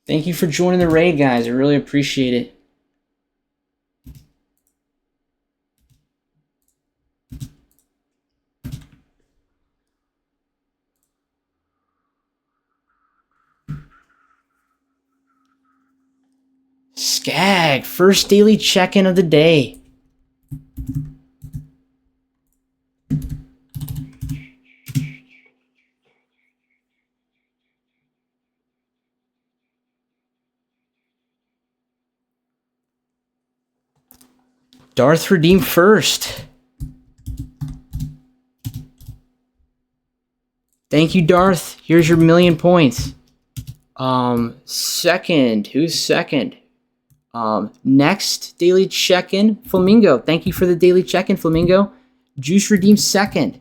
Thank you for joining the raid, guys. I really appreciate it. Skag, first daily check-in of the day. Darth redeemed first. Thank you, Darth. Here's your 1,000,000 points. Second. Who's second? Next daily check-in, Flamingo. Thank you for the daily check-in, Flamingo. Juice redeemed second.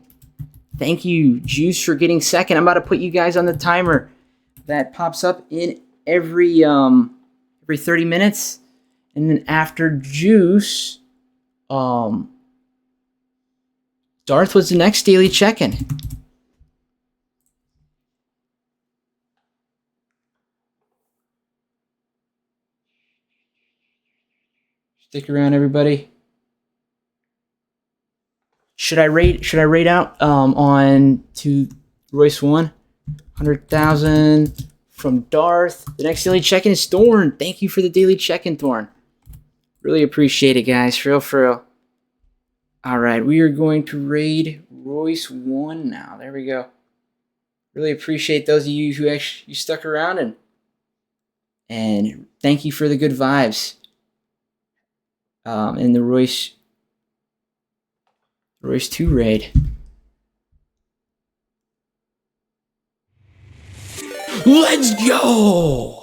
Thank you, Juice, for getting second. I'm about to put you guys on the timer that pops up in every 30 minutes. And then after Juice, Darth was the next daily check-in. Stick around, everybody. Should I rate out on to Royce 100,000 from Darth. The next daily check-in is Thorn. Thank you for the daily check-in, Thorn. Really appreciate it, guys. For real. All right, we are going to raid Royce 1 now. There we go. Really appreciate those of you who actually stuck around, and thank you for the good vibes in the Royce 2 raid. Let's go!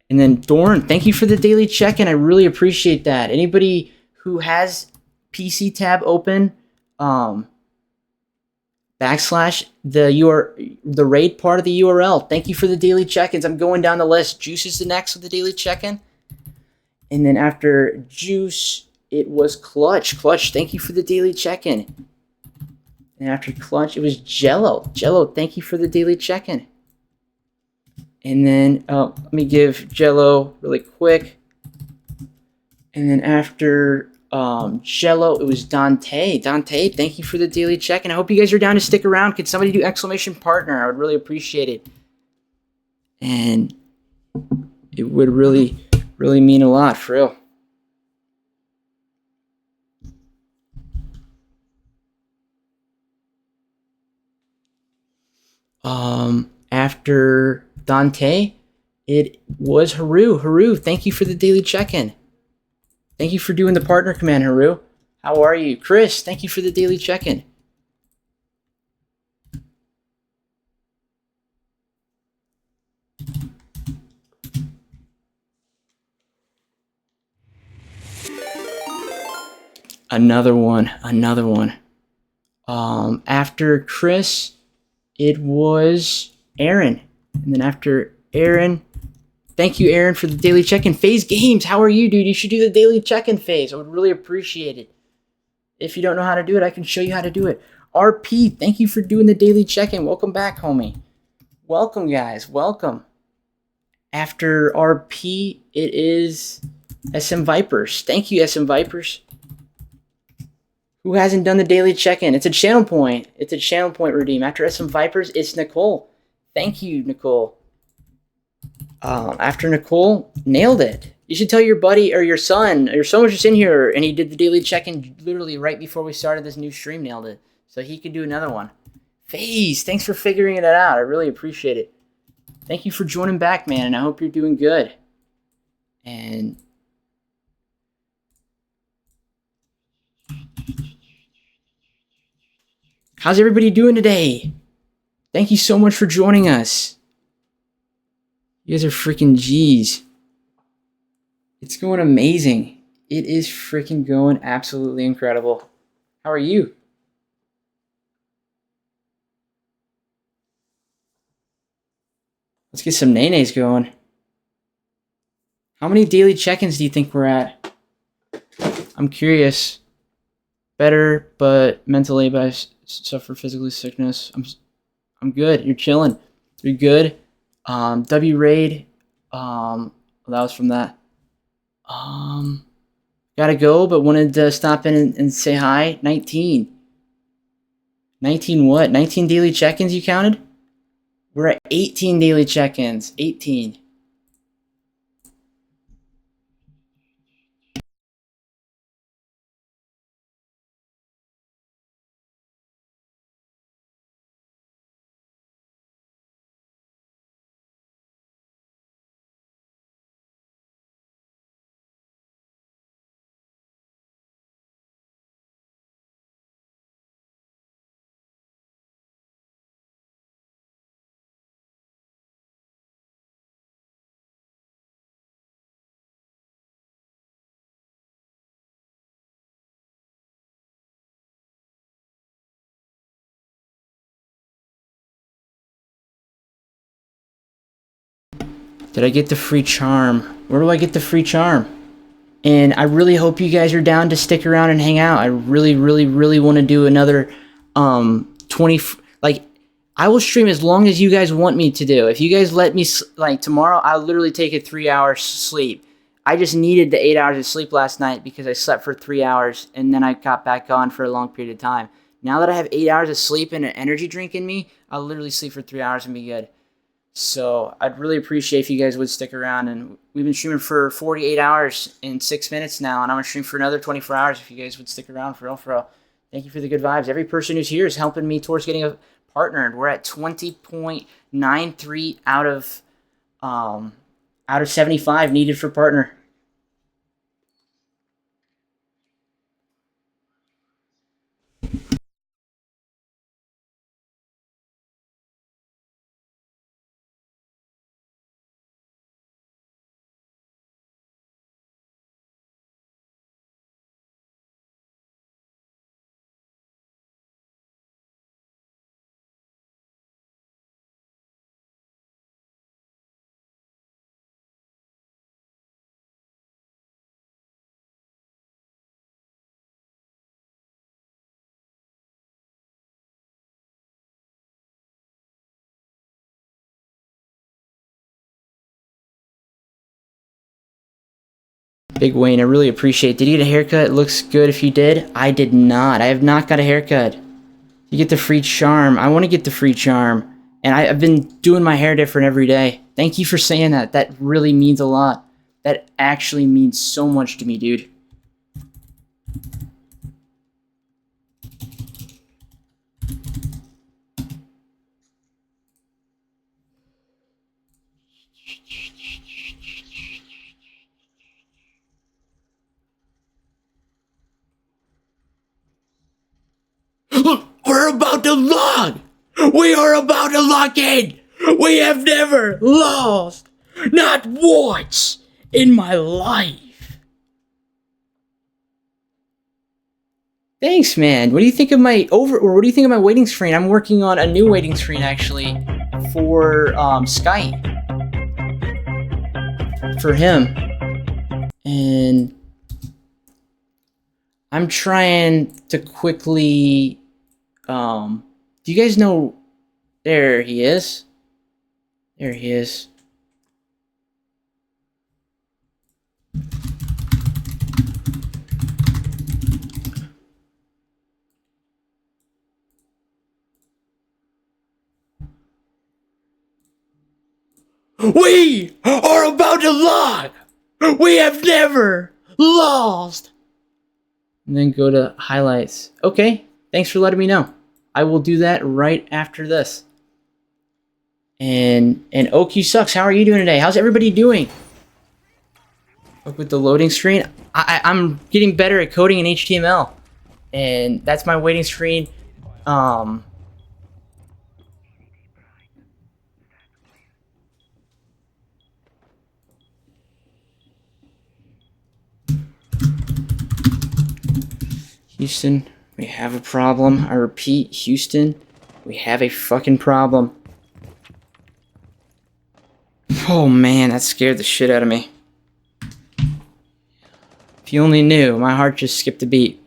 And then Thorn, thank you for the daily check-in. I really appreciate that. Anybody who has PC tab open, backslash the raid part of the URL. Thank you for the daily check-ins. I'm going down the list. Juice is the next with the daily check-in. And then after Juice, it was Clutch. Clutch, thank you for the daily check-in. And after Clutch, it was Jello. Jello, thank you for the daily check-in. And then, let me give Jello really quick. And then after Jello, it was Dante. Dante, thank you for the daily check-in. I hope you guys are down to stick around. Could somebody do exclamation partner? I would really appreciate it. And it would really mean a lot, for real. After Dante, it was Haru. Haru, thank you for the daily check-in. Thank you for doing the partner command, Haru. How are you? Chris, thank you for the daily check-in. Another one. After Chris, it was Aaron. And then after Aaron, thank you, Aaron, for the daily check-in. FaZe Games, how are you, dude? You should do the daily check-in, FaZe. I would really appreciate it. If you don't know how to do it, I can show you how to do it. RP, thank you for doing the daily check-in. Welcome back, homie. Welcome, guys. Welcome. After RP, it is SM Vipers. Thank you, SM Vipers. Who hasn't done the daily check-in? It's a channel point. It's a channel point redeem. After SM Vipers, it's Nicole. Thank you, Nicole. After Nicole, nailed it. You should tell your buddy or your son. Your son was just in here, and he did the daily check-in literally right before we started this new stream. Nailed it. So he can do another one. FaZe, thanks for figuring it out. I really appreciate it. Thank you for joining back, man, and I hope you're doing good. And how's everybody doing today? Thank you so much for joining us. You guys are freaking G's. It's going amazing. It is freaking going absolutely incredible. How are you? Let's get some naenaes going. How many daily check-ins do you think we're at? I'm curious. Better, but mentally, but I suffer physical sickness. I'm good. You're chilling. You're good. W raid. That was from that. Gotta go, but wanted to stop in and say hi. 19. 19 what? 19 daily check-ins you counted? We're at 18 daily check-ins. 18. Did I get the free charm? Where do I get the free charm? And I really hope you guys are down to stick around and hang out. I really, really, really want to do another 20. Like, I will stream as long as you guys want me to do. If you guys let me, like, tomorrow, I'll literally take a 3-hour sleep. I just needed the 8 hours of sleep last night because I slept for 3 hours and then I got back on for a long period of time. Now that I have 8 hours of sleep and an energy drink in me, I'll literally sleep for 3 hours and be good. So I'd really appreciate if you guys would stick around. And we've been streaming for 48 hours and 6 minutes now, and I'm going to stream for another 24 hours if you guys would stick around for real, for real. Thank you for the good vibes. Every person who's here is helping me towards getting a partnered. We're at 20.93 out of 75 needed for partner. Big Wayne, I really appreciate it. Did you get a haircut? It looks good if you did. I did not. I have not got a haircut. You get the free charm. I want to get the free charm. And I've been doing my hair different every day. Thank you for saying that. That really means a lot. That actually means so much to me, dude. Look, we're about to log! We are about to lock in! We have never lost! Not once in my life! Thanks, man. What do you think of my what do you think of my waiting screen? I'm working on a new waiting screen, actually, for Skype. For him. And I'm trying to quickly, do you guys know, there he is. There he is. We are about to log! We have never lost! And then go to highlights. Okay, thanks for letting me know. I will do that right after this. And OQ sucks. How are you doing today? How's everybody doing? Look with the loading screen. I'm getting better at coding in HTML. And that's my waiting screen. Houston, we have a problem. I repeat, Houston, we have a fucking problem. Oh man, that scared the shit out of me. If you only knew, my heart just skipped a beat.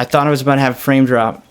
I thought I was about to have a frame drop.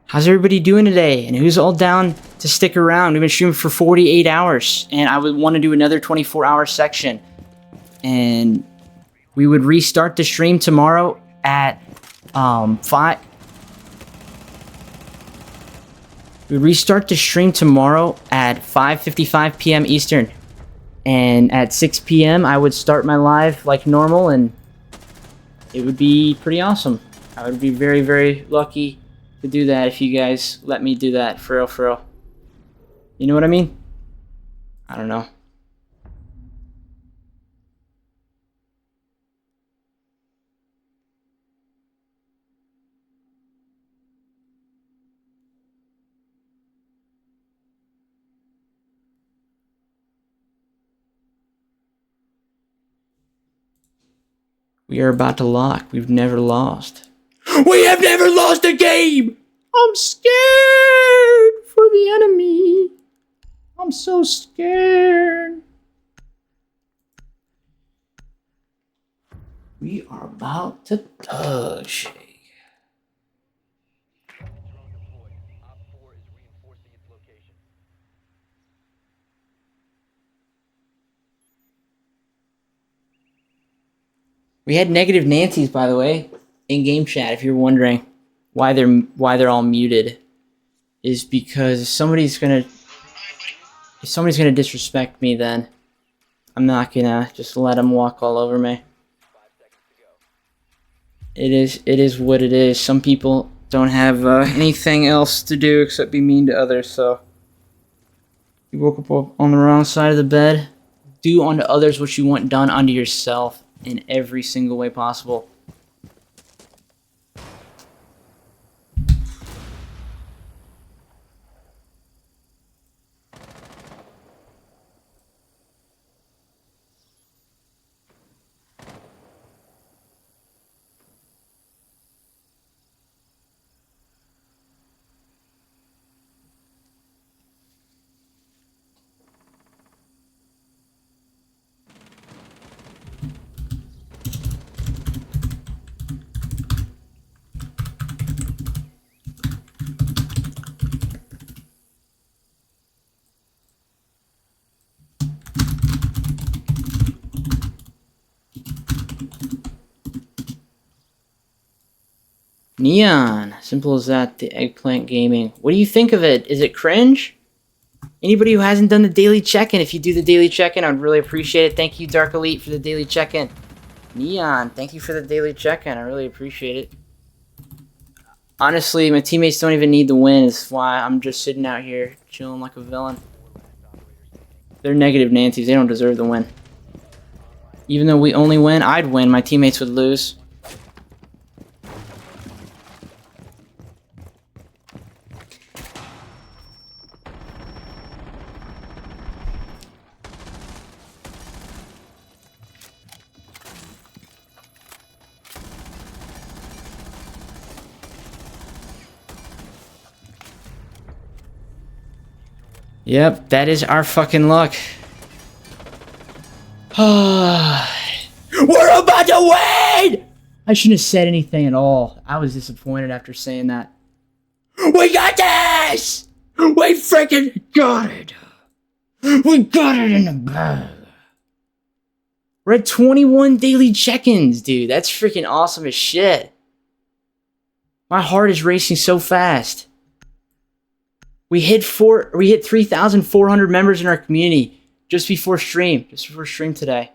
How's everybody doing today? And who's all down to stick around? We've been streaming for 48 hours, and I would want to do another 24-hour section. And we would restart the stream tomorrow at 5. We restart the stream tomorrow at 5:55 p.m. Eastern, and at 6 p.m. I would start my live like normal, and it would be pretty awesome. I would be very, very lucky to do that if you guys let me do that, for real, for real. You know what I mean? I don't know. We are about to lock. We've never lost. We have never lost a game! I'm scared for the enemy. I'm so scared. We are about to thug shake. We had negative Nancy's, by the way, in game chat. If you're wondering why they're all muted, is because if somebody's gonna disrespect me, then I'm not gonna just let them walk all over me. It is what it is. Some people don't have anything else to do except be mean to others. So you woke up on the wrong side of the bed. Do unto others what you want done unto yourself in every single way possible. Neon. Simple as that, the Eggplant Gaming. What do you think of it? Is it cringe? Anybody who hasn't done the daily check-in, if you do the daily check-in, I'd really appreciate it. Thank you, Dark Elite, for the daily check-in. Neon, thank you for the daily check-in. I really appreciate it. Honestly, my teammates don't even need the win. That's why I'm just sitting out here chilling like a villain. They're negative Nancy's. They don't deserve the win. Even though we only win, I'd win. My teammates would lose. Yep, that is our fucking luck. We're about to win! I shouldn't have said anything at all. I was disappointed after saying that. We got this! We freaking got it! We got it in the bag. We're at 21 daily check-ins, dude. That's freaking awesome as shit. My heart is racing so fast. We hit 3,400 members in our community just before stream today.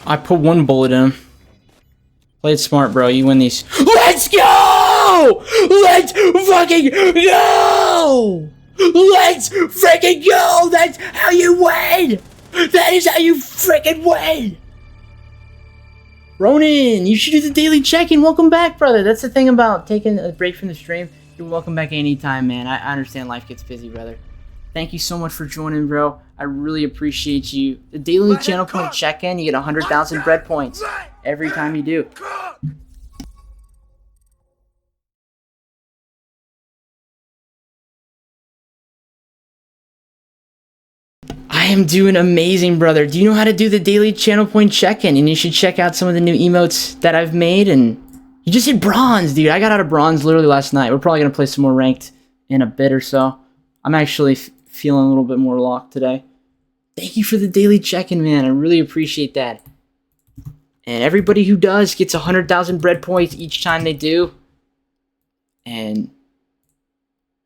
I put one bullet in him. Play it smart, bro. You win these. Let's go! Let's fucking go! Let's freaking go! That's how you win! That is how you freaking win! Ronan, you should do the daily check-in. Welcome back, brother. That's the thing about taking a break from the stream. You're welcome back anytime, man. I understand life gets busy, brother. Thank you so much for joining, bro. I really appreciate you. The daily channel point check-in, you get 100,000 bread points every time you do. I am doing amazing, brother. Do you know how to do the daily channel point check-in? And you should check out some of the new emotes that I've made. And you just hit bronze, dude. I got out of bronze literally last night. We're probably going to play some more ranked in a bit or so. I'm actually feeling a little bit more locked today. Thank you for the daily check-in, man. I really appreciate that. And everybody who does gets 100,000 bread points each time they do. And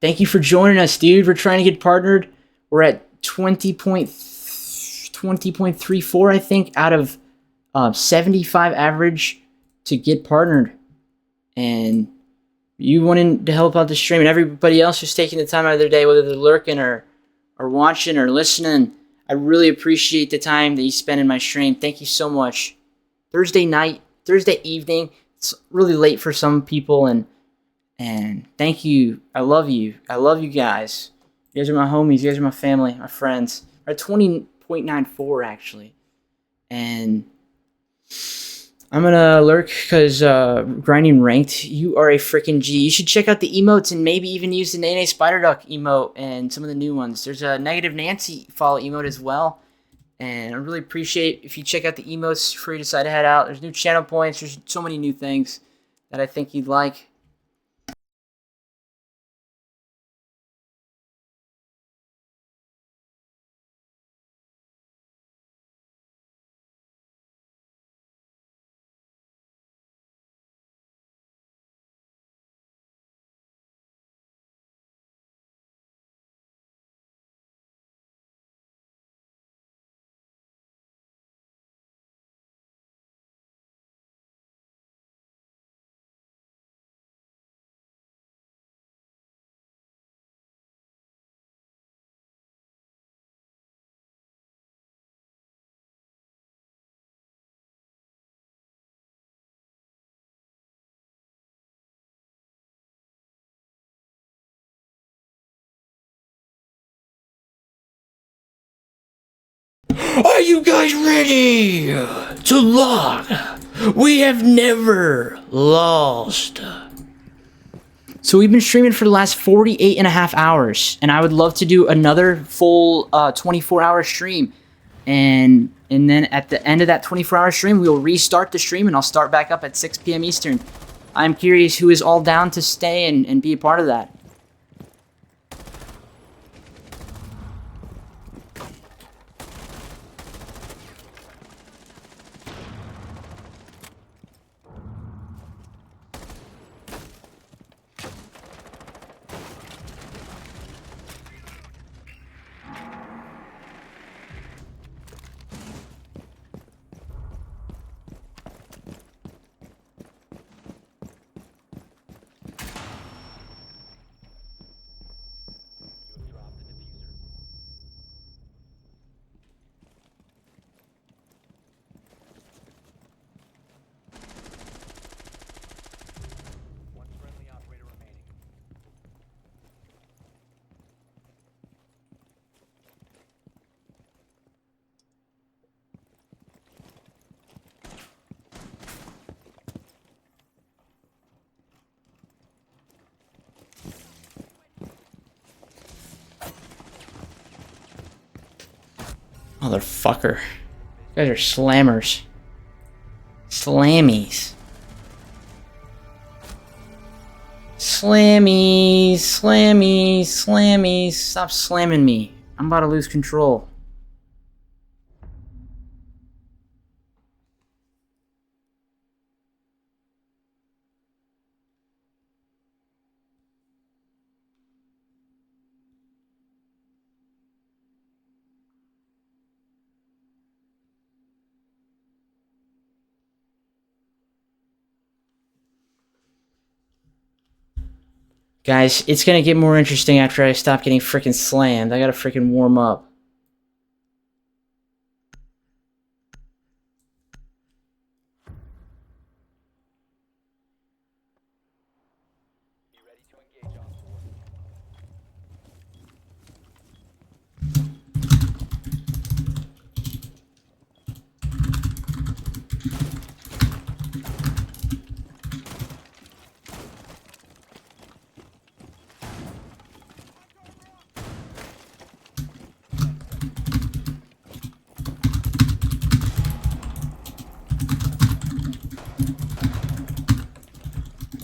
thank you for joining us, dude. We're trying to get partnered. We're at 20.34, I think, out of 75 average to get partnered. And you wanting to help out the stream, and everybody else who's taking the time out of their day, whether they're lurking or watching or listening, I really appreciate the time that you spend in my stream. Thank you so much. Thursday night, Thursday evening, it's really late for some people, and thank you. I love you. I love you guys. You guys are my homies. You guys are my family, my friends. We're at 20.94 actually, and I'm gonna lurk because grinding ranked. You are a freaking G. You should check out the emotes and maybe even use the naenaes spider duck emote and some of the new ones. There's a negative Nancy follow emote as well, and I really appreciate if you check out the emotes before you decide to head out. There's new channel points. There's so many new things that I think you'd like. Are you guys ready to log? We have never lost. So we've been streaming for the last 48 and a half hours, and I would love to do another full 24-hour stream. And then at the end of that 24-hour stream, we'll restart the stream, and I'll start back up at 6 p.m. Eastern. I'm curious who is all down to stay and be a part of that. Motherfucker. You guys are slammers. Slammies. Slammies, slammies, slammies. Stop slamming me. I'm about to lose control. Guys, it's gonna get more interesting after I stop getting freaking slammed. I gotta freaking warm up.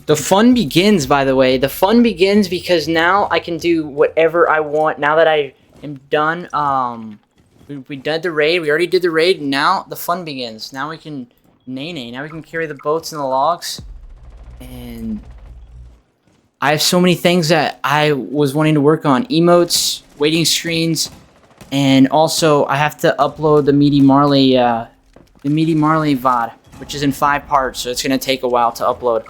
The fun begins, by the way. The fun begins because now I can do whatever I want. Now that I am done, we did the raid. We already did the raid. Now the fun begins. Now we can naenaes. Now we can carry the boats and the logs. And I have so many things that I was wanting to work on. Emotes, waiting screens, and also I have to upload the Meaty Marley VOD, which is in 5 parts, so it's going to take a while to upload.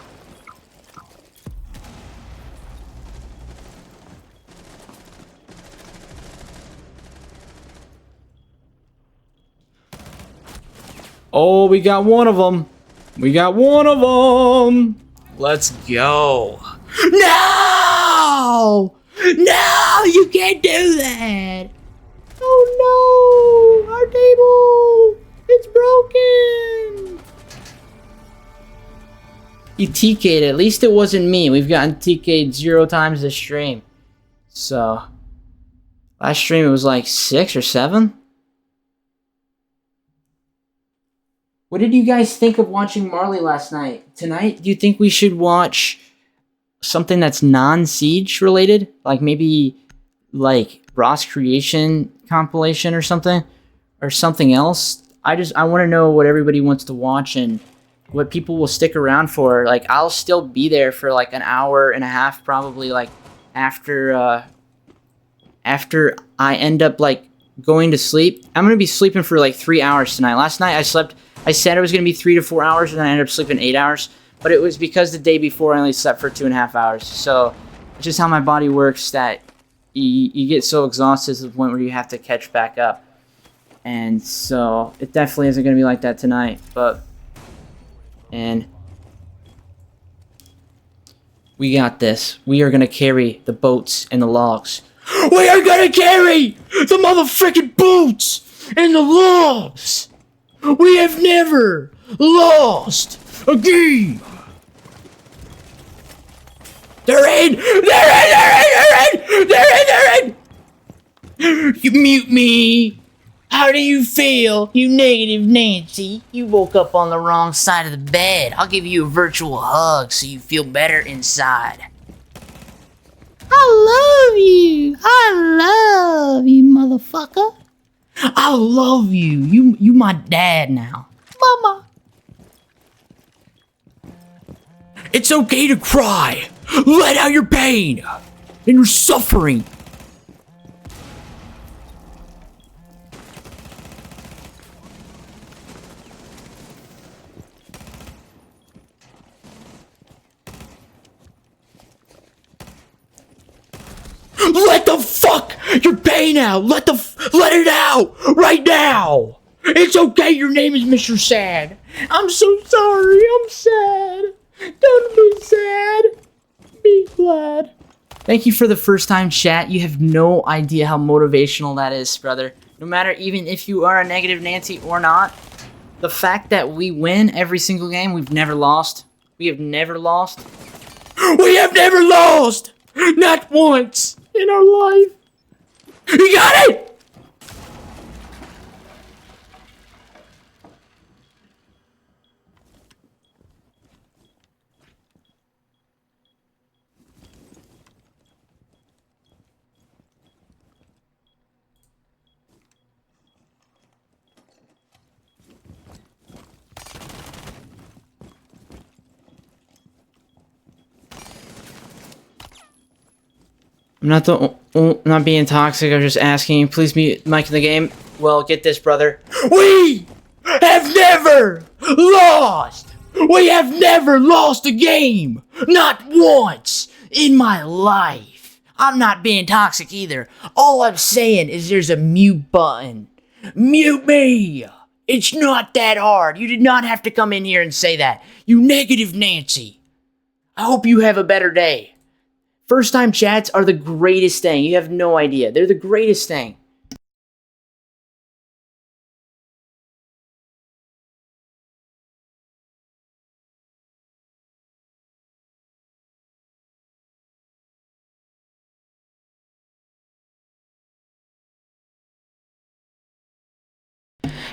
Oh, we got one of them. We got one of them. Let's go. No! No, you can't do that. Oh no, our table, it's broken. You TK'd, at least it wasn't me. We've gotten TK'd 0 times this stream. So, last stream it was like 6 or 7. What did you guys think of watching Marley last night? Tonight, do you think we should watch something that's non-Siege related? Like maybe like Ross Creation compilation or something? Or something else? I want to know what everybody wants to watch and what people will stick around for. Like, I'll still be there for like an hour and a half probably, like after I end up like going to sleep. I'm going to be sleeping for like 3 hours tonight. Last night I said it was going to be 3 to 4 hours, and then I ended up sleeping 8 hours. But it was because the day before I only slept for 2.5 hours. So it's just how my body works that you get so exhausted to the point where you have to catch back up. And so it definitely isn't going to be like that tonight. And we got this. We are going to carry the boats and the logs. We are going to carry the motherfucking boats and the logs. We have never lost a game. They're in! They're in! You mute me. How do you feel, you negative Nancy? You woke up on the wrong side of the bed. I'll give you a virtual hug so you feel better inside. I love you, motherfucker. I love you. You my dad now. Mama. It's okay to cry. Let out your pain and your suffering. Let the fuck your pain out. Let it out right now. It's okay. Your name is Mr. Sad. I'm so sorry. I'm sad. Don't be sad. Be glad. Thank you for the first time chat. You have no idea how motivational that is, brother. No matter even if you are a negative Nancy or not, the fact that we win every single game, we've never lost. We have never lost. We have never lost. Not once in our life. You got it! I'm not being toxic. I'm just asking. Please mute Mike in the game. Well, get this, brother. We have never lost. We have never lost a game. Not once in my life. I'm not being toxic either. All I'm saying is there's a mute button. Mute me. It's not that hard. You did not have to come in here and say that. You negative Nancy. I hope you have a better day. First time chats are the greatest thing. You have no idea. They're the greatest thing.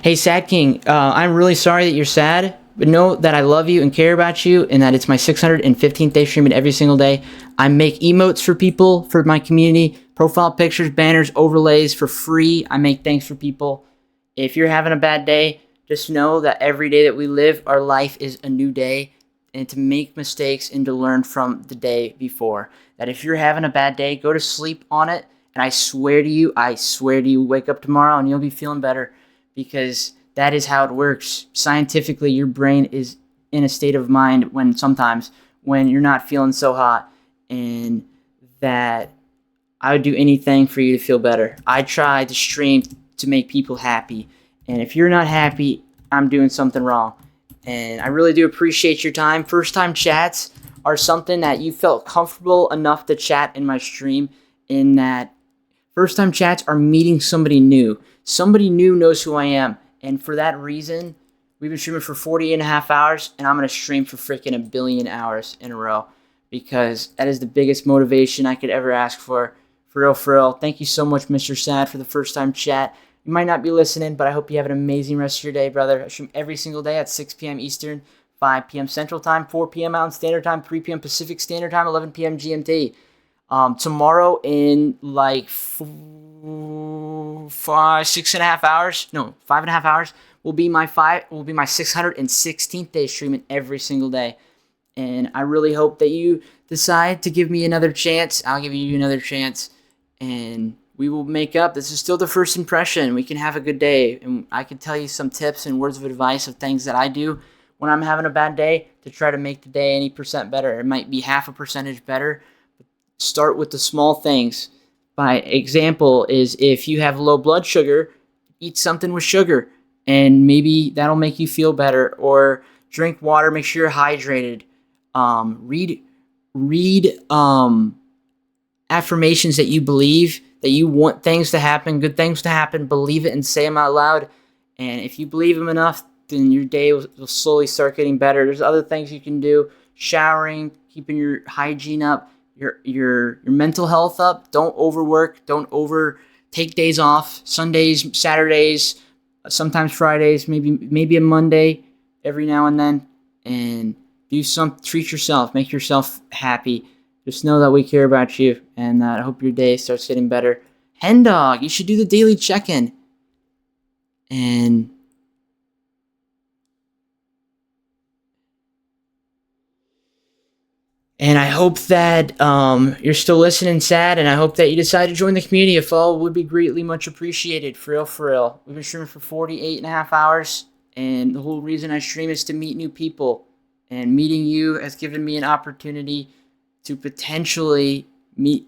Hey, Sad King, I'm really sorry that you're sad, but know that I love you and care about you, and that it's my 615th day streaming every single day. I make emotes for people, for my community, profile pictures, banners, overlays for free. I make things for people. If you're having a bad day, just know that every day that we live, our life is a new day, and to make mistakes and to learn from the day before. That if you're having a bad day, go to sleep on it, and I swear to you, wake up tomorrow and you'll be feeling better. Because that is how it works. Scientifically, your brain is in a state of mind sometimes when you're not feeling so hot, and that I would do anything for you to feel better. I try to stream to make people happy, and if you're not happy, I'm doing something wrong. And I really do appreciate your time. First time chats are something that you felt comfortable enough to chat in my stream, in that first time chats are meeting somebody new. Somebody new knows who I am. And for that reason, we've been streaming for 40 and a half hours, and I'm going to stream for freaking 1 billion hours in a row, because that is the biggest motivation I could ever ask for. For real, for real. Thank you so much, Mr. Sad, for the first time chat. You might not be listening, but I hope you have an amazing rest of your day, brother. I stream every single day at 6 p.m. Eastern, 5 p.m. Central Time, 4 p.m. Mountain Standard Time, 3 p.m. Pacific Standard Time, 11 p.m. GMT. Tomorrow in like 5.5 hours will be my 616th day streaming every single day. And I really hope that you decide to give me another chance. I'll give you another chance, and we will make up. This is still the first impression. We can have a good day, and I can tell you some tips and words of advice of things that I do when I'm having a bad day to try to make the day any percent better. It might be half a percentage better. Start with the small things. By example is, if you have low blood sugar, eat something with sugar, and maybe that'll make you feel better. Or drink water, make sure you're hydrated. Read affirmations that you believe, that you want things to happen, good things to happen. Believe it and say them out loud. And if you believe them enough, then your day will slowly start getting better. There's other things you can do. Showering, keeping your hygiene up, your mental health up. Don't overwork. Don't take days off. Sundays, Saturdays, sometimes Fridays, maybe a Monday every now and then. And treat yourself. Make yourself happy. Just know that we care about you, and that I hope your day starts getting better. Hen Dog, you should do the daily check-in. And I hope that you're still listening, Sad, and I hope that you decide to join the community. A follow would be greatly much appreciated. For real, for real. We've been streaming for 48 and a half hours, and the whole reason I stream is to meet new people. And meeting you has given me an opportunity to potentially meet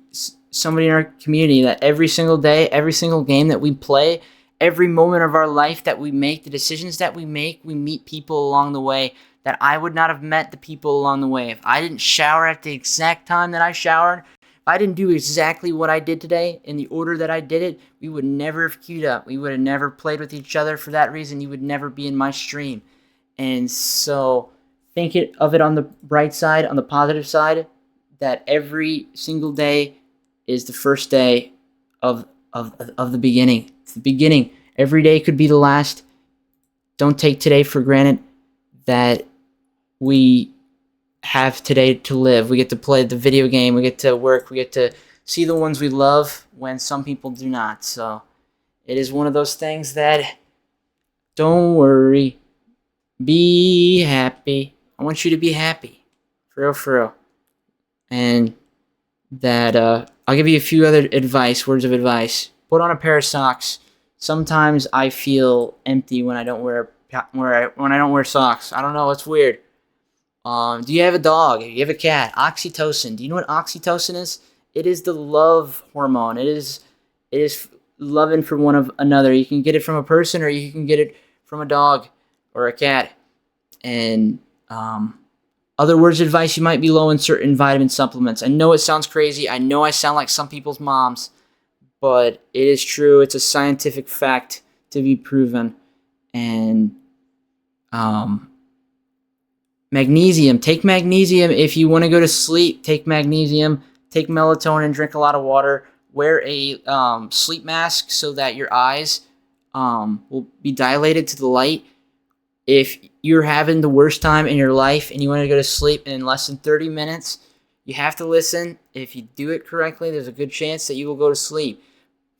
somebody in our community, that every single day, every single game that we play, every moment of our life that we make, the decisions that we make, we meet people along the way that I would not have met the people along the way. If I didn't shower at the exact time that I showered, if I didn't do exactly what I did today in the order that I did it, we would never have queued up. We would have never played with each other. For that reason, you would never be in my stream. And so think of it on the bright side, on the positive side, that every single day is the first day of the beginning. It's the beginning. Every day could be the last. Don't take today for granted, that we have today to live. We get to play the video game. We get to work. We get to see the ones we love when some people do not. So it is one of those things that, don't worry, be happy. I want you to be happy. For real, for real. And that I'll give you a few other words of advice. Put on a pair of socks. Sometimes I feel empty when I don't wear socks. I don't know, it's weird. Do you have a dog? Do you have a cat? Oxytocin. Do you know what oxytocin is? It is the love hormone. It is loving for one of another. You can get it from a person, or you can get it from a dog or a cat. And other words of advice: you might be low in certain vitamin supplements. I know it sounds crazy. I know I sound like some people's moms, but it is true. It's a scientific fact to be proven. And magnesium. Take magnesium if you want to go to sleep. Take magnesium. Take melatonin. Drink a lot of water. Wear a sleep mask so that your eyes will be dilated to the light. If you're having the worst time in your life and you want to go to sleep in less than 30 minutes, you have to listen. If you do it correctly, there's a good chance that you will go to sleep.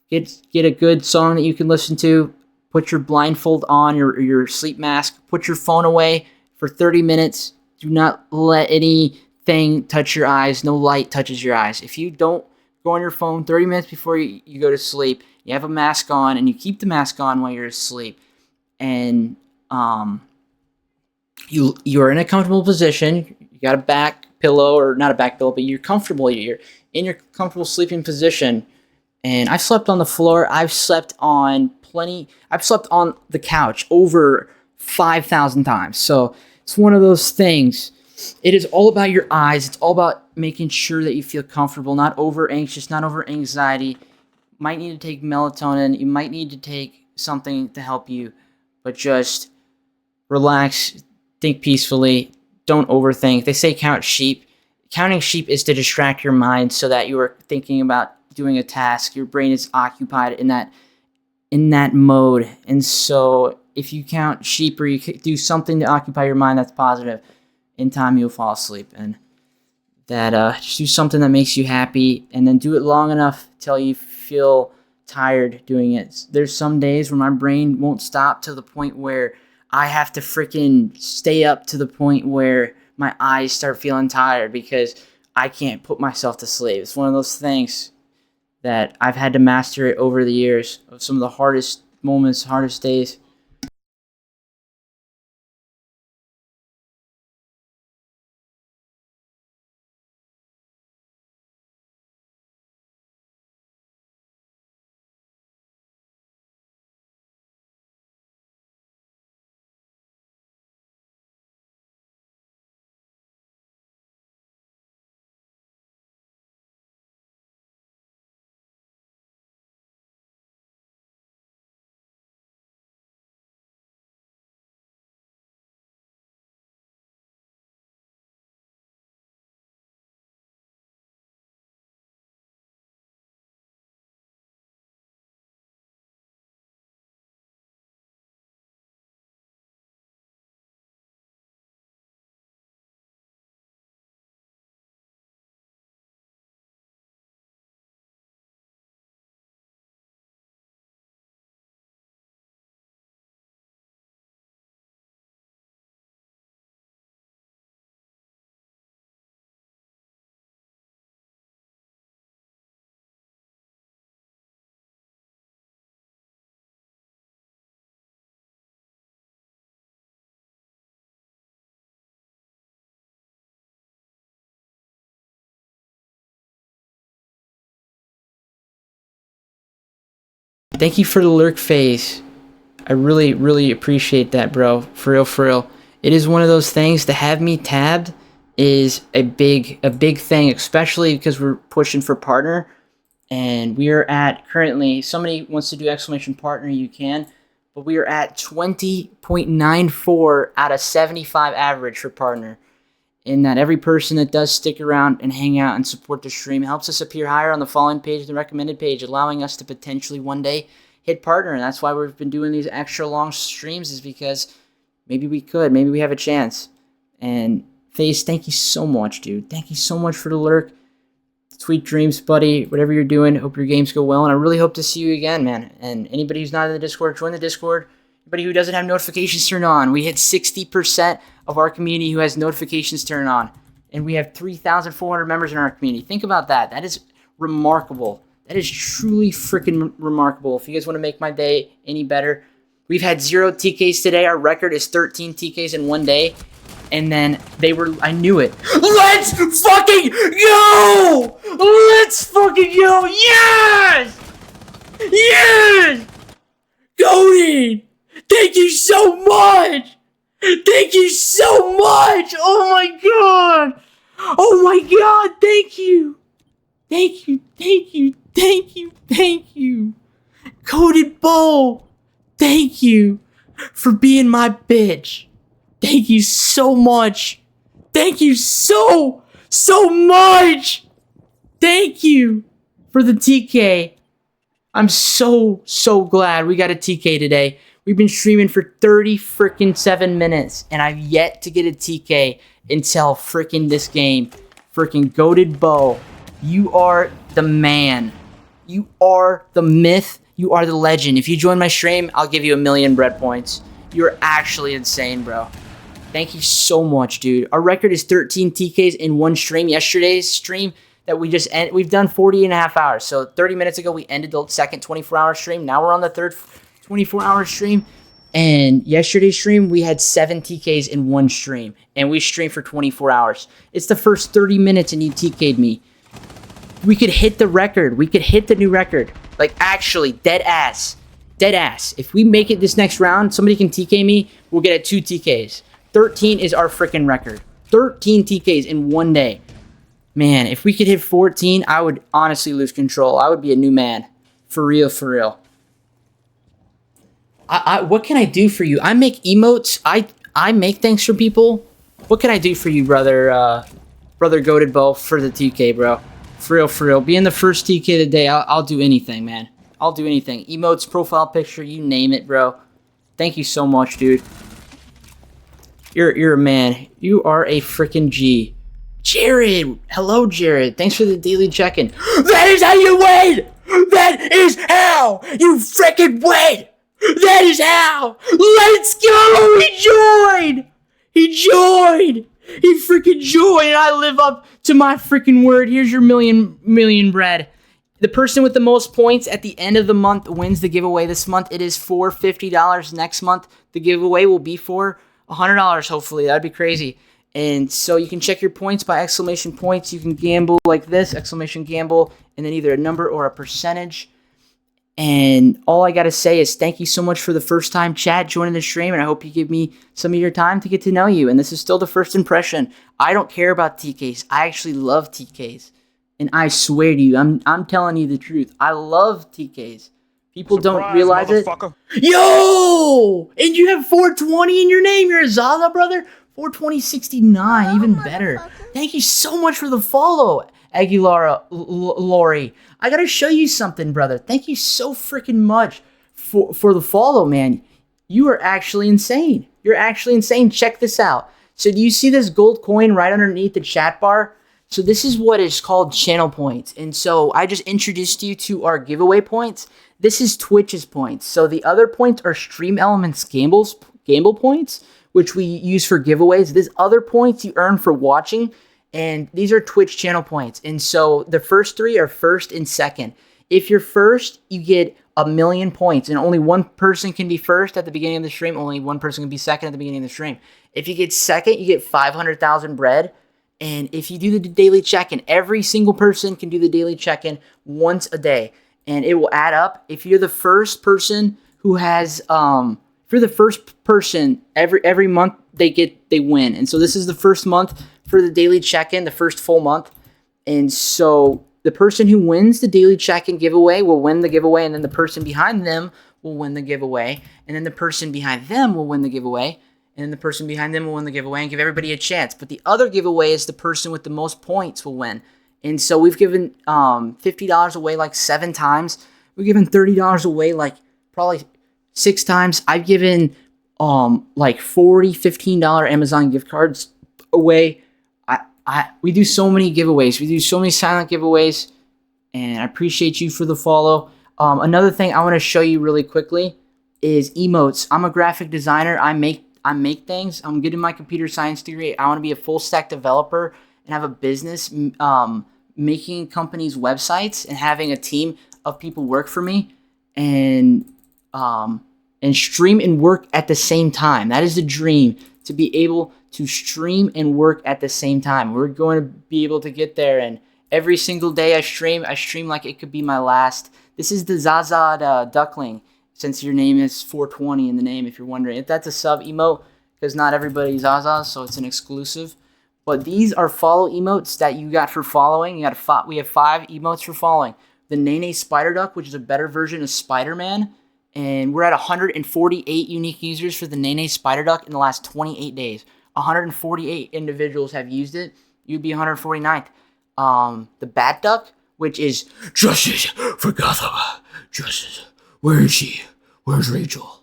Get a good song that you can listen to. Put your blindfold on, your sleep mask. Put your phone away for 30 minutes. Do not let anything touch your eyes. No light touches your eyes. If you don't go on your phone 30 minutes before you go to sleep, you have a mask on, and you keep the mask on while you're asleep, and you're in a comfortable position. You got a back pillow, or not a back pillow, but you're comfortable. You're in your comfortable sleeping position. And I've slept on the floor. I've slept on the couch over 5,000 times. So it's one of those things. It is all about your eyes. It's all about making sure that you feel comfortable, not over anxious, not over anxiety. You might need to take melatonin. You might need to take something to help you, but just relax, think peacefully, don't overthink. They say count sheep. Counting sheep is to distract your mind so that you are thinking about doing a task. Your brain is occupied in that mode. And so if you count sheep, or you do something to occupy your mind that's positive, in time you'll fall asleep. And that just do something that makes you happy, and then do it long enough till you feel tired doing it. There's some days where my brain won't stop to the point where I have to freaking stay up to the point where my eyes start feeling tired because I can't put myself to sleep. It's one of those things that I've had to master it over the years of some of the hardest moments, hardest days. Thank you for the lurk phase. I really, really appreciate that, bro. For real, for real. It is one of those things. To have me tabbed is a big thing, especially because we're pushing for partner. And we are at currently, somebody wants to do exclamation partner, you can. But we are at 20.94 out of 75 average for partner. In that every person that does stick around and hang out and support the stream helps us appear higher on the following page, the recommended page, allowing us to potentially one day hit partner. And that's why we've been doing these extra long streams, is because maybe we have a chance. And Face, thank you so much, dude. Thank you so much for the lurk. Sweet dreams, buddy. Whatever you're doing, hope your games go well. And I really hope to see you again, man. And anybody who's not in the Discord, join the Discord. Anybody who doesn't have notifications turned on, we hit 60% of our community who has notifications turned on. And we have 3,400 members in our community. Think about that. That is remarkable. That is truly freaking remarkable. If you guys want to make my day any better, we've had 0 TKs today. Our record is 13 TKs in one day. And then I knew it. Let's fucking go! Let's fucking go! Yes! Yes! Cody! Thank you so much! Thank you so much! Oh my god! Oh my god, thank you! Thank you, thank you, thank you, thank you! Coded Bo! Thank you for being my bitch! Thank you so much! Thank you so much! Thank you for the TK. I'm so glad we got a TK today. We've been streaming for 30 freaking 7 minutes, and I've yet to get a TK until freaking this game. Freaking Goated Bo, you are the man. You are the myth. You are the legend. If you join my stream, I'll give you 1,000,000 bread points. You're actually insane, bro. Thank you so much, dude. Our record is 13 TKs in one stream. Yesterday's stream that we've done 40 and a half hours. So 30 minutes ago, we ended the second 24-hour stream. Now we're on the third 24-hour stream. And yesterday's stream, we had 7 TKs in one stream. And we streamed for 24 hours. It's the first 30 minutes and you TK'd me. We could hit the record. We could hit the new record. Like, actually, dead ass. Dead ass. If we make it this next round, somebody can TK me, we'll get it 2 TKs. 13 is our freaking record. 13 TKs in one day. Man, if we could hit 14, I would honestly lose control. I would be a new man. For real, for real. What can I do for you? I make emotes. I make things for people. What can I do for you, brother? Brother Goated Bo, for the TK, bro. For real, for real. Being the first TK today, I'll do anything, man. I'll do anything. Emotes, profile picture, you name it, bro. Thank you so much, dude. You're a man. You are a freaking G. Jared! Hello, Jared. Thanks for the daily check-in. That is how you win! That is how you freaking win! That is how! Let's go! He joined! He joined! He freaking joined, and I live up to my freaking word. Here's your million bread. The person with the most points at the end of the month wins the giveaway this month. It is for $50. Next month, the giveaway will be for $100, hopefully. That'd be crazy. And so you can check your points by exclamation points. You can gamble like this, exclamation gamble, and then either a number or a percentage. And all I got to say is thank you so much for the first time chat joining the stream, and I hope you give me some of your time to get to know you. And this is still the first impression. I don't care about TKs. I actually love TKs. And I swear to you, I'm telling you the truth. I love TKs. People don't realize it. Yo! And you have 420 in your name. You're a Zaza, brother? 42069, even better. Thank you so much for the follow, Aguilara Lori. I gotta show you something, brother. Thank you so freaking much for the follow, man. You are actually insane. You're actually insane. Check this out. So do you see this gold coin right underneath the chat bar? So this is what is called channel points. And so I just introduced you to our giveaway points. This is Twitch's points. So the other points are Stream Elements gamble points, which we use for giveaways. These other points you earn for watching, and these are Twitch channel points. And so the first 3 are first and second. If you're first, you get 1,000,000 points, and only one person can be first at the beginning of the stream. Only one person can be second at the beginning of the stream. If you get second, you get 500,000 bread. And if you do the daily check-in, every single person can do the daily check-in once a day, and it will add up. If you're the first person who has, if you're the first person every month, they win. And so this is the first month for the daily check-in, the first full month. And so the person who wins the daily check-in giveaway will win the giveaway, and then the person behind them will win the giveaway, and then the person behind them will win the giveaway. And then the person behind them will win the giveaway and give everybody a chance. But the other giveaway is the person with the most points will win. And so we've given $50 away like 7 times. We've given $30 away like probably 6 times. I've given like $40, $15 Amazon gift cards away. We do so many giveaways. We do so many silent giveaways. And I appreciate you for the follow. Another thing I want to show you really quickly is emotes. I'm a graphic designer. I make things. I'm getting my computer science degree. I want to be a full stack developer and have a business making companies' websites and having a team of people work for me. And and stream and work at the same time. That is the dream, to be able to stream and work at the same time. We're going to be able to get there, and every single day I stream like it could be my last. This is the Zaza Duckling, since your name is 420 in the name, if you're wondering. If that's a sub emote, because not everybody's Zaza, so it's an exclusive. But these are follow emotes that you got for following. We have 5 emotes for following. The naenaes Spider Duck, which is a better version of Spider-Man. And we're at 148 unique users for the naenaes Spider Duck in the last 28 days. 148 individuals have used it. You'd be 149th. The Bat Duck, which is Justice for Gotham. Justice. Where is she? Where's Rachel?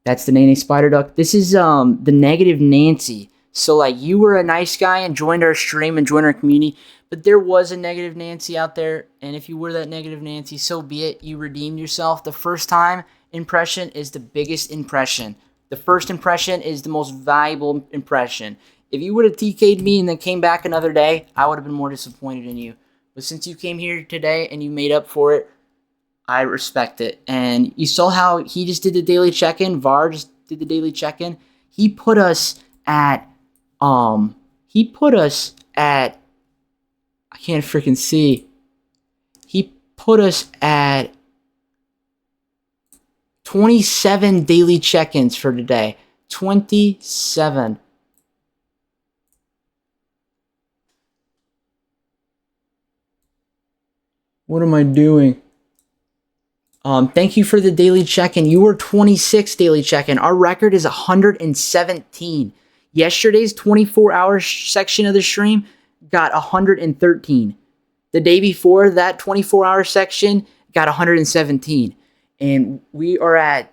That's the naenaes Spider Duck. This is the negative Nancy. So, like, you were a nice guy and joined our stream and joined our community, but there was a negative Nancy out there, and if you were that negative Nancy, so be it. You redeemed yourself. The first time impression is the biggest impression. The first impression is the most valuable impression. If you would have TK'd me and then came back another day, I would have been more disappointed in you. But since you came here today and you made up for it, I respect it. And you saw how he just did the daily check-in. VAR just did the daily check-in. He put us at I can't freaking see. He put us at 27 daily check-ins for today. 27. What am I doing? Thank you for the daily check-in. You were 26 daily check-in. Our record is 117. Yesterday's 24-hour section of the stream got 113. The day before that 24-hour section got 117. And we are at,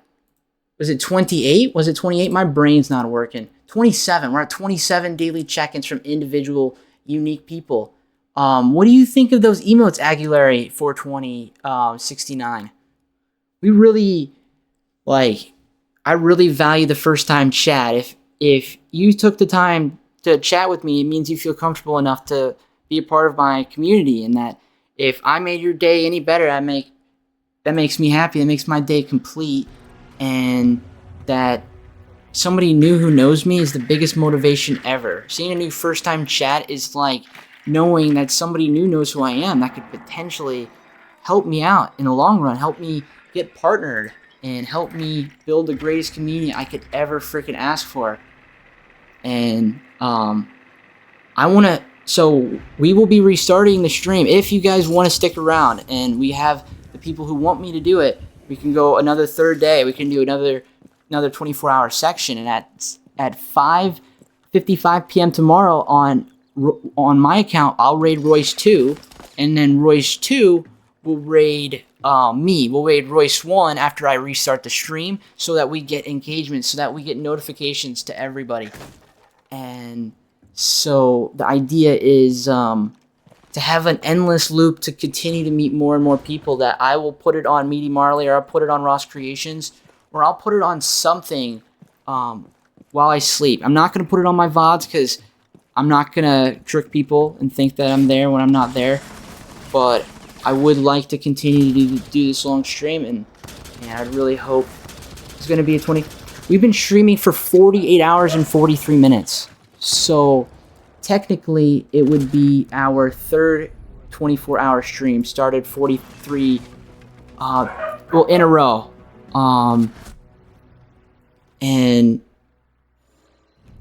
was it 28? Was it 28? My brain's not working. 27. We're at 27 daily check-ins from individual unique people. What do you think of those emotes, Aguilera 42069? We really, I really value the first time chat. If you took the time to chat with me, it means you feel comfortable enough to be a part of my community, and that if I made your day any better, that makes me happy. That makes my day complete, and that somebody new who knows me is the biggest motivation ever. Seeing a new first time chat is like knowing that somebody new knows who I am. That could potentially help me out in the long run, help me get partnered, and help me build the greatest community I could ever freaking ask for. And so we will be restarting the stream. If you guys want to stick around, and we have the people who want me to do it, we can go another third day. We can do another 24-hour section, and at 5:55 p.m. tomorrow on my account, I'll raid Royce 2, and then Royce 2 will raid me. We'll raid Royce 1 after I restart the stream, so that we get engagement, so that we get notifications to everybody. And so the idea is to have an endless loop to continue to meet more and more people, that I will put it on Meaty Marley, or I'll put it on Ross Creations, or I'll put it on something while I sleep. I'm not going to put it on my VODs, because I'm not going to trick people and think that I'm there when I'm not there. But I would like to continue to do this long stream, and I really hope it's going to be a 20... We've been streaming for 48 hours and 43 minutes. So technically, it would be our third 24-hour stream. Started 43, in a row. And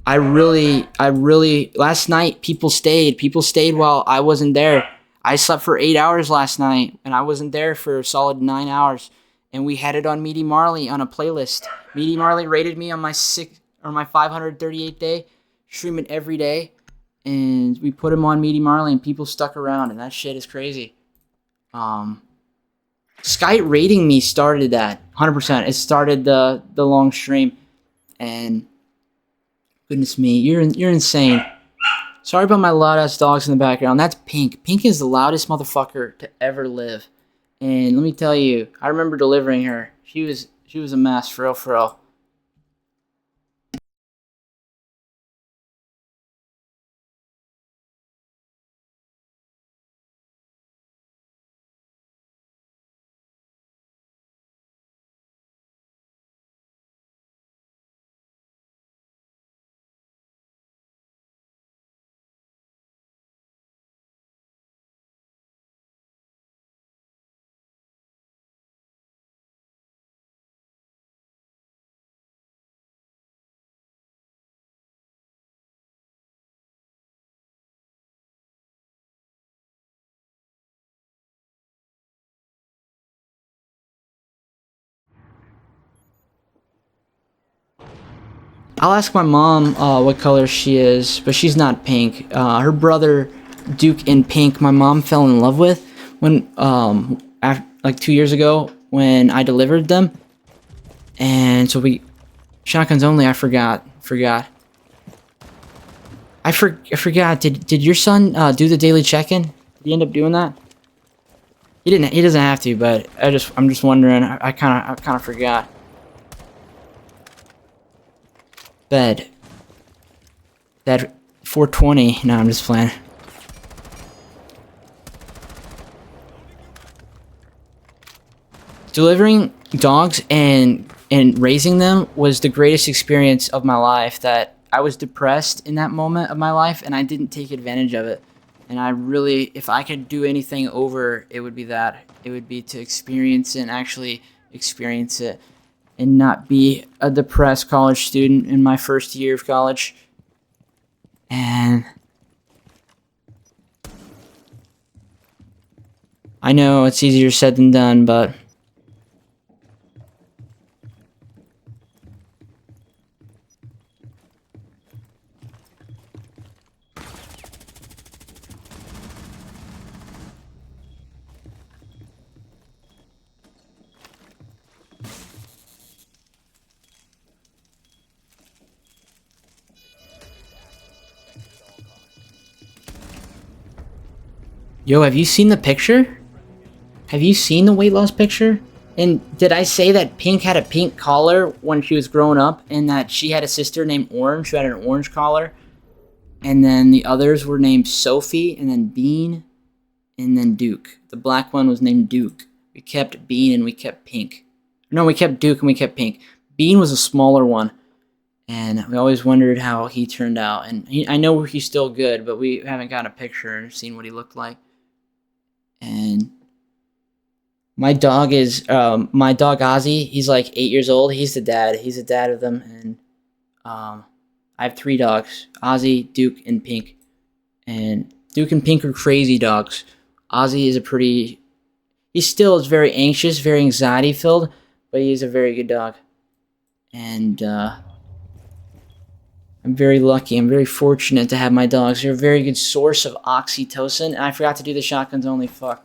I really, last night, people stayed while I wasn't there. I slept for 8 hours last night, and I wasn't there for a solid 9 hours. And we had it on Meaty Marley on a playlist. Meaty Marley rated me on my 538 day, streaming every day, and we put him on Meaty Marley, and people stuck around, and that shit is crazy. Sky rating me started that 100%. It started the long stream, and goodness me, you're insane. Sorry about my loud ass dogs in the background. That's Pink. Pink is the loudest motherfucker to ever live. And let me tell you, I remember delivering her. She was a mess, for real. I'll ask my mom what color she is, but she's not pink. Her brother Duke in pink. My mom fell in love with when like 2 years ago when I delivered them, and so we shotguns only. I forgot. I forgot. Did your son do the daily check-in? Did he end up doing that? He didn't. He doesn't have to, but I'm just wondering. I kind of forgot. Bed. Bed 420. No, I'm just playing. Delivering dogs and raising them was the greatest experience of my life. That I was depressed in that moment of my life, and I didn't take advantage of it. And I really, if I could do anything over, it would be that. It would be to experience it and actually experience it, and not be a depressed college student in my first year of college. And I know it's easier said than done, but yo, have you seen the picture? Have you seen the weight loss picture? And did I say that Pink had a pink collar when she was growing up, and that she had a sister named Orange who had an orange collar? And then the others were named Sophie, and then Bean, and then Duke. The black one was named Duke. We kept Bean and we kept Pink. No, we kept Duke and we kept Pink. Bean was a smaller one, and we always wondered how he turned out. And I know he's still good, but we haven't got a picture and seen what he looked like. And my dog Ozzy. He's like 8 years old. He's the dad. He's the dad of them. And I have 3 dogs: Ozzy, Duke, and Pink. And Duke and Pink are crazy dogs. Ozzy is he still is very anxious, very anxiety filled, but he's a very good dog. And I'm very lucky. I'm very fortunate to have my dogs. They're a very good source of oxytocin. And I forgot to do the shotguns only. Fuck.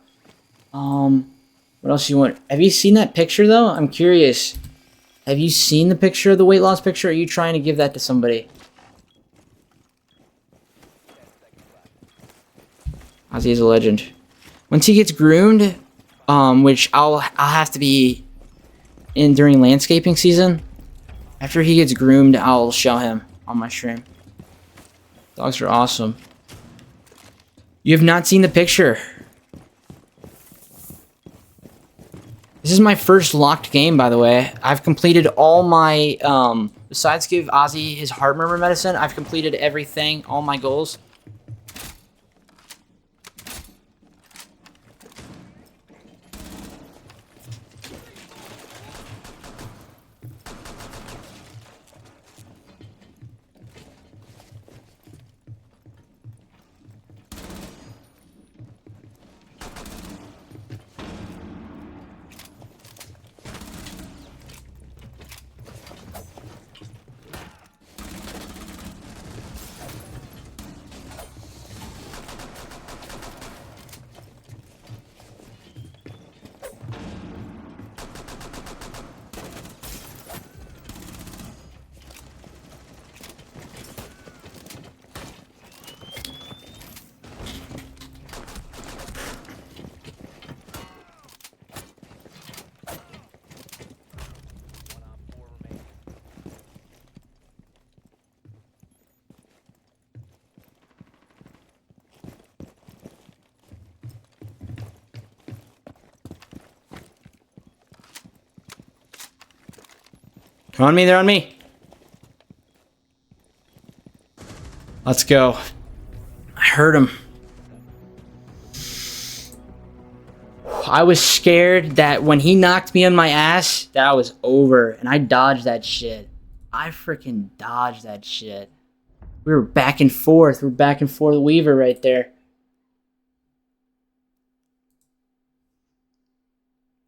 What else you want? Have you seen that picture though? I'm curious. Have you seen the picture of the weight loss picture? Or are you trying to give that to somebody? Ozzy is a legend. Once he gets groomed, which I'll have to be in during landscaping season. After he gets groomed, I'll show him on my stream. Dogs are awesome. You have not seen the picture. This is my first locked game, by the way. I've completed all my, besides give Ozzy his heart murmur medicine, I've completed everything, all my goals. They're on me, they're on me. Let's go. I heard him. I was scared that when he knocked me on my ass, that I was over. And I dodged that shit. I freaking dodged that shit. We were back and forth. We're back and forth Weaver right there.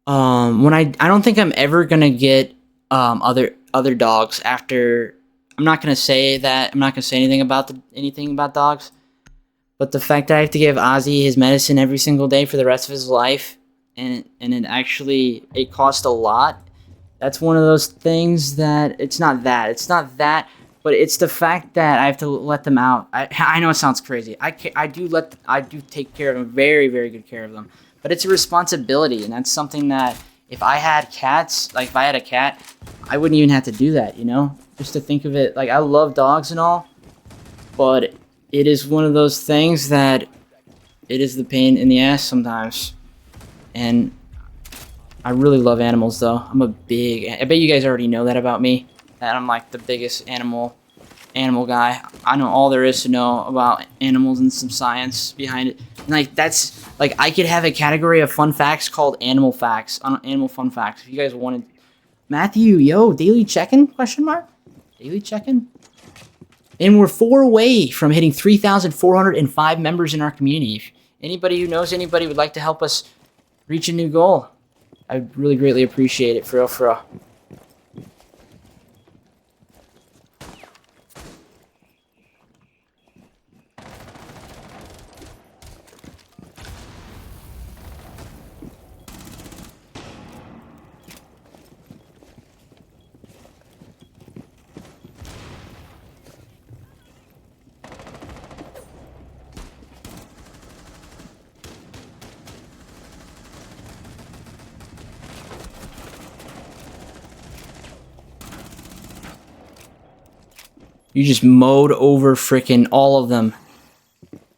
When I don't think I'm ever gonna get other dogs after I'm not gonna say that. I'm not gonna say anything about dogs. But the fact that I have to give Ozzy his medicine every single day for the rest of his life, and it costs a lot. That's one of those things that it's not that, but it's the fact that I have to let them out. I know it sounds crazy. I do take care of them, very very good care of them, but it's a responsibility, and that's something that if I had cats, like if I had a cat, I wouldn't even have to do that. You know, just to think of it, like I love dogs and all, but it is one of those things that it is the pain in the ass sometimes, and I really love animals, though. I bet you guys already know that about me, that I'm like the biggest animal guy. I know all there is to know about animals and some science behind it. And like that's like I could have a category of fun facts called animal facts, on animal fun facts. If you guys wanted, Matthew, yo, daily check-in? Question mark? Daily check-in? And we're 4 away from hitting 3,405 members in our community. If anybody who knows anybody would like to help us reach a new goal, I'd really greatly appreciate it, for real, for real. You just mowed over frickin' all of them.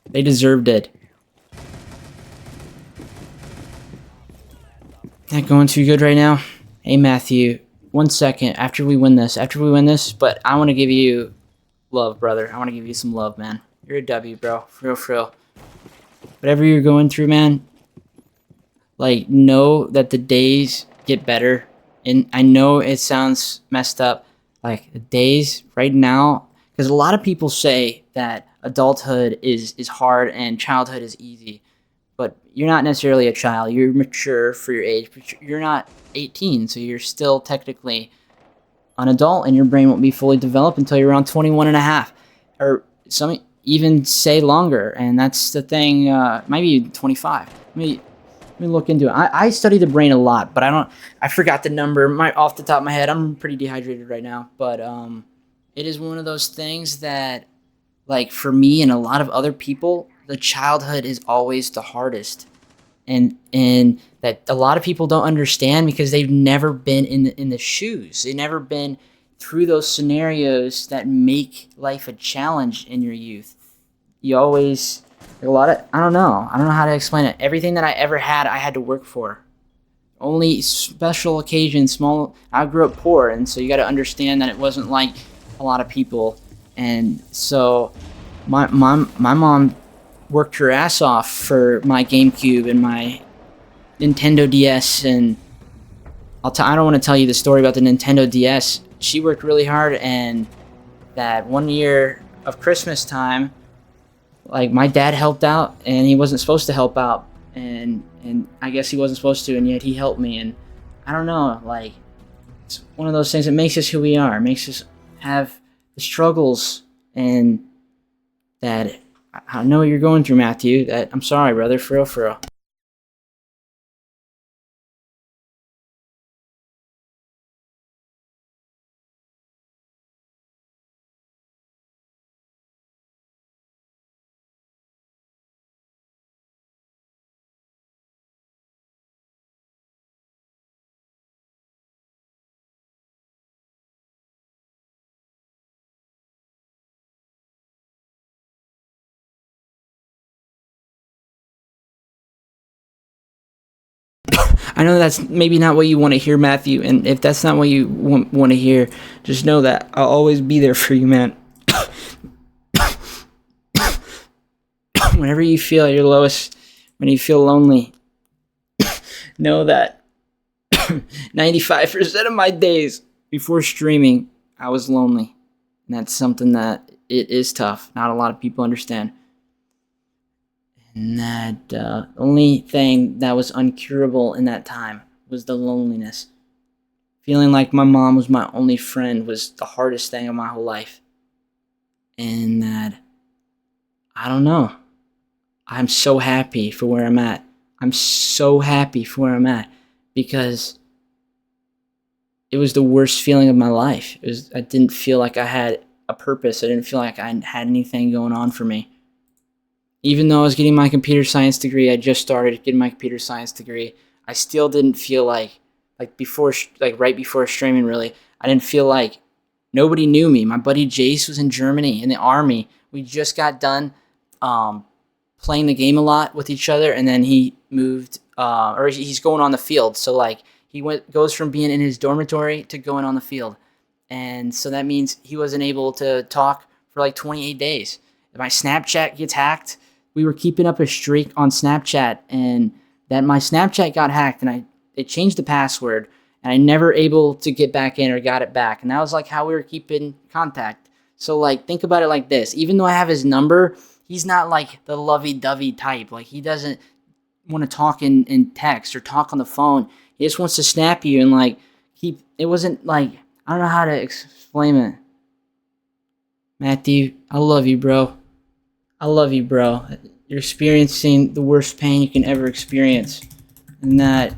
They deserved it. Not going too good right now. Hey, Matthew, 1 second after we win this, but I want to give you love, brother. I want to give you some love, man. You're a W, bro. For real, for real. Whatever you're going through, man, like, know that the days get better. And I know it sounds messed up. Like, the days right now, because a lot of people say that adulthood is hard and childhood is easy. But you're not necessarily a child. You're mature for your age. But you're not 18, so you're still technically an adult, and your brain won't be fully developed until you're around 21 and a half. Or some even say longer, and that's the thing, maybe 25. Let me look into it. I study the brain a lot, but I forgot the number off the top of my head. I'm pretty dehydrated right now, but it is one of those things that, like, for me and a lot of other people, the childhood is always the hardest, and that a lot of people don't understand because they've never been in the shoes. They've never been through those scenarios that make life a challenge in your youth. You always, I don't know how to explain it. Everything that I ever had, I had to work for. Only special occasions, I grew up poor, and so you got to understand that it wasn't like a lot of people. And so my mom worked her ass off for my GameCube and my Nintendo DS, and I don't want to tell you the story about the Nintendo DS. She worked really hard, and that one year of Christmas time, like, my dad helped out, and he wasn't supposed to help out, and I guess he wasn't supposed to, and yet he helped me. And I don't know, like, it's one of those things that makes us who we are, makes us have the struggles, and that I know what you're going through, Matthew. That I'm sorry, brother, for real, for real. I know that's maybe not what you want to hear, Matthew, and if that's not what you want to hear, just know that I'll always be there for you, man. Whenever you feel at your lowest, when you feel lonely, know that 95% of my days before streaming, I was lonely. And that's something that it is tough. Not a lot of people understand. And that only thing that was uncurable in that time was the loneliness. feeling like my mom was my only friend was the hardest thing of my whole life. And that, I don't know, I'm so happy for where I'm at. I'm so happy for where I'm at because it was the worst feeling of my life. I didn't feel like I had a purpose. I didn't feel like I had anything going on for me. Even though I was getting my computer science degree, I just started getting my computer science degree. I still didn't feel like before, like right before streaming, really, I didn't feel like nobody knew me. My buddy Jace was in Germany in the army. We just got done playing the game a lot with each other, and then he moved, or he's going on the field. So like he goes from being in his dormitory to going on the field, and so that means he wasn't able to talk for like 28 days. My Snapchat gets hacked. We were keeping up a streak on Snapchat, and that my Snapchat got hacked, and they changed the password, and I never able to get back in or got it back, and that was like how we were keeping contact. So like think about it like this: even though I have his number, he's not like the lovey-dovey type. Like he doesn't want to talk in text or talk on the phone. He just wants to snap you and like keep. It wasn't like, I don't know how to explain it. Matthew, I love you, bro. I love you, bro. You're experiencing the worst pain you can ever experience, and that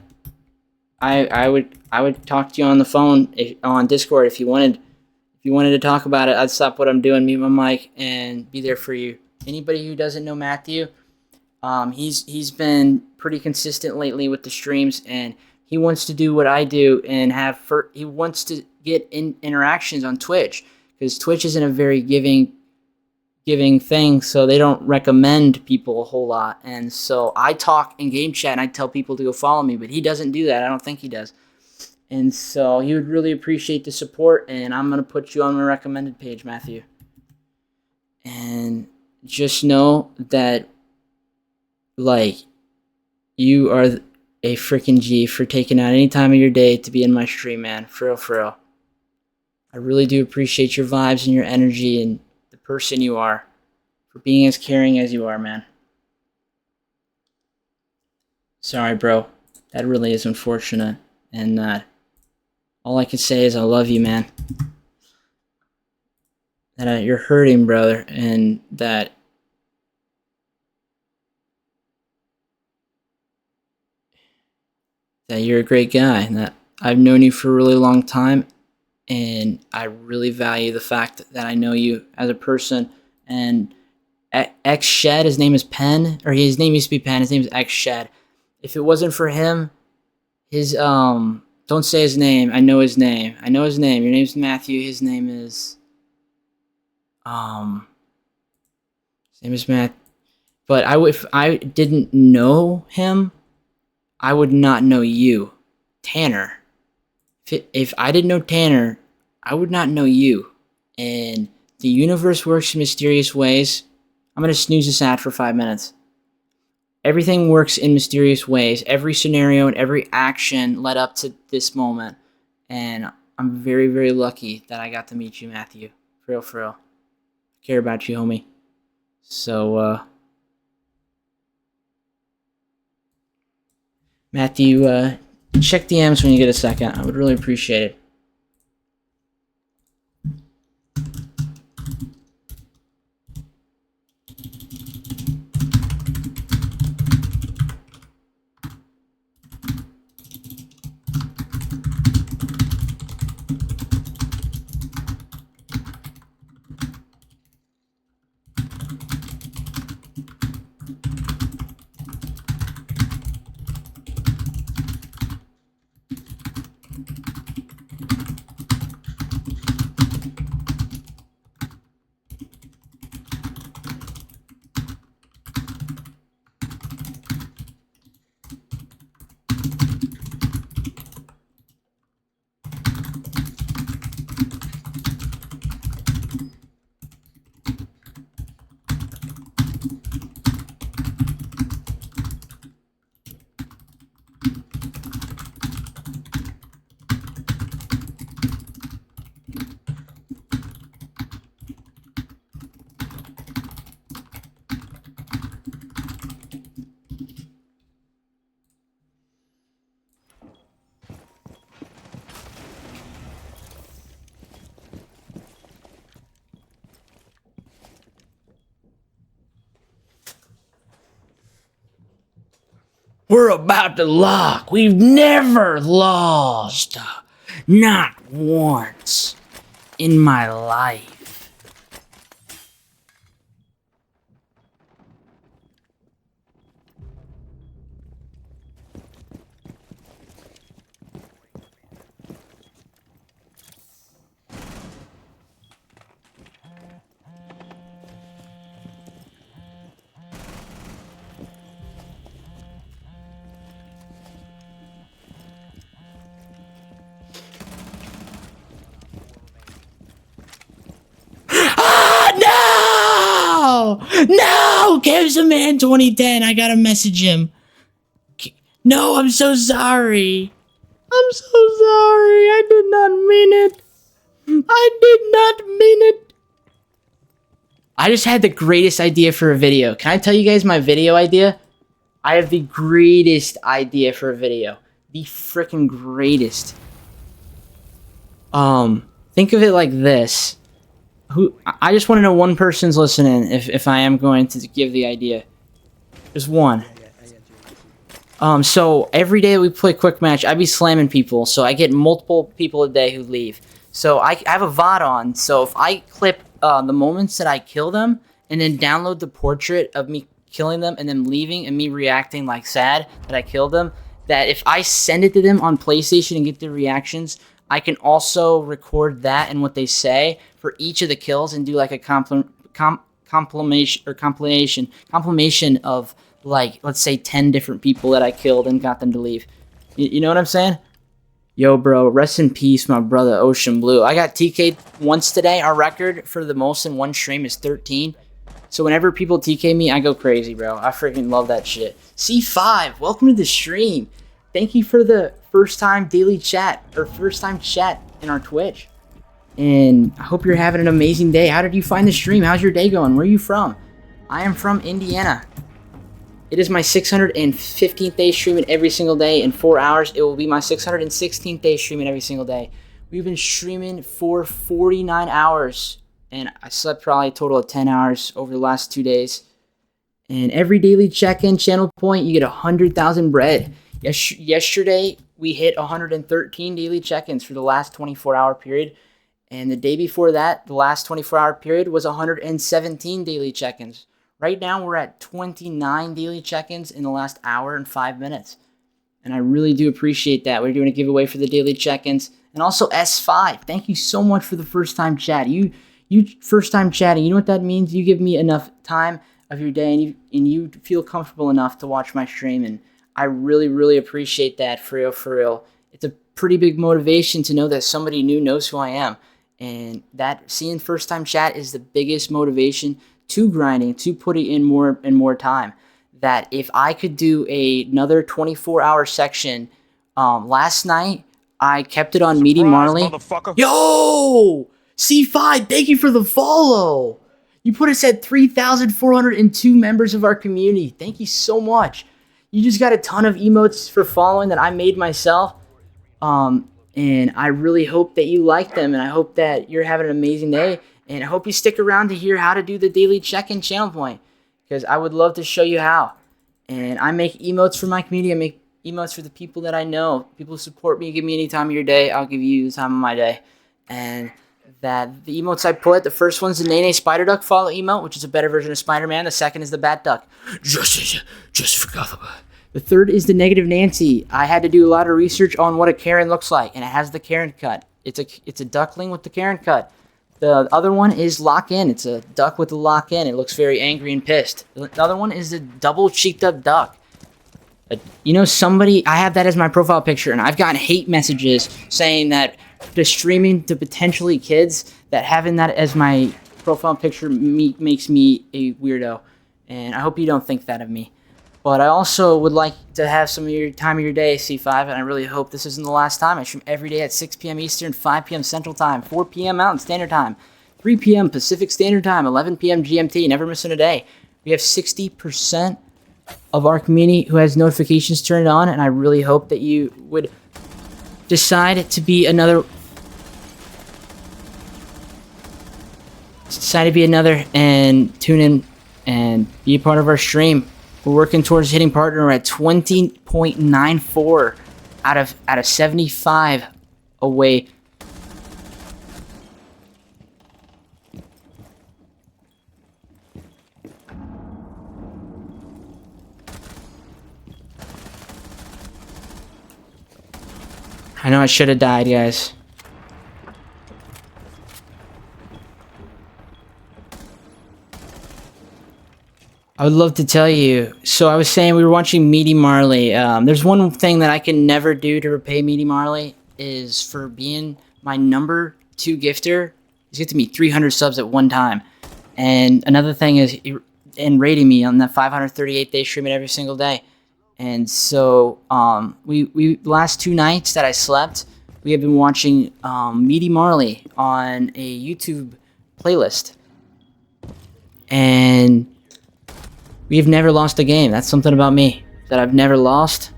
I would talk to you on the phone, on Discord, if you wanted. If you wanted to talk about it, I'd stop what I'm doing, mute my mic, and be there for you. Anybody who doesn't know Matthew, he's been pretty consistent lately with the streams, and he wants to do what I do and he wants to get interactions on Twitch, because Twitch isn't a very giving thing, so they don't recommend people a whole lot. And so I talk in game chat and I tell people to go follow me, but he doesn't do that. I don't think he does. And so he would really appreciate the support, and I'm going to put you on my recommended page, Matthew. And just know that, like, you are a freaking G for taking out any time of your day to be in my stream, man. For real, for real. I really do appreciate your vibes and your energy and the person you are, for being as caring as you are, man. Sorry, bro. That really is unfortunate. And all I can say is I love you, man. That you're hurting, brother, and that you're a great guy, and that I've known you for a really long time, and I really value the fact that I know you as a person. And X Shed, his name is Penn, or his name used to be Penn, his name is X Shed. If it wasn't for him, his don't say his name. I know his name. Your name's Matthew. His name is Matt. But if I didn't know him, I would not know you, Tanner. If I didn't know Tanner, I would not know you. And the universe works in mysterious ways. I'm gonna snooze this ad for 5 minutes. Everything works in mysterious ways. Every scenario and every action led up to this moment. And I'm very, very lucky that I got to meet you, Matthew. For real, for real. I care about you, homie. So, Matthew, check DMs when you get a second. I would really appreciate it. We're about to lock. We've never lost. Not once in my life. No! Gives a man 2010. I gotta message him. No, I'm so sorry. I'm so sorry. I did not mean it. I did not mean it. I just had the greatest idea for a video. Can I tell you guys my video idea? I have the greatest idea for a video. The freaking greatest. Think of it like this. I just want to know one person's listening if I am going to give the idea. Just one. So every day we play quick match, I be slamming people, so I get multiple people a day who leave. So I have a VOD on, so if I clip the moments that I kill them and then download the portrait of me killing them and then leaving and me reacting like sad that I killed them, that if I send it to them on PlayStation and get their reactions, I can also record that and what they say for each of the kills and do like a compilation of, like, let's say 10 different people that I killed and got them to leave. You know what I'm saying? Yo, bro, rest in peace, my brother, Ocean Blue. I got TK'd once today. Our record for the most in one stream is 13. So whenever people TK me, I go crazy, bro. I freaking love that shit. C5, welcome to the stream. Thank you for the first time daily chat, or first time chat in our Twitch. And I hope you're having an amazing day. How did you find the stream? How's your day going? Where are you from? I am from Indiana. It is my 615th day streaming every single day. In 4 hours, it will be my 616th day streaming every single day. We've been streaming for 49 hours. And I slept probably a total of 10 hours over the last 2 days. And every daily check-in channel point, you get 100,000 bread. Yesterday, we hit 113 daily check-ins for the last 24-hour period. And the day before that, the last 24-hour period, was 117 daily check-ins. Right now, we're at 29 daily check-ins in the last hour and 5 minutes. And I really do appreciate that. We're doing a giveaway for the daily check-ins. And also S5, thank you so much for the first-time chat. You first-time chatting, you know what that means? You give me enough time of your day, and you feel comfortable enough to watch my stream. And I really, really appreciate that, for real, for real. It's a pretty big motivation to know that somebody new knows who I am. And that seeing first-time chat is the biggest motivation to grinding, to putting in more and more time. That if I could do another 24-hour section, last night I kept it on Meaty Marley. Yo, C5, thank you for the follow. You put us at 3,402 members of our community. Thank you so much. You just got a ton of emotes for following that I made myself. And I really hope that you like them, and I hope that you're having an amazing day. And I hope you stick around to hear how to do the daily check-in channel point, because I would love to show you how. And I make emotes for my community. I make emotes for the people that I know. People who support me, give me any time of your day, I'll give you the time of my day. And that the emotes I put, the first one's the naenaes spider duck follow emote, which is a better version of Spider-Man. The second is the bat duck. Just forgot about it. The third is the negative Nancy. I had to do a lot of research on what a Karen looks like, and it has the Karen cut. It's a duckling with the Karen cut. The other one is lock in. It's a duck with a lock in. It looks very angry and pissed. The other one is the double cheeked up duck. You know, somebody, I have that as my profile picture, and I've gotten hate messages saying that the streaming to potentially kids, that having that as my profile picture makes me a weirdo. And I hope you don't think that of me. But I also would like to have some of your time of your day, C5, and I really hope this isn't the last time. I stream every day at 6 p.m. Eastern, 5 p.m. Central Time, 4 p.m. Mountain Standard Time, 3 p.m. Pacific Standard Time, 11 p.m. GMT, never missing a day. We have 60% of our community who has notifications turned on, and I really hope that you would decide to be another and tune in and be a part of our stream. We're working towards hitting partner. We're at 20.94 out of 75 away. I know I should have died, guys. I would love to tell you. So I was saying we were watching Meaty Marley. There's one thing that I can never do to repay Meaty Marley is for being my number 2 gifter. He's gifted me 300 subs at one time. And another thing is and rating me on that 538-day streaming every single day. And so we last 2 nights that I slept, we have been watching Meaty Marley on a YouTube playlist. And we have never lost a game. That's something about me that I've never lost.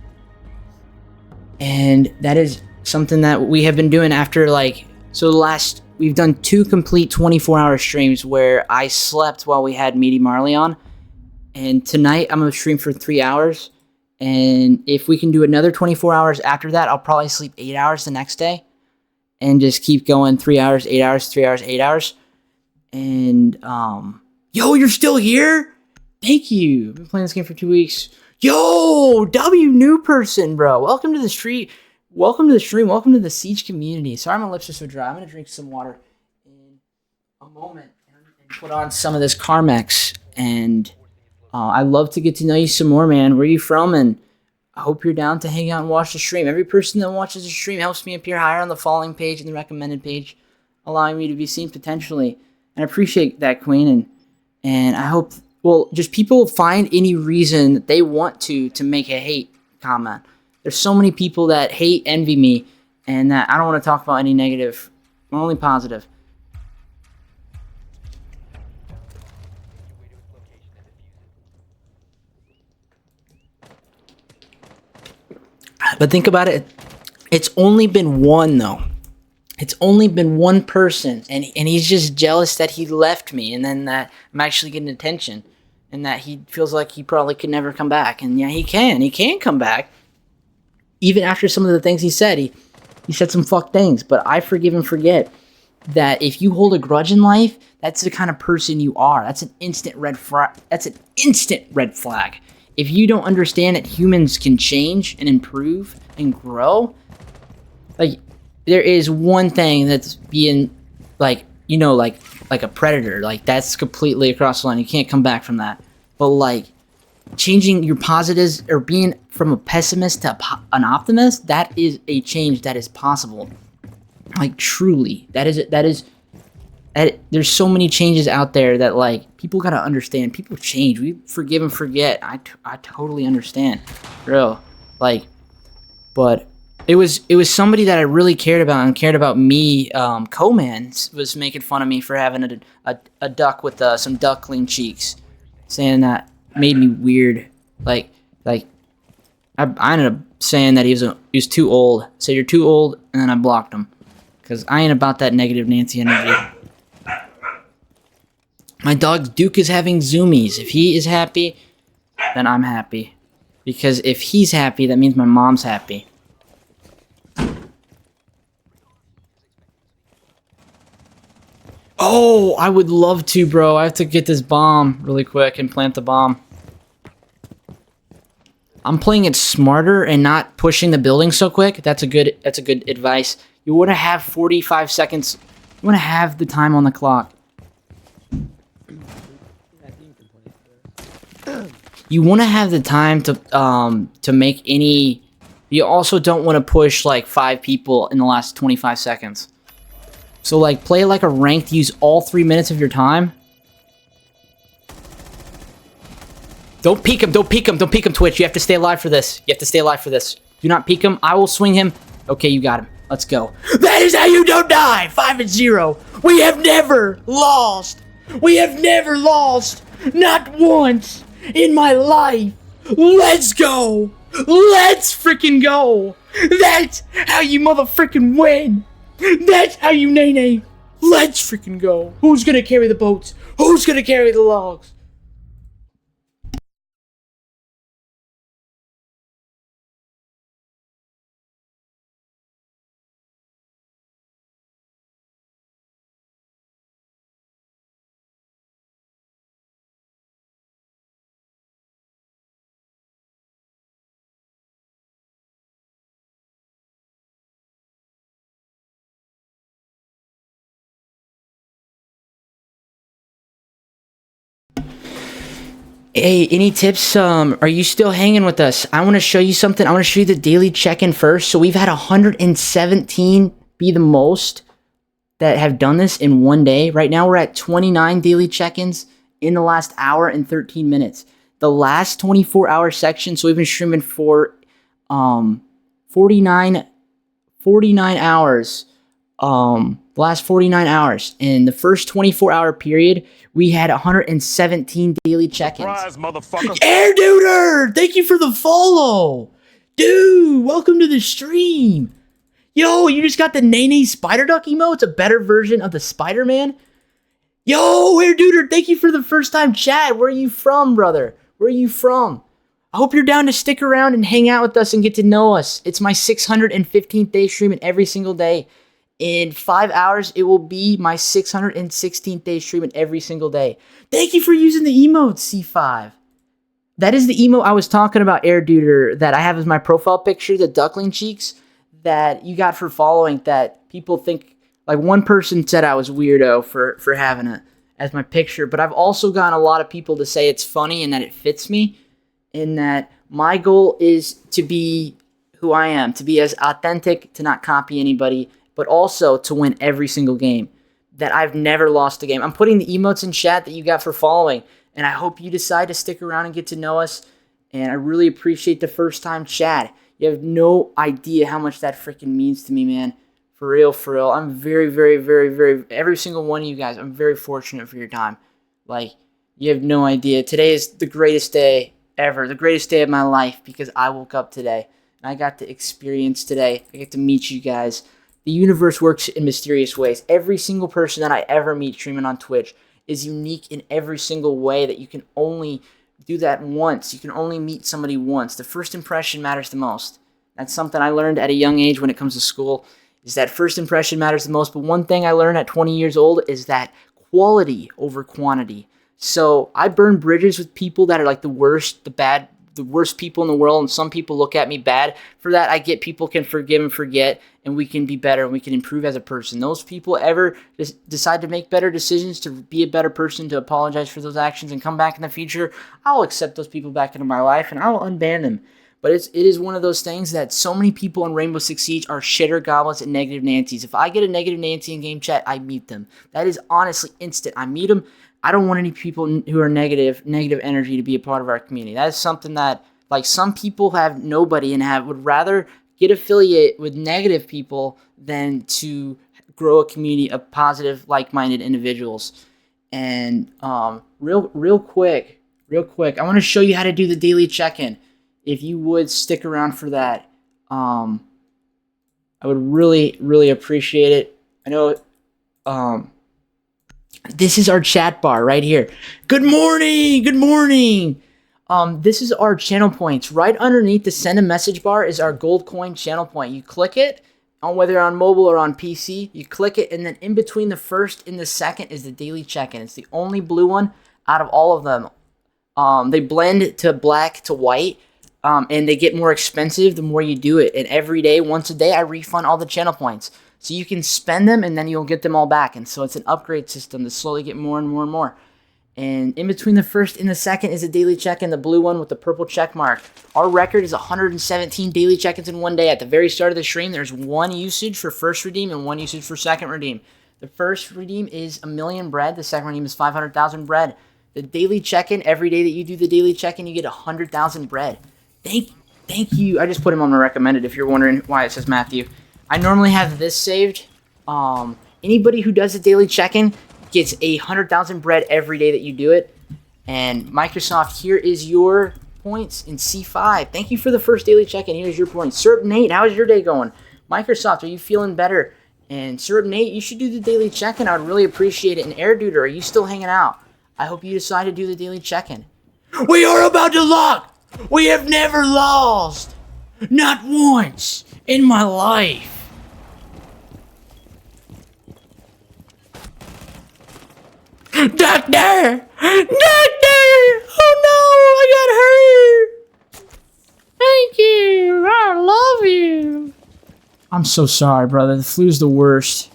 And that is something that we have been doing after we've done 2 complete 24-hour streams where I slept while we had Meaty Marley on. And tonight I'm going to stream for 3 hours. And if we can do another 24 hours after that, I'll probably sleep 8 hours the next day. And just keep going 3 hours, 8 hours, 3 hours, 8 hours. And, yo, you're still here? Thank you. I've been playing this game for 2 weeks. Yo, W new person, bro. Welcome to the street. Welcome to the stream. Welcome to the Siege community. Sorry my lips are so dry. I'm going to drink some water in a moment and put on some of this Carmex. And I'd love to get to know you some more, man. Where are you from? And I hope you're down to hang out and watch the stream. Every person that watches the stream helps me appear higher on the following page and the recommended page, allowing me to be seen potentially. And I appreciate that, Queen. And I hope... Well, just people find any reason that they want to make a hate comment. There's so many people that hate, envy me, and that I don't want to talk about any negative. I'm only positive. But think about it. It's only been one, though. It's only been one person, and he's just jealous that he left me, and then that I'm actually getting attention. And that he feels like he probably could never come back. And yeah, he can. He can come back. Even after some of the things he said. He said some fucked things. But I forgive and forget that if you hold a grudge in life, that's the kind of person you are. That's an instant red flag. That's an instant red flag. If you don't understand that humans can change and improve and grow, like, there is one thing that's being, like, you know, like a predator, like that's completely across the line. You can't come back from that. But like changing your positives or being from a pessimist to an optimist, that is a change that is possible. Like truly, there's so many changes out there that like people gotta understand. People change. We forgive and forget. I totally understand, real like, but. It was somebody that I really cared about and cared about me. Coman was making fun of me for having a duck with some duckling cheeks, saying that made me weird. Like I ended up saying that he was too old. So you're too old, and then I blocked him because I ain't about that negative Nancy energy. My dog Duke is having zoomies. If he is happy, then I'm happy, because if he's happy, that means my mom's happy. Oh, I would love to, bro. I have to get this bomb really quick and plant the bomb. I'm playing it smarter and not pushing the building so quick. That's a good advice. You want to have 45 seconds. You want to have the time on the clock. You want to have the time to make any. You also don't want to push like 5 people in the last 25 seconds. So, like, play like a ranked, use all 3 minutes of your time. Don't peek him, don't peek him, don't peek him, Twitch. You have to stay alive for this. You have to stay alive for this. Do not peek him. I will swing him. Okay, you got him. Let's go. That is how you don't die. 5-0. We have never lost. We have never lost. Not once in my life. Let's go. Let's freaking go. That's how you motherfucking win. That's how you naenaes. Let's freaking go. Who's gonna carry the boats? Who's gonna carry the logs? Hey, any tips? Are you still hanging with us? I want to show you something. I want to show you the daily check-in first. So we've had 117 be the most that have done this in one day. Right now we're at 29 daily check-ins in the last hour and 13 minutes. The last 24-hour section, so we've been streaming for 49 hours. The last 49 hours. In the first 24-hour period, we had 117 daily check-ins. Surprise, motherfucker. Air Duder! Thank you for the follow! Dude, welcome to the stream! Yo, you just got the naenaes spider duck emote? It's a better version of the Spider-Man? Yo, Air Duder, thank you for the first time chat. Where are you from, brother? Where are you from? I hope you're down to stick around and hang out with us and get to know us. It's my 615th day streaming every single day. In 5 hours, it will be my 616th day streaming every single day. Thank you for using the emote, C5. That is the emote I was talking about, Air Duder, that I have as my profile picture, the duckling cheeks, that you got for following, that people think, like one person said I was weirdo for having it as my picture, but I've also gotten a lot of people to say it's funny and that it fits me, and that my goal is to be who I am, to be as authentic, to not copy anybody, but also to win every single game, that I've never lost a game. I'm putting the emotes in chat that you got for following, and I hope you decide to stick around and get to know us, and I really appreciate the first time chat. You have no idea how much that freaking means to me, man. For real, for real. I'm very, very, very, very, every single one of you guys, I'm very fortunate for your time. Like, you have no idea. Today is the greatest day ever, the greatest day of my life, because I woke up today, and I got to experience today. I get to meet you guys. The universe works in mysterious ways. Every single person that I ever meet streaming on Twitch is unique in every single way, that you can only do that once. You can only meet somebody once. The first impression matters the most. That's something I learned at a young age when it comes to school, is that first impression matters the most. But one thing I learned at 20 years old is that quality over quantity. So I burn bridges with people that are like the worst, the worst people in the world, and some people look at me bad for that. I get people can forgive and forget, and we can be better, and we can improve as a person. Those people ever decide to make better decisions, to be a better person, to apologize for those actions and come back in the future, I'll accept those people back into my life, and I'll unban them. But it is one of those things that so many people in Rainbow Six Siege are shitter goblins and negative Nancy's. If I get a negative Nancy in game chat, I mute them. That is honestly instant. I mute them. I don't want any people who are negative energy to be a part of our community. That is something that, like, some people have nobody and would rather get affiliate with negative people than to grow a community of positive, like-minded individuals. And real quick, I want to show you how to do the daily check-in. If you would stick around for that, I would really, really appreciate it. I know this is our chat bar right here. Good morning, good morning. This is our channel points. Right underneath the send a message bar is our gold coin channel point. You click it, on whether on mobile or on PC, you click it, and then in between the first and the second is the daily check-in. It's the only blue one out of all of them. They blend to black to white, and they get more expensive the more you do it. And every day, once a day, I refund all the channel points. So you can spend them, and then you'll get them all back. And so it's an upgrade system to slowly get more and more and more. And in between the first and the second is a daily check-in, the blue one with the purple check mark. Our record is 117 daily check-ins in one day. At the very start of the stream, there's one usage for first redeem and one usage for second redeem. The first redeem is 1,000,000 bread. The second redeem is 500,000 bread. The daily check-in, every day that you do the daily check-in, you get 100,000 bread. Thank you. I just put him on my recommended if you're wondering why it says Matthew. I normally have this saved. Anybody who does a daily check-in gets 100,000 bread every day that you do it. And Microsoft, here is your points in C5. Thank you for the first daily check-in. Here's your points. Syrup Nate, how's your day going? Microsoft, are you feeling better? And Syrup Nate, you should do the daily check-in. I would really appreciate it. And Air Duder, are you still hanging out? I hope you decide to do the daily check-in. We are about to lock! We have never lost! Not once in my life! Doctor! Doctor! Oh no! I got hurt! Thank you! I love you! I'm so sorry, brother. The flu's the worst.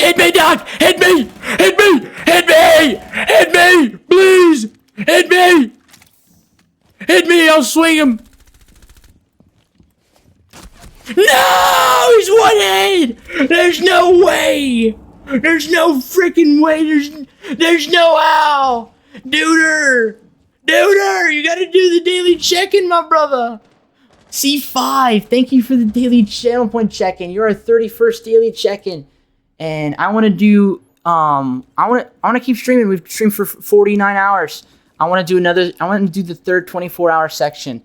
Hit me, Doc! Hit me! Hit me! Hit me! Hit me! Please! Hit me! Hit me! I'll swing him! No! He's one-handed! There's no way! There's no freaking way! There's no how! Duder! You gotta do the daily check-in, my brother! C5, thank you for the daily channel point check-in. You're our 31st daily check-in. And I want to do, I want to keep streaming. We've streamed for 49 hours. I want to do the third 24-hour section.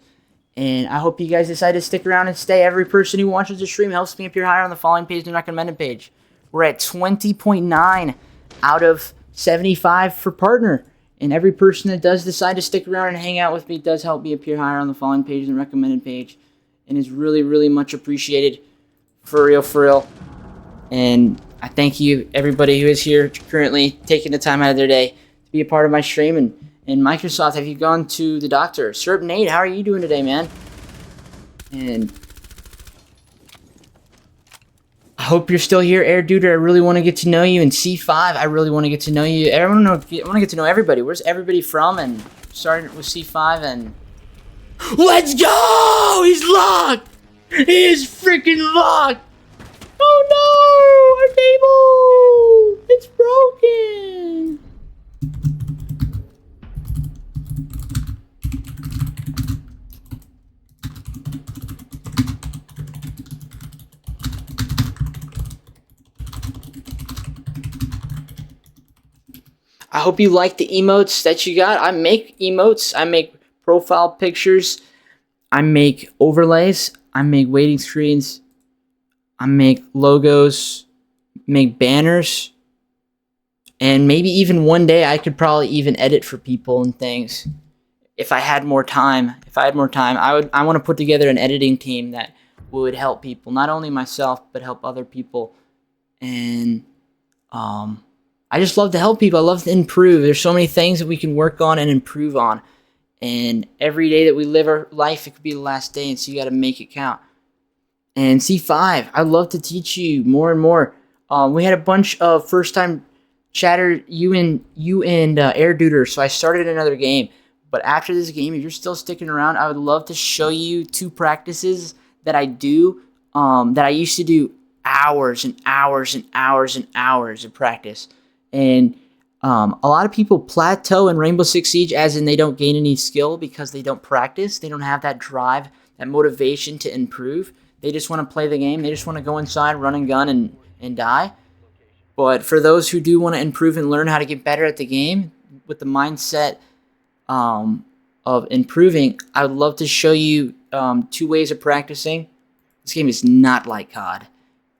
And I hope you guys decide to stick around and stay. Every person who watches the stream helps me appear higher on the following page, the recommended page. We're at 20.9 out of 75 for partner. And every person that does decide to stick around and hang out with me does help me appear higher on the following page and recommended page. And is really, really much appreciated. For real. And I thank you, everybody who is here currently taking the time out of their day to be a part of my stream. And Microsoft, have you gone to the doctor? Sir Nate, how are you doing today, man? And I hope you're still here, Air Duder. I really want to get to know you. And C5, I really want to get to know you. I want to get to know everybody. Where's everybody from? And starting with C5 and... Let's go! He's locked! He is freaking locked! Oh no! Our table! It's broken! I hope you like the emotes that you got. I make emotes. I make profile pictures. I make overlays. I make waiting screens. I make logos. Make banners. And maybe even one day I could probably even edit for people and things. If I had more time. I want to put together an editing team that would help people. Not only myself, but help other people. And I just love to help people. I love to improve. There's so many things that we can work on and improve on. And every day that we live our life, it could be the last day. And so you got to make it count. And C5, I'd love to teach you more and more. We had a bunch of first-time chatter, you and Air Duder. So I started another game. But after this game, if you're still sticking around, I would love to show you 2 practices that I do, that I used to do hours and hours and hours and hours of practice. And a lot of people plateau in Rainbow Six Siege, as in they don't gain any skill because they don't practice. They don't have that drive, that motivation to improve. They just want to play the game. They just want to go inside, run and gun, and die. But for those who do want to improve and learn how to get better at the game with the mindset of improving, I would love to show you 2 ways of practicing. This game is not like COD.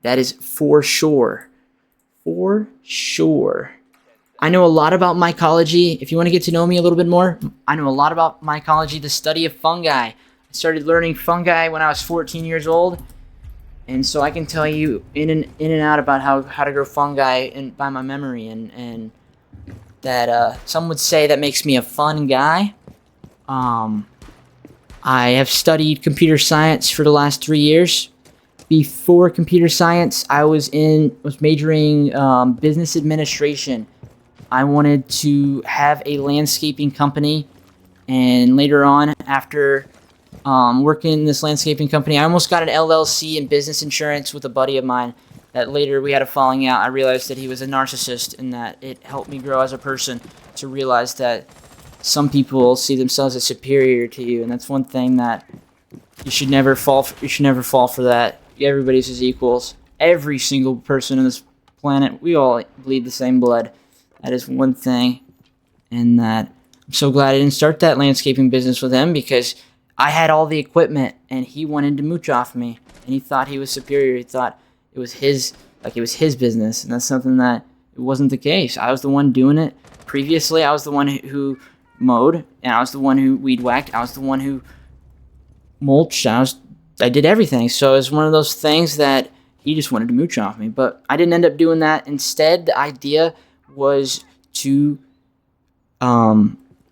That is for sure. For sure. I know a lot about mycology. If you want to get to know me a little bit more, I know a lot about mycology, the study of fungi. I started learning fungi when I was 14 years old. And so I can tell you in and out about how to grow fungi by my memory. And that some would say that makes me a fun guy. I have studied computer science for the last 3 years. Before computer science, I was majoring business administration. I wanted to have a landscaping company, and later on, after working in this landscaping company, I almost got an LLC in business insurance with a buddy of mine. That later we had a falling out. I realized that he was a narcissist, and that it helped me grow as a person to realize that some people see themselves as superior to you, and that's one thing that you should never fall for that. Everybody's as equals. Every single person on this planet, we all bleed the same blood. That is one thing. And that I'm so glad I didn't start that landscaping business with him, because I had all the equipment and he wanted to mooch off me, and he thought he was superior. He thought it was his business, and that's something that it wasn't the case. I was the one doing it. Previously, I was the one who mowed, and I was the one who weed whacked. I was the one who mulched. I did everything. So it's one of those things that he just wanted to mooch off me. But I didn't end up doing that. Instead, the idea was to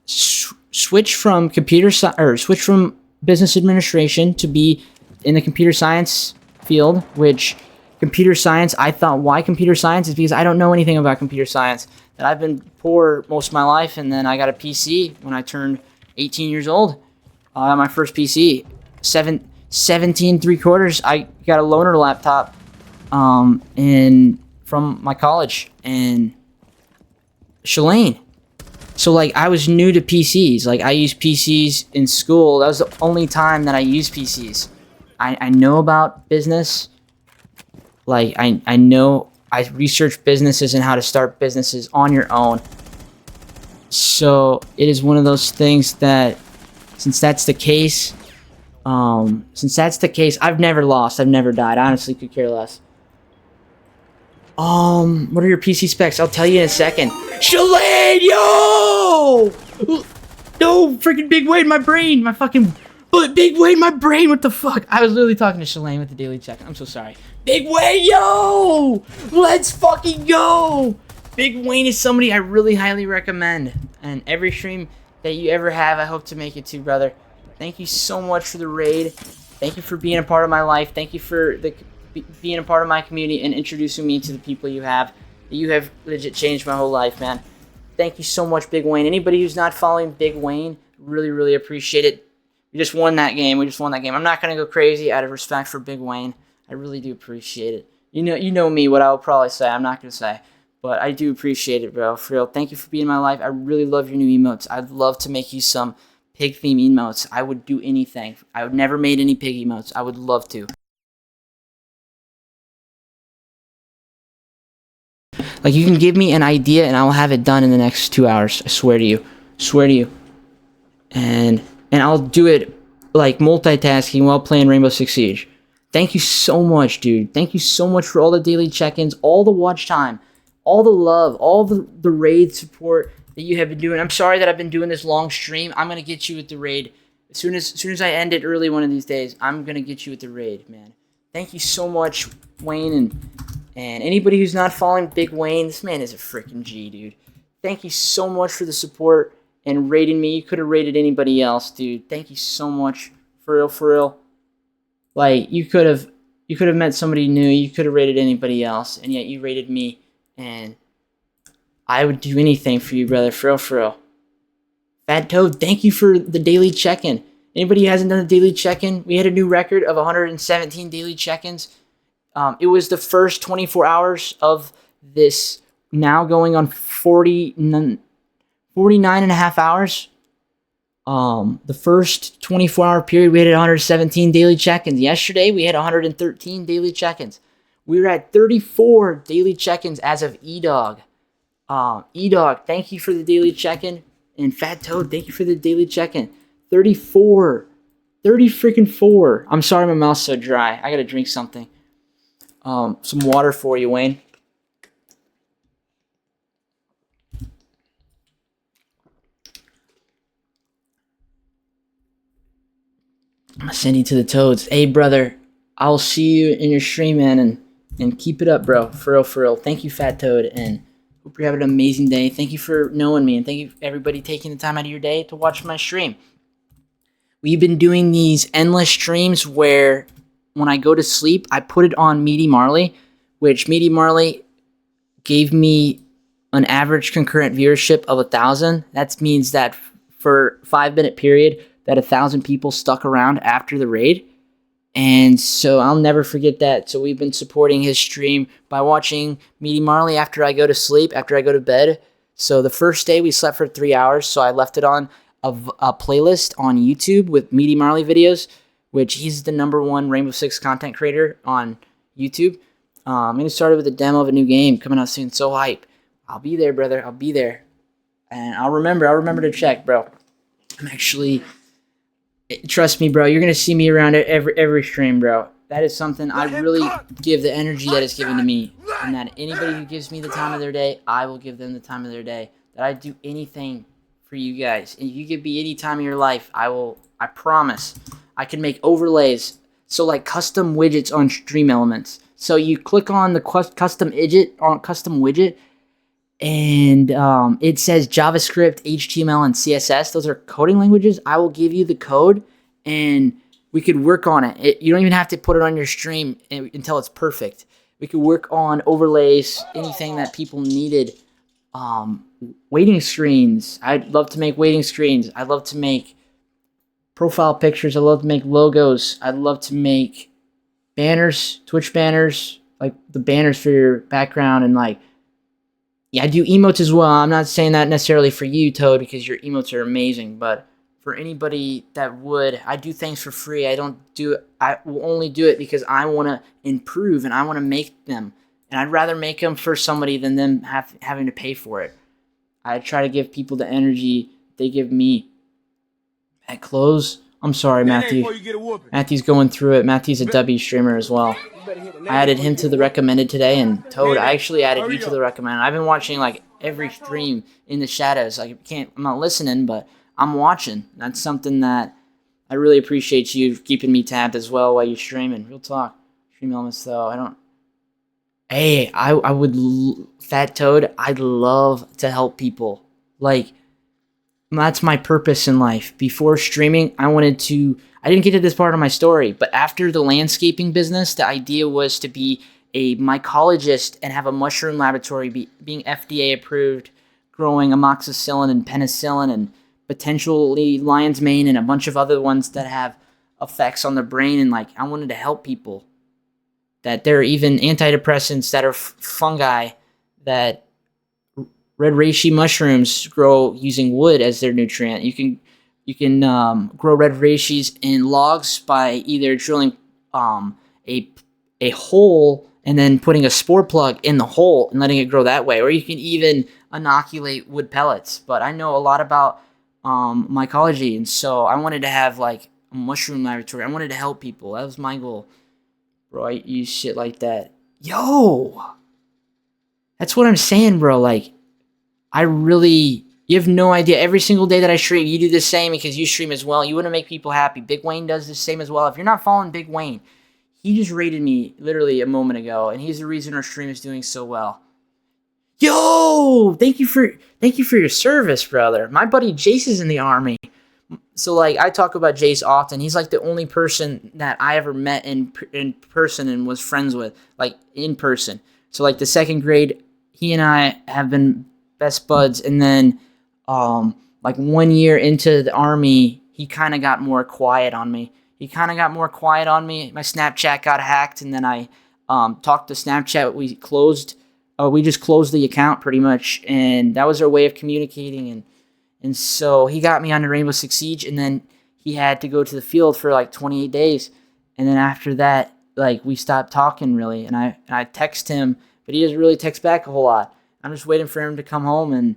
switch from switch from business administration to be in the computer science field, which Computer science, I thought, why computer science? Is because I don't know anything about computer science. That I've been poor most of my life, and then I got a PC when I turned 18 years old. I got my first PC, 17 3/4. I got a loaner laptop, and from my college and Shalane. So like I was new to PCs. Like I used PCs in school. That was the only time that I used PCs. I know about business. Like I know I research businesses and how to start businesses on your own. So it is one of those things that since that's the case, I've never lost. I've never died. I honestly could care less. What are your PC specs? I'll tell you in a second. Shalane, yo! No, freaking Big Wade, my brain, my fucking... Big Wade, my brain, what the fuck? I was literally talking to Shalane with the Daily Check. I'm so sorry. Big Wade, yo! Let's fucking go! Big Wayne is somebody I really highly recommend. And every stream that you ever have, I hope to make it to, brother. Thank you so much for the raid. Thank you for being a part of my life. Thank you for being a part of my community and introducing me to the people you have. You have legit changed my whole life, man. Thank you so much, Big Wayne. Anybody who's not following Big Wayne, really, really appreciate it. We just won that game. I'm not going to go crazy out of respect for Big Wayne. I really do appreciate it. You know me, what I'll probably say. I'm not going to say. But I do appreciate it, bro. For real. Thank you for being in my life. I really love your new emotes. I'd love to make you some pig theme emotes. I would do anything. I would never made any pig emotes. I would love to. Like, you can give me an idea and I'll have it done in the next 2 hours. I swear to you. And I'll do it, like, multitasking while playing Rainbow Six Siege. Thank you so much, dude. Thank you so much for all the daily check-ins, all the watch time, all the love, all the raid support that you have been doing. I'm sorry that I've been doing this long stream. I'm going to get you with the raid. As soon as I end it early one of these days, I'm going to get you with the raid, man. Thank you so much, Wayne, and anybody who's not following Big Wayne, this man is a freaking G, dude. Thank you so much for the support and rating me. You could have rated anybody else, dude. Thank you so much. For real. Like, you could have met somebody new. You could have rated anybody else, and yet you rated me. And I would do anything for you, brother. For real. Fat Toad, thank you for the daily check-in. Anybody who hasn't done the daily check-in, we had a new record of 117 daily check-ins. It was the first 24 hours of this, now going on 49 and a half hours. The first 24-hour period, we had 117 daily check-ins. Yesterday, we had 113 daily check-ins. We were at 34 daily check-ins as of E-Dog. E-Dog, thank you for the daily check-in. And Fat Toad, thank you for the daily check-in. 34. 30 freaking 4. I'm sorry my mouth's so dry. I gotta drink something. Some water for you, Wayne. I'm gonna send you to the Toads. Hey, brother, I'll see you in your stream, man, and keep it up, bro. For real. Thank you, Fat Toad, and hope you're having an amazing day. Thank you for knowing me, and thank you, everybody, taking the time out of your day to watch my stream. We've been doing these endless streams where when I go to sleep, I put it on Meaty Marley, which Meaty Marley gave me an average concurrent viewership of 1,000. That means that for a 5-minute period, that 1,000 people stuck around after the raid. And so I'll never forget that. So we've been supporting his stream by watching Meaty Marley after I go to sleep, after I go to bed. So the first day we slept for 3 hours, so I left it on a playlist on YouTube with Meaty Marley videos, which he's the #1 Rainbow Six content creator on YouTube. I'm going to start with a demo of a new game coming out soon. So hype. I'll be there, brother. I'll be there. And I'll remember to check, bro. I'm actually... Trust me, bro. You're going to see me around every stream, bro. That is something I really give the energy that is given to me. And that anybody who gives me the time of their day, I will give them the time of their day. That I do anything for you guys. And you give me any time of your life, I promise. I can make overlays. So like custom widgets on Stream Elements. So you click on the custom widget, and it says JavaScript, HTML, and CSS. Those are coding languages. I will give you the code, and we could work on it. You don't even have to put it on your stream until it's perfect. We could work on overlays, anything that people needed. Waiting screens. I'd love to make waiting screens. I'd love to make profile pictures. I'd love to make logos. I'd love to make banners, Twitch banners, like the banners for your background, and like, yeah, I do emotes as well. I'm not saying that necessarily for you, Toad, because your emotes are amazing, but for anybody that would, I do things for free. I will only do it because I want to improve and I want to make them. And I'd rather make them for somebody than them having to pay for it. I try to give people the energy they give me. At close, I'm sorry, Matthew. Matthew's going through it. Matthew's a W streamer as well. I added him to the recommended today, and Toad, I actually added you to the recommended. I've been watching like every stream in the shadows. I'm not listening, but I'm watching. That's something that I really appreciate you keeping me tabbed as well while you're streaming. Real talk. Stream elements though, I don't. Hey, I would, Fat Toad, I'd love to help people. Like, that's my purpose in life. Before streaming, I didn't get to this part of my story, but after the landscaping business, the idea was to be a mycologist and have a mushroom laboratory, being FDA approved, growing amoxicillin and penicillin and potentially lion's mane and a bunch of other ones that have effects on the brain. And like, I wanted to help people. That there are even antidepressants that are fungi that red reishi mushrooms grow using wood as their nutrient. You can grow red reishis in logs by either drilling a hole and then putting a spore plug in the hole and letting it grow that way. Or you can even inoculate wood pellets. But I know a lot about mycology, and so I wanted to have like a mushroom laboratory. I wanted to help people. That was my goal. Bro, I use shit like that. Yo! That's what I'm saying, bro. Like, you have no idea. Every single day that I stream, you do the same because you stream as well. You want to make people happy. Big Wayne does the same as well. If you're not following Big Wayne, he just rated me literally a moment ago, and he's the reason our stream is doing so well. Yo! Thank you for your service, brother. My buddy Jace is in the army. So, like, I talk about Jace often. He's, like, the only person that I ever met in person and was friends with, like, in person. So, like, the second grade, he and I have been best buds. And then, like, 1 year into the army, he kind of got more quiet on me. My Snapchat got hacked, and then I talked to Snapchat. We just closed the account pretty much, and that was our way of communicating. And so he got me onto Rainbow Six Siege, and then he had to go to the field for like 28 days. And then after that, like, we stopped talking really. And I text him, but he doesn't really text back a whole lot. I'm just waiting for him to come home and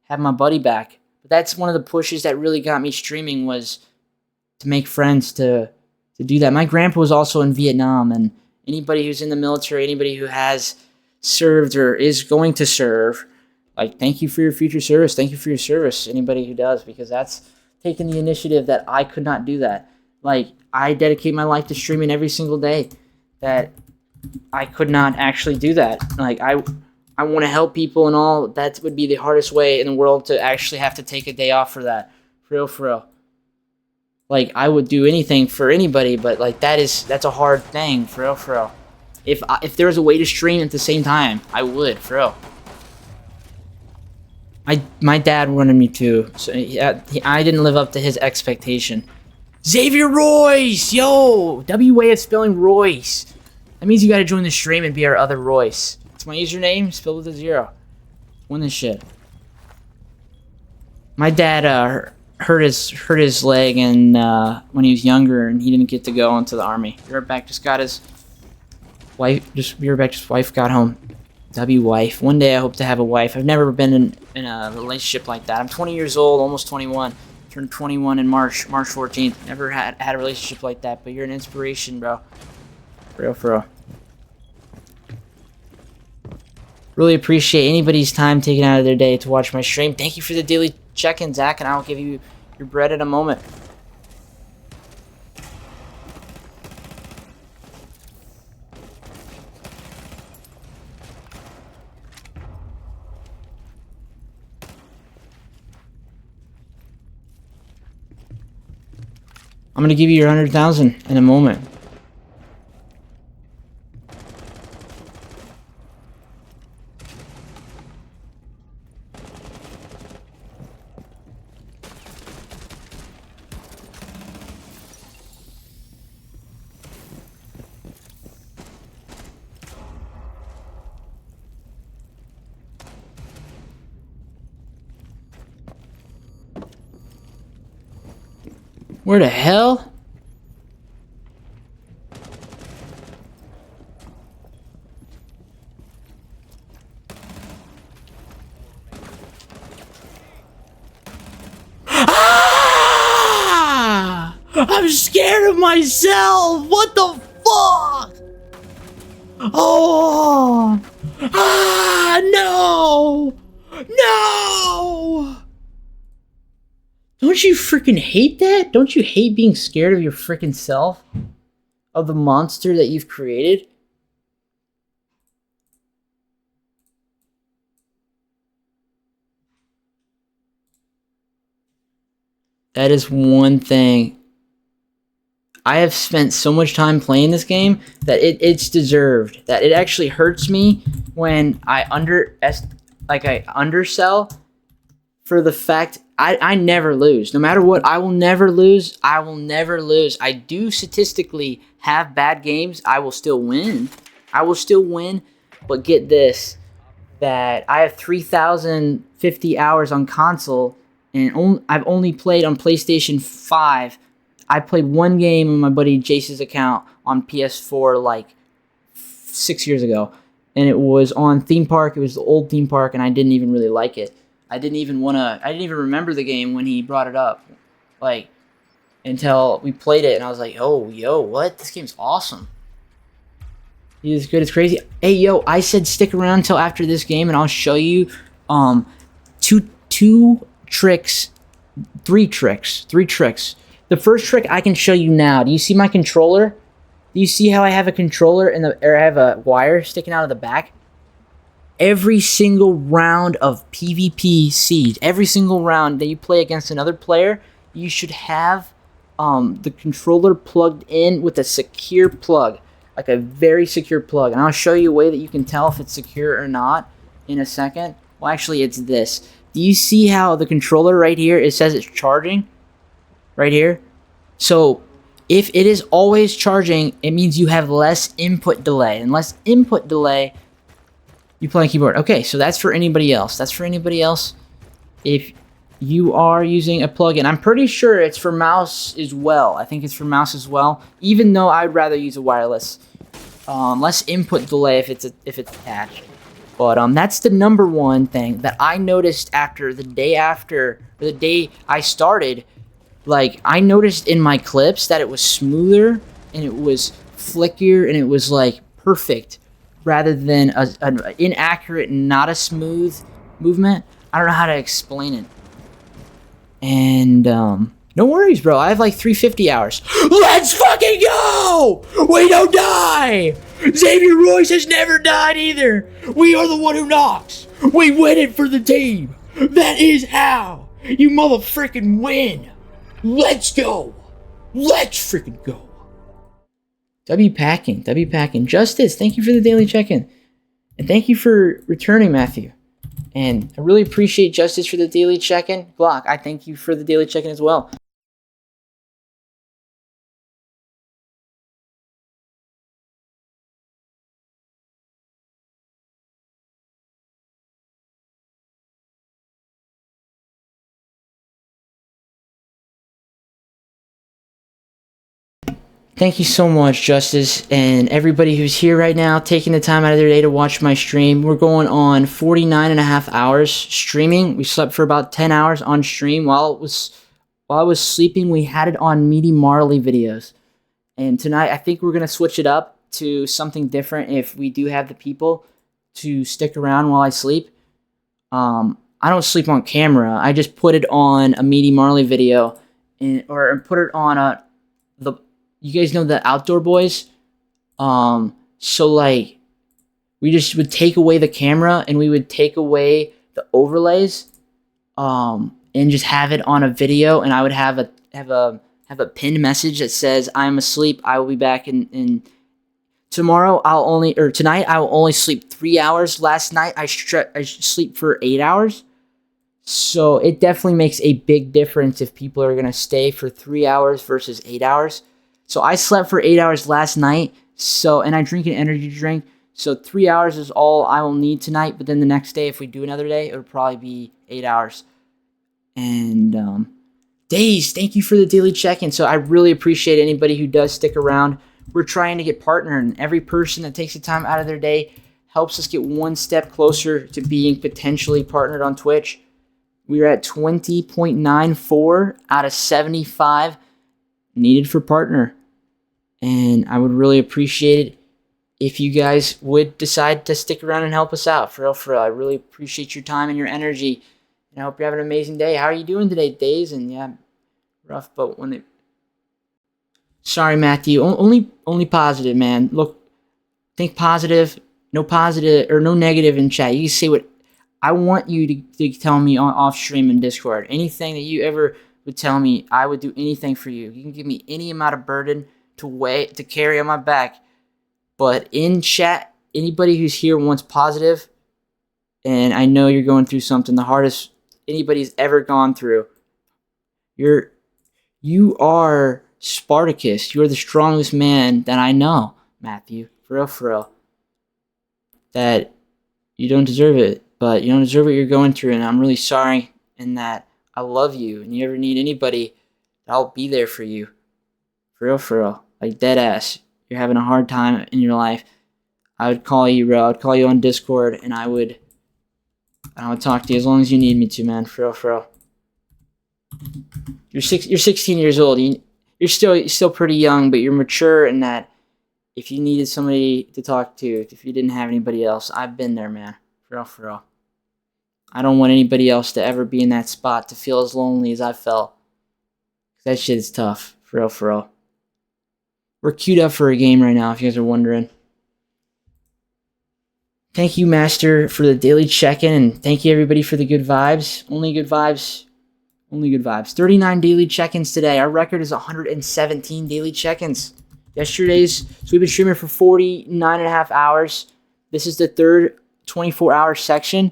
have my buddy back. But that's one of the pushes that really got me streaming, was to make friends, to do that. My grandpa was also in Vietnam, and anybody who's in the military, anybody who has served or is going to serve, like, thank you for your future service. Thank you for your service, anybody who does, because that's taking the initiative that I could not do that. Like, I dedicate my life to streaming every single day, that I could not actually do that. Like, I want to help people and all. That would be the hardest way in the world, to actually have to take a day off for that. For real. Like, I would do anything for anybody, but like, that's a hard thing, for real. If there was a way to stream at the same time, I would, for real. My dad wanted me to, so I didn't live up to his expectation. Xavier Royce! Yo! W way of spelling Royce. That means you gotta join the stream and be our other Royce. It's my username, spelled with a 0. Win this shit. My dad hurt his leg and when he was younger, and he didn't get to go into the army. Be right back. Just got his wife. Be right back. His wife got home. W wife. One day I hope to have a wife. I've never been in a relationship like that. I'm 20 years old, almost 21. Turned 21 in March 14th. Never had a relationship like that, but you're an inspiration, bro. For real. Really appreciate anybody's time taken out of their day to watch my stream. Thank you for the daily check-in, Zach, and I'll give you your bread in a moment. I'm gonna give you your 100,000 in a moment. Where the hell? Ah! I'm scared of myself. What the fuck? Oh! Ah! No! No! Don't you freaking hate that? Don't you hate being scared of your freaking self? Of the monster that you've created? That is one thing. I have spent so much time playing this game that it's deserved. That it actually hurts me when I undersell for the fact I never lose. No matter what, I will never lose. I will never lose. I do statistically have bad games. I will still win. I will still win. But get this, that I have 3,050 hours on console, and I've only played on PlayStation 5. I played one game on my buddy Jace's account on PS4 like 6 years ago, and it was on Theme Park. It was the old Theme Park, and I didn't even really like it. I didn't even remember the game when he brought it up, like, until we played it, and I was like, oh, yo, what? This game's awesome. He's good. It's crazy. Hey, yo, I said stick around until after this game, and I'll show you three tricks. The first trick I can show you now. Do you see my controller? Do you see how I have a controller or I have a wire sticking out of the back? Every single round of PvP Siege, every single round that you play against another player, you should have the controller plugged in with a secure plug, like a very secure plug. And I'll show you a way that you can tell if it's secure or not in a second. Well, actually, it's this. Do you see how the controller right here, it says it's charging? Right here. So if it is always charging, it means you have less input delay. And less input delay, you play on keyboard. Okay, so that's for anybody else. That's for anybody else. If you are using a plugin, I'm pretty sure it's for mouse as well. I think it's for mouse as well. Even though I'd rather use a wireless, less input delay if it's attached. But that's the number one thing that I noticed after the day I started. Like, I noticed in my clips that it was smoother and it was flickier and it was like perfect rather than an inaccurate, not a smooth movement. I don't know how to explain it. And no worries, bro. I have like 350 hours. Let's fucking go! We don't die! Xavier Royce has never died either. We are the one who knocks. We win it for the team. That is how you motherfucking win. Let's go! Let's freaking go! W Packing. Justice, thank you for the daily check-in. And thank you for returning, Matthew. And I really appreciate Justice for the daily check-in. Glock, I thank you for the daily check-in as well. Thank you so much, Justice, and everybody who's here right now, taking the time out of their day to watch my stream. We're going on 49 and a half hours streaming. We slept for about 10 hours on stream. While I was sleeping, we had it on Meaty Marley videos. And tonight, I think we're going to switch it up to something different if we do have the people to stick around while I sleep. I don't sleep on camera. I just put it on a Meaty Marley video, or put it on you guys know the Outdoor Boys? So like, we just would take away the camera and we would take away the overlays, and just have it on a video, and I would have a pinned message that says, I'm asleep, I will be back in tomorrow. Tonight I will only sleep 3 hours. Last night I sleep for 8 hours. So it definitely makes a big difference if people are going to stay for 3 hours versus 8 hours. So I slept for 8 hours last night, and I drink an energy drink, so 3 hours is all I will need tonight, but then the next day, if we do another day, it would probably be 8 hours. And Days, thank you for the daily check-in. So I really appreciate anybody who does stick around. We're trying to get partnered, and every person that takes the time out of their day helps us get one step closer to being potentially partnered on Twitch. We're at 20.94 out of 75 needed for partner. And I would really appreciate it if you guys would decide to stick around and help us out. For real. I really appreciate your time and your energy. And I hope you're having an amazing day. How are you doing today, Days? And yeah, rough, but when it... Sorry, Matthew. Only positive, man. Look, think positive. No positive or no negative in chat. You can say what I want you to tell me on off stream in Discord. Anything that you ever would tell me, I would do anything for you. You can give me any amount of burden to carry on my back. But in chat, anybody who's here wants positive, and I know you're going through something the hardest anybody's ever gone through. You are Spartacus. You're the strongest man that I know, Matthew. For real. That you don't deserve it, but you don't deserve what you're going through, and I'm really sorry, and that I love you, and you ever need anybody, I'll be there for you. For real. Like, dead ass. You're having a hard time in your life. I would call you, bro. I'd call you on Discord, and I would talk to you as long as you need me to, man. For real. You're 16 years old. You're still pretty young, but you're mature in that if you needed somebody to talk to, if you didn't have anybody else, I've been there, man. For real. I don't want anybody else to ever be in that spot to feel as lonely as I felt. That shit is tough. For real. We're queued up for a game right now, if you guys are wondering. Thank you, Master, for the daily check-in, and thank you, everybody, for the good vibes. Only good vibes. 39 daily check-ins today. Our record is 117 daily check-ins. So we've been streaming for 49 and a half hours. This is the third 24-hour section,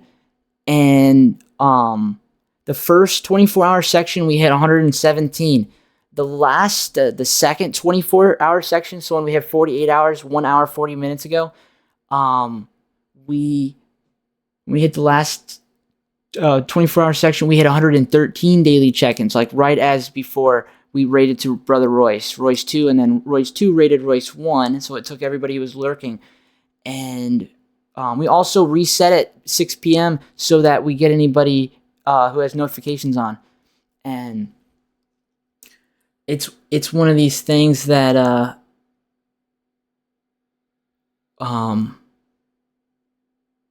and the first 24-hour section we hit 117. The second 24-hour section, so when we had 48 hours, 1 hour 40 minutes ago, we hit the last 24-hour section, we hit 113 daily check-ins, like right as before we rated to Brother Royce 2, and then Royce 2 rated Royce 1, so it took everybody who was lurking. And we also reset at 6 p.m. so that we get anybody who has notifications on. And it's one of these things that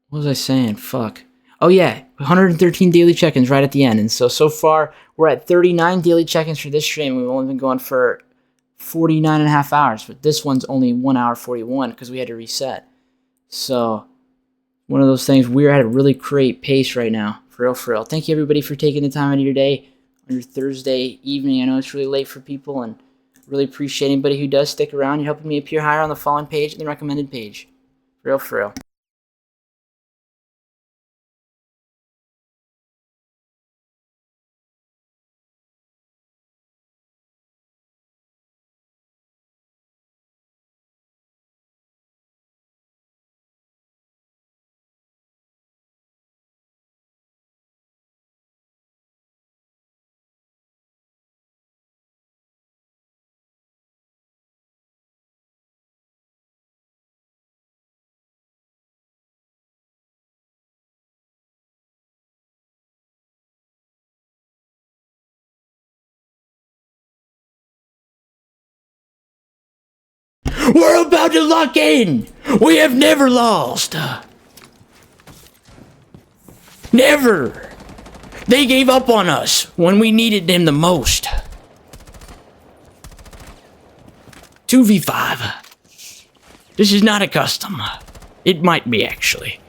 what was I saying? Fuck. Oh yeah, 113 daily check-ins right at the end. And so far, we're at 39 daily check-ins for this stream. We've only been going for 49 and a half hours, but this one's only 1 hour 41 because we had to reset. So, one of those things, we're at a really great pace right now. For real. Thank you, everybody, for taking the time out of your day on your Thursday evening. I know it's really late for people, and really appreciate anybody who does stick around. You're helping me appear higher on the following page and the recommended page. For real. We're about to lock in! We have never lost! Never! They gave up on us when we needed them the most. 2v5. This is not a custom. It might be, actually.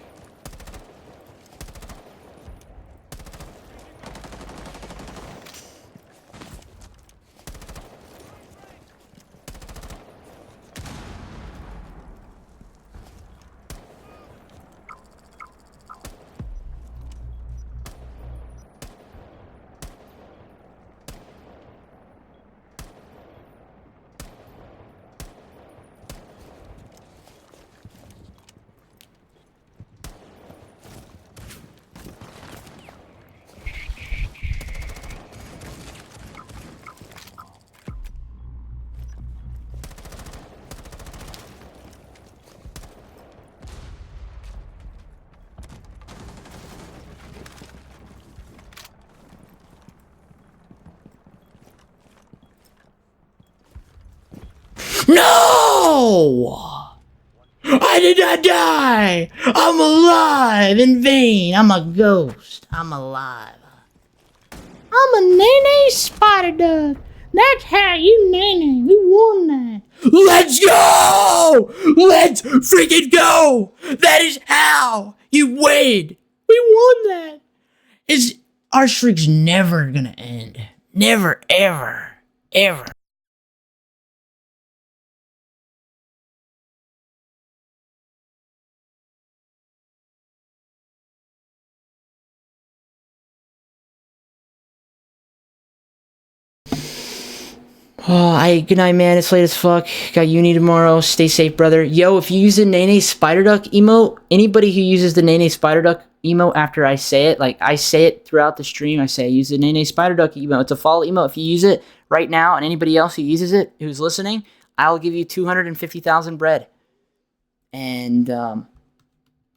No! I did not die! I'm alive in vain. I'm a ghost. I'm alive. I'm a naenaes spider duck. That's how you naenaes. We won that. Let's go! Let's freaking go! That is how you win. We won that. Our streak's never gonna end. Never, ever, ever. Oh, good night, man. It's late as fuck. Got uni tomorrow. Stay safe, brother. Yo, if you use the naenaes spider duck emote, anybody who uses the naenaes spider duck emote after I say it, like I say it throughout the stream, I say use the naenaes spider duck emote. It's a follow emote. If you use it right now, and anybody else who uses it who's listening, I'll give you 250,000 bread. And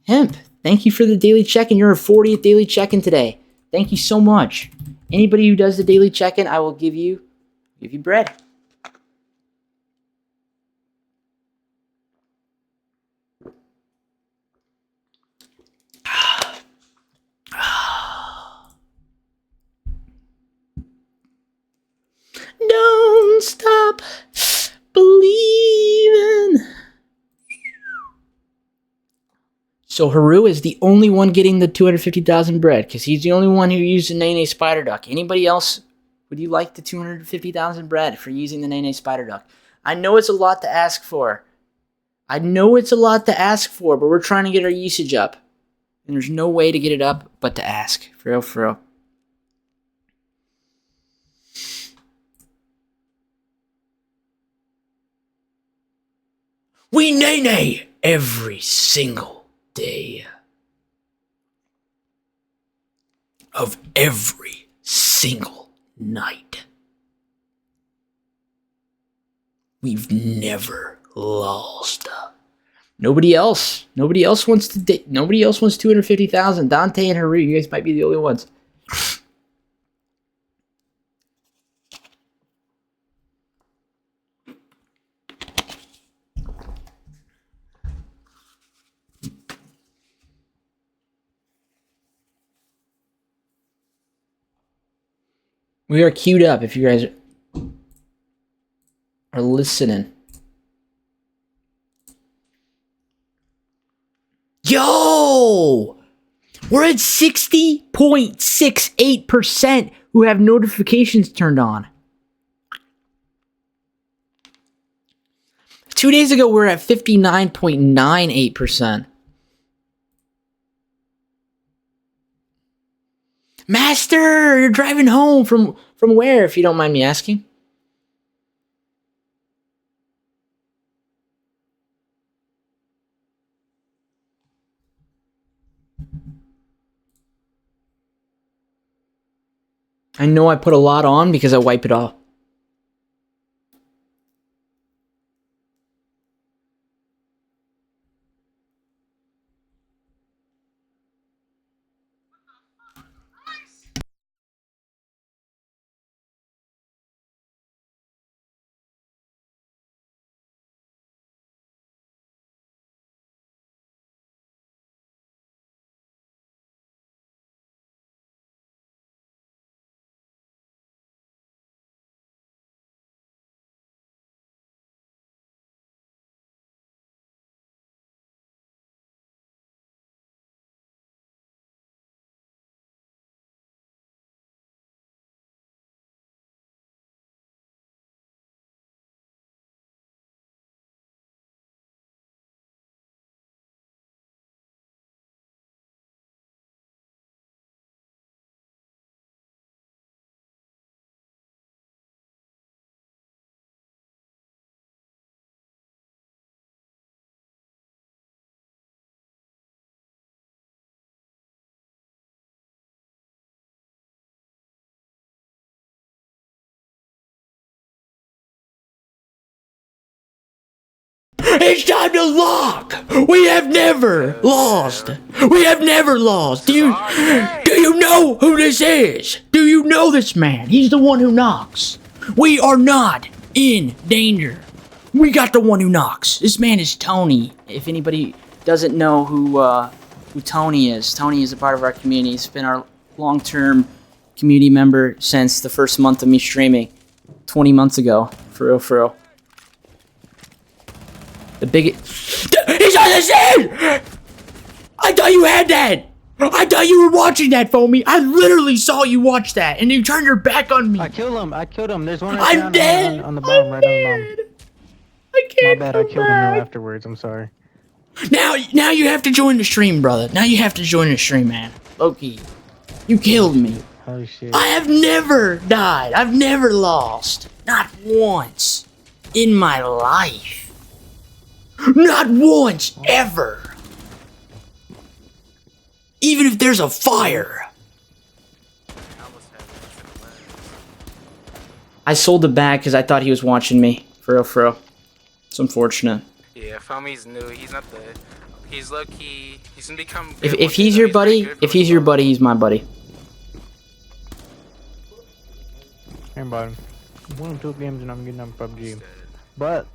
Hemp, thank you for the daily check-in. You're a 40th daily check-in today. Thank you so much. Anybody who does the daily check-in, I will give you bread. Don't stop believing. So Haru is the only one getting the 250,000 bread because he's the only one who used the naenaes spider duck. Anybody else? Would you like the 250,000 bread for using the naenaes spider duck? I know it's a lot to ask for. But we're trying to get our usage up. And there's no way to get it up but to ask. For real, for real. We nae every single day. Of every single night. We've never lost. Nobody else wants 250,000. Dante and Haru, you guys might be the only ones. We are queued up if you guys are listening. Yo! We're at 60.68% who have notifications turned on. 2 days ago, we were at 59.98%. Master, you're driving home from where, if you don't mind me asking? I know I put a lot on because I wipe it off. It's time to lock! We have never lost! We have never lost! Do you know who this is? Do you know this man? He's the one who knocks. We are not in danger. We got the one who knocks. This man is Tony. If anybody doesn't know who Tony is a part of our community. He's been our long-term community member since the first month of me streaming, 20 months ago. For real, for real. The biggest. He's on the scene! I thought you had that! I thought you were watching that, Foamy! I literally saw you watch that, and you turned your back on me! I killed him, There's one I'm dead! on the bottom, right on the bottom. I can't My bad, come I killed back. him afterwards, I'm sorry. Now you have to join the stream, brother. Now you have to join the stream, man. Loki, you killed me. Holy shit. I have never died. I've never lost. Not once in my life. Not once, ever. Even if there's a fire. I sold the bag because I thought he was watching me. For real, for real. It's unfortunate. Yeah, Foamy's new. He's not the. He's low key. He's gonna become. If he's your buddy, he's my buddy. Hey, bud. I'm winning 2 games and I'm getting on PUBG. But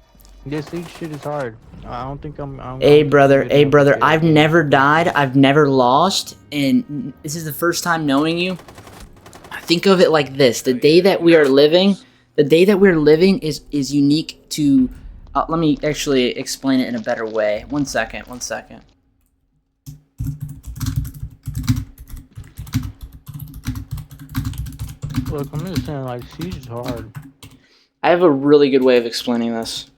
this league shit is hard. I don't think I'm Hey brother, I've never died, I've never lost, and this is the first time knowing you. Think of it like this: the day that we are living, is unique to. Let me actually explain it in a better way. One second. Look, I'm just saying, like, Siege is hard. I have a really good way of explaining this.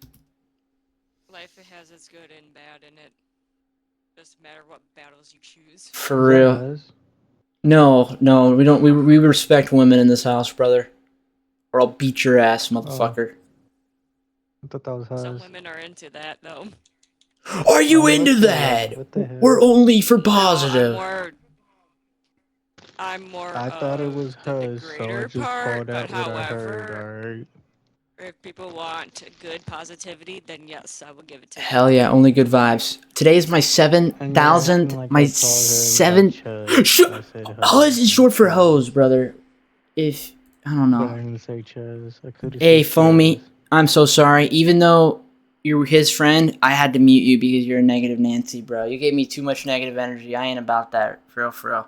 Life has its good and bad in it. Doesn't matter what battles you choose. For real. No, we don't. We respect women in this house, brother. Or I'll beat your ass, motherfucker. I thought that was hers. Some women are into that, though. Are you into that? What the hell? We're only for positive. No, I'm more. I thought it was the hers, so I degrader just part, called out but what I however, heard, alright? if people want good positivity, then yes, I will give it to Hell yeah, only good vibes. Today is my 7,000th, Like my I called her 7. Chuz. I said Huz is short for hose, brother. If I don't But I know. didn't say Chuz. I could've Hey, said Foamy, Chuz. I'm so sorry. Even though you're his friend, I had to mute you because you're a negative Nancy, bro. You gave me too much negative energy. I ain't about that, for real, for real.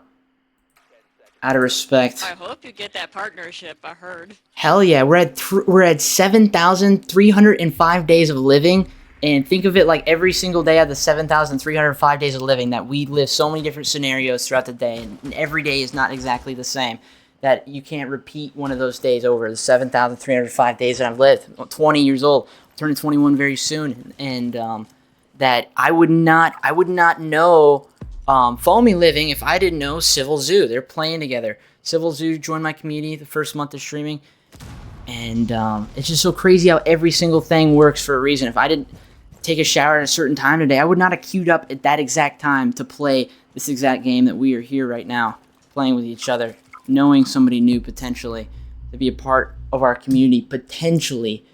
Out of respect. I hope you get that partnership. I heard. Hell yeah, we're at 7,305 days of living, and think of it like every single day of the 7,305 days of living that we live so many different scenarios throughout the day, and every day is not exactly the same. That you can't repeat one of those days over. The 7,305 days that I've lived. I'm 20 years old, turning 21 very soon, and that I would not know Foamy living if I didn't know Civil Zoo. They're playing together. Civil Zoo joined my community the first month of streaming, and it's just so crazy how every single thing works for a reason. If I didn't take a shower at a certain time today, I would not have queued up at that exact time to play this exact game that we are here right now, playing with each other, knowing somebody new potentially, to be a part of our community potentially.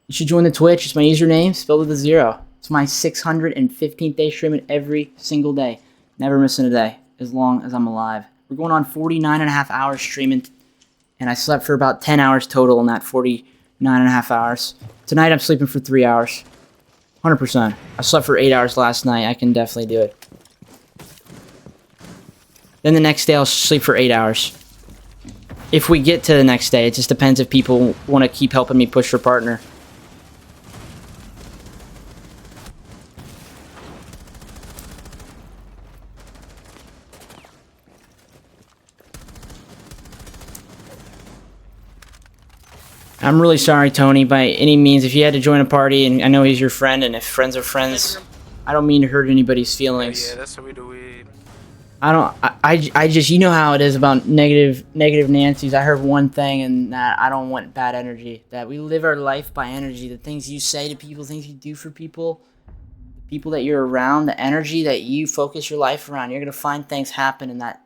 You should join the Twitch. It's my username, spelled with a 0. It's my 615th day streaming every single day. Never missing a day, as long as I'm alive. We're going on 49.5 hours streaming, and I slept for about 10 hours total in that 49.5 hours. Tonight I'm sleeping for 3 hours. 100%. I slept for 8 hours last night. I can definitely do it. Then the next day I'll sleep for 8 hours. If we get to the next day, it just depends if people want to keep helping me push for partner. I'm really sorry, Tony, by any means. If you had to join a party, and I know he's your friend, and if friends are friends, I don't mean to hurt anybody's feelings. Yeah, that's what we do. I just, you know how it is about negative Nancy's. I heard one thing, and that I don't want bad energy. That we live our life by energy. The things you say to people, things you do for people, the people that you're around, the energy that you focus your life around, you're going to find things happen in that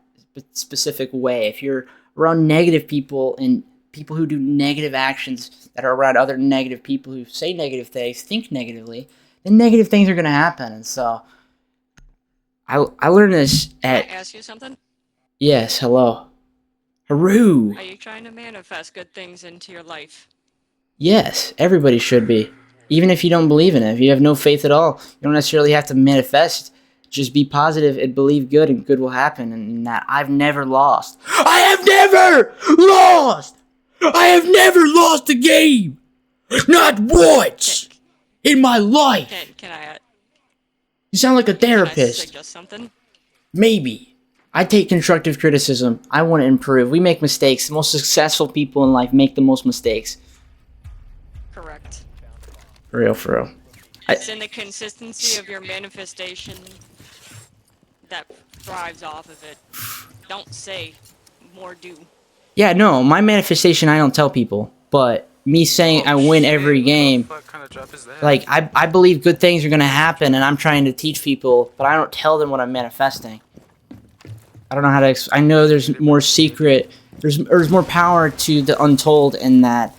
specific way. If you're around negative people and people who do negative actions that are around other negative people who say negative things, think negatively, then negative things are going to happen. And so I learned this at... Can I ask you something? Yes, hello. Haru! Are you trying to manifest good things into your life? Yes, everybody should be. Even if you don't believe in it, if you have no faith at all, you don't necessarily have to manifest. Just be positive and believe good, and good will happen. And that I've never lost. I have never lost! I have never lost a game! Not once! In my life! Can I You sound like a therapist. suggest something? Maybe. I take constructive criticism. I want to improve. We make mistakes. The most successful people in life make the most mistakes. Correct. For real, for real. It's in the consistency of your manifestation that thrives off of it. Don't say, more do. Yeah, no, my manifestation I don't tell people, but me saying I win every game, What kind of drop is that? like, I believe good things are going to happen, and I'm trying to teach people, but I don't tell them what I'm manifesting. I don't know how to I know there's more secret, there's more power to the untold in that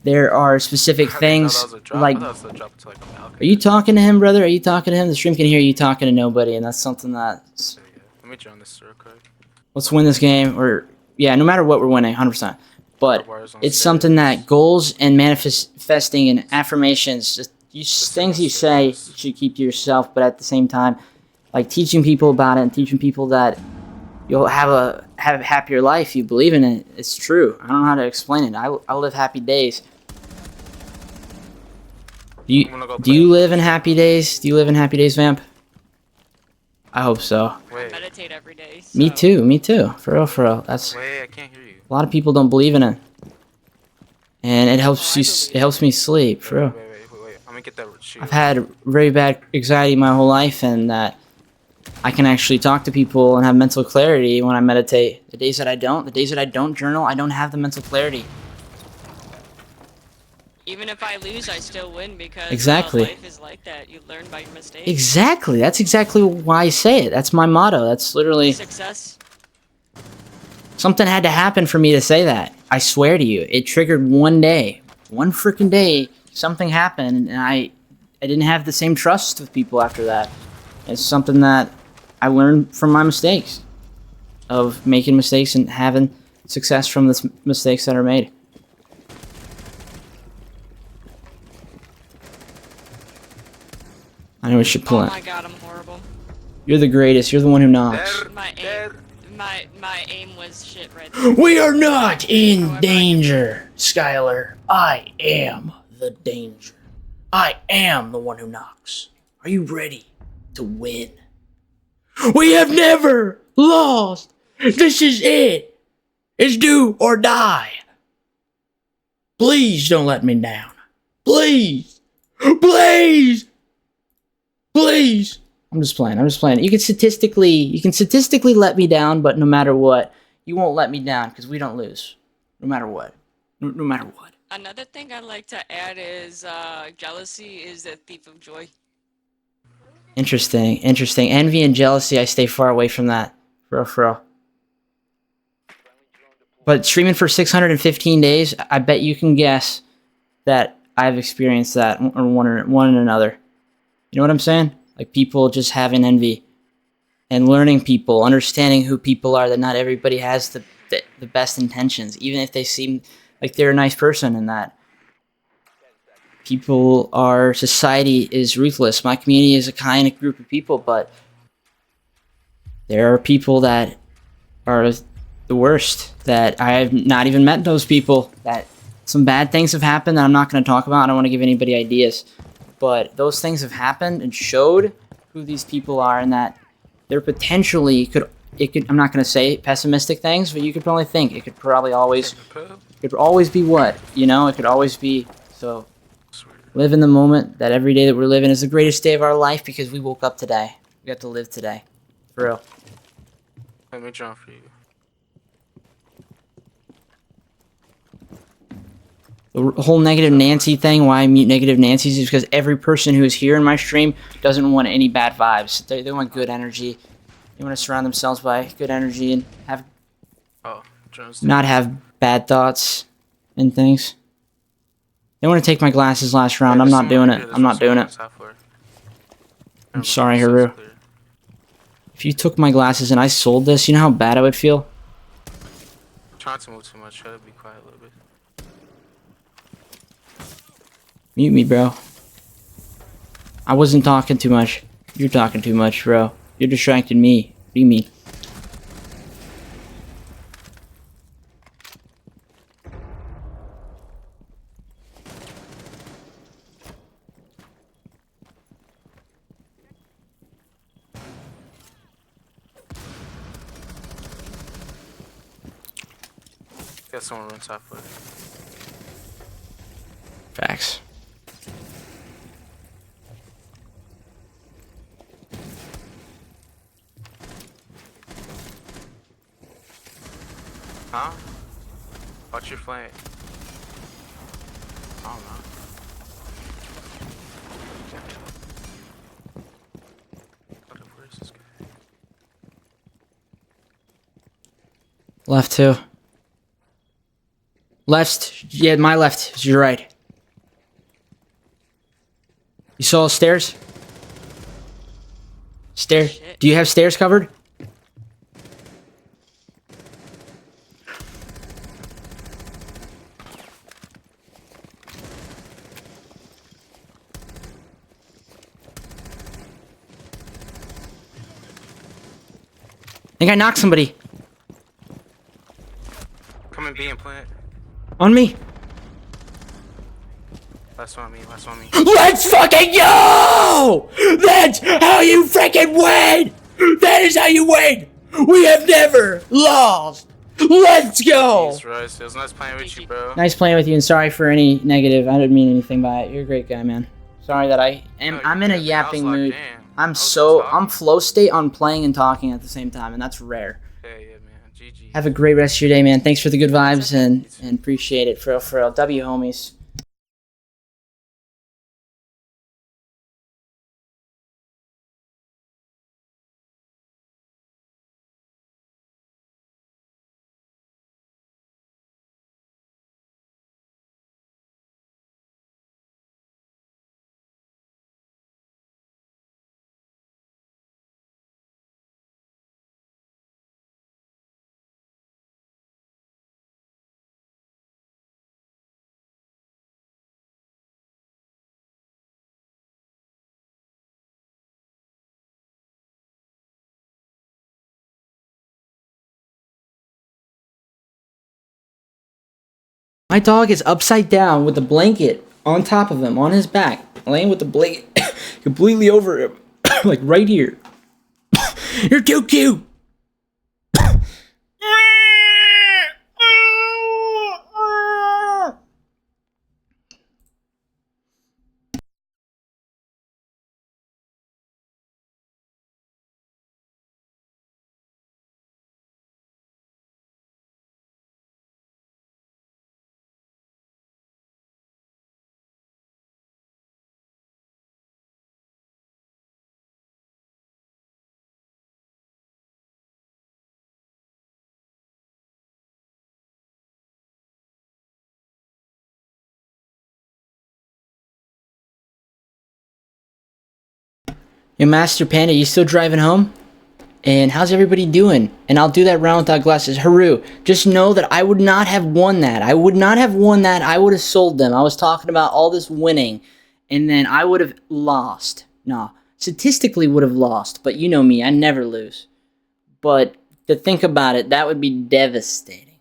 there are specific How do you know things, that was a drop? like, I thought it was a drop to like a Falcon. are you talking to him, brother? Are you talking to him? The stream can hear you talking to nobody, and that's something that's... Yeah. Let me join this real quick. Let's win this game, or... Yeah, no matter what, we're winning, 100%. But it's something that goals and manifesting and affirmations, just things you say, you should keep to yourself, but at the same time, like teaching people about it and teaching people that you'll have a happier life. You believe in it. It's true. I don't know how to explain it. I live happy days. Do you live in happy days? Do you live in happy days, Vamp? I hope so. I meditate every day. So. Me too. For real, for real. That's... Wait, I can't hear you. A lot of people don't believe in it, and it helps It helps me sleep. For real. Wait. I'm gonna get that shoe. I've had very bad anxiety my whole life, and that I can actually talk to people and have mental clarity when I meditate. The days that I don't journal, I don't have the mental clarity. Even if I lose, I still win because Exactly. Life is like that. You learn by your mistakes. Exactly. That's exactly why I say it. That's my motto. That's literally... Success. Something had to happen for me to say that. I swear to you. It triggered one day. One freaking day, something happened, and I didn't have the same trust with people after that. It's something that I learned from my mistakes. Of making mistakes and having success from the mistakes that are made. I know we should pull Oh it. my god, I'm horrible. You're the greatest. You're the one who knocks. My aim was shit right there. We are not in danger, Skylar. I am the danger. I am the one who knocks. Are you ready to win? We have never lost. This is it. It's do or die. Please don't let me down. Please. Please. Please. I'm just playing. You can statistically let me down, but no matter what, you won't let me down because we don't lose. No matter what. No matter what. Another thing I'd like to add is jealousy is the thief of joy. Interesting. Envy and jealousy, I stay far away from that. For real. But streaming for 615 days, I bet you can guess that I've experienced that one and another. You know what I'm saying? Like people just having envy and learning people, understanding who people are, that not everybody has the best intentions, even if they seem like they're a nice person, and that society is ruthless. My community is a kind group of people, but there are people that are the worst, that I have not even met those people, that some bad things have happened that I'm not going to talk about. I don't want to give anybody ideas. But those things have happened and showed who these people are, and that there potentially could, I'm not going to say pessimistic things, but you could probably think it could probably always be what, you know, it could always be. So live in the moment, that every day that we're living is the greatest day of our life because we woke up today. We got to live today. For real. Let me draw for you. The whole negative Nancy thing, why I mute negative Nancy's, is because every person who is here in my stream doesn't want any bad vibes. They want good energy. They want to surround themselves by good energy and not have bad thoughts and things. They want to take my glasses last round. I'm not doing it. I'm sorry, Haru. If you took my glasses and I sold this, you know how bad I would feel? I'm trying to move too much. Try to be quiet a little bit. Mute me, bro. I wasn't talking too much. You're talking too much, bro. You're distracting me. What do you mean? Got someone on top of it. Facts. Huh? Watch your flank. I don't know. Where's this guy? Left too. Left. Yeah, my left. It's your right. You saw stairs? Stair. Shit. Do you have stairs covered? I think I knocked somebody. Come and be and plant. On me. Last one on me, last one on me. Let's fucking go! That's how you freaking win! That is how you win! We have never lost! Let's go! Jeez, Royce, it was nice playing with you, bro. Nice playing with you, and sorry for any negative. I didn't mean anything by it. You're a great guy, man. Sorry that I'm in a yapping mood. I'm flow state on playing and talking at the same time, and that's rare. Yeah, man. GG. Have a great rest of your day, man. Thanks for the good vibes and appreciate it. For real. W, homies. My dog is upside down with a blanket on top of him, on his back, laying with the blanket completely over him, like right here. You're too cute! Yo, Master Panda, you still driving home? And how's everybody doing? And I'll do that round without glasses. Haru, just know that I would not have won that. I would not have won that. I would have sold them. I was talking about all this winning, and then I would have lost. Nah, statistically would have lost, but you know me, I never lose. But to think about it, that would be devastating.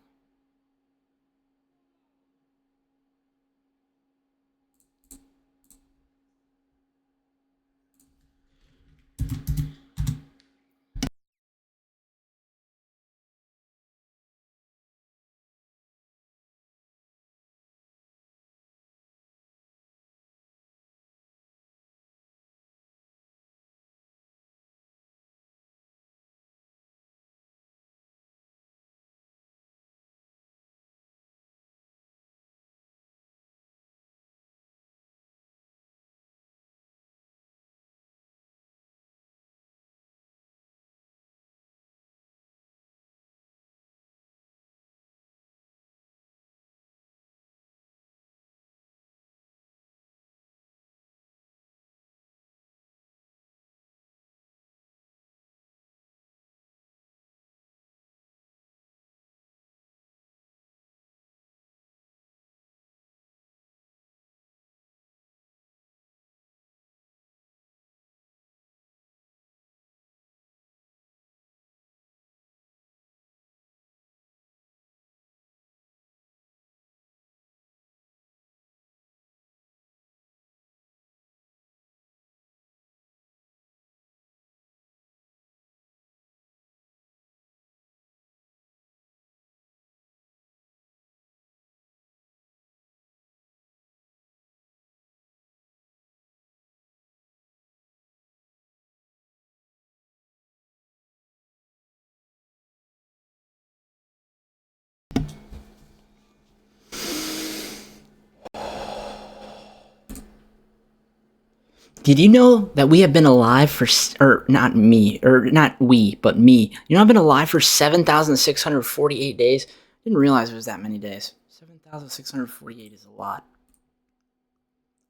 Did you know that we have been alive for, or not me, or not we, but me. You know, I've been alive for 7,648 days. Didn't realize it was that many days. 7,648 is a lot.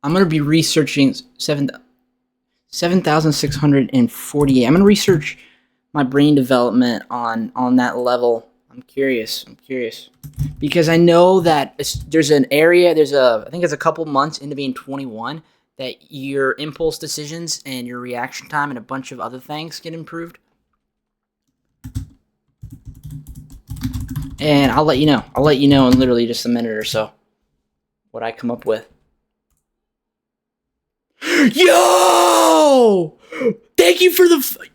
I'm going to be researching 7,648. I'm going to research my brain development on that level. I'm curious. Because I know that there's an area, I think it's a couple months into being 21, that your impulse decisions and your reaction time and a bunch of other things get improved. And I'll let you know. I'll let you know in literally just a minute or so what I come up with. Yo! Thank you for the...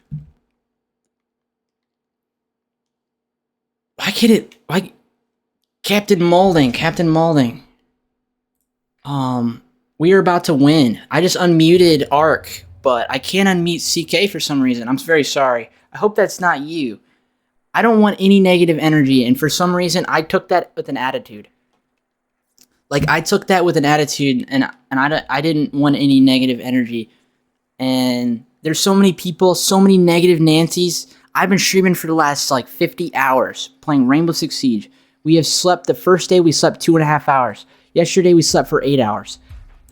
Why can't it... Why... Captain Maulding. We are about to win. I just unmuted Ark, but I can't unmute CK for some reason. I'm very sorry. I hope that's not you. I don't want any negative energy, and for some reason, I took that with an attitude. Like, I took that with an attitude, and I didn't want any negative energy. And there's so many people, so many negative Nancys. I've been streaming for the last, 50 hours, playing Rainbow Six Siege. We have slept, the first day we slept 2.5 hours. Yesterday we slept for 8 hours.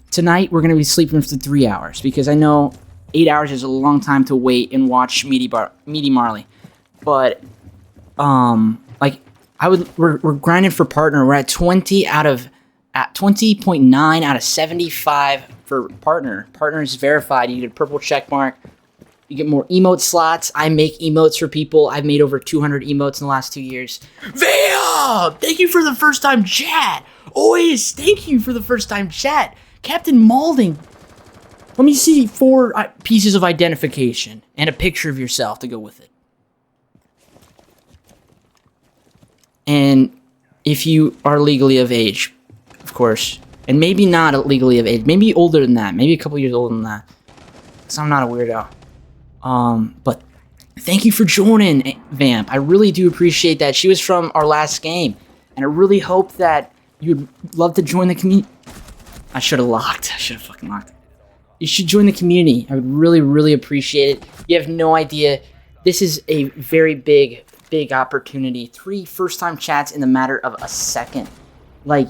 Tonight we're going to be sleeping for 3 hours, because I know 8 hours is a long time to wait and watch Meaty Marley. But, we're grinding for partner. We're at 20.9 out of 75 for partner. Partner is verified. You get a purple check mark. You get more emote slots. I make emotes for people. I've made over 200 emotes in the last 2 years. Vamp! Thank you for the first time chat. Always thank you for the first time chat. Captain Maulding. Let me see 4 pieces of identification and a picture of yourself to go with it. And if you are legally of age, of course. And maybe not legally of age. Maybe older than that. Maybe a couple years older than that. Because I'm not a weirdo. But thank you for joining, Vamp. I really do appreciate that. She was from our last game. And I really hope that you'd love to join the community. I should have fucking locked. You should join the community. I would really, really appreciate it. You have no idea. This is a very big opportunity. 3 first-time chats in the matter of a second. Like,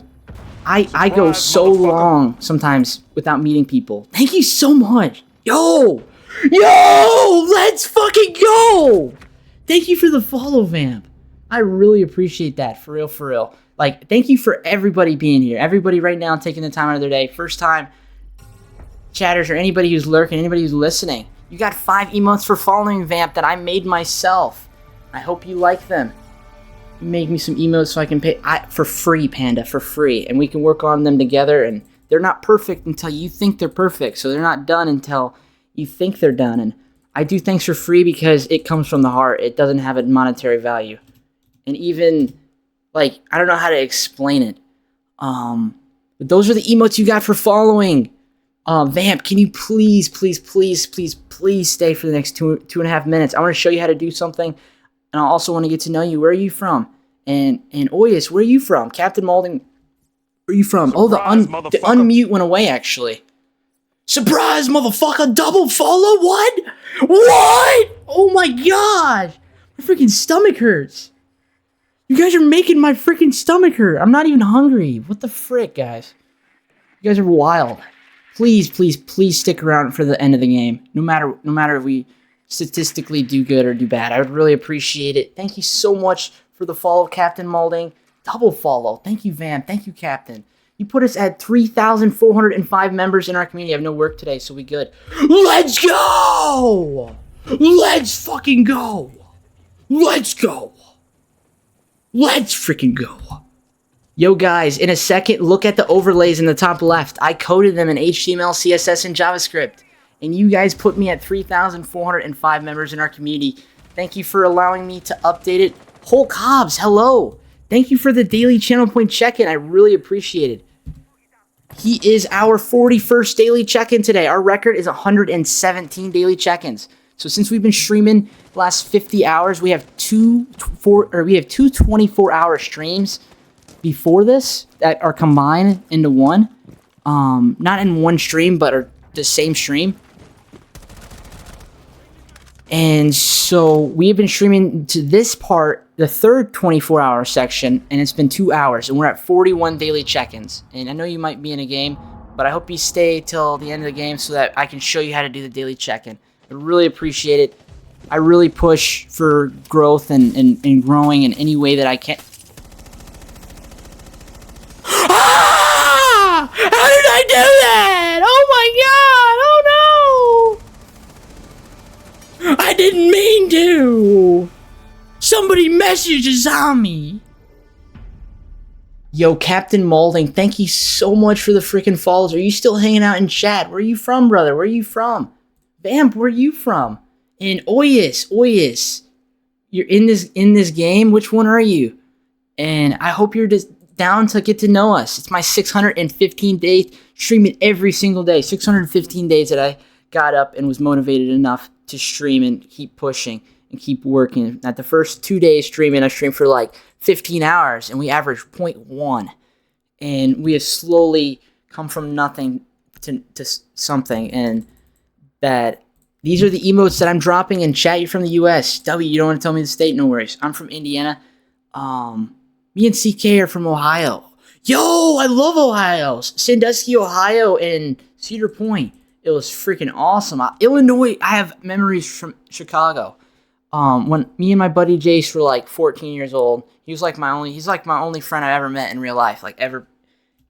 I go so long sometimes without meeting people. Thank you so much. Yo, let's fucking go. Thank you for the follow, Vamp. I really appreciate that. For real. Like, thank you for everybody being here. Everybody right now taking the time out of their day. First time chatters or anybody who's lurking, anybody who's listening. You got 5 emotes for following Vamp that I made myself. I hope you like them. You make me some emotes so I can pay for free, Panda, for free. And we can work on them together. And they're not perfect until you think they're perfect. So they're not done until you think they're done. And I do things for free because it comes from the heart. It doesn't have a monetary value. And even... I don't know how to explain it. But those are the emotes you got for following. Vamp, can you please stay for the next 2.5 minutes? I want to show you how to do something. And I also want to get to know you. Where are you from? And Oyas, where are you from? Captain Maulding, where are you from? Surprise, the unmute went away, actually. Surprise, motherfucker! Double follow? What? Oh my gosh! My freaking stomach hurts. You guys are making my freaking stomach hurt. I'm not even hungry. What the frick, guys? You guys are wild. Please stick around for the end of the game. No matter if we statistically do good or do bad. I would really appreciate it. Thank you so much for the follow, Captain Maulding. Double follow. Thank you, Vamp. Thank you, Captain. You put us at 3,405 members in our community. I have no work today, so we good. Let's go! Let's fucking go! Let's go! Let's freaking go. Yo, guys, in a second, look at the overlays in the top left. I coded them in HTML, CSS, and JavaScript. And you guys put me at 3,405 members in our community. Thank you for allowing me to update it. Hulk Hobbs, hello. Thank you for the daily channel point check-in. I really appreciate it. He is our 41st daily check-in today. Our record is 117 daily check-ins. So since we've been streaming the last 50 hours, we have two 24-hour streams before this that are combined into one. Not in one stream, but are the same stream. And so we have been streaming to this part, the third 24-hour section, and it's been 2 hours, and we're at 41 daily check-ins. And I know you might be in a game, but I hope you stay till the end of the game so that I can show you how to do the daily check-in. I really appreciate it. I really push for growth and growing in any way that I can. Ah! How did I do that? Oh my god! Oh no! I didn't mean to! Somebody messages on me! Yo, Captain Moulding, thank you so much for the freaking follows. Are you still hanging out in chat? Where are you from, brother? Where are you from? Vamp, where are you from? And Oyas, you're in this game? Which one are you? And I hope you're just down to get to know us. It's my 615 days, streaming every single day. 615 days that I got up and was motivated enough to stream and keep pushing and keep working. At the first 2 days streaming, I streamed for like 15 hours, and we averaged 0.1. And we have slowly come from nothing to something. And that these are the emotes that I'm dropping in chat. You're from the US. W, you don't want to tell me the state? No worries. I'm from Indiana. Me and CK are from Ohio. Yo, I love Ohio. Sandusky, Ohio, and Cedar Point. It was freaking awesome. Illinois, I have memories from Chicago. When me and my buddy Jace were like 14 years old, he's like my only friend I've ever met in real life, like ever.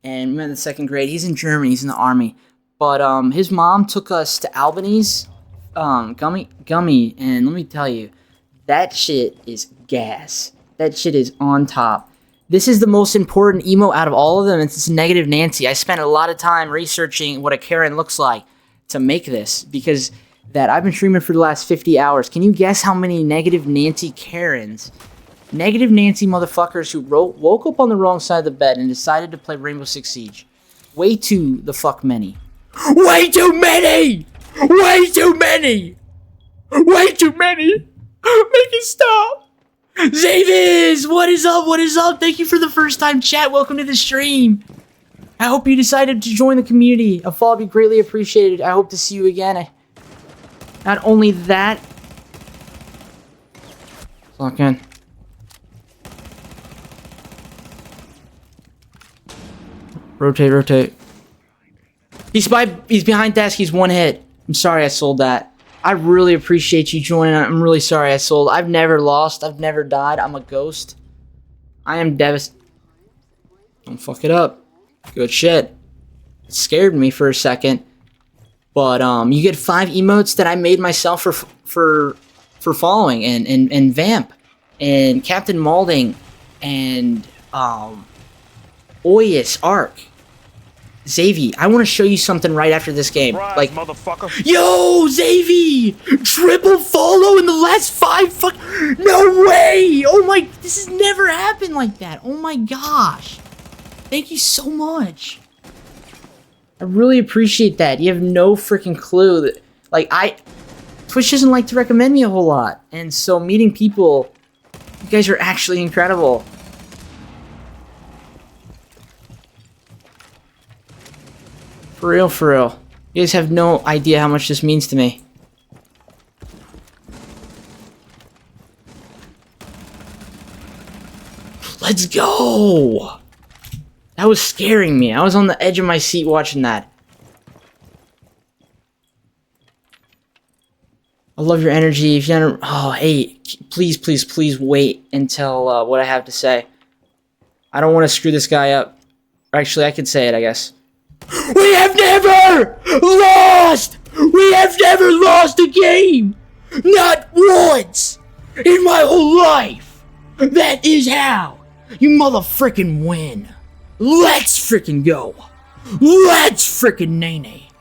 And we met in the second grade. He's in Germany. He's in the army. But his mom took us to Albany's gummy, and let me tell you, that shit is gas. That shit is on top. This is the most important emo out of all of them. It's Negative Nancy. I spent a lot of time researching what a Karen looks like to make this, because that I've been streaming for the last 50 hours. Can you guess how many Negative Nancy Karens, Negative Nancy motherfuckers who woke up on the wrong side of the bed and decided to play Rainbow Six Siege? Way too the fuck many. Way too many! Way too many! Way too many! Make it stop! Zavis, what is up? What is up? Thank you for the first time chat. Welcome to the stream. I hope you decided to join the community. A follow would be greatly appreciated. I hope to see you again. Not only that. Lock in. Rotate. He's behind desk. He's one hit. I'm sorry I sold that. I really appreciate you joining. I'm really sorry I sold. I've never lost. I've never died. I'm a ghost. I am devastated. Don't fuck it up. Good shit. It scared me for a second. But you get 5 emotes that I made myself for following, and Vamp and Captain Moulding and Oyas Arc. Xavi, I want to show you something right after this game. Rise, like, motherfucker. Yo, Xavi! Triple follow in the last 5 fuck. No way! Oh my, this has never happened like that. Oh my gosh. Thank you so much. I really appreciate that. You have no freaking clue that, like, Twitch doesn't like to recommend me a whole lot. And so meeting people, you guys are actually incredible. For real, for real. You guys have no idea how much this means to me. Let's go! That was scaring me. I was on the edge of my seat watching that. I love your energy. If you don't, oh, hey, please wait until what I have to say. I don't want to screw this guy up. Actually, I could say it, I guess. We have never lost! We have never lost a game! Not once! In my whole life! That is how you motherfucking win! Let's freaking go! Let's freaking naenaes!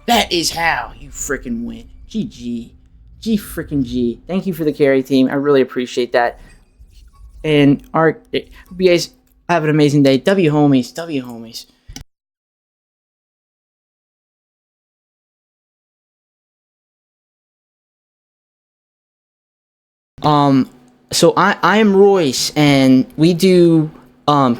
That is how you freaking win. GG. G freaking G. Thank you for the carry team. I really appreciate that. And hope you guys have an amazing day. W homies. W homies. So I am Royce, and we do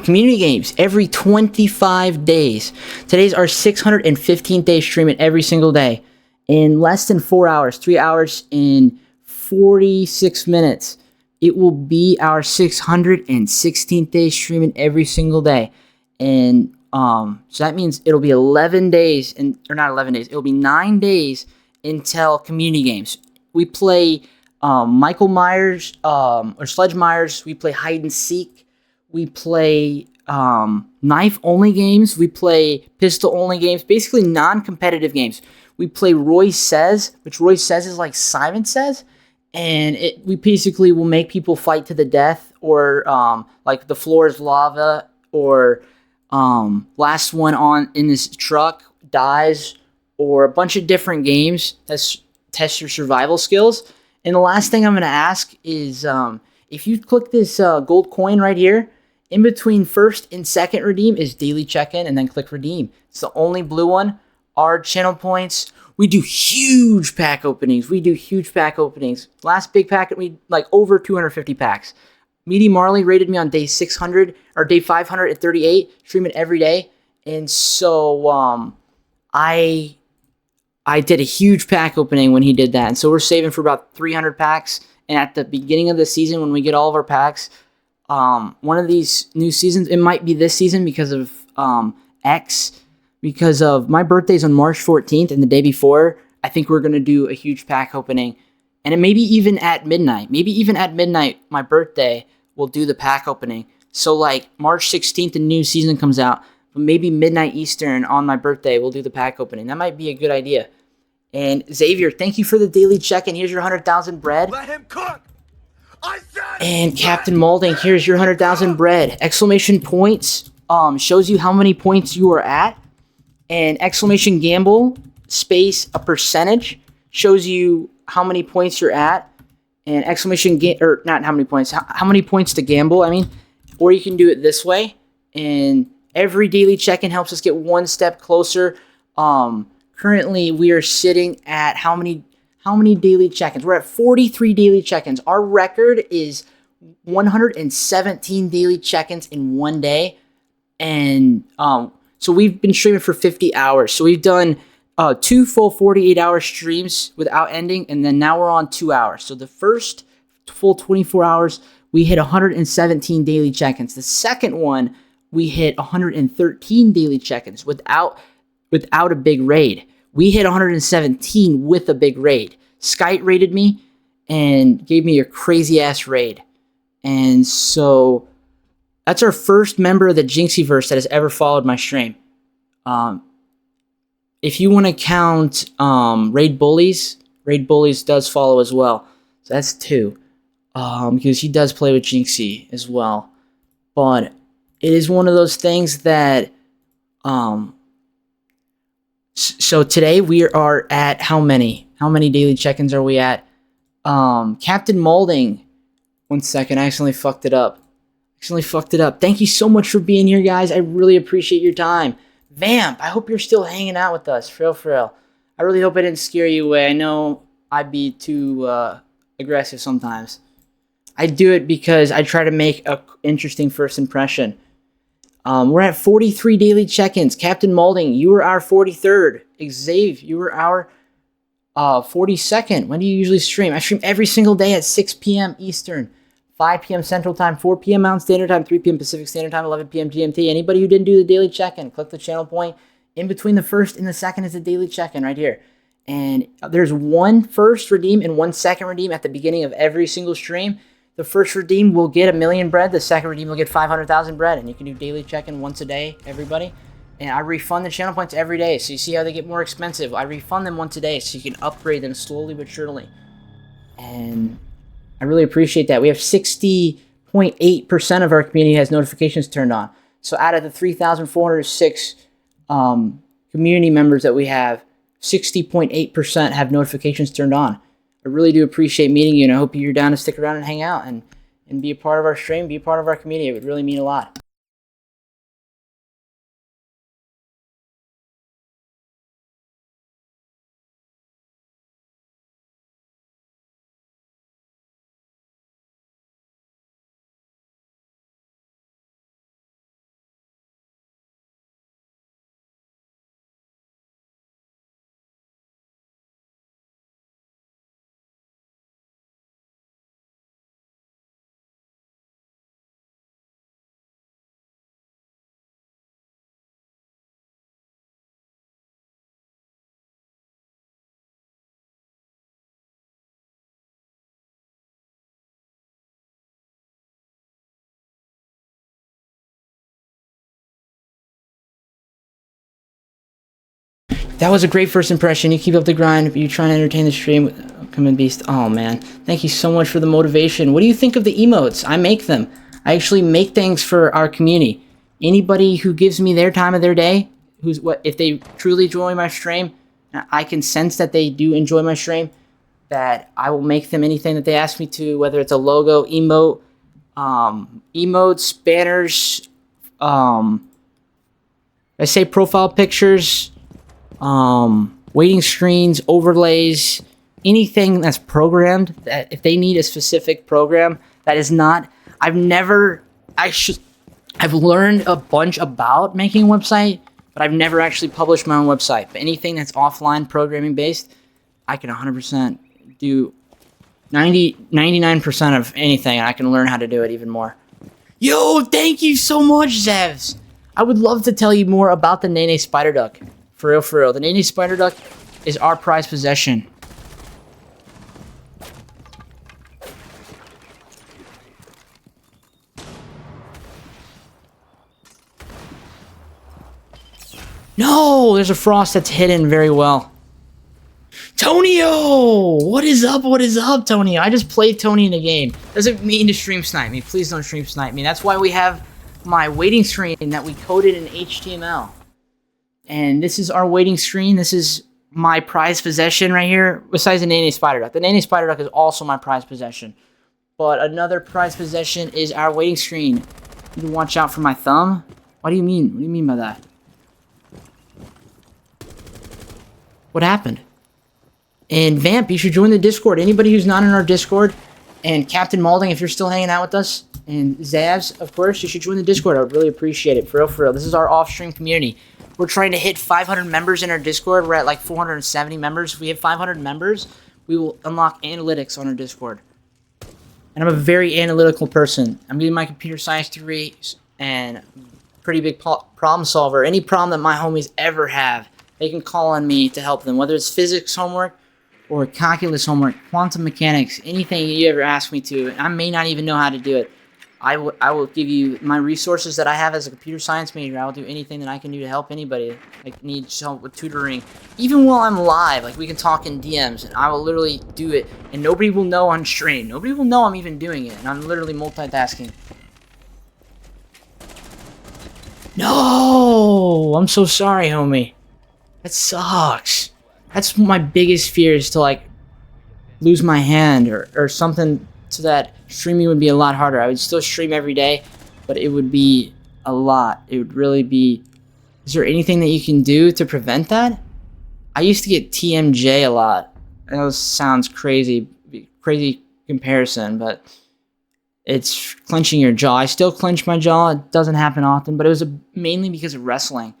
community games every 25 days. Today's our 615th day streaming every single day. In less than 4 hours, 3 hours and 46 minutes, it will be our 616th day streaming every single day. And so that means it'll be 11 days, or not 11 days, it'll be 9 days until community games. We play Michael Myers or Sledge Myers. We play hide and seek. We play knife only games. We play pistol only games. Basically non-competitive games. We play Roy Says, which Roy Says is like Simon Says, and we basically will make people fight to the death, or like the floor is lava, or last one on in this truck dies, or a bunch of different games that test your survival skills. And the last thing I'm going to ask is if you click this gold coin right here, in between first and second redeem is daily check-in, and then click redeem. It's the only blue one. Our channel points. We do huge pack openings. Last big pack, we like over 250 packs. Meaty Marley rated me on day 600 or day 538, streaming every day. And so I did a huge pack opening when he did that. And so we're saving for about 300 packs. And at the beginning of the season, when we get all of our packs, one of these new seasons, it might be this season because of X, because of my birthday's on March 14th, and the day before, I think we're going to do a huge pack opening. And it maybe even at midnight. My birthday, we'll do the pack opening. So like March 16th, the new season comes out, but maybe midnight Eastern on my birthday, we'll do the pack opening. That might be a good idea. And Xavier, thank you for the daily check-in. Here's your 100,000 bread. Let him cook! I said And Captain Molding, here's your 100,000 bread. Exclamation points shows you how many points you are at. And exclamation gamble space a percentage shows you how many points you're at. And exclamation or not how many points, how many points to gamble, I mean. Or you can do it this way. And every daily check-in helps us get one step closer. Currently, we are sitting at how many daily check-ins? We're at 43 daily check-ins. Our record is 117 daily check-ins in one day. And so we've been streaming for 50 hours. So we've done 2 full 48-hour streams without ending, and then now we're on 2 hours. So the first full 24 hours, we hit 117 daily check-ins. The second one, we hit 113 daily check-ins without a big raid. We hit 117 with a big raid. Skype raided me and gave me a crazy-ass raid. And so that's our first member of the Jinxieverse that has ever followed my stream. If you want to count Raid Bullies does follow as well. So that's 2. Because he does play with Jinxie as well. But it is one of those things that... So today we are at how many? How many daily check-ins are we at? Captain Molding. 1 second, I accidentally fucked it up. Thank you so much for being here, guys. I really appreciate your time. Vamp, I hope you're still hanging out with us. Frail. I really hope I didn't scare you away. I know I'd be too aggressive sometimes. I do it because I try to make an interesting first impression. We're at 43 daily check-ins. Captain Molding, you were our 43rd. Xavier, you were our 42nd. When do you usually stream? I stream every single day at 6 p.m. Eastern, 5 p.m. Central Time, 4 p.m. Mountain Standard Time, 3 p.m. Pacific Standard Time, 11 p.m. GMT. Anybody who didn't do the daily check-in, click the channel point. In between the first and the second is a daily check-in right here. And there's one first redeem and one second redeem at the beginning of every single stream. The first redeem will get 1,000,000 bread. The second redeem will get 500,000 bread. And you can do daily check-in once a day, everybody. And I refund the channel points every day. So you see how they get more expensive. I refund them once a day so you can upgrade them slowly but surely. And I really appreciate that. We have 60.8% of our community has notifications turned on. So out of the 3,406 community members that we have, 60.8% have notifications turned on. I really do appreciate meeting you, and I hope you're down to stick around and hang out and be a part of our stream, be a part of our community. It would really mean a lot. That was a great first impression. You keep up the grind. You trying to entertain the stream with Upcoming Beast. Oh, man. Thank you so much for the motivation. What do you think of the emotes? I make them. I actually make things for our community. Anybody who gives me their time of their day, if they truly enjoy my stream, I can sense that they do enjoy my stream, that I will make them anything that they ask me to, whether it's a logo, emote, emotes, banners, I say profile pictures, waiting screens, overlays, anything that's programmed, that if they need a specific program that is not, I've learned a bunch about making a website, but I've never actually published my own website. But anything that's offline programming based, I can 100% do 99% of anything, and I can learn how to do it even more. Yo, thank you so much, Zevs. I would love to tell you more about the naenaes spider duck. For real, for real. The naenaes spider duck is our prized possession. No, there's a frost that's hidden very well. Tonio! What is up, Tonio? I just played Tony in a game. Doesn't mean to stream snipe me. Please don't stream snipe me. That's why we have my waiting screen that we coded in HTML. And this is our waiting screen. This is my prized possession right here, besides the naenaes spider duck. The naenaes spider duck is also my prized possession. But another prized possession is our waiting screen. You can watch out for my thumb. What do you mean? What do you mean by that? What happened? And Vamp, you should join the Discord. Anybody who's not in our Discord, and Captain Malding, if you're still hanging out with us, and Zavs, of course, you should join the Discord. I would really appreciate it. For real, for real. This is our off-stream community. We're trying to hit 500 members in our Discord. We're at like 470 members. If we hit 500 members, we will unlock analytics on our Discord. And I'm a very analytical person. I'm getting my computer science degree and pretty big problem solver. Any problem that my homies ever have, they can call on me to help them, whether it's physics homework or calculus homework, quantum mechanics, anything you ever ask me to. I may not even know how to do it. I will give you my resources that I have as a computer science major. I will do anything that I can do to help anybody like needs help with tutoring. Even while I'm live, like we can talk in DMs, and I will literally do it, and nobody will know on stream. Nobody will know I'm even doing it, and I'm literally multitasking. No! I'm so sorry, homie. That sucks. That's my biggest fear, is to like lose my hand or something, so that streaming would be a lot harder. I would still stream every day, but it would be a lot. It would really be... Is there anything that you can do to prevent that? I used to get TMJ a lot. That sounds crazy comparison, but it's clenching your jaw. I still clench my jaw. It doesn't happen often, but it was mainly because of wrestling.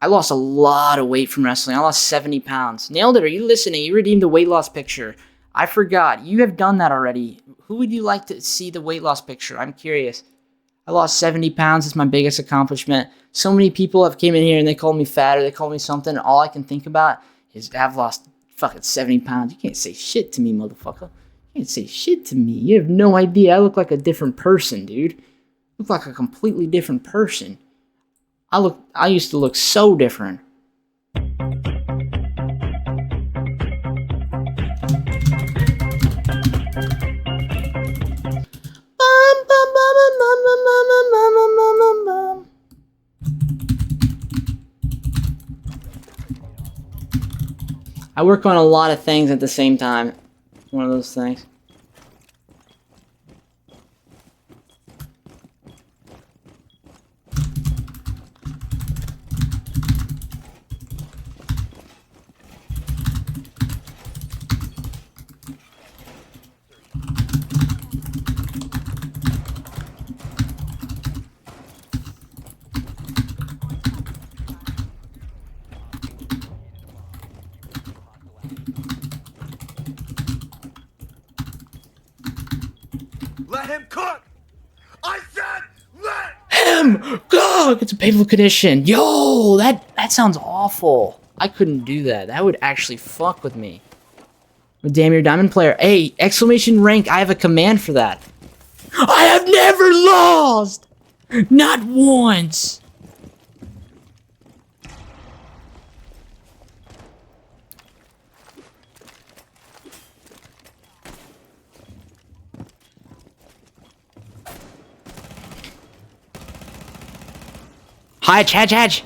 I lost a lot of weight from wrestling. I lost 70 pounds. Nailed it. Are you listening? You redeemed the weight loss picture. I forgot. You have done that already. Who would you like to see the weight loss picture? I'm curious. I lost 70 pounds. It's my biggest accomplishment. So many people have came in here and they called me fat or they called me something. And all I can think about is I've lost fucking 70 pounds. You can't say shit to me, motherfucker. You can't say shit to me. You have no idea. I look like a different person, dude. I look like a completely different person. I used to look so different. I work on a lot of things at the same time. It's one of those things. Let him cook! I said let him cook! It's a painful condition. Yo, that sounds awful. I couldn't do that. That would actually fuck with me. Oh, damn, you're a diamond player. Hey, exclamation rank, I have a command for that. I have never lost! Not once! Hatch, hatch, hatch!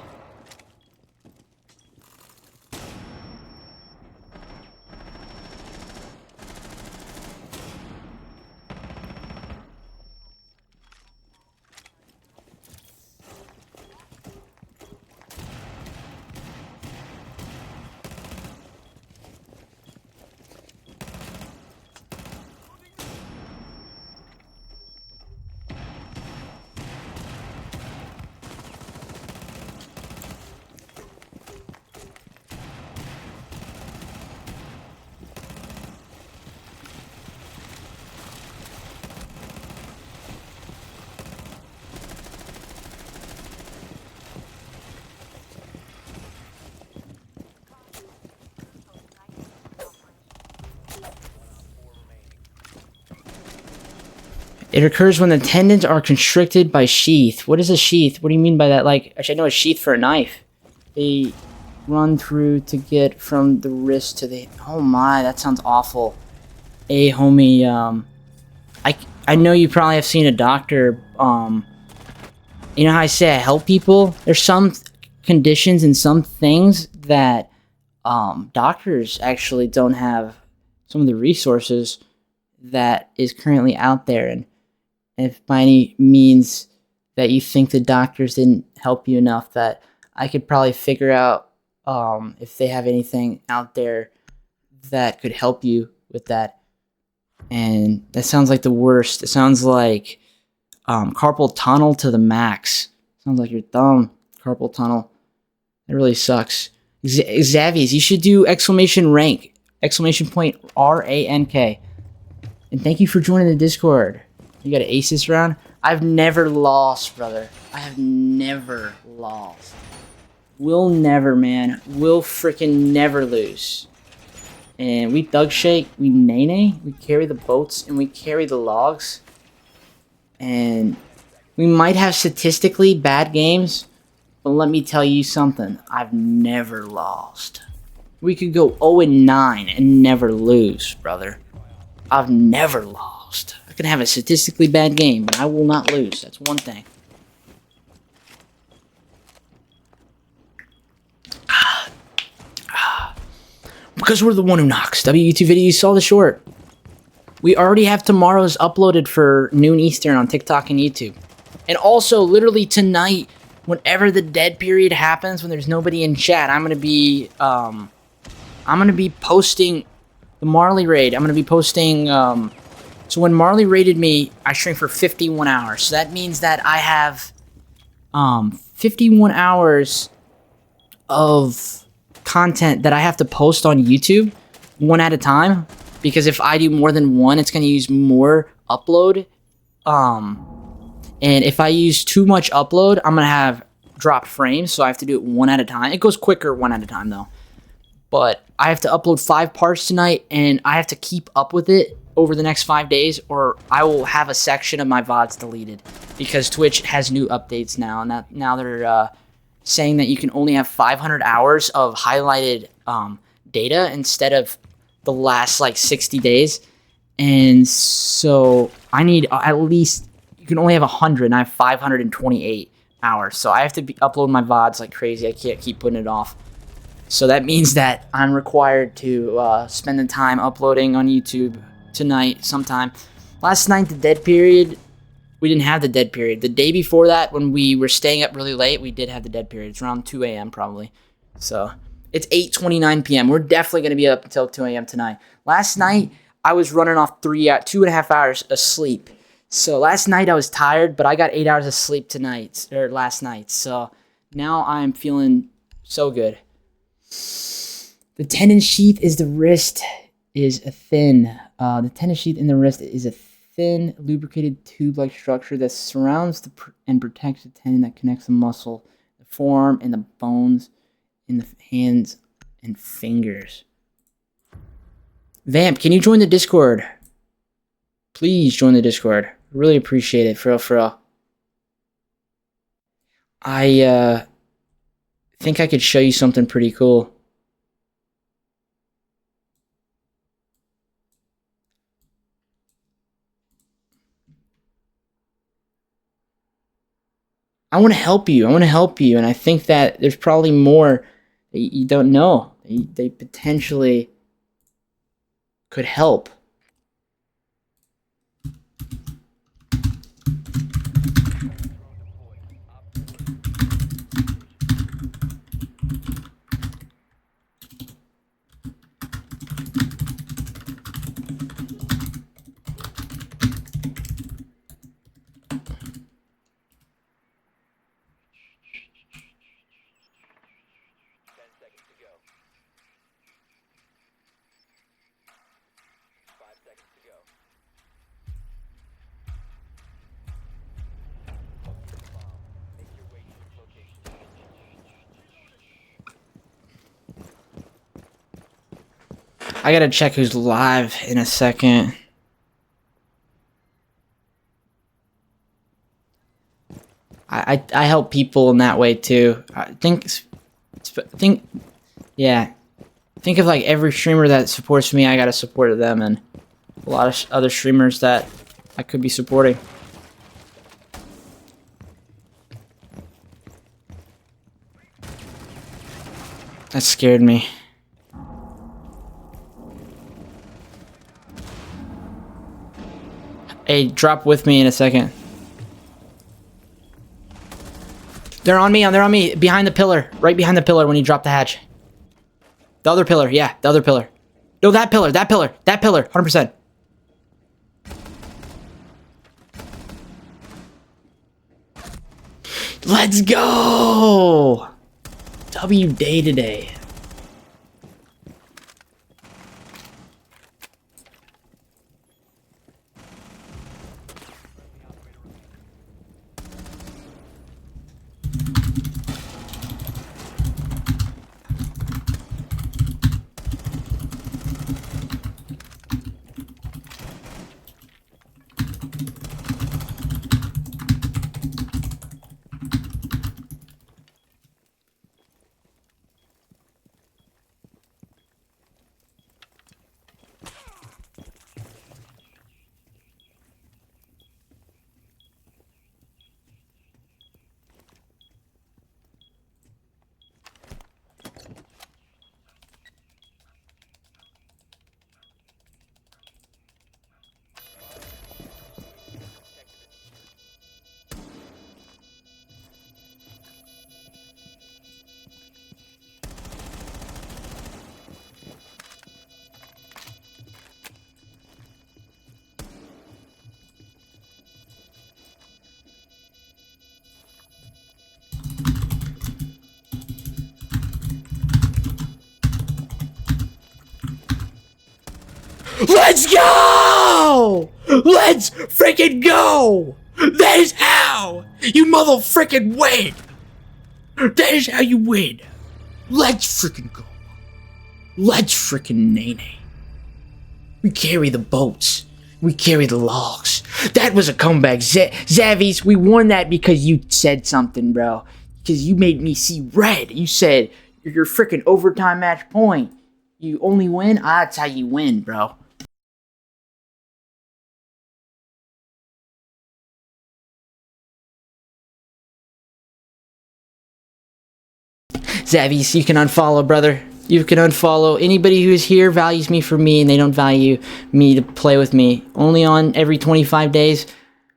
It occurs when the tendons are constricted by sheath. What is a sheath? What do you mean by that? Like, actually, I know a sheath for a knife. They run through to get from the wrist to the... Oh my, that sounds awful. Hey, homie, I know you probably have seen a doctor. You know how I say I help people? There's some conditions and some things that doctors actually don't have some of the resources that is currently out there. And if by any means that you think the doctors didn't help you enough, that I could probably figure out if they have anything out there that could help you with that. And that sounds like the worst. It sounds like carpal tunnel to the max. Sounds like your thumb. Carpal tunnel. It really sucks. Xavies, you should do exclamation rank. Exclamation point RANK. And thank you for joining the Discord. You got an ace this round? I've never lost, brother. I have never lost. We'll never, man. We'll freaking never lose. And we thug shake, we naenaes, we carry the boats, and we carry the logs. And we might have statistically bad games, but let me tell you something. I've never lost. We could go 0-9 and never lose, brother. I've never lost. I can have a statistically bad game, but I will not lose. That's one thing. Because we're the one who knocks. WYouTube video, you saw the short. We already have tomorrow's uploaded for noon Eastern on TikTok and YouTube. And also, literally tonight, whenever the dead period happens, when there's nobody in chat, I'm gonna be posting the Marley raid. I'm gonna be posting. So when Marley raided me, I streamed for 51 hours. So that means that I have 51 hours of content that I have to post on YouTube one at a time, because if I do more than one, it's going to use more upload. And if I use too much upload, I'm going to have dropped frames, so I have to do it one at a time. It goes quicker one at a time though. But I have to upload 5 parts tonight, and I have to keep up with it over the next 5 days, or I will have a section of my VODs deleted, because Twitch has new updates now, and now they're saying that you can only have 500 hours of highlighted data instead of the last like 60 days. And so I need at least, you can only have 100, and I have 528 hours. So I have to upload my VODs like crazy. I can't keep putting it off. So that means that I'm required to spend the time uploading on YouTube tonight sometime. Last night, the dead period, we didn't have the dead period. The day before that, when we were staying up really late, we did have the dead period. It's around 2 a.m. probably. So it's 8:29 p.m. We're definitely going to be up until 2 a.m. tonight. Last night, I was running off 2.5 hours of sleep. So last night I was tired, but I got 8 hours of sleep last night. So now I'm feeling so good. The tendon sheath is the wrist is a thin. The tendon sheath in the wrist is a thin, lubricated tube-like structure that surrounds and protects the tendon that connects the muscle, the forearm, and the bones in the hands and fingers. Vamp, can you join the Discord? Please join the Discord. Really appreciate it, for real, for real. I think I could show you something pretty cool. I want to help you. I want to help you. And I think that there's probably more that you don't know. They potentially could help. I gotta check who's live in a second. I help people in that way too. I think, yeah. Think of like every streamer that supports me, I gotta support them, and a lot of other streamers that I could be supporting. That scared me. Hey, drop with me in a second. They're on me, behind the pillar, right behind the pillar when you drop the hatch. The other pillar, yeah, the other pillar. No, that pillar, 100%. Let's go! W day today. Let's go! Let's freaking go! That is how you mother freaking win! That is how you win! Let's freaking go! Let's freaking naenaes. We carry the boats. We carry the logs. That was a comeback. Zavies, we won that because you said something, bro. Because you made me see red. You said, your freaking overtime match point. You only win? That's how you win, bro. Zavies, you can unfollow, brother. You can unfollow. Anybody who is here values me for me, and they don't value me to play with me. Only on every 25 days.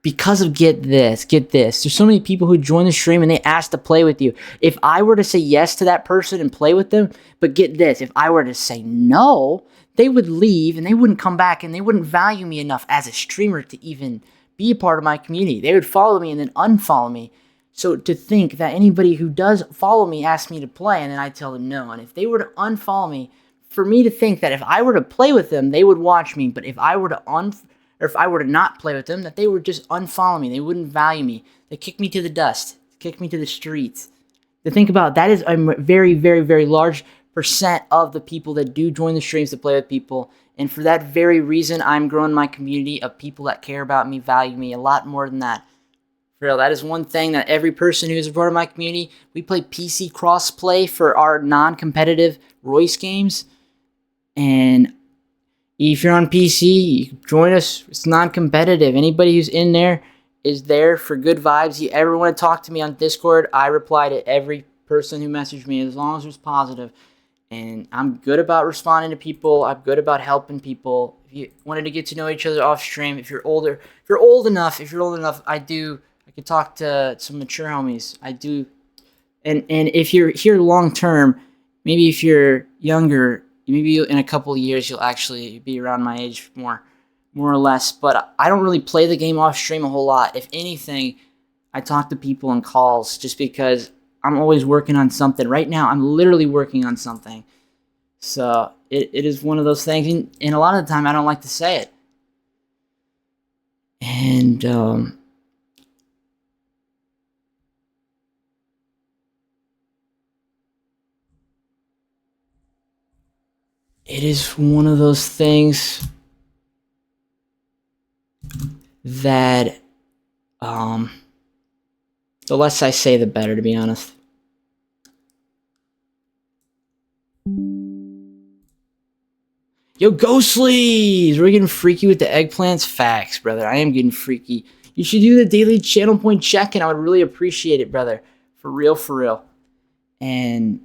Because of get this. There's so many people who join the stream and they ask to play with you. If I were to say yes to that person and play with them, but get this, if I were to say no, they would leave and they wouldn't come back and they wouldn't value me enough as a streamer to even be a part of my community. They would follow me and then unfollow me. So to think that anybody who does follow me asks me to play and then I tell them no. And if they were to unfollow me, for me to think that if I were to play with them, they would watch me. But if I were to not play with them, that they would just unfollow me. They wouldn't value me. They kick me to the dust. Kick me to the streets. To think about, that is a very, very, very large percent of the people that do join the streams to play with people. And for that very reason, I'm growing my community of people that care about me, value me a lot more than that. For real, that is one thing that every person who is a part of my community, we play PC crossplay for our non-competitive Royce games. And if you're on PC, you can join us. It's non-competitive. Anybody who's in there is there for good vibes. You ever want to talk to me on Discord, I reply to every person who messaged me as long as it's positive. And I'm good about responding to people. I'm good about helping people. If you wanted to get to know each other off stream, if you're older, if you're old enough, I could talk to some mature homies. I do. And if you're here long term, maybe if you're younger, maybe in a couple of years you'll actually be around my age more or less. But I don't really play the game off stream a whole lot. If anything, I talk to people in calls just because I'm always working on something. Right now, I'm literally working on something. So it is one of those things. And a lot of the time, I don't like to say it. And it is one of those things that the less I say, the better, to be honest. Yo, Ghostlies! We're getting freaky with the eggplants. Facts, brother. I am getting freaky. You should do the daily channel point check-in. I would really appreciate it, brother. For real, for real. And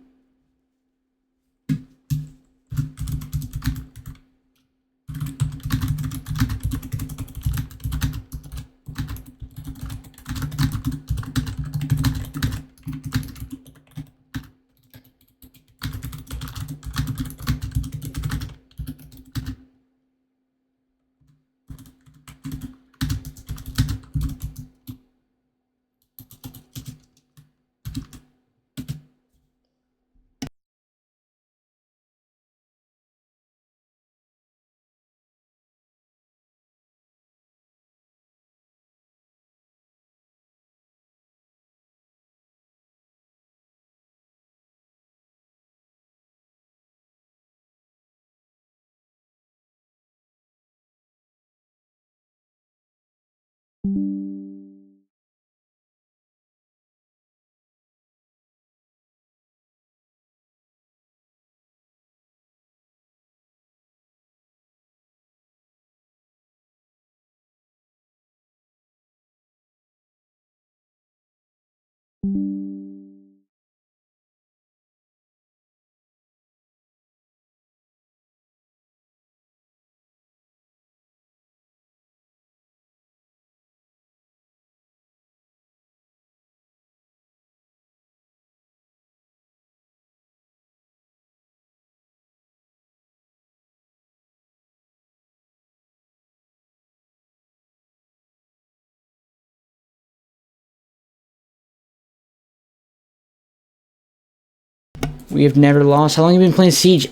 we have never lost. How long have you been playing Siege?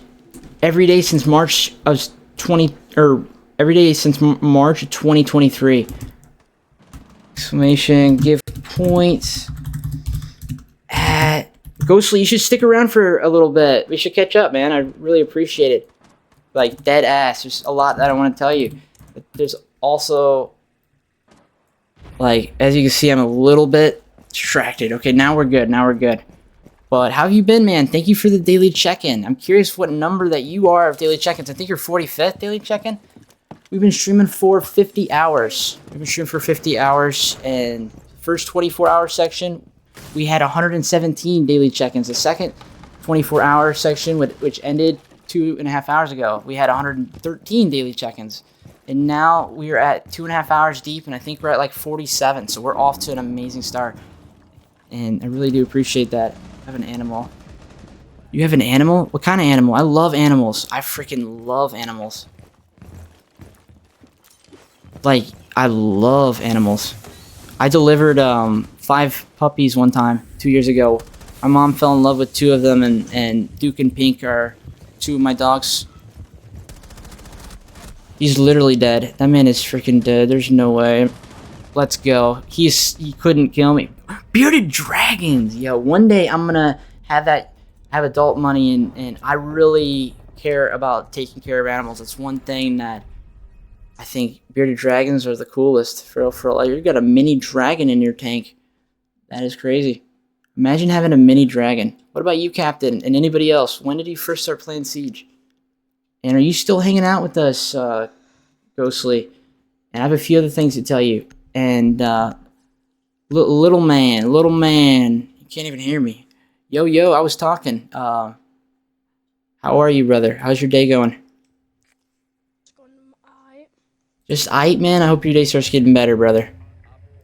Every day since March of 20, or every day since March of 2023. Exclamation, give points. Ghostly, you should stick around for a little bit. We should catch up, man. I really appreciate it. Like, dead ass. There's a lot that I want to tell you. But there's also, like, as you can see, I'm a little bit distracted. Okay, now we're good. Now we're good. But how have you been, man? Thank you for the daily check-in. I'm curious what number that you are of daily check-ins. I think you're 45th daily check-in. We've been streaming for 50 hours. We've been streaming for 50 hours, and first 24-hour section, we had 117 daily check-ins. The second 24-hour section, which ended 2.5 hours ago, we had 113 daily check-ins. And now we are at 2.5 hours deep, and I think we're at like 47. So we're off to an amazing start. And I really do appreciate that. I have an animal. You have an animal? What kind of animal? I love animals. I freaking love animals. Like, I love animals. I delivered 5 puppies one time, 2 years ago. My mom fell in love with 2 of them, and Duke and Pink are 2 of my dogs. He's literally dead. That man is freaking dead. There's no way. Let's go. He couldn't kill me. Bearded dragons. Yo, one day I'm gonna have adult money, and I really care about taking care of animals. It's one thing that I think bearded dragons are the coolest. For real. You got a mini dragon in your tank. That is crazy. Imagine having a mini dragon. What about you, Captain, and anybody else? When did you first start playing Siege? And are you still hanging out with us, Ghostly? And I have a few other things to tell you. and little man, you can't even hear me. Yo, I was talking. How are you, brother? How's your day going? It's going alright. Just aight, man. I hope your day starts getting better, brother.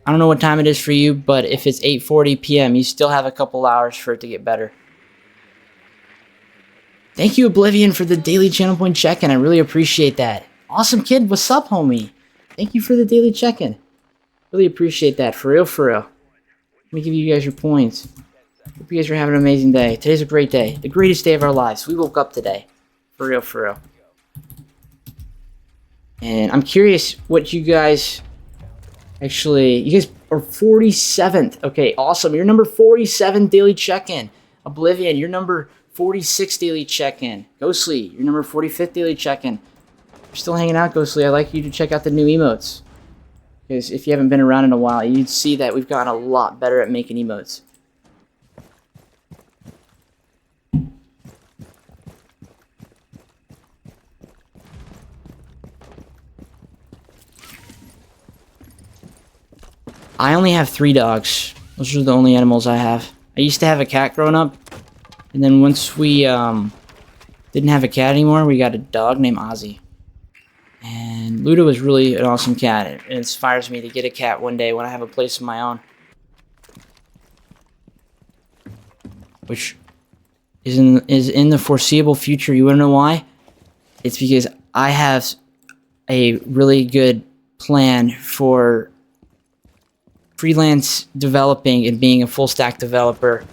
I don't know what time it is for you, but if it's 8:40 p.m., you still have a couple hours for it to get better. Thank you, Oblivion, for the daily channel point check-in. I really appreciate that. Awesome, kid. What's up, homie? Thank you for the daily check-in. Really appreciate that. For real, for real. Let me give you guys your points. Hope you guys are having an amazing day. Today's a great day. The greatest day of our lives. We woke up today. For real, for real. And I'm curious what you guys... Actually, you guys are 47th. Okay, awesome. You're number 47 daily check-in. Oblivion, you're number 46 daily check-in. Ghostly, you're number 45th daily check-in. You're still hanging out, Ghostly. I'd like you to check out the new emotes. Because if you haven't been around in a while, you'd see that we've gotten a lot better at making emotes. I only have 3 dogs. Those are the only animals I have. I used to have a cat growing up. And then once we didn't have a cat anymore, we got a dog named Ozzy. And Ludo was really an awesome cat. It inspires me to get a cat one day when I have a place of my own. Which is in the foreseeable future. You wanna know why? It's because I have a really good plan for freelance developing and being a full stack developer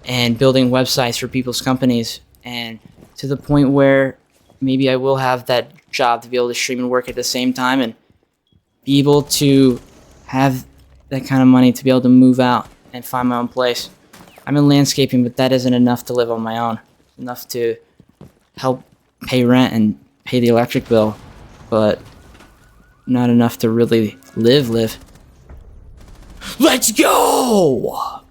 and building websites for people's companies, and to the point where maybe I will have that job to be able to stream and work at the same time and be able to have that kind of money to be able to move out and find my own place. I'm in landscaping, but that isn't enough to live on my own. It's enough to help pay rent and pay the electric bill, but not enough to really live. Let's go!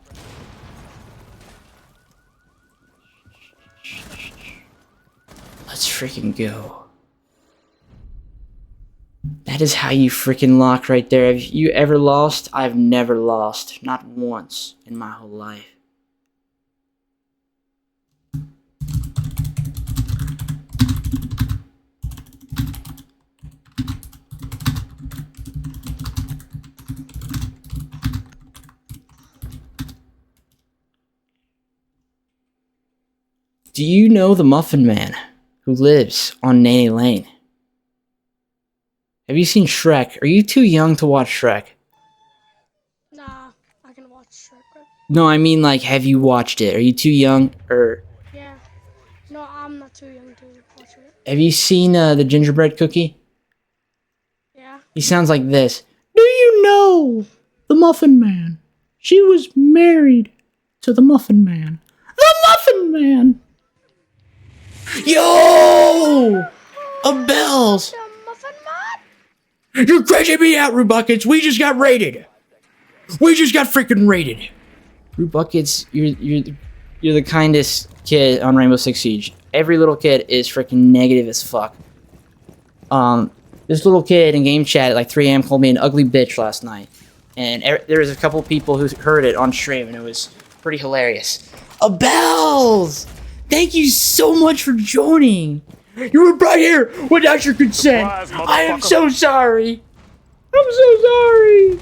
Let's freaking go. That is how you freaking lock right there. Have you ever lost? I've never lost. Not once in my whole life. Do you know the Muffin Man who lives on Nanny Lane? Have you seen Shrek? Are you too young to watch Shrek? Nah, I can watch Shrek. No, I mean, like, have you watched it? Are you too young? Or Yeah. No, I'm not too young to watch it. have you seen the gingerbread cookie? Yeah. He sounds like this. Do you know the Muffin Man? She was married to the Muffin Man. The Muffin Man! Yo! A bells! The Muffin Man? You're crazy me out, Root Buckets. We just got raided. We just got freaking raided. Root Buckets, you're the kindest kid on Rainbow Six Siege. Every little kid is freaking negative as fuck. This little kid in game chat at like 3 a.m. called me an ugly bitch last night. And there was a couple people who heard it on stream, and it was pretty hilarious. A bells! Thank you so much for joining. You were right here without your consent. I am so sorry. I'm so sorry.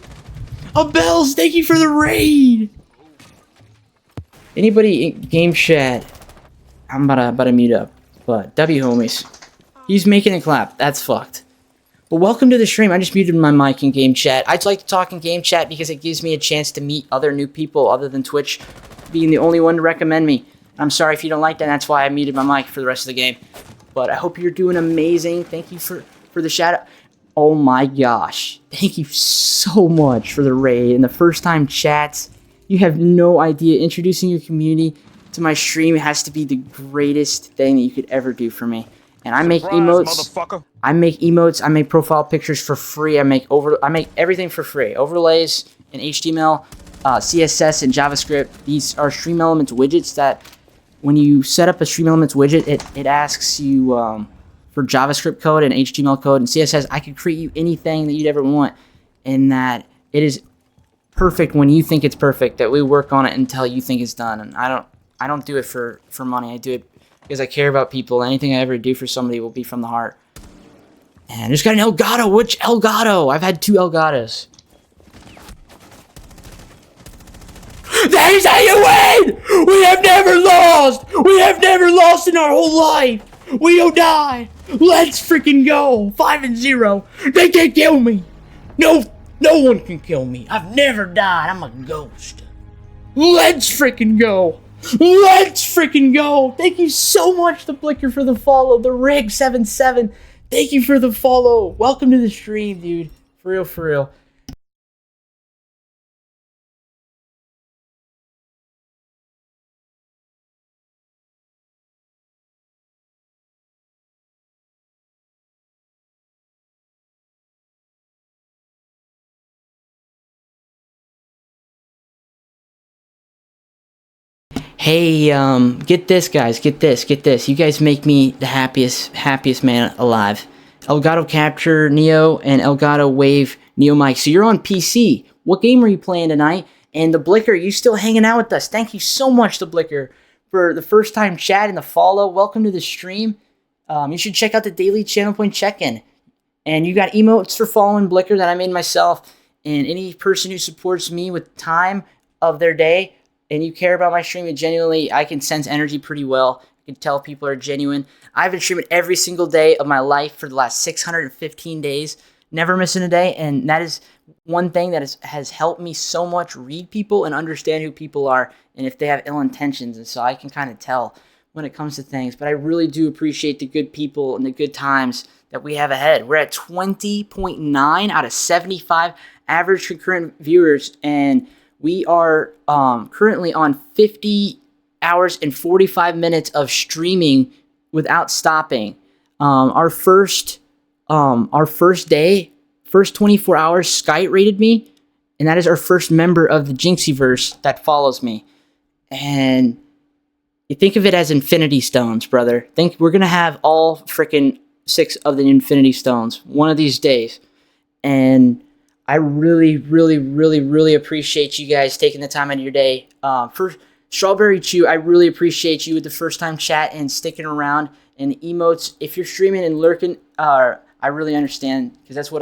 A bells, thank you for the raid. Anybody in game chat? I'm about to mute up. But W homies, he's making a clap. That's fucked. But welcome to the stream. I just muted my mic in game chat. I'd like to talk in game chat because it gives me a chance to meet other new people other than Twitch being the only one to recommend me. I'm sorry if you don't like that. That's why I muted my mic for the rest of the game. But I hope you're doing amazing. Thank you for the shout out. Oh my gosh. Thank you so much for the raid and the first time chats. You have no idea. Introducing your community to my stream has to be the greatest thing that you could ever do for me. And I make emotes. I make emotes. I make profile pictures for free. I make everything for free. Overlays in HTML, CSS, and JavaScript. These are Stream Elements widgets that when you set up a Stream Elements widget, it asks you for JavaScript code and HTML code and CSS. I could create you anything that you'd ever want, and that it is perfect when you think it's perfect, that we work on it until you think it's done. And I don't do it for money. I do it because I care about people. Anything I ever do for somebody will be from the heart. And I just got an Elgato. Which Elgato? I've had 2 Elgatos. That is how you win! We have never lost! We have never lost in our whole life! We don't die! Let's freaking go! 5-0. They can't kill me! No one can kill me. I've never died. I'm a ghost. Let's freaking go! Let's freaking go! Thank you so much, the Blicker, for the follow. The Rig77. Thank you for the follow. Welcome to the stream, dude. For real, for real. Hey, get this, guys. Get this. You guys make me the happiest man alive. Elgato Capture Neo and Elgato Wave Neo Mic. So you're on PC. What game are you playing tonight? And the Blicker, you still hanging out with us. Thank you so much, the Blicker, for the first time chat and the follow. Welcome to the stream. You should check out the daily channel point check-in. And you got emotes for following Blicker that I made myself. And any person who supports me with time of their day, and you care about my stream, and genuinely, I can sense energy pretty well. I can tell people are genuine. I've been streaming every single day of my life for the last 615 days, never missing a day, and that is one thing that has helped me so much read people and understand who people are and if they have ill intentions, and so I can kind of tell when it comes to things. But I really do appreciate the good people and the good times that we have ahead. We're at 20.9 out of 75 average concurrent viewers, and we are currently on 50 hours and 45 minutes of streaming without stopping. Our first day, first 24 hours, Skype rated me, and that is our first member of the Jinxieverse that follows me. And you think of it as Infinity Stones, brother. Think we're gonna have all freaking 6 of the Infinity Stones one of these days, and I really, really, really, really appreciate you guys taking the time out of your day. For Strawberry Chew, I really appreciate you with the first time chat and sticking around, and the emotes. If you're streaming and lurking, I really understand, because that's what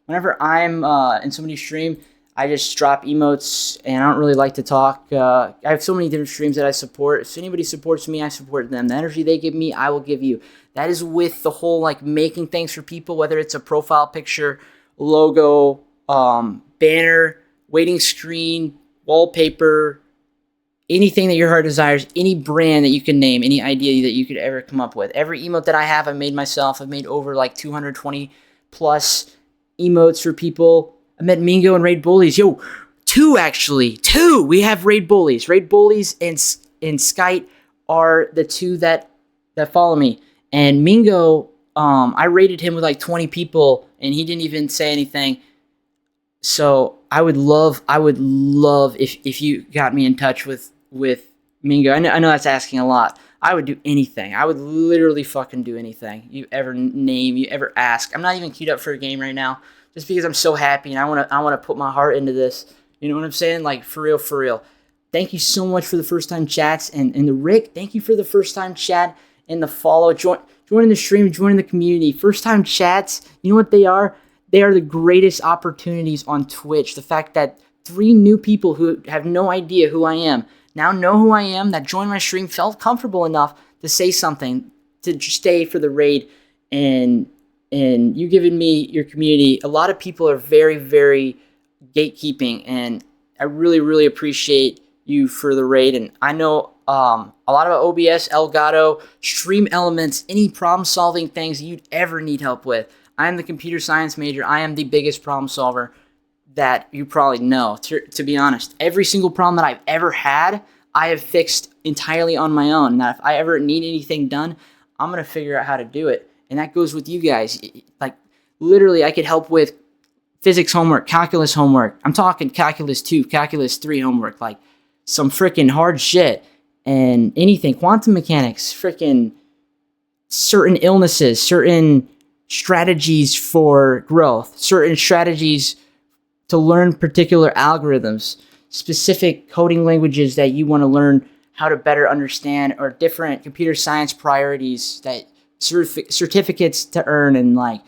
whenever I'm in somebody's stream, I just drop emotes, and I don't really like to talk. I have so many different streams that I support. If anybody supports me, I support them. The energy they give me, I will give you. That is with the whole like making things for people, whether it's a profile picture, logo, banner, waiting screen, wallpaper, anything that your heart desires, any brand that you can name, any idea that you could ever come up with. Every emote that I have, I made myself. I've made over like 220 plus emotes for people. I met Mingo and Raid Bullies. Yo, 2 actually. 2! We have Raid Bullies. Raid Bullies and Skype are the 2 that follow me. And Mingo, I raided him with like 20 people, and he didn't even say anything. So I would love if you got me in touch with Mingo. I know that's asking a lot. I would do anything. I would literally fucking do anything you ever name, you ever ask. I'm not even queued up for a game right now, just because I'm so happy and I wanna put my heart into this. You know what I'm saying? Like for real, for real. Thank you so much for the first time chats, and the Rick, thank you for the first time chat and the follow. Joining the stream, joining the community. First time chats, you know what they are? They are the greatest opportunities on Twitch. The fact that 3 new people who have no idea who I am now know who I am, that joined my stream, felt comfortable enough to say something, to stay for the raid, and you giving me your community. A lot of people are very, very gatekeeping, and I really, really appreciate you for the raid. And I know a lot about OBS, Elgato, Stream Elements, any problem-solving things you'd ever need help with. I am the computer science major. I am the biggest problem solver that you probably know, to be honest. Every single problem that I've ever had, I have fixed entirely on my own. Now, if I ever need anything done, I'm going to figure out how to do it. And that goes with you guys. Like, literally, I could help with physics homework, calculus homework. I'm talking calculus 2, calculus 3 homework. Like, some freaking hard shit. And anything. Quantum mechanics, freaking certain illnesses, certain strategies for growth, certain strategies to learn particular algorithms, specific coding languages that you want to learn how to better understand, or different computer science priorities that certificates to earn, and like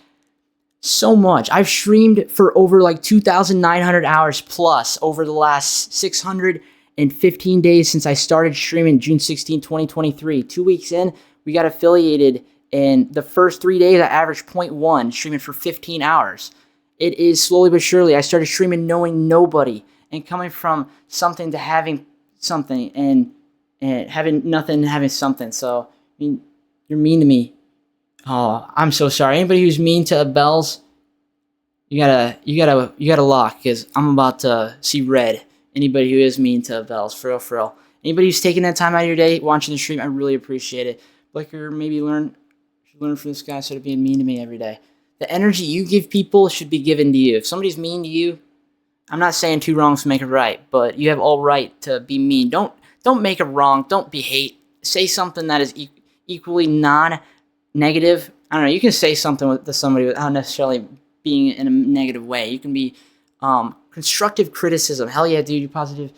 so much. I've streamed for over like 2,900 hours plus over the last 615 days since I started streaming June 16, 2023. 2 weeks in, we got affiliated, and the first 3 days I averaged 0.1 streaming for 15 hours. It is slowly but surely. I started streaming knowing nobody and coming from something to having something, and having nothing and having something. So, I mean, you're mean to me. Oh, I'm so sorry. Anybody who's mean to Bells, you gotta lock, because I'm about to see red. Anybody who is mean to Bells, for real. Anybody who's taking that time out of your day watching the stream, I really appreciate it. Blicker, maybe learn from this guy instead of being mean to me every day. The energy you give people should be given to you. If somebody's mean to you, I'm not saying two wrongs make a right, but you have all right to be mean. Don't make a wrong. Don't be hate. Say something that is equally non-negative. I don't know. You can say something to somebody without necessarily being in a negative way. You can be constructive criticism. Hell yeah, dude. Your positive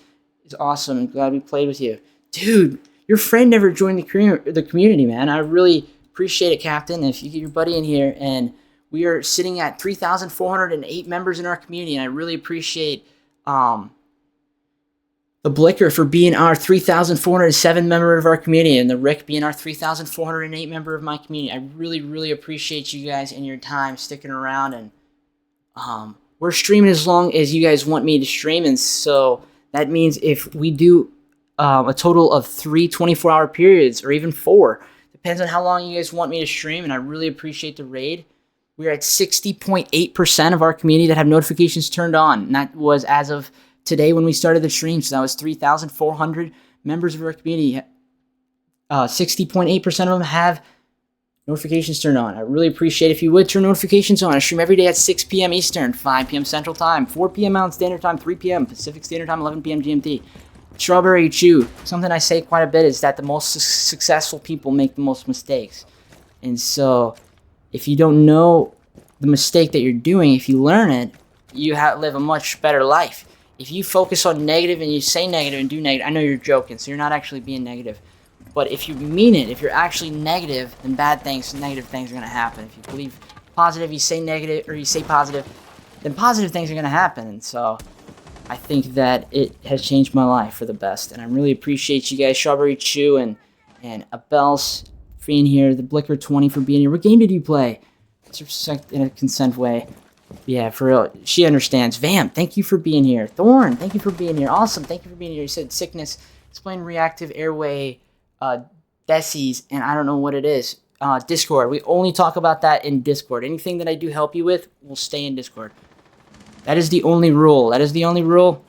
is awesome. I'm glad we played with you. Dude, your friend never joined the community, man. I really appreciate it, Captain. If you get your buddy in here, and we are sitting at 3,408 members in our community, and I really appreciate the Blicker for being our 3,407 member of our community, and the Rick being our 3,408 member of my community. I really, really appreciate you guys and your time sticking around, and we're streaming as long as you guys want me to stream, and so that means if we do a total of 3 24-hour periods, or even 4, depends on how long you guys want me to stream, and I really appreciate the raid. We're at 60.8% of our community that have notifications turned on, and that was as of today when we started the stream. So that was 3,400 members of our community. 60.8% of them have notifications turned on. I really appreciate if you would turn notifications on. I stream every day at 6 p.m. Eastern, 5 p.m. Central Time, 4 p.m. Mountain Standard Time, 3 p.m. Pacific Standard Time, 11 p.m. GMT. Strawberry Chew. Something I say quite a bit is that the most successful people make the most mistakes. And so if you don't know the mistake that you're doing, if you learn it, you live a much better life. If you focus on negative and you say negative and do negative, I know you're joking, so you're not actually being negative. But if you mean it, if you're actually negative, then negative things are going to happen. If you believe positive, you say negative, or you say positive, then positive things are going to happen. And so I think that it has changed my life for the best. And I really appreciate you guys, Strawberry Chew and Abels for being here, the Blicker 20 for being here. What game did you play? In a consent way. Yeah, for real. She understands. Vamp, thank you for being here. Thorn, thank you for being here. Awesome, thank you for being here. You said sickness. Explain reactive airway decies, and I don't know what it is. Discord. We only talk about that in Discord. Anything that I do help you with will stay in Discord. That is the only rule. That is the only rule.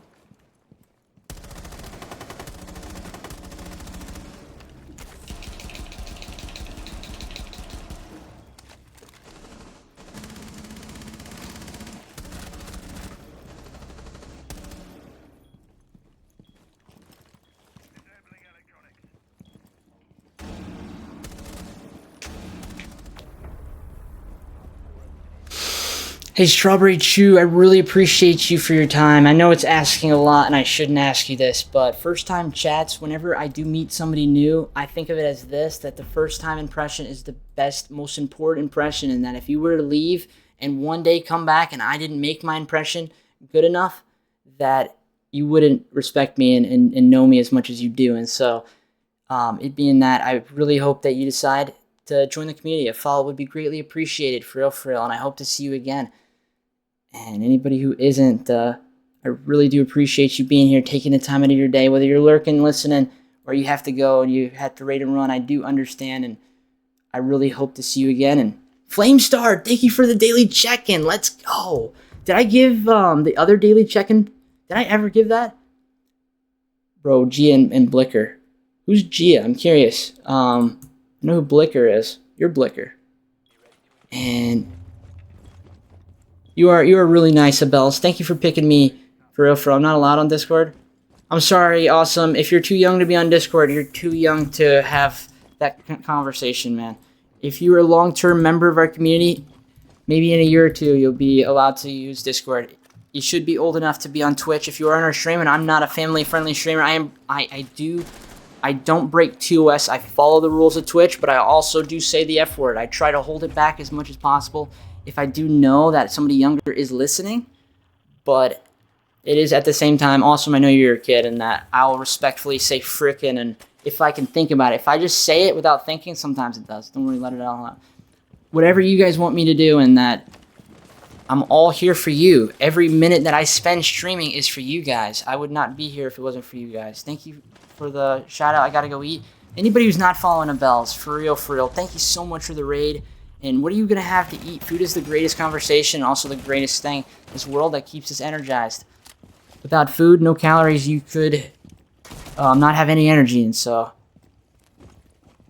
Hey, Strawberry Chew, I really appreciate you for your time. I know it's asking a lot, and I shouldn't ask you this, but first-time chats, whenever I do meet somebody new, I think of it as this, that the first-time impression is the best, most important impression, and that if you were to leave and one day come back and I didn't make my impression good enough, that you wouldn't respect me and know me as much as you do. And so, it being that, I really hope that you decide to join the community. A follow would be greatly appreciated, for real, and I hope to see you again. And anybody who isn't, I really do appreciate you being here, taking the time out of your day, whether you're lurking, listening, or you have to go and you have to raid and run. I do understand, and I really hope to see you again. And Flamestar, thank you for the daily check-in. Let's go. Did I give the other daily check-in? Did I ever give that? Bro, Gia and Blicker. Who's Gia? I'm curious. I know who Blicker is. You're Blicker. And You are really nice, Abels. Thank you for picking me, for real. I'm not allowed on Discord. I'm sorry, Awesome. If you're too young to be on Discord, you're too young to have that conversation, man. If you're a long-term member of our community, maybe in a year or two, you'll be allowed to use Discord. you should be old enough to be on Twitch if you are on our stream, and I'm not a family-friendly streamer. I don't break TOS. I follow the rules of Twitch, but I also do say the F word. I try to hold it back as much as possible if I do know that somebody younger is listening, but it is at the same time awesome. I know you're a kid, and that I'll respectfully say frickin', and if I can think about it. If I just say it without thinking, sometimes it does. Don't worry, let it all out. Whatever you guys want me to do, and that I'm all here for you. Every minute that I spend streaming is for you guys. I would not be here if it wasn't for you guys. Thank you for the shout out. I gotta go eat. Anybody who's not following the bells, for real, thank you so much for the raid. And what are you gonna have to eat? Food is the greatest conversation, and also the greatest thing in this world that keeps us energized. Without food, no calories, you could not have any energy, and so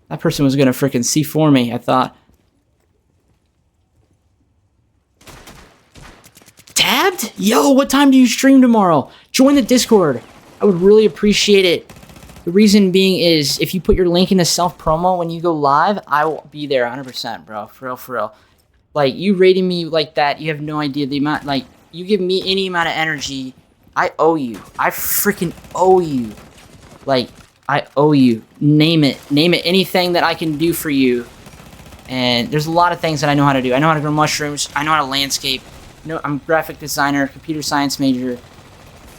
that person was gonna freaking C4 me, I thought. Tabbed? Yo, what time do you stream tomorrow? Join the Discord. I would really appreciate it. The reason being is if you put your link in the self-promo when you go live, I will be there 100%, bro. For real. Like, you rating me like that, you have no idea the amount, like, you give me any amount of energy, I owe you. I freaking owe you. Like, I owe you. Name it. Name it. Anything that I can do for you. And there's a lot of things that I know how to do. I know how to grow mushrooms. I know how to landscape. You know, I'm a graphic designer, computer science major.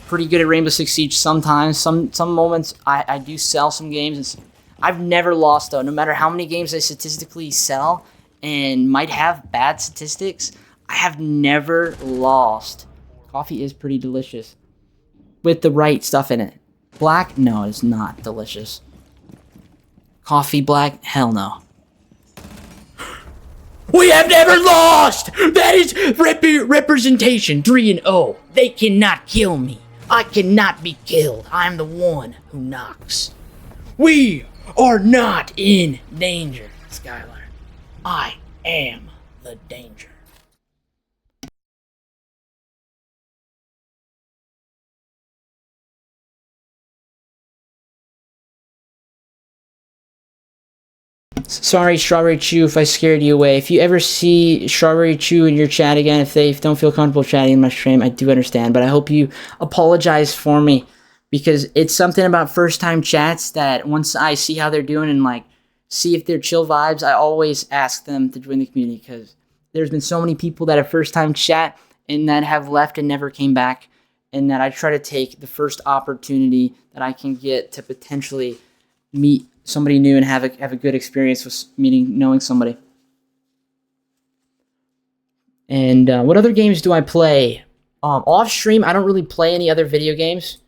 Pretty good at Rainbow Six Siege sometimes. Some moments I do sell some games. I've never lost, though. No matter how many games I statistically sell and might have bad statistics, I have never lost. Coffee is pretty delicious. With the right stuff in it. Black? No, it's not delicious. Coffee black? Hell no. We have never lost! That is representation 3-0. They cannot kill me. I cannot be killed. I'm the one who knocks. We are not in danger, Skylar. I am the danger. Sorry, Strawberry Chew, if I scared you away. If you ever see Strawberry Chew in your chat again, if they don't feel comfortable chatting in my stream, I do understand. But I hope you apologize for me, because it's something about first-time chats that once I see how they're doing and, like, see if they're chill vibes, I always ask them to join the community, because there's been so many people that have first-time chat and that have left and never came back, and that I try to take the first opportunity that I can get to potentially meet somebody new and have a good experience with knowing somebody. And what other games do I play? Off stream, I don't really play any other video games.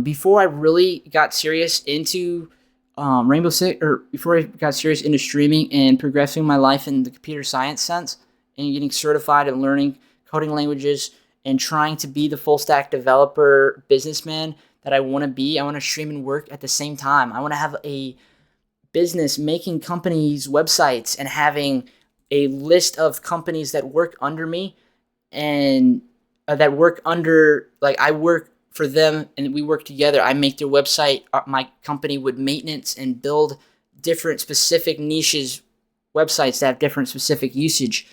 Before I really got serious into Rainbow Six, or before I got serious into streaming and progressing my life in the computer science sense and getting certified and learning coding languages and trying to be the full stack developer businessman that I want to be. I want to stream and work at the same time. I want to have a business making companies websites and having a list of companies that work under me and that work under, like, I work for them and we work together. I make their website. My company would maintenance and build different specific niches websites that have different specific usage.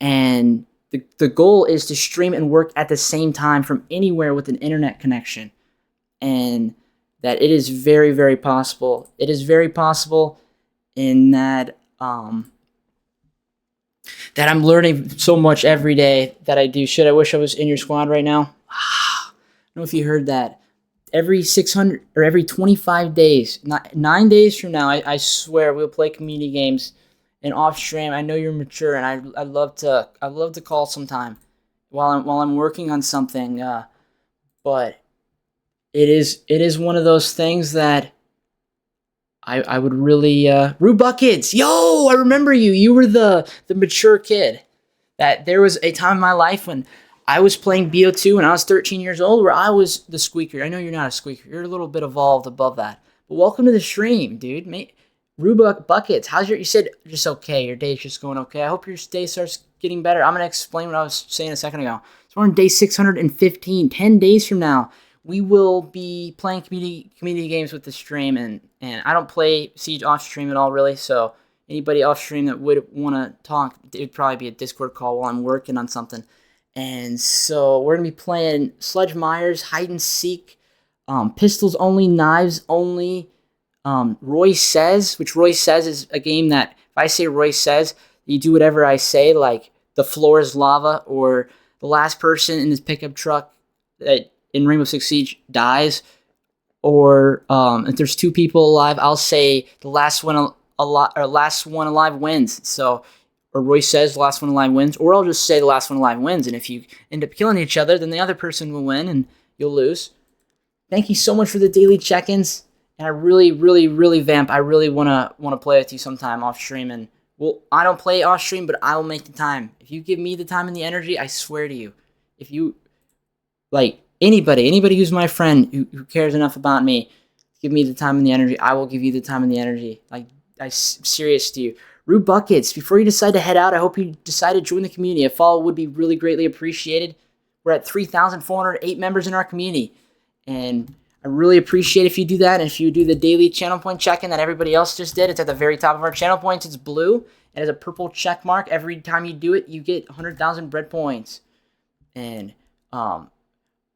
And the goal is to stream and work at the same time from anywhere with an internet connection. And that it is very, very possible. It is very possible in that that I'm learning so much every day that I do. Shit, I wish I was in your squad right now. I don't know if you heard that. Every 600 or every 25 days, 9 days from now, I swear we'll play community games and off stream. I know you're mature, and I love to call sometime while I'm working on something. But it is one of those things that I would really Rue Buckets. Yo, I remember you. You were the mature kid. That there was a time in my life when I was playing BO2 when I was 13 years old where I was the squeaker. I know you're not a squeaker. You're a little bit evolved above that. But welcome to the stream, dude. Rue Buckets, you said just okay. Your day's just going okay. I hope your day starts getting better. I'm going to explain what I was saying a second ago. So we're on day 615. 10 days from now, we will be playing community games with the stream, and I don't play Siege off stream at all, really. So anybody off stream that would want to talk, it would probably be a Discord call while I'm working on something. And so we're going to be playing Sludge Myers, Hide and Seek, Pistols Only, Knives Only, Roy Says, which Roy Says is a game that if I say Roy Says, you do whatever I say, like the floor is lava, or the last person in this pickup truck that in Rainbow Six Siege dies, or if there's two people alive, I'll say the last one alive wins. So, or Roy Says the last one alive wins, or I'll just say the last one alive wins. And if you end up killing each other, then the other person will win and you'll lose. Thank you so much for the daily check-ins. And I really vamp. I really wanna play with you sometime off stream. And well, I don't play off stream, but I will make the time. If you give me the time and the energy, I swear to you, if you like anybody who's my friend who cares enough about me, give me the time and the energy, I will give you the time and the energy. Like I'm serious to you. Rue Buckets, before you decide to head out, I hope you decide to join the community. A follow would be really greatly appreciated. We're at 3,408 members in our community. And I really appreciate if you do that. And if you do the daily channel point check-in that everybody else just did, it's at the very top of our channel points. It's blue. It has a purple check mark. Every time you do it, you get 100,000 bread points. And our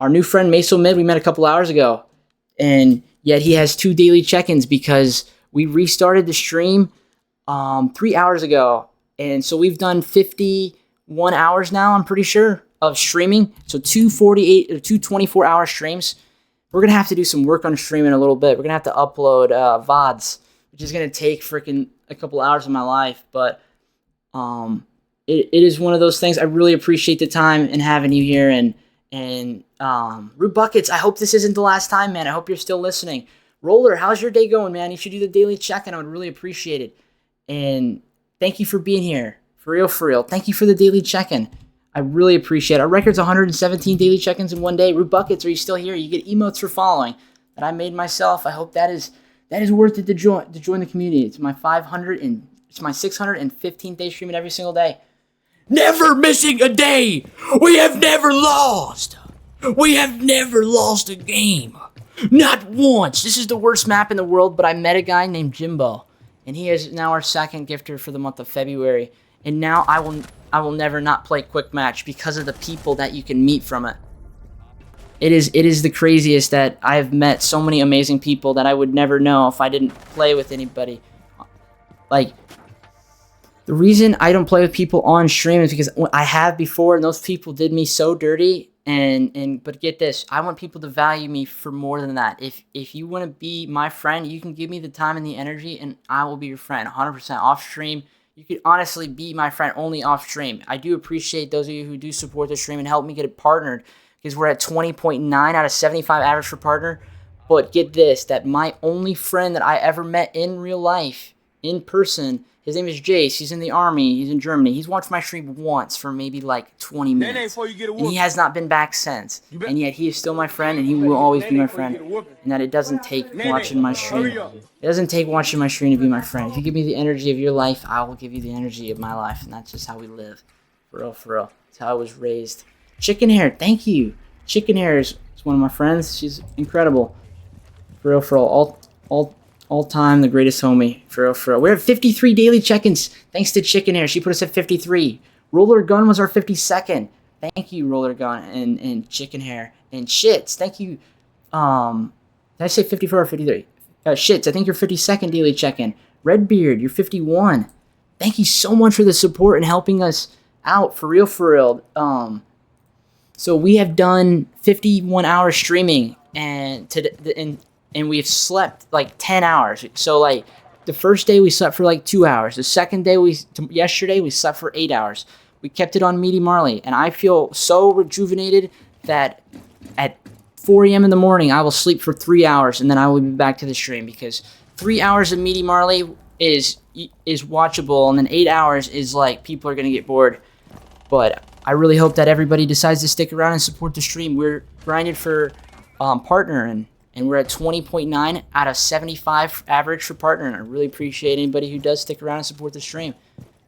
new friend Meso Mid, we met a couple hours ago. And yet he has 2 daily check-ins because we restarted the stream 3 hours ago. And so we've done 51 hours now, I'm pretty sure, of streaming. So 248 or 224-hour streams. We're going to have to do some work on streaming a little bit. We're going to have to upload VODs, which is going to take freaking a couple hours of my life. But it is one of those things. I really appreciate the time and having you here. And Root Buckets, I hope this isn't the last time, man. I hope you're still listening. Roller, how's your day going, man? You should do the daily check-in. I would really appreciate it. And thank you for being here. For real. Thank you for the daily check-in. I really appreciate it. Our record's 117 daily check-ins in one day. Root Buckets, are you still here? You get emotes for following that I made myself. I hope that is worth it to join the community. It's my 615th day streaming every single day. Never missing a day. We have never lost. We have never lost a game. Not once. This is the worst map in the world, but I met a guy named Jimbo, and he is now our second gifter for the month of February. And now I will never not play Quick Match because of the people that you can meet from it. It is the craziest that I have met so many amazing people that I would never know if I didn't play with anybody. Like, the reason I don't play with people on stream is because I have before, and those people did me so dirty. But get this, I want people to value me for more than that. If you want to be my friend, you can give me the time and the energy, and I will be your friend 100% off stream. You could honestly be my friend only off stream. I do appreciate those of you who do support the stream and help me get it partnered, because we're at 20.9 out of 75 average for partner. But get this, that my only friend that I ever met in real life, in person, his name is Jace. He's in the army. He's in Germany. He's watched my stream once for maybe like 20 minutes. And he has not been back since. And yet he is still my friend, and he will always be my friend. And that it doesn't take watching my stream. It doesn't take watching my stream to be my friend. If you give me the energy of your life, I will give you the energy of my life. And that's just how we live. For real. That's how I was raised. Chicken Hair, thank you. Chicken Hair is one of my friends. She's incredible. For real. All time, the greatest homie. For real. We're at 53 daily check-ins. Thanks to Chicken Hair. She put us at 53. Roller Gun was our 52nd. Thank you, Roller Gun and Chicken Hair. And Shits, thank you. Did I say 54 or 53? Shits, I think you're 52nd daily check-in. Redbeard, you're 51. Thank you so much for the support and helping us out. For real. So we have done 51 hours streaming, and we've slept like 10 hours. So like the first day we slept for like 2 hours. The second day yesterday we slept for 8 hours. We kept it on Meaty Marley, and I feel so rejuvenated that at 4 a.m. in the morning I will sleep for 3 hours, and then I will be back to the stream, because 3 hours of Meaty Marley is watchable, and then 8 hours is like people are gonna get bored. But I really hope that everybody decides to stick around and support the stream. We're grinded for partner, and we're at 20.9 out of 75 average for partner. And I really appreciate anybody who does stick around and support the stream.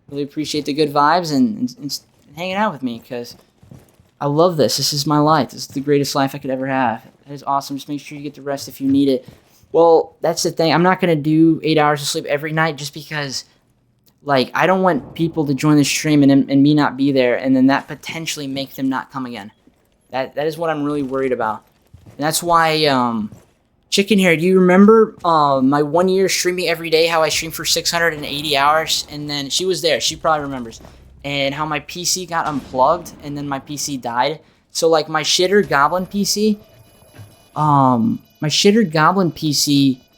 Really appreciate the good vibes and hanging out with me, because I love this. This is my life. This is the greatest life I could ever have. That is awesome. Just make sure you get the rest if you need it. Well, that's the thing. I'm not going to do 8 hours of sleep every night, just because Like, I don't want people to join the stream and me not be there, and then that potentially make them not come again. That is what I'm really worried about. And that's why, Chicken Hair, do you remember my 1 year streaming every day, how I streamed for 680 hours? And then she was there. She probably remembers. And how my PC got unplugged, and then my PC died. So, like, my Shitter Goblin PC,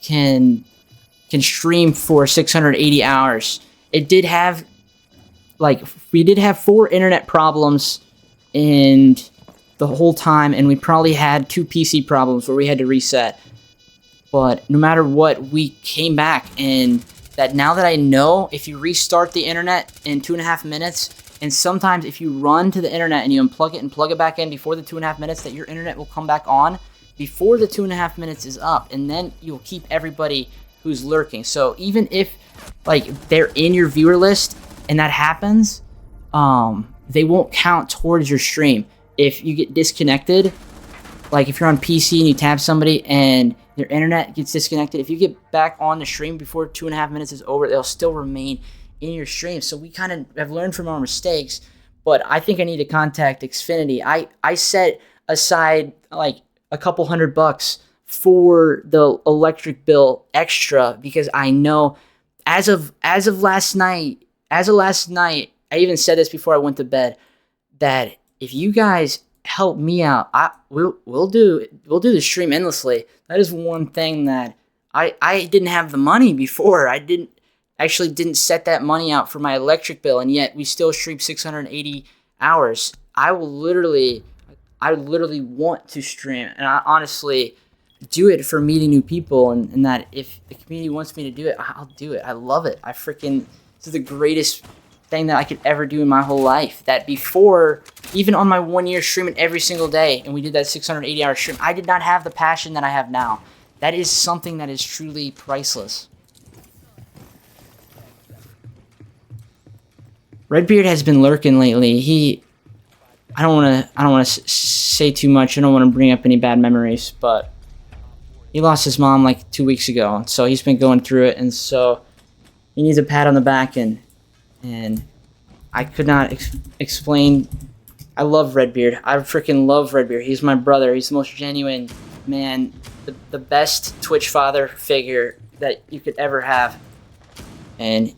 can stream for 680 hours. It did have, like, we did have 4 internet problems and the whole time, and we probably had 2 PC problems where we had to reset. But no matter what, we came back, and that now that I know, if you restart the internet in 2.5 minutes, and sometimes if you run to the internet and you unplug it and plug it back in before the 2.5 minutes, that your internet will come back on before the 2.5 minutes is up, and then you'll keep everybody who's lurking. So even if, like, they're in your viewer list and that happens, they won't count towards your stream. If you get disconnected, like if you're on PC and you tab somebody and their internet gets disconnected, if you get back on the stream before 2.5 minutes is over, they'll still remain in your stream. So we kind of have learned from our mistakes, but I think I need to contact Xfinity. I set aside like a couple $100 for the electric bill extra, because I know as of last night, I even said this before I went to bed, that if you guys help me out, we'll do the stream endlessly. That is one thing that I didn't have the money before. I didn't set that money out for my electric bill, and yet we still stream 680 hours. I literally want to stream, and I honestly do it for meeting new people, and that if the community wants me to do it, I'll do it. I love it. This is the greatest thing that I could ever do in my whole life. That before, even on my 1 year streaming every single day, and we did that 680 hour stream, I did not have the passion that I have now. That is something that is truly priceless. Redbeard has been lurking lately. I don't want to say too much. I don't want to bring up any bad memories, but he lost his mom like 2 weeks ago, so he's been going through it, and so he needs a pat on the back, and I could not explain. I love Redbeard. I freaking love Redbeard. He's my brother. He's the most genuine man, the best Twitch father figure that you could ever have, and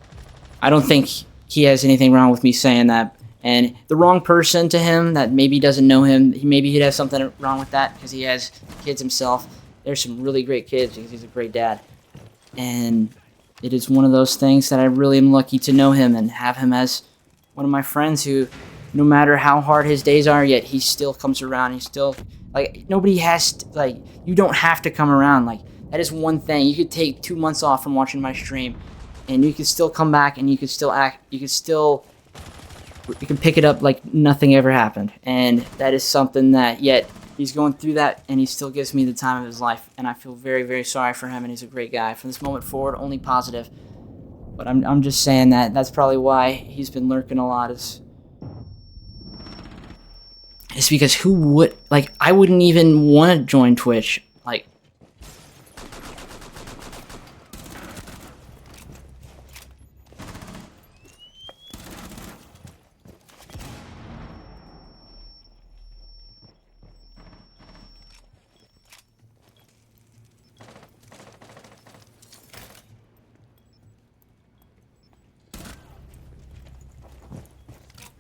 I don't think he has anything wrong with me saying that. And the wrong person to him that maybe doesn't know him, maybe he'd have something wrong with that because he has kids himself. There's some really great kids because he's a great dad. And it is one of those things that I really am lucky to know him and have him as one of my friends who, no matter how hard his days are, yet he still comes around. He's still, like, nobody has to, like, you don't have to come around. Like, that is one thing. You could take 2 months off from watching my stream, and you could still come back, and you could still act, you can pick it up like nothing ever happened. And that is something that, yet he's going through that, and he still gives me the time of his life, and I feel very, very sorry for him, and he's a great guy. From this moment forward, only positive. But I'm just saying that that's probably why he's been lurking a lot, is because who would, like, I wouldn't even want to join Twitch. Like,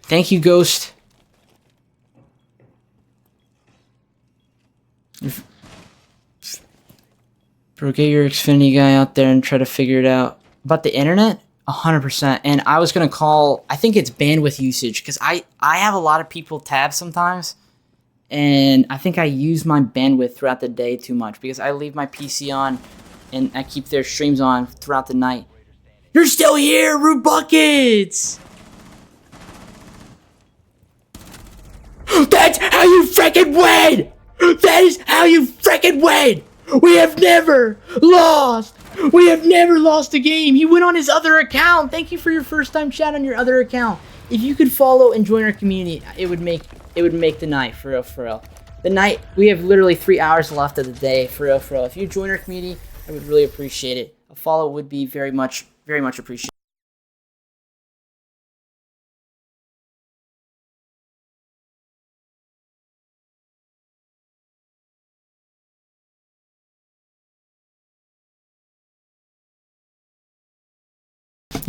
thank you, Ghost. Bro, get your Xfinity guy out there and try to figure it out. About the internet? 100%. And I was going to call, I think it's bandwidth usage, because I have a lot of people tab sometimes, and I think I use my bandwidth throughout the day too much, because I leave my PC on, and I keep their streams on throughout the night. You're still here, Root Buckets! That's how you freaking win! That is how you freaking win! We have never lost! We have never lost a game! He went on his other account! Thank you for your first time chat on your other account. If you could follow and join our community, it would make the night, for real, for real. The night, we have literally 3 hours left of the day, for real, for real. If you join our community, I would really appreciate it. A follow would be very much appreciated.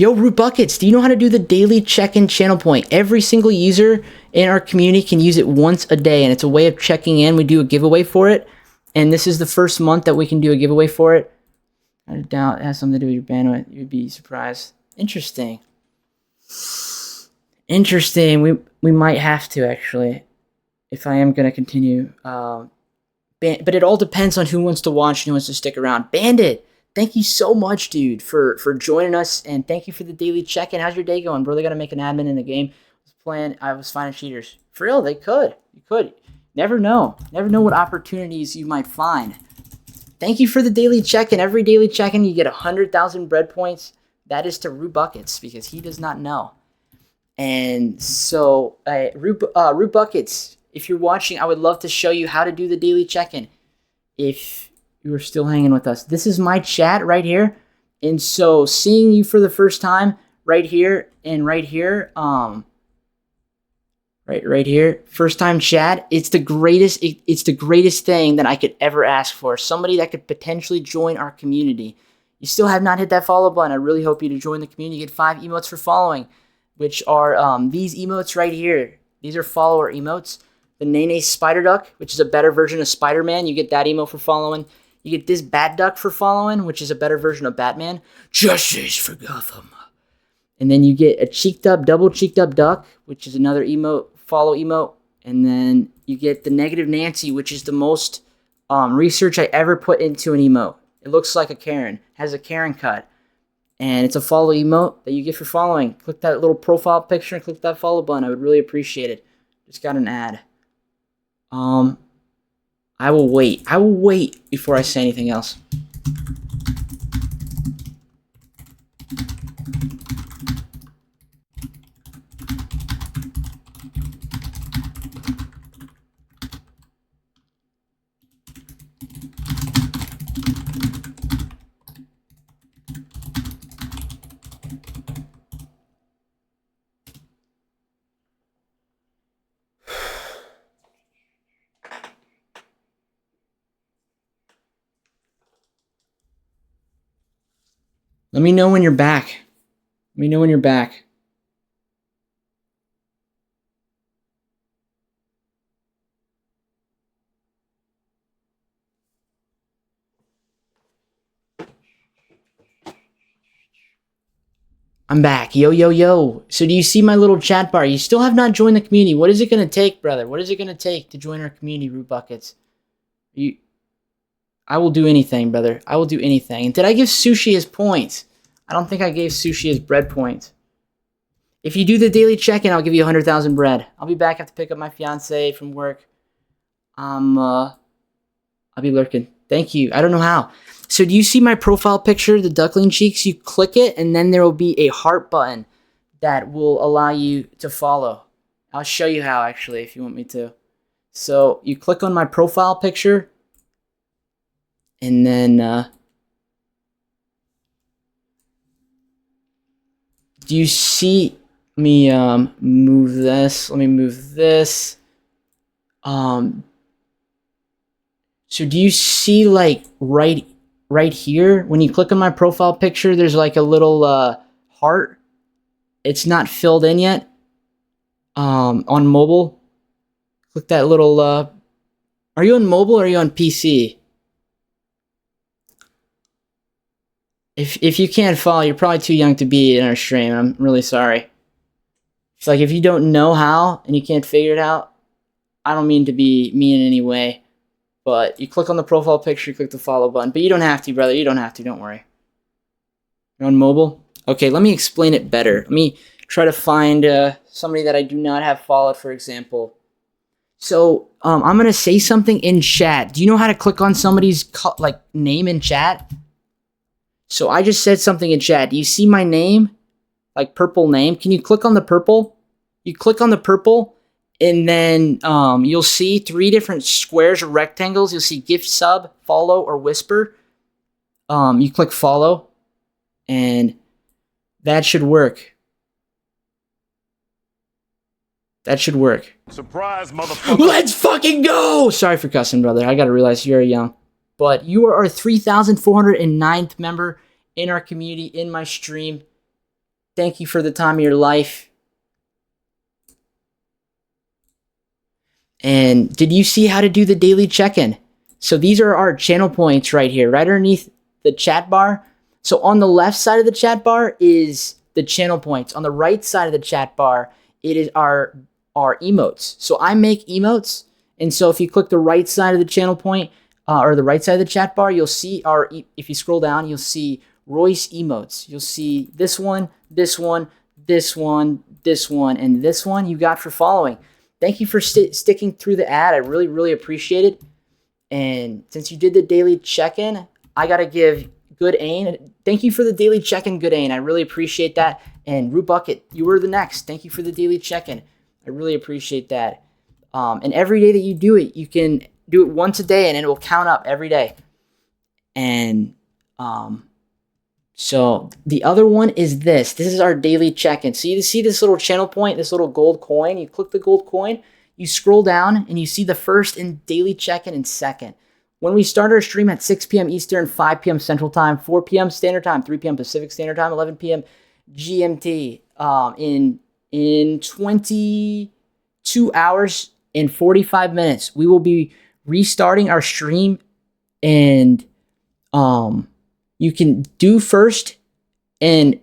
Yo, Root Buckets, do you know how to do the daily check-in channel point? Every single user in our community can use it once a day, and it's a way of checking in. We do a giveaway for it, and this is the first month that we can do a giveaway for it. I doubt it has something to do with your bandwidth. You'd be surprised. Interesting. Interesting. We might have to, actually, if I am going to continue. But it all depends on who wants to watch and who wants to stick around. Bandit, thank you so much, dude, for joining us, and thank you for the daily check-in. How's your day going, bro? They got to make an admin in the game. I was finding cheaters. For real, they could. You could. Never know. Never know what opportunities you might find. Thank you for the daily check-in. Every daily check-in, you get 100,000 bread points. That is to Root Buckets, because he does not know. And so, Root Buckets, if you're watching, I would love to show you how to do the daily check-in. If you are still hanging with us. This is my chat right here. And so, seeing you for the first time right here and right here, right here, first time chat, it's the greatest thing that I could ever ask for. Somebody that could potentially join our community. You still have not hit that follow button. I really hope you to join the community. You get 5 emotes for following, which are these emotes right here. These are follower emotes. The naenaes Spider Duck, which is a better version of Spider-Man. You get that emote for following. You get this Bat Duck for following, which is a better version of Batman. Justice for Gotham. And then you get a cheeked up, double cheeked up duck, which is another emote, follow emote. And then you get the Negative Nancy, which is the most research I ever put into an emote. It looks like a Karen, has a Karen cut. And it's a follow emote that you get for following. Click that little profile picture and click that follow button. I would really appreciate it. Just got an ad. I will wait. I will wait before I say anything else. Let me know when you're back. Let me know when you're back. I'm back. Yo, yo, yo. So do you see my little chat bar? You still have not joined the community. What is it going to take, brother? What is it going to take to join our community, Root Buckets? I will do anything, brother. I will do anything. And did I give Sushi his points? I don't think I gave Sushi his bread points. If you do the daily check-in, I'll give you 100,000 bread. I'll be back. I have to pick up my fiance from work. I'll be lurking. Thank you. I don't know how. So do you see my profile picture, the duckling cheeks? You click it, and then there will be a heart button that will allow you to follow. I'll show you how, actually, if you want me to. So you click on my profile picture, and then do you see me move this? Let me move this. So do you see, like, right here when you click on my profile picture, there's like a little heart. It's not filled in yet. On mobile, click that little are you on mobile or are you on PC? If you can't follow, you're probably too young to be in our stream. I'm really sorry. It's like, if you don't know how and you can't figure it out, I don't mean to be mean in any way, but you click on the profile picture, you click the follow button. But you don't have to, brother. You don't have to. Don't worry. You're on mobile? Okay, let me explain it better. Let me try to find somebody that I do not have followed, for example. So I'm going to say something in chat. Do you know how to click on somebody's name in chat? So I just said something in chat. Do you see my name? Like purple name? Can you click on the purple? You click on the purple, and then you'll see 3 different squares or rectangles. You'll see gift, sub, follow, or whisper. You click follow, and that should work. That should work. Surprise, motherfucker. Let's fucking go! Sorry for cussing, brother. I gotta realize you're young. But you are our 3,409th member in our community, in my stream. thank you for the time of your life. And did you see how to do the daily check-in? So these are our channel points right here, right underneath the chat bar. So on the left side of the chat bar is the channel points. On the right side of the chat bar, it is our emotes. So I make emotes. And so if you click the right side of the channel point, or the right side of the chat bar, you'll see if you scroll down, you'll see Royce emotes. You'll see this one, this one, this one, this one, and this one you got for following. Thank you for sticking through the ad. I really, really appreciate it. And since you did the daily check-in, I got to give Good Ain. Thank you for the daily check-in, Good Ain. I really appreciate that. And Root Bucket, you were the next. Thank you for the daily check-in. I really appreciate that. And every day that you do it, you can do it once a day, and it will count up every day. And so the other one is this. This is our daily check-in. So you see this little channel point, this little gold coin. You click the gold coin, you scroll down, and you see the first and daily check-in and second. When we start our stream at 6 p.m. Eastern, 5 p.m. Central Time, 4 p.m. Standard Time, 3 p.m. Pacific Standard Time, 11 p.m. GMT, in 22 hours and 45 minutes, we will be restarting our stream, and you can do first and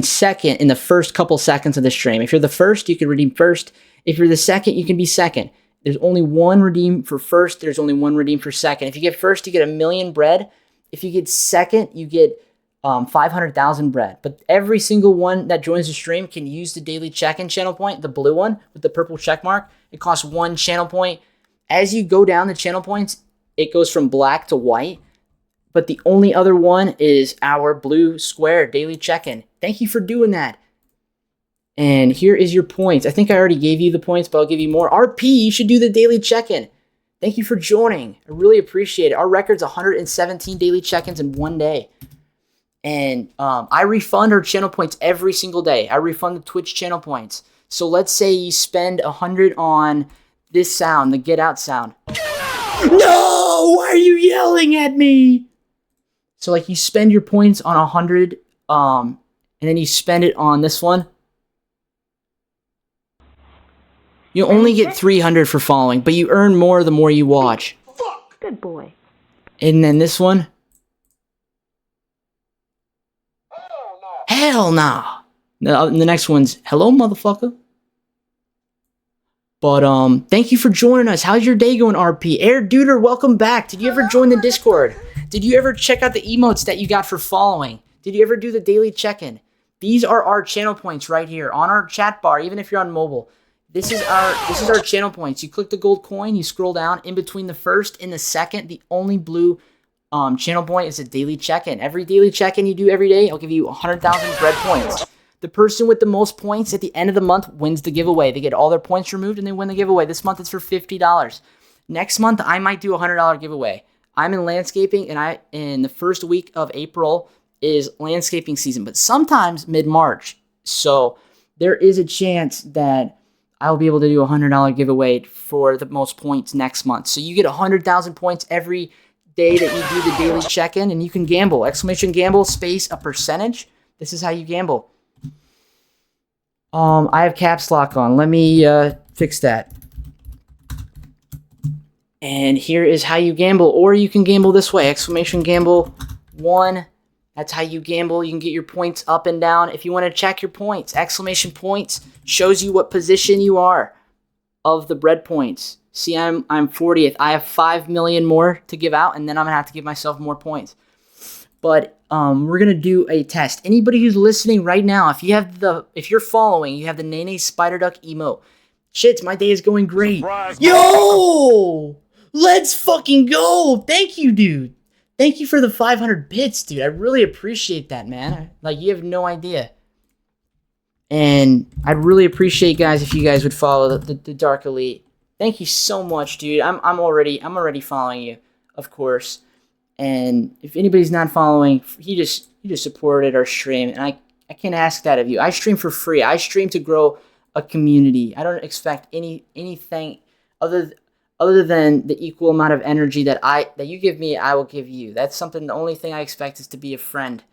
second in the first couple seconds of the stream. If you're the first, you can redeem first. If you're the second, you can be second. There's only one redeem for first. There's only one redeem for second. If you get first, you get 1,000,000 bread. If you get second, you get 500,000 bread. But every single one that joins the stream can use the daily check-in channel point, the blue one with the purple check mark. It costs 1 channel point. As you go down the channel points, it goes from black to white. But the only other one is our blue square daily check-in. Thank you for doing that. And here is your points. I think I already gave you the points, but I'll give you more. RP, you should do the daily check-in. Thank you for joining. I really appreciate it. Our record's 117 daily check-ins in one day. And I refund our channel points every single day. I refund the Twitch channel points. So let's say you spend 100 on this sound, the Get Out sound. No! Why are you yelling at me? So like you spend your points on 100, and then you spend it on this one. You only get 300 for following, but you earn more the more you watch. Good boy. And then this one. Hell nah. The next one's hello, motherfucker. But thank you for joining us. How's your day going, RP? Air Duder, welcome back. Did you ever join the Discord? Did you ever check out the emotes that you got for following? Did you ever do the daily check-in? These are our channel points right here on our chat bar, even if you're on mobile. This is our channel points. You click the gold coin, you scroll down in between the first and the second. The only blue channel point is a daily check-in. Every daily check-in you do every day, I'll give you 100,000 bread points. The person with the most points at the end of the month wins the giveaway. They get all their points removed and they win the giveaway. This month it's for $50. Next month I might do a $100 giveaway. I'm in landscaping, and in the first week of April is landscaping season, but sometimes mid-March. So there is a chance that I'll be able to do a $100 giveaway for the most points next month. So you get 100,000 points every day that you do the daily check-in, and you can gamble. Exclamation gamble space a percentage. This is how you gamble. I have caps lock on. Let me fix that. And here is how you gamble, or you can gamble this way. Exclamation gamble 1. That's how you gamble. You can get your points up and down. If you want to check your points, exclamation points shows you what position you are of the bread points. See, I'm 40th. I have 5 million more to give out, and then I'm going to have to give myself more points. But we're going to do a test. Anybody who's listening right now, if you're following, you have the naenaes spider duck emote. Shit, my day is going great. Surprise, Yo! Let's fucking go! Thank you, dude. Thank you for the 500 bits, dude. I really appreciate that, man. Like, you have no idea. And I'd really appreciate, guys, if you guys would follow the Dark Elite. Thank you so much, dude. I'm already following you, of course. And if anybody's not following, you just supported our stream, and I can't ask that of you. I stream for free. I stream to grow a community. I don't expect anything other than the equal amount of energy that you give me, I will give you. That's something. The only thing I expect is to be a friend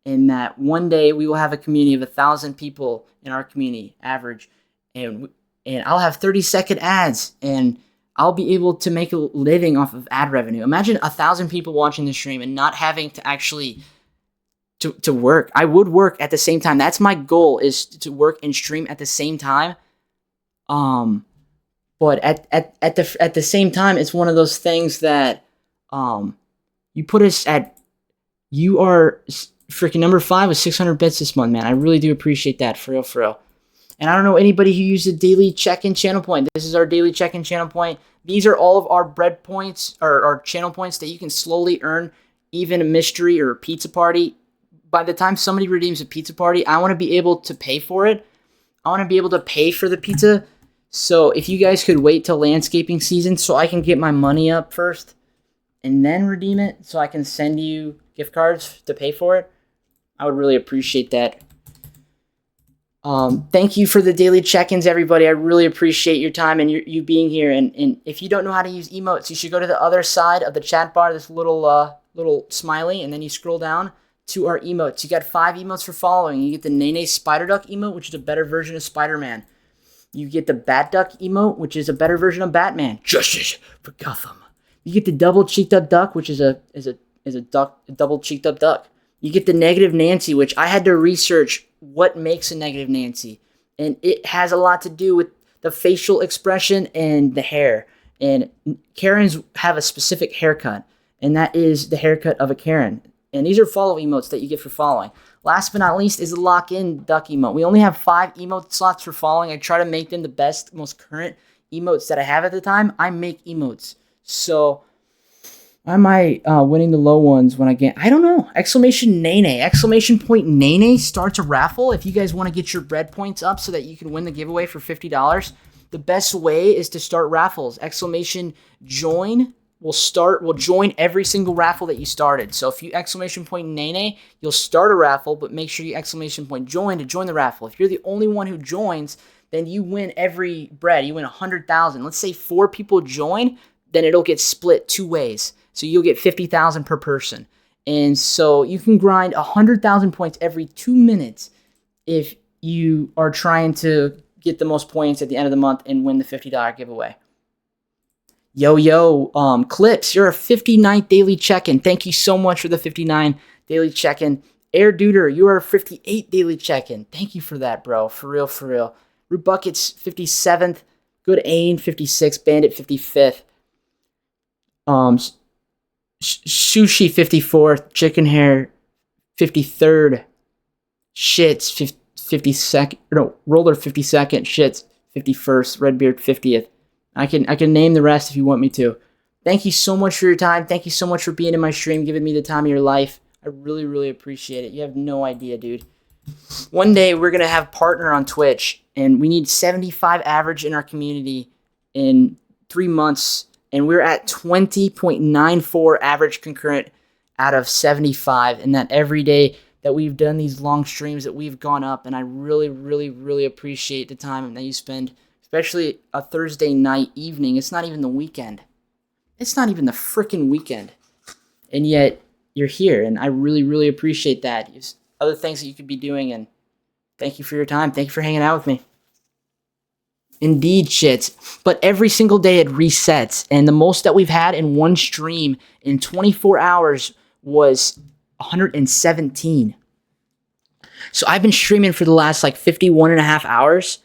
and that one day we will have a community of 1,000 people in our community, average, and I'll have 30-second ads, and I'll be able to make a living off of ad revenue. Imagine 1,000 people watching the stream and not having to actually to work. I would work at the same time. That's my goal, is to work and stream at the same time. But at the same time, it's one of those things that you put us at. You are freaking number 5 with 600 bits this month, man. I really do appreciate that, for real, for real. And I don't know anybody who used a daily check-in channel point. This is our daily check-in channel point. These are all of our bread points, or our channel points that you can slowly earn, even a mystery or a pizza party. By the time somebody redeems a pizza party, I want to be able to pay for it. I want to be able to pay for the pizza. So if you guys could wait till landscaping season so I can get my money up first and then redeem it so I can send you gift cards to pay for it, I would really appreciate that. Thank you for the daily check-ins, everybody. I really appreciate your time and you being here. And if you don't know how to use emotes, you should go to the other side of the chat bar, this little smiley, and then you scroll down to our emotes. You got 5 emotes for following. You get the naenaes spider duck emote, which is a better version of Spider-Man. You get the bat duck emote, which is a better version of Batman. Justice for Gotham. You get the double cheeked up duck, which is a double cheeked up duck. You get the negative Nancy, which I had to research what makes a negative Nancy. And it has a lot to do with the facial expression and the hair. And Karens have a specific haircut, and that is the haircut of a Karen. And these are follow emotes that you get for following. Last but not least is the lock-in duck emote. We only have 5 emote slots for following. I try to make them the best, most current emotes that I have at the time. I make emotes. So I might winning the low ones when I get, I don't know, exclamation naenaes. Exclamation point naenaes starts a raffle. If you guys want to get your bread points up so that you can win the giveaway for $50, the best way is to start raffles. Exclamation join will join every single raffle that you started. So if you exclamation point naenaes, you'll start a raffle, but make sure you exclamation point join to join the raffle. If you're the only one who joins, then you win every bread. You win 100,000. Let's say 4 people join, then it'll get split 2 ways. So you'll get 50,000 per person. And so you can grind 100,000 points every 2 minutes if you are trying to get the most points at the end of the month and win the $50 giveaway. Yo, Clips, you're a 59th daily check-in. Thank you so much for the 59 daily check-in. Air Duder, you are a 58 daily check-in. Thank you for that, bro. For real, for real. Root Buckets, 57th. Good Ain, 56th. Bandit, 55th. Sushi, 54th. Chicken Hair, 53rd. Shits, 52nd. No, Roller, 52nd. Shits, 51st. Redbeard, 50th. I can name the rest if you want me to. Thank you so much for your time. Thank you so much for being in my stream, giving me the time of your life. I really, really appreciate it. You have no idea, dude. One day we're going to have partner on Twitch, and we need 75 average in our community in 3 months, and we're at 20.94 average concurrent out of 75, and that every day that we've done these long streams that we've gone up, and I really, really, really appreciate the time that you spend, especially a Thursday night evening. It's not even the weekend. It's not even the freaking weekend. And yet, you're here, and I really, really appreciate that. There's other things that you could be doing, and thank you for your time. Thank you for hanging out with me. Indeed, shits. But every single day it resets, and the most that we've had in one stream in 24 hours was 117. So I've been streaming for the last, 51 and a half hours,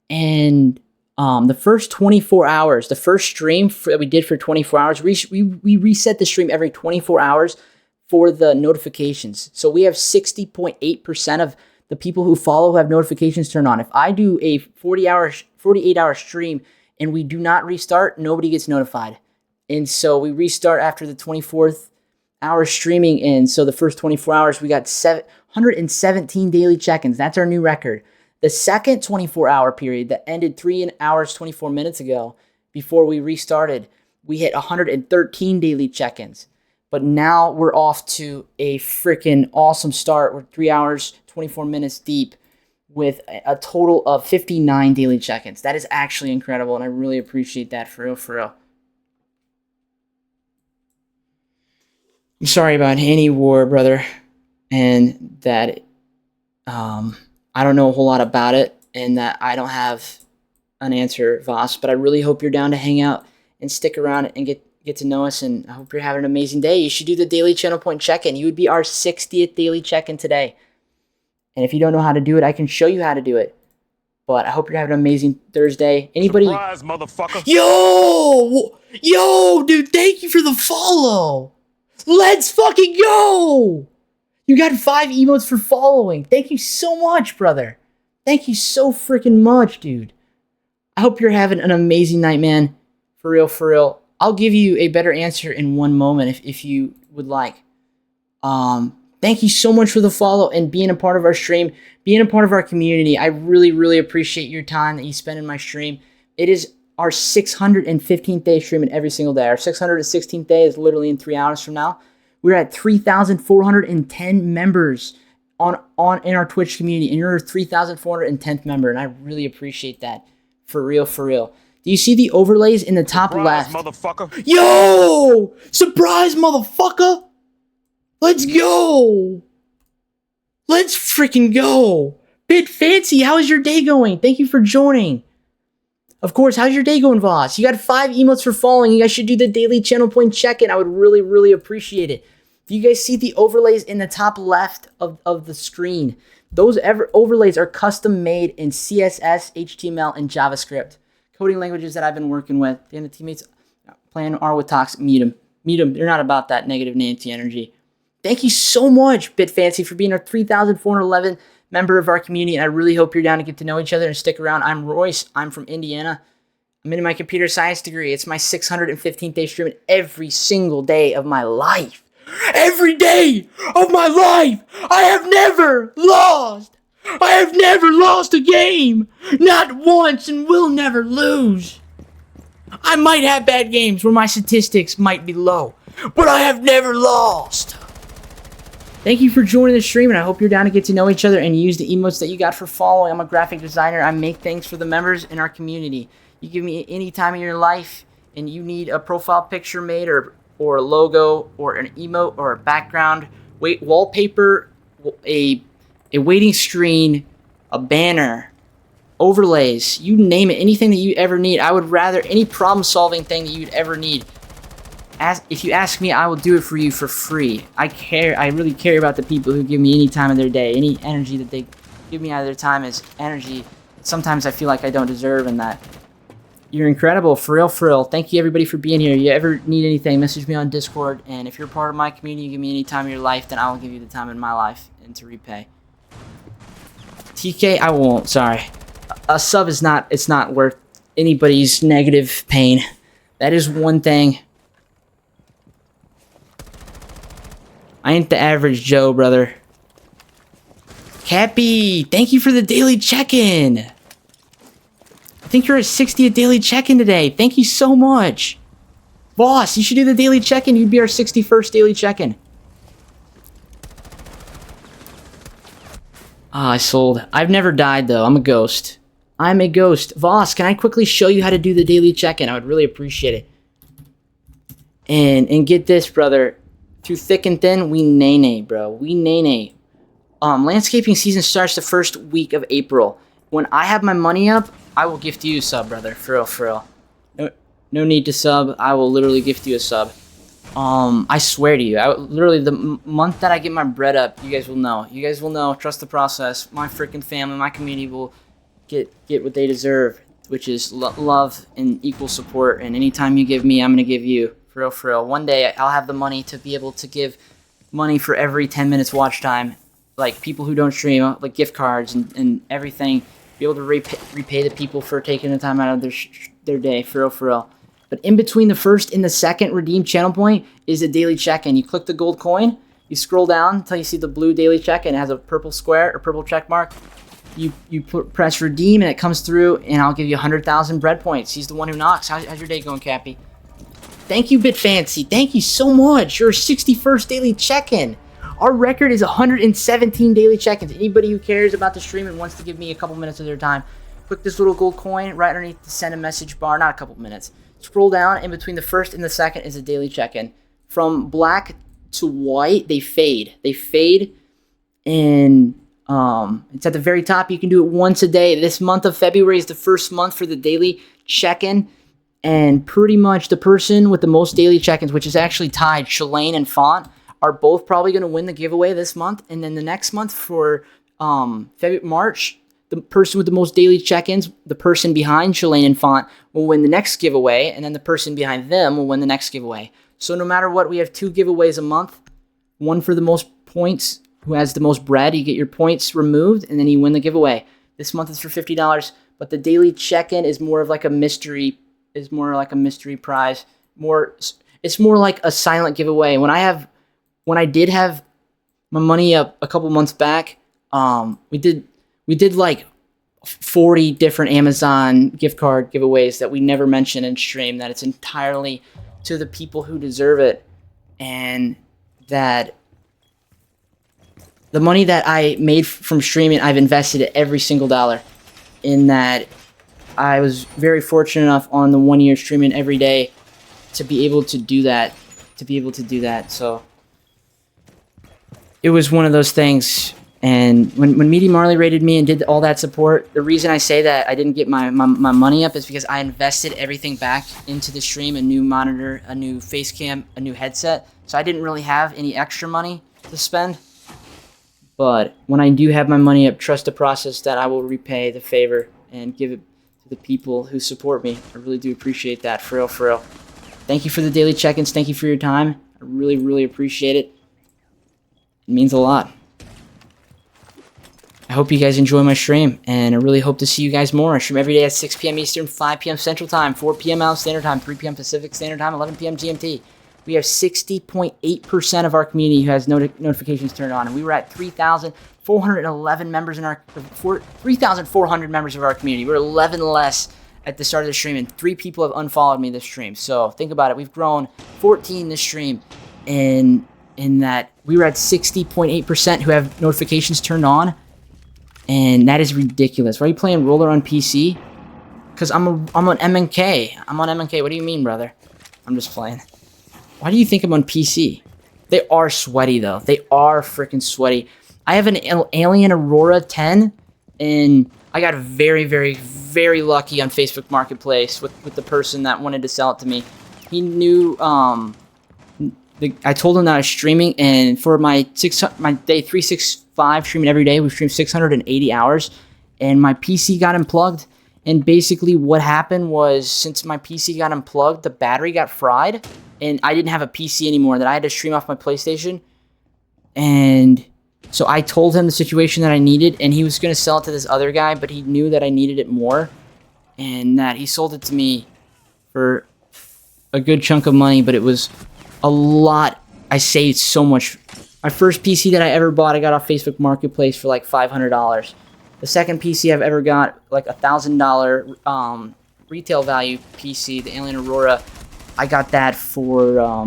and the first 24 hours, the first stream that we did for 24 hours, we reset the stream every 24 hours for the notifications. So we have 60.8% of the people who follow who have notifications turned on. If I do a 48-hour stream and we do not restart, nobody gets notified. And so we restart after the 24th hour streaming. And so the first 24 hours, we got 117 daily check-ins. That's our new record. The second 24-hour period that ended 3 hours, 24 minutes ago, before we restarted, we hit 113 daily check-ins. But now we're off to a freaking awesome start. We're 3 hours, 24 minutes deep with a total of 59 daily check-ins. That is actually incredible, and I really appreciate that, for real, for real. I'm sorry about any war, brother. and that I don't know a whole lot about it, and that I don't have an answer, Voss, but I really hope you're down to hang out and stick around and get to know us, and I hope you're having an amazing day. You should do the daily channel point check-in. You would be our 60th daily check-in today. And if you don't know how to do it, I can show you how to do it. But I hope you're having an amazing Thursday. Anybody? Surprise, motherfucker. Yo, dude, thank you for the follow. Let's fucking go. You got 5 emotes for following. Thank you so much, brother. Thank you so freaking much, dude. I hope you're having an amazing night, man. For real, for real. I'll give you a better answer in one moment if you would like. Thank you so much for the follow and being a part of our stream, being a part of our community. I really, really appreciate your time that you spend in my stream. It is our 615th day streaming every single day. Our 616th day is literally in 3 hours from now. We're at 3,410 members in our Twitch community, and you're our 3,410th member, and I really appreciate that. For real, for real. Do you see the overlays in the top left? Motherfucker. Yo! Surprise, motherfucker! Let's go! Let's freaking go! Bit Fancy, how is your day going? Thank you for joining. Of course, how's your day going, Voss? You got 5 emotes for following. You guys should do the daily channel point check-in. I would really, really appreciate it. Do you guys see the overlays in the top left of the screen? Those overlays are custom made in CSS, HTML, and JavaScript. Coding languages that I've been working with. The other teammates playing are with Toxic. Meet them. Meet them. They're not about that negative Nancy energy. Thank you so much, BitFancy, for being our 3,411 member of our community. And I really hope you're down to get to know each other and stick around. I'm Royce. I'm from Indiana. I'm in my computer science degree. It's my 615th day streaming every single day of my life. Every day of my life, I have never lost. I have never lost a game. Not once, and will never lose. I might have bad games where my statistics might be low, but I have never lost. Thank you for joining the stream, and I hope you're down to get to know each other and use the emotes that you got for following. I'm a graphic designer. I make things for the members in our community. You give me any time in your life, and you need a profile picture made, or a logo, or an emote, or a background, wallpaper, a waiting screen, a banner, overlays, you name it, anything that you ever need. I would rather any problem-solving thing that you'd ever need. If you ask me, I will do it for you for free. I really care about the people who give me any time of their day. Any energy that they give me out of their time is energy sometimes I feel like I don't deserve, and that you're incredible. For real, for real. Thank you, everybody, for being here. You ever need anything, message me on Discord, and if you're part of my community, you give me any time of your life, then I will give you the time in my life and to repay. TK, I won't, sorry. A sub is not worth anybody's negative pain. That is one thing. I ain't the average Joe, brother. Cappy, thank you for the daily check-in. I think you're at 60th daily check-in today. Thank you so much. Boss, you should do the daily check-in. You'd be our 61st daily check-in. Ah, I sold. I've never died, though. I'm a ghost. I'm a ghost. Voss, can I quickly show you how to do the daily check-in? I would really appreciate it. And get this, brother. Through thick and thin, we naenaes, bro. We naenaes. Landscaping season starts the first week of April. When I have my money up, I will gift you a sub, brother. For real, for real. No need to sub. I will literally gift you a sub. I swear to you. Literally, the month that I get my bread up, you guys will know. You guys will know. Trust the process. My freaking family, my community will get what they deserve, which is love and equal support. And anytime you give me, I'm going to give you. For real, for real. One day, I'll have the money to be able to give money for every 10 minutes watch time. Like, people who don't stream, like gift cards and everything. Be able to repay the people for taking the time out of their day. For real, for real. But in between the first and the second redeem channel point is a daily check-in. You click the gold coin. You scroll down until you see the blue daily check-in. It has a purple square or purple check mark. You press redeem, and it comes through, and I'll give you 100,000 bread points. He's the one who knocks. How's your day going, Cappy? Thank you, BitFancy. Thank you so much. Your 61st daily check-in. Our record is 117 daily check-ins. Anybody who cares about the stream and wants to give me a couple minutes of their time, click this little gold coin right underneath the send a message bar. Not a couple minutes. Scroll down. In between the first and the second is a daily check-in. From black to white, they fade. They fade And it's at the very top. You can do it once a day. This month of February is the first month for the daily check-in. And pretty much the person with the most daily check-ins, which is actually tied, Shalane and Font, are both probably going to win the giveaway this month. And then the next month for March, the person with the most daily check-ins, the person behind Shalane and Font, will win the next giveaway. And then the person behind them will win the next giveaway. So no matter what, we have 2 giveaways a month. One for the most points, who has the most bread. You get your points removed, and then you win the giveaway. This month is for $50, but the daily check-in is more of like a mystery prize. It's more like a silent giveaway. When I did have my money up a couple months back, we did like 40 different Amazon gift card giveaways that we never mention in stream, that it's entirely to the people who deserve it, and that the money that I made from streaming, I've invested it every single dollar. In that, I was very fortunate enough on the 1 year streaming every day to be able to do that. So it was one of those things. And when Meaty Marley rated me and did all that support, the reason I say that I didn't get my money up is because I invested everything back into the stream: a new monitor, a new face cam, a new headset. So I didn't really have any extra money to spend. But when I do have my money up, trust the process that I will repay the favor and give it to the people who support me. I really do appreciate that, for real. Thank you for the daily check-ins. Thank you for your time. I really, really appreciate it. It means a lot. I hope you guys enjoy my stream, and I really hope to see you guys more. I stream every day at 6 p.m. Eastern, 5 p.m. Central Time, 4 p.m. Mountain Standard Time, 3 p.m. Pacific Standard Time, 11 p.m. GMT. We have 60.8% of our community who has notifications turned on, and we were at 3,411 members in our 3,400 members of our community. We're 11 less at the start of the stream, and 3 people have unfollowed me this stream. So think about it. We've grown 14 this stream, and in that we were at 60.8% who have notifications turned on. And that is ridiculous. Why are you playing Roller on PC? Because I'm on MNK. I'm on MNK. What do you mean, brother? I'm just playing. Why do you think I'm on PC? They are sweaty, though. They are freaking sweaty. I have an Alien Aurora 10, and I got very, very, very lucky on Facebook Marketplace with the person that wanted to sell it to me. He knew, I told him that I was streaming, and for my day 365 streaming every day, we streamed 680 hours, and my PC got unplugged. And basically what happened was, since my PC got unplugged, the battery got fried, and I didn't have a PC anymore, that I had to stream off my PlayStation. And so I told him the situation that I needed, and he was going to sell it to this other guy, but he knew that I needed it more, and that he sold it to me for a good chunk of money, but it was a lot. I saved so much. My first PC that I ever bought, I got off Facebook Marketplace for like $500. The second PC I've ever got, like $1,000 retail value PC, the Alien Aurora, I got that for,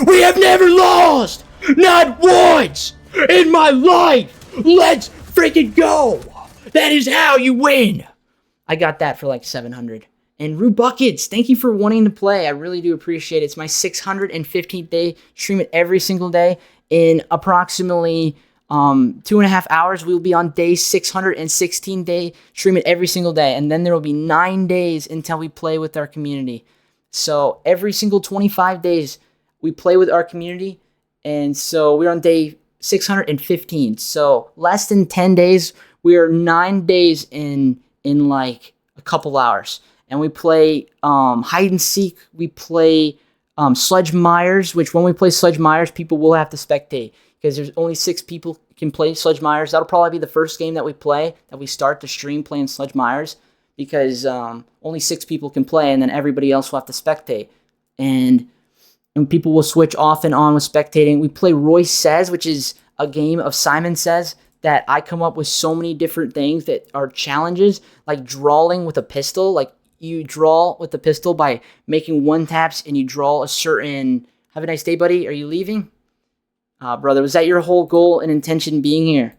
we have never lost! Not once! In my life! Let's freaking go! That is how you win! I got that for like $700. And Rue Buckets, thank you for wanting to play. I really do appreciate it. It's my 615th day. Stream it every single day. In approximately 2.5 hours, we will be on day 616 day. Stream it every single day. And then there will be 9 days until we play with our community. So every single 25 days, we play with our community. And so we're on day 615. So less than 10 days. We are 9 days in like a couple hours. And we play hide and seek. We play Sludge Myers, which when we play Sludge Myers, people will have to spectate, because there's only 6 people can play Sludge Myers. That'll probably be the first game that we play, that we start the stream playing Sludge Myers, because only 6 people can play, and then everybody else will have to spectate. And people will switch off and on with spectating. We play Royce Says, which is a game of Simon Says, that I come up with so many different things that are challenges, like drawing with a pistol. Like, you draw with the pistol by making 1 taps, and you draw a certain... Have a nice day, buddy. Are you leaving? Brother, was that your whole goal and intention being here?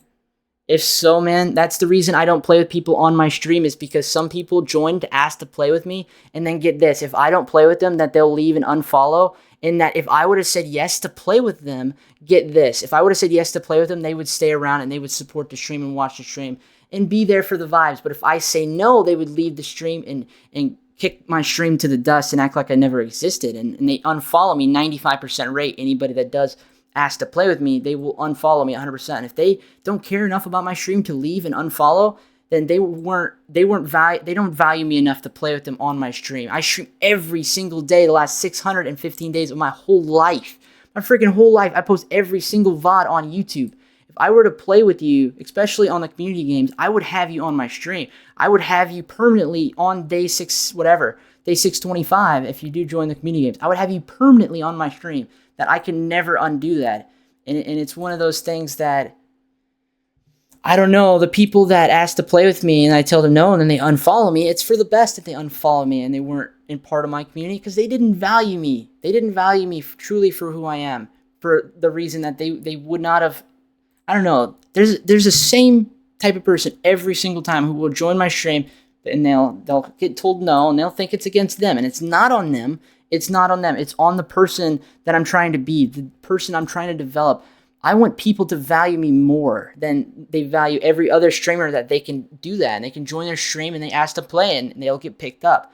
If so, man, that's the reason I don't play with people on my stream, is because some people join to ask to play with me, and then get this, if I don't play with them, that they'll leave and unfollow, and that if I would have said yes to play with them, get this, if I would have said yes to play with them, they would stay around and they would support the stream and watch the stream and be there for the vibes. But if I say no, they would leave the stream and kick my stream to the dust and act like I never existed, and they unfollow me 95% rate. Anybody that does ask to play with me, they will unfollow me 100%. If they don't care enough about my stream to leave and unfollow, then they don't value me enough to play with them on my stream. I stream every single day the last 615 days of my whole life. My freaking whole life. I post every single VOD on YouTube. If I were to play with you, especially on the community games, I would have you on my stream. I would have you permanently on day 6, whatever, day 625, if you do join the community games. I would have you permanently on my stream. That I can never undo that. And it's one of those things that, I don't know, the people that ask to play with me and I tell them no and then they unfollow me, it's for the best if they unfollow me and they weren't in part of my community, because they didn't value me. They didn't value me truly for who I am, for the reason that they would not have, I don't know, there's the same type of person every single time who will join my stream and they'll get told no and they'll think it's against them, and it's not on them. It's not on them. It's on the person that I'm trying to be, the person I'm trying to develop. I want people to value me more than they value every other streamer, that they can do that and they can join their stream and they ask to play and they'll get picked up.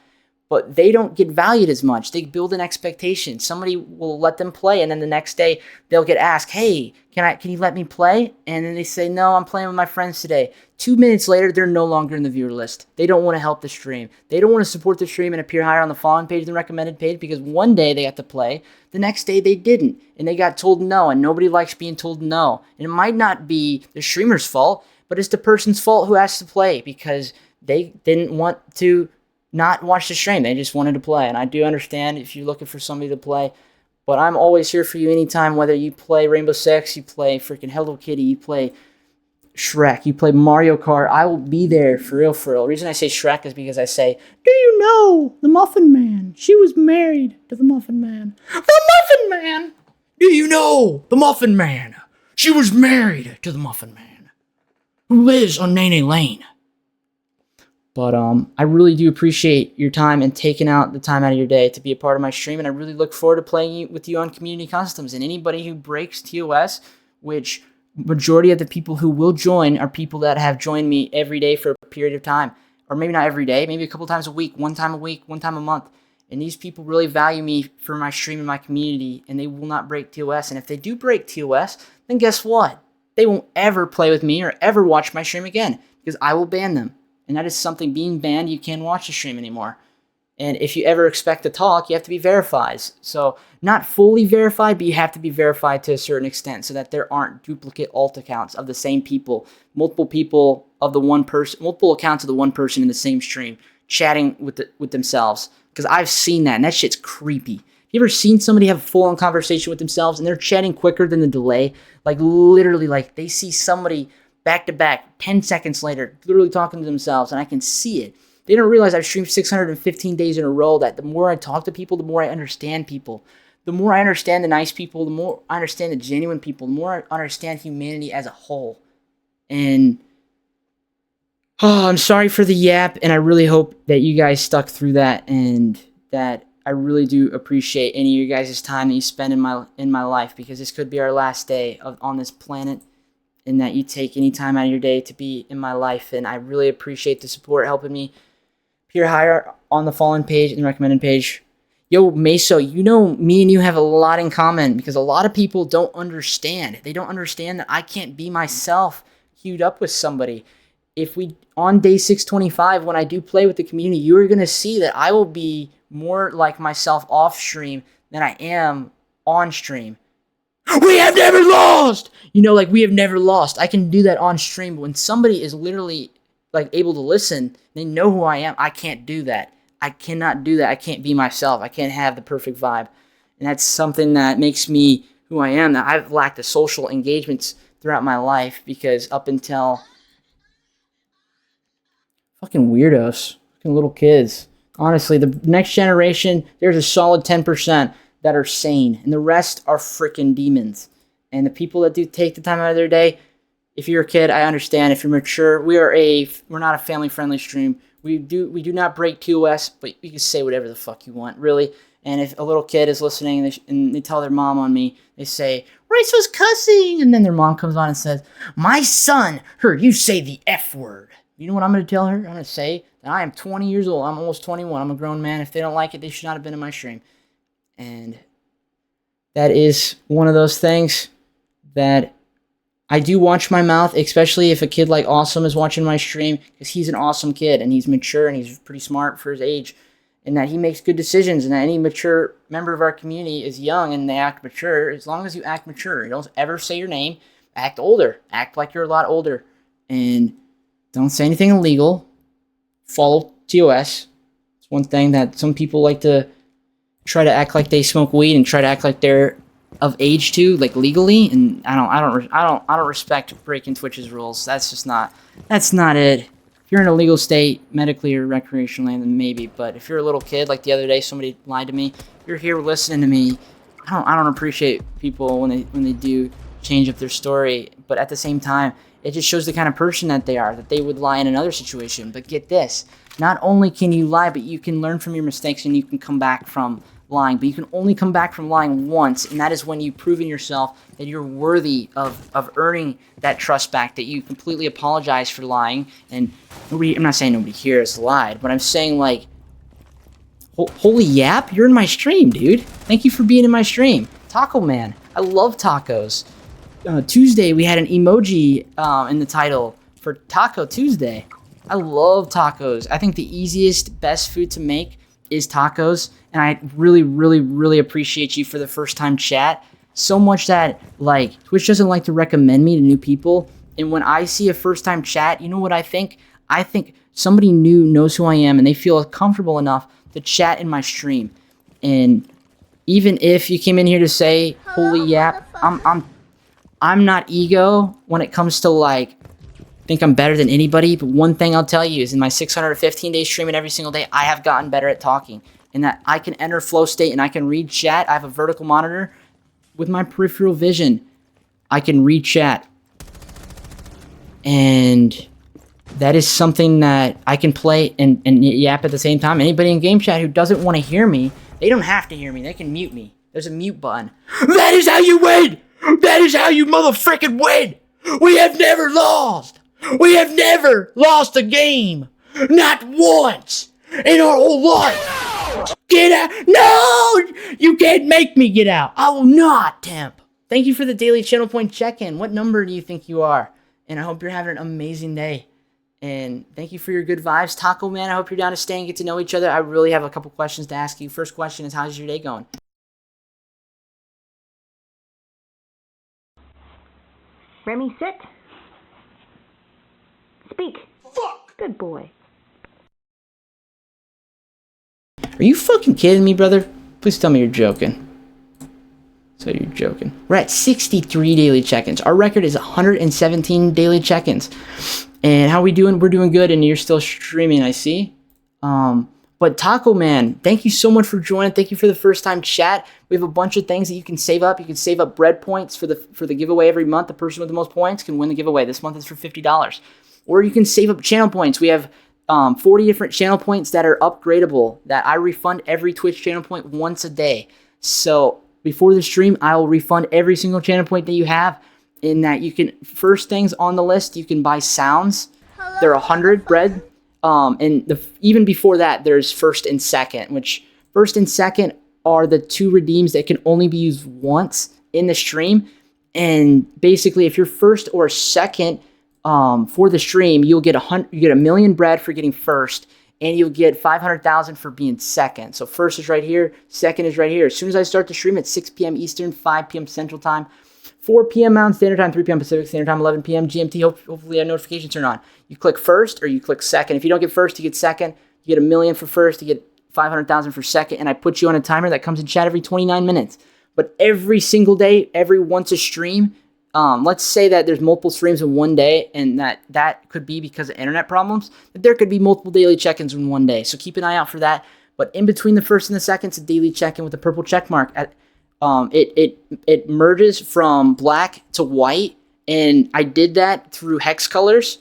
But they don't get valued as much. They build an expectation. Somebody will let them play, and then the next day they'll get asked, "Hey, can you let me play?" And then they say, "No, I'm playing with my friends today." 2 minutes later, they're no longer in the viewer list. They don't want to help the stream. They don't want to support the stream and appear higher on the following page than recommended page, because one day they got to play, the next day they didn't, and they got told no, and nobody likes being told no. And it might not be the streamer's fault, but it's the person's fault who has to play, because they didn't want to not watch the stream. They just wanted to play. And I do understand if you're looking for somebody to play, but I'm always here for you anytime, whether you play Rainbow Six, you play freaking Hello Kitty, you play Shrek, you play Mario Kart. I will be there for real, for real. The reason I say Shrek is because I say, "Do you know the Muffin Man? She was married to the Muffin Man." The Muffin Man! Do you know the Muffin Man? She was married to the Muffin Man, who lives on Naenaes Lane. But I really do appreciate your time and taking out the time out of your day to be a part of my stream, and I really look forward to playing with you on Community Customs. And anybody who breaks TOS, which majority of the people who will join are people that have joined me every day for a period of time, or maybe not every day, maybe a couple times a week, one time a month. And these people really value me for my stream and my community, and they will not break TOS. And if they do break TOS, then guess what? They won't ever play with me or ever watch my stream again, because I will ban them. And that is something, being banned, you can't watch the stream anymore. And if you ever expect to talk, you have to be verified. So not fully verified, but you have to be verified to a certain extent so that there aren't duplicate alt accounts of the same people, multiple people of the one person, multiple accounts of the one person in the same stream chatting with themselves. Because I've seen that, and that shit's creepy. You ever seen somebody have a full-on conversation with themselves and they're chatting quicker than the delay? Like literally, like they see somebody back to back, 10 seconds later, literally talking to themselves, and I can see it. They don't realize I've streamed 615 days in a row, that the more I talk to people, the more I understand people. The more I understand the nice people, the more I understand the genuine people, the more I understand humanity as a whole. And I'm sorry for the yap, and I really hope that you guys stuck through that, and that I really do appreciate any of your guys' time that you spend in my life, because this could be our last day on this planet. And that you take any time out of your day to be in my life. And I really appreciate the support, helping me appear higher on the following page and the recommended page. Yo, Meso, you know me and you have a lot in common, because a lot of people don't understand. They don't understand that I can't be myself queued up with somebody. If we, on day 625, when I do play with the community, you're going to see that I will be more like myself off stream than I am on stream. We have never lost! You know, like, we have never lost. I can do that on stream, but when somebody is literally, like, able to listen, they know who I am. I can't do that. I cannot do that. I can't be myself. I can't have the perfect vibe. And that's something that makes me who I am. That I've lacked the social engagements throughout my life, because up until... Fucking weirdos. Fucking little kids. Honestly, the next generation, there's a solid 10% that are sane, and the rest are freaking demons. And the people that do take the time out of their day, if you're a kid, I understand. If you're mature, we're not a family-friendly stream. We do not break TOS, but you can say whatever the fuck you want, really. And if a little kid is listening and they tell their mom on me, they say, Rice was cussing, and then their mom comes on and says, my son heard you say the F word. You know what I'm going to tell her? I'm going to say that I am 20 years old. I'm almost 21. I'm a grown man. If they don't like it, they should not have been in my stream. And that is one of those things that I do watch my mouth, especially if a kid like Awesome is watching my stream, because he's an awesome kid, and he's mature, and he's pretty smart for his age, and that he makes good decisions, and that any mature member of our community is young and they act mature. As long as you act mature, you don't ever say your name, act older, act like you're a lot older, and don't say anything illegal, follow TOS. It's one thing that some people like to try to act like they smoke weed and try to act like they're of age too, like legally, and I don't respect breaking Twitch's rules. That's not it. If you're in a legal state, medically or recreationally, then maybe. But if you're a little kid, like the other day, somebody lied to me. You're here listening to me. I don't appreciate people when they do change up their story. But at the same time, it just shows the kind of person that they are, that they would lie in another situation. But get this, not only can you lie, but you can learn from your mistakes and you can come back from lying. But you can only come back from lying once, and that is when you've proven yourself that you're worthy of earning that trust back, that you completely apologize for lying. And I'm not saying nobody here has lied, but I'm saying, like, holy yap, you're in my stream, dude. Thank you for being in my stream. Taco Man, I love tacos. Tuesday, we had an emoji in the title for Taco Tuesday. I love tacos. I think the easiest, best food to make is tacos, and I really, really, really appreciate you for the first time chat. So much that, like, Twitch doesn't like to recommend me to new people, and when I see a first time chat, you know what I think? I think somebody new knows who I am, and they feel comfortable enough to chat in my stream. And even if you came in here to say, holy yap, I'm not ego when it comes to, like, think I'm better than anybody, but one thing I'll tell you is in my 615-day streaming every single day, I have gotten better at talking, and that I can enter flow state and I can read chat. I have a vertical monitor with my peripheral vision. I can read chat, and that is something that I can play and yap at the same time. Anybody in game chat who doesn't want to hear me, they don't have to hear me. They can mute me. There's a mute button. That is how you win! That is how you motherfucking win! We have never lost! We have never lost a game! Not once! In our whole life! Get out! No! You can't make me get out! I will not, Temp! Thank you for the daily channel point check-in. What number do you think you are? And I hope you're having an amazing day. And thank you for your good vibes. Taco Man, I hope you're down to stay and get to know each other. I really have a couple questions to ask you. First question is, how's your day going? Remy, sit. Speak. Fuck! Good boy. Are you fucking kidding me, brother? Please tell me you're joking. So you're joking. We're at 63 daily check-ins. Our record is 117 daily check-ins. And how we doing? We're doing good, and you're still streaming, I see. But Taco Man, thank you so much for joining. Thank you for the first time chat. We have a bunch of things that you can save up. You can save up bread points for the giveaway every month. The person with the most points can win the giveaway. This month is for $50. Or you can save up channel points. We have 40 different channel points that are upgradable, that I refund every Twitch channel point once a day. So before the stream, I will refund every single channel point that you have. In that you can, first things on the list, you can buy sounds. They're 100 bread. And even before that, there's first and second, which first and second are the two redeems that can only be used once in the stream. And basically, if you're first or second for the stream, you'll get a million bread for getting first, and you'll get 500,000 for being second. So first is right here, second is right here. As soon as I start the stream at 6 p.m. Eastern, 5 p.m. Central Time, 4 p.m. Mountain Standard Time, 3 p.m. Pacific Standard Time, 11 p.m. GMT. Hopefully our notifications turn on. You click first or you click second. If you don't get first, you get second. You get a million for first. You get 500,000 for second. And I put you on a timer that comes in chat every 29 minutes. But every single day, every once a stream, let's say that there's multiple streams in one day, and that could be because of internet problems, that there could be multiple daily check-ins in one day. So keep an eye out for that. But in between the first and the second, it's a daily check-in with a purple check mark. It merges from black to white And I did that through hex colors,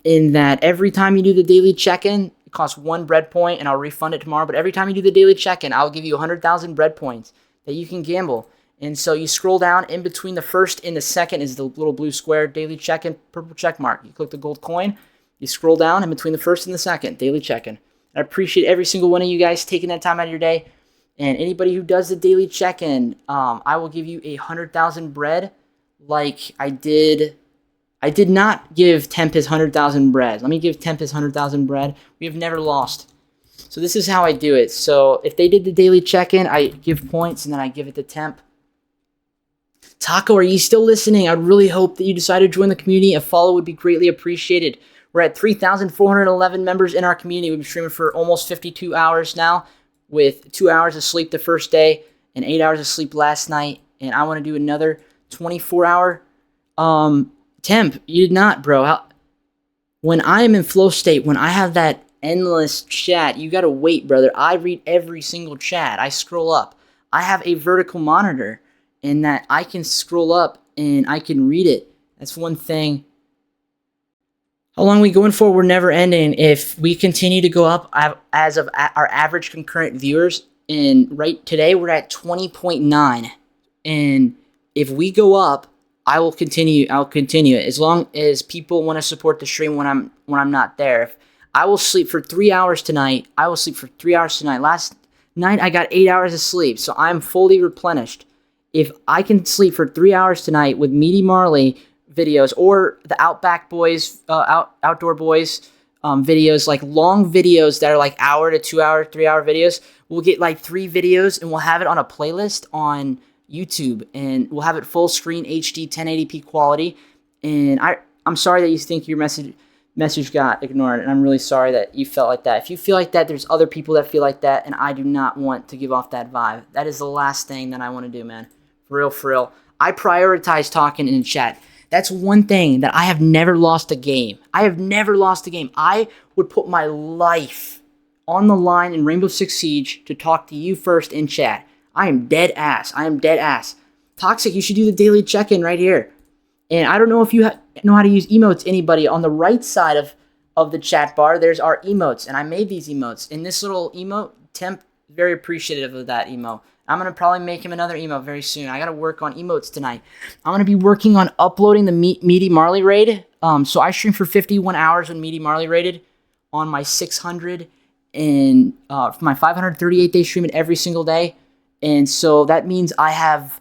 in that every time you do the daily check-in, it costs 1 bread point, and I'll refund it tomorrow. But every time you do the daily check-in, I'll give you 100,000 bread points that you can gamble. And so you scroll down, in between the first and the second is the little blue square, daily check-in, purple check mark. You click the gold coin, you scroll down, in between the first and the second, daily check-in. I appreciate every single one of you guys taking that time out of your day. And anybody who does the daily check-in, I will give you 100,000 bread, like I did. I did not give Tempest 100,000 bread. Let me give Tempest 100,000 bread. We have never lost. So this is how I do it. So if they did the daily check-in, I give points, and then I give it to Temp. Taco, are you still listening? I'd really hope that you decide to join the community. A follow would be greatly appreciated. We're at 3,411 members in our community. We've been streaming for almost 52 hours now, with 2 hours of sleep the first day and 8 hours of sleep last night. And I want to do another 24-hour. Temp, you did not, bro. When I am in flow state, when I have that endless chat, you gotta wait, brother. I read every single chat. I scroll up. I have a vertical monitor, in that I can scroll up and I can read it. That's one thing. How long are we going for? We're never ending. If we continue to go up as of our average concurrent viewers, and right today we're at 20.9, and if we go up, I will continue. I'll continue it as long as people want to support the stream when I'm not there. If I will sleep for 3 hours tonight. I will sleep for 3 hours tonight. Last night I got 8 hours of sleep, so I'm fully replenished. If I can sleep for 3 hours tonight with Meaty Marley videos, or the Outback Boys, Outdoor Boys videos, like long videos that are like hour to 2 hour, 3 hour videos, we'll get like 3 videos, and we'll have it on a playlist on YouTube, and we'll have it full screen HD 1080p quality. And I'm sorry that you think your message got ignored, and I'm really sorry that you felt like that. If you feel like that, there's other people that feel like that, and I do not want to give off that vibe. That is the last thing that I want to do, man. For real, for real. I prioritize talking in the chat. That's one thing that I have never lost a game. I have never lost a game. I would put my life on the line in Rainbow Six Siege to talk to you first in chat. I am dead ass. I am dead ass. Toxic, you should do the daily check-in right here. And I don't know if you know how to use emotes, anybody. On the right side of the chat bar, there's our emotes. And I made these emotes. And this little emote, Temp, very appreciative of that emote. I'm going to probably make him another emote very soon. I got to work on emotes tonight. I'm going to be working on uploading the Meaty Marley raid. So I streamed for 51 hours when Meaty Marley raided on my 600 and my 538-day streaming every single day. And so that means I have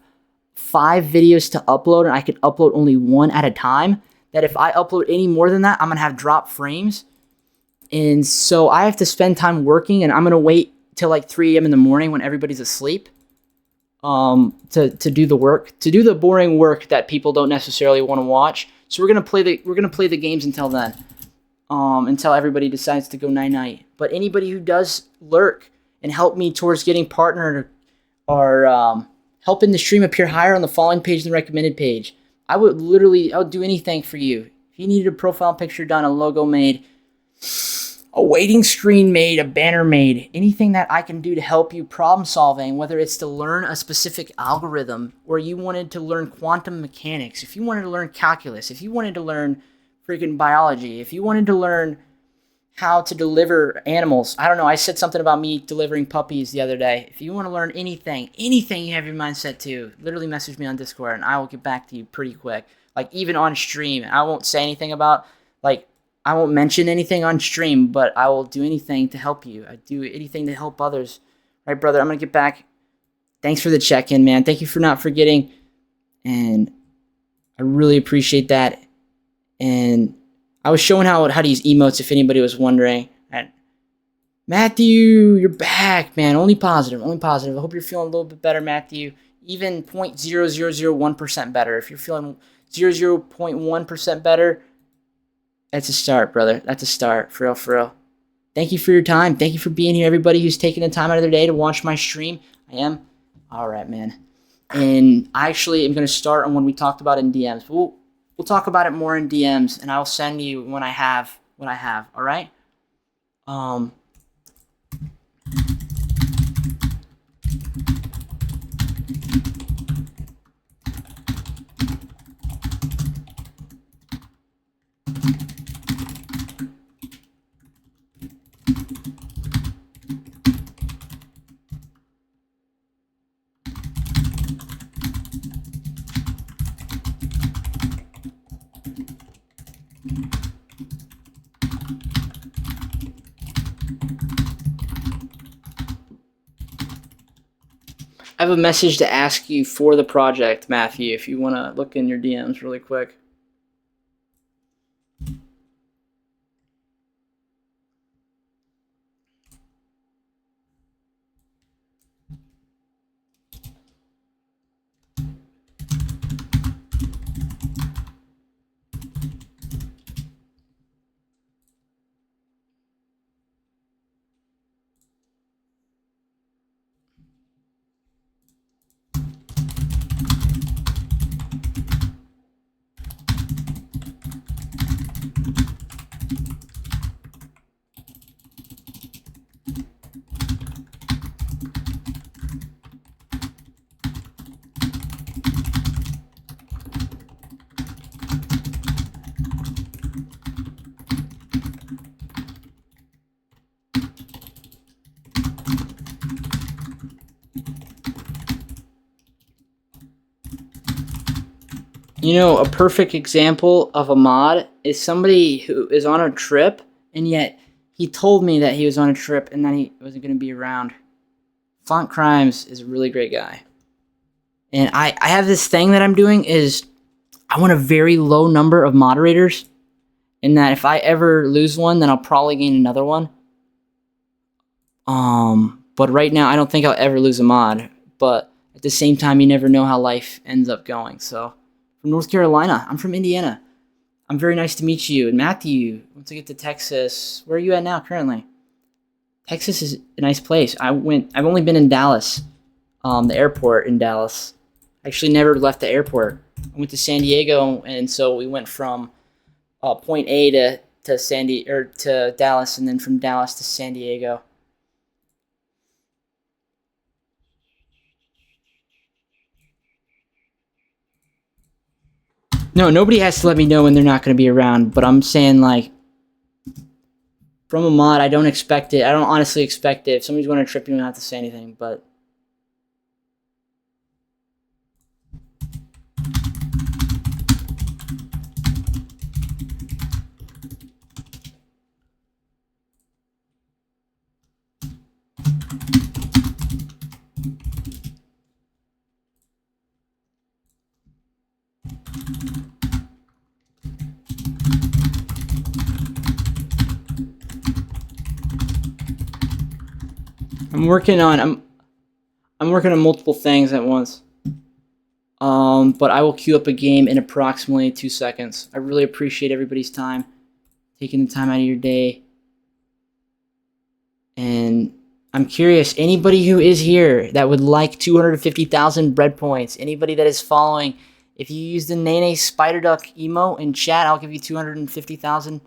5 videos to upload, and I can upload only 1 at a time. That if I upload any more than that, I'm going to have drop frames. And so I have to spend time working, and I'm going to wait till like 3 a.m. in the morning when everybody's asleep to do the work, to do the boring work that people don't necessarily want to watch. So we're going to play the games until then. Until everybody decides to go night-night. But anybody who does lurk and help me towards getting partnered or helping the stream appear higher on the following page than the recommended page, I would do anything for you. If you needed a profile picture done, a logo made, a waiting screen made, a banner made, anything that I can do to help you problem solving, whether it's to learn a specific algorithm, or you wanted to learn quantum mechanics, if you wanted to learn calculus, if you wanted to learn freaking biology, if you wanted to learn how to deliver animals. I don't know, I said something about me delivering puppies the other day. If you want to learn anything you have your mind set to, literally message me on Discord and I will get back to you pretty quick. Like even on stream, I won't say anything about, like, I won't mention anything on stream, but I will do anything to help you. I do anything to help others. Right, brother, I'm going to get back. Thanks for the check-in, man. Thank you for not forgetting. And I really appreciate that. And I was showing how to use emotes if anybody was wondering. And Matthew, you're back, man. Only positive, only positive. I hope you're feeling a little bit better, Matthew. Even 0.0001% better. If you're feeling 0.1% better, that's a start, brother. That's a start. For real, for real. Thank you for your time. Thank you for being here, everybody who's taking the time out of their day to watch my stream. I am. All right, man. And I actually am going to start on what we talked about in DMs. We'll talk about it more in DMs, and I'll send you when I have what I have. All right? I have a message to ask you for the project, Matthew, if you want to look in your DMs really quick. You know, a perfect example of a mod is somebody who is on a trip, and yet he told me that he was on a trip and then he wasn't going to be around. Font Crimes is a really great guy. And I have this thing that I'm doing is I want a very low number of moderators, and that if I ever lose one, then I'll probably gain another one. But right now, I don't think I'll ever lose a mod. But at the same time, you never know how life ends up going. So, from North Carolina, I'm from Indiana. I'm very nice to meet you. And Matthew, once I get to Texas, where are you at now currently? Texas is a nice place. I've only been in Dallas, the airport in Dallas. I actually never left the airport. I went to San Diego, and so we went from point A to Dallas, and then from Dallas to San Diego. No, nobody has to let me know when they're not going to be around, but I'm saying, like, from a mod, I don't expect it. I don't honestly expect it. If somebody's going on a trip, you don't have to say anything, but... I'm working on multiple things at once. But I will queue up a game in approximately 2 seconds. I really appreciate everybody's time, taking the time out of your day. And I'm curious, anybody who is here that would like 250,000 bread points, anybody that is following, if you use the naenaes spider duck emote in chat, I'll give you 250,000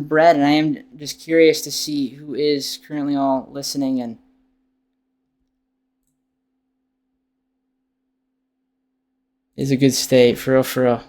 bread. And I am just curious to see who is currently all listening and is a good state, for real, for real.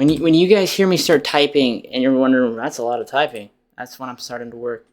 When you guys hear me start typing and you're wondering, that's a lot of typing, that's when I'm starting to work.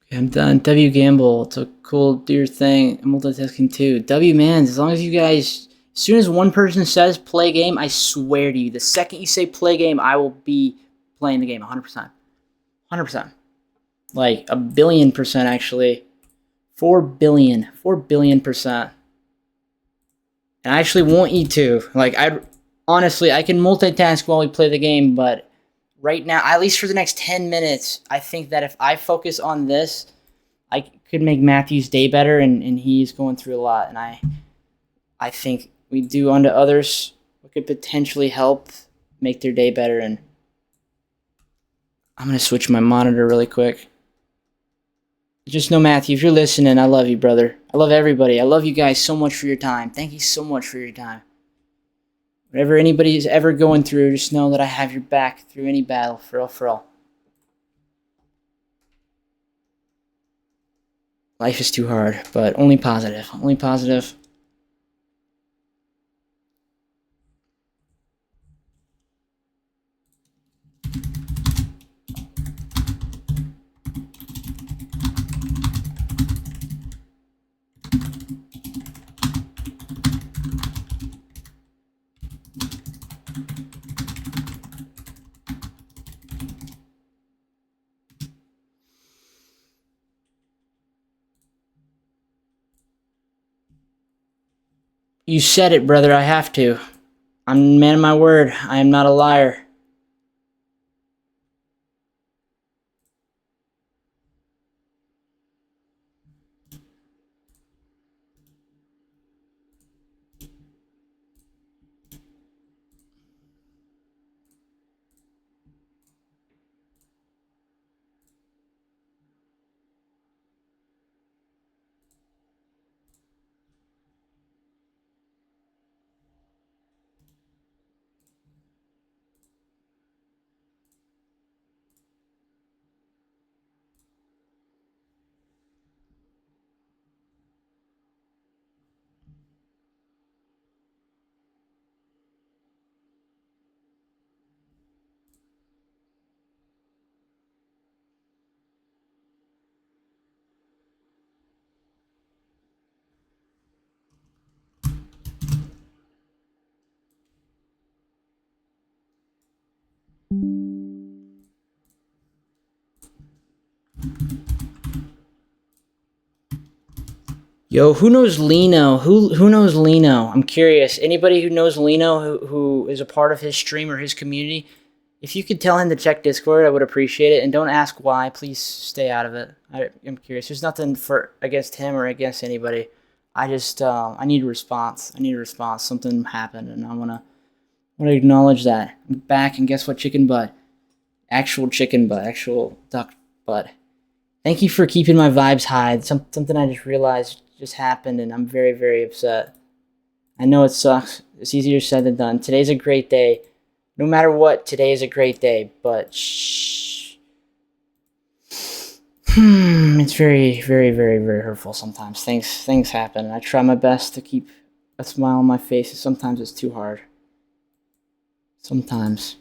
Okay, I'm done. W Gamble. It's a cool, do your thing. I'm multitasking too. W Mans, as long as you guys, as soon as one person says play game, I swear to you, the second you say play game, I will be playing the game 100%. 100%. Like a billion percent, actually. 4 billion. 4 billion percent. And I actually want you to. Like, honestly, I can multitask while we play the game, but right now, at least for the next 10 minutes, I think that if I focus on this, I could make Matthew's day better, and he's going through a lot, and I think we do unto others what could potentially help make their day better, and I'm going to switch my monitor really quick. Just know, Matthew, if you're listening, I love you, brother. I love everybody. I love you guys so much for your time. Thank you so much for your time. Whatever anybody's ever going through, just know that I have your back through any battle, for all, for all. Life is too hard, but only positive. Only positive. You said it, brother. I have to. I'm a man of my word. I am not a liar. Yo, who knows Lino? Who knows Lino? I'm curious. Anybody who knows Lino who is a part of his stream or his community, if you could tell him to check Discord, I would appreciate it. And don't ask why. Please stay out of it. I'm curious. There's nothing against him or against anybody. I just I need a response. I need a response. Something happened, and I wanna acknowledge that. I'm back, and guess what? Chicken butt. Actual chicken butt. Actual duck butt. Thank you for keeping my vibes high. Something I just realized just happened, and I'm very, very upset. I know it sucks. It's easier said than done. Today's a great day. No matter what, today is a great day, but shh. It's very, very, very, very hurtful sometimes. Things happen. I try my best to keep a smile on my face, and sometimes it's too hard. Sometimes.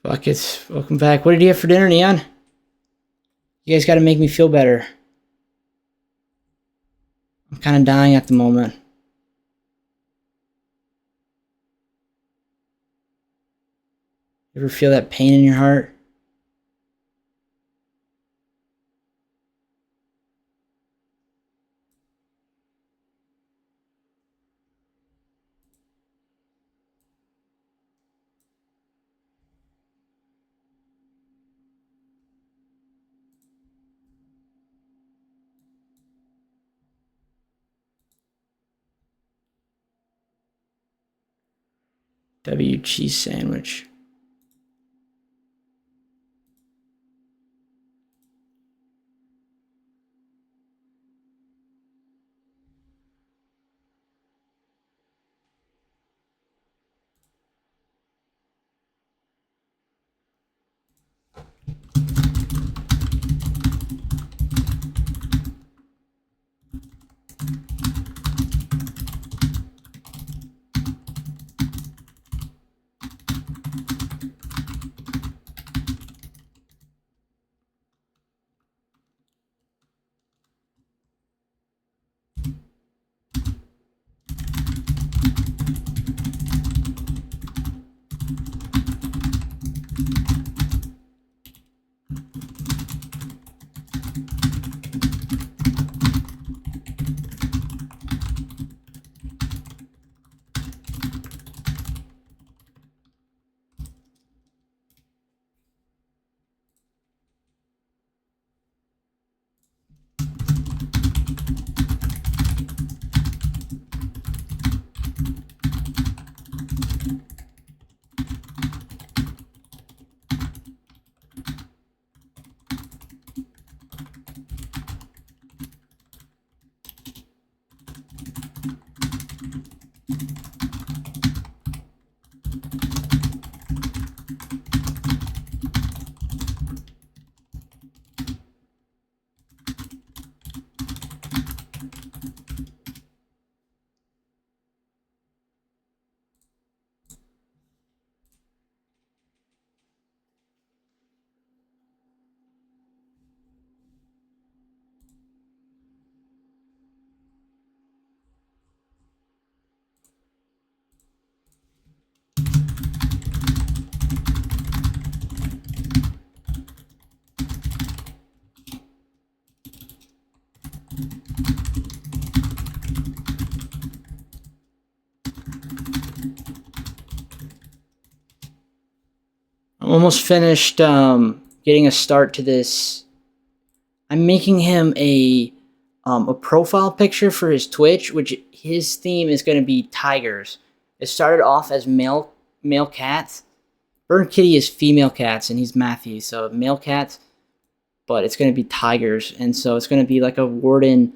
Buckets, welcome back. What did you have for dinner, Neon? You guys got to make me feel better. I'm kind of dying at the moment. You ever feel that pain in your heart? W cheese sandwich. I'm almost finished getting a start to this. I'm making him a profile picture for his Twitch, which his theme is going to be tigers. It started off as male cats. Burn Kitty is female cats, and he's Matthew, so male cats. But it's going to be tigers, and so it's going to be like a warden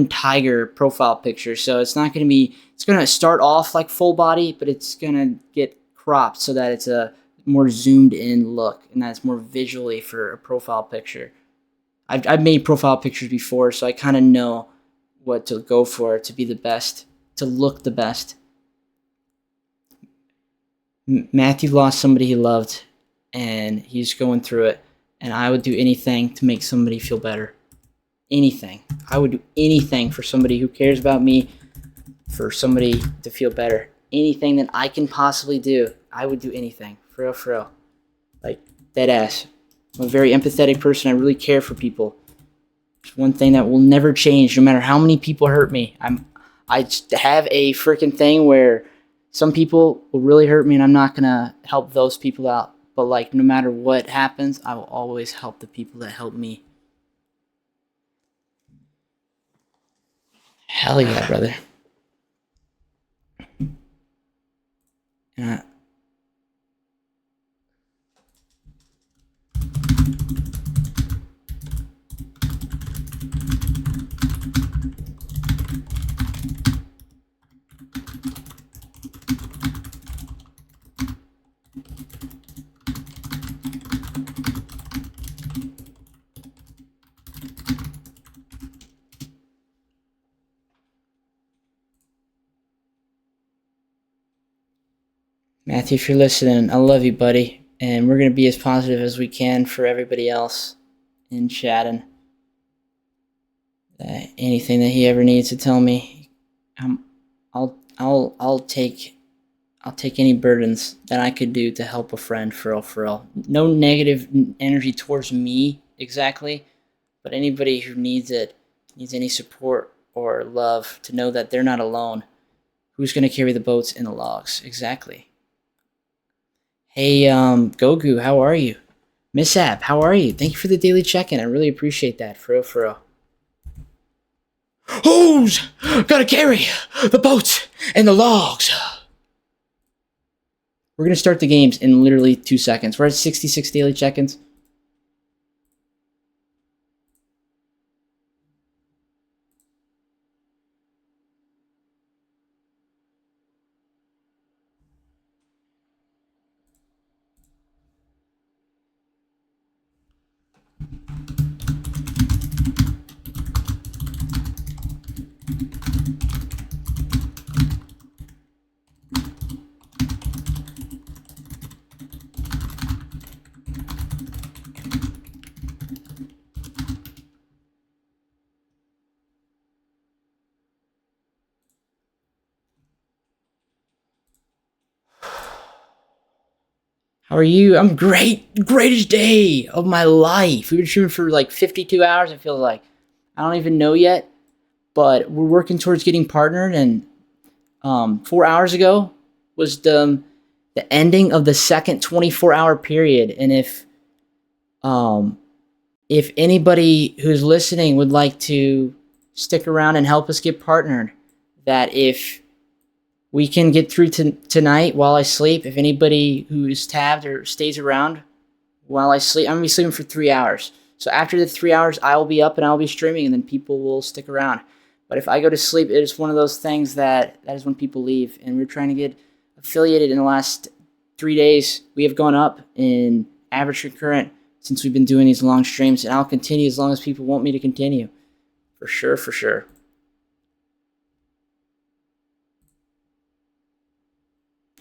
tiger profile picture. So it's not going to be. It's going to start off like full body, but it's going to get cropped so that it's a more zoomed in look, and that's more visually for a profile picture. I've made profile pictures before, so I kind of know what to go for to be the best, to look the best. Matthew lost somebody he loved, and he's going through it, and I would do anything to make somebody feel better. Anything. I would do anything for somebody who cares about me, for somebody to feel better. Anything that I can possibly do, I would do anything. For real. Like, dead ass. I'm a very empathetic person. I really care for people. It's one thing that will never change, no matter how many people hurt me. I just have a freaking thing where some people will really hurt me, and I'm not gonna help those people out. But like, no matter what happens, I will always help the people that help me. Hell yeah, brother. And Matthew, if you're listening, I love you, buddy. And we're going to be as positive as we can for everybody else in chatting. Anything that he ever needs to tell me, I'll take any burdens that I could do to help a friend, for real. No negative energy towards me exactly, but anybody who needs it, needs any support or love, to know that they're not alone. Who's going to carry the boats and the logs? Exactly. Hey, Gogu, how are you? Mishap, how are you? Thank you for the daily check-in. I really appreciate that, for real. Who's gonna carry the boats and the logs? We're gonna start the games in literally 2 seconds. We're at 66 daily check-ins. How are you? I'm great. Greatest day of my life. We've been streaming for like 52 hours, it feels like. I don't even know yet, but we're working towards getting partnered, and 4 hours ago was the ending of the second 24-hour period. And if anybody who's listening would like to stick around and help us get partnered, that if we can get through tonight while I sleep, if anybody who's tabbed or stays around while I sleep, I'm going to be sleeping for 3 hours. So after the 3 hours, I will be up and I will be streaming, and then people will stick around. But if I go to sleep, it is one of those things that is when people leave. And we're trying to get affiliated. In the last 3 days, we have gone up in average concurrent since we've been doing these long streams. And I'll continue as long as people want me to continue. For sure.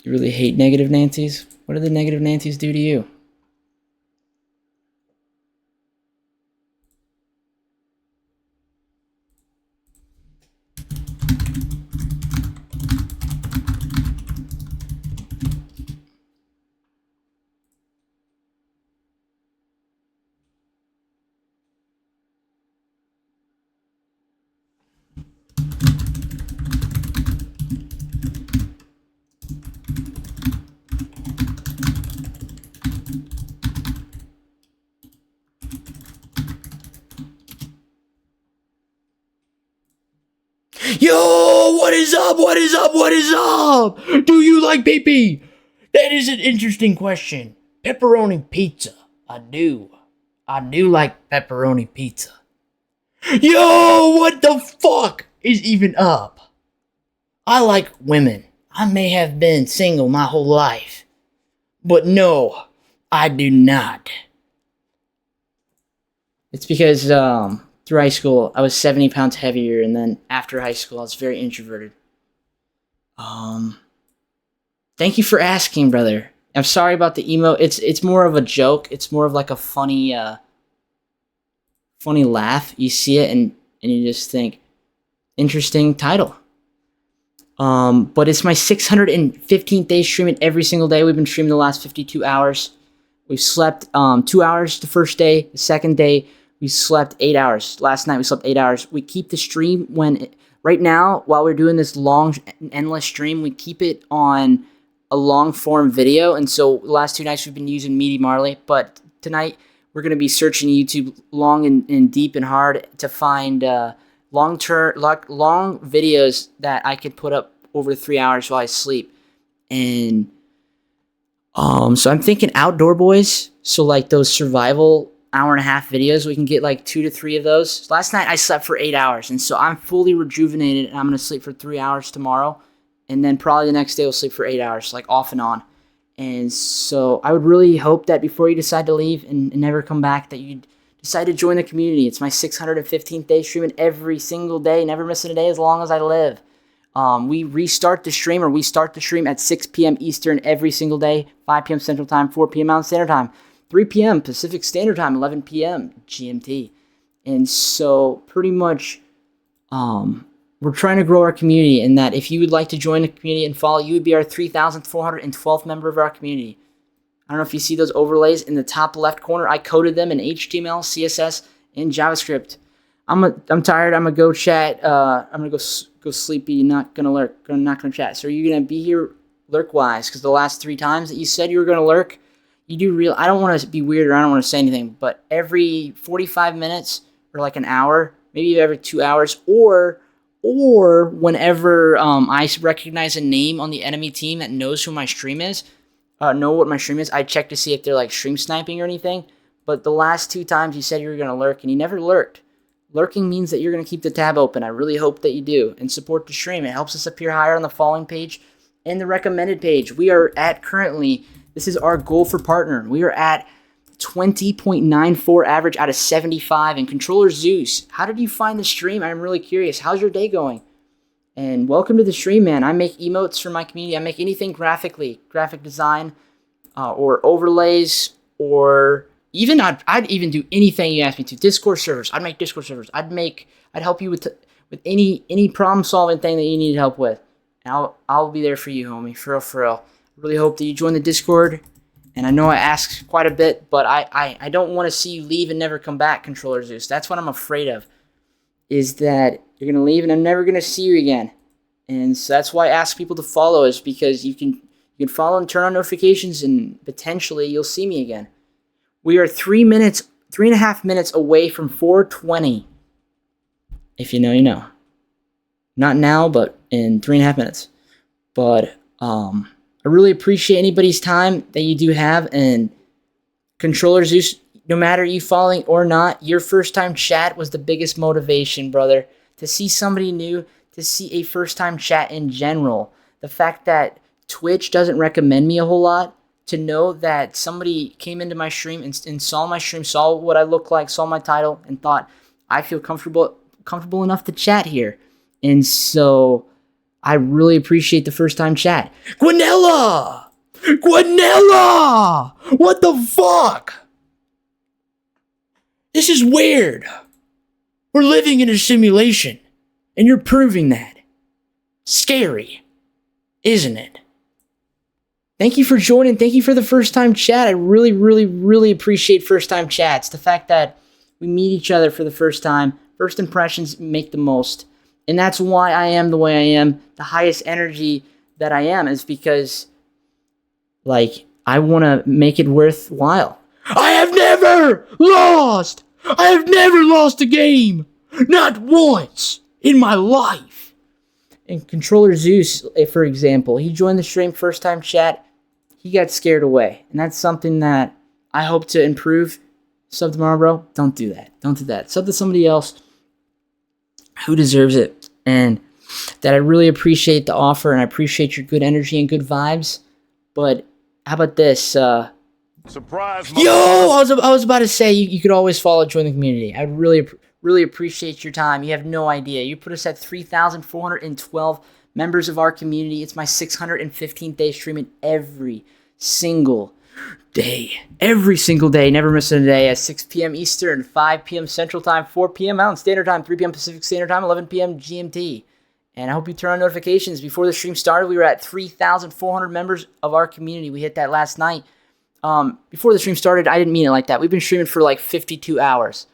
You really hate negative Nancy's? What did the negative Nancy's do to you? Yo, what is up? What is up? What is up? Do you like pee-pee? That is an interesting question. Pepperoni pizza. I do. I do like pepperoni pizza. Yo, what the fuck is even up? I like women. I may have been single my whole life. But no, I do not. It's because through high school I was 70 pounds heavier, and then after high school I was very introverted. Thank you for asking, brother. I'm sorry about the emo. It's more of a joke. It's more of like a funny funny laugh. You see it and you just think, interesting title. But it's my 615th day streaming every single day. We've been streaming the last 52 hours. We've slept 2 hours the first day. The second day, we slept 8 hours. Last night, we slept 8 hours. We keep the stream right now, while we're doing this long, endless stream, we keep it on a long-form video. And so the last 2 nights, we've been using Meaty Marley. But tonight, we're going to be searching YouTube long and deep and hard to find long videos that I could put up over 3 hours while I sleep. And so I'm thinking Outdoor Boys, so like those survival hour-and-a-half videos, we can get like 2 to 3 of those. Last night I slept for 8 hours, and so I'm fully rejuvenated, and I'm going to sleep for 3 hours tomorrow, and then probably the next day we'll sleep for 8 hours, like off and on. And so I would really hope that before you decide to leave and never come back, that you decide to join the community. It's my 615th day streaming every single day, never missing a day as long as I live. We start the stream at 6 p.m. Eastern every single day, 5 p.m. Central Time, 4 p.m. Mountain Standard Time, 3 p.m. Pacific Standard Time, 11 p.m. GMT. And so pretty much we're trying to grow our community, and that if you would like to join the community and follow, you would be our 3,412th member of our community. I don't know if you see those overlays in the top left corner. I coded them in HTML, CSS, and JavaScript. I'm tired. I'm gonna go chat. I'm gonna go sleepy. Not gonna lurk. Not gonna chat. So are you gonna be here lurk wise? Because the last 3 times that you said you were gonna lurk, you do real. I don't want to be weird, or I don't want to say anything. But every 45 minutes or like an hour, maybe every 2 hours, or whenever I recognize a name on the enemy team that knows who my stream is, know what my stream is, I check to see if they're like stream sniping or anything. But the last 2 times you said you were gonna lurk, and you never lurked. Lurking means that you're going to keep the tab open. I really hope that you do. And support the stream. It helps us appear higher on the following page and the recommended page. We are at currently, this is our goal for partner. We are at 20.94 average out of 75. And Controller Zeus, how did you find the stream? I'm really curious. How's your day going? And welcome to the stream, man. I make emotes for my community. I make anything graphically, graphic design, or overlays, or even I'd even do anything you ask me to. Discord servers. I'd make Discord servers. I'd help you with any problem solving thing that you need help with. And I'll be there for you, homie. For real. I really hope that you join the Discord. And I know I ask quite a bit, but I don't want to see you leave and never come back, Controller Zeus. That's what I'm afraid of. Is that you're gonna leave and I'm never gonna see you again. And so that's why I ask people to follow us, because you can follow and turn on notifications, and potentially you'll see me again. We are 3.5 minutes away from 420. If you know, you know. Not now, but in 3.5 minutes. But I really appreciate anybody's time that you do have. And Controller Zeus, no matter you following or not, your first time chat was the biggest motivation, brother. To see somebody new, to see a first time chat in general. The fact that Twitch doesn't recommend me a whole lot. To know that somebody came into my stream and saw my stream, saw what I look like, saw my title, and thought, I feel comfortable enough to chat here. And so I really appreciate the first time chat. Guanella! What the fuck? This is weird. We're living in a simulation, and you're proving that. Scary, isn't it? Thank you for joining. Thank you for the first time chat. I really, really, really appreciate first time chats. The fact that we meet each other for the first time. First impressions make the most. And that's why I am the way I am. The highest energy that I am is because, like, I want to make it worthwhile. I have never never lost. I have never lost a game. Not once in my life. And Controller Zeus, for example, he joined the stream first time chat. He got scared away. And that's something that I hope to improve. Sub tomorrow, bro. Don't do that. Don't do that. Sub to somebody else who deserves it. And that I really appreciate the offer, and I appreciate your good energy and good vibes. But how about this? Surprise, Yo, I was about to say you could always follow, join the community. I really appreciate your time. You have no idea. You put us at 3,412 members of our community. It's my 615th day streaming every single day. Every single day. Never missing a day at 6 p.m. Eastern, 5 p.m. Central Time, 4 p.m. Mountain Standard Time, 3 p.m. Pacific Standard Time, 11 p.m. GMT. And I hope you turn on notifications. Before the stream started, we were at 3,400 members of our community. We hit that last night. Before the stream started, I didn't mean it like that. We've been streaming for like 52 hours.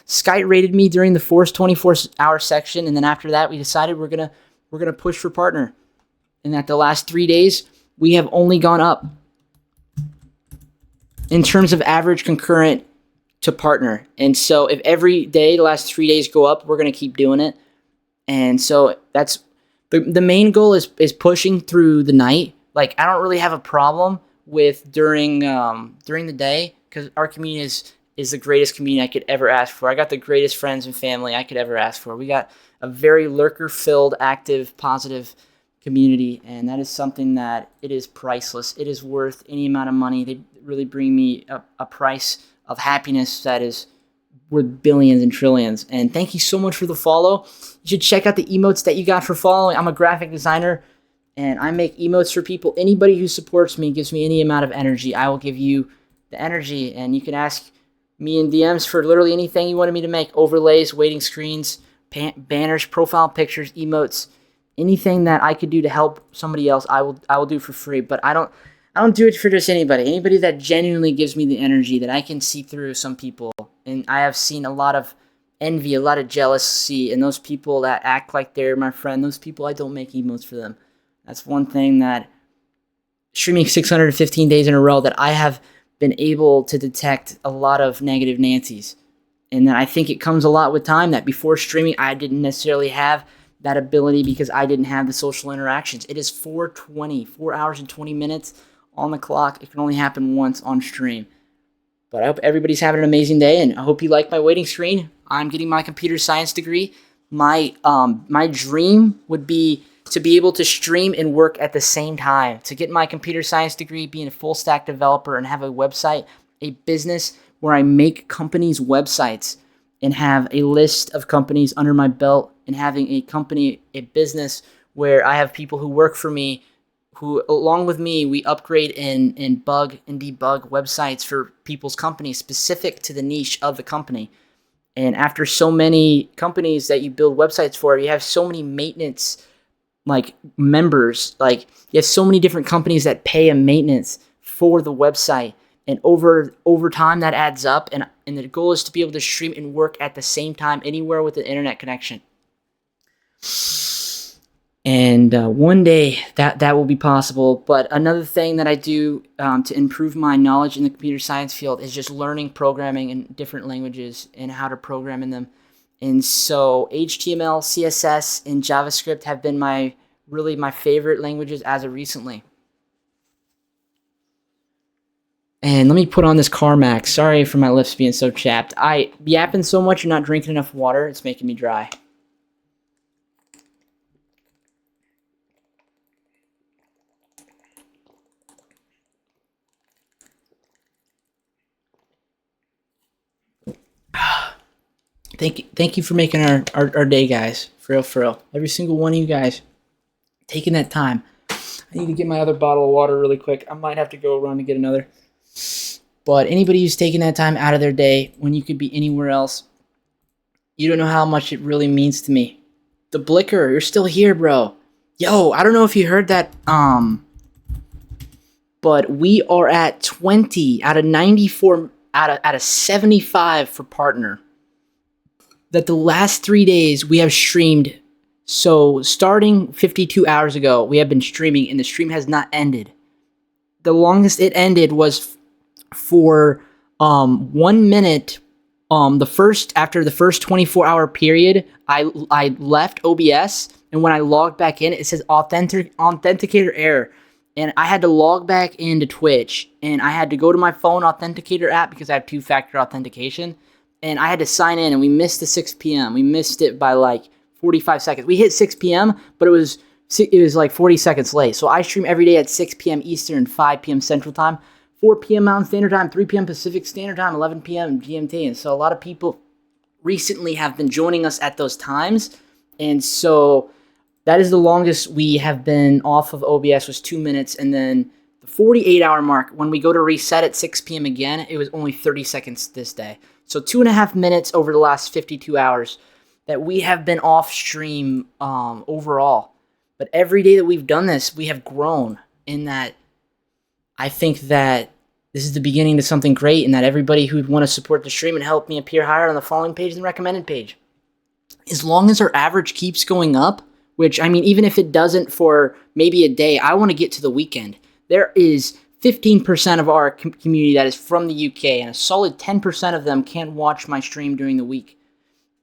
Sky rated me during the first 24-hour section, and then after that, we decided we're gonna push for partner. And at the last 3 days, we have only gone up in terms of average concurrent to partner. And so, if every day, the last 3 days go up, we're gonna keep doing it. And so that's the main goal is pushing through the night. Like, I don't really have a problem with during the day, because our community is the greatest community I could ever ask for. I got the greatest friends and family I could ever ask for. We got a very lurker-filled, active, positive community, and that is something that it is priceless. It is worth any amount of money. They really bring me a price of happiness that is worth billions and trillions. And thank you so much for the follow. You should check out the emotes that you got for following. I'm a graphic designer, and I make emotes for people. Anybody who supports me, gives me any amount of energy, I will give you the energy. And you can ask me in DMs for literally anything you wanted me to make. Overlays, waiting screens, banners, profile pictures, emotes, anything that I could do to help somebody else, I will do for free. But I don't do it for just anybody. Anybody that genuinely gives me the energy that I can see through some people. And I have seen a lot of envy, a lot of jealousy, and those people that act like they're my friend, those people, I don't make emotes for them. That's one thing that streaming 615 days in a row that I have been able to detect a lot of negative Nancy's. And then I think it comes a lot with time that before streaming, I didn't necessarily have that ability because I didn't have the social interactions. It is 4:20, 4 hours and 20 minutes on the clock. It can only happen once on stream. But I hope everybody's having an amazing day, and I hope you like my waiting screen. I'm getting my computer science degree. My dream would be to be able to stream and work at the same time. To get my computer science degree, being a full stack developer, and have a website, a business where I make companies' websites and have a list of companies under my belt, and having a company, a business where I have people who work for me who, along with me, we upgrade and bug and debug websites for people's companies specific to the niche of the company. And after so many companies that you build websites for, you have so many maintenance like members, like you have so many different companies that pay a maintenance for the website. And over time that adds up, and the goal is to be able to stream and work at the same time anywhere with an internet connection. And one day that will be possible. But another thing that I do to improve my knowledge in the computer science field is just learning programming in different languages and how to program in them. And so HTML, CSS, and JavaScript have been my favorite languages as of recently. And let me put on this Carmax. Sorry for my lips being so chapped. I yapping so much and not drinking enough water. It's making me dry. Thank you for making our day, guys. For real. Every single one of you guys taking that time. I need to get my other bottle of water really quick. I might have to go run to get another. But anybody who's taking that time out of their day when you could be anywhere else, you don't know how much it really means to me. The Blicker, you're still here, bro. Yo, I don't know if you heard that, but we are at 20 out of 94 out of 75 for partner. That the last 3 days we have streamed. So starting 52 hours ago, we have been streaming, and the stream has not ended. The longest it ended was for 1 minute, after the first 24-hour period, I left OBS, and when I logged back in, it says authenticator error. And I had to log back into Twitch, and I had to go to my phone authenticator app because I have two-factor authentication, and I had to sign in, and we missed the 6 p.m. We missed it by like 45 seconds. We hit 6 p.m., but it was like 40 seconds late. So I stream every day at 6 p.m. Eastern, 5 p.m. Central Time, 4 p.m. Mountain Standard Time, 3 p.m. Pacific Standard Time, 11 p.m. GMT. And so a lot of people recently have been joining us at those times, and so that is the longest we have been off of OBS was 2 minutes, and then the 48-hour mark, when we go to reset at 6 p.m. again, it was only 30 seconds this day. So 2.5 minutes over the last 52 hours that we have been off stream overall. But every day that we've done this, we have grown in that. I think that this is the beginning to something great, and that everybody who would want to support the stream and help me appear higher on the following page and the recommended page, as long as our average keeps going up, which, I mean, even if it doesn't for maybe a day, I want to get to the weekend. There is 15% of our community that is from the UK, and a solid 10% of them can't watch my stream during the week.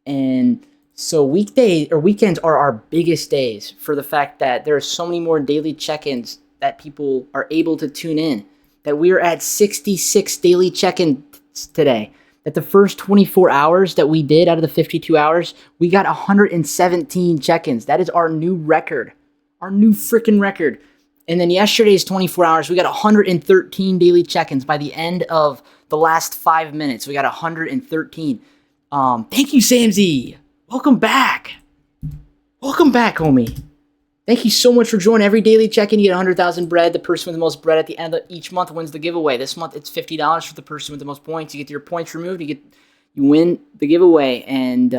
And so weekends are our biggest days for the fact that there are so many more daily check-ins that people are able to tune in, that we are at 66 daily check-ins today. That the first 24 hours that we did out of the 52 hours, we got 117 check-ins. That is our new record. Our new freaking record. And then yesterday's 24 hours, we got 113 daily check-ins. By the end of the last 5 minutes, we got 113. Thank you, Samzy. Welcome back. Welcome back, homie. Thank you so much for joining. Every daily check-in, you get 100,000 bread. The person with the most bread at the end of each month wins the giveaway. This month, it's $50 for the person with the most points. You get your points removed. You win the giveaway. And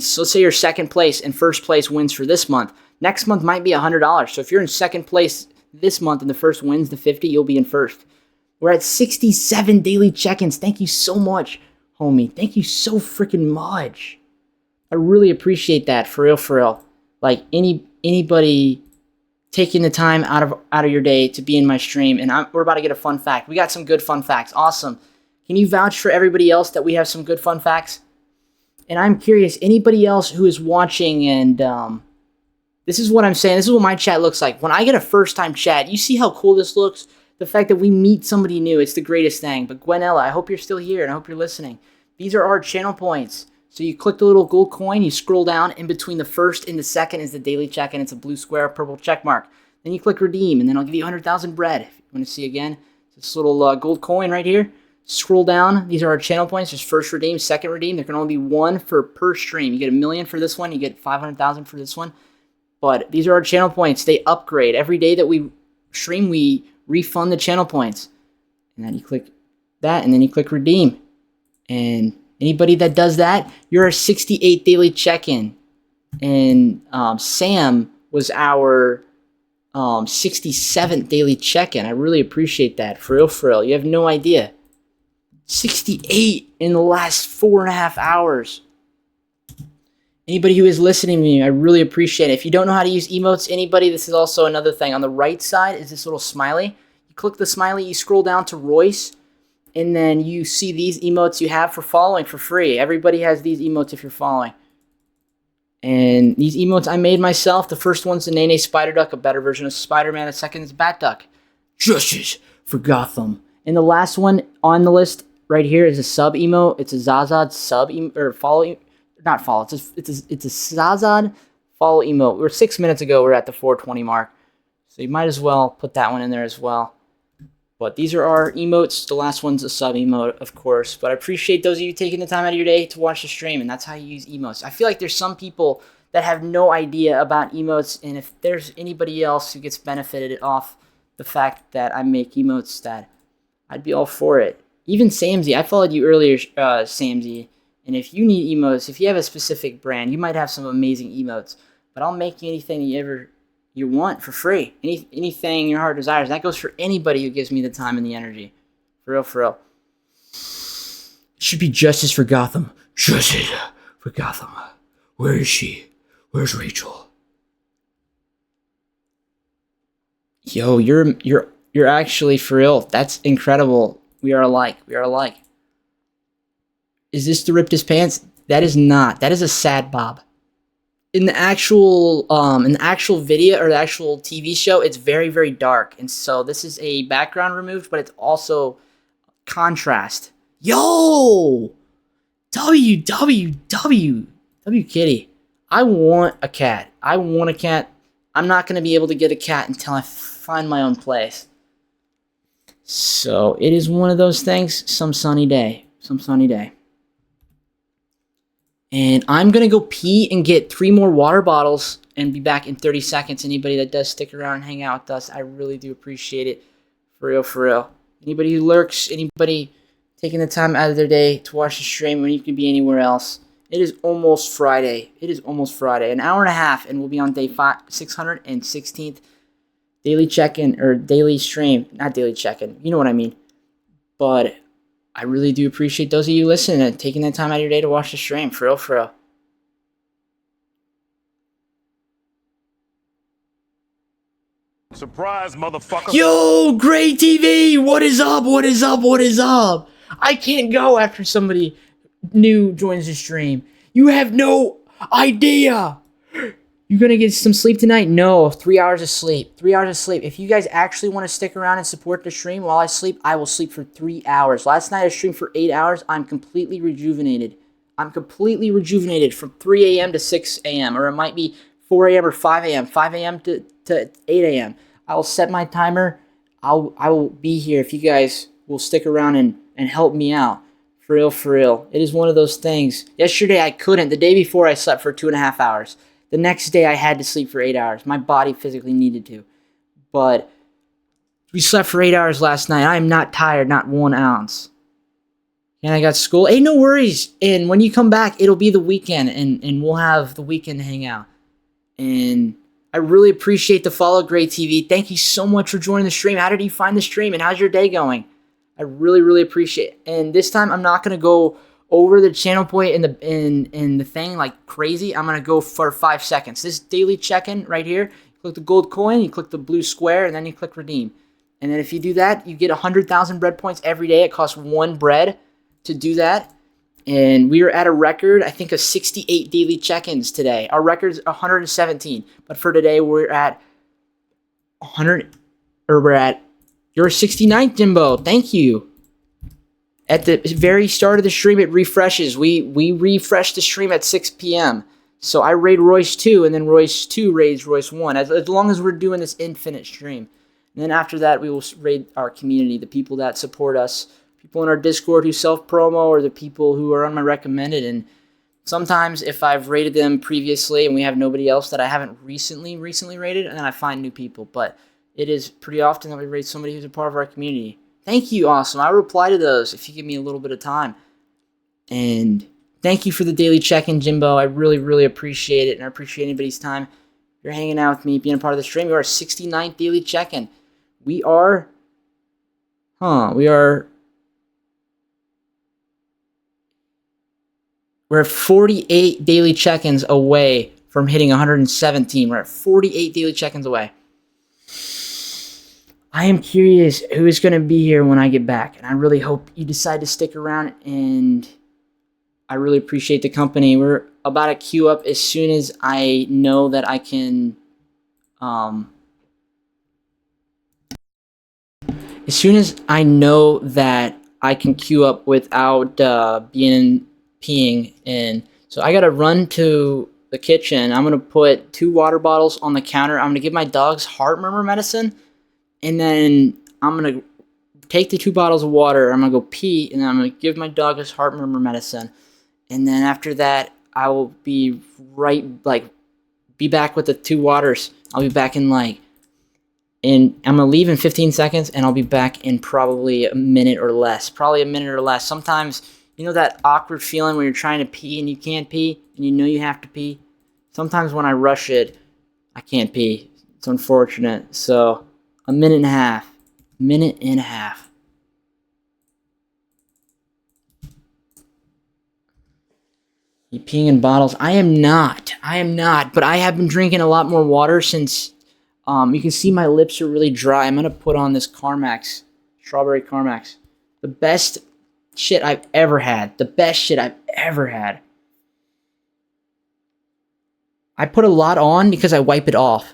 so say you're second place and first place wins for this month. Next month might be $100. So if you're in second place this month and the first wins the 50, you'll be in first. We're at 67 daily check-ins. Thank you so much, homie. Thank you so freaking much. I really appreciate that, for real, for real. Like anybody taking the time out of your day to be in my stream, and we're about to get a fun fact. We got some good fun facts. Awesome. Can you vouch for everybody else that we have some good fun facts? And I'm curious, anybody else who is watching, and this is what I'm saying. This is what my chat looks like. When I get a first-time chat, you see how cool this looks? The fact that we meet somebody new, it's the greatest thing. But Gwenella, I hope you're still here, and I hope you're listening. These are our channel points. So you click the little gold coin, you scroll down, in between the first and the second is the daily check-in. It's a blue square, purple check mark. Then you click redeem, and then I'll give you 100,000 bread. If you want to see again, it's this little gold coin right here. Scroll down. These are our channel points. There's first redeem, second redeem. There can only be one per stream. You get 1 million for this one. You get 500,000 for this one. But these are our channel points. They upgrade. Every day that we stream, we refund the channel points. And then you click that, and then you click redeem. And anybody that does that, you're a 68 daily check-in. And Sam was our 67th daily check-in. I really appreciate that. For real, for real. You have no idea. 68 in the last 4.5 hours. Anybody who is listening to me, I really appreciate it. If you don't know how to use emotes, anybody, this is also another thing. On the right side is this little smiley. You click the smiley, you scroll down to Royce, and then you see these emotes you have for following for free. Everybody has these emotes if you're following. And these emotes I made myself. The first one's the naenaes Spider Duck, a better version of Spider-Man. The second is Bat Duck. Justice for Gotham. And the last one on the list right here is a sub emote. It's a Zazad sub or follow. Not follow. It's a Zazad follow emote. We're 6 minutes ago. We're at the 420 mark, so you might as well put that one in there as well. But these are our emotes. The last one's a sub emote, of course. But I appreciate those of you taking the time out of your day to watch the stream, and that's how you use emotes. I feel like there's some people that have no idea about emotes, and if there's anybody else who gets benefited off the fact that I make emotes, that I'd be all for it. Even Samzy, I followed you earlier, Samzy. And if you need emotes, if you have a specific brand, you might have some amazing emotes. But I'll make you anything you want for free. Anything your heart desires. That goes for anybody who gives me the time and the energy. For real, for real. It should be justice for Gotham. Justice for Gotham. Where is she? Where's Rachel? Yo, you're actually for real. That's incredible. We are alike. We are alike. Is this to rip his pants? That is not. That is a sad Bob. In the actual video or the actual TV show, it's very, very dark. And so this is a background removed, but it's also contrast. Yo! W Kitty. I want a cat. I want a cat. I'm not going to be able to get a cat until I find my own place. So it is one of those things. Some sunny day. Some sunny day. And I'm going to go pee and get 3 more water bottles and be back in 30 seconds. Anybody that does stick around and hang out with us, I really do appreciate it. For real, for real. Anybody who lurks, anybody taking the time out of their day to watch the stream when you could be anywhere else. It is almost Friday. It is almost Friday. An hour and a half, and we'll be on day 616th daily check-in, or daily stream. Not daily check-in. You know what I mean. But I really do appreciate those of you listening and taking that time out of your day to watch the stream. For real, for real. Surprise, motherfucker. Yo, Gray TV! What is up? What is up? What is up? I can't go after somebody new joins the stream. You have no idea. You gonna get some sleep tonight? No, 3 hours of sleep. 3 hours of sleep. If you guys actually want to stick around and support the stream while I sleep, I will sleep for 3 hours. Last night I streamed for 8 hours. I'm completely rejuvenated. I'm completely rejuvenated from 3 a.m. to 6 a.m. Or it might be 4 a.m. or 5 a.m. 5 a.m. to 8 a.m. I will set my timer. I will be here if you guys will stick around and help me out. For real, for real. It is one of those things. Yesterday I couldn't. The day before I slept for 2.5 hours. The next day I had to sleep for 8 hours. My body physically needed to. But we slept for 8 hours last night. I am not tired, not 1 ounce. And I got school. Hey, no worries. And when you come back, it'll be the weekend. And we'll have the weekend to hang out. And I really appreciate the follow, Great TV. Thank you so much for joining the stream. How did you find the stream? And how's your day going? I really, really appreciate it. And this time I'm not going to go over the channel point in the thing like crazy. I'm going to go for 5 seconds. This daily check-in right here, you click the gold coin, you click the blue square, and then you click redeem. And then if you do that, you get 100,000 bread points every day. It costs 1 bread to do that. And we are at a record, I think, of 68 daily check-ins today. Our record's 117. But for today, we're at 100, or we're at your 69th, Jimbo. Thank you. At the very start of the stream, it refreshes. We refresh the stream at 6 p.m. So I raid Royce 2, and then Royce 2 raids Royce 1, as long as we're doing this infinite stream. And then after that, we will raid our community, the people that support us, people in our Discord who self-promo, or the people who are on my recommended. And sometimes if I've rated them previously and we have nobody else that I haven't recently rated, and then I find new people. But it is pretty often that we raid somebody who's a part of our community. Thank you, awesome. I'll reply to those if you give me a little bit of time. And thank you for the daily check-in, Jimbo. I really, really appreciate it, and I appreciate anybody's time. You're hanging out with me, being a part of the stream. You're our 69th daily check-in. We're at 48 daily check-ins away from hitting 117. We're at 48 daily check-ins away. I am curious who is going to be here when I get back, and I really hope you decide to stick around, and I really appreciate the company. We're about to queue up as soon as I know that I can, queue up without being peeing in. So I got to run to the kitchen. I'm going to put 2 water bottles on the counter. I'm going to give my dog's heart murmur medicine. And then I'm going to take the 2 bottles of water. I'm going to go pee. And then I'm going to give my dog his heart murmur medicine. And then after that, I will be be back with the 2 waters. I'll be back in and I'm going to leave in 15 seconds. And I'll be back in probably a minute or less. Probably a minute or less. Sometimes, you know that awkward feeling when you're trying to pee and you can't pee. And you know you have to pee. Sometimes when I rush it, I can't pee. It's unfortunate. So a minute and a half. Minute and a half. You peeing in bottles? I am not. But I have been drinking a lot more water since you can see my lips are really dry. I'm going to put on this Carmax. Strawberry Carmax. The best shit I've ever had. The best shit I've ever had. I put a lot on because I wipe it off.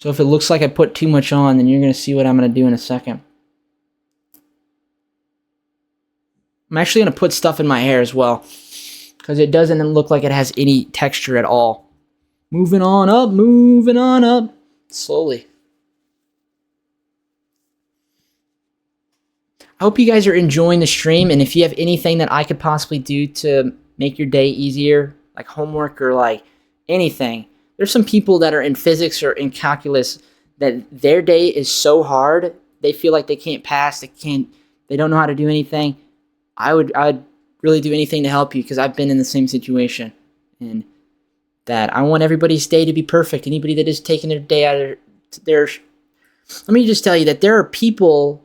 So if it looks like I put too much on, then you're going to see what I'm going to do in a second. I'm actually going to put stuff in my hair as well, because it doesn't look like it has any texture at all. Moving on up, slowly. I hope you guys are enjoying the stream, and if you have anything that I could possibly do to make your day easier, like homework or like anything. There's some people that are in physics or in calculus that their day is so hard, they feel like they can't pass, they don't know how to do anything. I'd really do anything to help you, because I've been in the same situation, and that I want everybody's day to be perfect. Anybody that is taking their day out of their... Let me just tell you that there are people...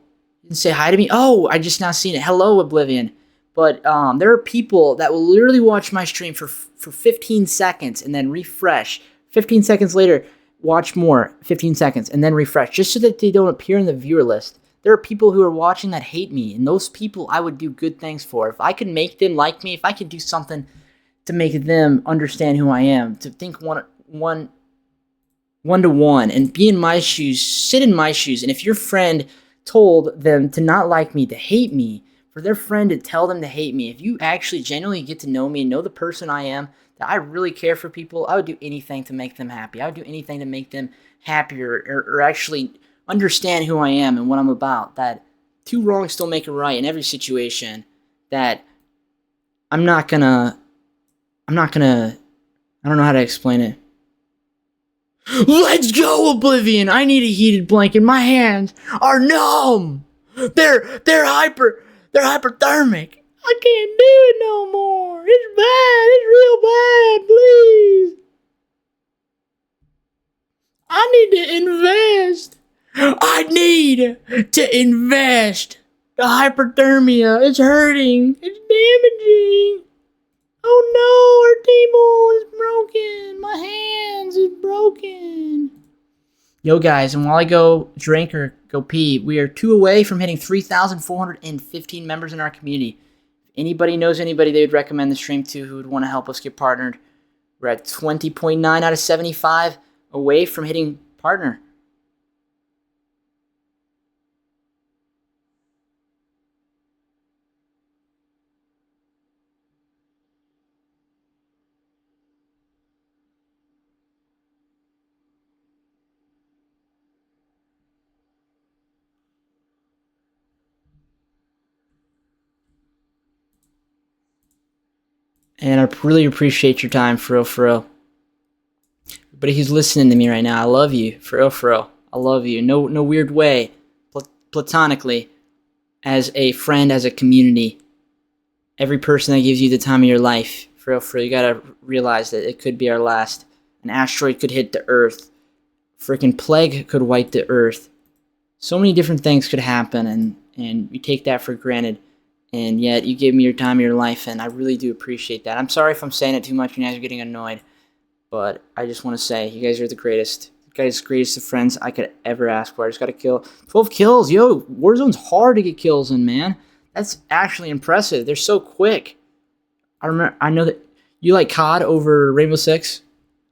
say hi to me. Oh, I just now seen it. Hello, Oblivion. But there are people that will literally watch my stream for 15 seconds and then refresh. 15 seconds later, watch more. 15 seconds and then refresh, just so that they don't appear in the viewer list. There are people who are watching that hate me, and those people I would do good things for. If I could make them like me, if I could do something to make them understand who I am, to think one to one and be in my shoes, sit in my shoes, and if your friend told them to not like me, to hate me, for their friend to tell them to hate me, if you actually genuinely get to know me and know the person I am, that I really care for people, I would do anything to make them happy. I would do anything to make them happier, or actually understand who I am and what I'm about. That two wrongs don't make a right in every situation. That I don't know how to explain it. Let's go, Oblivion! I need a heated blanket. My hands are numb. They're hyperthermic. I can't do it no more. It's bad. It's real bad. Please. I need to invest. I need to invest. The hyperthermia. It's hurting. It's damaging. Oh no, our table is broken. My hands is broken. Yo guys, and while I go drink or go pee, we are 2 away from hitting 3,415 members in our community. If anybody knows anybody they would recommend the stream to who would want to help us get partnered, we're at 20.9 out of 75 away from hitting partner. And I really appreciate your time, for real, for real. Everybody who's listening to me right now, I love you, for real, for real. I love you. No weird way, platonically, as a friend, as a community. Every person that gives you the time of your life, for real, you gotta realize that it could be our last. An asteroid could hit the Earth. Freaking plague could wipe the Earth. So many different things could happen, and you take that for granted. And yet, you gave me your time of your life, and I really do appreciate that. I'm sorry if I'm saying it too much and you guys are getting annoyed, but I just want to say, you guys are the greatest. You guys are the greatest of friends I could ever ask for. I just got to kill 12 kills. Yo, Warzone's hard to get kills in, man. That's actually impressive. They're so quick. I know that you like COD over Rainbow Six.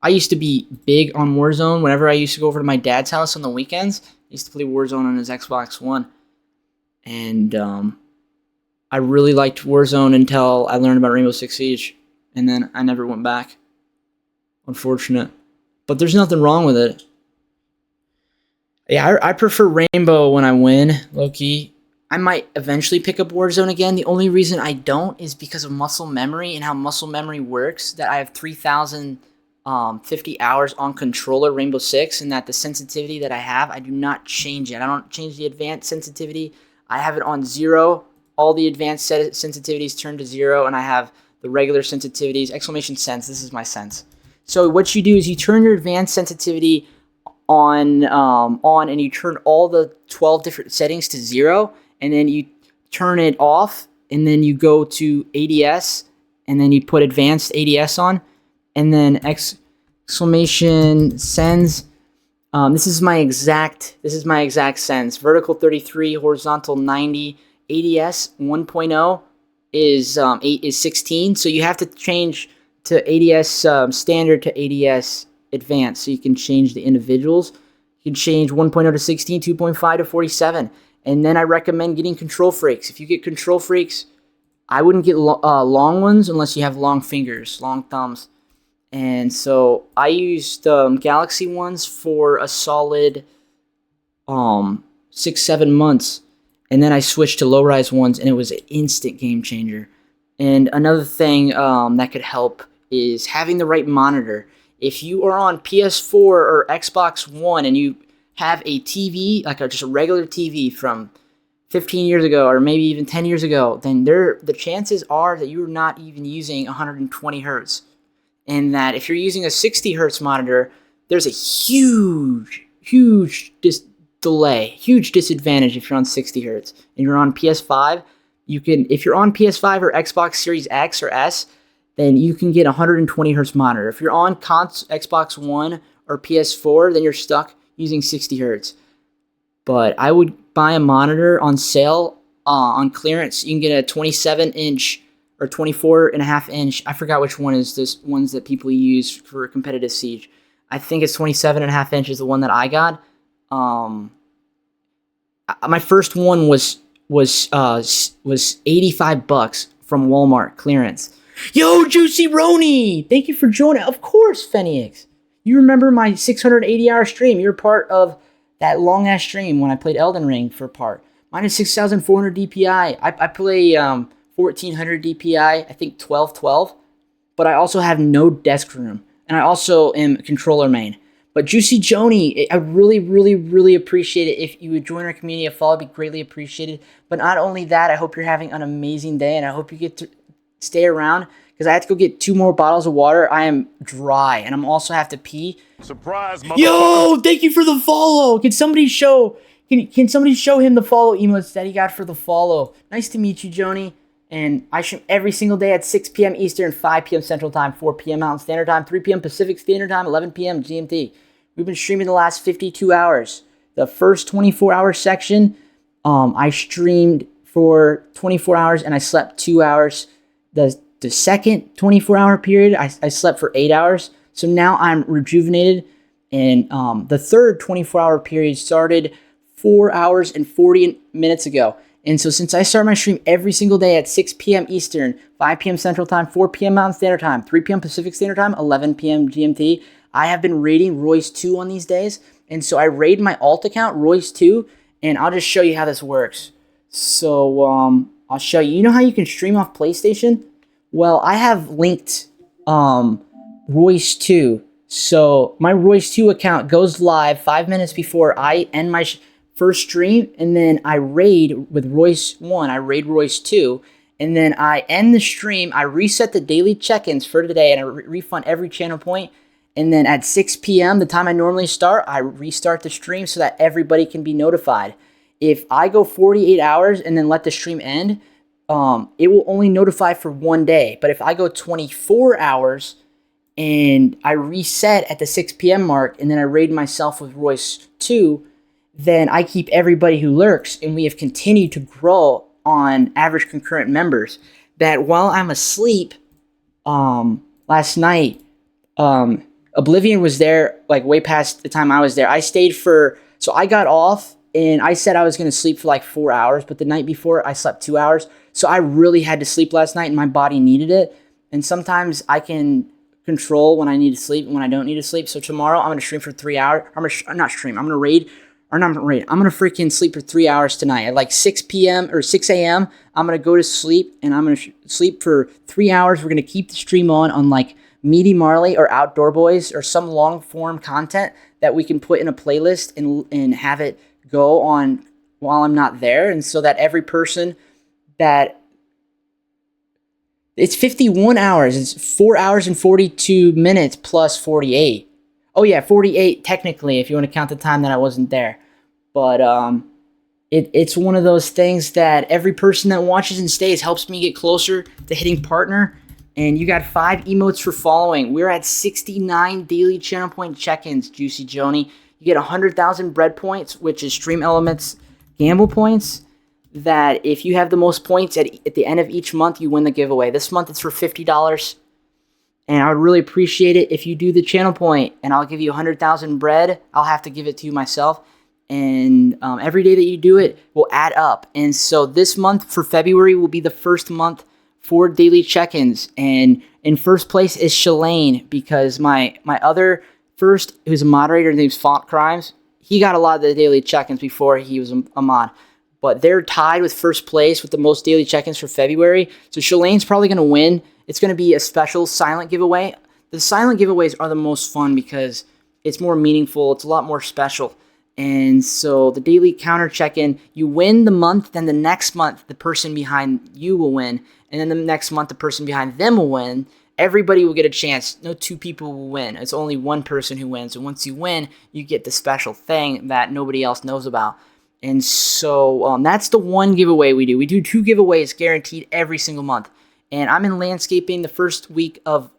I used to be big on Warzone. Whenever I used to go over to my dad's house on the weekends, I used to play Warzone on his Xbox One. And, I really liked Warzone until I learned about Rainbow Six Siege, and then I never went back. Unfortunate. But there's nothing wrong with it. Yeah, I prefer Rainbow when I win, low-key. I might eventually pick up Warzone again. The only reason I don't is because of muscle memory and how muscle memory works, that I have 3,050 hours on controller Rainbow Six, and that the sensitivity that I have, I do not change it. I don't change the advanced sensitivity. I have it on 0. All the advanced sensitivities turn to 0, and I have the regular sensitivities. Exclamation sense, this is my sense. So what you do is you turn your advanced sensitivity on, and you turn all the 12 different settings to 0, and then you turn it off, and then you go to ADS, and then you put advanced ADS on, and then exclamation sends, This is my exact sentence. Vertical 33, horizontal 90. ADS 1.0 is 16, so you have to change to ADS standard to ADS advanced, so you can change the individuals. You can change 1.0 to 16, 2.5 to 47, and then I recommend getting control freaks. If you get control freaks, I wouldn't get long ones unless you have long fingers, long thumbs. And so I used Galaxy ones for a solid 6-7 months, and then I switched to low-rise ones, and it was an instant game changer. And another thing that could help is having the right monitor. If you are on PS4 or Xbox One and you have a TV, like just a regular TV from 15 years ago or maybe even 10 years ago, then the chances are that you're not even using 120 hertz. And that if you're using a 60 hertz monitor, there's a huge delay, huge disadvantage if you're on 60 hertz. And you're on PS5, if you're on PS5 or Xbox Series X or S, then you can get a 120 hertz monitor. If you're on Xbox One or PS4, then you're stuck using 60 hertz. But I would buy a monitor on sale on clearance. You can get a 27-inch or 24.5-inch. I forgot which one is this ones that people use for competitive Siege. I think it's 27.5 inches, the one that I got. My first one was $85 from Walmart clearance. Yo, Juicy Roni! Thank you for joining. Of course, Phoenix. You remember my 680-hour stream. You're part of that long-ass stream when I played Elden Ring for part. Mine is 6,400 DPI. I play 1,400 DPI, I think 1212. But I also have no desk room. And I also am controller main. But Juicy Joni, I really, really, really appreciate it. If you would join our community, a follow would be greatly appreciated. But not only that, I hope you're having an amazing day. And I hope you get to stay around, because I have to go get 2 more bottles of water. I am dry, and I'm also have to pee. Surprise, motherfucker. Yo, thank you for the follow. Can somebody show him the follow emotes that he got for the follow? Nice to meet you, Joni. And I stream every single day at 6 p.m. Eastern, 5 p.m. Central Time, 4 p.m. Mountain Standard Time, 3 p.m. Pacific Standard Time, 11 p.m. GMT. We've been streaming the last 52 hours. The first 24-hour section, I streamed for 24 hours, and I slept 2 hours. The second 24-hour period, I slept for 8 hours. So now I'm rejuvenated. And the third 24-hour period started 4 hours and 40 minutes ago. And so since I start my stream every single day at 6 p.m. Eastern, 5 p.m. Central Time, 4 p.m. Mountain Standard Time, 3 p.m. Pacific Standard Time, 11 p.m. GMT, I have been raiding Royce 2 on these days. And so I raid my alt account, Royce 2, and I'll just show you how this works. So I'll show you. You know how you can stream off PlayStation? Well, I have linked Royce 2. So my Royce 2 account goes live 5 minutes before I end my first stream, and then I raid with Royce 1. I raid Royce 2, and then I end the stream. I reset the daily check-ins for today, and I refund every channel point. And then at 6 p.m., the time I normally start, I restart the stream so that everybody can be notified. If I go 48 hours and then let the stream end, it will only notify for 1 day. But if I go 24 hours and I reset at the 6 p.m. mark and then I raid myself with Royce 2, then I keep everybody who lurks, and we have continued to grow on average concurrent members. That while I'm asleep, last night, Oblivion was there like way past the time I was there. I stayed so I got off and I said I was going to sleep for like 4 hours, but the night before I slept 2 hours. So I really had to sleep last night and my body needed it. And sometimes I can control when I need to sleep and when I don't need to sleep. So tomorrow I'm going to stream for 3 hours. I'm going to raid. I'm going to freaking sleep for 3 hours tonight. At like 6 p.m. or 6 a.m., I'm going to go to sleep and I'm going to sleep for 3 hours. We're going to keep the stream on like Meaty Marley or Outdoor Boys or some long form content that we can put in a playlist and have it go on while I'm not there. And so that every person that it's 51 hours, it's 4 hours and 42 minutes plus 48. Oh yeah, 48 technically if you want to count the time that I wasn't there. But it's one of those things that every person that watches and stays helps me get closer to hitting partner. And you got 5 emotes for following. We're at 69 daily channel point check-ins, Juicy Joni. You get 100,000 bread points, which is Stream Elements gamble points, that if you have the most points at the end of each month, you win the giveaway. This month it's for $50. And I would really appreciate it if you do the channel point, and I'll give you 100,000 bread. I'll have to give it to you myself. And every day that you do it will add up. And so this month for February will be the first month for daily check-ins. And in first place is Shalane, because my other first, who's a moderator, his name's Font Crimes, he got a lot of the daily check-ins before he was a mod. But they're tied with first place with the most daily check-ins for February. So Shalane's probably going to win. It's going to be a special silent giveaway. The silent giveaways are the most fun because it's more meaningful. It's a lot more special. And so the daily counter check-in, you win the month, then the next month the person behind you will win. And then the next month the person behind them will win. Everybody will get a chance. No two people will win. It's only one person who wins. And once you win, you get the special thing that nobody else knows about. And so that's the one giveaway we do. We do 2 giveaways guaranteed every single month. And I'm in landscaping. The first week of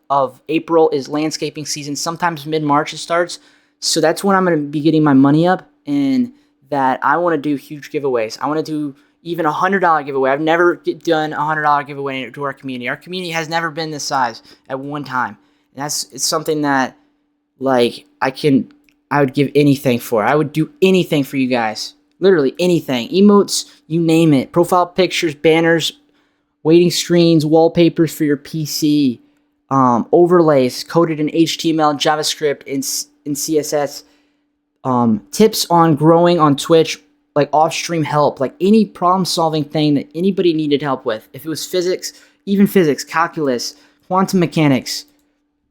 April is landscaping season. Sometimes mid-March it starts. So that's when I'm going to be getting my money up. And that I want to do huge giveaways. I want to do even a $100 giveaway. I've never done a $100 giveaway to our community. Our community has never been this size at one time. And it's something that, like, I would give anything for. I would do anything for you guys. Literally anything. Emotes, you name it. Profile pictures, banners, waiting screens, wallpapers for your PC, overlays coded in HTML, JavaScript, and CSS, tips on growing on Twitch, like off-stream help, like any problem-solving thing that anybody needed help with. If it was physics, even physics, calculus, quantum mechanics,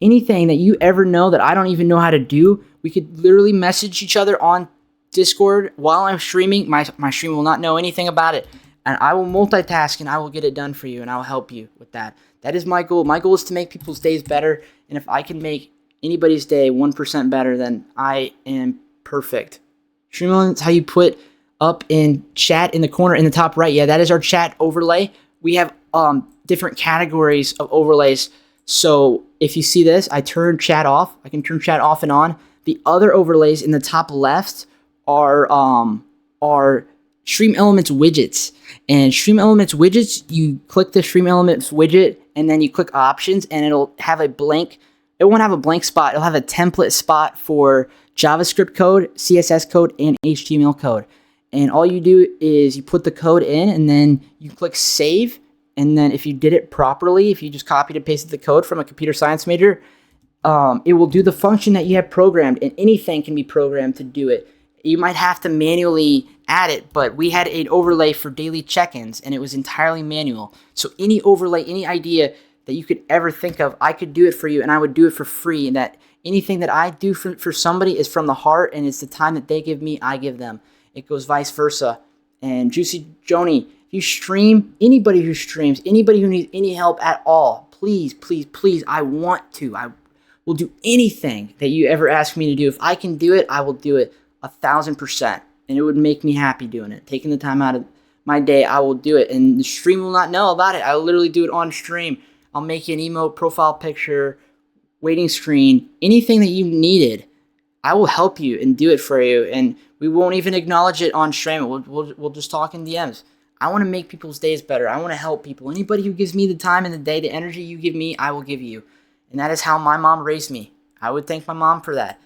anything that you ever know that I don't even know how to do, we could literally message each other on Discord while I'm streaming. My stream will not know anything about it. And I will multitask and I will get it done for you and I will help you with that. That is my goal. My goal is to make people's days better. And if I can make anybody's day 1% better, then I am perfect. Streamlabs, how you put up in chat in the corner in the top right. Yeah, that is our chat overlay. We have different categories of overlays. So if you see this, I turn chat off. I can turn chat off and on. The other overlays in the top left are Stream Elements widgets. And Stream Elements widgets, you click the Stream Elements widget and then you click options and it'll have a blank, it won't have a blank spot, it'll have a template spot for JavaScript code, CSS code, and HTML code. And all you do is you put the code in and then you click save. And then if you did it properly, if you just copied and pasted the code from a computer science major, it will do the function that you have programmed, and anything can be programmed to do it. You might have to manually add it, but we had an overlay for daily check-ins, and it was entirely manual. So any overlay, any idea that you could ever think of, I could do it for you, and I would do it for free. And that anything that I do for somebody is from the heart, and it's the time that they give me, I give them. It goes vice versa. And Juicy Joni, if you stream, anybody who streams, anybody who needs any help at all, please, please, please, I want to. I will do anything that you ever ask me to do. If I can do it, I will do it 1,000%. And it would make me happy doing it. Taking the time out of my day, I will do it. And the stream will not know about it. I'll literally do it on stream. I'll make you an emote, profile picture, waiting screen, anything that you needed. I will help you and do it for you. And we won't even acknowledge it on stream. We'll just talk in DMs. I want to make people's days better. I want to help people. Anybody who gives me the time in the day, the energy you give me, I will give you. And that is how my mom raised me. I would thank my mom for that.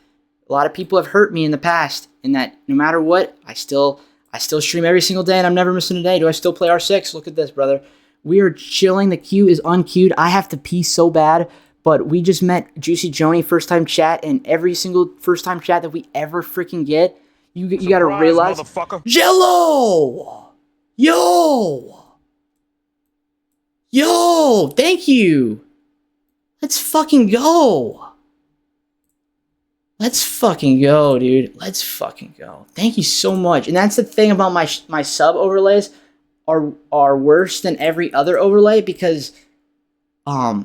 A lot of people have hurt me in the past, and that no matter what, I still stream every single day, and I'm never missing a day. Do I still play R6? Look at this, brother. We are chilling. The queue is unqueued. I have to pee so bad, but we just met Juicy Joni first time chat, and every single first time chat that we ever freaking get, you got to realize. Jello! Yo! Thank you! Let's fucking go! Let's fucking go, dude. Let's fucking go. Thank you so much. And that's the thing about my sub overlays are worse than every other overlay because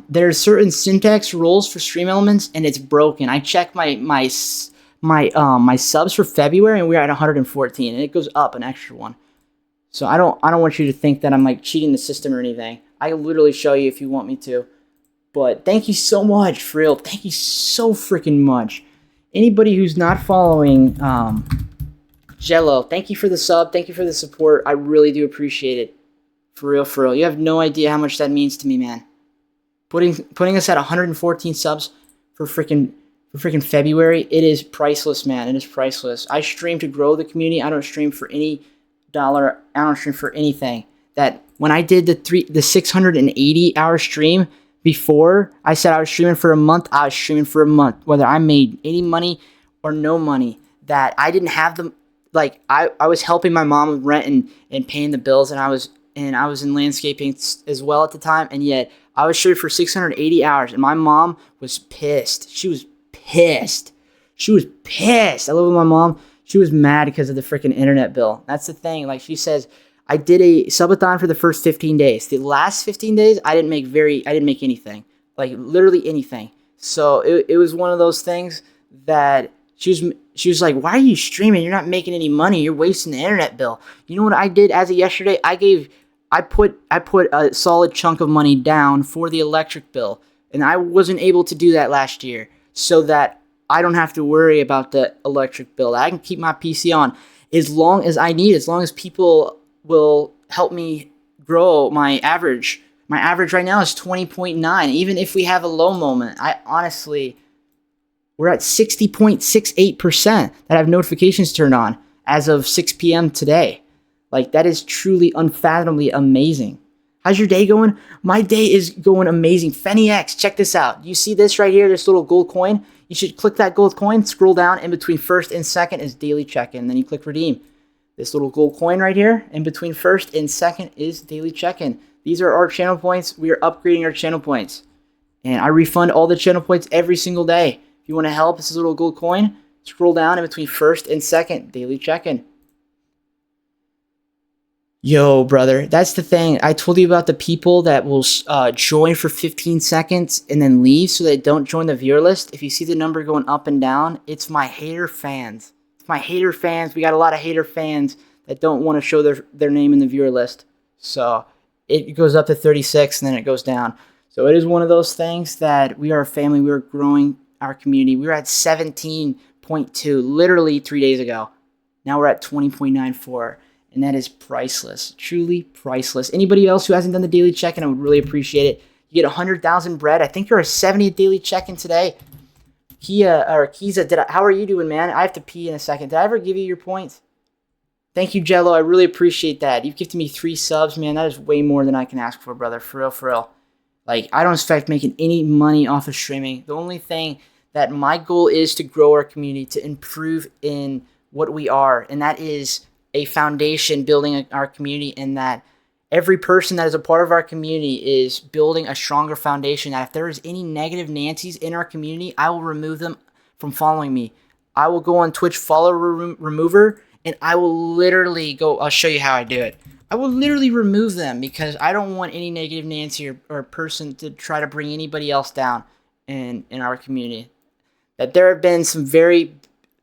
there's certain syntax rules for Stream Elements and it's broken. I checked my subs for February and we're at 114 and it goes up an extra one. So I don't want you to think that I'm like cheating the system or anything. I can literally show you if you want me to. But thank you so much, for real. Thank you so freaking much. anybody who's not following Jello, thank you for the sub. Thank you for the support. I really do appreciate it. For real, for real. You have no idea how much that means to me, man. Putting us at 114 subs for freaking February, it is priceless, man. It is priceless. I stream to grow the community. I don't stream for any dollar. I don't stream for anything. That when I did the 680 hour stream before, I said I was streaming for a month. I was streaming for a month, whether I made any money or no money. That I didn't have them. Like I was helping my mom with rent and paying the bills, and I was in landscaping as well at the time, and yet I was streaming for 680 hours, and my mom was pissed. She was pissed. She was pissed. I live with my mom. She was mad because of the freaking internet bill. That's the thing. Like she says, I did a subathon for the first 15 days. The last 15 days, I didn't make anything. Like literally anything. So it was one of those things that she was like, why are you streaming? You're not making any money. You're wasting the internet bill. You know what I did as of yesterday? I put a solid chunk of money down for the electric bill. And I wasn't able to do that last year, so that I don't have to worry about the electric bill. I can keep my PC on as long as I need, as long as people will help me grow my average. My average right now is 20.9. Even if we have a low moment, we're at 60.68% that have naenaes turned on as of 6 p.m. today. Like, that is truly unfathomably amazing. How's your day going? My day is going amazing. FennyX, check this out. You see this right here, this little gold coin? You should click that gold coin, scroll down, in between first and second is daily check-in. Then you click redeem. This little gold coin right here, in between first and second is daily check-in. These are our channel points. We are upgrading our channel points. And I refund all the channel points every single day. If you want to help, this is a little gold coin. Scroll down in between first and second, daily check-in. Yo, brother, that's the thing. I told you about the people that will join for 15 seconds and then leave so they don't join the viewer list. If you see the number going up and down, it's my hater fans. It's my hater fans. We got a lot of hater fans that don't want to show their name in the viewer list. So it goes up to 36 and then it goes down. So it is one of those things that we are a family. We are growing our community. We were at 17.2 literally 3 days ago. Now we're at 20.94. And that is priceless, truly priceless. Anybody else who hasn't done the daily check-in, I would really appreciate it. You get 100,000 bread. I think you're a 70th daily check-in today. Kiza, how are you doing, man? I have to pee in a second. Did I ever give you your points? Thank you, Jello. I really appreciate that. You've gifted me 3 subs, man. That is way more than I can ask for, brother. For real, for real. Like, I don't expect making any money off of streaming. The only thing that my goal is to grow our community, to improve in what we are, and that is a foundation building our community, and that every person that is a part of our community is building a stronger foundation. That if there is any negative Nancy's in our community, I will remove them from following me. I will go on Twitch follower remover, and I will literally I'll show you how I do it. I will literally remove them because I don't want any negative Nancy or person to try to bring anybody else down in our community. That there have been some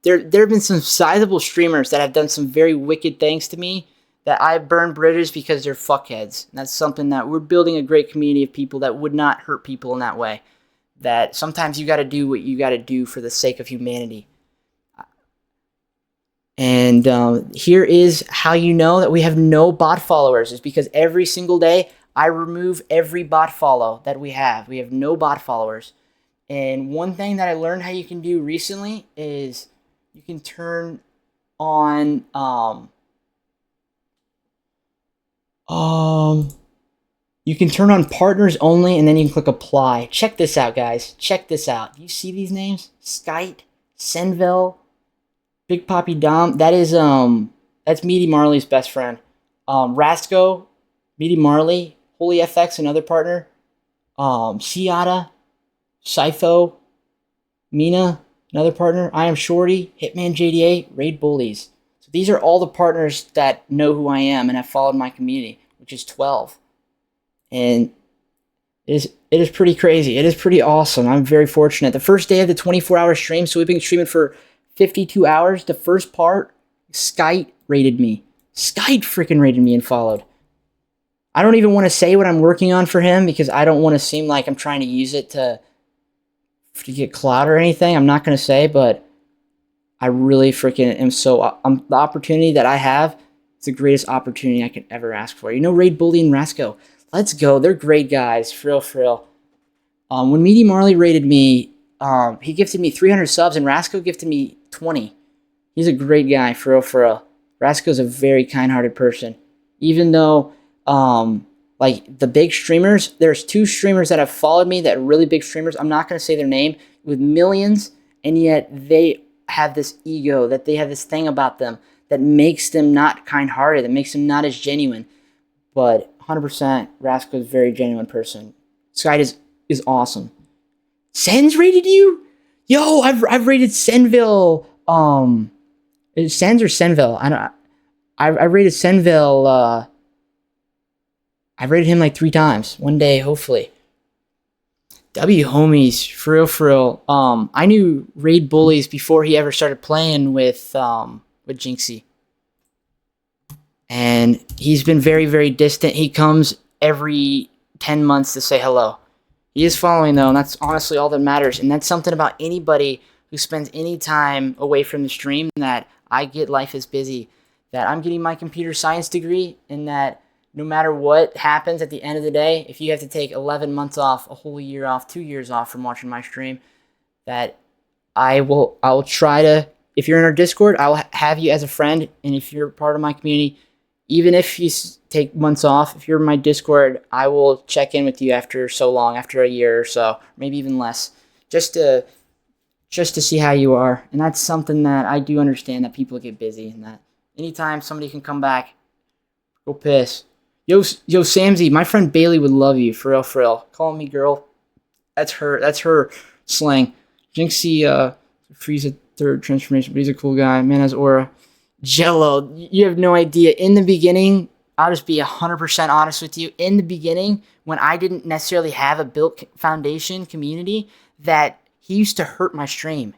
There have been some sizable streamers that have done some very wicked things to me that I burn bridges because they're fuckheads. And that's something that we're building a great community of people that would not hurt people in that way. That sometimes you got to do what you got to do for the sake of humanity. And here is how you know that we have no bot followers. It's because every single day I remove every bot follow that we have. We have no bot followers. And one thing that I learned how you can do recently is you can turn on you can turn on partners only, and then you can click apply. Check this out, guys. Check this out. You see these names? Skite, Senville, Big Poppy Dom. That is that's Meaty Marley's best friend. Rasco, Meaty Marley, Holy FX, another partner. Ciata, Sipho, Mina, another partner. I Am Shorty, Hitman JDA, Raid Bullies. So these are all the partners that know who I am and have followed my community, which is 12. And it is pretty crazy. It is pretty awesome. I'm very fortunate. The first day of the 24-hour stream, so we've been streaming for 52 hours. The first part, Skite rated me. Skite freaking rated me and followed. I don't even want to say what I'm working on for him because I don't want to seem like I'm trying to use it to get clout or anything. I'm not going to say, but I really freaking am so the opportunity that I have. It's the greatest opportunity I could ever ask for. You know, Raid Bully and Rasco. Let's go. They're great guys. For real. When Meaty Marley raided me, he gifted me 300 subs, and Rasco gifted me 20. He's a great guy. For real. Rasco's a very kind-hearted person. Even though, like, the big streamers, there's 2 streamers that have followed me that are really big streamers. I'm not going to say their name, with millions, and yet they have this ego, that they have this thing about them that makes them not kind-hearted, that makes them not as genuine. But 100%, Rasco is a very genuine person. This guy is awesome. Sen's rated you? Yo, I've rated Senville. Is it Sens or Senville? I rated Senville. I've rated him like 3 times. One day, hopefully. W homies, for real. I knew Raid Bullies before he ever started playing with Jinxie. And he's been very, very distant. He comes every 10 months to say hello. He is following, though, and that's honestly all that matters. And that's something about anybody who spends any time away from the stream, that I get life is busy, that I'm getting my computer science degree, and that no matter what happens at the end of the day, if you have to take 11 months off, a whole year off, 2 years off from watching my stream, that I will try to, if you're in our Discord, I will have you as a friend, and if you're part of my community, even if you take months off, if you're in my Discord, I will check in with you after so long, after a year or so, maybe even less, just to see how you are. And that's something that I do understand, that people get busy, and that anytime somebody can come back, go piss. Yo, Samzy, my friend Bailey would love you, for real. Call me girl. That's her slang. Jinxie, Frieza 3rd transformation, but he's a cool guy. Man has aura. Jello, you have no idea. In the beginning, I'll just be 100% honest with you. In the beginning, when I didn't necessarily have a built foundation community, that he used to hurt my stream.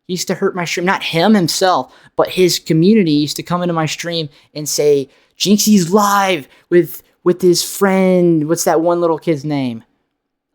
He used to hurt my stream. Not him himself, but his community used to come into my stream and say, Jinxie's live with his friend. What's that one little kid's name?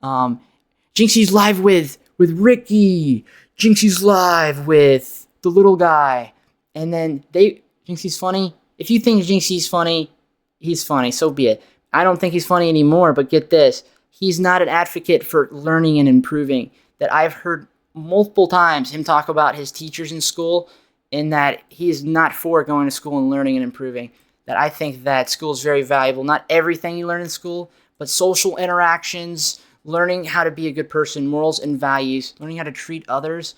Jinxie's live with Ricky. Jinxie's live with the little guy. And then Jinxie's funny. If you think Jinxie's funny, he's funny. So be it. I don't think he's funny anymore, but get this. He's not an advocate for learning and improving. That I've heard multiple times him talk about his teachers in school, and that he is not for going to school and learning and improving. That I think that school is very valuable. Not everything you learn in school, but social interactions, learning how to be a good person, morals and values, learning how to treat others,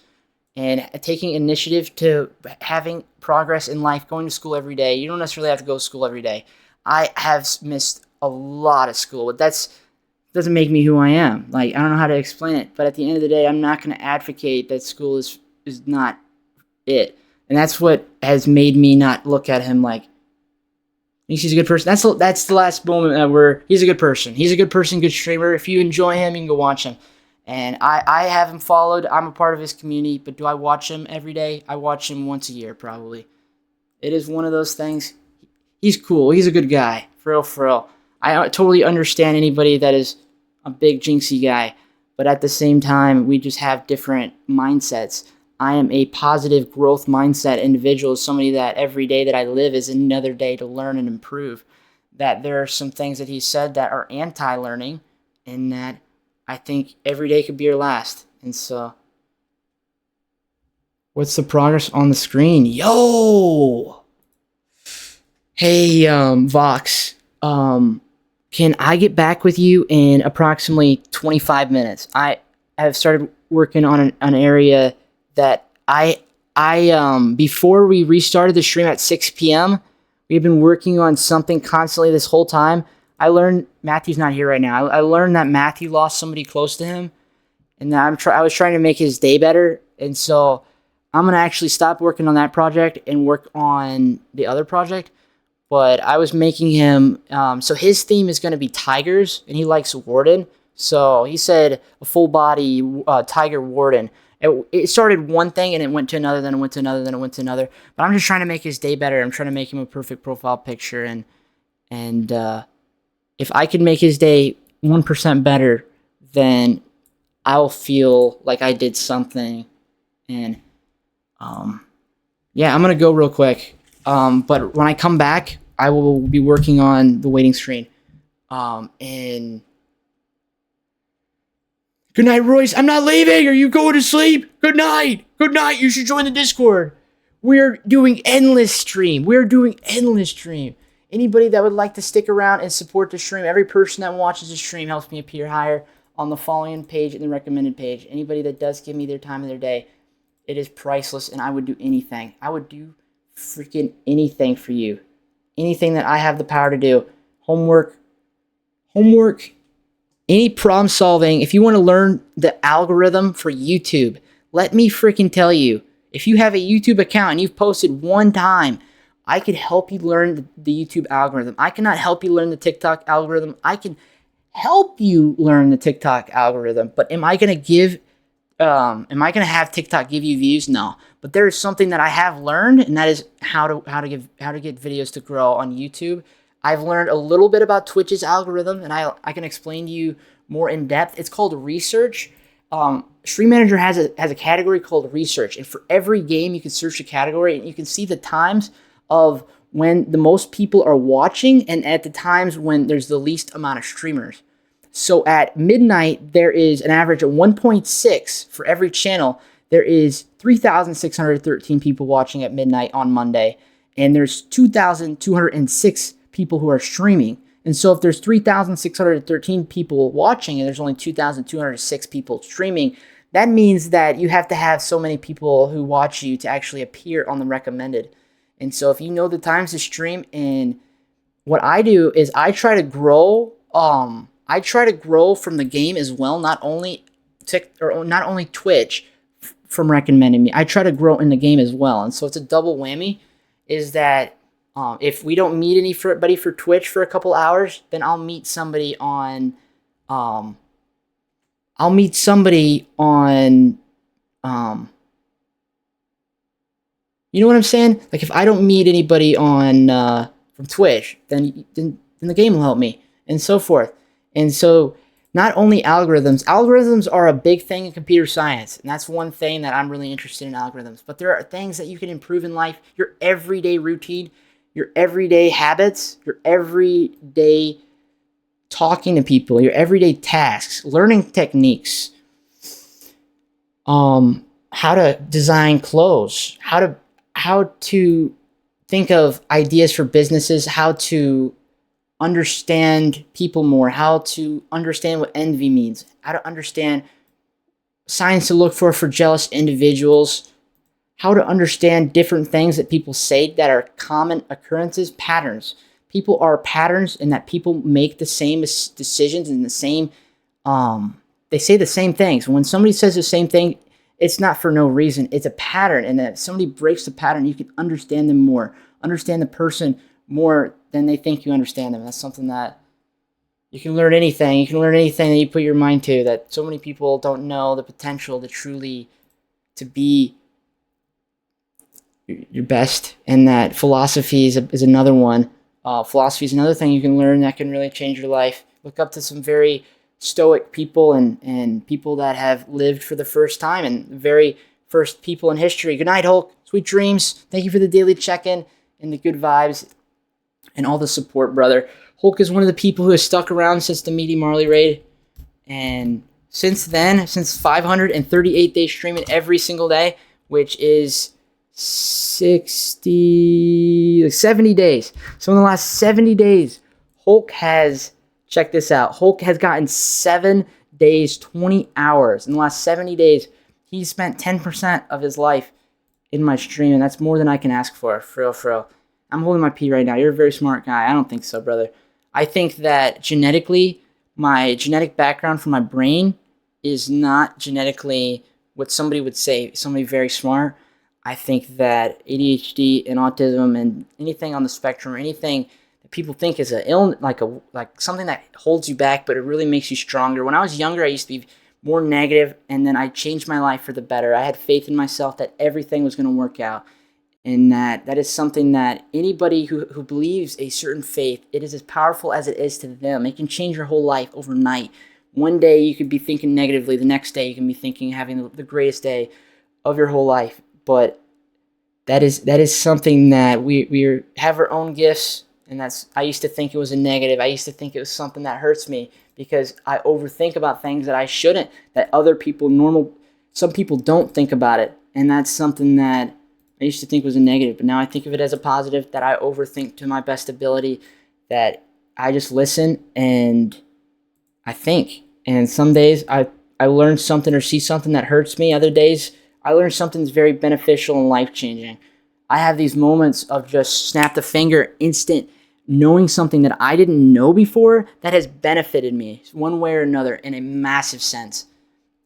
and taking initiative to having progress in life, going to school every day. You don't necessarily have to go to school every day. I have missed a lot of school, but that doesn't make me who I am. Like, I don't know how to explain it, but at the end of the day, I'm not going to advocate that school is not it. And that's what has made me not look at him like, he's a good person. That's the last moment where he's a good person. He's a good person, good streamer. If you enjoy him, you can go watch him. And I have him followed. I'm a part of his community, but do I watch him every day? I watch him once a year, probably. It is one of those things. He's cool. He's a good guy. For real. I totally understand anybody that is a big Jinxie guy, but at the same time, we just have different mindsets. I am a positive growth mindset individual, somebody that every day that I live is another day to learn and improve. That there are some things that he said that are anti-learning, and that I think every day could be your last. And so, what's the progress on the screen? Yo! Hey, Vox. Can I get back with you in approximately 25 minutes? I have started working on an area that I before we restarted the stream at 6 p.m., we've been working on something constantly this whole time. I learned, Matthew's not here right now. I learned that Matthew lost somebody close to him, and that I was trying to make his day better. And so I'm going to actually stop working on that project and work on the other project. But I was making him, so his theme is going to be tigers, and he likes Warden. So he said a full body tiger Warden. It started one thing, and it went to another, then it went to another, then it went to another. But I'm just trying to make his day better. I'm trying to make him a perfect profile picture. And if I could make his day 1% better, then I'll feel like I did something. And Yeah, I'm gonna go real quick. But when I come back, I will be working on the waiting screen. And good night, Royce. I'm not leaving. Are you going to sleep? Good night. Good night. You should join the Discord. We're doing endless stream. Anybody that would like to stick around and support the stream, every person that watches the stream helps me appear higher on the following page and the recommended page. Anybody that does give me their time of their day, it is priceless, and I would do anything. I would do freaking anything for you. Anything that I have the power to do. Homework, any problem solving. If you want to learn the algorithm for YouTube, let me freaking tell you. If you have a YouTube account and you've posted one time, I could help you learn the YouTube algorithm. I cannot help you learn the TikTok algorithm. I can help you learn the TikTok algorithm. But am I going to have TikTok give you views? No. But there is something that I have learned, and that is how to get videos to grow on YouTube. I've learned a little bit about Twitch's algorithm, and I can explain to you more in depth. It's called research. Stream Manager has a category called research, and for every game you can search a category, and you can see the times of when the most people are watching and at the times when there's the least amount of streamers. So at midnight, there is an average of 1.6 for every channel. There is 3,613 people watching at midnight on Monday, and there's 2,206 people who are streaming. And so if there's 3,613 people watching and there's only 2,206 people streaming, that means that you have to have so many people who watch you to actually appear on the recommended. And so if you know the times to stream, and what I do is I try to grow from the game as well, not only Twitch from recommending me. I try to grow in the game as well. And so it's a double whammy, is that if we don't meet anybody for Twitch for a couple hours, then I'll meet somebody on you know what I'm saying? Like if I don't meet anybody on from Twitch, then the game will help me, and so forth. And so not only algorithms are a big thing in computer science, and that's one thing that I'm really interested in, algorithms. But there are things that you can improve in life, your everyday routine, your everyday habits, your everyday talking to people, your everyday tasks, learning techniques, how to design clothes, how to think of ideas for businesses, how to understand people more, how to understand what envy means, how to understand signs to look for jealous individuals, how to understand different things that people say that are common occurrences, patterns. People are patterns, and that people make the same decisions and the same, they say the same things. When somebody says the same thing, it's not for no reason. It's a pattern, and if somebody breaks the pattern, you can understand them more, understand the person more than they think you understand them. That's something that you can learn anything. You can learn anything that you put your mind to, that so many people don't know the potential to truly to be your best. And that philosophy is another one. Philosophy is another thing you can learn that can really change your life. Look up to some very stoic people and people that have lived for the first time, and very first people in history. Good night, Hulk. Sweet dreams. Thank you for the daily check-in and the good vibes and all the support, brother. Hulk is one of the people who has stuck around since the Meaty Marley raid. And since then, since 538 days streaming every single day, which is 70 days. So in the last 70 days, Hulk has, check this out, Hulk has gotten 7 days, 20 hours. In the last 70 days, he spent 10% of his life in my stream, and that's more than I can ask for real. I'm holding my pee right now. You're a very smart guy. I don't think so, brother. I think that genetically, my genetic background for my brain is not genetically what somebody would say, somebody very smart. I think that ADHD and autism and anything on the spectrum, or anything that people think is a illness, like something that holds you back, but it really makes you stronger. When I was younger, I used to be more negative, and then I changed my life for the better. I had faith in myself that everything was going to work out, and that is something that anybody who believes a certain faith, it is as powerful as it is to them. It can change your whole life overnight. One day you could be thinking negatively, the next day you can be thinking having the greatest day of your whole life. But that is something that we have our own gifts, and I used to think it was a negative. I used to think it was something that hurts me because I overthink about things that I shouldn't, that other people some people don't think about it, and that's something that I used to think was a negative, but now I think of it as a positive, that I overthink to my best ability, that I just listen and I think. And some days I learn something or see something that hurts me. Other days I learn something that's very beneficial and life changing. I have these moments of just snap the finger, instant knowing something that I didn't know before that has benefited me one way or another in a massive sense.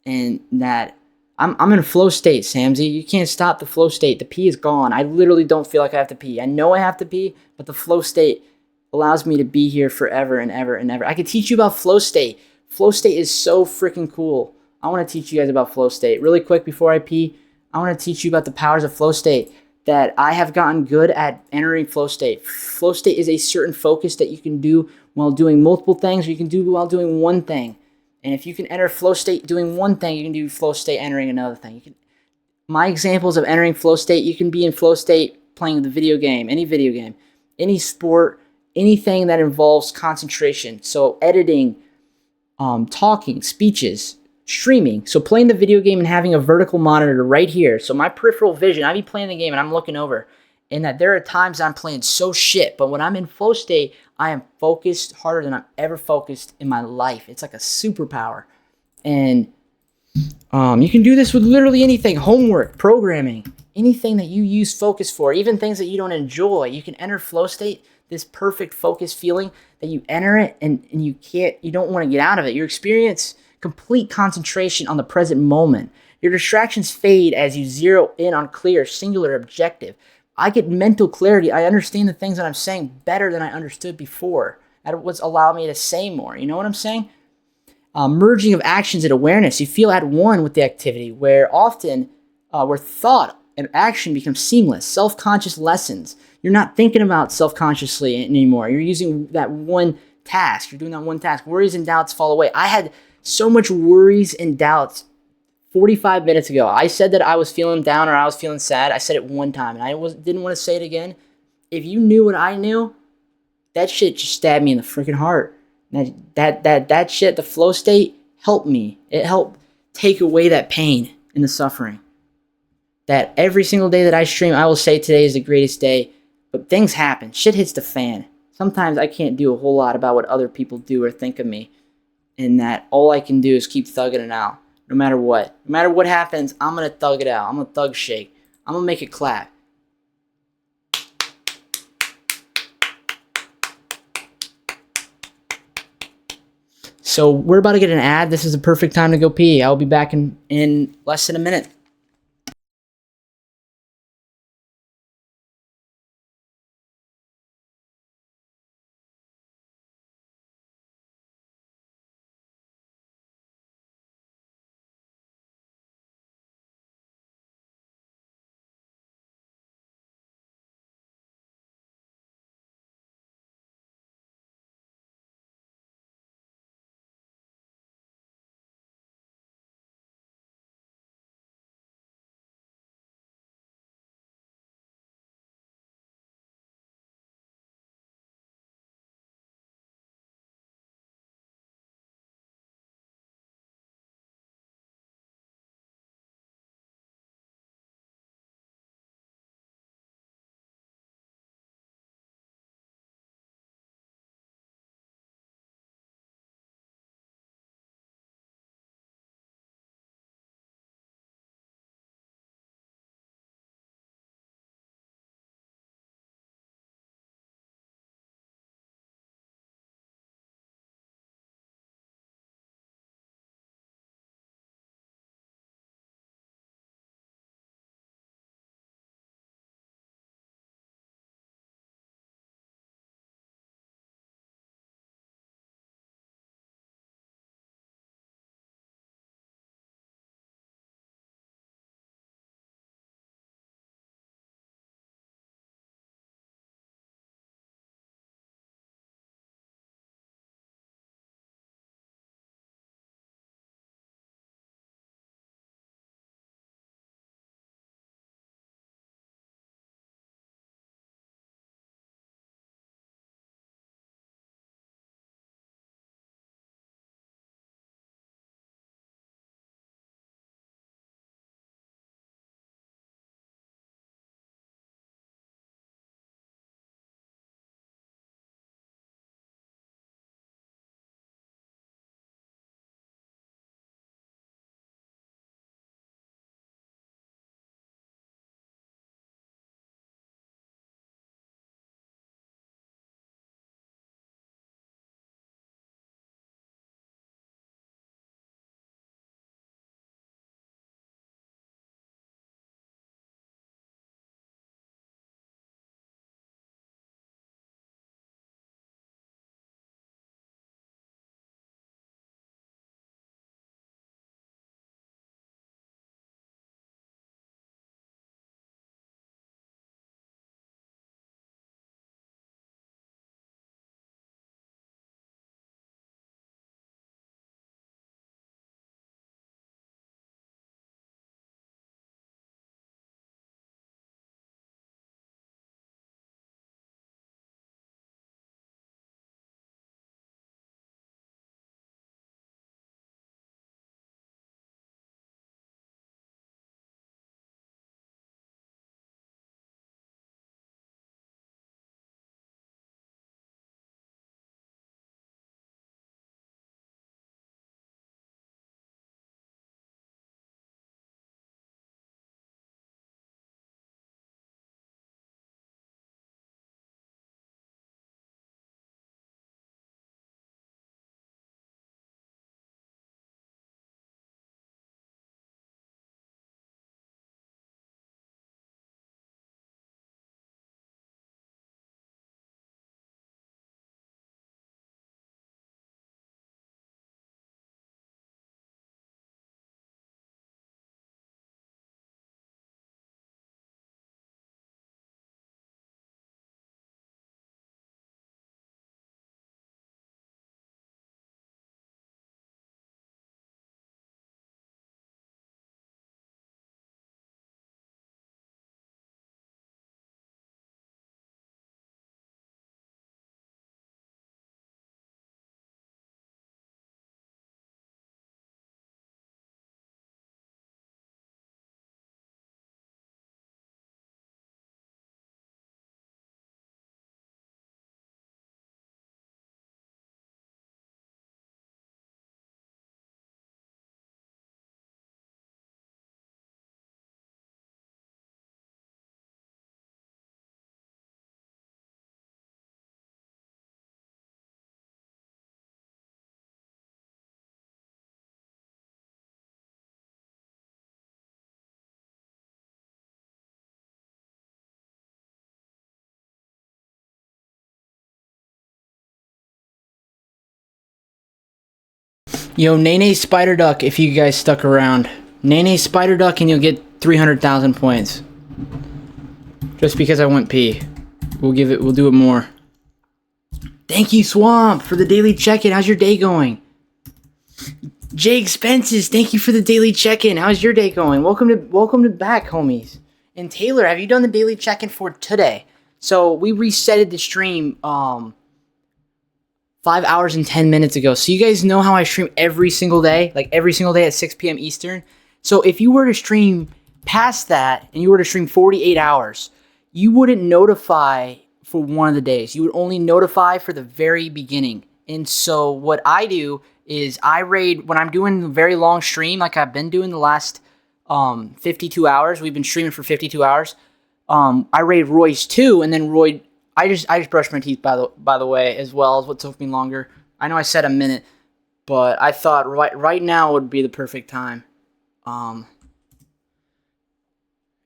And that I'm in a flow state, Samsy. You can't stop the flow state. The pee is gone. I literally don't feel like I have to pee. I know I have to pee, but the flow state allows me to be here forever and ever and ever. I could teach you about flow state. Flow state is so freaking cool. I want to teach you guys about flow state. Really quick before I pee, I want to teach you about the powers of flow state, that I have gotten good at entering flow state. Flow state is a certain focus that you can do while doing multiple things, or you can do while doing one thing. And if you can enter flow state doing one thing, you can do flow state entering another thing. My examples of entering flow state, you can be in flow state playing the video game, any sport, anything that involves concentration. So editing, talking, speeches, streaming. So playing the video game and having a vertical monitor right here. So my peripheral vision, I be playing the game and I'm looking over. And that there are times I'm playing so shit, but when I'm in flow state, I am focused harder than I've ever focused in my life. It's like a superpower. And you can do this with literally anything: homework, programming, anything that you use focus for, even things that you don't enjoy. You can enter flow state, this perfect focus feeling that you enter it and you don't want to get out of it. You experience complete concentration on the present moment. Your distractions fade as you zero in on clear, singular objective. I get mental clarity. I understand the things that I'm saying better than I understood before. That was allowed me to say more. You know what I'm saying? Merging of actions and awareness. You feel at one with the activity, where often where thought and action become seamless. Self-conscious lessons. You're not thinking about self-consciously anymore. You're using that one task. You're doing that one task. Worries and doubts fall away. I had so much worries and doubts 45 minutes ago. I said that I was feeling down or I was feeling sad. I said it one time, and didn't want to say it again. If you knew what I knew, that shit just stabbed me in the freaking heart. That shit, the flow state, helped me. It helped take away that pain and the suffering. That every single day that I stream, I will say today is the greatest day. But things happen. Shit hits the fan. Sometimes I can't do a whole lot about what other people do or think of me. And that all I can do is keep thugging it out. No matter what. No matter what happens, I'm going to thug it out. I'm going to thug shake. I'm going to make it clap. So we're about to get an ad. This is the perfect time to go pee. I'll be back in less than a minute. Yo, naenaes Spider Duck, if you guys stuck around. Naenaes Spider Duck and you'll get 300,000 points. Just because I went pee. We'll do it more. Thank you, Swamp, for the daily check-in. How's your day going? Jay Expenses, thank you for the daily check-in. How's your day going? Welcome to back, homies. And Taylor, have you done the daily check-in for today? So we resetted the stream 5 hours and 10 minutes ago. So you guys know how I stream every single day, like every single day at 6 p.m. Eastern. So if you were to stream past that and you were to stream 48 hours, you wouldn't notify for one of the days. You would only notify for the very beginning. And so what I do is I raid when I'm doing a very long stream, like I've been doing the last 52 hours. We've been streaming for 52 hours. I raid Roy's too, and then Roy. I just brushed my teeth by the way, as well as what took me longer. I know I said a minute, but I thought right now would be the perfect time.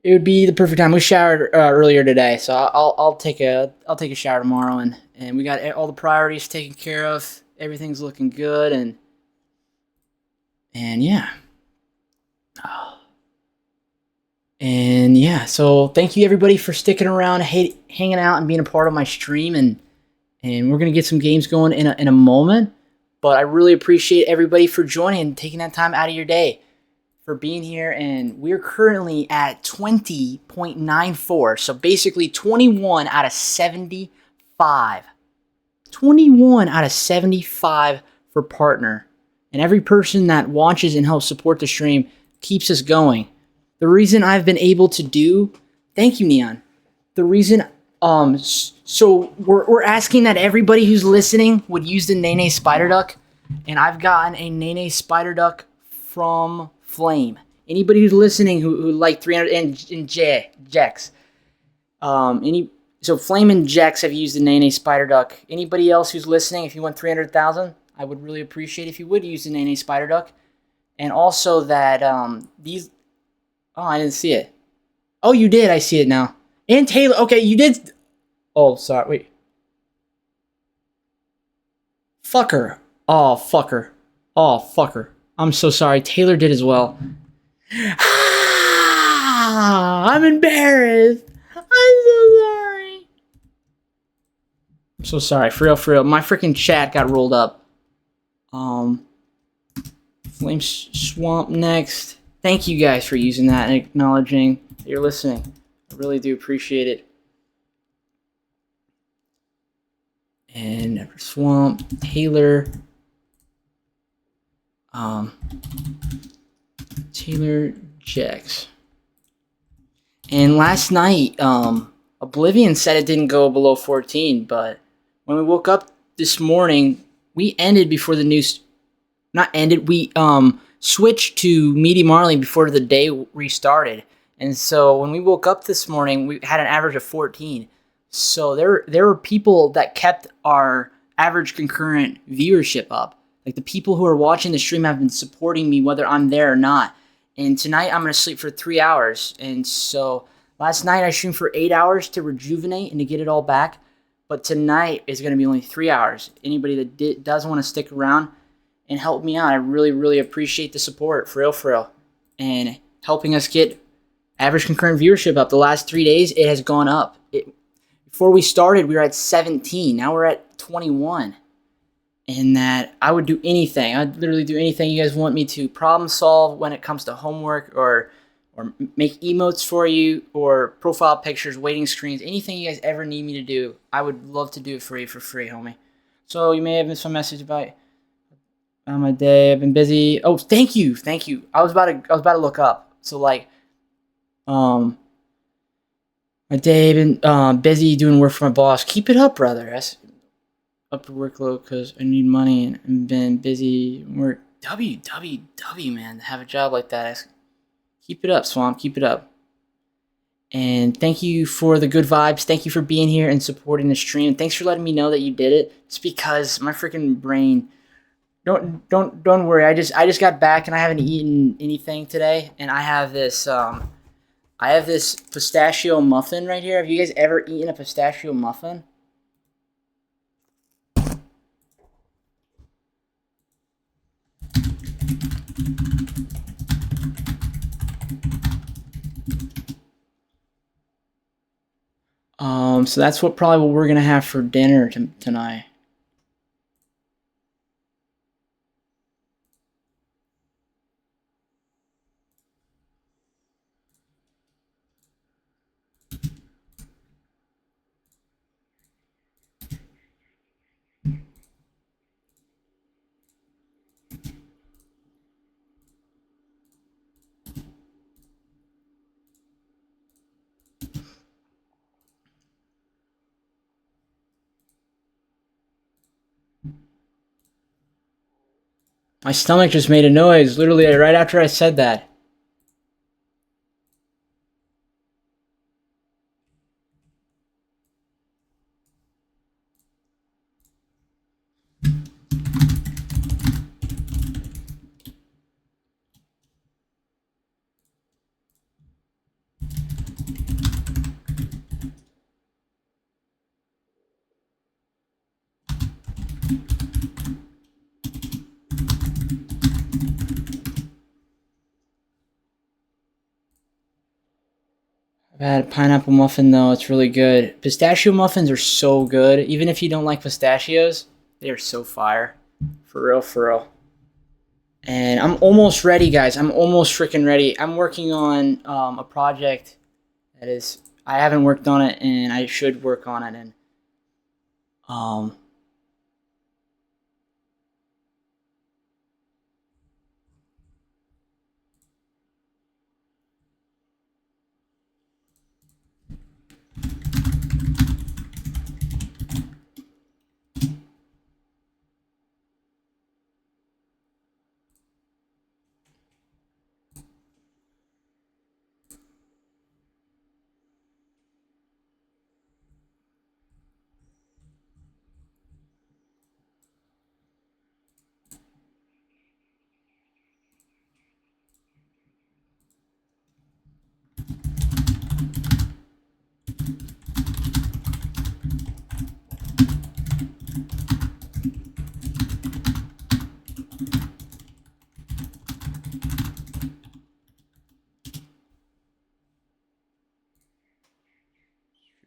It would be the perfect time. We showered earlier today, so I'll take a shower tomorrow, and we got all the priorities taken care of. Everything's looking good, and yeah. And yeah, so thank you everybody for sticking around, hanging out, and being a part of my stream. And we're gonna get some games going in a moment. But I really appreciate everybody for joining and taking that time out of your day for being here. And we're currently at 20.94, so basically 21 out of 75. 21 out of 75 for partner. And every person that watches and helps support the stream keeps us going. The reason I've been able to do, thank you, Neon. The reason, so we're asking that everybody who's listening would use the naenaes Spider Duck, and I've gotten a naenaes Spider Duck from Flame. Anybody who's listening who like 300 and Jex, so Flame and Jex have used the naenaes Spider Duck. Anybody else who's listening, if you want 300,000, I would really appreciate if you would use the naenaes Spider Duck, and also that these. Oh, I didn't see it. Oh, you did. I see it now. And Taylor. Okay, you did. Oh, sorry. Wait. Fucker. Oh, fucker. Oh, fucker. I'm so sorry. Taylor did as well. Ah, I'm embarrassed. I'm so sorry. I'm so sorry. For real. My freaking chat got rolled up. Flame Swamp next. Thank you guys for using that and acknowledging that you're listening. I really do appreciate it. And after Swamp, Taylor. Taylor Jex. And last night, Oblivion said it didn't go below 14, but when we woke up this morning, we ended before the news. Not ended, we switched to Meaty Marley before the day restarted. And so when we woke up this morning, we had an average of 14. So there were people that kept our average concurrent viewership up. Like the people who are watching the stream have been supporting me whether I'm there or not. And tonight I'm going to sleep for 3 hours. And so last night I streamed for 8 hours to rejuvenate and to get it all back. But tonight is going to be only 3 hours. Anybody that does want to stick around and help me out, I really, really appreciate the support, for real. And helping us get average concurrent viewership up. The last 3 days, it has gone up. Before we started, we were at 17. Now we're at 21. And that I would do anything. I'd literally do anything you guys want me to. Problem solve when it comes to homework or make emotes for you or profile pictures, waiting screens, anything you guys ever need me to do. I would love to do it for you for free, homie. So you may have missed my message about my day. I've been busy. Oh, thank you. I was about to look up. So like, my day been busy doing work for my boss. Keep it up, brother. That's up to workload because I need money and I've been busy work. WWW, man, to have a job like that. Keep it up, Swamp. Keep it up. And thank you for the good vibes. Thank you for being here and supporting the stream. Thanks for letting me know that you did it. It's because my freaking brain. Don't worry. I just got back and I haven't eaten anything today. And I have this pistachio muffin right here. Have you guys ever eaten a pistachio muffin? So that's probably what we're gonna have for dinner tonight. My stomach just made a noise, literally right after I said that. I've had a pineapple muffin though, it's really good. Pistachio muffins are so good, even if you don't like pistachios, they are so fire. For real, for real. And I'm almost ready, guys. I'm almost freaking ready. I'm working on a project that is, I haven't worked on it and I should work on it. And um,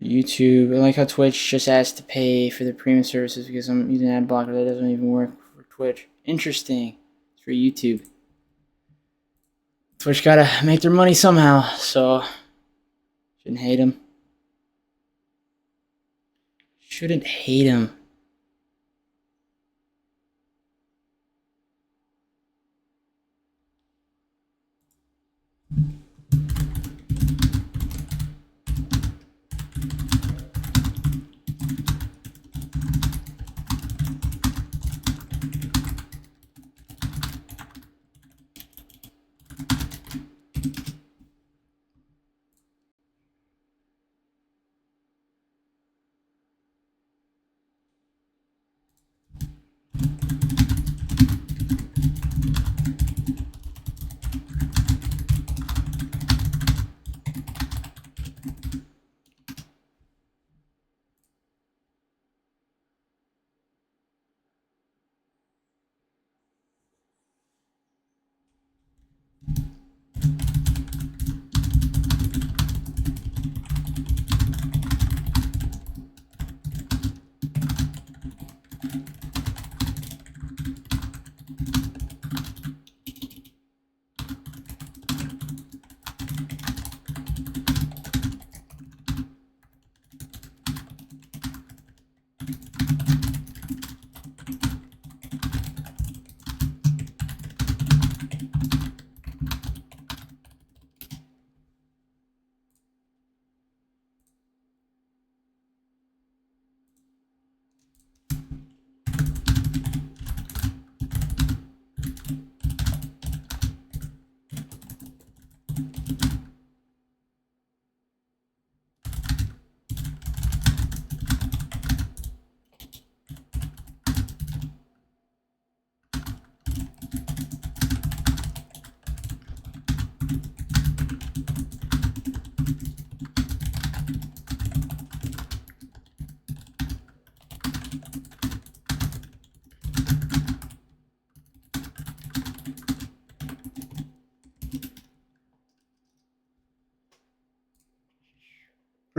YouTube, I like how Twitch just asked to pay for the premium services because I'm using ad blocker that doesn't even work for Twitch. Interesting. It's for YouTube. Twitch gotta make their money somehow, so shouldn't hate them. Shouldn't hate them.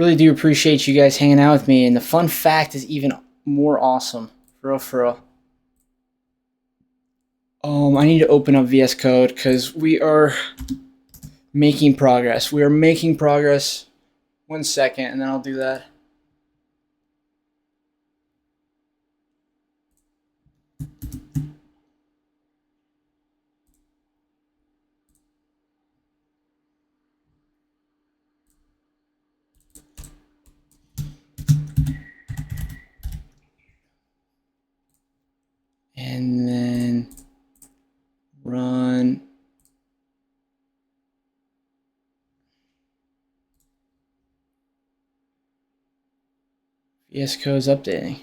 Really do appreciate you guys hanging out with me, and the fun fact is even more awesome. For real, for real. I need to open up VS Code because we are making progress. We are making progress. 1 second, and then I'll do that. And then run. VS Code's updating.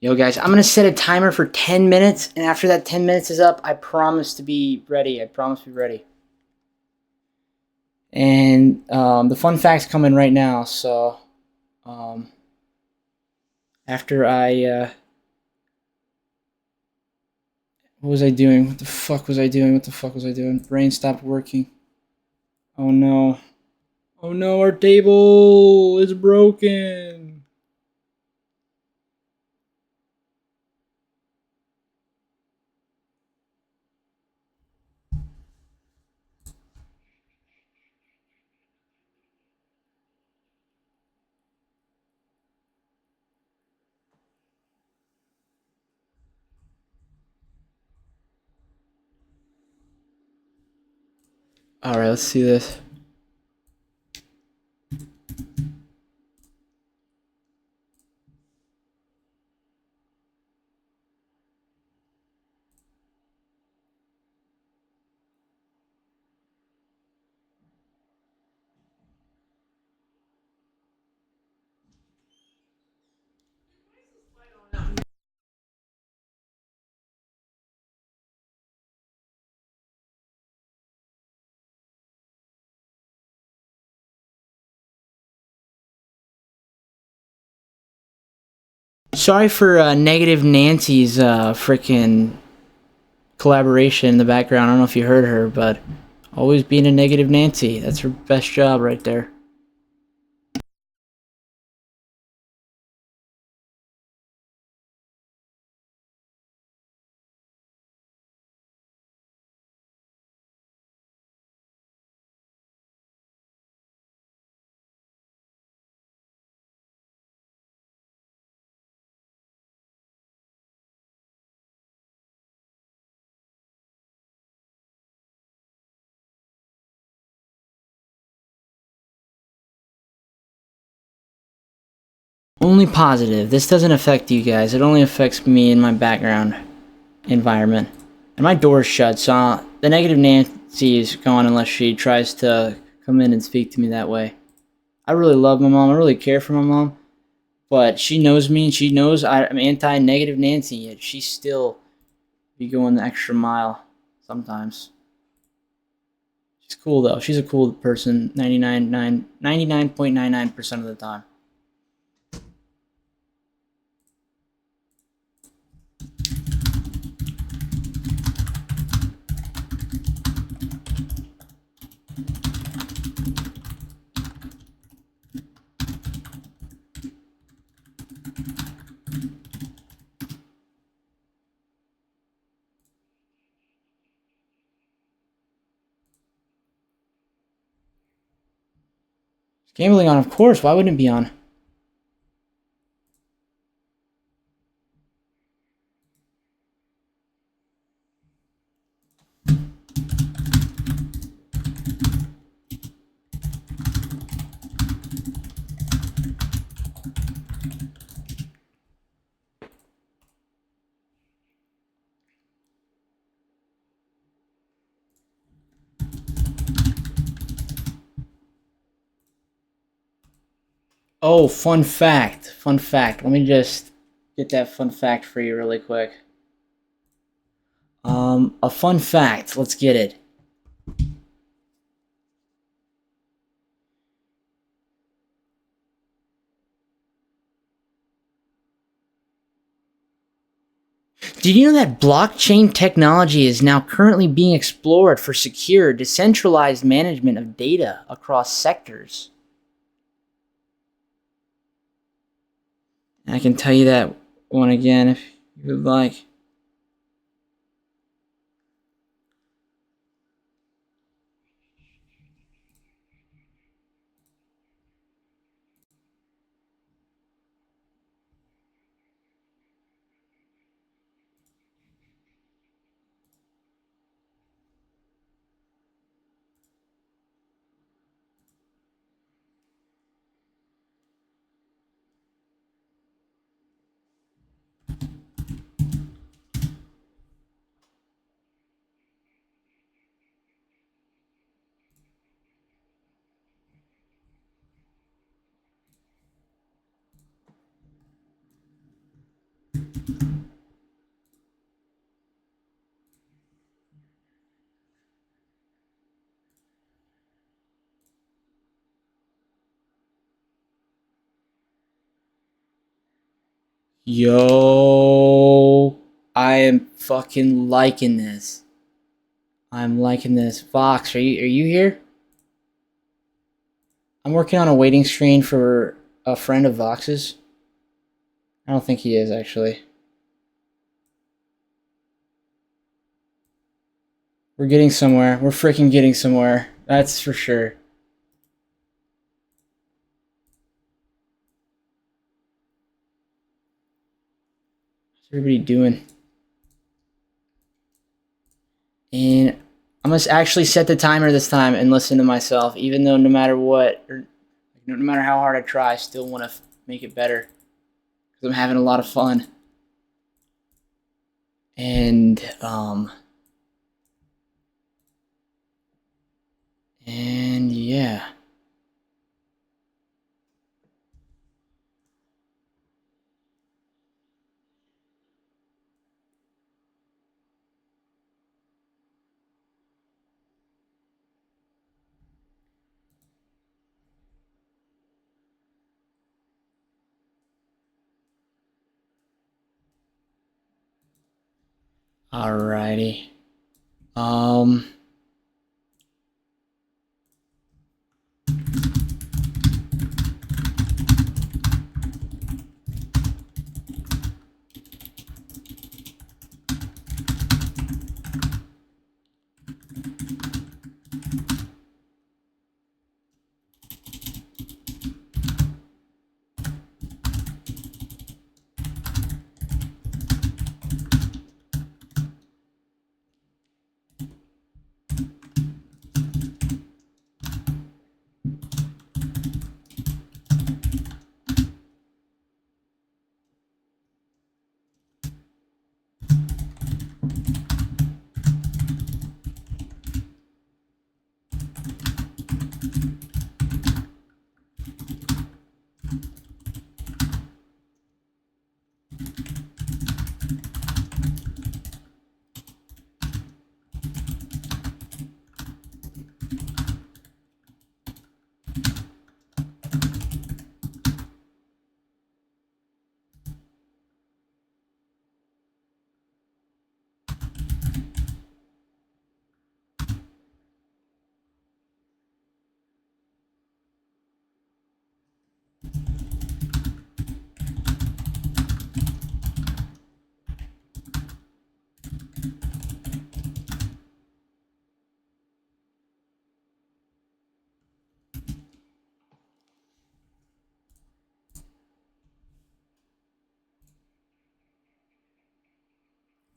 Yo, guys, I'm going to set a timer for 10 minutes, and after that 10 minutes is up, I promise to be ready. I promise to be ready. And the fun fact's coming right now, so after I... what was I doing? What the fuck was I doing? What the fuck was I doing? Brain stopped working. Oh, no. Oh, no, our table is broken. All right, let's see this. Sorry for Negative Nancy's freaking collaboration in the background. I don't know if you heard her, but always being a Negative Nancy. That's her best job right there. Only positive. This doesn't affect you guys. It only affects me and my background environment. And my door's shut, so the Negative Nancy is gone unless she tries to come in and speak to me that way. I really love my mom. I really care for my mom. But she knows me, and she knows I'm anti-Negative Nancy, yet she still be going the extra mile sometimes. She's cool, though. She's a cool person 99.99% of the time. Gambling on, of course. Why wouldn't it be on? Oh, fun fact. Fun fact. Let me just get that fun fact for you really quick. A fun fact. Let's get it. Did you know that blockchain technology is now currently being explored for secure, decentralized management of data across sectors? I can tell you that one again if you would like. Yo, I am fucking liking this. I'm liking this. Vox, are you here? I'm working on a waiting screen for a friend of Vox's. I don't think he is actually. We're getting somewhere. We're freaking getting somewhere. That's for sure. What's everybody doing? And I must actually set the timer this time and listen to myself, even though no matter what, or no matter how hard I try, I still want to make it better because I'm having a lot of fun. And yeah. Alrighty.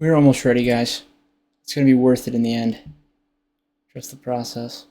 We're almost ready, guys. It's going to be worth it in the end. Trust the process.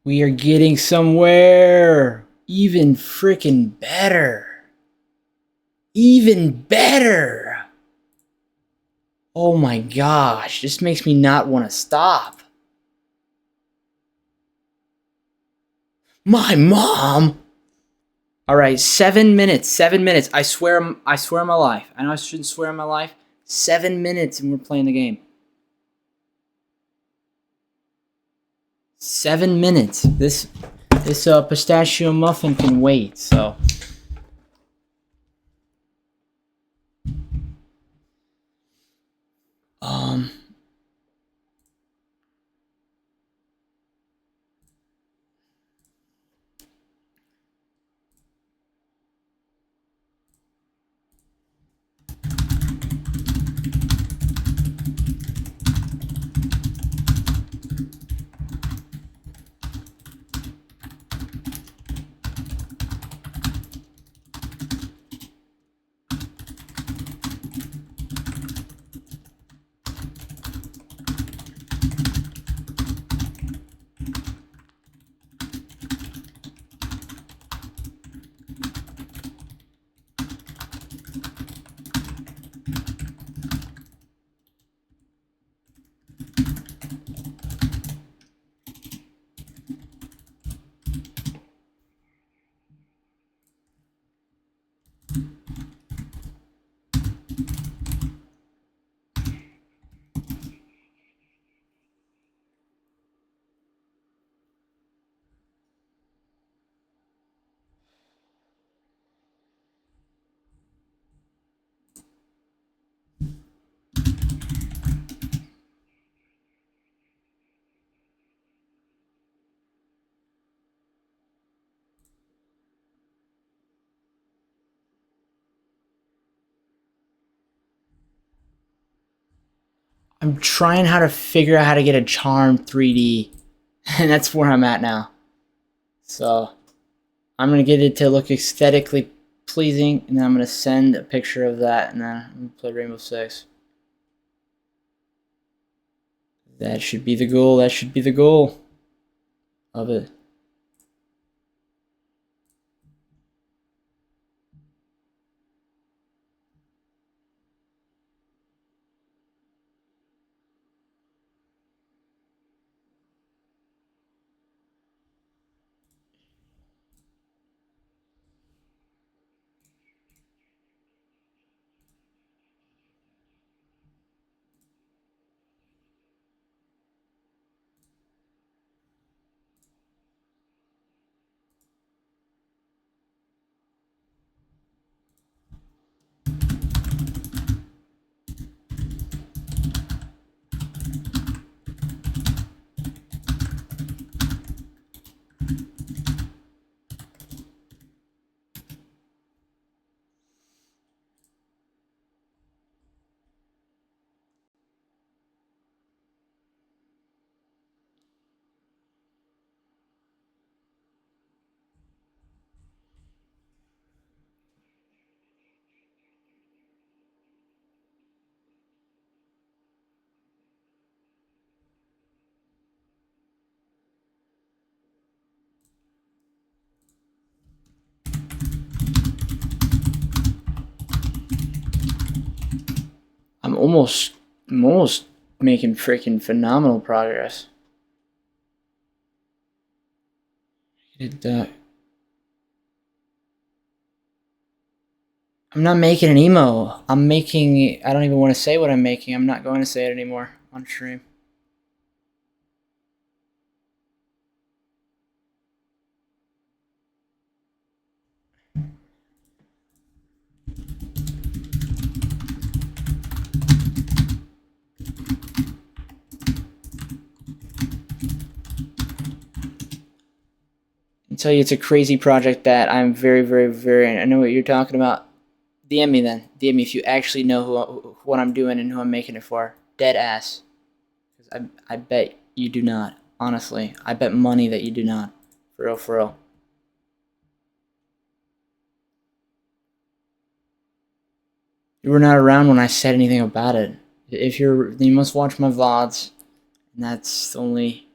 We are getting somewhere. Even freaking better. Even better. Oh my gosh. This makes me not want to stop. My mom. All right, 7 minutes. 7 minutes. I swear on my life. I know I shouldn't swear on my life. 7 minutes and we're playing the game. 7 minutes. This pistachio muffin can wait. So. I'm trying how to figure out how to get a charm 3D. And that's where I'm at now. So I'm going to get it to look aesthetically pleasing. And then I'm going to send a picture of that. And then I'm going to play Rainbow Six. That should be the goal. That should be the goal of it. I'm almost making freaking phenomenal progress. I'm not making an emo. I'm making. I don't even want to say what I'm making. I'm not going to say it anymore on stream. I tell you, it's a crazy project that I'm very, very, very. I know what you're talking about. DM me then. DM me if you actually know what I'm doing and who I'm making it for. Dead ass. Because I bet you do not. Honestly, I bet money that you do not. For real, for real. You were not around when I said anything about it. If you must watch my VODs. And that's only.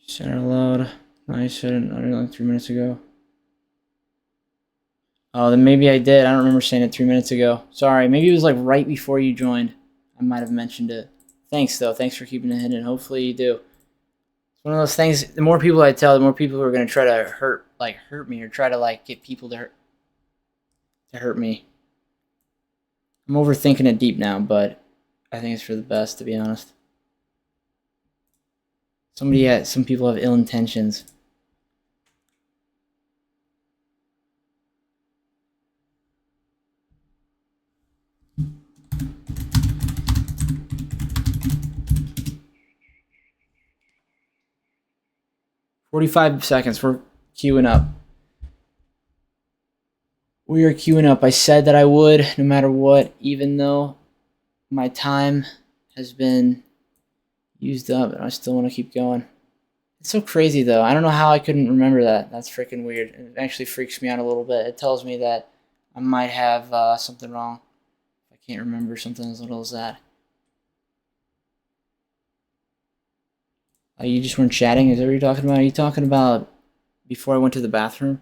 'Said it loud. I said it like 3 minutes ago. Oh, then maybe I did. I don't remember saying it 3 minutes ago. Sorry. Maybe it was like right before you joined. I might have mentioned it. Thanks, though. Thanks for keeping it hidden. Hopefully you do. It's one of those things. The more people I tell, the more people who are gonna try to hurt me or try to like get people to hurt me. I'm overthinking it deep now, but I think it's for the best, to be honest. Some people have ill intentions. "45 seconds. We're queuing up. We are queuing up. I said that I would, no matter what, even though my time has been used up, and I still want to keep going. It's so crazy, though. I don't know how I couldn't remember that. That's freaking weird. It actually freaks me out a little bit. It tells me that I might have something wrong. I can't remember something as little as that. You just weren't chatting? Is that what you're talking about? Are you talking about before I went to the bathroom?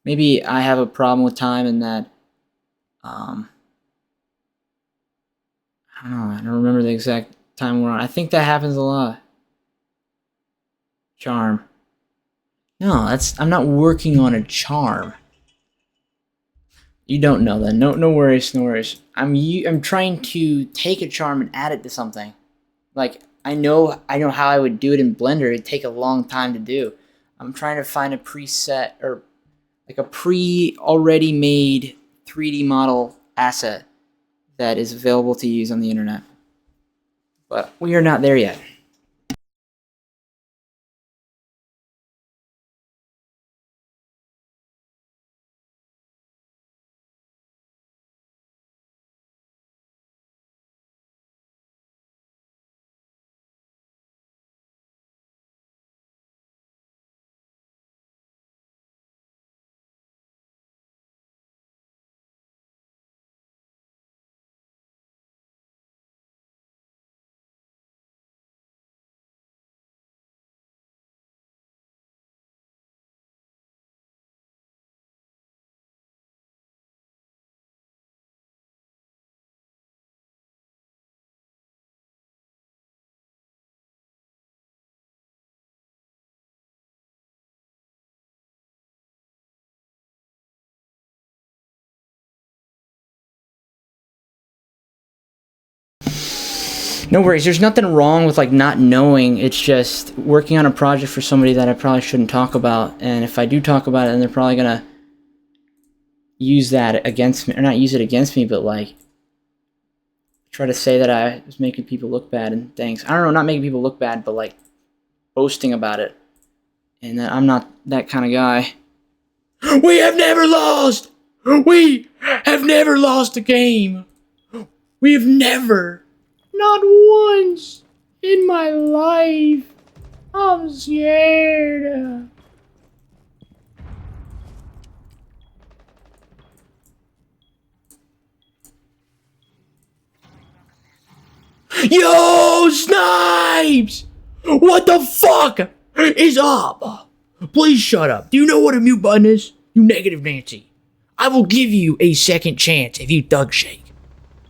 Maybe I have a problem with time in that, I don't know. I don't remember the exact time we're on. I think that happens a lot. Charm. No, I'm not working on a charm. You don't know then. No worries, no worries. I'm trying to take a charm and add it to something. Like I know how I would do it in Blender. It'd take a long time to do. I'm trying to find a preset or like a already made 3D model asset that is available to use on the internet. But we are not there yet. No worries. There's nothing wrong with like not knowing. It's just working on a project for somebody that I probably shouldn't talk about. And if I do talk about it, then they're probably gonna use that against me, or not use it against me, but like try to say that I was making people look bad and things. I don't know, not making people look bad, but like boasting about it. And that I'm not that kind of guy. We have never lost. We have never lost a game. We have never. Not once in my life. I'm scared. Yo, Snipes! What the fuck is up? Please shut up. Do you know what a mute button is? You negative Nancy. I will give you a second chance if you thug shake.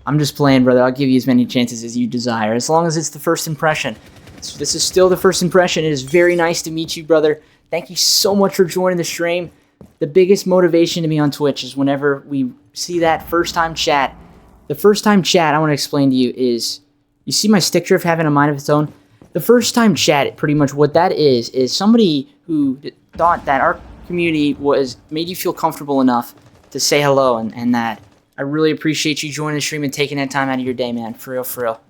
I'm just playing, brother. I'll give you as many chances as you desire, as long as it's the first impression. So this is still the first impression. It is very nice to meet you, brother. Thank you so much for joining the stream. The biggest motivation to me on Twitch is whenever we see that first-time chat. The first-time chat, I want to explain to you, is... You see my stick drift having a mind of its own? The first-time chat, pretty much what that is somebody who thought that our community made you feel comfortable enough to say hello, and that... I really appreciate you joining the stream and taking that time out of your day, man. For real, for real.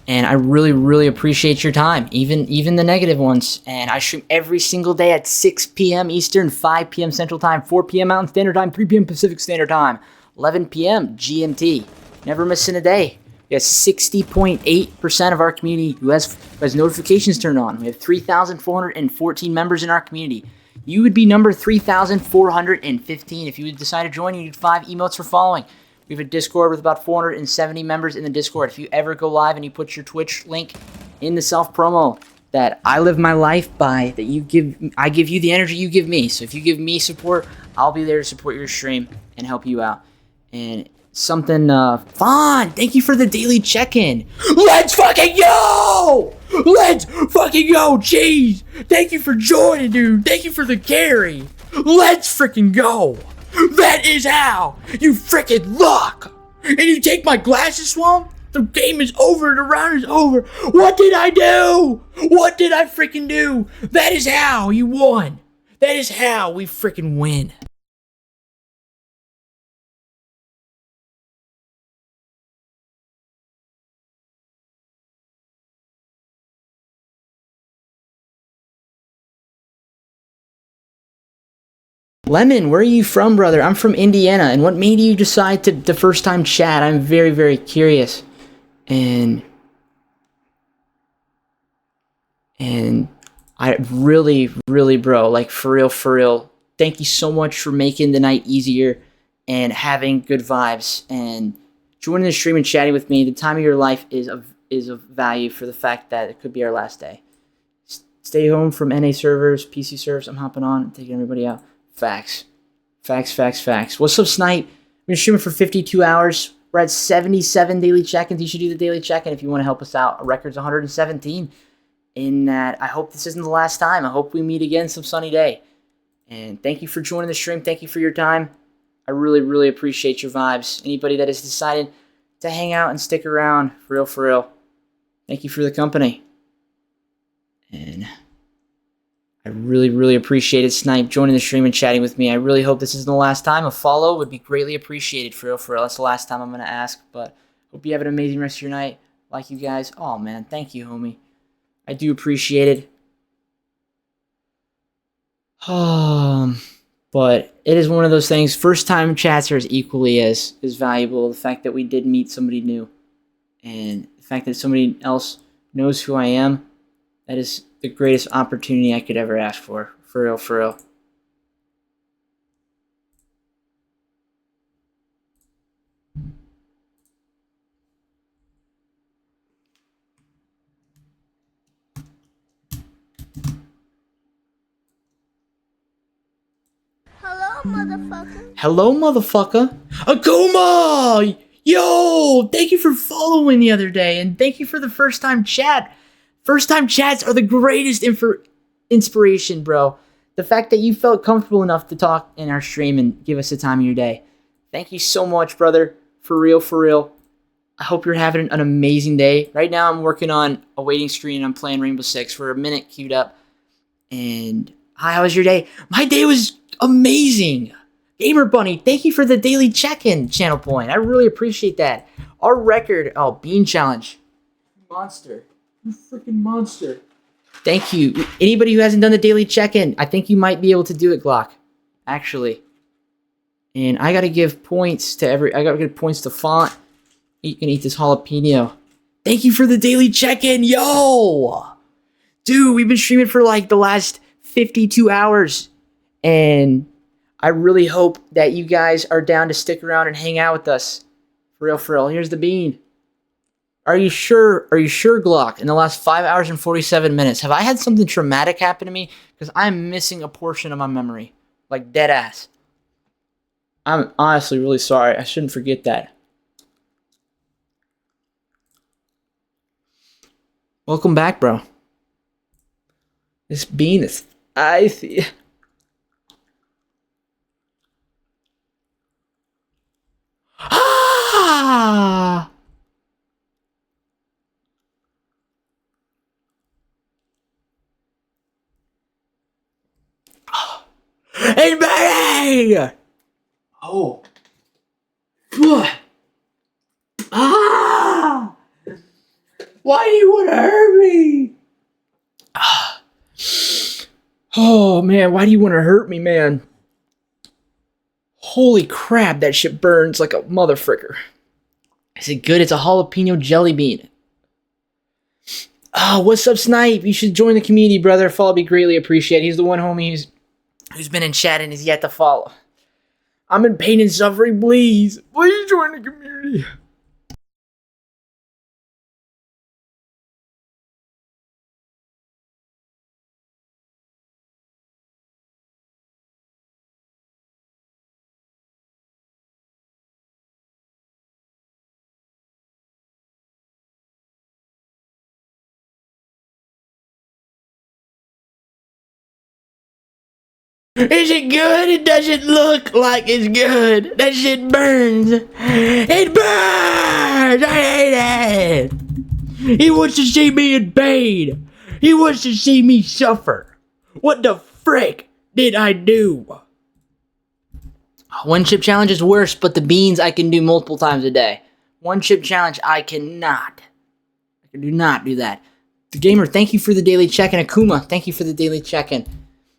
And I really, really appreciate your time, even the negative ones. And I stream every single day at 6 p.m. Eastern, 5 p.m. Central Time, 4 p.m. Mountain Standard Time, 3 p.m. Pacific Standard Time, 11 p.m. GMT. Never missing a day. We have 60.8% of our community who has notifications turned on. We have 3,414 members in our community. You would be number 3,415 if you would decide to join. You need 5 emotes for following. We have a Discord with about 470 members in the Discord. If you ever go live and you put your Twitch link in the self-promo that I live my life by, that I give you the energy you give me. So if you give me support, I'll be there to support your stream and help you out. And something fun. Thank you for the daily check-in. Let's fucking go! Let's fucking go! Jeez! Thank you for joining, dude. Thank you for the carry. Let's freaking go! That is how you freaking luck! And you take my glasses, Swamp? The game is over. The round is over. What did I do? What did I freaking do? That is how you won. That is how we freaking win. Lemon, where are you from, brother? I'm from Indiana. And what made you decide to the first time chat? I'm very, very curious. And I really, really, bro, like for real, thank you so much for making the night easier and having good vibes and joining the stream and chatting with me. The time of your life is of value for the fact that it could be our last day. Stay home from NA servers, PC servers. I'm hopping on and taking everybody out. Facts. What's up, Snipe? We've been streaming for 52 hours. We're at 77 daily check-ins. You should do the daily check-in if you want to help us out. Our record's 117. In that, I hope this isn't the last time. I hope we meet again some sunny day. And thank you for joining the stream. Thank you for your time. I really, really appreciate your vibes. Anybody that has decided to hang out and stick around, for real. Thank you for the company. And I really, really appreciate it, Snipe, joining the stream and chatting with me. I really hope this isn't the last time. A follow would be greatly appreciated, for real. That's the last time I'm going to ask, but hope you have an amazing rest of your night. Like you guys. Oh, man, thank you, homie. I do appreciate it. But it is one of those things. First-time chats are as equally as valuable. The fact that we did meet somebody new, and the fact that somebody else knows who I am, that is the greatest opportunity I could ever ask for real. Hello, motherfucker. Akuma! Yo! Thank you for following the other day, and thank you for the first-time chat. First-time chats are the greatest inspiration, bro. The fact that you felt comfortable enough to talk in our stream and give us the time of your day. Thank you so much, brother, For real, for real. I hope you're having an amazing day. Right now I'm working on a waiting screen. I'm playing Rainbow Six. We're a minute queued up. And hi, how was your day? My day was amazing. Gamer Bunny, thank you for the daily check-in, Channel Point. I really appreciate that. Our record, oh, Bean Challenge. Monster. You freaking monster. Thank you. Anybody who hasn't done the daily check-in, I think you might be able to do it, Glock. Actually. And I gotta give points to I gotta give points to Font. You can eat this jalapeno. Thank you for the daily check-in, yo! Dude, we've been streaming for like the last 52 hours. And I really hope that you guys are down to stick around and hang out with us. For real, for real. Here's the bean. Are you sure, Glock, in the last 5 hours and 47 minutes, have I had something traumatic happen to me? Because I'm missing a portion of my memory. Like, dead ass. I'm honestly really sorry. I shouldn't forget that. Welcome back, bro. This bean is icy. Ah! Hey, buddy! Oh. Ah! Why do you want to hurt me? Oh, man, why do you want to hurt me, man? Holy crap, that shit burns like a motherfricker. Is it good? It's a jalapeno jelly bean. Oh, what's up, Snipe? You should join the community, brother. Follow be greatly appreciated. He's the one homie who's been in chat and is yet to follow. I'm in pain and suffering, please. Please join the community. Is it good? It doesn't look like it's good. That shit burns. It burns! I hate it! He wants to see me in pain. He wants to see me suffer. What the frick did I do? One chip challenge is worse, but the beans I can do multiple times a day. One chip challenge, I cannot. I do not do that. The Gamer, thank you for the daily check-in. Akuma, thank you for the daily check-in.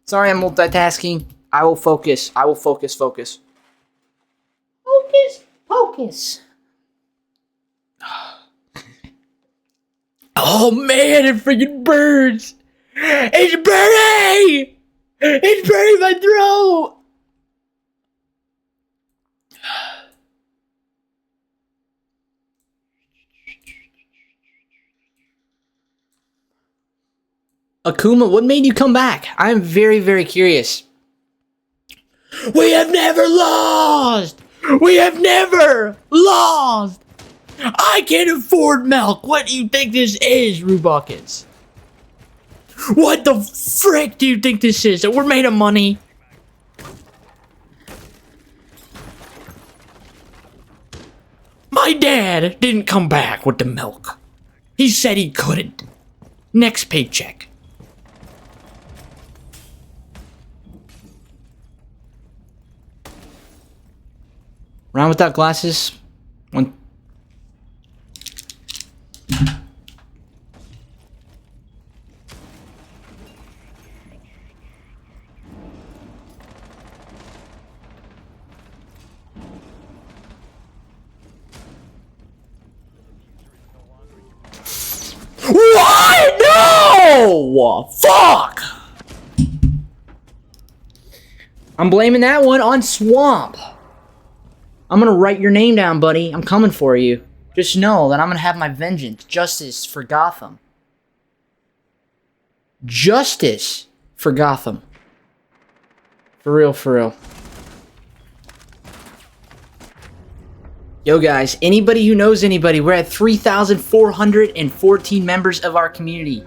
Sorry I'm multitasking. I will focus. I will focus. Focus. Oh man, it freaking burns. It's burning! It's burning my throat! Akuma, what made you come back? I am very, very curious. We have never lost! We have never lost! I can't afford milk! What do you think this is, Rubuckets? What the frick do you think this is? We're made of money. My dad didn't come back with the milk. He said he couldn't. Next paycheck. Round without glasses. One. What? No! Fuck! I'm blaming that one on Swamp. I'm gonna write your name down, buddy. I'm coming for you. Just know that I'm gonna have my vengeance. Justice for Gotham. Justice for Gotham. For real, for real. Yo, guys, anybody who knows anybody, we're at 3,414 members of our community.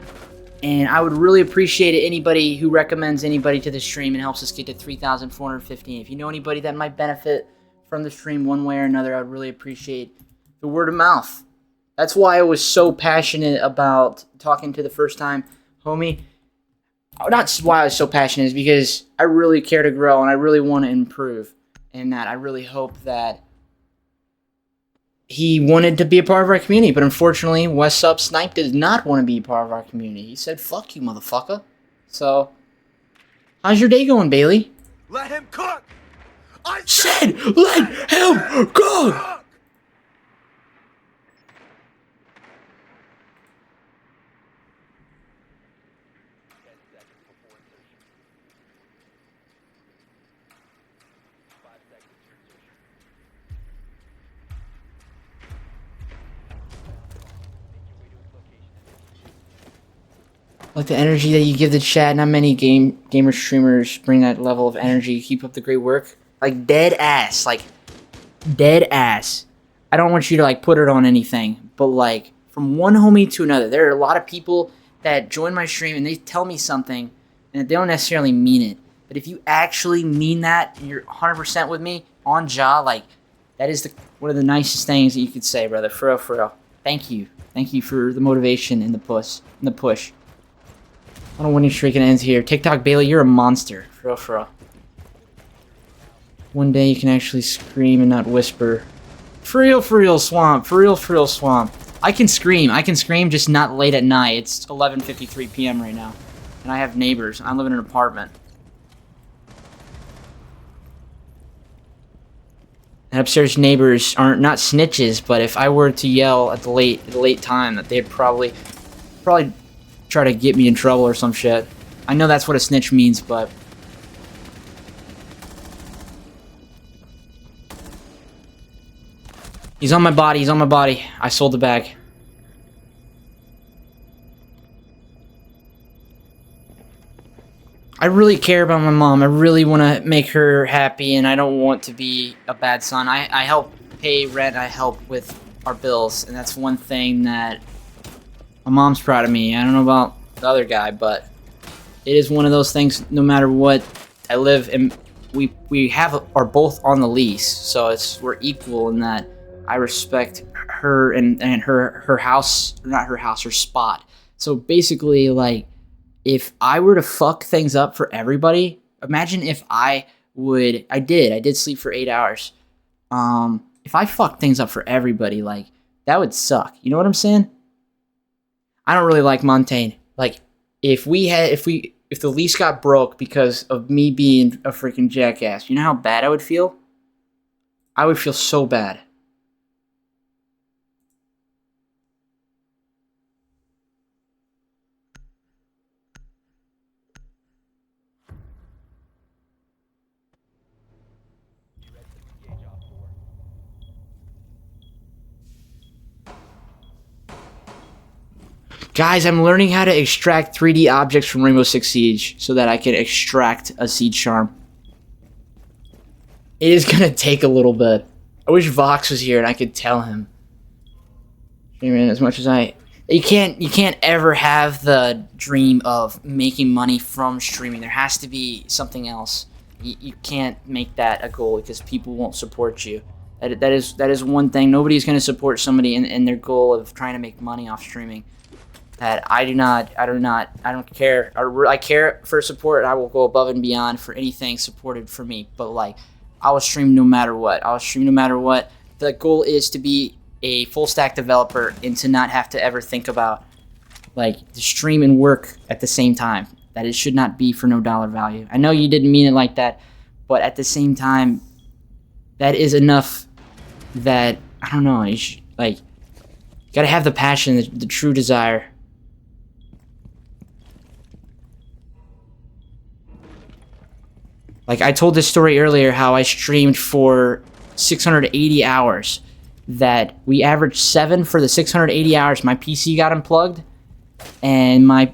And I would really appreciate it, anybody who recommends anybody to the stream and helps us get to 3,415. If you know anybody that might benefit from the stream one way or another, I'd really appreciate the word of mouth. That's why I was so passionate about talking to the first time homie. Not why I was so passionate, is because I really care to grow and I really want to improve. And that I really hope that he wanted to be a part of our community. But unfortunately, What's Up Snipe did not want to be a part of our community. He said, fuck you, motherfucker. So, how's your day going, Bailey? Let him cook! I Said, let him cook! Like the energy that you give the chat, not many gamer streamers bring that level of energy. Keep up the great work. Like dead ass, dead ass. I don't want you to like put it on anything, but like from one homie to another, there are a lot of people that join my stream and they tell me something and they don't necessarily mean it. But if you actually mean that and you're 100% with me on jaw, like that is one of the nicest things that you could say, brother. For real, for real. Thank you for the motivation and the push. I don't want any streak and ends here. TikTok Bailey, you're a monster. For real, for real. One day you can actually scream and not whisper. For real, Swamp. For real, Swamp. I can scream, just not late at night. It's 11:53 p.m. right now. And I have neighbors. I live in an apartment. And upstairs neighbors aren't not snitches, but if I were to yell at the late time, that they'd probably try to get me in trouble or some shit. I know that's what a snitch means, but he's on my body. I sold the bag. I really care about my mom. I really want to make her happy, and I don't want to be a bad son. I help pay rent. I help with our bills, and that's one thing that my mom's proud of me. I don't know about the other guy, but it is one of those things. No matter what, I live and we are both on the lease, so we're equal in that. I respect her and her house, not her house, her spot. So basically, like, if I were to fuck things up for everybody, imagine if I did sleep for 8 hours. If I fucked things up for everybody, like, that would suck. You know what I'm saying? I don't really like Montaigne. Like, if the lease got broke because of me being a freaking jackass, you know how bad I would feel? I would feel so bad. Guys, I'm learning how to extract 3D objects from Rainbow Six Siege so that I can extract a Siege Charm. It is gonna take a little bit. I wish Vox was here and I could tell him. As much as you can't ever have the dream of making money from streaming. There has to be something else. You can't make that a goal because people won't support you. That is one thing. Nobody's gonna support somebody in their goal of trying to make money off streaming. That I don't care. I care for support. I will go above and beyond for anything supported for me. But like, I will stream no matter what. The goal is to be a full stack developer and to not have to ever think about like to stream and work at the same time. That it should not be for no dollar value. I know you didn't mean it like that, but at the same time, that is enough. That I don't know. You gotta have the passion, the true desire. Like, I told this story earlier, how I streamed for 680 hours. That we averaged 7 for the 680 hours. My PC got unplugged, and my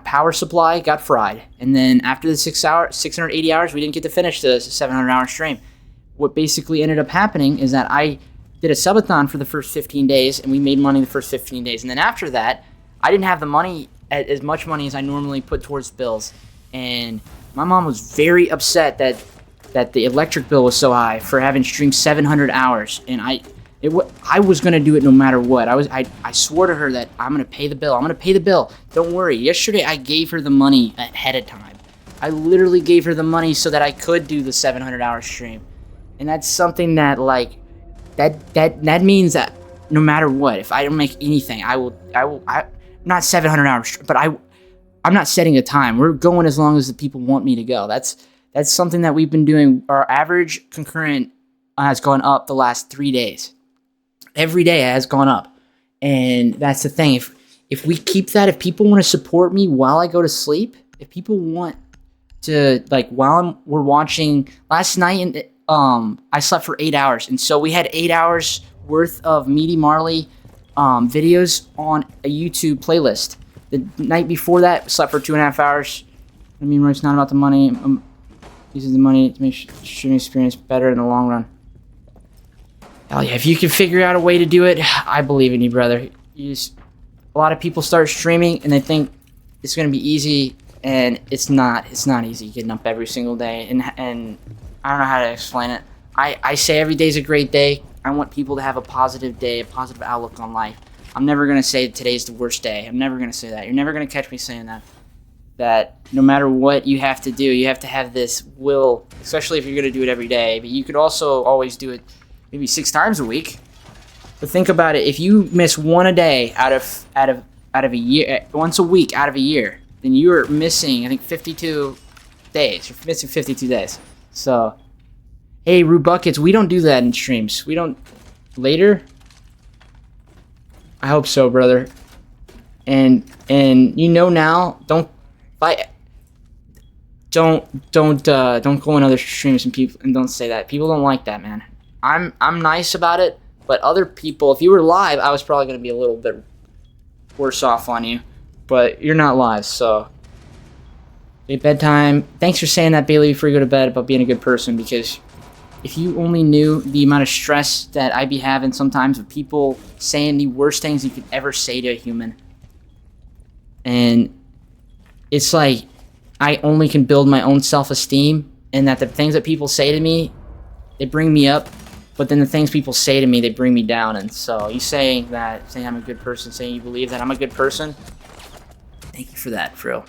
power supply got fried. And then after the 680 hours, we didn't get to finish the 700-hour stream. What basically ended up happening is that I did a subathon for the first 15 days, and we made money the first 15 days. And then after that, I didn't have the money, as much money as I normally put towards bills. And my mom was very upset that that the electric bill was so high for having streamed 700 hours, and I was gonna do it no matter what. I swore to her that I'm gonna pay the bill. I'm gonna pay the bill. Don't worry. Yesterday I gave her the money ahead of time. I literally gave her the money so that I could do the 700-hour stream, and that's something that like that means that no matter what, if I don't make anything, I'm not 700 hours, but I'm not setting a time. We're going as long as the people want me to go. That's something that we've been doing. Our average concurrent has gone up the last 3 days. Every day it has gone up. And that's the thing. If we keep that, if people want to support me while I go to sleep, if people want to, like, we're watching last night, and I slept for 8 hours. And so we had 8 hours worth of Meaty Marley videos on a YouTube playlist. The night before that, slept for 2.5 hours. I mean, it's not about the money. I'm using the money to make streaming experience better in the long run. Hell yeah, if you can figure out a way to do it, I believe in you, brother. A lot of people start streaming and they think it's going to be easy, and it's not. It's not easy getting up every single day, and I don't know how to explain it. I say every day's a great day. I want people to have a positive day, a positive outlook on life. I'm never going to say today's the worst day. I'm never going to say that. You're never going to catch me saying that. That no matter what you have to do, you have to have this will, especially if you're going to do it every day. But you could also always do it maybe 6 times a week. But think about it. If you miss one a day out of a year, once a week out of a year, then you're missing, I think, 52 days. You're missing 52 days. So, hey, Rue Buckets, we don't do that in streams. We don't. Later? I hope so, brother. And you know now, don't go on other streams and don't say that. People don't like that, man. I'm nice about it, but other people, if you were live, I was probably gonna be a little bit worse off on you. But you're not live, so okay, bedtime. Thanks for saying that, Bailey, before you go to bed about being a good person, because if you only knew the amount of stress that I be having sometimes with people saying the worst things you could ever say to a human. And it's like I only can build my own self-esteem, and that the things that people say to me, they bring me up, but then the things people say to me, they bring me down. And so you saying I'm a good person, saying you believe that I'm a good person, thank you for that, bro.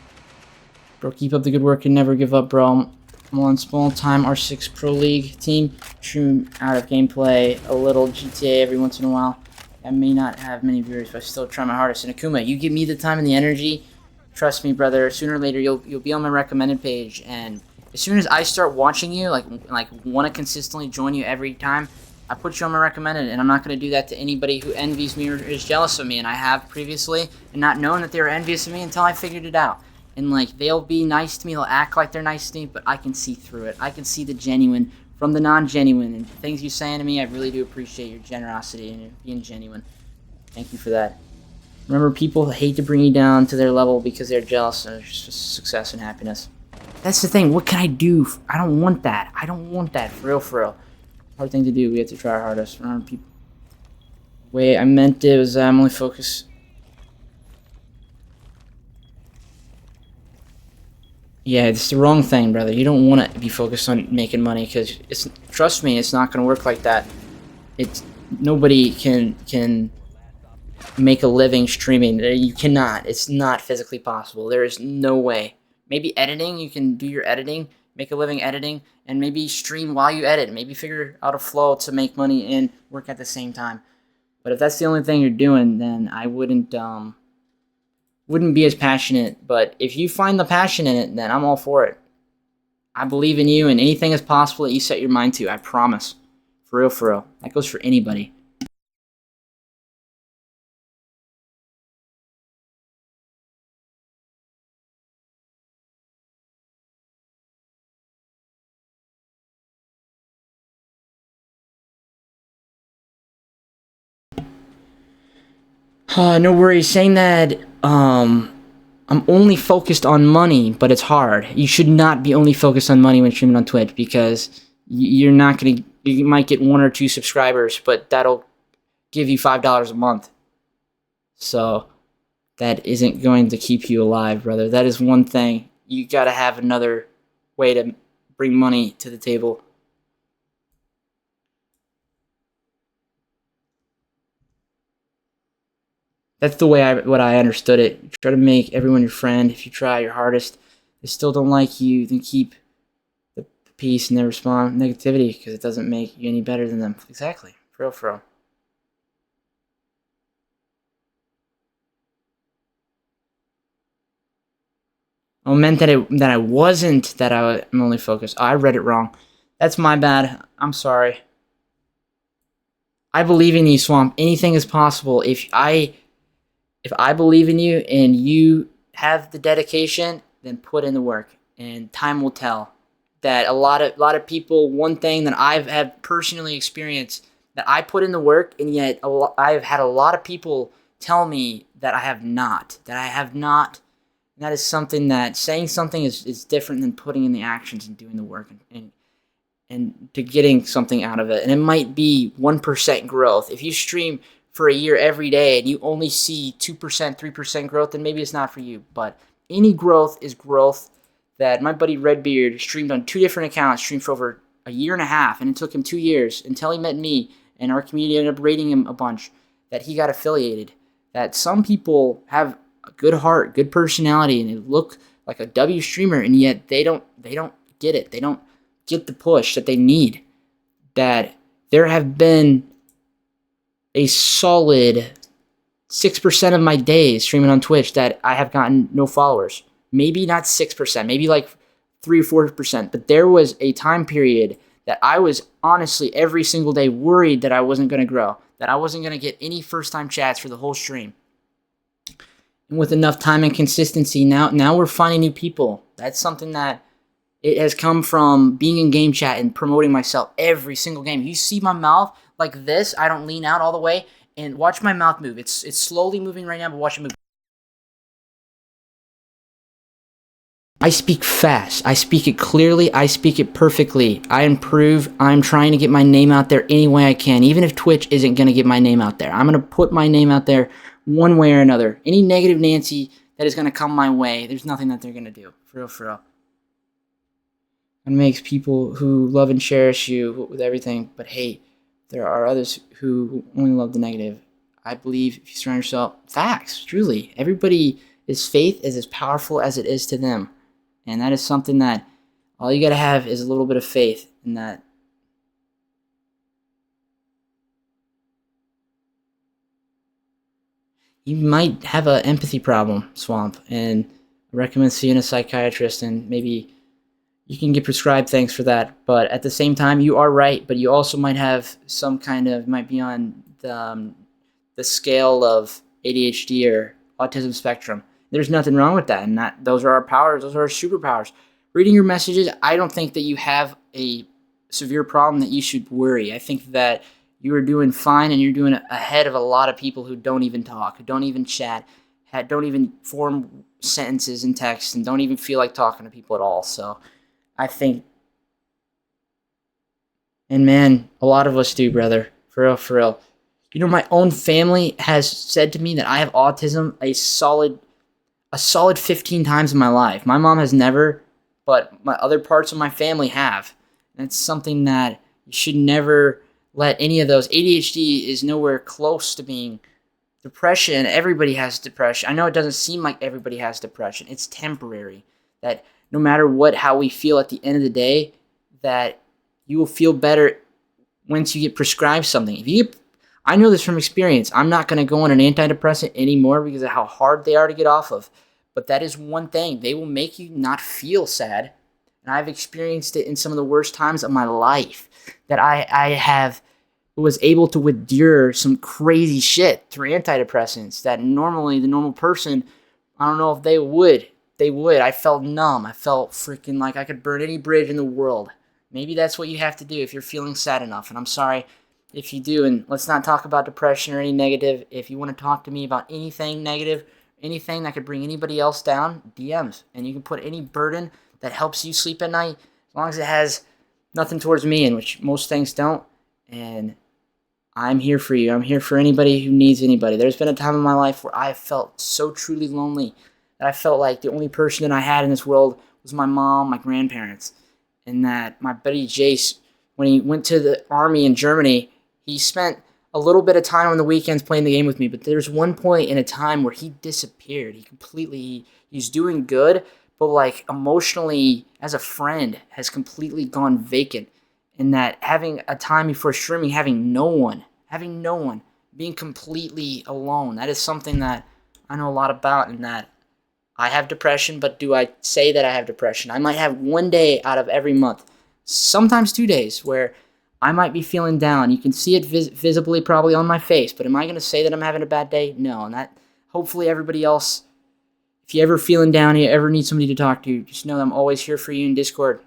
Bro, keep up the good work and never give up, bro. I'm on small-time R6 Pro League team, stream out of gameplay, a little GTA every once in a while. I may not have many viewers, but I still try my hardest. And Akuma, you give me the time and the energy. Trust me, brother. Sooner or later, you'll be on my recommended page. And as soon as I start watching you, like want to consistently join you every time, I put you on my recommended. And I'm not going to do that to anybody who envies me or is jealous of me. And I have previously, and not knowing that they were envious of me until I figured it out. And like, they'll be nice to me, they'll act like they're nice to me, but I can see through it. I can see the genuine from the non-genuine. And things you're saying to me, I really do appreciate your generosity and being genuine. Thank you for that. Remember, people hate to bring you down to their level because they're jealous of success and happiness. That's the thing. What can I do? I don't want that. I don't want that. For real. Hard thing to do. We have to try our hardest. Remember, people. Wait, I meant it was I'm only focused. Yeah, it's the wrong thing, brother. You don't want to be focused on making money, because trust me, it's not going to work like that. Nobody can make a living streaming. You cannot. It's not physically possible. There is no way. Maybe editing, you can do your editing, make a living editing, and maybe stream while you edit. Maybe figure out a flow to make money and work at the same time. But if that's the only thing you're doing, then I wouldn't be as passionate. But if you find the passion in it, then I'm all for it. I believe in you, and anything is possible that you set your mind to. I promise. For real. That goes for anybody. No worries. Saying that, I'm only focused on money, but it's hard. You should not be only focused on money when streaming on Twitch, because you might get 1 or 2 subscribers, but that'll give you $5 a month. So that isn't going to keep you alive, brother. That is one thing. You gotta have another way to bring money to the table. That's the way what I understood it. You try to make everyone your friend. If you try your hardest, they still don't like you, then keep the peace and never respond negativity because it doesn't make you any better than them. Exactly. For real, for real. Oh, it meant that I wasn't, that I'm only focused. Oh, I read it wrong. That's my bad. I'm sorry. I believe in you, Swamp. Anything is possible. If I believe in you and you have the dedication, then put in the work, and time will tell. That a lot of people. One thing that I've had personally experienced, that I put in the work, and yet I've had a lot of people tell me that I have not. And that is something that saying something is different than putting in the actions and doing the work and to getting something out of it. And it might be 1% growth. If you stream for a year every day and you only see 2%, 3% growth, then maybe it's not for you. But any growth is growth. That my buddy Redbeard streamed on 2 different accounts, streamed for over a year and a half, and it took him 2 years until he met me, and our community ended up rating him a bunch, that he got affiliated. That some people have a good heart, good personality, and they look like a W streamer, and yet they don't get it. They don't get the push that they need. That there have been a solid 6% of my days streaming on Twitch that I have gotten no followers. Maybe not 6%, maybe like 3 or 4%. But there was a time period that I was honestly every single day worried that I wasn't going to grow, that I wasn't going to get any first-time chats for the whole stream. And with enough time and consistency, now we're finding new people. That's something that it has come from being in game chat and promoting myself every single game. You see my mouth like this. I don't lean out all the way. And watch my mouth move. It's slowly moving right now, but watch it move. I speak fast. I speak it clearly. I speak it perfectly. I improve. I'm trying to get my name out there any way I can. Even if Twitch isn't going to get my name out there, I'm going to put my name out there one way or another. Any negative Nancy that is going to come my way, there's nothing that they're going to do. For real, for real. It makes people who love and cherish you with everything but hate. There are others who only love the negative. I believe if you surround yourself, facts, truly. Everybody is faith is as powerful as it is to them. And that is something that all you got to have is a little bit of faith in that. You might have an empathy problem, Swamp, and I recommend seeing a psychiatrist, and maybe you can get prescribed things for that. But at the same time, you are right, but you also might have some kind of, might be on the scale of ADHD or autism spectrum. There's nothing wrong with that, and those are our powers. Those are our superpowers. Reading your messages, I don't think that you have a severe problem that you should worry. I think that you are doing fine, and you're doing ahead of a lot of people who don't even talk, who don't even chat, don't even form sentences in text, and don't even feel like talking to people at all. So I think, and man, a lot of us do, brother. For real, for real. You know, my own family has said to me that I have autism a solid 15 times in my life. My mom has never, but my other parts of my family have. And it's something that you should never let any of those. ADHD is nowhere close to being depression. Everybody has depression. I know it doesn't seem like everybody has depression. It's temporary. That no matter how we feel at the end of the day, that you will feel better once you get prescribed something. I know this from experience. I'm not going to go on an antidepressant anymore because of how hard they are to get off of. But that is one thing. They will make you not feel sad. And I've experienced it in some of the worst times of my life. That I was able to endure some crazy shit through antidepressants. That normally the normal person, I don't know if they would. I felt numb. I felt freaking like I could burn any bridge in the world. Maybe that's what you have to do if you're feeling sad enough. And I'm sorry if you do, and let's not talk about depression or any negative. If you want to talk to me about anything negative, anything that could bring anybody else down, DMs. And you can put any burden that helps you sleep at night, as long as it has nothing towards me, in which most things don't. And I'm here for you. I'm here for anybody who needs anybody. There's been a time in my life where I felt so truly lonely that I felt like the only person that I had in this world was my mom, my grandparents. in that my buddy Jace, when he went to the army in Germany, he spent a little bit of time on the weekends playing the game with me, but there's one point in a time where he disappeared. He's doing good, but like emotionally as a friend has completely gone vacant. In that having a time before streaming, having no one, being completely alone. That is something that I know a lot about, in that I have depression, but do I say that I have depression? I might have one day out of every month, sometimes 2 days, where I might be feeling down. You can see it visibly probably on my face, but am I going to say that I'm having a bad day? No. And that, hopefully everybody else, if you ever feeling down, you ever need somebody to talk to, just know that I'm always here for you in Discord.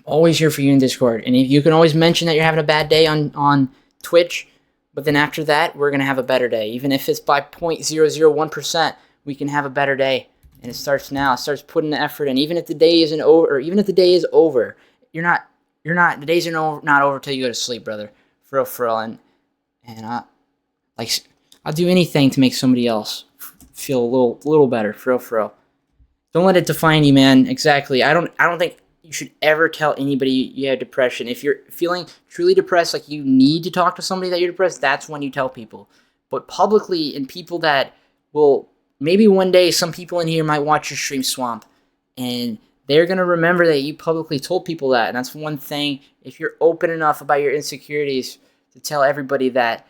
Always here for you in Discord. And if you can always mention that you're having a bad day on Twitch, but then after that, we're going to have a better day. Even if it's by 0.001%, we can have a better day. And it starts now. It starts putting the effort in. Even if the day isn't over, or even if the day is over, the days are not over till you go to sleep, brother. For real. And I'll do anything to make somebody else feel a little better. For real. Don't let it define you, man. Exactly. I don't think you should ever tell anybody you have depression. If you're feeling truly depressed, like you need to talk to somebody that you're depressed, that's when you tell people. But publicly, and people that will, maybe one day some people in here might watch your stream, Swamp, and they're going to remember that you publicly told people that. And that's one thing, if you're open enough about your insecurities to tell everybody that,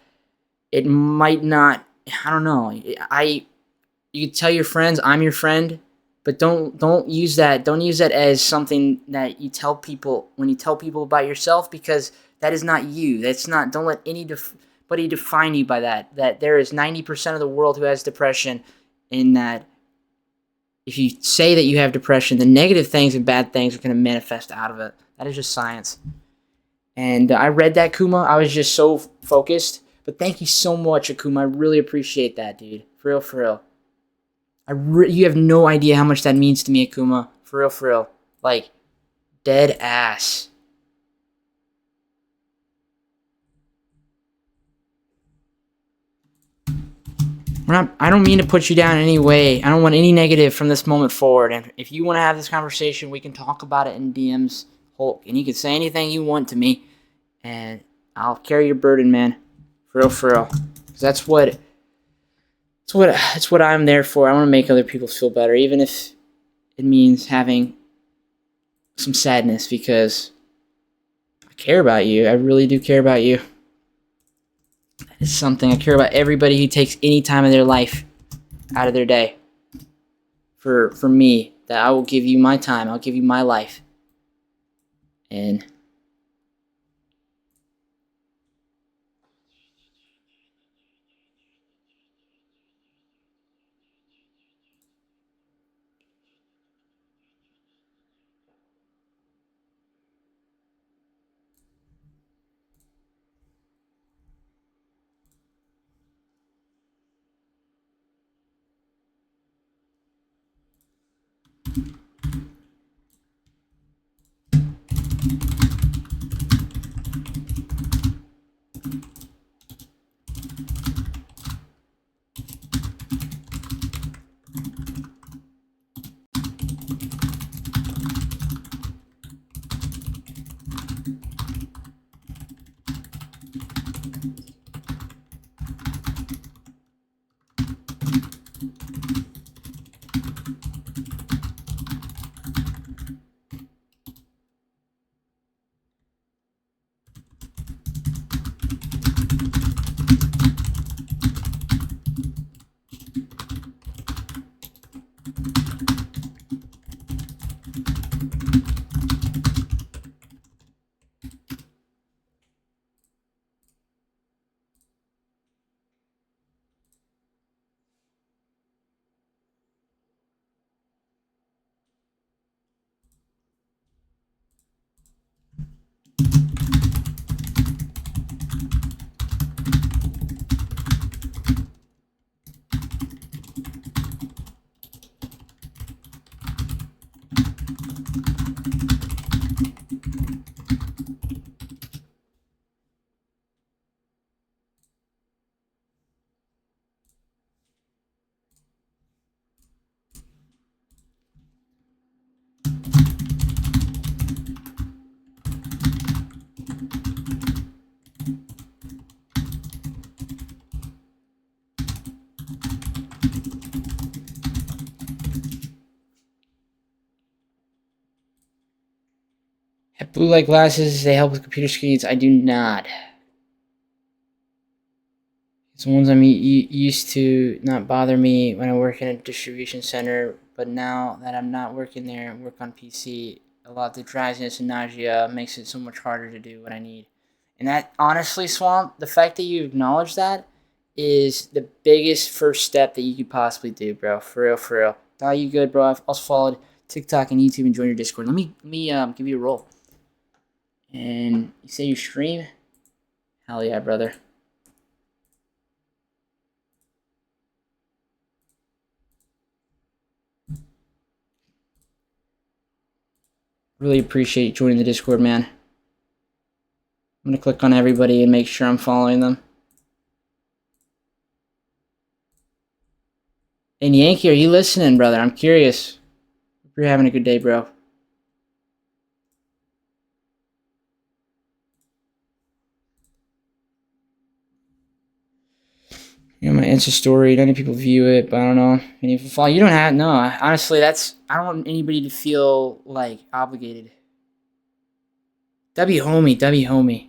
it might not, I don't know. You can tell your friends, I'm your friend, but don't use that. Don't use that as something that you tell people when you tell people about yourself, because that is not you. That's not. Don't let anybody define you by that. That there is 90% of the world who has depression, in that if you say that you have depression, the negative things and bad things are going to manifest out of it. That is just science. And I read that, Kuma. I was just so focused. But thank you so much, Akuma. I really appreciate that, dude. For real. You have no idea how much that means to me, Akuma. For real. Like, dead ass. I don't mean to put you down in any way. I don't want any negative from this moment forward. And if you want to have this conversation, we can talk about it in DMs, Hulk. And you can say anything you want to me. And I'll carry your burden, man. For real. Because that's what I'm there for. I want to make other people feel better, even if it means having some sadness, because I care about you. I really do care about you. It's something. I care about everybody who takes any time of their life out of their day for me, that I will give you my time. I'll give you my life. And Have blue light glasses. They help with computer screens. I do not. It's the ones I'm used to not bother me when I work in a distribution center. But now that I'm not working there and work on PC, a lot of the drowsiness and nausea makes it so much harder to do what I need. And that, honestly, Swamp, the fact that you acknowledge that is the biggest first step that you could possibly do, bro. For real, for real. Now you good, bro. I've also followed TikTok and YouTube and joined your Discord. Let me give you a roll. And you say you stream? Hell yeah, brother. Really appreciate joining the Discord, man. I'm gonna click on everybody and make sure I'm following them. And Yankee, are you listening, brother? I'm curious. Hope you're having a good day, bro. You know, my Insta story, not many people view it, but I don't know. And if you follow, you don't have, no, honestly, I don't want anybody to feel, like, obligated. W homie, W homie.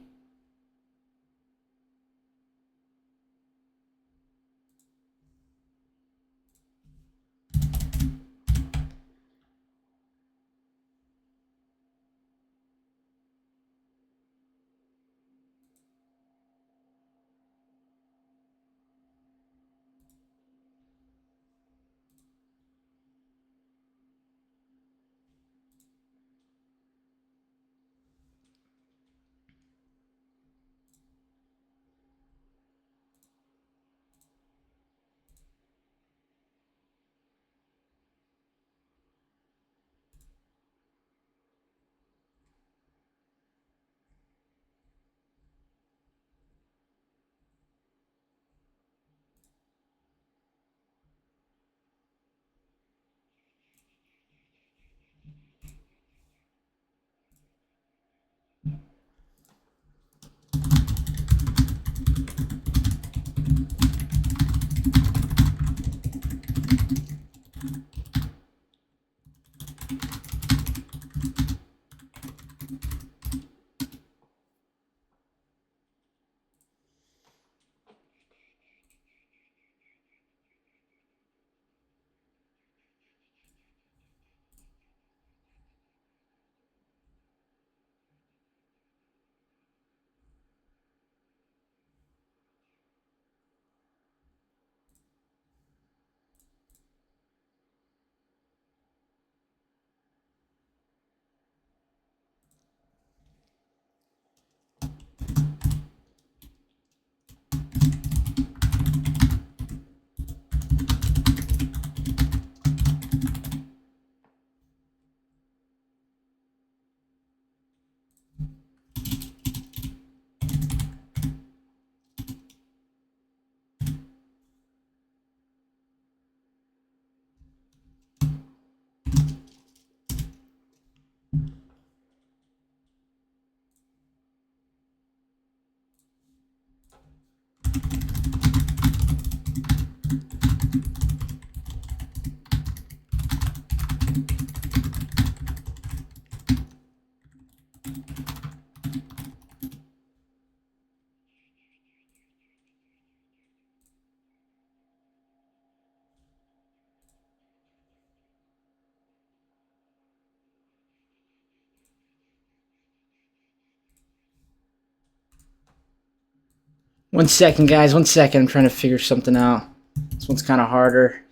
One second, guys. 1 second. I'm trying to figure something out. This one's kind of harder.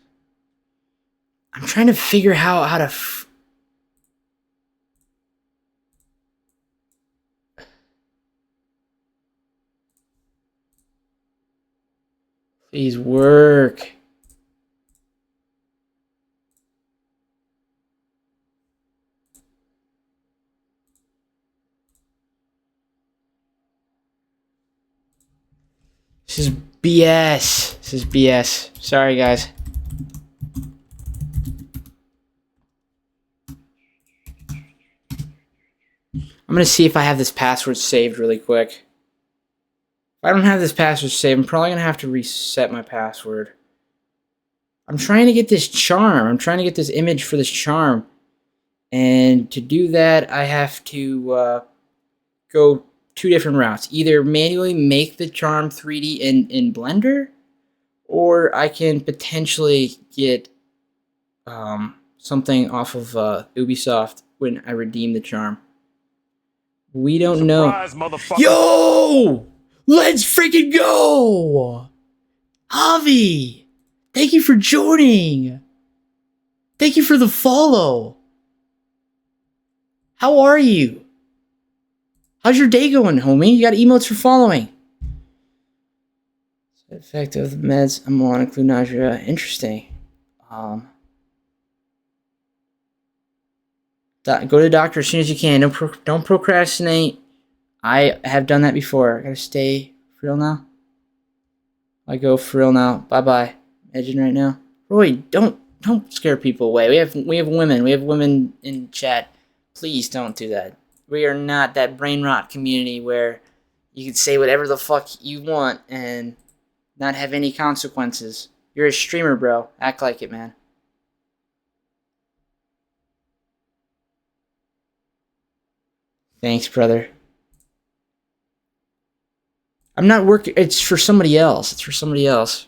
I'm trying to figure out how to... Please work. This is BS. This is BS. Sorry, guys. I'm going to see if I have this password saved really quick. If I don't have this password saved, I'm probably going to have to reset my password. I'm trying to get this charm. I'm trying to get this image for this charm. And to do that, I have to go two different routes. Either manually make the charm 3D in Blender, or I can potentially get something off of Ubisoft when I redeem the charm. We don't Surprise, know. motherfucker. Yo! Let's freaking go! Javi! Thank you for joining! Thank you for the follow! How are you? How's your day going, homie? You got emotes for following. Side effect of the meds I'm on include nausea. Interesting. Go to the doctor as soon as you can. Don't procrastinate. I have done that before. I gotta stay for real now. I go for real now. Bye bye. Imagine right now. Roy, don't scare people away. We have women. We have women in chat. Please don't do that. We are not that brain rot community where you can say whatever the fuck you want and not have any consequences. You're a streamer, bro. Act like it, man. Thanks, brother. I'm not working. It's for somebody else. It's for somebody else.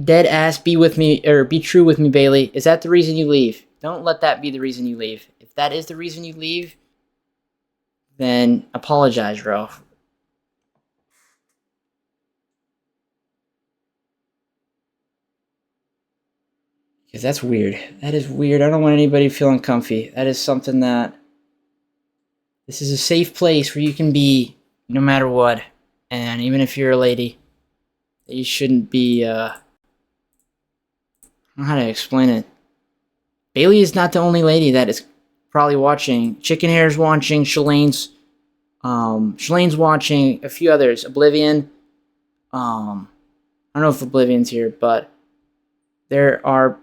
Dead ass, be with me, or be true with me, Bailey. Is that the reason you leave? Don't let that be the reason you leave. If that is the reason you leave, then apologize, bro. Because that's weird. That is weird. I don't want anybody feeling comfy. That is something that... This is a safe place where you can be no matter what. And even if you're a lady, you shouldn't be... I don't know how to explain it. Bailey is not the only lady that is probably watching. Chicken Hair's watching. Shalane's watching. A few others. Oblivion. I don't know if Oblivion's here, but there are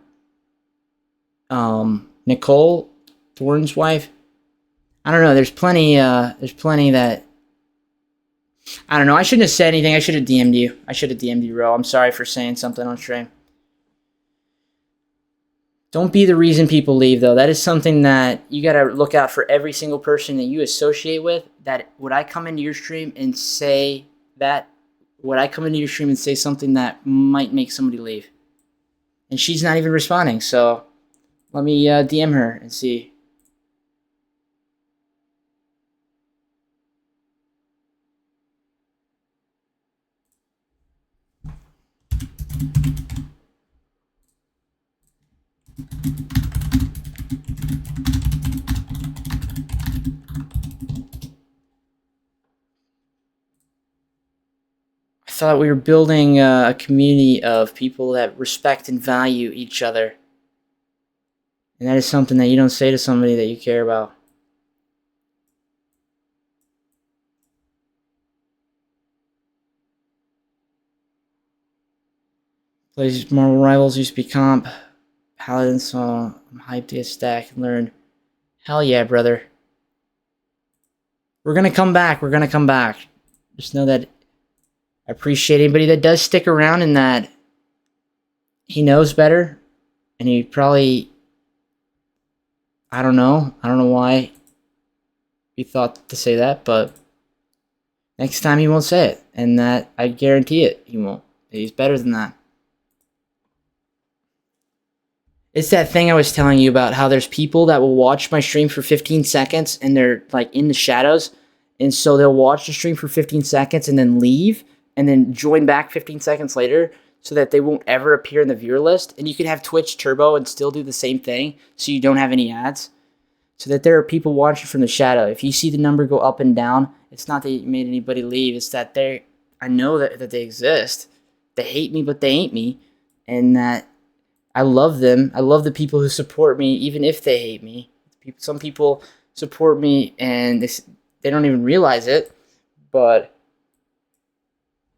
Nicole, Thorne's wife. I don't know. There's plenty that... I don't know. I shouldn't have said anything. I should have DM'd you. Ro. I'm sorry for saying something on stream. Don't be the reason people leave, though. That is something that you got to look out for every single person that you associate with. That would I come into your stream and say that? Would I come into your stream and say something that might make somebody leave? And she's not even responding, so let me DM her and see. I thought we were building a community of people that respect and value each other. And that is something that you don't say to somebody that you care about. Plays Marvel Rivals used to be comp. Paladin, so I'm hyped to get stacked and learn. Hell yeah, brother. We're gonna come back. We're gonna come back. Just know that I appreciate anybody that does stick around and that he knows better. And he probably... I don't know why he thought to say that, but next time he won't say it. And that, I guarantee it, he won't. He's better than that. It's that thing I was telling you about, how there's people that will watch my stream for 15 seconds and they're like in the shadows. And so they'll watch the stream for 15 seconds and then leave and then join back 15 seconds later so that they won't ever appear in the viewer list. And you can have Twitch Turbo and still do the same thing so you don't have any ads. So that there are people watching from the shadow. If you see the number go up and down, it's not that you made anybody leave. It's that I know that they exist. They hate me, but they ain't me. And that I love them. I love the people who support me, even if they hate me. Some people support me and they don't even realize it, but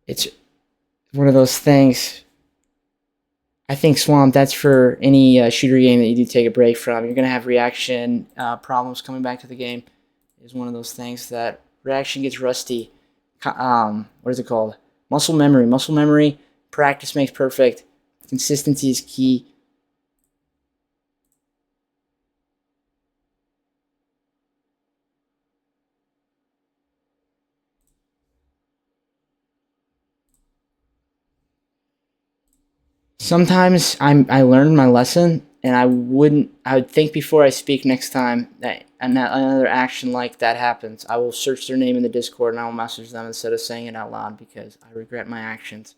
it's one of those things. I think Swamp, that's for any shooter game that you do take a break from. You're going to have reaction problems coming back to the game. Is one of those things that reaction gets rusty. What is it called? Muscle memory. Muscle memory. Practice makes perfect. Consistency is key. Sometimes I learned my lesson, and I would think before I speak next time that another action like that happens. I will search their name in the Discord and I will message them instead of saying it out loud because I regret my actions.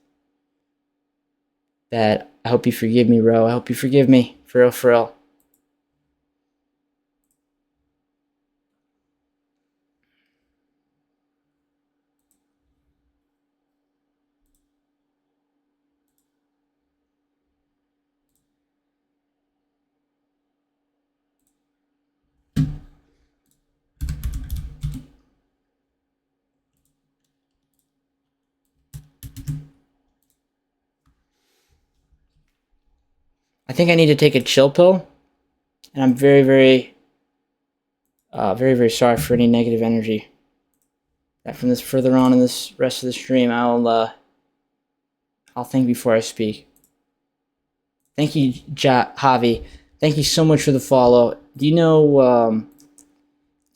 That I hope you forgive me, Ro. I hope you forgive me. For real, for real. I think I need to take a chill pill, and I'm very, very, very sorry for any negative energy. That from this further on in this rest of the stream, I'll think before I speak. Thank you, Javi. Thank you so much for the follow. Do you know our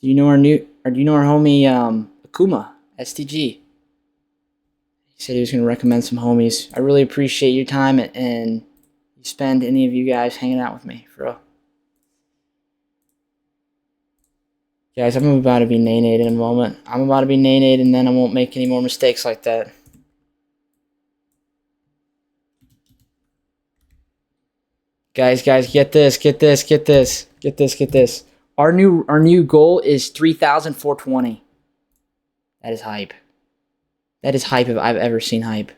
homie Akuma STG? He said he was going to recommend some homies. I really appreciate your time and you spend any of you guys hanging out with me, for real. Guys, I'm about to be naenaed in a moment. I'm about to be naenaed and then I won't make any more mistakes like that. Guys, get this. Our new goal is 3,420. That is hype. That is hype if I've ever seen hype.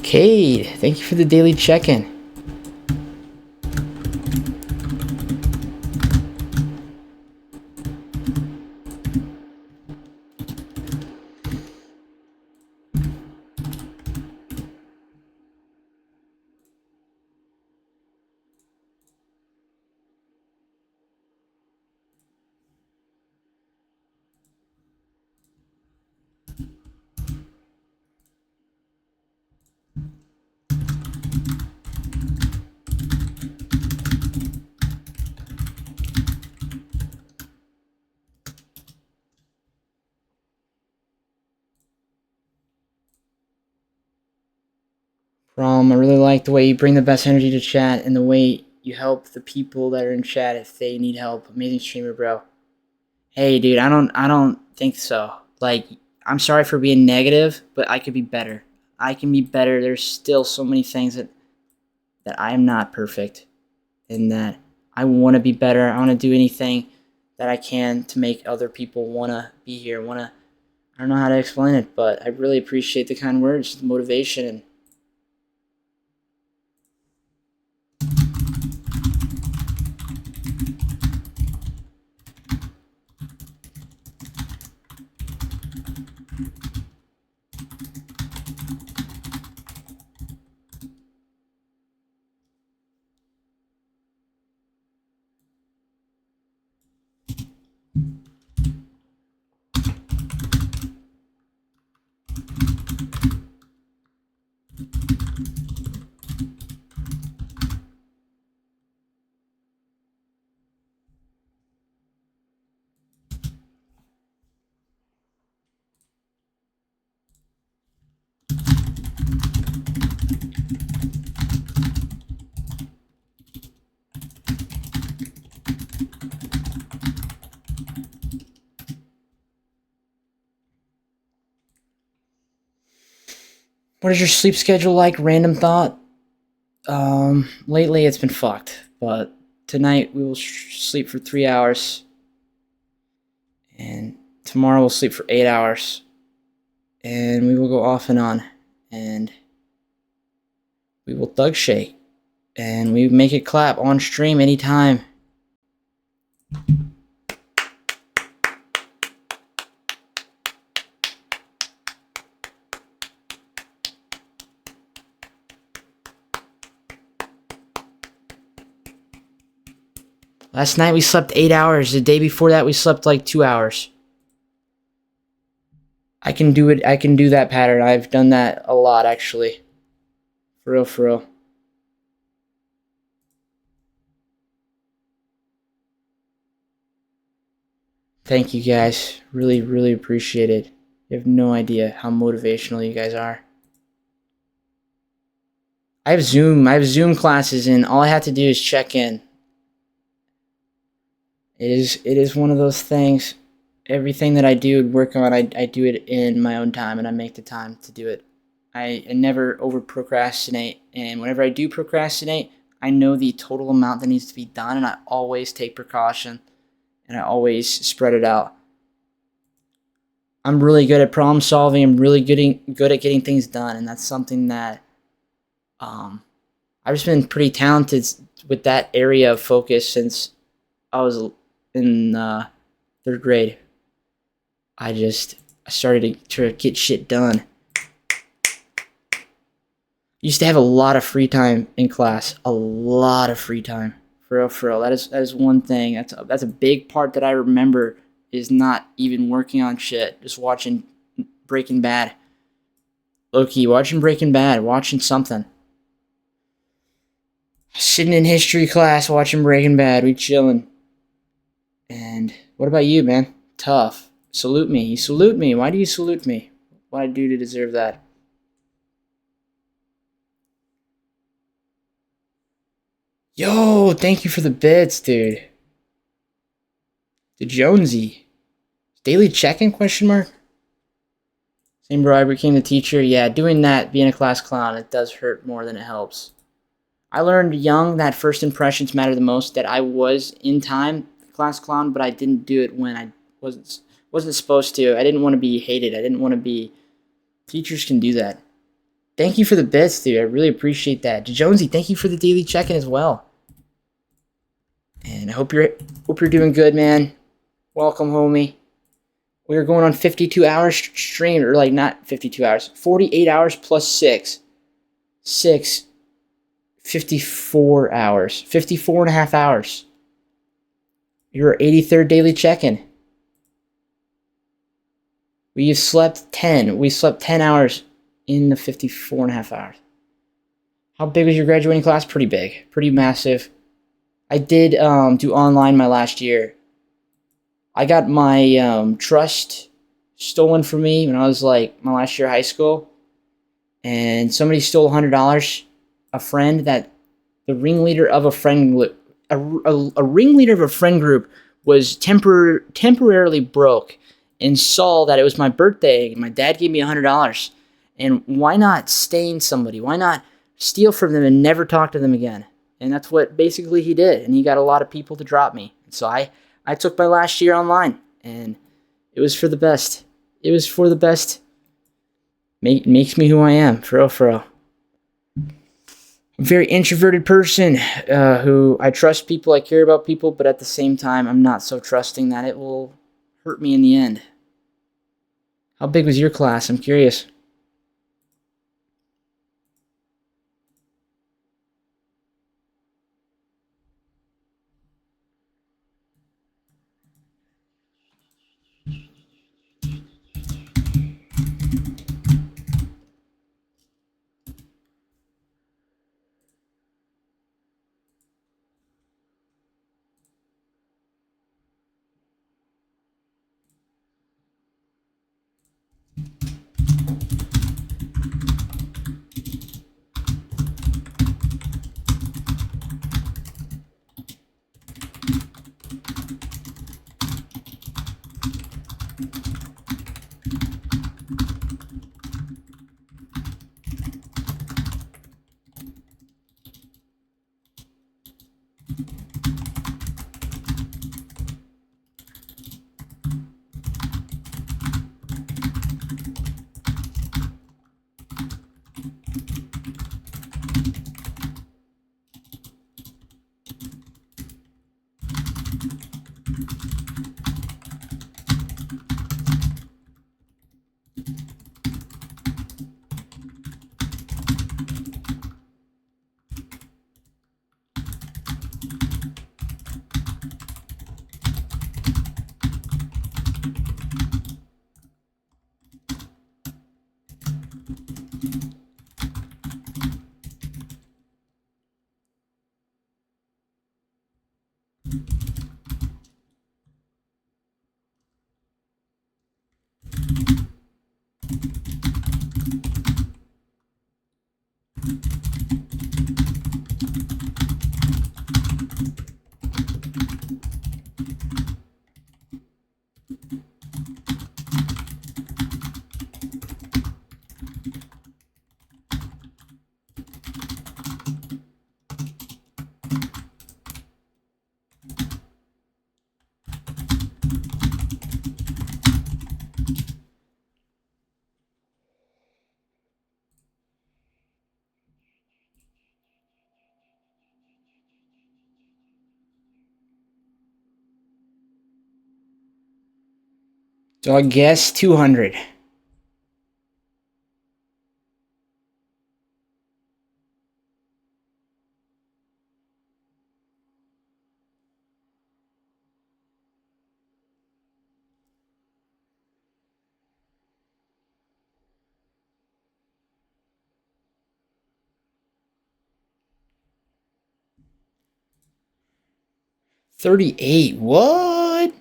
Cade, thank you for the daily check-in. I really like the way you bring the best energy to chat and the way you help the people that are in chat if they need help. Amazing streamer, bro. Hey, dude, I don't think so. Like, I'm sorry for being negative, but I could be better. I can be better. There's still so many things that I am not perfect, and that I want to be better. I want to do anything that I can to make other people want to be here. I don't know how to explain it, but I really appreciate the kind words, the motivation, and What is your sleep schedule like? Random thought. Lately it's been fucked, but tonight we will sleep for 3 hours, and tomorrow we'll sleep for 8 hours, and we will go off and on, and we will thug shake, and we make it clap on stream anytime. Last night we slept 8 hours. The day before that we slept like 2 hours. I can do it. I can do that pattern. I've done that a lot, actually. For real, for real. Thank you guys. Really, really appreciate it. You have no idea how motivational you guys are. I have Zoom classes, and all I have to do is check in. It is one of those things. Everything that I do work on, I do it in my own time, and I make the time to do it. I never over procrastinate, and whenever I do procrastinate, I know the total amount that needs to be done, and I always take precaution, and I always spread it out. I'm really good at problem solving. I'm really good at getting things done, and that's something that I've just been pretty talented with that area of focus since I was in 3rd grade. I started to get shit done. Used to have a lot of free time in class. A lot of free time. For real, for real. That is one thing. That's a big part that I remember, is not even working on shit. Just watching Breaking Bad. Low-key, watching Breaking Bad. Watching something. Sitting in history class watching Breaking Bad. We chilling. And what about you, man? Tough. Salute me. You salute me. Why do you salute me? What did I do to deserve that? Yo, thank you for the bits, dude. The Jonesy. Daily check-in, question mark? Same bro, I became the teacher. Yeah, doing that, being a class clown, it does hurt more than it helps. I learned young that first impressions matter the most, that I was, in time, class clown, but I didn't do it when I wasn't supposed to. I didn't want to be hated. I didn't want to be... Teachers can do that. Thank you for the bits, dude. I really appreciate that. Jonesy, thank you for the daily check-in as well. And I hope you're doing good, man. Welcome, homie. We're going on 52 hours stream, or like not 52 hours, 48 hours plus 6. 54 hours. 54 and a half hours. Your 83rd daily check-in. We slept 10. We slept 10 hours in the 54 and a half hours. How big was your graduating class? Pretty big. Pretty massive. I did do online my last year. I got my trust stolen from me when I was like my last year of high school. And somebody stole $100. A friend that the ringleader of a friend ringleader of a friend group was temporarily broke and saw that it was my birthday and my dad gave me $100. And why not stain somebody? Why not steal from them and never talk to them again? And that's what basically he did. And he got a lot of people to drop me. So I took my last year online, and it was for the best. It was for the best. Makes me who I am, for real, for real. I'm a very introverted person who I trust people, I care about people, but at the same time, I'm not so trusting that it will hurt me in the end. How big was your class? I'm curious. So I guess 200. $38. What?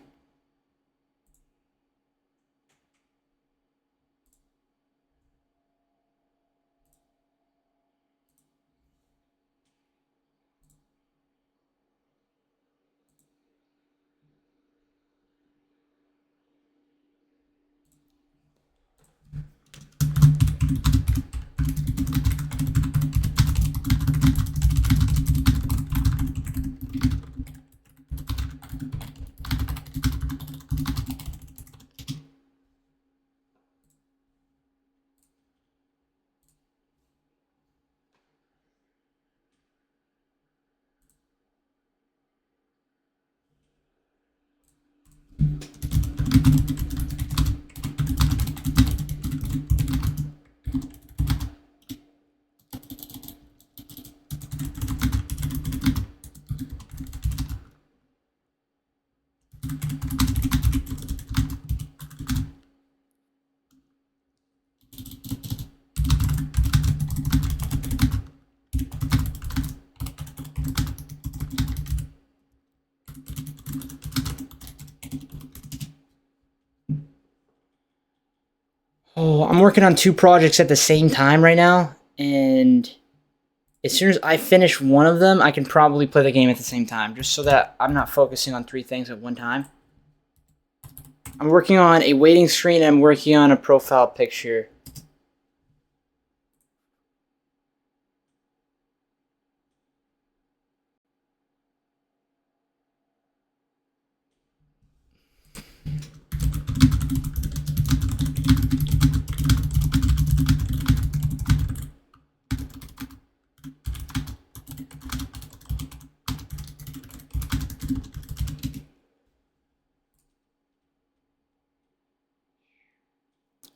Oh, I'm working on 2 projects at the same time right now, and as soon as I finish one of them, I can probably play the game at the same time, just so that I'm not focusing on 3 things at one time. I'm working on a waiting screen, and I'm working on a profile picture.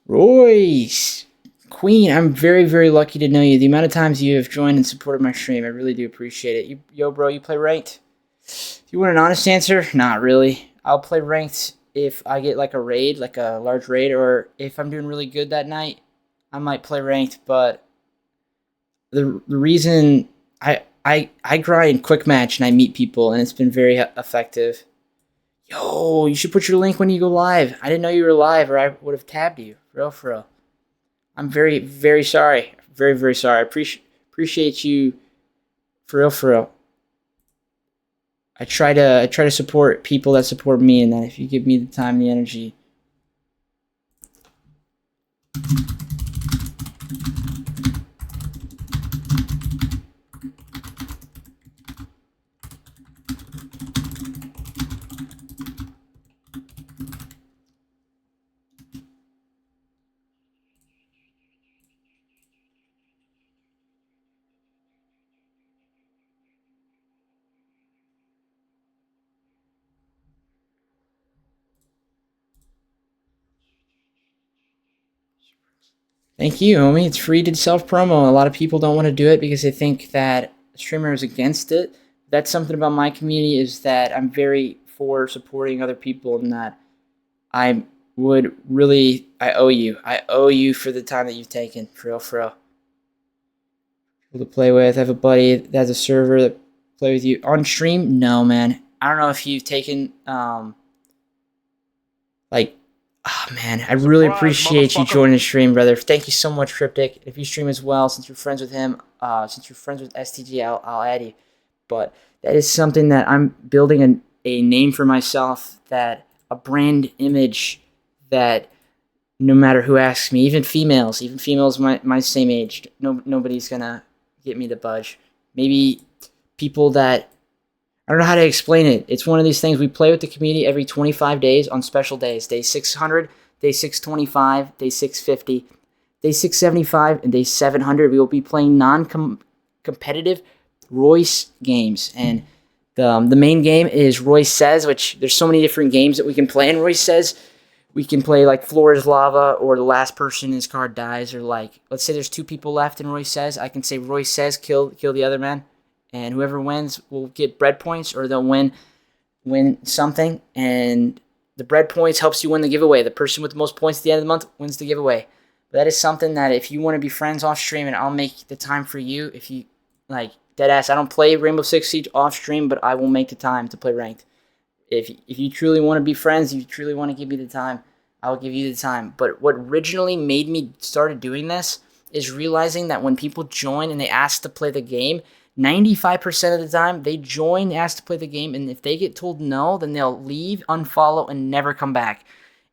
Royce! Queen, I'm very, very lucky to know you. The amount of times you have joined and supported my stream, I really do appreciate it. Yo, bro, you play ranked? Do you want an honest answer? Not really. I'll play ranked if I get like a raid, like a large raid, or if I'm doing really good that night, I might play ranked. But the reason I grind quick match and I meet people, and it's been very effective. Yo, you should put your link when you go live. I didn't know you were live, or I would have tabbed you. For real. I'm very, very sorry. Very, very sorry. I appreciate you. For real. I try to support people that support me, and that if you give me the time, the energy. Thank you, homie. It's free to self-promo. A lot of people don't want to do it because they think that a streamer is against it. That's something about my community, is that I'm very for supporting other people, and that I would really, I owe you. I owe you for the time that you've taken. For real. People to play with. I have a buddy that has a server that play with you. On stream? No, man. I don't know if you've taken, like, oh man, I really appreciate you joining the stream, brother. Thank you so much, Cryptic. If you stream as well, since you're friends with him, since you're friends with STG, I'll add you. But that is something that I'm building a name for myself, that a brand image that no matter who asks me, even females my same age, nobody's gonna get me to budge. Maybe people that, I don't know how to explain it. It's one of these things. We play with the community every 25 days on special days. Day 600, day 625, day 650, day 675, and day 700. We will be playing non-competitive Royce games. And the main game is Royce Says, which there's so many different games that we can play in Royce Says. we can play like floor is lava, or the last person in his card dies, or like let's say there's 2 people left and Roy says, I can say Roy says kill the other man, and whoever wins will get bread points, or they'll win something, and the bread points helps you win the giveaway. The person with the most points at the end of the month wins the giveaway. But that is something that if you want to be friends off stream, and I'll make the time for you. If you like deadass, I don't play Rainbow Six Siege off stream, but I will make the time to play ranked. If you truly want to be friends, you truly want to give me the time, I will give you the time. But what originally made me started doing this is realizing that when people join and they ask to play the game, 95% of the time they join, ask to play the game, and if they get told no, then they'll leave, unfollow, and never come back.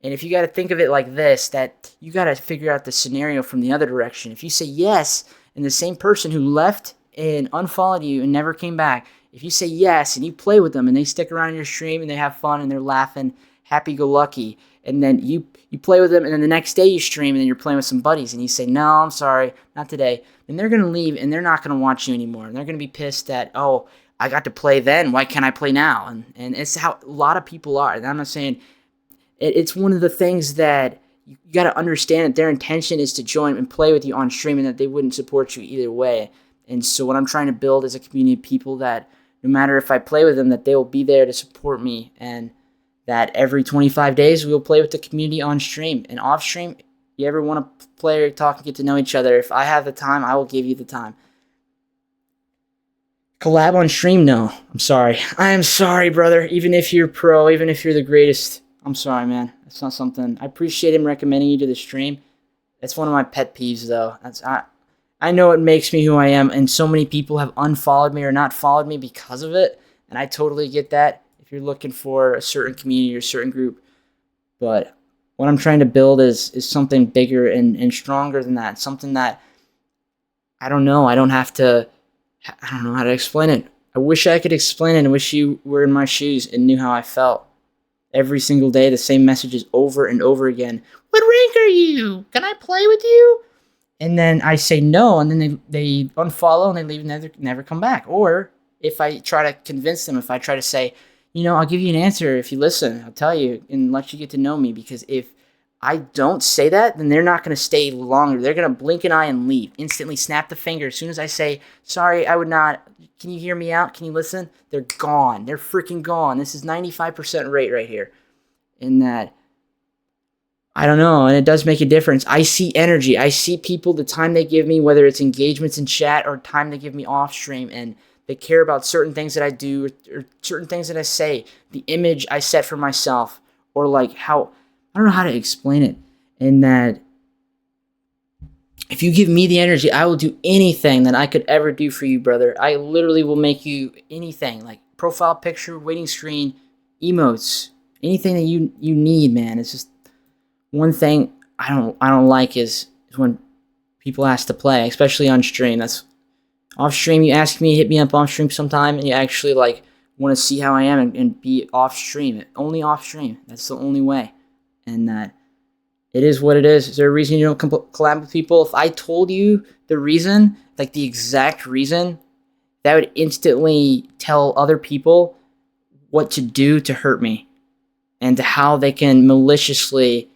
And if you got to think of it like this, that you got to figure out the scenario from the other direction. If you say yes, and the same person who left and unfollowed you and never came back, if you say yes and you play with them and they stick around in your stream and they have fun and they're laughing, happy-go-lucky, and then you play with them, and then the next day you stream and then you're playing with some buddies and you say, no, I'm sorry, not today, then they're going to leave and they're not going to watch you anymore. And they're going to be pissed that, oh, I got to play then, why can't I play now? And it's how a lot of people are. And I'm not saying it's one of the things that you got to understand, that their intention is to join and play with you on stream, and that they wouldn't support you either way. And so what I'm trying to build is a community of people that no matter if I play with them, that they will be there to support me, and that every 25 days we'll play with the community on stream. And off stream, you ever want to play or talk and get to know each other, if I have the time, I will give you the time. Collab on stream? No. I'm sorry. I am sorry, brother. Even if you're pro, even if you're the greatest, I'm sorry, man. That's not something. I appreciate him recommending you to the stream. That's one of my pet peeves, though. I know it makes me who I am, and so many people have unfollowed me or not followed me because of it, and I totally get that if you're looking for a certain community or a certain group. But what I'm trying to build is something bigger and stronger than that, something that, I don't know, I don't know how to explain it. I wish I could explain it. I wish you were in my shoes and knew how I felt. Every single day, the same messages over and over again. What rank are you? Can I play with you? And then I say no, and then they unfollow and they leave and never come back. Or if I try to convince them, if I try to say, I'll give you an answer if you listen, I'll tell you and let you get to know me. Because if I don't say that, then they're not going to stay longer. They're going to blink an eye and leave. Instantly snap the finger. As soon as I say, sorry, I would not, can you hear me out? Can you listen? They're gone. They're freaking gone. This is 95% rate right here. In that, I don't know, and it does make a difference. I see energy. I see people, the time they give me, whether it's engagements in chat or time they give me off stream, and they care about certain things that I do or certain things that I say, the image I set for myself, or like how, I don't know how to explain it, in that if you give me the energy, I will do anything that I could ever do for you, brother. I literally will make you anything, like profile picture, waiting screen, emotes, anything that you need, man. It's just one thing I don't like is when people ask to play, especially on stream. That's off stream. You ask me, hit me up off stream sometime, and you actually like want to see how I am and be off stream. Only off stream. That's the only way. And that it is what it is. Is there a reason you don't collab with people? If I told you the reason, like the exact reason, that would instantly tell other people what to do to hurt me, and how they can maliciously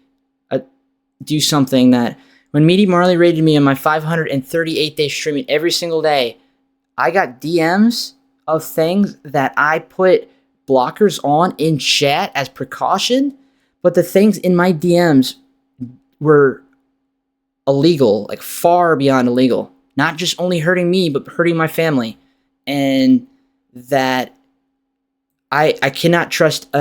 do something. That when Meaty Marley rated me on my 538-day streaming every single day, I got DMs of things that I put blockers on in chat as precaution, but the things in my DMs were illegal, like far beyond illegal. Not just only hurting me, but hurting my family. And that I cannot trust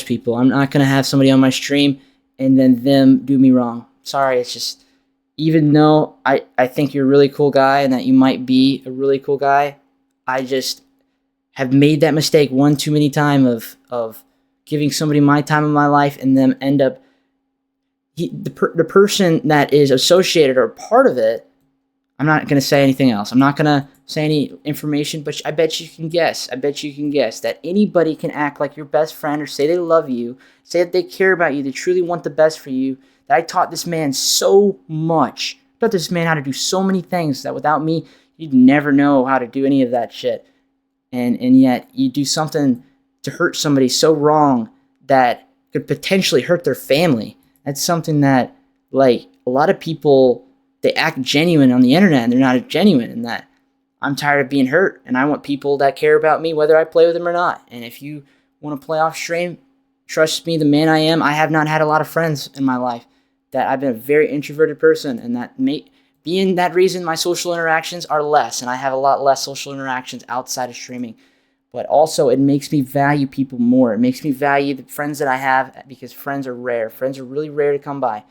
people. I'm not going to have somebody on my stream and then them do me wrong. Sorry, it's just, even though I think you're a really cool guy and that you might be a really cool guy, I just have made that mistake one too many times of giving somebody my time of my life and them end up, the person that is associated or part of it, I'm not going to say anything else. I'm not going to say any information, but I bet you can guess. I bet you can guess that anybody can act like your best friend or say they love you, say that they care about you, they truly want the best for you. That I taught this man so much. I taught this man how to do so many things that without me, you'd never know how to do any of that shit. And yet you do something to hurt somebody so wrong that could potentially hurt their family. That's something that, like, a lot of people, they act genuine on the internet and they're not genuine, and that I'm tired of being hurt and I want people that care about me whether I play with them or not. And if you want to play off stream, trust me, the man I am, I have not had a lot of friends in my life. That I've been a very introverted person, and that being that reason, my social interactions are less, and I have a lot less social interactions outside of streaming. But also, it makes me value people more. It makes me value the friends that I have, because friends are rare. Friends are really rare to come by.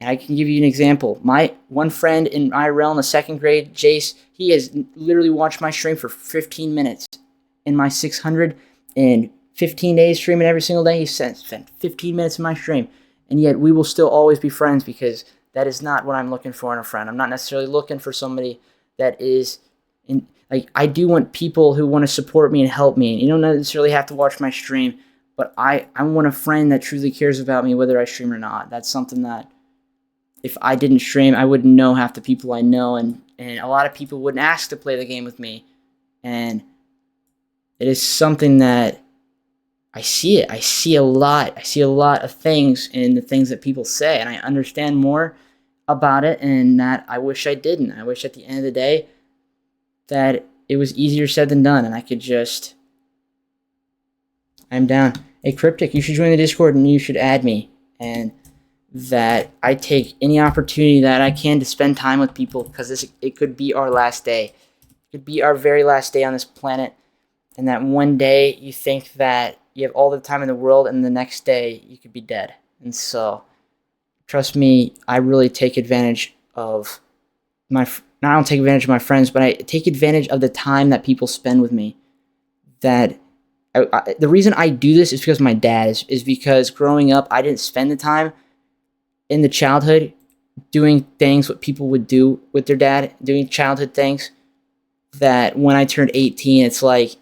And I can give you an example. My one friend in IRL in the second grade, Jace, he has literally watched my stream for 15 minutes. In my 615 days streaming every single day, he spent 15 minutes in my stream. And yet we will still always be friends, because that is not what I'm looking for in a friend. I'm not necessarily looking for somebody that is like, I do want people who want to support me and help me. And you don't necessarily have to watch my stream, but I want a friend that truly cares about me whether I stream or not. That's something that if I didn't stream, I wouldn't know half the people I know, and a lot of people wouldn't ask to play the game with me. And it is something that I see it. I see a lot. I see a lot of things in the things that people say, and I understand more about it, and that I wish I didn't. I wish at the end of the day that it was easier said than done, and I could just... I'm down. Hey, Cryptic, you should join the Discord, and you should add me. And that I take any opportunity that I can to spend time with people, because it could be our last day. It could be our very last day on this planet, and that one day you think that you have all the time in the world, and the next day you could be dead. And so, trust me, I really take advantage of I don't take advantage of my friends, but I take advantage of the time that people spend with me. That the reason I do this is because my dad is because growing up, I didn't spend the time in the childhood doing things what people would do with their dad, doing childhood things, that when I turned 18, it's like,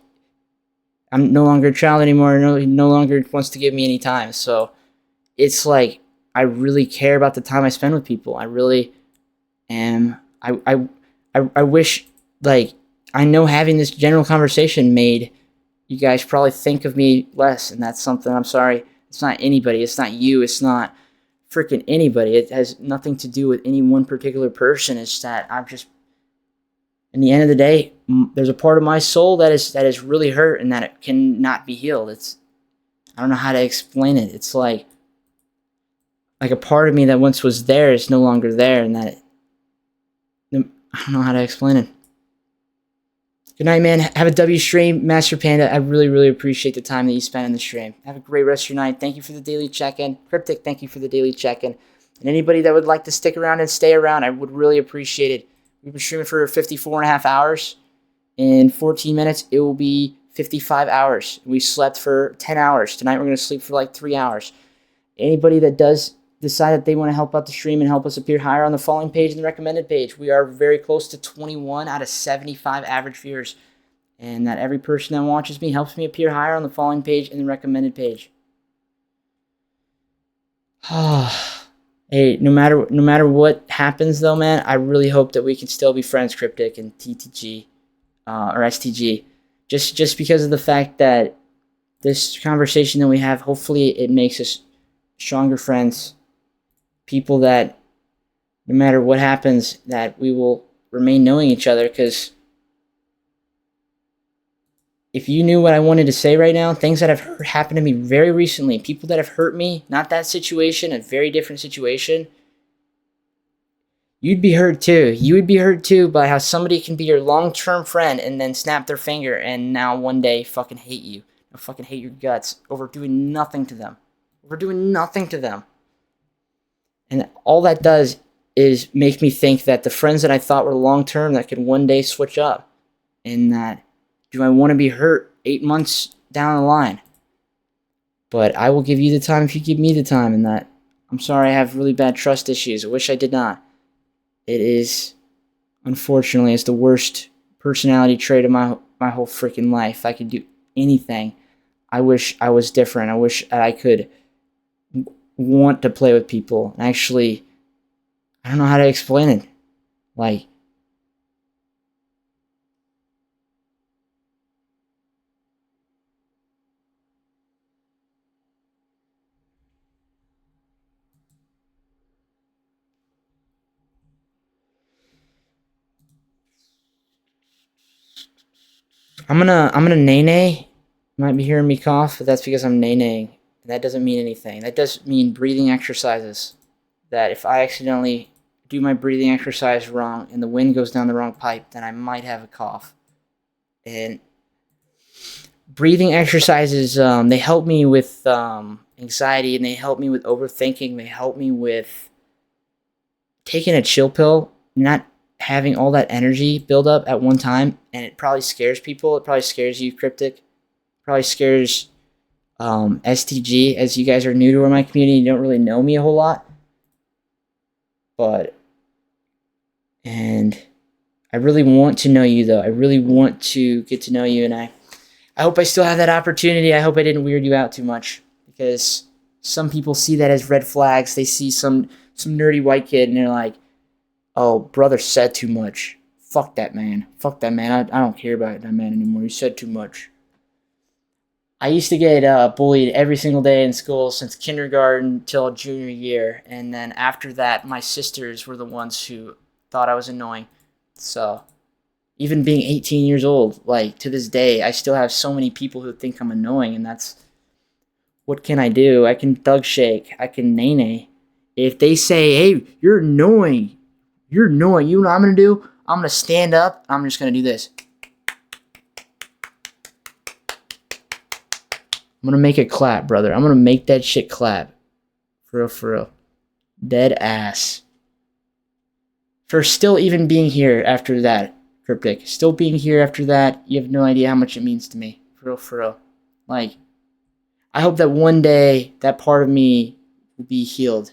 I'm no longer a child anymore. No longer wants to give me any time. So it's like, I really care about the time I spend with people. I really am. I wish, like, I know having this general conversation made you guys probably think of me less, and that's something. I'm sorry. It's not anybody. It's not you. It's not freaking anybody. It has nothing to do with any one particular person. It's that I'm just, in the end of the day, there's a part of my soul that is really hurt, and that it cannot be healed. I don't know how to explain it. It's like a part of me that once was there is no longer there, and that I don't know how to explain it. Good night, man. Have a W stream, Master Panda. I really, really appreciate the time that you spent in the stream. Have a great rest of your night. Thank you for the daily check-in. Cryptic, thank you for the daily check-in. And anybody that would like to stick around and stay around, I would really appreciate it. We've been streaming for 54 and a half hours. In 14 minutes, it will be 55 hours. We slept for 10 hours. Tonight, we're going to sleep for like 3 hours. Anybody that does decide that they want to help out the stream and help us appear higher on the following page and the recommended page, we are very close to 21 out of 75 average viewers. And that every person that watches me helps me appear higher on the following page and the recommended page. Hey, no matter what happens though, man, I really hope that we can still be friends, Cryptic and TTG, or STG. Just because of the fact that this conversation that we have, hopefully it makes us stronger friends. People that, no matter what happens, that we will remain knowing each other. Because if you knew what I wanted to say right now, things that have happened to me very recently, people that have hurt me, not that situation, a very different situation, you'd be hurt too. You would be hurt too by how somebody can be your long-term friend and then snap their finger and now one day fucking hate you. Or fucking hate your guts over doing nothing to them. Over doing nothing to them. And all that does is make me think that the friends that I thought were long-term that could one day switch up. And that, do I want to be hurt 8 months down the line? But I will give you the time if you give me the time. And that, I'm sorry, I have really bad trust issues. I wish I did not. It is, unfortunately, it's the worst personality trait of my whole freaking life. If I could do anything, I wish I was different. I wish I could want to play with people. Actually, I don't know how to explain it. Like, I'm gonna nae. You might be hearing me cough, but that's because I'm naeing. That doesn't mean anything. That does mean breathing exercises. That if I accidentally do my breathing exercise wrong and the wind goes down the wrong pipe, then I might have a cough. And breathing exercises, they help me with anxiety, and they help me with overthinking. They help me with taking a chill pill, not having all that energy build up at one time, and it probably scares people. It probably scares you, Cryptic. Probably scares STG, as you guys are new to my community. You don't really know me a whole lot. And I really want to know you, though. I really want to get to know you, and I hope I still have that opportunity. I hope I didn't weird you out too much, because some people see that as red flags. They see some nerdy white kid, and they're like, oh, brother said too much. Fuck that man. Fuck that man. I don't care about that man anymore. He said too much. I used to get bullied every single day in school since kindergarten till junior year. And then after that, my sisters were the ones who thought I was annoying. So even being 18 years old, like to this day, I still have so many people who think I'm annoying. And that's, what can I do? I can thug shake. I can nae. If they say, hey, you're annoying. You're annoying. You know what I'm going to do? I'm going to stand up. I'm just going to do this. I'm going to make it clap, brother. I'm going to make that shit clap. For real, for real. Dead ass. For still even being here after that, Cryptic. Still being here after that, you have no idea how much it means to me. For real, for real. Like, I hope that one day that part of me will be healed.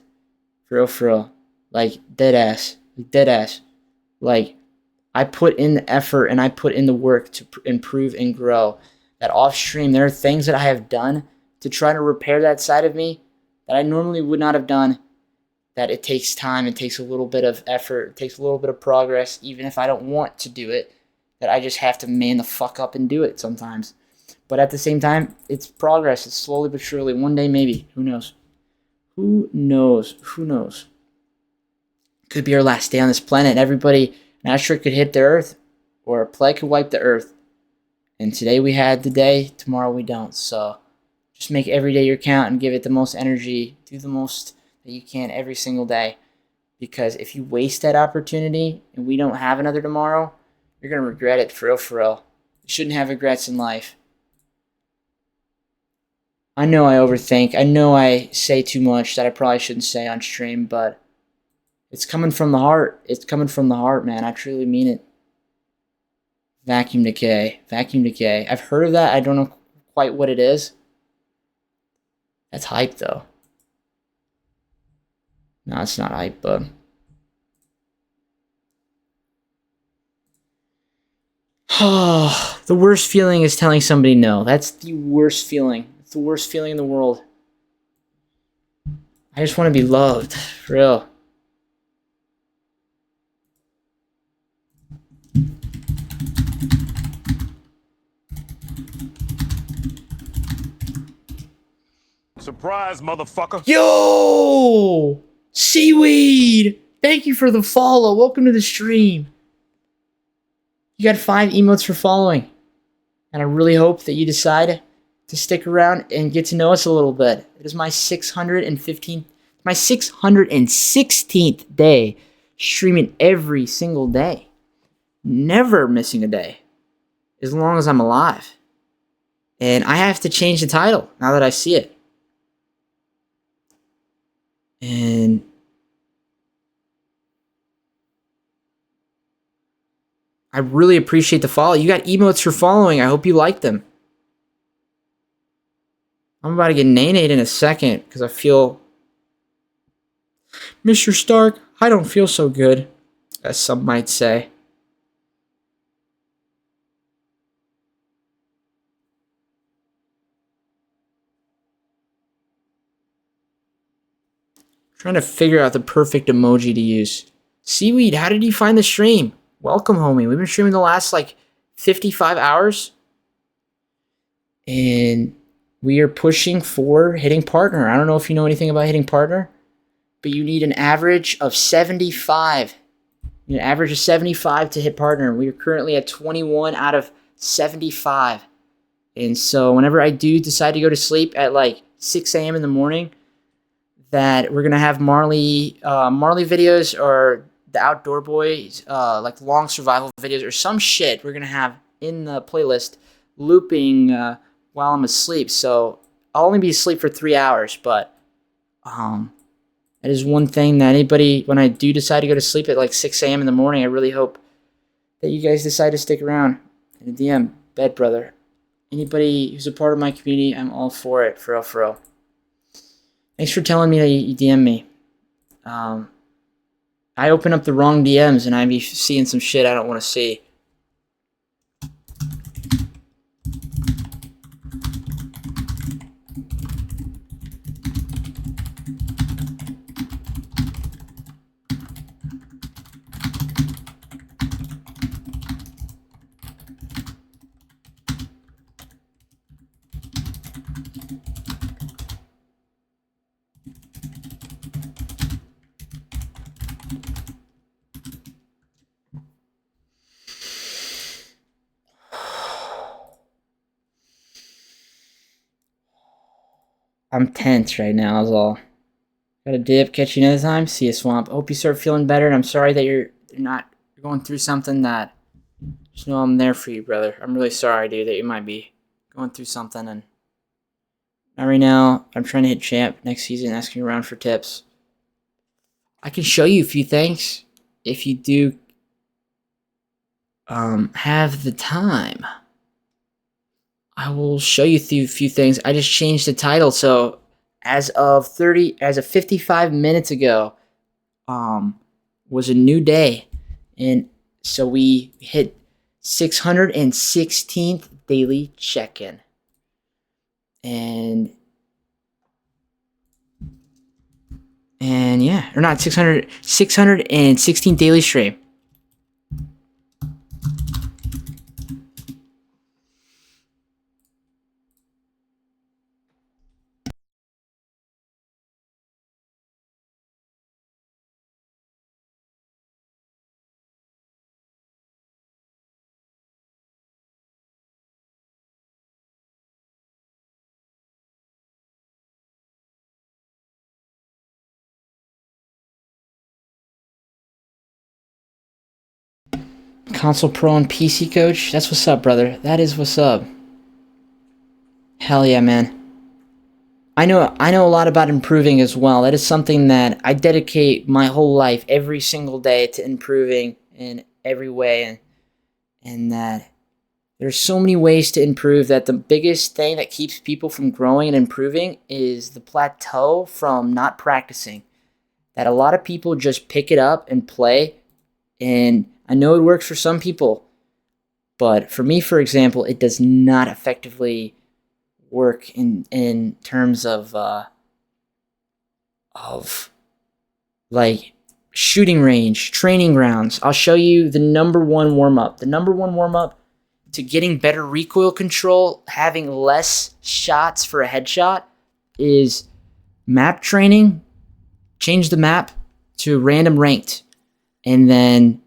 For real, for real. Like, dead ass. Like, dead ass. Like, I put in the effort and I put in the work to improve and grow. That off stream, there are things that I have done to try to repair that side of me that I normally would not have done. That it takes time, it takes a little bit of effort, it takes a little bit of progress, even if I don't want to do it. That I just have to man the fuck up and do it sometimes. But at the same time, it's progress. It's slowly but surely. One day, maybe. Who knows? Who knows? Who knows? Could be our last day on this planet. Everybody, an asteroid could hit the Earth, or a plague could wipe the Earth. And today we had the day, tomorrow we don't. So just make every day your count and give it the most energy. Do the most that you can every single day. Because if you waste that opportunity and we don't have another tomorrow, you're going to regret it for real, for real. You shouldn't have regrets in life. I know I overthink. I know I say too much that I probably shouldn't say on stream, but it's coming from the heart. It's coming from the heart, man. I truly mean it. Vacuum decay. Vacuum decay. I've heard of that. I don't know quite what it is. That's hype, though. No, it's not hype, but... Oh, the worst feeling is telling somebody no. That's the worst feeling. It's the worst feeling in the world. I just want to be loved. For real. Surprise, motherfucker. Yo! Seaweed! Thank you for the follow. Welcome to the stream. You got 5 emotes for following. And I really hope that you decide to stick around and get to know us a little bit. It is my 616th day streaming every single day. Never missing a day. As long as I'm alive. And I have to change the title now that I see it. And I really appreciate the follow. You got emotes for following. I hope you like them. I'm about to get nae'd in a second because I feel... Mr. Stark, I don't feel so good, as some might say. Trying to figure out the perfect emoji to use. Seaweed, how did you find the stream? Welcome, homie. We've been streaming the last, 55 hours. And we are pushing for hitting partner. I don't know if you know anything about hitting partner, but you need an average of 75. You need an average of 75 to hit partner. We are currently at 21 out of 75. And so whenever I do decide to go to sleep at like 6 a.m. in the morning, that we're going to have Marley videos or the Outdoor Boys, like long survival videos or some shit we're going to have in the playlist looping while I'm asleep. So I'll only be asleep for 3 hours, but that is one thing that anybody, when I do decide to go to sleep at like 6 a.m. in the morning, I really hope that you guys decide to stick around. And the DM, bed brother. Anybody who's a part of my community, I'm all for it, for real, for real. Thanks for telling me that you DM me. I open up the wrong DMs and I be seeing some shit I don't want to see. I'm tense right now is all. Got a dip, catch you another time, see you swamp. Hope you start feeling better, and I'm sorry that you're going through something that, just know I'm there for you, brother. I'm really sorry, dude, that you might be going through something, and not right now. I'm trying to hit champ next season, asking around for tips. I can show you a few things if you do have the time. I will show you a few things. I just changed the title, so as of 55 minutes ago, was a new day, and so we hit 616th daily check-in, and yeah, or not 616 daily stream. Console Pro and PC Coach. That's what's up, brother. That is what's up. Hell yeah, man. I know a lot about improving as well. That is something that I dedicate my whole life, every single day, to improving in every way, and that there's so many ways to improve that the biggest thing that keeps people from growing and improving is the plateau from not practicing. That a lot of people just pick it up and play, and I know it works for some people, but for me, for example, it does not effectively work in terms of like shooting range, training grounds. I'll show you the number one warm-up. The number one warm-up to getting better recoil control, having less shots for a headshot, is map training. Change the map to random ranked, and then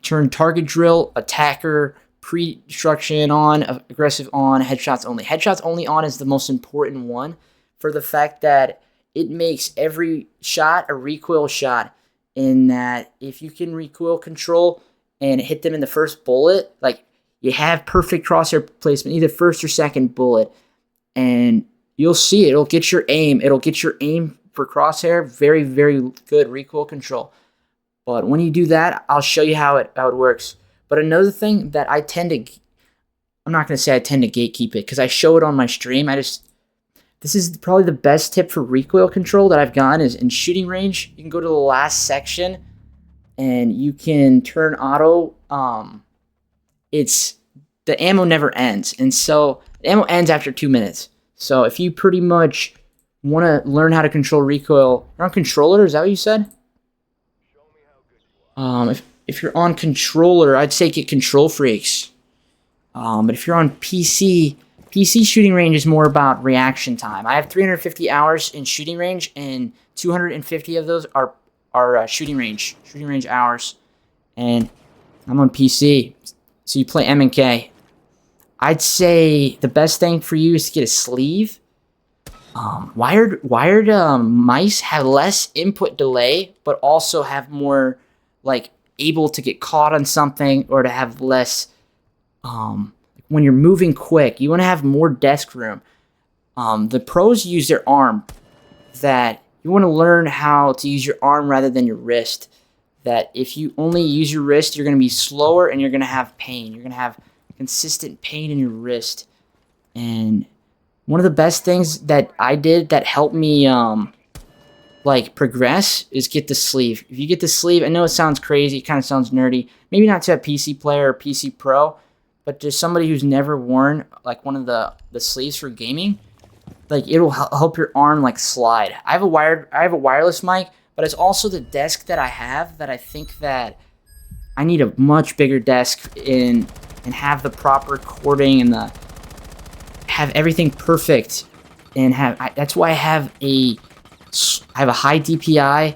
turn target drill, attacker, pre-destruction on, aggressive on, headshots only. Headshots only on is the most important one for the fact that it makes every shot a recoil shot, in that if you can recoil control and hit them in the first bullet, like you have perfect crosshair placement, either first or second bullet, and you'll see it'll get your aim. It'll get your aim for crosshair. Very, very good recoil control. But when you do that, I'll show you how it works. But another thing that I'm not going to say I tend to gatekeep it, because I show it on my stream. This is probably the best tip for recoil control that I've gotten is in shooting range. You can go to the last section and you can turn auto. The ammo never ends. And so the ammo ends after 2 minutes. So if you pretty much want to learn how to control recoil, you're on controller, is that what you said? If you're on controller, I'd say get Control Freaks. But if you're on PC shooting range is more about reaction time. I have 350 hours in shooting range, and 250 of those are shooting range hours. And I'm on PC, so you play M and K. I'd say the best thing for you is to get a sleeve. Wired mice have less input delay, but also have more, like, able to get caught on something or to have less, when you're moving quick, you want to have more desk room. The pros use their arm. That you want to learn how to use your arm rather than your wrist. That if you only use your wrist, you're going to be slower and you're going to have pain. You're going to have consistent pain in your wrist. And one of the best things that I did that helped me like progress is get the sleeve. If you get the sleeve, I know it sounds crazy, it kind of sounds nerdy. Maybe not to a PC player or PC pro, but to somebody who's never worn like one of the sleeves for gaming, like it'll help your arm like slide. I have a wireless mic, but it's also the desk that I have that I think that I need a much bigger desk and have the proper cording and have everything perfect and that's why I have a high DPI.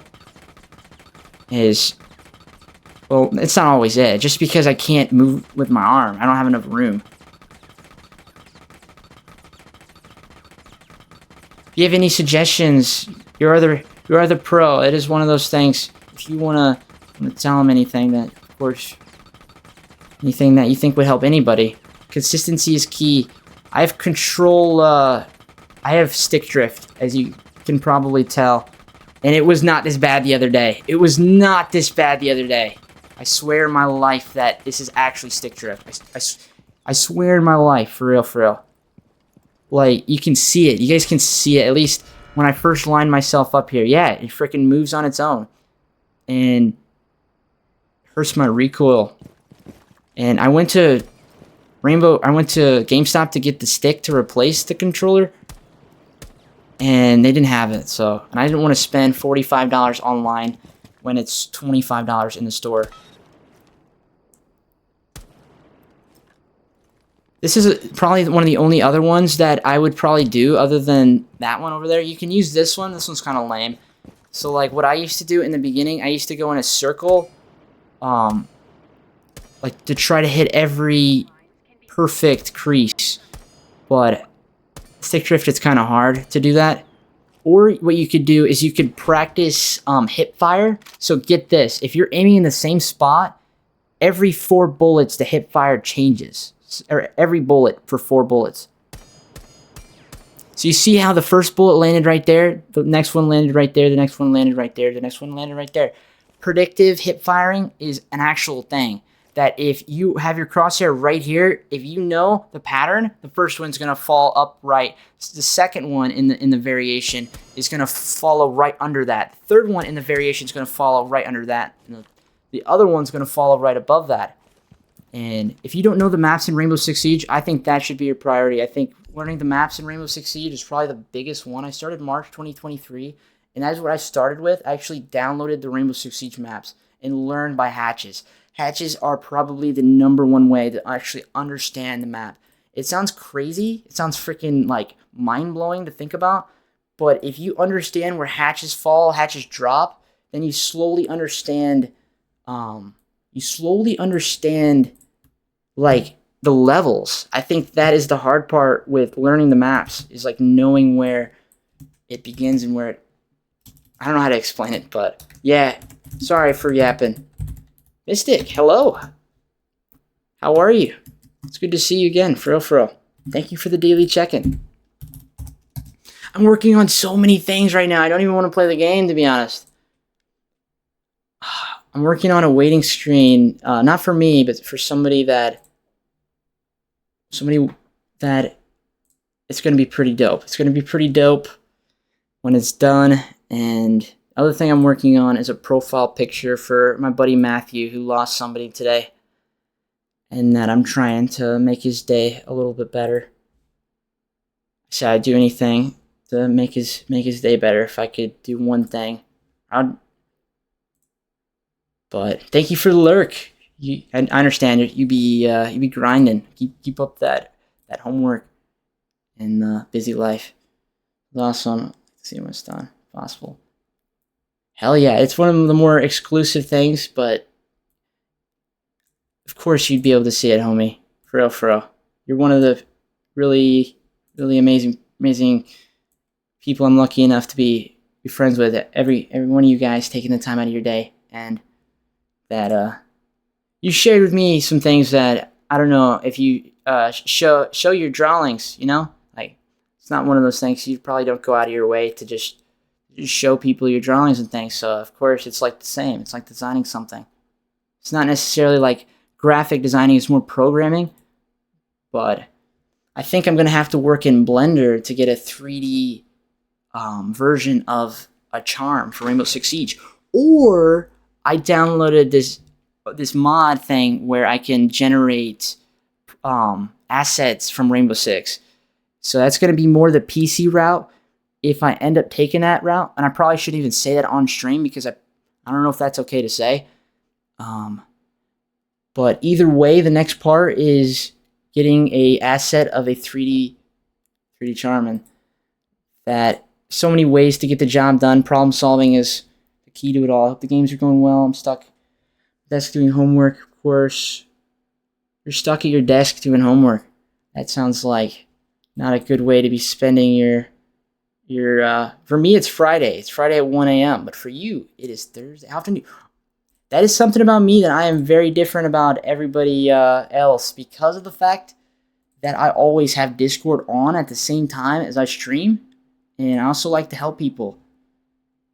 Well, it's not always it, just because I can't move with my arm. I don't have enough room. If you have any suggestions, you're other pro. It is one of those things. If you wanna tell them anything, that of course, anything that you think would help anybody. Consistency is key. I have control. I have stick drift, as you can probably tell, and it was not this bad the other day. It was not this bad the other day. I swear in my life that this is actually stick drift. I swear in my life, for real, for real. Like, you can see it. You guys can see it, at least when I first lined myself up here. Yeah, it freaking moves on its own. And hurts my recoil. And I went to GameStop to get the stick to replace the controller. And they didn't have it, and I didn't want to spend $45 online when it's $25 in the store. This is probably one of the only other ones that I would probably do other than that one over there. You can use this one. This one's kind of lame. So, like, what I used to do in the beginning, I used to go in a circle, like, to try to hit every perfect crease. But stick drift, it's kind of hard to do that. Or what you could do is you could practice hip fire. So get this. If you're aiming in the same spot, every 4 bullets, the hip fire changes. Or every bullet for 4 bullets. So you see how the first bullet landed right there, the next one landed right there, the next one landed right there, the next one landed right there. Predictive hip firing is an actual thing. That if you have your crosshair right here, if you know the pattern, the first one's gonna fall upright. The second one in the variation is gonna follow right under that. The third one in the variation is gonna follow right under that. And the other one's gonna follow right above that. And if you don't know the maps in Rainbow Six Siege, I think that should be your priority. I think learning the maps in Rainbow Six Siege is probably the biggest one. I started March 2023, and that's what I started with. I actually downloaded the Rainbow Six Siege maps and learned by hatches. Hatches are probably the #1 way to actually understand the map. It sounds crazy. It sounds freaking, like, mind-blowing to think about. But if you understand where hatches fall, hatches drop, then you slowly understand, like, the levels. I think that is the hard part with learning the maps, is, like, knowing where it begins and where it... I don't know how to explain it, but yeah. Sorry for yapping. Mystic, hello. How are you? It's good to see you again, for real, for real. Thank you for the daily check-in. I'm working on so many things right now. I don't even want to play the game, to be honest. I'm working on a waiting screen, not for me, but for somebody that it's going to be pretty dope. It's going to be pretty dope when it's done. And other thing I'm working on is a profile picture for my buddy Matthew, who lost somebody today. And that I'm trying to make his day a little bit better. So I'd do anything to make his day better. If I could do one thing, I'd. But thank you for the lurk. I understand you be grinding. Keep up that homework and busy life. It's awesome. Let's see when it's done. Possible. Hell yeah, it's one of the more exclusive things, but of course you'd be able to see it, homie. For real, for real. You're one of the really, really amazing people I'm lucky enough to be friends with. Every one of you guys taking the time out of your day, and that you shared with me some things that I don't know if you show your drawings. You know, like it's not one of those things you probably don't go out of your way to just show people your drawings and things. So of course it's like the same. It's like designing something. It's not necessarily like graphic designing. It's more programming, but I think I'm gonna have to work in Blender to get a 3D version of a charm for Rainbow Six Siege, or I downloaded this mod thing where I can generate assets from Rainbow Six. So that's going to be more the PC route if I end up taking that route. And I probably shouldn't even say that on stream because I don't know if that's okay to say. But either way, the next part is getting a asset of a 3D charm, and that so many ways to get the job done. Problem solving is the key to it all. I hope the games are going well. I'm stuck desk doing homework, of course. You're stuck at your desk doing homework. That sounds like not a good way to be spending your for me it's Friday. It's Friday at 1 a.m. But for you, it is Thursday afternoon. That is something about me that I am very different about everybody else because of the fact that I always have Discord on at the same time as I stream. And I also like to help people.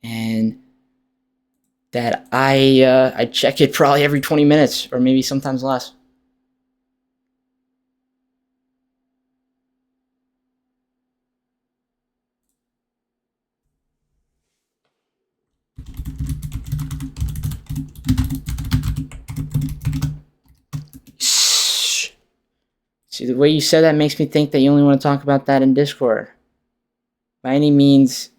And that I check it probably every 20 minutes or maybe sometimes less. See, the way you said that makes me think that you only want to talk about that in Discord. By any means,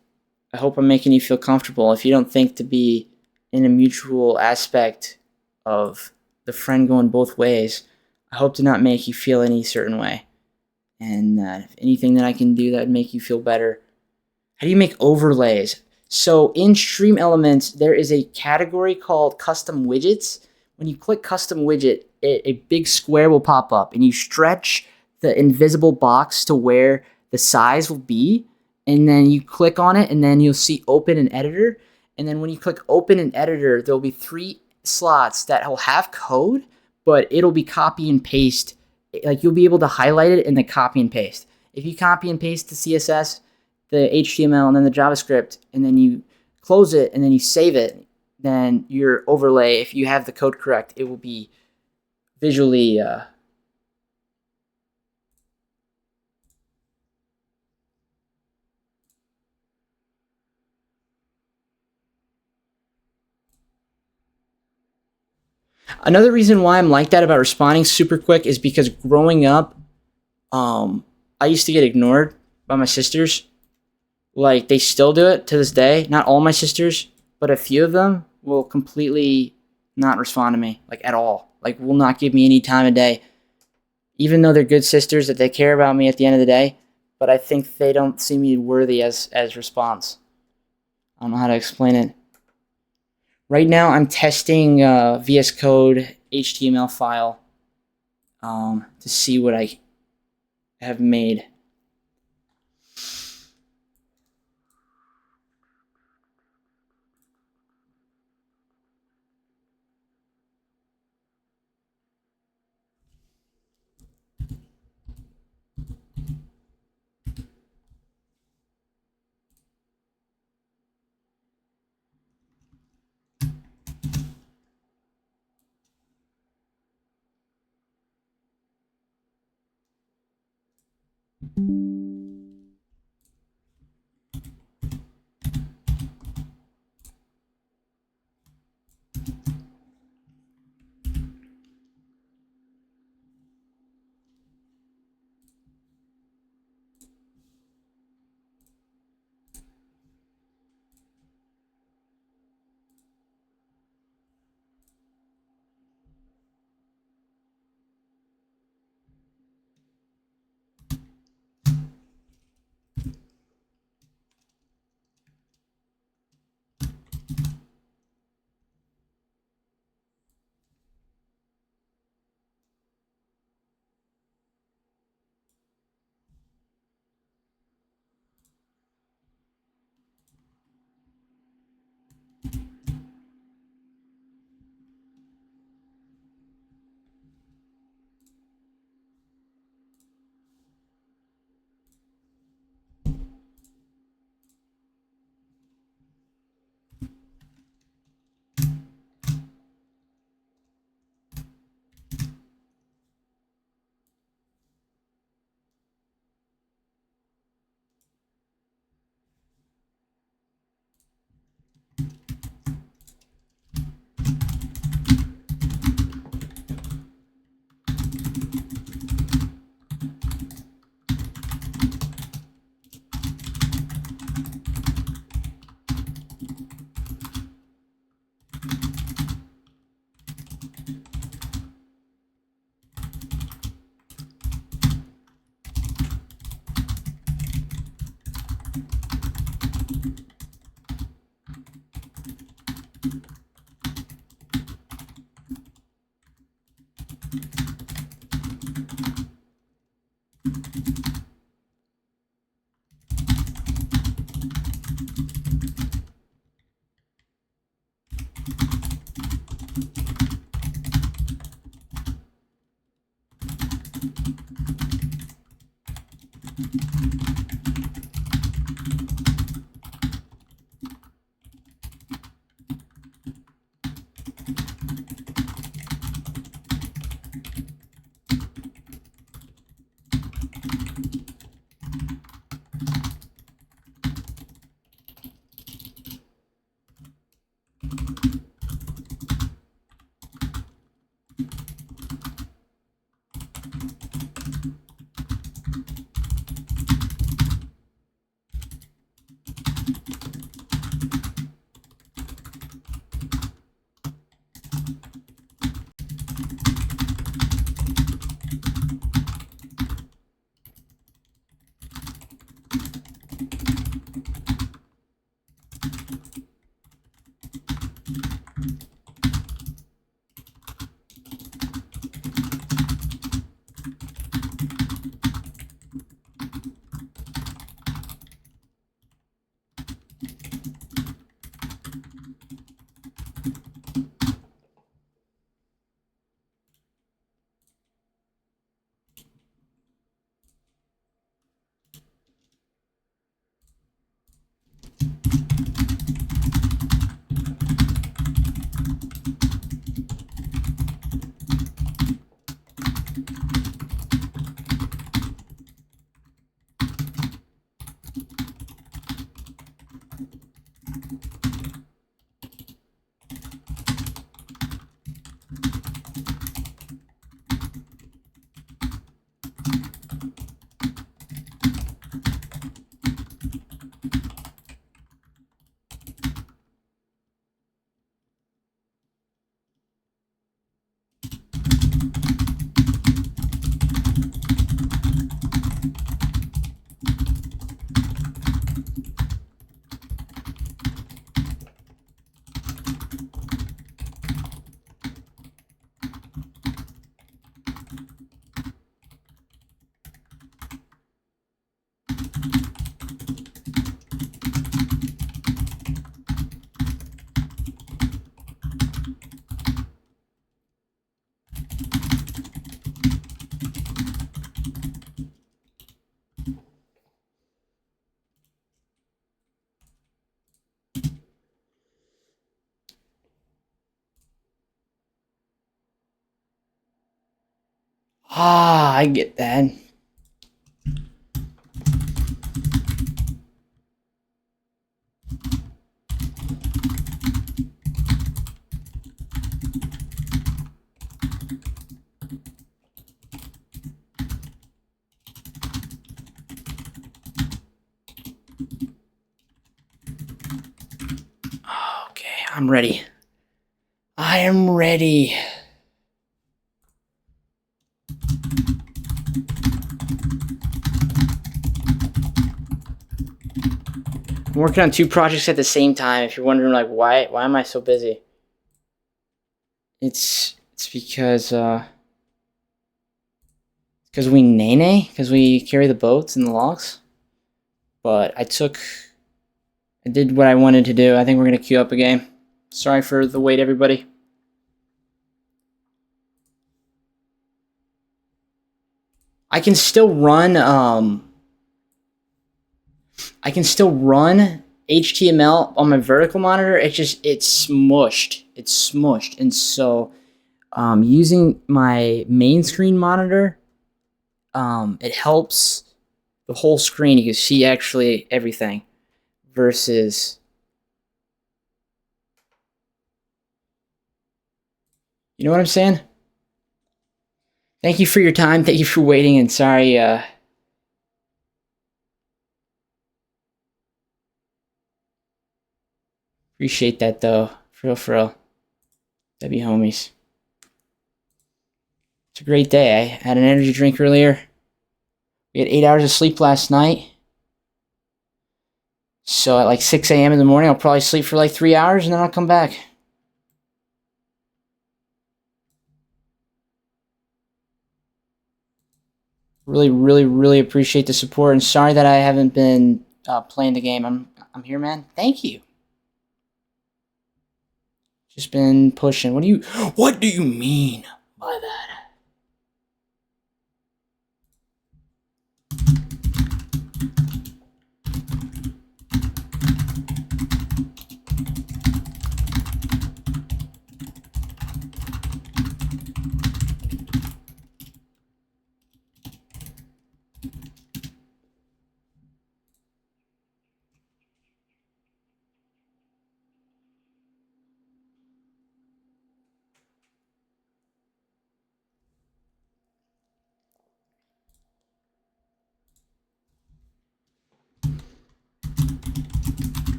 I hope I'm making you feel comfortable. If you don't think to be in a mutual aspect of the friend going both ways, I hope to not make you feel any certain way. And if anything that I can do that would make you feel better. How do you make overlays? So in Stream Elements, there is a category called Custom Widgets. When you click Custom Widget, a big square will pop up, and you stretch the invisible box to where the size will be, and then you click on it, and then you'll see Open in Editor. And then when you click Open in Editor, there'll be 3 slots that will have code, but it'll be copy and paste. Like you'll be able to highlight it and then copy and paste. If you copy and paste the CSS, the HTML, and then the JavaScript, and then you close it, and then you save it, then your overlay, if you have the code correct, it will be visually Another reason why I'm like that about responding super quick is because growing up, I used to get ignored by my sisters. Like, they still do it to this day. Not all my sisters, but a few of them will completely not respond to me, like, at all. Like, will not give me any time of day. Even though they're good sisters, that they care about me at the end of the day, but I think they don't see me worthy as response. I don't know how to explain it. Right now, I'm testing VS Code HTML file to see what I have made. Ah, I get that. Okay, I'm ready. I am ready. I'm working on 2 projects at the same time. If you're wondering, like, why am I so busy? It's because we naenaes, because we carry the boats and the logs. But I did what I wanted to do. I think we're gonna queue up a game. Sorry for the wait, everybody. I can still run HTML on my vertical monitor. It's smushed. It's smushed. And so using my main screen monitor, it helps the whole screen. You can see actually everything versus you know what I'm saying? Thank you for your time. Thank you for waiting, and sorry appreciate that though. For real. That'd be homies. It's a great day. I had an energy drink earlier. We had 8 hours of sleep last night. So at like 6 a.m. in the morning, I'll probably sleep for like 3 hours and then I'll come back. Really, really, really appreciate the support, and sorry that I haven't been playing the game. I'm here, man. Thank you. Just been pushing. What do you mean by that?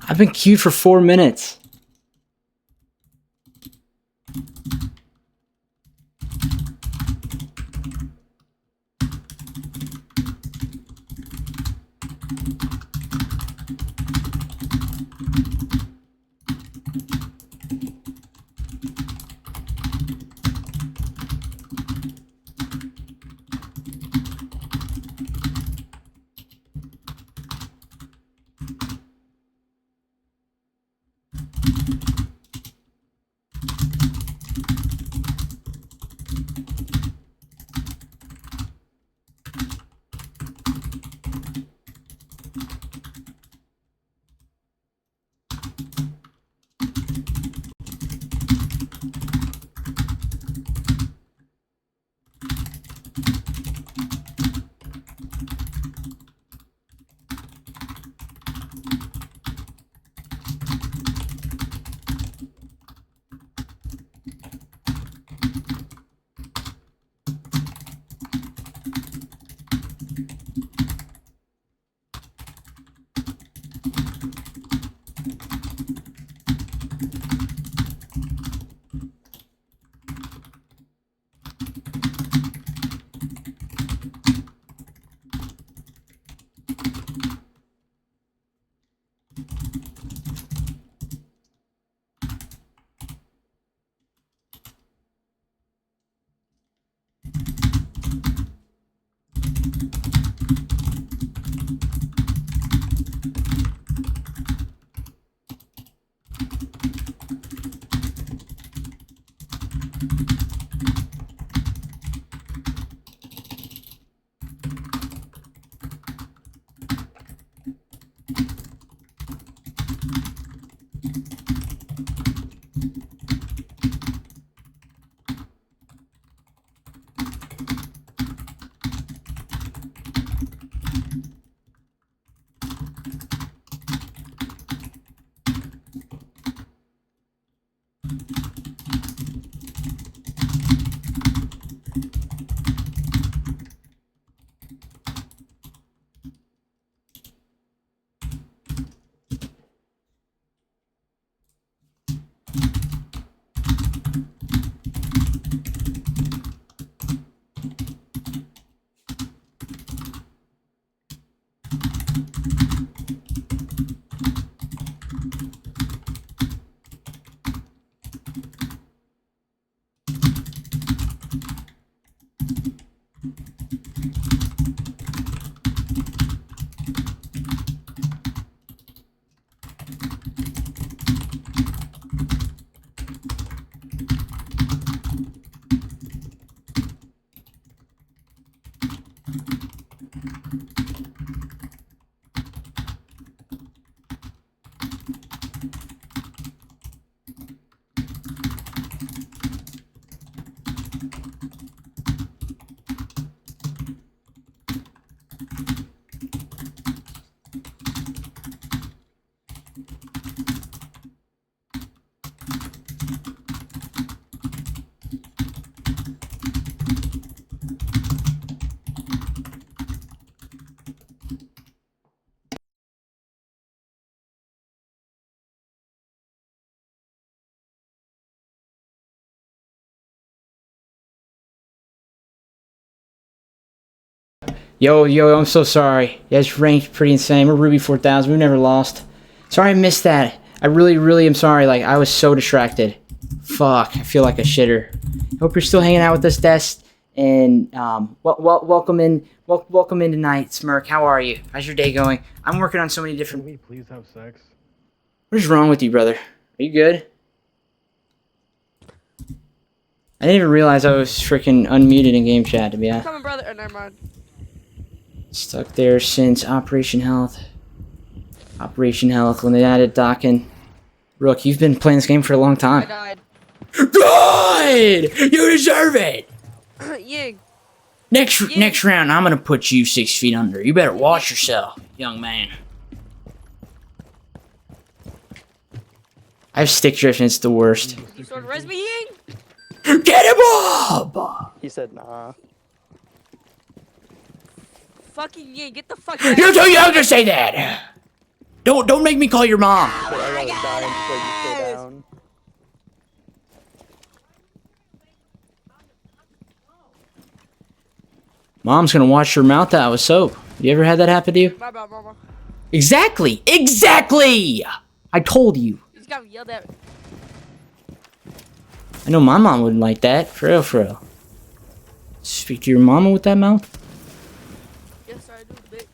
I've been queued for 4 minutes. Yo, I'm so sorry. Yeah, it's ranked pretty insane. We're Ruby 4000. We've never lost. Sorry I missed that. I really am sorry. Like, I was so distracted. Fuck, I feel like a shitter. Hope you're still hanging out with us, Des. And welcome in tonight, Smirk. How are you? How's your day going? I'm working on so many different. Can we please have sex? What is wrong with you, brother? Are you good? I didn't even realize I was freaking unmuted in game chat, to be honest. Come on, brother. Oh, never mind. Stuck there since Operation Health. Operation Health, when they added Dockin. Rook, you've been playing this game for a long I time. died. Good! You deserve it! Yeah. Next round, I'm gonna put you 6 feet under. You better watch yourself, young man. I have stick drift and it's the worst. You sort of res me, Ying? Get him up! He said nah. Fucking Ying, get the fuck out. You're too young to say that! Don't make me call your mom! But I gotta die until you stay down. Mom's gonna wash her mouth out with soap. You ever had that happen to you? My bad, mama. Exactly! I told you. You just got me yelled at. I know my mom wouldn't like that. For real. Speak to your mama with that mouth? Yes, I do, bitch.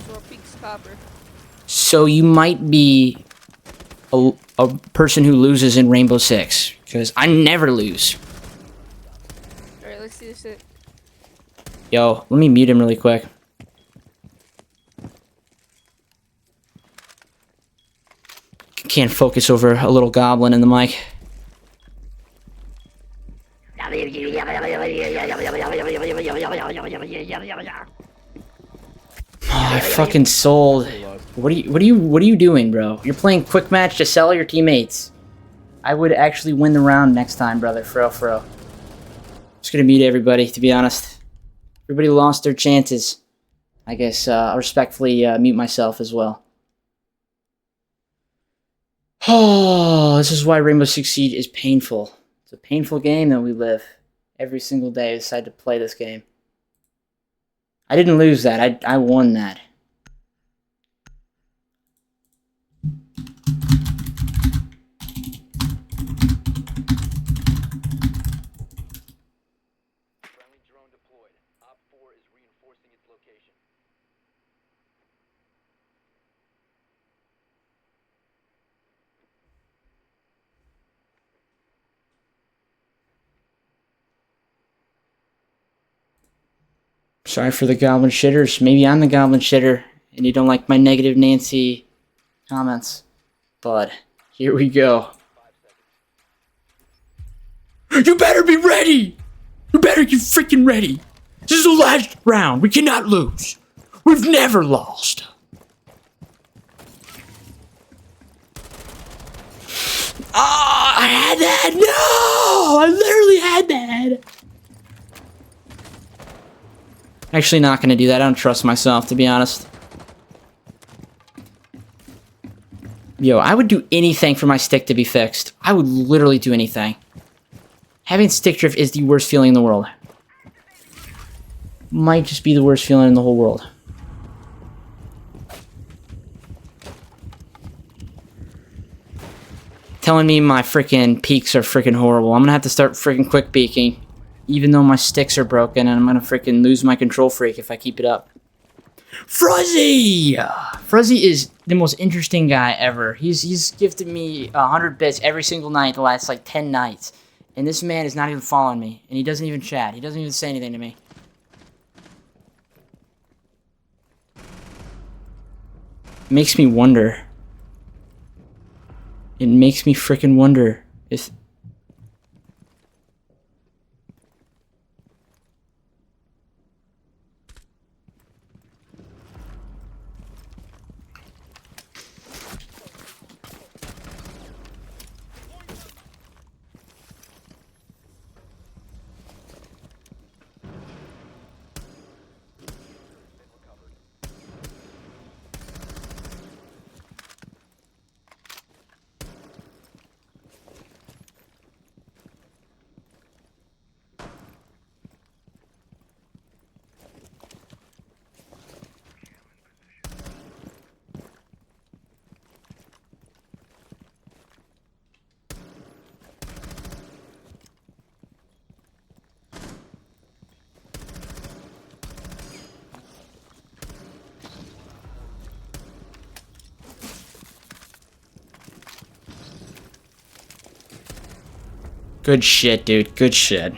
So Peaks Copper. So you might be a person who loses in Rainbow Six. Because I never lose. Alright, let's see this shit. Yo, let me mute him really quick. Can't focus over a little goblin in the mic. Oh, I fucking sold. What are you doing, bro? You're playing quick match to sell your teammates. I would actually win the round next time, brother. For real. Just gonna mute everybody, to be honest. Everybody lost their chances. I guess I'll respectfully mute myself as well. Oh, this is why Rainbow Six Siege is painful. It's a painful game that we live. Every single day I decide to play this game. I didn't lose that. I won that. Friendly drone deployed. Op 4 is reinforcing its location. Sorry for the goblin shitters. Maybe I'm the goblin shitter and you don't like my negative Nancy comments. But here we go. You better be ready! You better get freaking ready! This is the last round. We cannot lose. We've never lost. Ah, I had that! No! I literally had that! Actually not gonna do that. I don't trust myself, to be honest. Yo, I would do anything for my stick to be fixed. I would literally do anything. Having stick drift is the worst feeling in the world. Might just be the worst feeling in the whole world. Telling me my freaking peaks are freaking horrible. I'm gonna have to start freaking quick peeking. Even though my sticks are broken, and I'm gonna freaking lose my control freak if I keep it up. Fruzzy! Fruzzy is the most interesting guy ever. He's gifted me 100 bits every single night the last like 10 nights. And this man is not even following me. And he doesn't even chat. He doesn't even say anything to me. Makes me wonder. It makes me freaking wonder if... Good shit, dude. Good shit.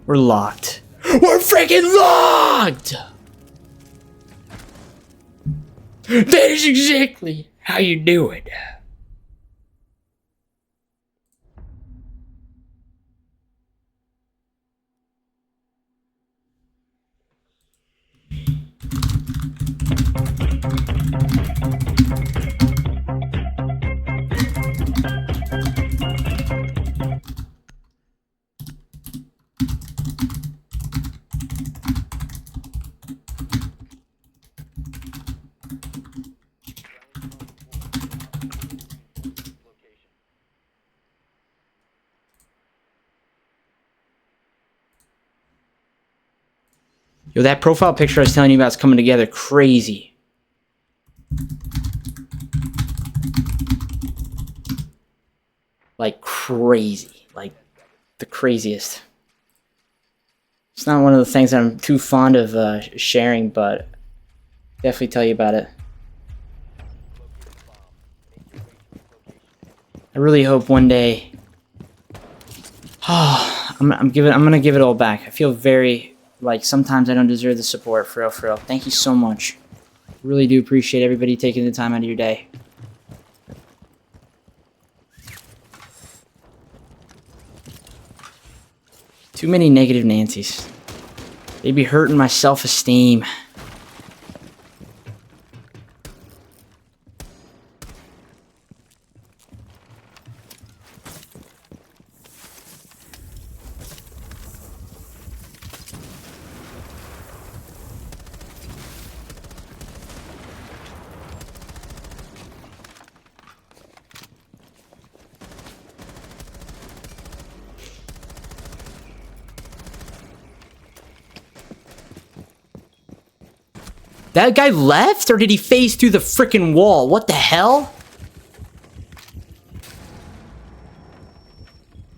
We're locked. We're freaking locked! That is exactly how you do it. Yo, that profile picture I was telling you about is coming together crazy. Like crazy. Like the craziest. It's not one of the things that I'm too fond of sharing, but definitely tell you about it. I really hope one day... I'm gonna give it all back. I feel very... Like, sometimes I don't deserve the support, for real, for real. Thank you so much. Really do appreciate everybody taking the time out of your day. Too many negative Nancys. They be hurting my self-esteem. That guy left, or did he phase through the freaking wall? What the hell?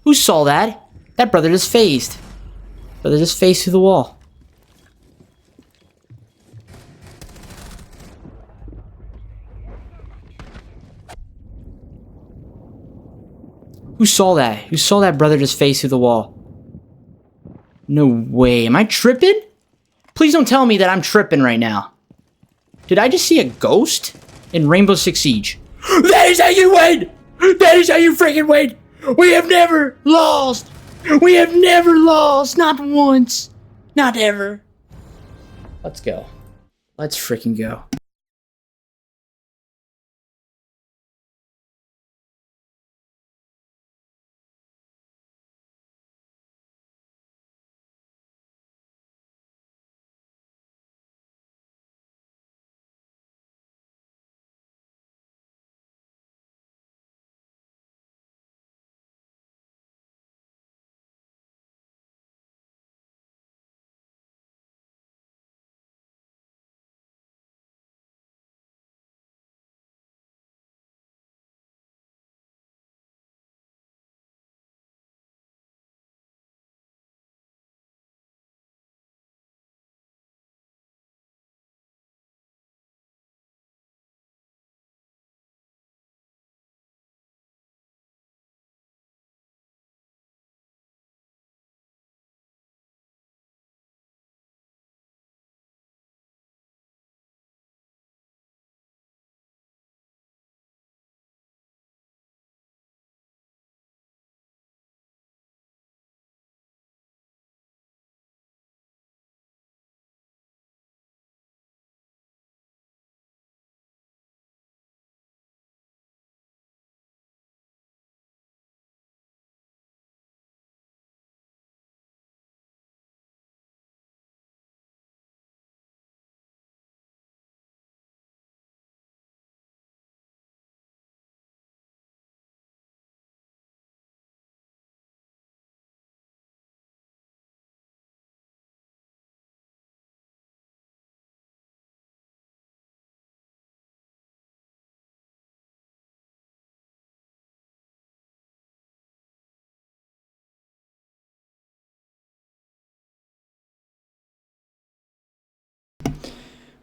Who saw that? That brother just phased. Brother just phased through the wall. Who saw that? Who saw that brother just phase through the wall? No way. Am I tripping? Please don't tell me that I'm tripping right now. Did I just see a ghost in Rainbow Six Siege? That is how you win! That is how you freaking win! We have never lost! We have never lost! Not once! Not ever! Let's go. Let's freaking go.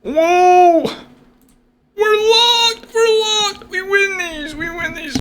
Whoa! We're locked! We're locked! We win these! We win these!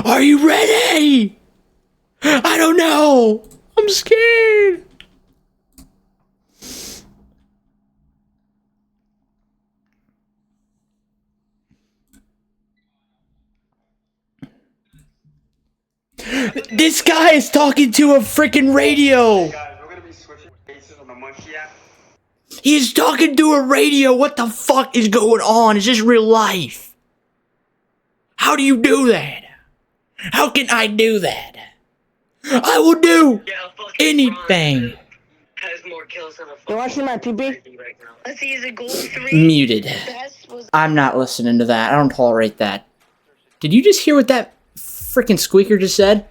Are you ready? I don't know. I'm scared. This guy is talking to a freaking radio. He's talking to a radio. What the fuck is going on? Is this real life? How do you do that? How can I do that? I will do anything. You want to see my TP? Muted. I'm not listening to that. I don't tolerate that. Did you just hear what that freaking squeaker just said?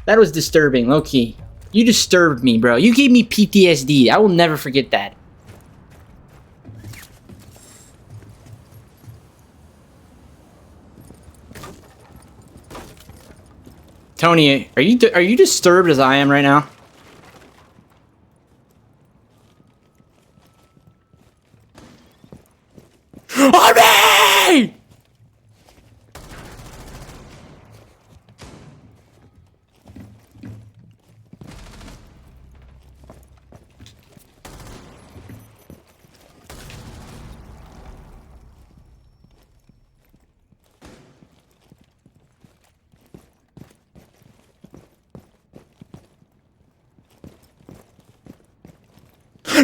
That was disturbing, low-key. You disturbed me, bro. You gave me PTSD. I will never forget that. Tony, are you disturbed as I am right now? Army!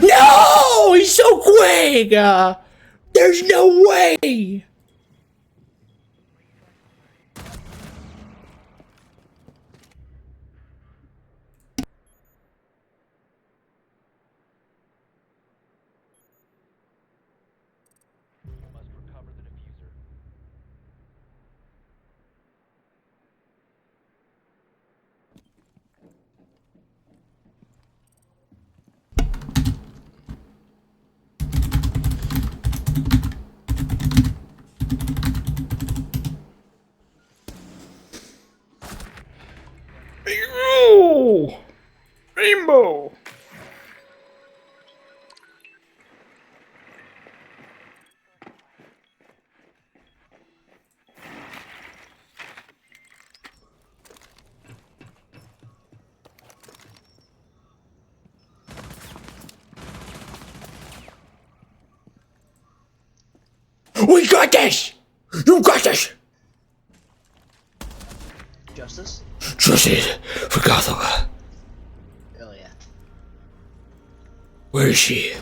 No! He's so quick! There's no way! Must recover the diffuser. Rainbow! Rainbow! We got this! You got this! Justice? Justice for Gotham. Hell yeah. Where is she?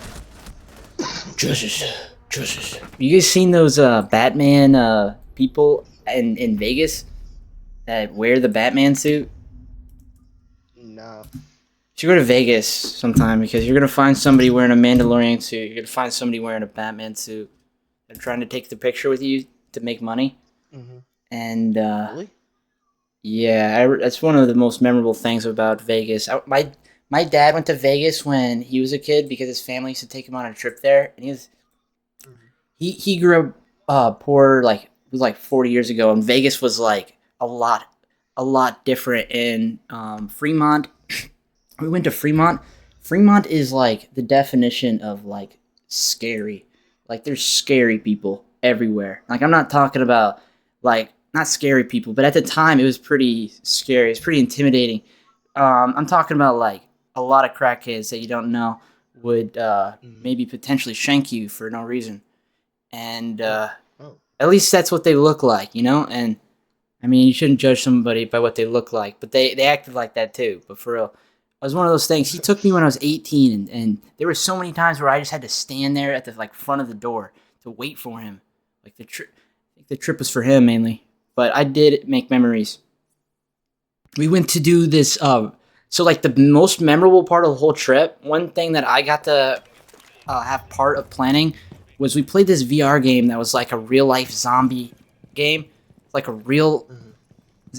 Justice. Justice. You guys seen those Batman people in Vegas that wear the Batman suit? No. You should go to Vegas sometime because you're gonna find somebody wearing a Mandalorian suit. You're gonna find somebody wearing a Batman suit. They're trying to take the picture with you to make money. Mm-hmm. And Really? yeah, that's one of the most memorable things about Vegas. My dad went to Vegas when he was a kid because his family used to take him on a trip there, and he grew up poor, like it was like 40 years ago, and Vegas was like a lot different in Fremont. We went to Fremont. Fremont is like the definition of like scary. Like there's scary people everywhere. Like I'm not talking about like not scary people, but at the time it was pretty scary. It's pretty intimidating. I'm talking about like a lot of crackheads that you don't know would maybe potentially shank you for no reason. And at least that's what they look like, you know? And I mean, you shouldn't judge somebody by what they look like, but they acted like that too. But for real, it was one of those things. He took me when I was 18, and there were so many times where I just had to stand there at the like front of the door to wait for him. Like I think the trip was for him mainly, but I did make memories. We went to do this. So like the most memorable part of the whole trip, one thing that I got to have part of planning was we played this VR game that was like a real life zombie game, like a real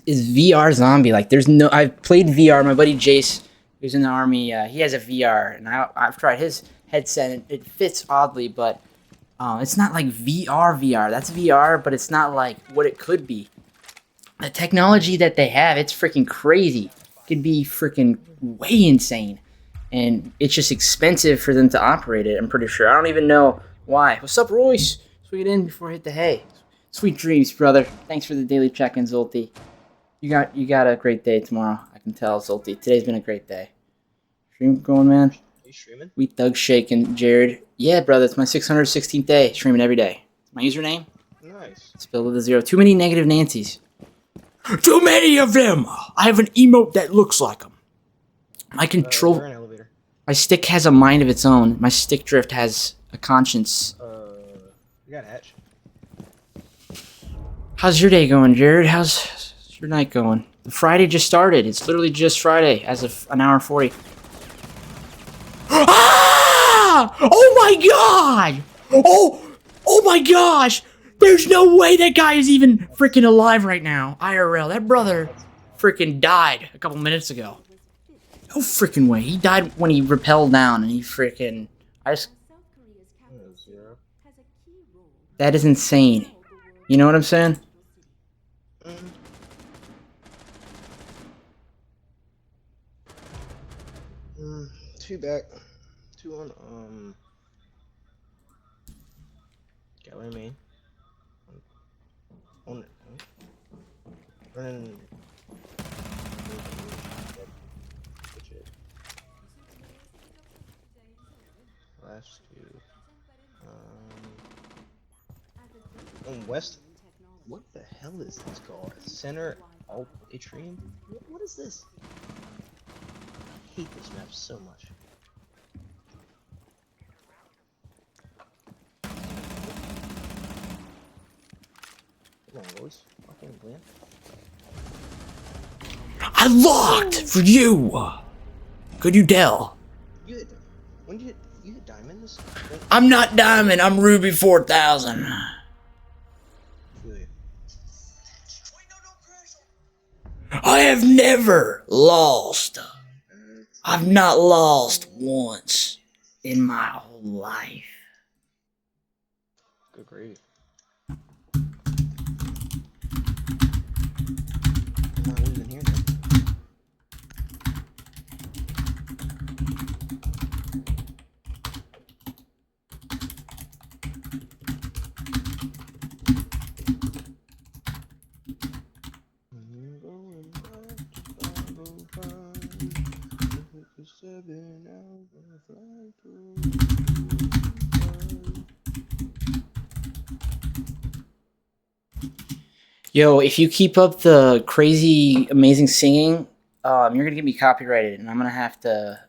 is VR zombie. Like there's no. I've played VR. My buddy Jace, who's in the army, he has a VR, and I've tried his headset. And it fits oddly, but it's not like VR. That's VR, but it's not like what it could be. The technology that they have, it's freaking crazy. It could be freaking way insane, and it's just expensive for them to operate it. I'm pretty sure. I don't even know why. What's up, Royce? Let's get in before I hit the hay. Sweet dreams, brother. Thanks for the daily check-in, Zolty. You got a great day tomorrow. I can tell, Zolty. Today's been a great day. Stream going, man. Are you streaming? We thug shaking, Jared. Yeah, brother. It's my 616th day. Streaming every day. My username? Nice. Spell with a 0. Too many negative Nancys. Too many of them. I have an emote that looks like them. My control. We're in an elevator. My stick has a mind of its own. My stick drift has a conscience. You got hatch. How's your day going, Jared? How's your night going? The Friday just started. It's literally just Friday as of an hour 40. Ah! Oh my god! Oh my gosh! There's no way that guy is even freaking alive right now. IRL. That brother freaking died a couple minutes ago. No freaking way. He died when he rappelled down and he freaking... That is insane. You know what I'm saying? Two back. Two on, gallery main. On, running. Last two. On west. What the hell is this called? Center alt atrium? What is this? I hate this map so much. Come on, boys. Fucking win. I locked for you. Could you tell? You hit, when you hit diamonds? I'm not diamond. I'm Ruby 4000. Really? I have never lost. I've not lost once in my whole life. Good grief. I'm not losing here now. Yo, if you keep up the crazy, amazing singing, you're gonna get me copyrighted, and I'm gonna have to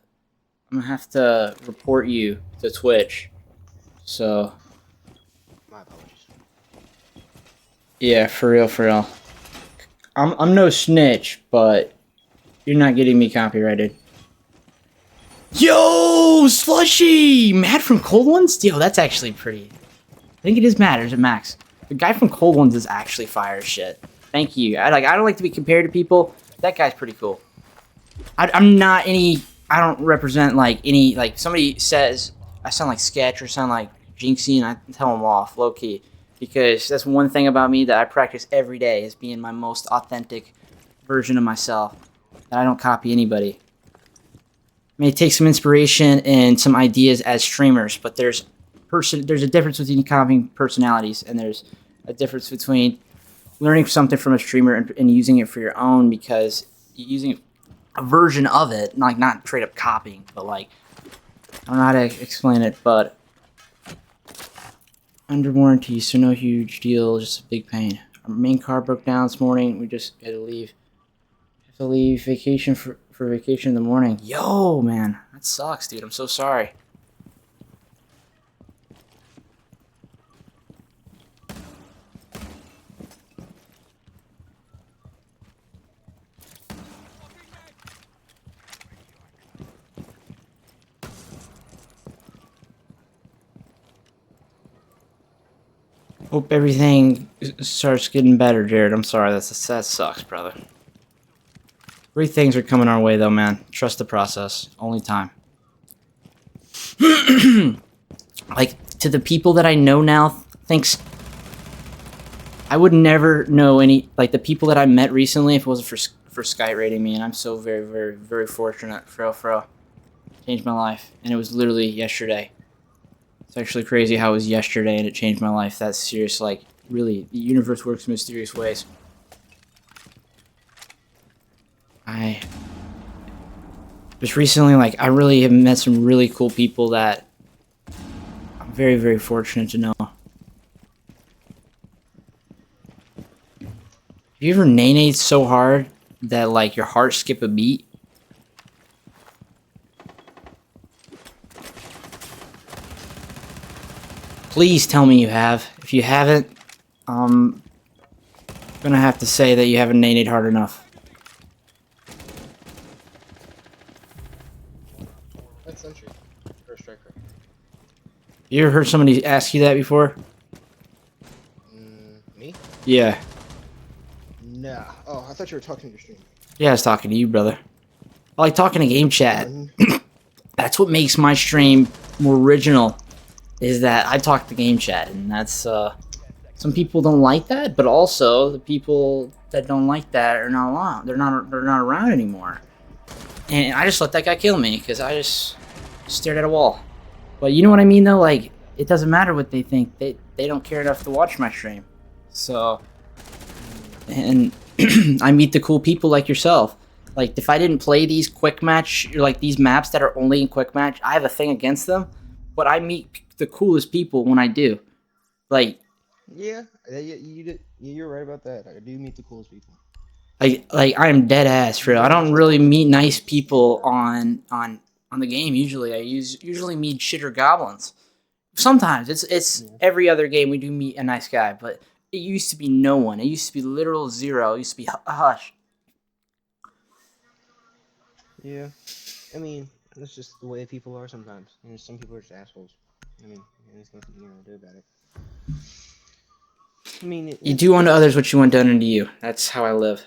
report you to Twitch. So, My apologies. yeah, for real, for real. I'm no snitch, but you're not getting me copyrighted. Yo, Slushy! Matt from Cold Ones? Yo, that's actually pretty. I think it is Matt, or is it Max? The guy from Cold Ones is actually fire as shit. Thank you. I don't like to be compared to people. That guy's pretty cool. I'm not any. I don't represent like any. Like somebody says I sound like Sketch or sound like Jinxie, and I tell them off low key, because that's one thing about me that I practice every day is being my most authentic version of myself. That I don't copy anybody. I may take some inspiration and some ideas as streamers, but there's a difference between copying personalities, and there's a difference between learning something from a streamer and using it for your own, because you're using a version of it, like not straight up copying, but like, I don't know how to explain it, but under warranty, so no huge deal, just a big pain. Our main car broke down this morning. We just had to leave. Have to leave vacation for vacation in the morning. Yo, man, that sucks, dude. I'm so sorry. Hope everything starts getting better, Jared. I'm sorry, that sucks, brother. Great things are coming our way, though, man. Trust the process. Only time. Like, to the people that I know now, thanks. I would never know any, like, the people that I met recently if it wasn't for Skype rating me, and I'm so very, very, very fortunate. For real. Changed my life, and it was literally yesterday. It's actually crazy how it was yesterday and it changed my life. That's serious, like, really, the universe works in mysterious ways. I just recently, like, I really have met some really cool people that I'm very, very fortunate to know. Have you ever naenaes so hard that, like, your heart skip a beat? Please tell me you have. If you haven't, I'm gonna have to say that you haven't naenaed hard enough. That's Sentry. Or Striker. You ever heard somebody ask you that before? Me? Yeah. Nah. Oh, I thought you were talking to your stream. Yeah, I was talking to you, brother. I like talking to game chat. That's what makes my stream more original, is that I talk to game chat, and that's, some people don't like that, but also the people that don't like that are not around. They're not around anymore. And I just let that guy kill me because I just stared at a wall. But you know what I mean, though? Like, it doesn't matter what they think. They don't care enough to watch my stream. So, and I meet the cool people like yourself. Like, if I didn't play these quick match, like these maps that are only in quick match, I have a thing against them. But I meet the coolest people when I do. Like, Yeah, you're right about that. I do meet the coolest people. like I'm dead ass for real. I don't really meet nice people on the game usually. I usually meet shitter goblins. Sometimes it's every other game we do meet a nice guy, but it used to be no one. It used to be literal zero. It used to be hush. Yeah, I mean, that's just the way people are sometimes. You know, some people are just assholes. I mean, there's nothing you can do about it. I mean, You do unto others what you want done unto you. That's how I live.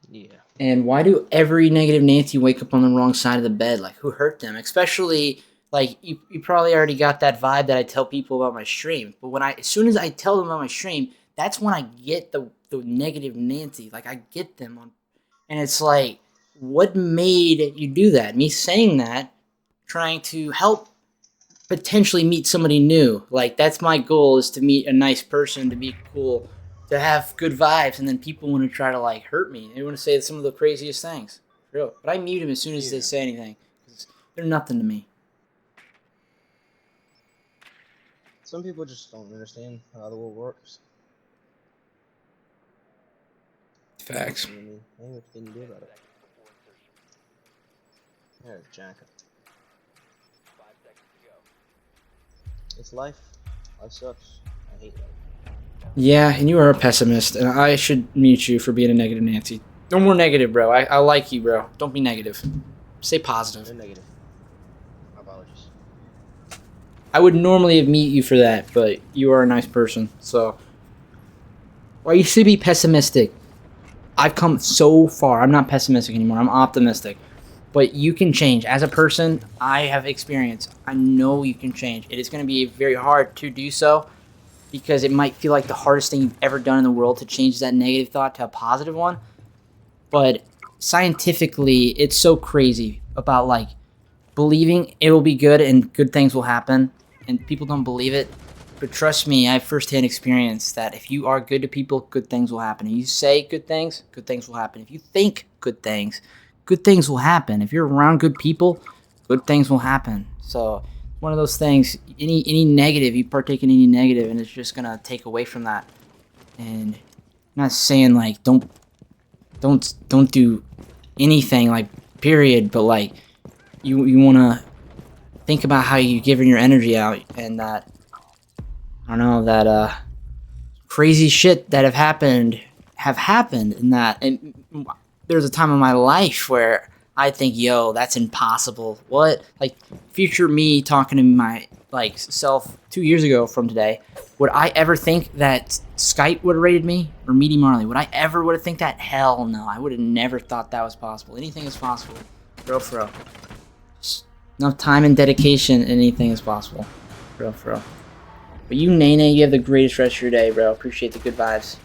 Yeah. And why do every negative Nancy wake up on the wrong side of the bed? Like, who hurt them? Especially, like, you probably already got that vibe that I tell people about my stream. But when as soon as I tell them about my stream, that's when I get the negative Nancy. Like, I get them on, and it's like, what made you do that? Me saying that, trying to help potentially meet somebody new. Like, that's my goal, is to meet a nice person, to be cool, to have good vibes, and then people want to try to, like, hurt me. They want to say some of the craziest things. Real. But I mute them as soon as they say anything. 'Cause they're nothing to me. Some people just don't understand how the world works. Facts. I mean, ain't what can you do about it? There's Jack. It's life. Life sucks. I hate life. Yeah, and you are a pessimist, and I should mute you for being a negative Nancy. No more negative, bro. I like you, bro. Don't be negative. Stay positive. They're negative. My apologies. I would normally have mute you for that, but you are a nice person, so... Why you should be pessimistic. I've come so far. I'm not pessimistic anymore. I'm optimistic. But you can change. As a person, I have experience. I know you can change. It is going to be very hard to do so, because it might feel like the hardest thing you've ever done in the world to change that negative thought to a positive one. But scientifically, it's so crazy about, like, believing it will be good and good things will happen, and people don't believe it. But trust me, I have firsthand experience that if you are good to people, good things will happen. If you say good things will happen. If you think good things will happen. If you're around good people, good things will happen. So one of those things, any negative, you partake in any negative, and it's just gonna take away from that. And I'm not saying, like, don't do anything, like, period, but, like, you wanna think about how you're giving your energy out, and that, I don't know, that crazy shit that have happened, and that, and there's a time in my life where I think, yo, that's impossible. What? Like, future me talking to my, like, self 2 years ago from today, would I ever think that Skype would have rated me? Or Meaty Marley? Would I ever would have think that? Hell no. I would have never thought that was possible. Anything is possible. Bro, for real. Just enough time and dedication, anything is possible. Bro, for real. But you, Nene, you have the greatest rest of your day, bro. Appreciate the good vibes.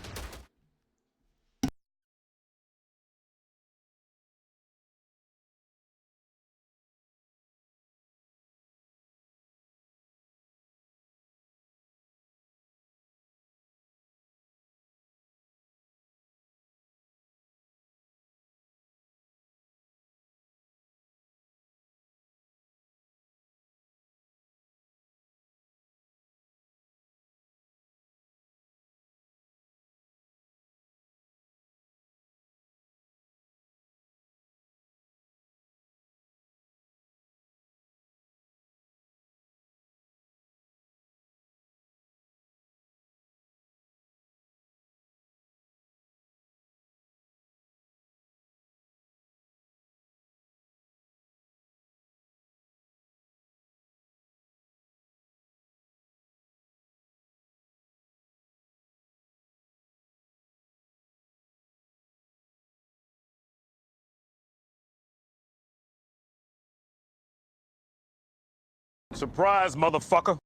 Surprise, motherfucker.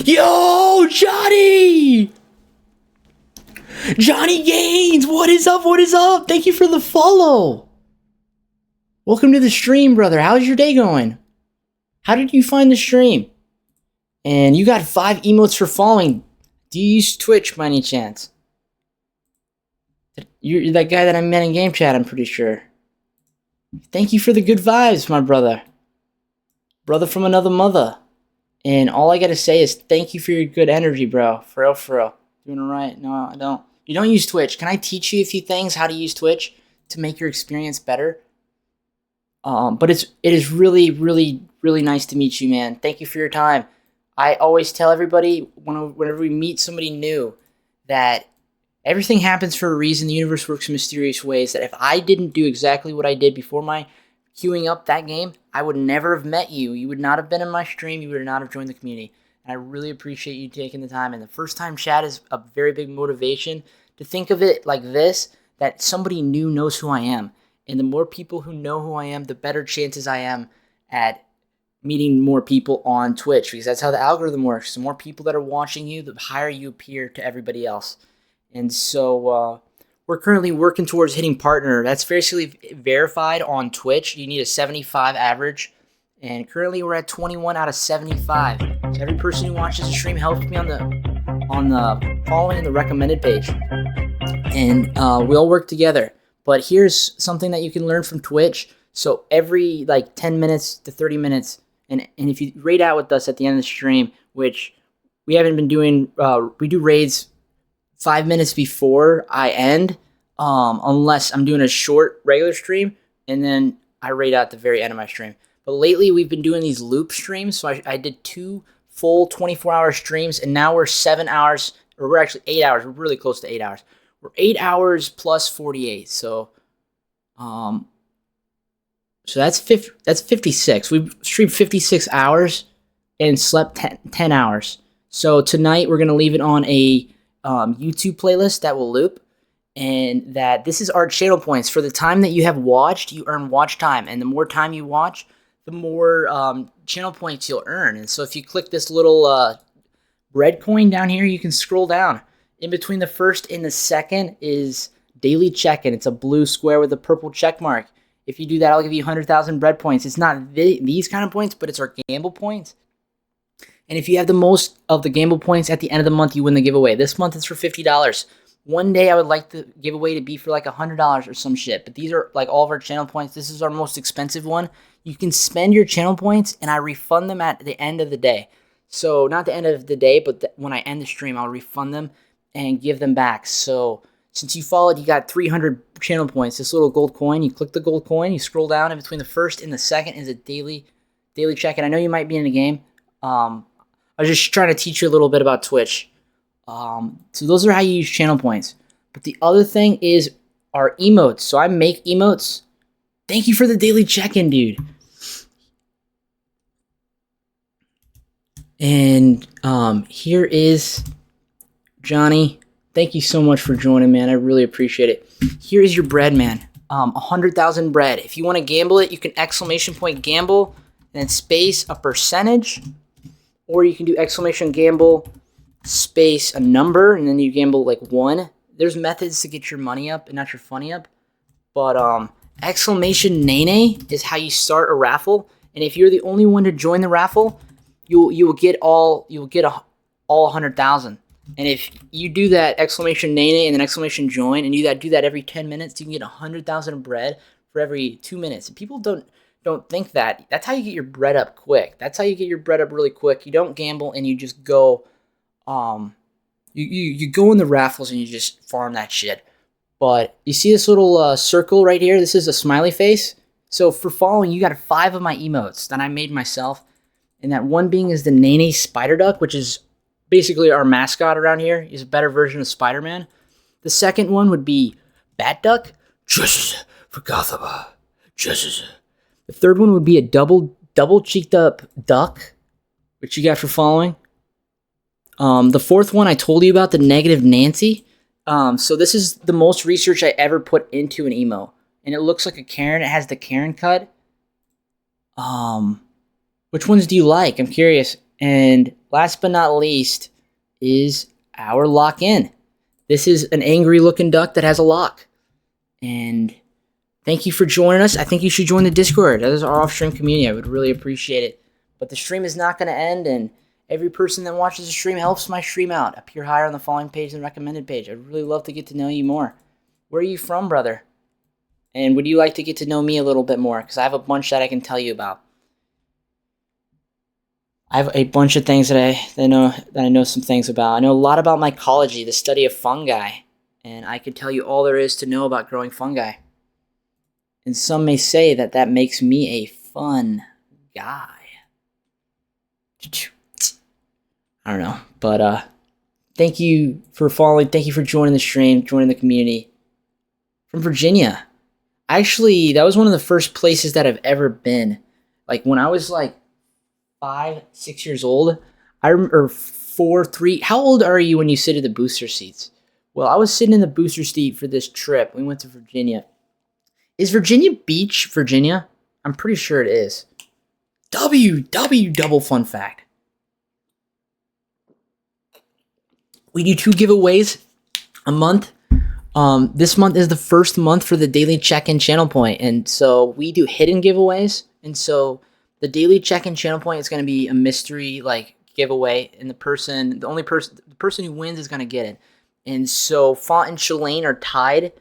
Yo, Johnny! Johnny Gaines, what is up? What is up? Thank you for the follow. Welcome to the stream, brother. How's your day going? How did you find the stream? And you got 5 emotes for following. Do you use Twitch by any chance? You're that guy that I met in game chat, I'm pretty sure. Thank you for the good vibes, my brother. Brother from another mother. And all I gotta say is thank you for your good energy, bro. For real, for real. Doing alright? No, I don't. You don't use Twitch. Can I teach you a few things how to use Twitch to make your experience better? But it is really, really, really nice to meet you, man. Thank you for your time. I always tell everybody whenever we meet somebody new that everything happens for a reason. The universe works in mysterious ways. That if I didn't do exactly what I did before my queuing up that game, I would never have met you. You would not have been in my stream. You would not have joined the community. And I really appreciate you taking the time. And the first time chat is a very big motivation to think of it like this, that somebody new knows who I am. And the more people who know who I am, the better chances I am at meeting more people on Twitch, because that's how the algorithm works. The more people that are watching you, the higher you appear to everybody else. And so we're currently working towards hitting partner. That's basically verified on Twitch. You need a 75 average. And currently we're at 21 out of 75. So every person who watches the stream helps me on the following and the recommended page. And we all work together. But here's something that you can learn from Twitch. So every like 10 minutes to 30 minutes, and if you raid out with us at the end of the stream, which we haven't been doing, we do raids 5 minutes before I end, unless I'm doing a short regular stream, and then I raid out at the very end of my stream. But lately we've been doing these loop streams, so I did 2 full 24-hour streams, and now we're 7 hours, or we're actually 8 hours. We're really close to 8 hours. We're 8 hours plus 48, so that's 56. We've streamed 56 hours and slept 10 hours. So tonight we're gonna leave it on a YouTube playlist that will loop, and that this is our channel points. For the time that you have watched, you earn watch time, and the more time you watch, the more channel points you'll earn. And so if you click this little red coin down here, you can scroll down. In between the first and the second is daily check-in. It's a blue square with a purple check mark. If you do that, I'll give you 100,000 bread points. It's not these kind of points, but it's our gamble points. And if you have the most of the gamble points at the end of the month, you win the giveaway. This month it's for $50. One day I would like the giveaway to be for like $100 or some shit. But these are like all of our channel points. This is our most expensive one. You can spend your channel points, and I refund them at the end of the day. So not the end of the day, but when I end the stream, I'll refund them and give them back. So since you followed, you got 300 channel points. This little gold coin, you click the gold coin, you scroll down, and between the first and the second is a daily check. And I know you might be in the game. I was just trying to teach you a little bit about Twitch. So those are how you use channel points. But the other thing is our emotes. So I make emotes. Thank you for the daily check-in, dude. And here is Johnny. Thank you so much for joining, man. I really appreciate it. Here is your bread, man. 100,000 bread. If you want to gamble it, you can exclamation point gamble and then space a percentage. Or you can do exclamation gamble space a number, and then you gamble like 1. There's methods to get your money up and not your funny up. But exclamation naenaes is how you start a raffle. And if you're the only one to join the raffle, you will get all 100,000. And if you do that exclamation naenaes and then exclamation join, and you do that every 10 minutes, you can get 100,000 bread for every 2 minutes. And people don't think that. That's how you get your bread up quick. That's how you get your bread up really quick. You don't gamble, and you just go, you go in the raffles and you just farm that shit. But you see this little circle right here? This is a smiley face. So for following, you got 5 of my emotes that I made myself. And that one being is the naenaes spider duck, which is basically our mascot around here. He's a better version of Spider-Man. The second one would be Bat Duck. Justice for Gotham. Justice. The third one would be a double cheeked up duck, which you got for following. The fourth one I told you about, the negative Nancy. So this is the most research I ever put into an emo. And it looks like a Karen. It has the Karen cut. Which ones do you like? I'm curious. And last but not least is our lock-in. This is an angry looking duck that has a lock. And thank you for joining us. I think you should join the Discord. That is our off-stream community. I would really appreciate it. But the stream is not going to end, and every person that watches the stream helps my stream out. Appear higher on the following page than the recommended page. I'd really love to get to know you more. Where are you from, brother? And would you like to get to know me a little bit more? Because I have a bunch that I can tell you about. I have a bunch of things that I know some things about. I know a lot about mycology, the study of fungi, and I can tell you all there is to know about growing fungi. And some may say that that makes me a fun guy. I don't know, but thank you for following. Thank you for joining the stream, joining the community from Virginia. Actually, that was one of the first places that I've ever been. Like when I was like 5, 6 years old, I remember 4, 3. How old are you when you sit in the booster seats? Well, I was sitting in the booster seat for this trip. We went to Virginia. Is Virginia Beach, Virginia? I'm pretty sure it is. Double fun fact. We do 2 giveaways a month. This month is the first month for the daily check-in channel point, and so we do hidden giveaways. And so the daily check-in channel point is going to be a mystery like giveaway, and the person who wins is going to get it. And so Font and Shalane are tied,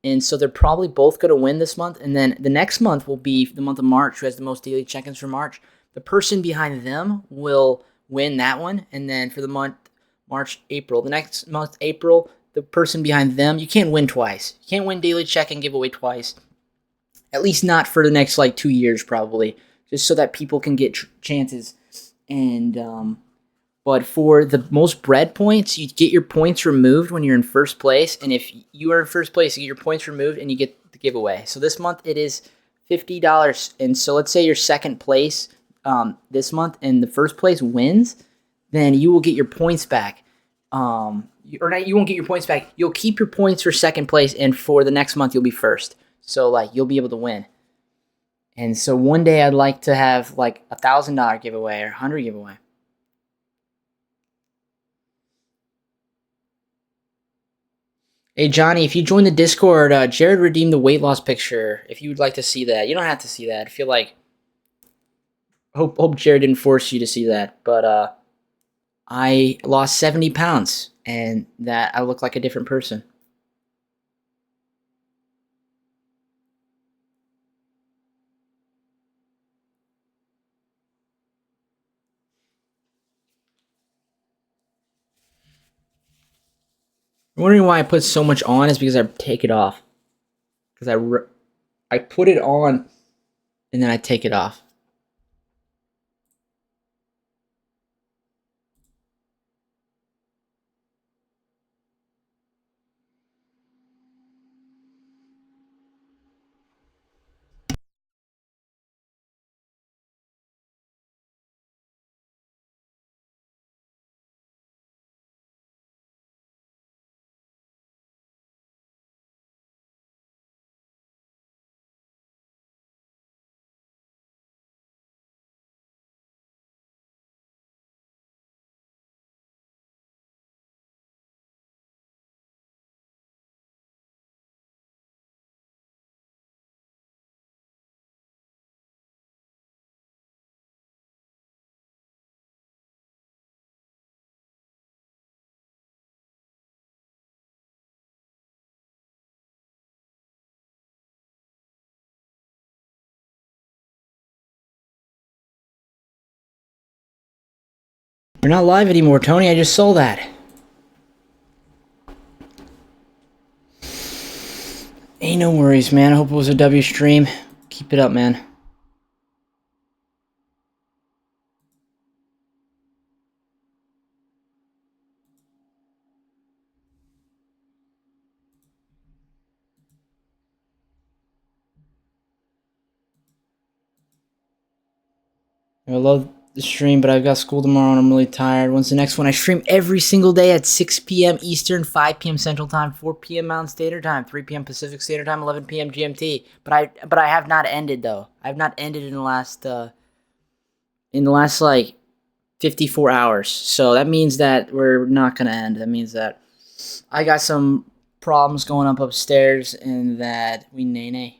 and so they're probably both going to win this month. And then the next month will be the month of March, who has the most daily check-ins for March. The person behind them will win that one, and then for the month March, April, the next month, April, the person behind them, you can't win twice. You can't win daily check-in giveaway twice. At least not for the next like 2 years probably, just so that people can get chances. And but for the most bread points, you get your points removed when you're in first place. And if you are in first place, you get your points removed and you get the giveaway. So this month it is $50. And so let's say you're second place this month and the first place wins, then you will get your points back. You won't get your points back. You'll keep your points for second place, and for the next month you'll be first. So like you'll be able to win. And so one day I'd like to have like $1,000 giveaway or $100 giveaway. Hey Johnny, if you join the Discord, Jared redeemed the weight loss picture. If you would like to see that, you don't have to see that. I feel like hope Jared didn't force you to see that, but I lost 70 pounds, and that I look like a different person. I'm wondering why I put so much on is because I take it off. Because I put it on, and then I take it off. We're not live anymore, Tony. I just saw that. Ain't no worries, man. I hope it was a W stream. Keep it up, man. I love the stream, but I've got school tomorrow and I'm really tired. When's the next one? I stream every single day at 6 p.m. Eastern, 5 p.m. Central Time, 4 p.m. Mountain Standard Time, 3 p.m. Pacific Standard Time, 11 p.m. GMT. But I have not ended though. I have not ended in the last like 54 hours. So that means that we're not gonna end. That means that I got some problems going up upstairs and that we naenaes.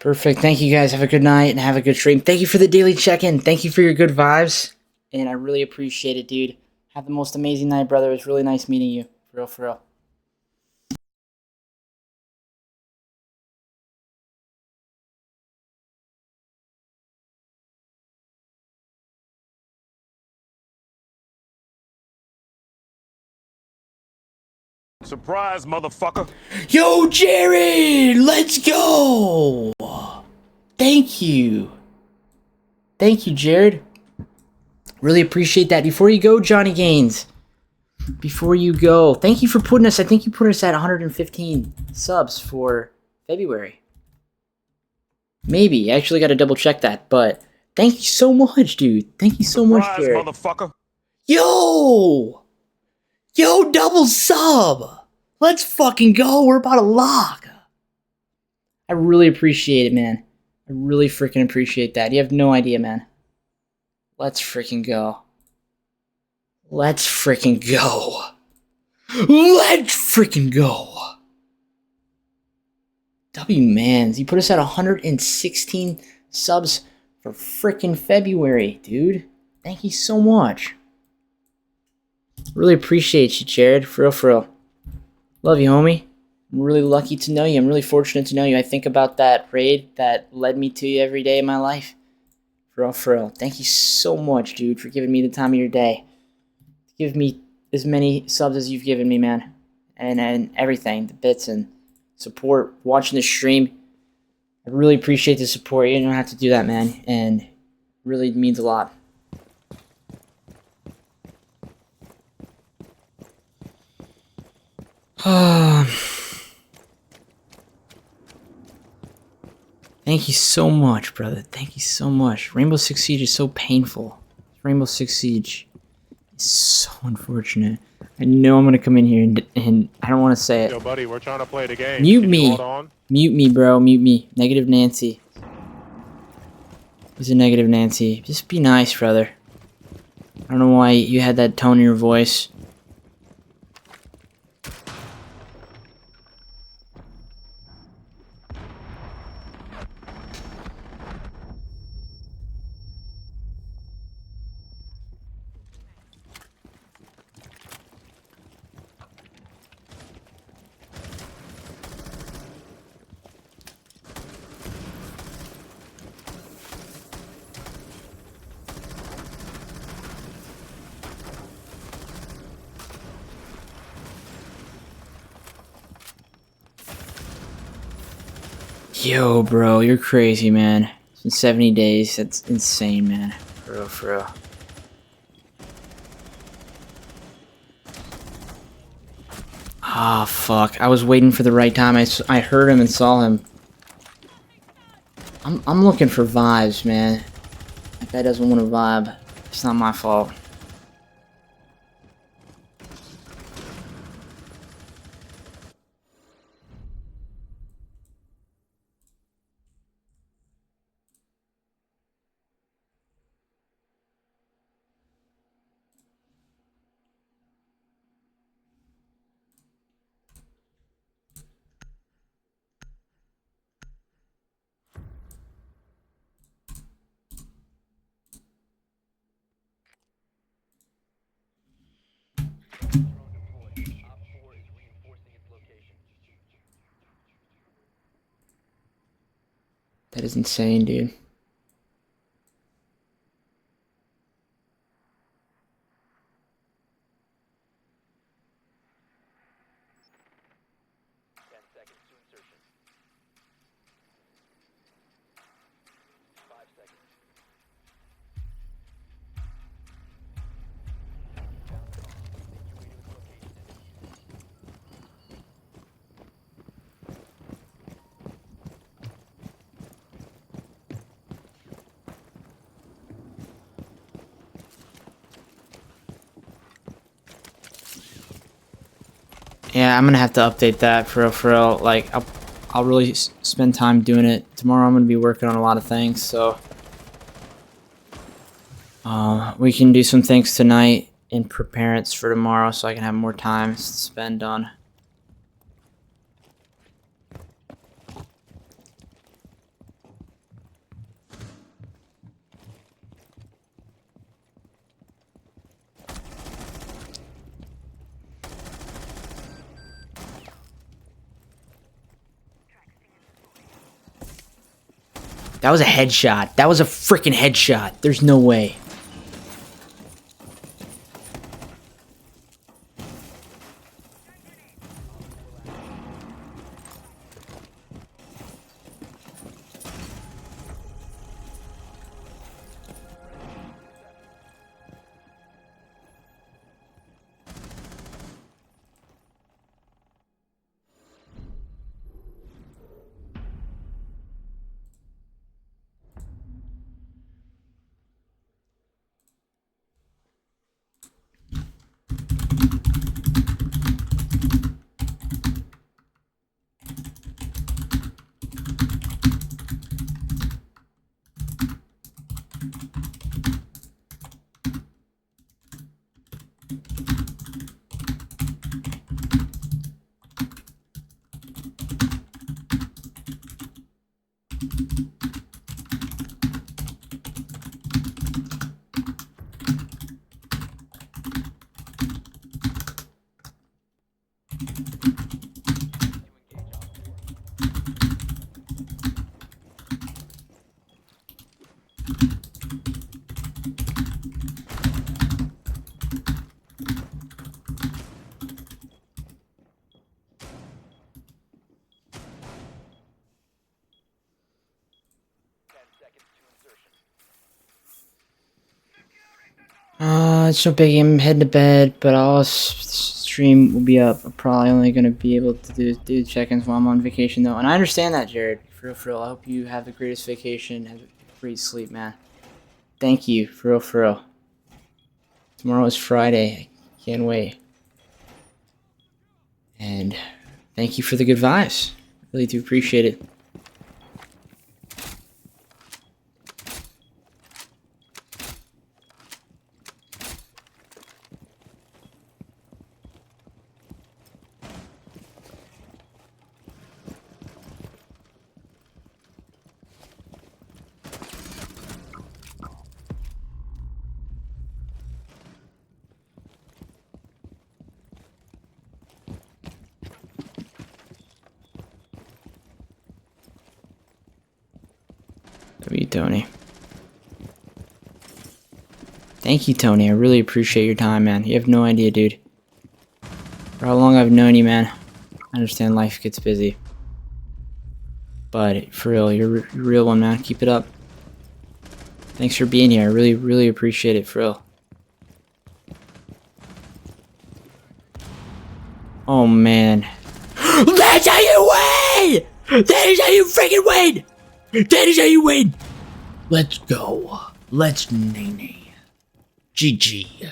Perfect. Thank you guys. Have a good night and have a good stream. Thank you for the daily check-in. Thank you for your good vibes. And I really appreciate it, dude. Have the most amazing night, brother. It was really nice meeting you. For real, for real. Surprise, motherfucker. Yo, Jared! Let's go! Thank you. Thank you, Jared. Really appreciate that. Before you go, Johnny Gaines. Before you go, thank you for putting us, I think you put us at 115 subs for February. Maybe. I actually got to double check that, but thank you so much, dude. Thank you so much, Surprise, Jared. motherfucker. Yo! Yo, double sub! Let's fucking go. We're about to lock. I really appreciate it, man. I really freaking appreciate that. You have no idea, man. Let's freaking go. Let's freaking go. Let's freaking go. W-Mans, you put us at 116 subs for freaking February, dude. Thank you so much. Really appreciate you, Jared. For real, for real. Love you, homie. I'm really lucky to know you. I'm really fortunate to know you. I think about that raid that led me to you every day of my life. For real, for real. Thank you so much, dude, for giving me the time of your day. Give me as many subs as you've given me, man. And everything, the bits and support, watching the stream. I really appreciate the support. You don't have to do that, man. And it really means a lot. Thank you so much, brother. Thank you so much. Rainbow Six Siege is so painful. Rainbow Six Siege is so unfortunate. I know I'm gonna come in here and I don't want to say it. Yo, buddy, we're trying to play the game. Mute Can you me. hold on? Mute me, bro. Mute me. Negative Nancy. Who's a negative Nancy? Just be nice, brother. I don't know why you had that tone in your voice. Yo, bro, you're crazy, man. It's been 70 days. That's insane, man. For real, for real. Ah, fuck. I was waiting for the right time. I heard him and saw him. I'm looking for vibes, man. If that doesn't want to vibe, it's not my fault. That is insane, dude. Yeah, I'm gonna have to update that for real. Like, I'll really spend time doing it. Tomorrow I'm gonna be working on a lot of things, so we can do some things tonight in preparedness for tomorrow, so I can have more time to spend on. That was a headshot. That was a freaking headshot. There's no way. It's no biggie. I'm heading to bed, but stream will be up. I'm probably only gonna be able to do check-ins while I'm on vacation, though. And I understand that, Jared. For real. I hope you have the greatest vacation. Have a great sleep, man. Thank you. For real. Tomorrow is Friday. I can't wait. And thank you for the good vibes. Really do appreciate it. W, Tony. Thank you, Tony. I really appreciate your time, man. You have no idea, dude. For how long I've known you, man. I understand life gets busy. But for real, you're a real one, man. Keep it up. Thanks for being here. I really appreciate it, for real. Oh, man. That's how you win! That is how you freaking win! That is how you win! Let's go. Let's naenaes. GG.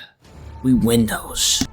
We win those.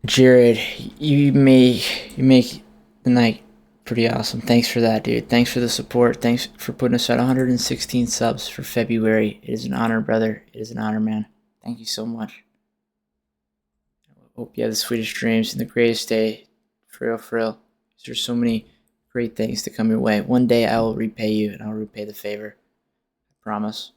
Jared, you make the night pretty awesome. Thanks for that, dude. Thanks for the support. Thanks for putting us at 116 subs for February. It is an honor, brother. It is an honor, man. Thank you so much. Hope you have the sweetest dreams and the greatest day. For real. There's so many great things to come your way. One day I will repay you, and I'll repay the favor. I promise.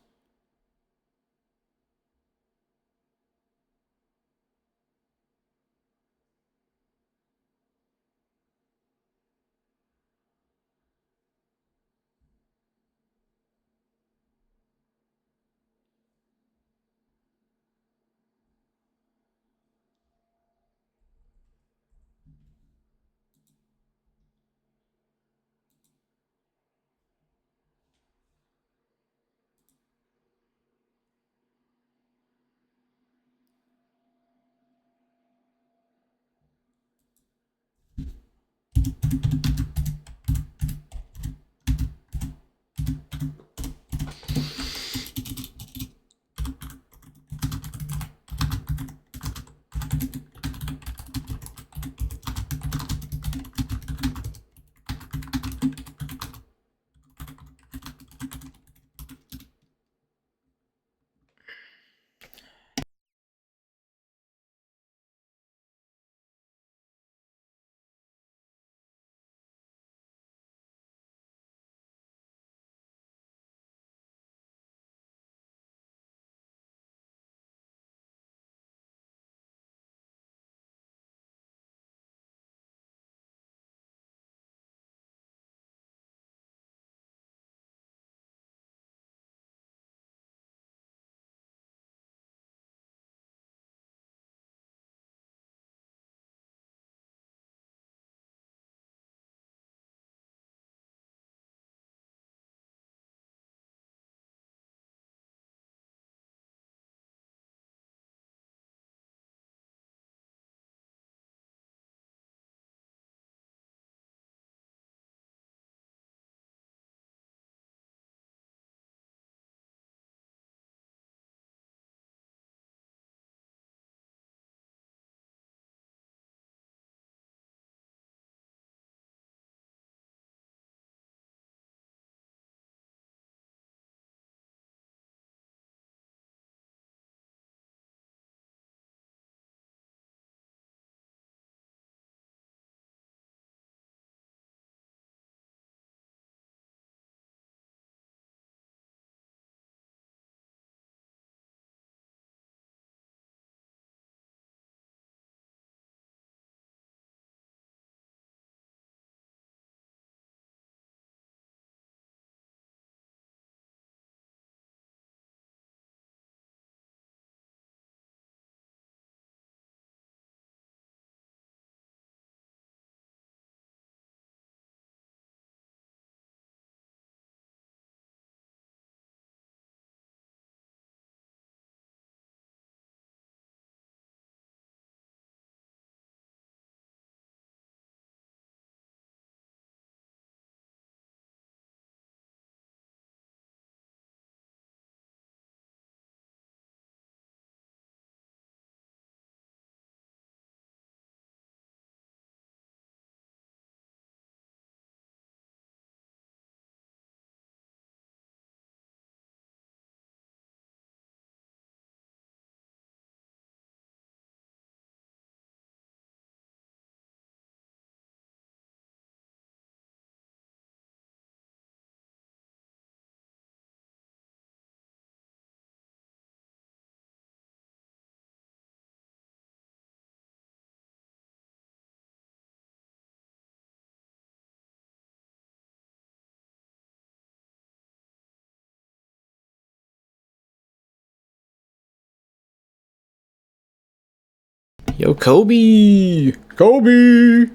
Yo, Kobe! Kobe!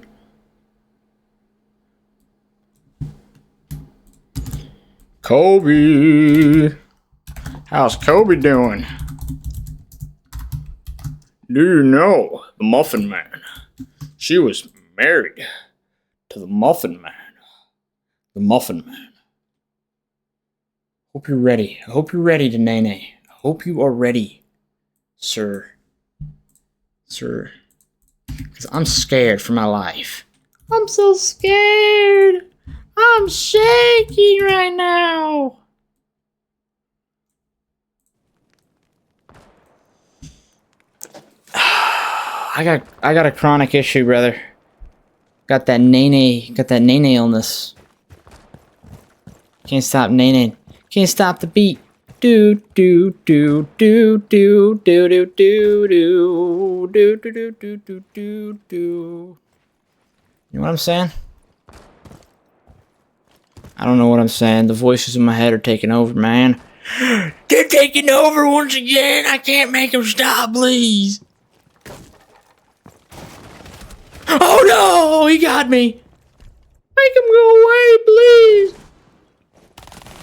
Kobe! How's Kobe doing? Do you know the Muffin Man? She was married to the Muffin Man. The Muffin Man. Hope you're ready. I hope you're ready to nae. I hope you are ready, sir. Sir. Because I'm scared for my life. I'm so scared. I'm shaking right now. I got a chronic issue, brother. Got that nae illness. Can't stop nae. Can't stop the beat. Do do do do do do do do do do do do do do do. You know what I'm saying? I don't know what I'm saying. The voices in my head are taking over, man. They're taking over once again. I can't make them stop, please. Oh no! He got me. Make him go away, please.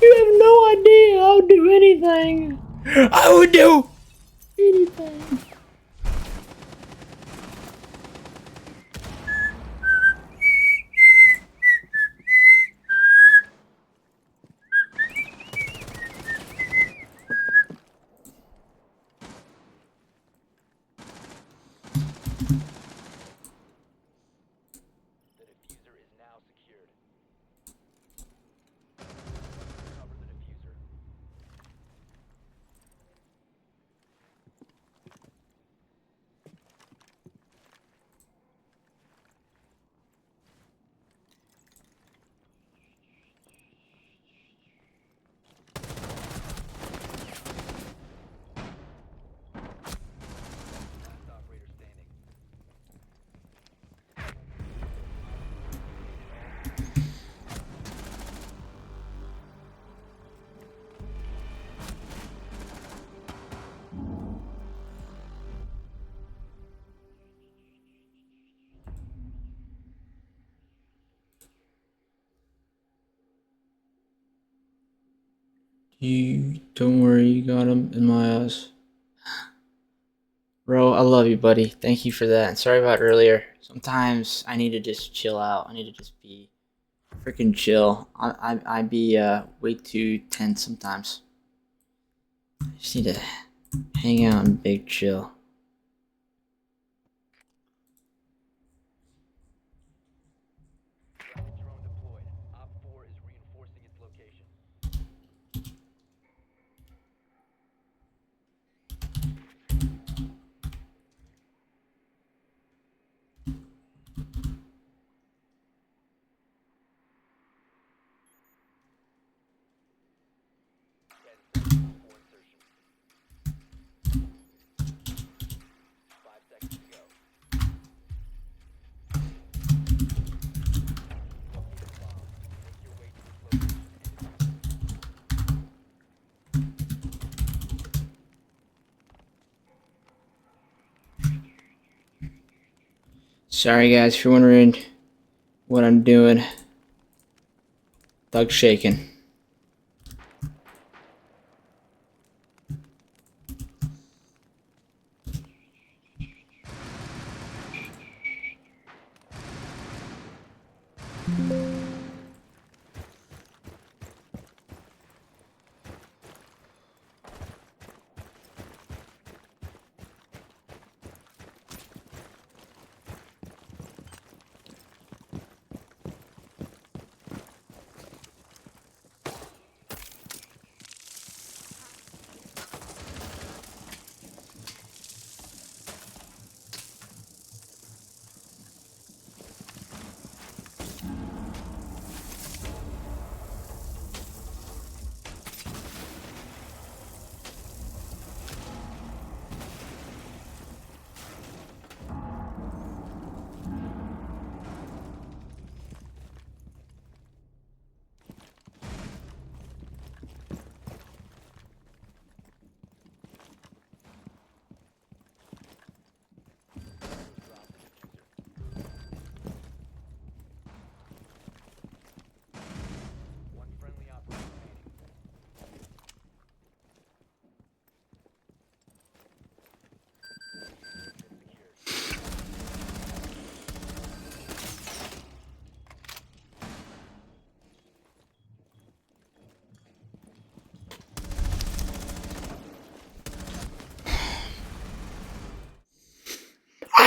You have no idea. I'll do anything. I would do anything. The diffuser is now secured. Cover the diffuser. Last operator standing. You don't worry, you got him in my eyes. Bro, I love you, buddy. Thank you for that. And sorry about earlier. Sometimes I need to just chill out. I need to just be freaking chill. I be way too tense sometimes. I just need to hang out and big chill. Friendly drone deployed. Op 4 is reinforcing its location. Op 4 insertion. 5 seconds to go. Located a bomb. Make your way to its location and defuse it. Sorry guys if you're wondering what I'm doing. Thug shaking.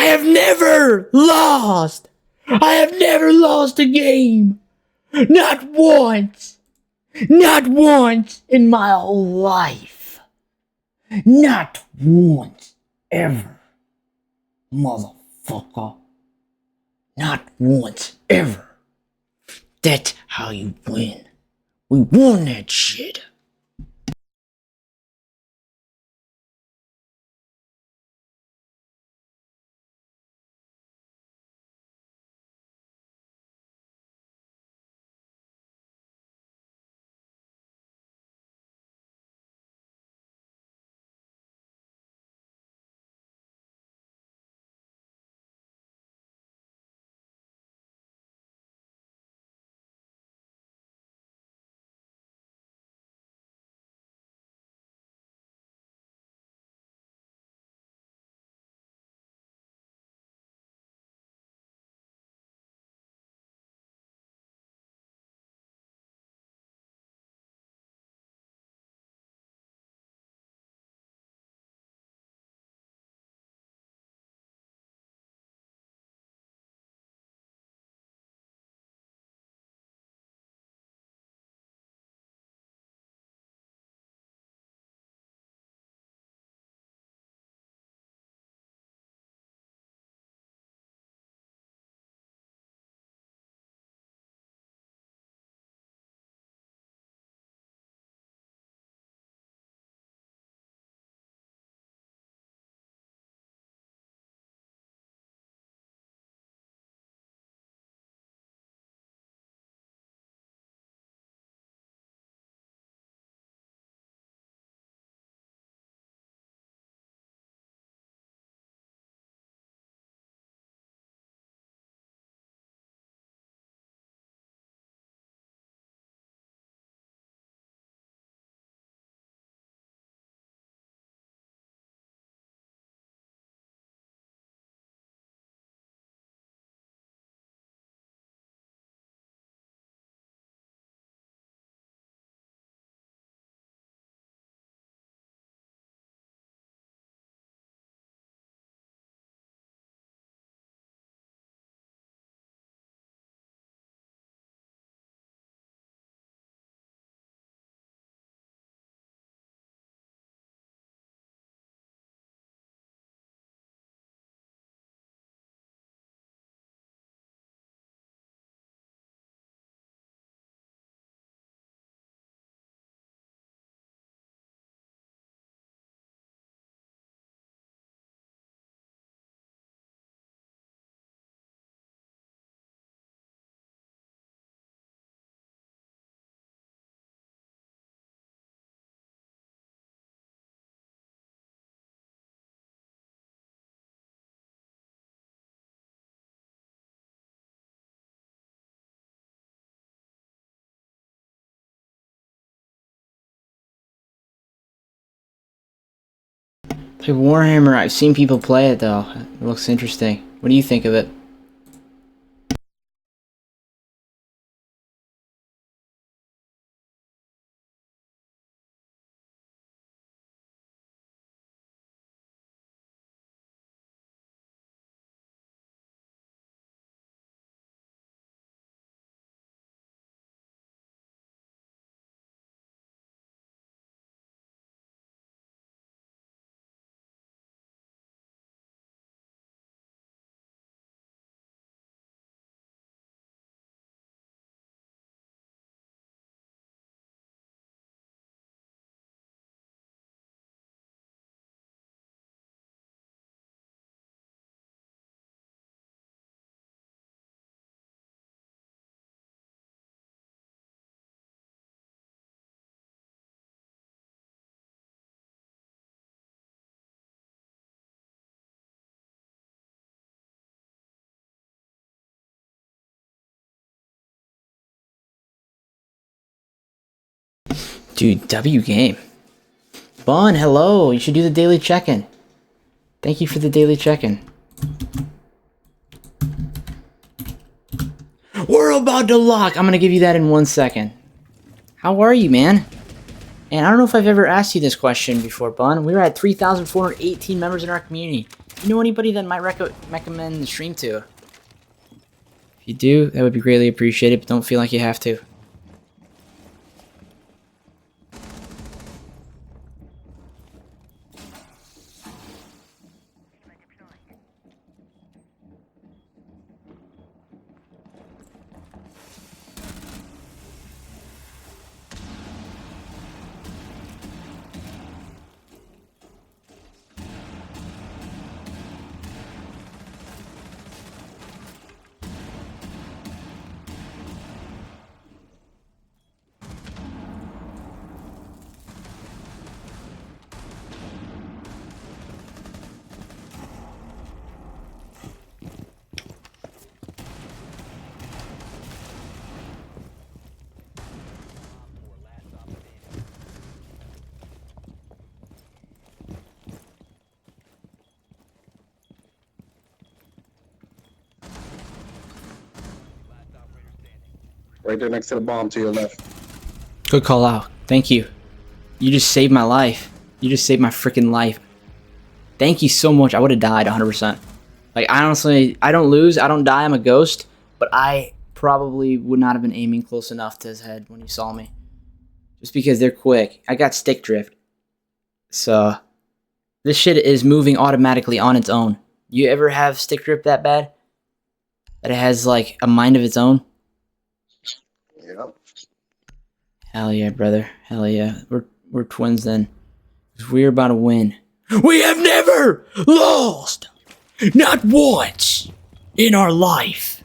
have never lost. I have never lost a game. Not once. Not once in my whole life. Not once. Ever. Motherfucker. Not once. Ever. That's how you win. We won that shit. Play Warhammer. I've seen people play it though. It looks interesting. What do you think of it? Dude, W game. Bun, hello. You should do the daily check-in. Thank you for the daily check-in. We're about to lock. I'm going to give you that in 1 second. How are you, man? And I don't know if I've ever asked you this question before, Bun. We're at 3,418 members in our community. You know anybody that might recommend the stream to? If you do, that would be greatly appreciated, but don't feel like you have to. Right there next to the bomb to your left. Good call out. Thank you. You just saved my life. You just saved my freaking life. Thank you so much. I would have died 100%. Like, honestly, I don't lose. I don't die. I'm a ghost. But I probably would not have been aiming close enough to his head when he saw me. Just because they're quick. I got stick drift. So, this shit is moving automatically on its own. You ever have stick drift that bad? That it has, like, a mind of its own? Yep. Hell yeah, brother. Hell yeah. We're twins then. 'Cause we're about to win. We have never lost! Not once in our life.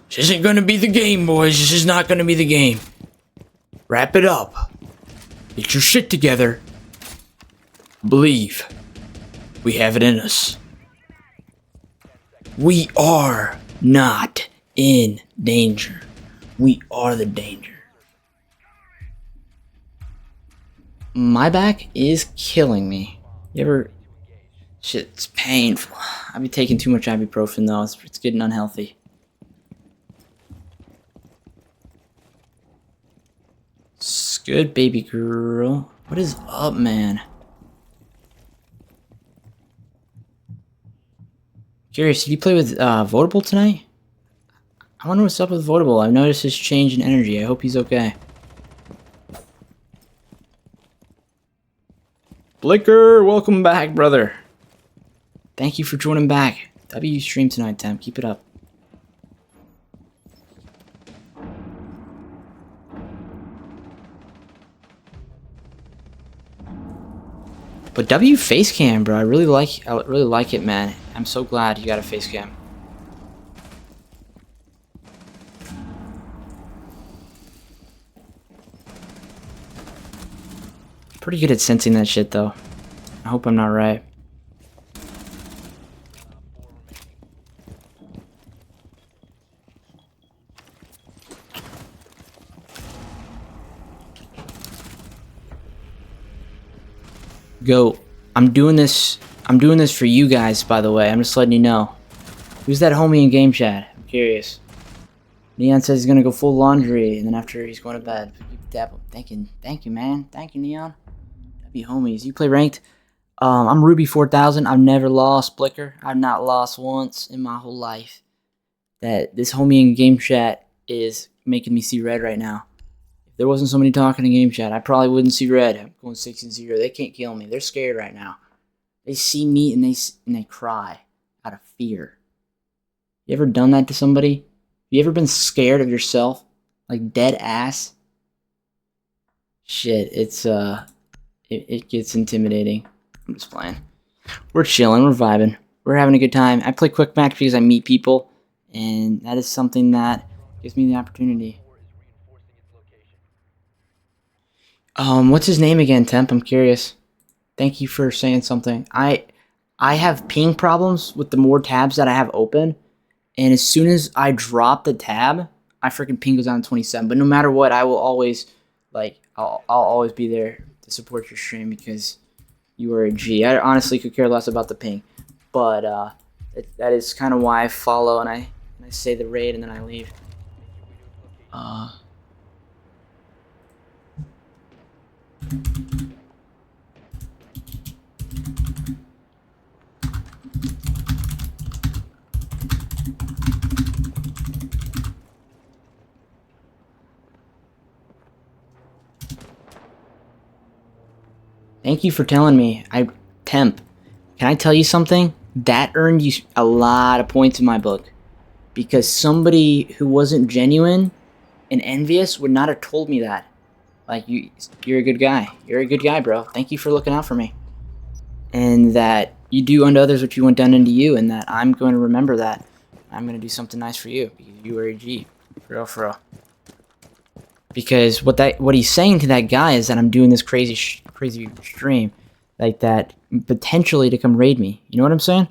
This isn't gonna be the game, boys. This is not gonna be the game. Wrap it up. Get your shit together. Believe. We have it in us. We are not in danger. We are the danger. My back is killing me. You ever... Shit, it's painful. I've been taking too much ibuprofen though. It's getting unhealthy. It's good, baby girl. What is up, man? Curious, did you play with Votable tonight? I wonder what's up with Votable. I've noticed his change in energy. I hope he's okay. Blicker, welcome back, brother. Thank you for joining back. W stream tonight, Temp. Keep it up. But W face cam, bro. I really like it, man. I'm so glad you got a face cam. Pretty good at sensing that shit, though. I hope I'm not right. Go. I'm doing this for you guys, by the way. I'm just letting you know. Who's that homie in game chat? I'm curious. Neon says he's gonna go full laundry, and then after he's going to bed. Thank you, man. Thank you, Neon. That'd be homies. You play ranked? I'm Ruby 4000. I've never lost, Blicker. I've not lost once in my whole life. That this homie in game chat is making me see red right now. If there wasn't somebody talking in game chat, I probably wouldn't see red. I'm going 6-0. They can't kill me. They're scared right now. They see me and they cry out of fear. You ever done that to somebody? You ever been scared of yourself? Like dead ass? Shit, it gets intimidating. I'm just playing. We're chilling, we're vibing. We're having a good time. I play quick match because I meet people, and that is something that gives me the opportunity. What's his name again, Temp? I'm curious. Thank you for saying something. I have ping problems with the more tabs that I have open, and as soon as I drop the tab, I freaking ping goes down to 27. But no matter what, I will always, like, I'll always be there to support your stream because you are a G. I honestly could care less about the ping, but that is kind of why I follow and I say the raid and then I leave. Thank you for telling me. Temp, can I tell you something? That earned you a lot of points in my book. Because somebody who wasn't genuine and envious would not have told me that. Like, you're a good guy. You're a good guy, bro. Thank you for looking out for me. And that you do unto others what you want done unto you, and that I'm going to remember that. I'm going to do something nice for you, because you are a G. For real, for real. Because what he's saying to that guy is that I'm doing this crazy stream, like that, potentially to come raid me. You know what I'm saying?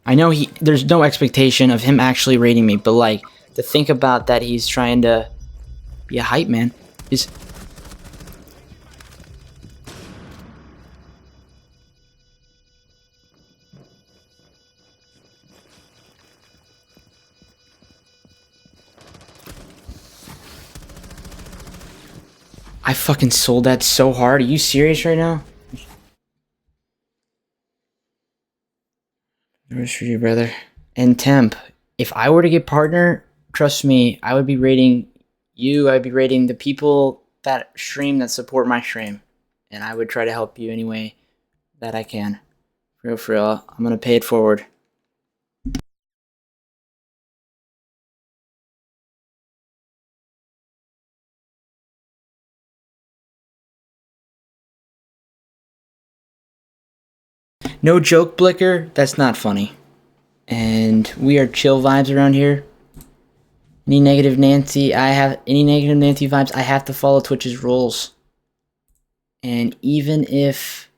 I know there's no expectation of him actually raiding me, but like, to think about that he's trying to be a hype man is... I fucking sold that so hard. Are you serious right now? Where's for you, brother? And Temp, if I were to get partner, trust me, I would be rating you. I'd be rating the people that stream that support my stream, and I would try to help you any way that I can. For real. I'm gonna pay it forward. No joke, Blicker. That's not funny. And we are chill vibes around here. Any negative Nancy vibes, I have to follow Twitch's rules. And even if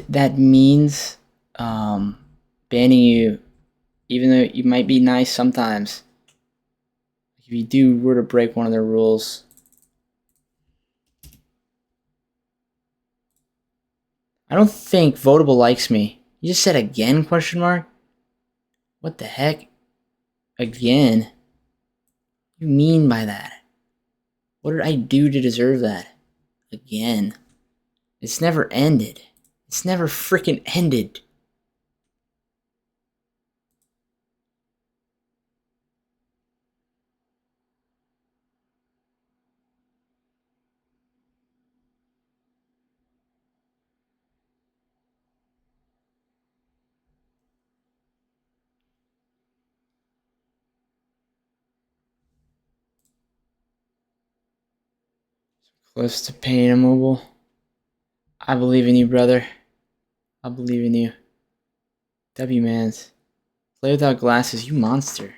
that means banning you, even though you might be nice sometimes, if you were to break one of their rules. I don't think Votable likes me. You just said again, question mark? What the heck? Again? What do you mean by that? What did I do to deserve that? Again. It's never ended. It's never freaking ended. Close to paying immobile. I believe in you, brother. I believe in you. W-mans. Play without glasses, you monster.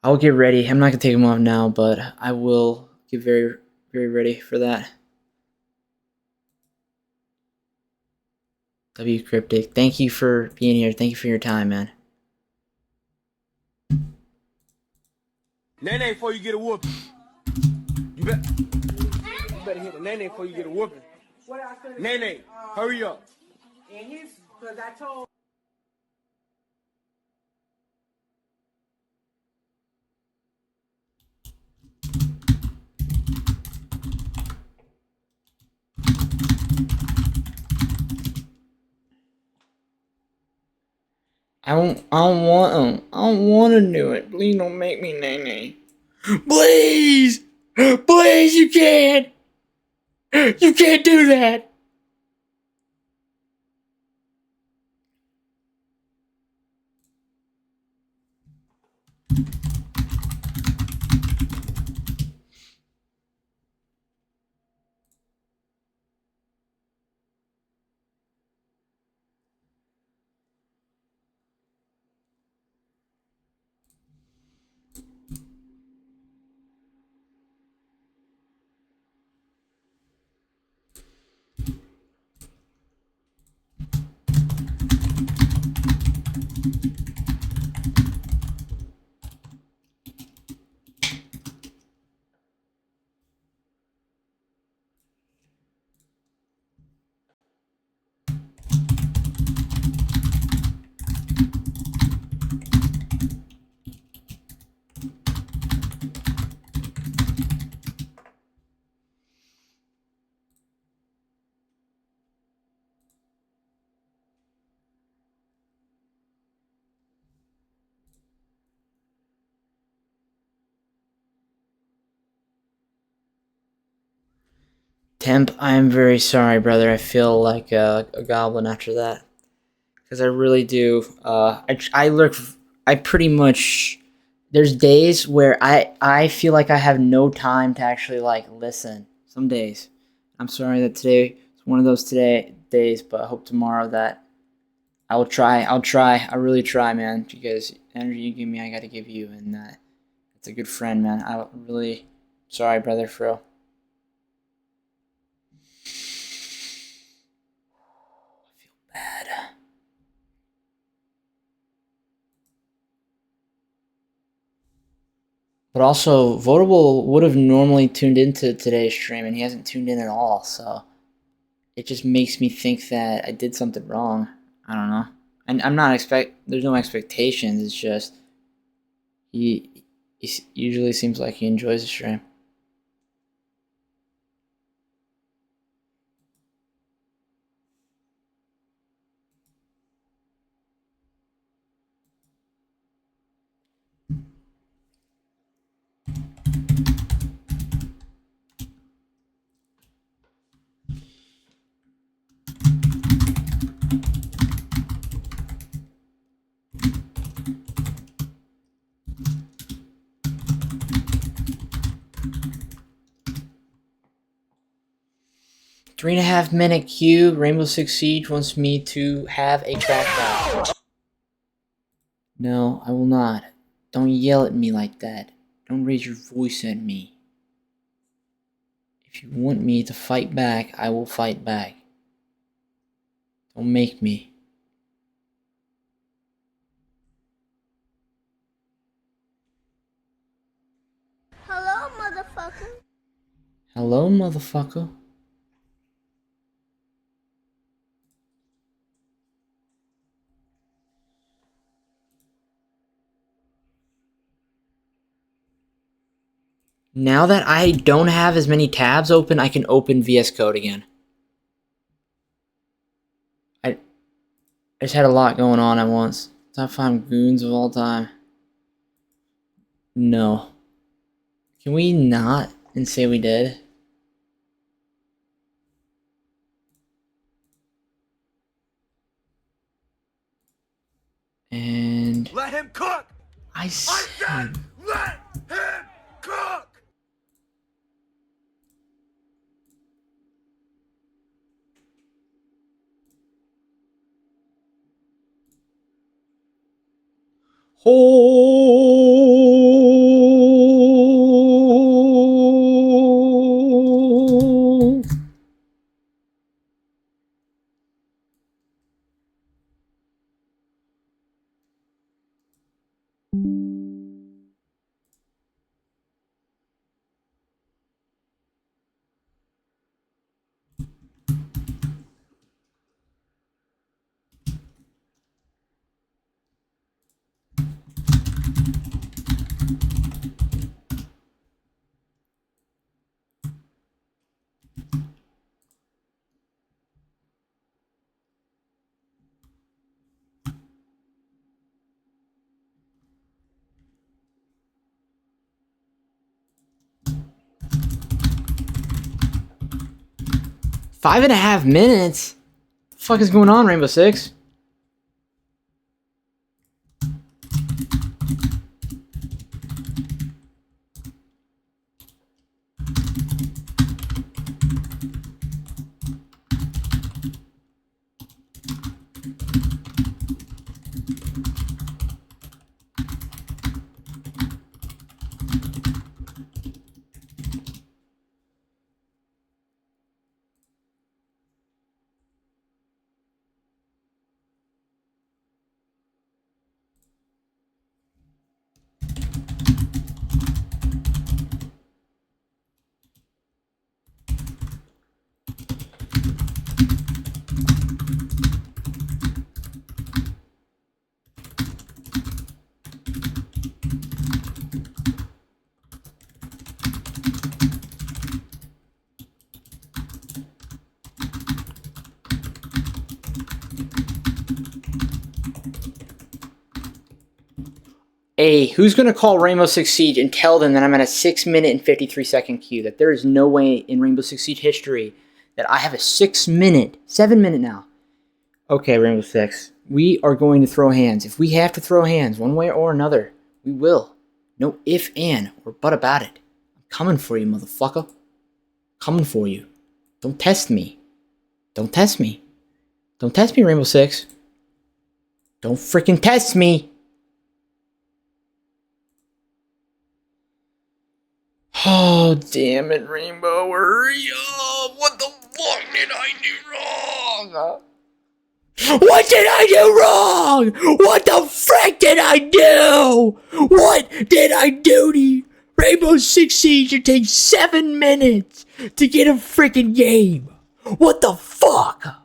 I'll get ready. I'm not going to take them off now, but I will get very, very ready for that. W Cryptic, thank you for being here. Thank you for your time, man. Naenaes before you get a whooping. You better hit the naenaes before you get a whooping. Naenaes, hurry up. Because I told. I don't want to do it. Please don't make me nae. Please! Please, you can't! You can't do that! Temp, I am very sorry, brother. I feel like a goblin after that. Because I really do. I lurk. I pretty much. There's days where I feel like I have no time to actually like listen. Some days. I'm sorry that today is one of those days, but I hope tomorrow that I will try. I'll try. I really try, man. Because the energy you give me, I gotta give you, and it's a good friend, man. I really sorry, brother, for real. Bad. But also, Votable would have normally tuned into today's stream, and he hasn't tuned in at all, so it just makes me think that I did something wrong. I don't know. And I'm not there's no expectations, it's just he usually seems like he enjoys the stream. Three-and-a-half-minute queue. Rainbow Six Siege wants me to have a crackdown. No, I will not. Don't yell at me like that. Don't raise your voice at me. If you want me to fight back, I will fight back. Don't make me. Hello, motherfucker. Hello, motherfucker. Now that I don't have as many tabs open, I can open VS Code again. I just had a lot going on at once. Top 5 goons of all time. No. Can we not and say we did? And Let him cook! I said, Let him cook! hold. 5.5 minutes? What the fuck is going on, Rainbow Six? Hey, who's going to call Rainbow Six Siege and tell them that I'm at a 6-minute and 53-second queue? That there is no way in Rainbow Six Siege history that I have a 7-minute now. Okay, Rainbow Six. We are going to throw hands. If we have to throw hands one way or another, we will. No if, and, or but about it. I'm coming for you, motherfucker. Coming for you. Don't test me. Don't test me. Don't test me, Rainbow Six. Don't freaking test me. Oh, damn it, Rainbow. Hurry up. What the fuck did I do wrong? What did I do wrong? What the frick did I do? What did I do to you? Rainbow Six Siege should take 7 minutes to get a freaking game. What the fuck?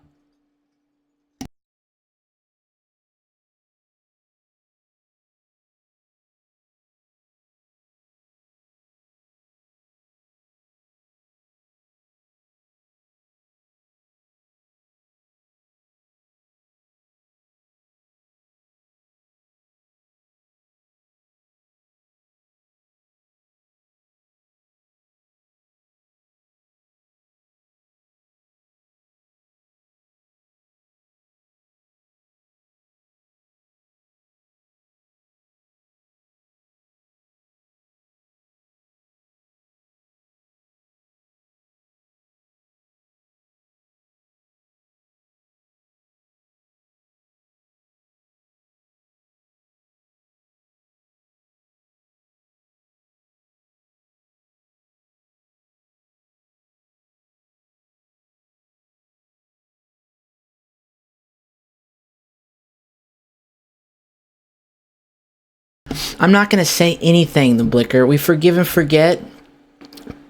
I'm not going to say anything, the Blicker. We forgive and forget.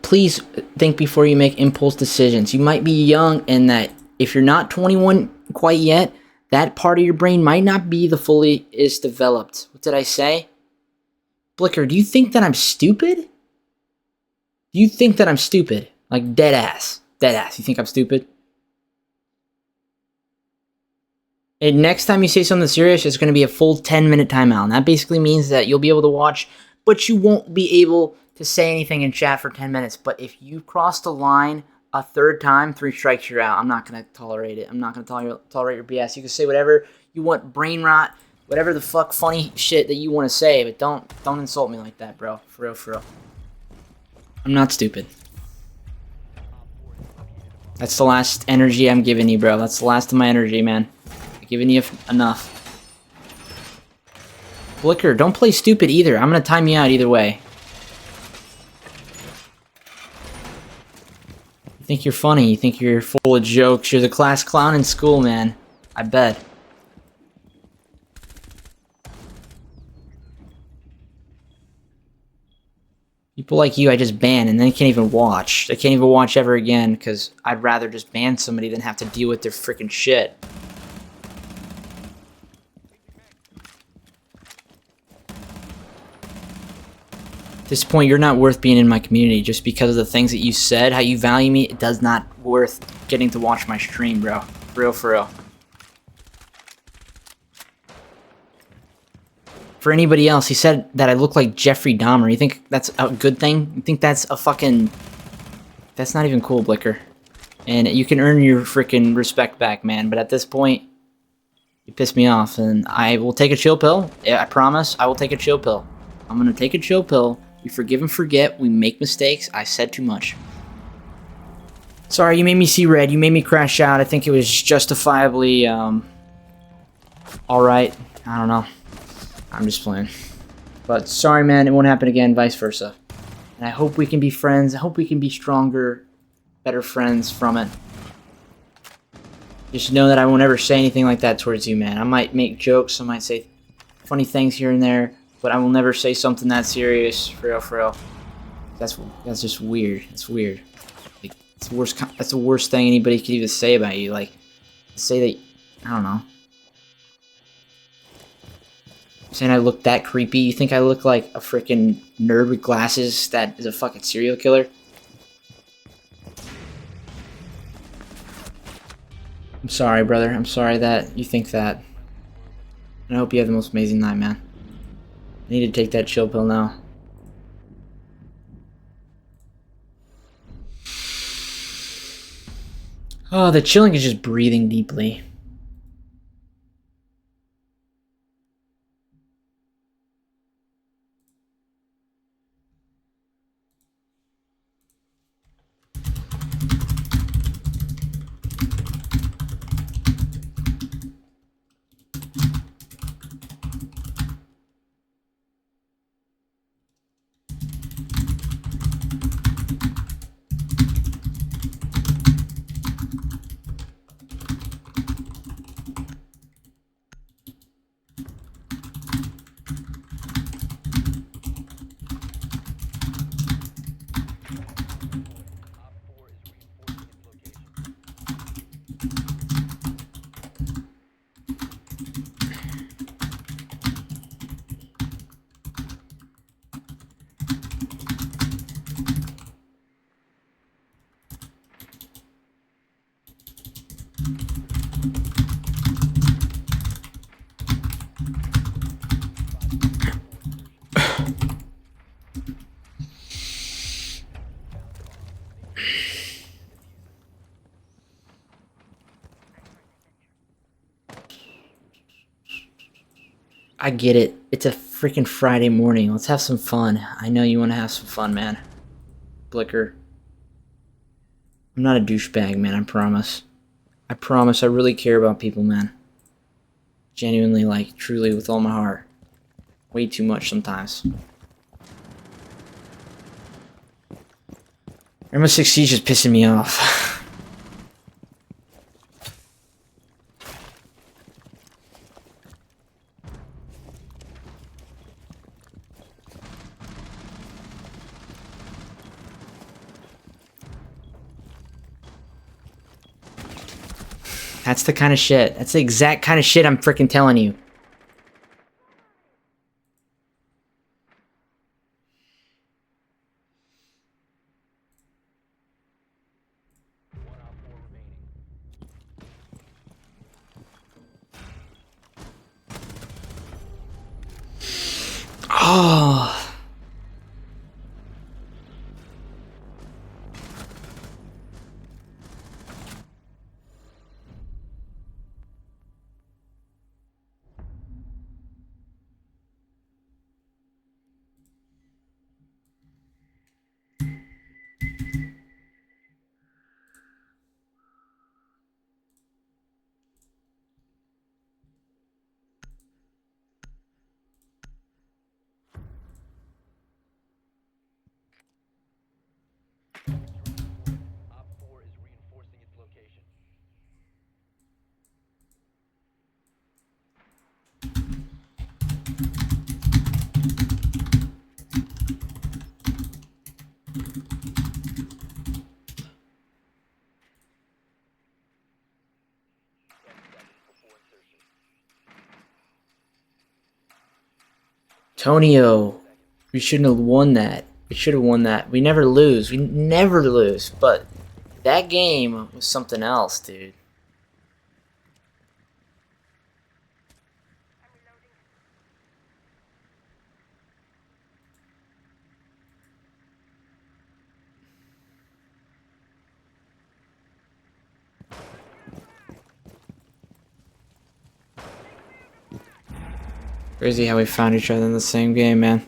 Please think before you make impulse decisions. You might be young, and that if you're not 21 quite yet, that part of your brain might not be the fully is developed. What did I say? Blicker, do you think that I'm stupid? Do you think that I'm stupid? Like dead ass. Dead ass. You think I'm stupid? And next time you say something serious, it's going to be a full 10-minute timeout. And that basically means that you'll be able to watch, but you won't be able to say anything in chat for 10 minutes. But if you cross the line a third time, 3 strikes, you're out. I'm not going to tolerate it. I'm not going to tolerate your BS. You can say whatever you want, brain rot, whatever the fuck funny shit that you want to say, but don't insult me like that, bro. For real, for real. I'm not stupid. That's the last energy I'm giving you, bro. That's the last of my energy, man. Giving you enough. Blicker, don't play stupid either. I'm gonna time you out either way. You think you're funny. You think you're full of jokes. You're the class clown in school, man. I bet. People like you, I just ban, and they can't even watch. They can't even watch ever again, because I'd rather just ban somebody than have to deal with their freaking shit. At this point, you're not worth being in my community just because of the things that you said, how you value me. It does not worth getting to watch my stream, bro. For real, for real. For anybody else, he said that I look like Jeffrey Dahmer. You think that's a good thing? You think that's a fucking... That's not even cool, Blicker. And you can earn your freaking respect back, man. But at this point, you piss me off. And I will take a chill pill. Yeah, I promise, I will take a chill pill. I'm gonna take a chill pill. We forgive and forget. We make mistakes. I said too much. Sorry, you made me see red. You made me crash out. I think it was justifiably, alright. I don't know. I'm just playing. But sorry, man. It won't happen again. Vice versa. And I hope we can be friends. I hope we can be stronger, better friends from it. Just know that I won't ever say anything like that towards you, man. I might make jokes. I might say funny things here and there. But I will never say something that serious, for real, for real. That's just weird. It's weird. Like, it's the worst. That's the worst thing anybody could even say about you. Like, say that, I don't know. Saying I look that creepy. You think I look like a freaking nerd with glasses that is a fucking serial killer? I'm sorry, brother. I'm sorry that you think that. And I hope you have the most amazing night, man. I need to take that chill pill now. Oh, the chilling is just breathing deeply. I get it. It's a freaking Friday morning. Let's have some fun. I know you want to have some fun, man. Blicker. I'm not a douchebag, man. I promise. I promise. I really care about people, man. Genuinely, like, truly, with all my heart. Way too much sometimes. Rainbow Six Siege is pissing me off. That's the kind of shit. That's the exact kind of shit I'm freaking telling you. Oh. Tonio, we shouldn't have won that. We should have won that. We never lose. We never lose. But that game was something else, dude. Crazy how we found each other in the same game, man.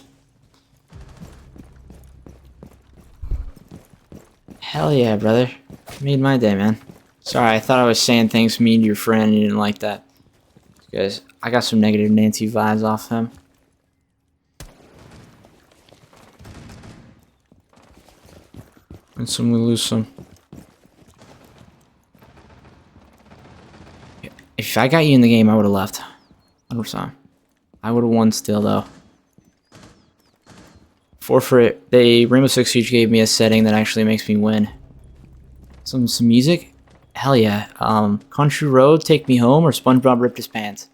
Hell yeah, brother. Made my day, man. Sorry, I thought I was saying things mean to your friend and you didn't like that. Guys, I got some negative Nancy vibes off him. Win some, we lose some. If I got you in the game, I would have left. 100%. I would have won still, though. Forfeit. The Rainbow Six Siege gave me a setting that actually makes me win. Some music? Hell yeah. Country Road, Take Me Home, or SpongeBob Ripped His Pants?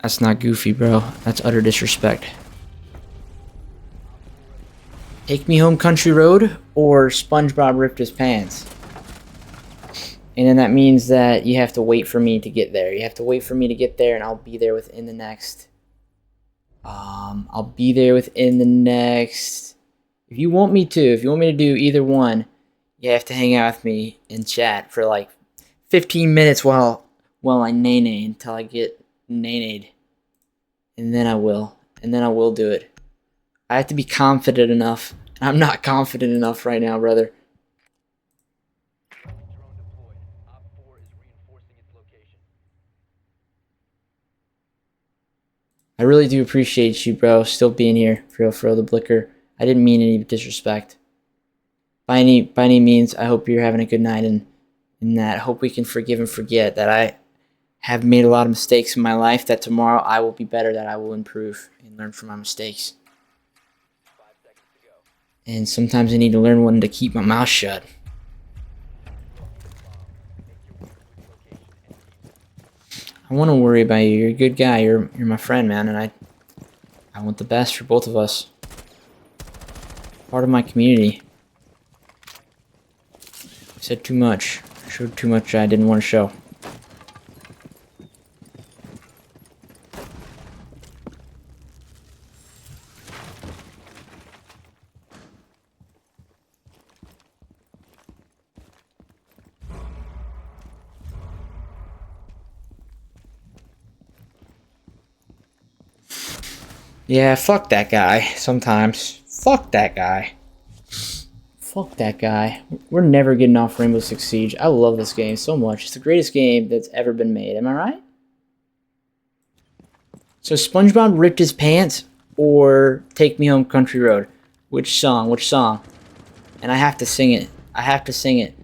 That's not goofy, bro. That's utter disrespect. Take Me Home, Country Road, or SpongeBob Ripped His Pants? And then that means that you have to wait for me to get there. You have to wait for me to get there, and I'll be there within the next... I'll be there within the next... If you want me to do either one, you have to hang out with me and chat for like 15 minutes while I nae until I get nae'd. And then I will. And then I will do it. I have to be confident enough. I'm not confident enough right now, brother. Drone deployed. Op 4 is reinforcing its location. I really do appreciate you, bro, still being here for the Blicker. I didn't mean any disrespect. By any means, I hope you're having a good night, and that I hope we can forgive and forget that I have made a lot of mistakes in my life, that tomorrow I will be better, that I will improve and learn from my mistakes. 5 seconds to go. And sometimes I need to learn when to keep my mouth shut. I want to worry about you. You're a good guy. You're my friend, man, and I want the best for both of us. Part of my community. I said too much. I showed too much I didn't want to show. Yeah, fuck that guy sometimes. Fuck that guy. Fuck that guy. We're never getting off Rainbow Six Siege. I love this game so much. It's the greatest game that's ever been made. Am I right? So SpongeBob ripped his pants or Take Me Home Country Road? Which song? Which song? And I have to sing it. I have to sing it.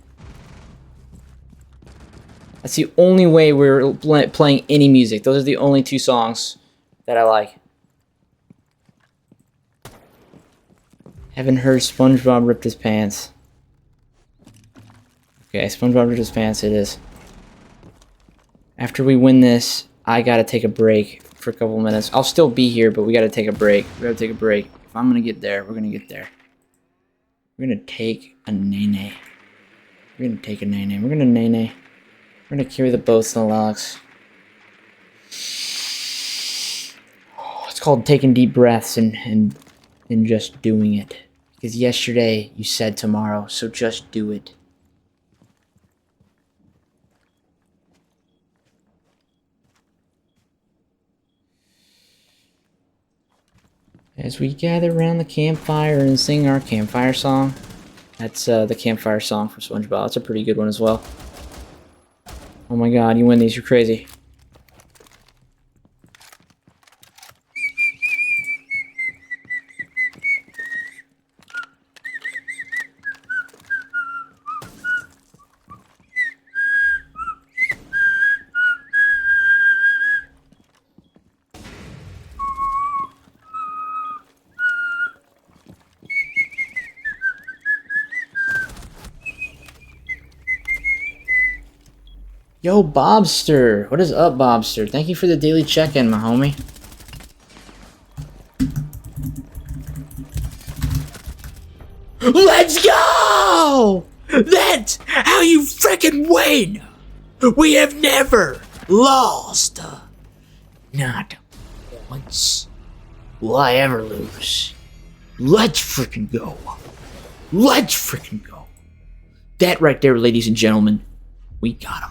That's the only way we're playing any music. Those are the only two songs that I like. Haven't heard SpongeBob ripped his pants. Okay, SpongeBob ripped his pants, it is. After we win this, I gotta take a break for a couple minutes. I'll still be here, but we gotta take a break. We gotta take a break. If I'm gonna get there, we're gonna get there. We're gonna take a nae. We're gonna take a nae. We're gonna nae. We're gonna carry the boats and the logs. It's called taking deep breaths and just doing it. Because yesterday you said tomorrow, so just do it. As we gather around the campfire and sing our campfire song. That's the campfire song from SpongeBob. That's a pretty good one as well. Oh my god, you win these, you're crazy. Yo, Bobster! What is up, Bobster? Thank you for the daily check-in, my homie. Let's go! That's how you frickin' win! We have never lost. Not once will I ever lose. Let's frickin' go. Let's frickin' go. That right there, ladies and gentlemen, we got him.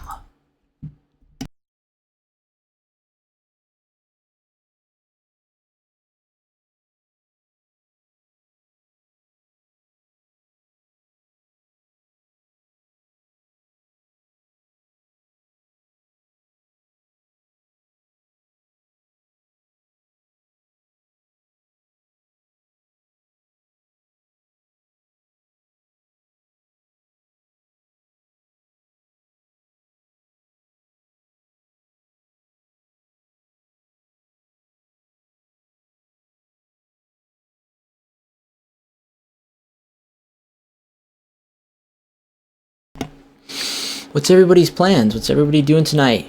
What's everybody's plans? What's everybody doing tonight?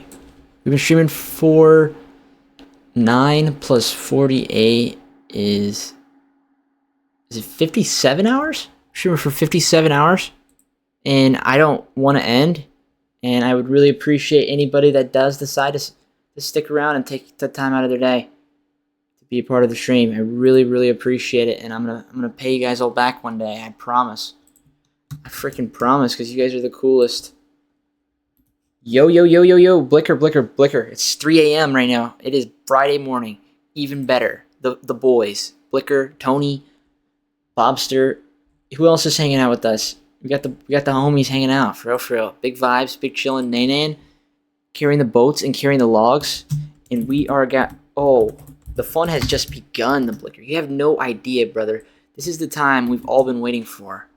We've been streaming for 9 plus 48 is it 57 hours? Streaming for 57 hours, and I don't want to end And I would really appreciate anybody that does decide to stick around and take the time out of their day to be a part of the stream. I really, really appreciate it, and I'm gonna pay you guys all back one day. I promise. I freaking promise, because you guys are the coolest. Yo, yo, yo, yo, yo, Blicker, Blicker, Blicker. It's 3 a.m. right now. It is Friday morning. Even better. The boys. Blicker, Tony, Bobster. Who else is hanging out with us? We got the homies hanging out. For real. Big vibes, big chillin', naenaes. Carrying the boats and carrying the logs. And we are the fun has just begun, the Blicker. You have no idea, brother. This is the time we've all been waiting for.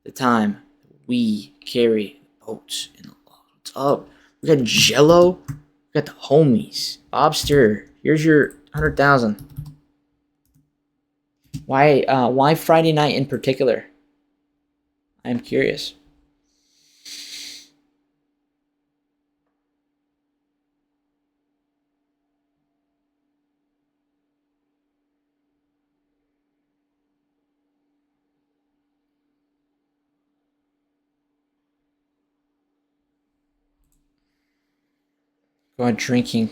The time we carry boats and the logs. What's up? We got Jello. We got the homies. Bobster, here's your 100,000. Why Friday night in particular? I'm curious. Go on drinking.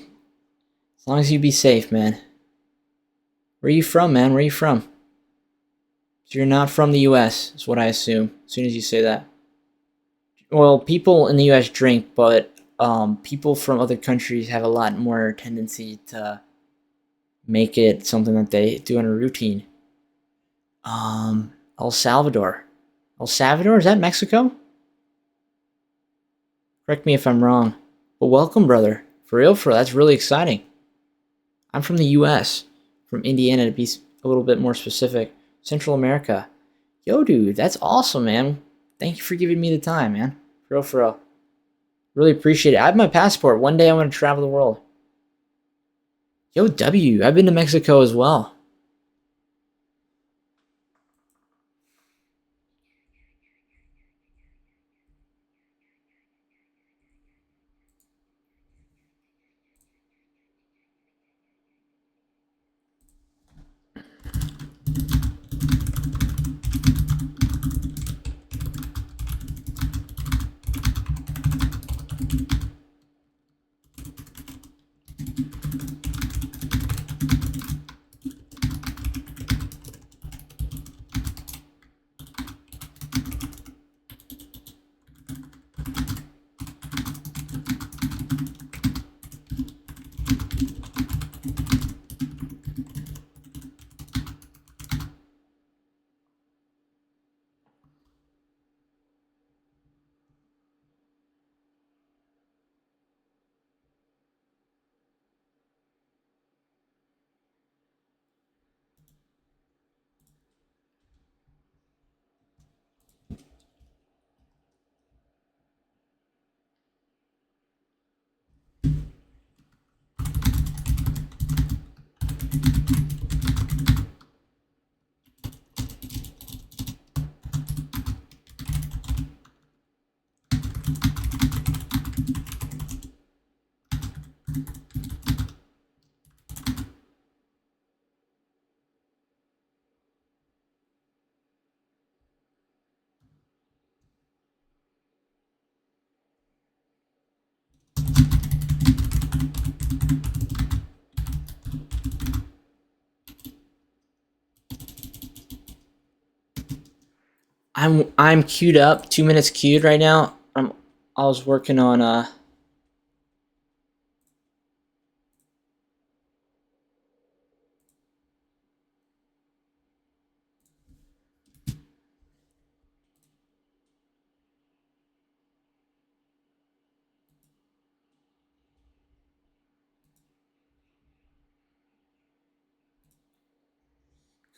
As long as you be safe, man. Where are you from, man? Where are you from? So you're not from the US, is what I assume, as soon as you say that. Well, people in the US drink, but people from other countries have a lot more tendency to make it something that they do in a routine. El Salvador. El Salvador? Is that Mexico? Correct me if I'm wrong. But welcome, brother. For real, that's really exciting. I'm from the US. From Indiana, to be a little bit more specific. Central America. Yo, dude, that's awesome, man. Thank you for giving me the time, man. For real. Really appreciate it. I have my passport. One day I want to travel the world. Yo, W, I've been to Mexico as well. I'm queued up. 2 minutes queued right now. I was working on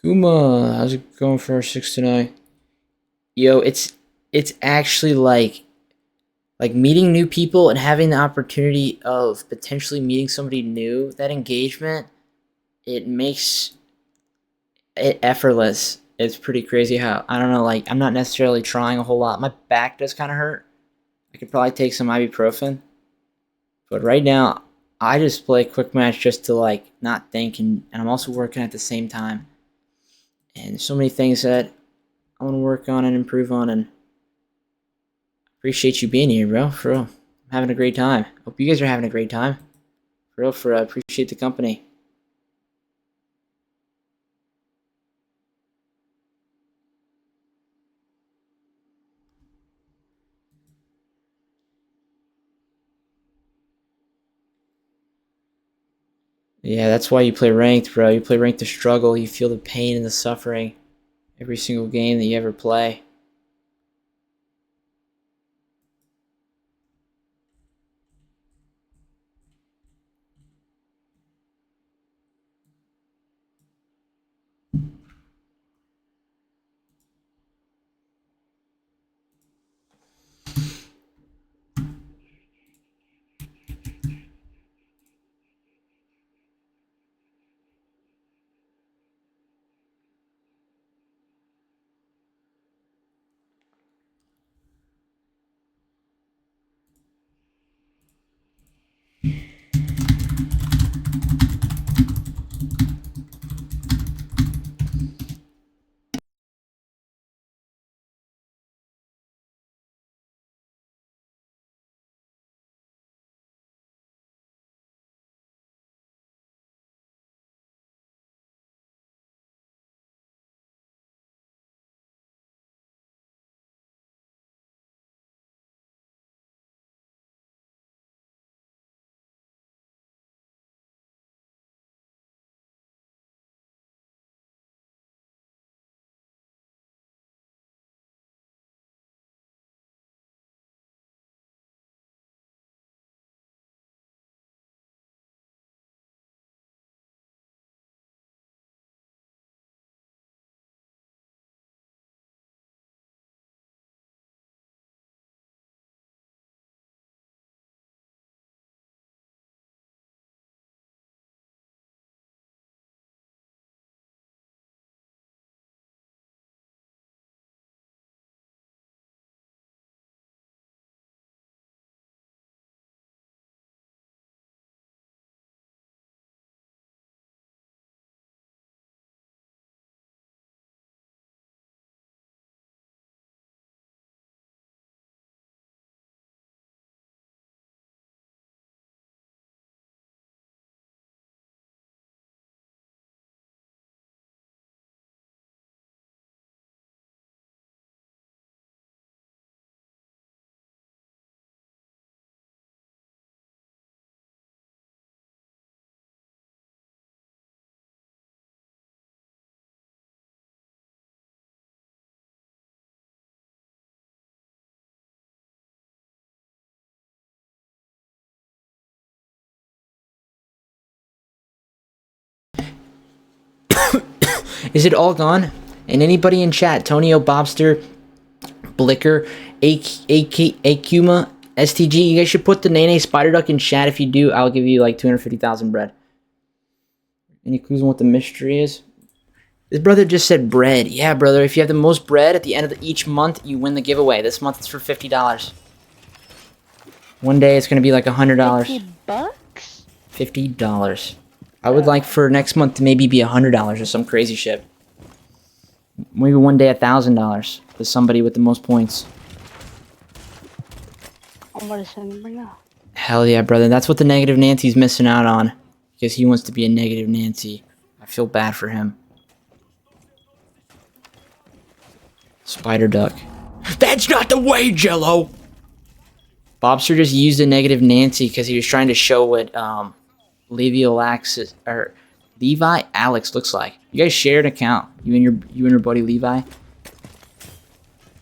Kuma. How's it going for our 6 tonight? Yo, it's actually like meeting new people and having the opportunity of potentially meeting somebody new. That engagement, it makes it effortless. It's pretty crazy how, I don't know, like, I'm not necessarily trying a whole lot. My back does kind of hurt. I could probably take some ibuprofen. But right now, I just play a quick match just to, like, not think. And I'm also working at the same time. And so many things that I want to work on and improve on. And Appreciate you being here, bro. For real. I'm having a great time. Hope you guys are having a great time. For real, appreciate the company. Yeah, that's why you play ranked, bro. You play ranked to struggle. You feel the pain and the suffering every single game that you ever play. Is it all gone? And anybody in chat, Tonio, Bobster, Blicker, Akuma, STG, you guys should put the Nene Spider Duck in chat. If you do, I'll give you like 250,000 bread. Any clues on what the mystery is? This brother just said bread. Yeah, brother, if you have the most bread at the end of each month, you win the giveaway. This month it's for $50. One day it's going to be like $100. 50 bucks? $50. I would like for next month to maybe be $100 or some crazy shit. Maybe one day $1,000 with somebody with the most points. I'm gonna send him right now. Hell yeah, brother. That's what the Negative Nancy's missing out on. Because he wants to be a Negative Nancy. I feel bad for him. Spider Duck. That's not the way, Jello! Bobster just used a Negative Nancy because he was trying to show what Levi Alex looks like. You guys share an account. You and your buddy Levi.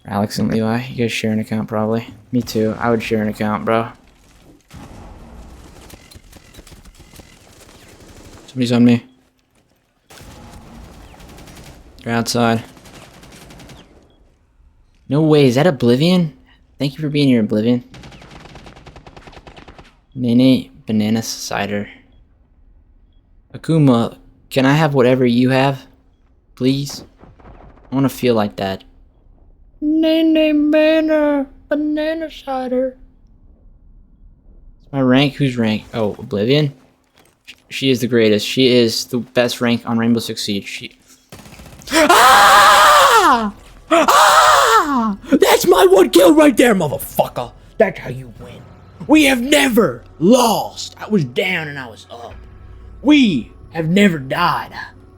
Alex and Levi. You guys share an account probably. Me too. I would share an account, bro. Somebody's on me. They're outside. No way. Is that Oblivion? Thank you for being here, Oblivion. Nene banana cider. Akuma, can I have whatever you have? Please? I want to feel like that. Nene banana cider. My rank? Whose rank? Oh, Oblivion? She is the greatest. She is the best rank on Rainbow Six Siege. She... Ah! Ah! Yeah! That's my 1 kill right there, motherfucker! That's how you win. We have never lost. I was down and I was up. We have never died.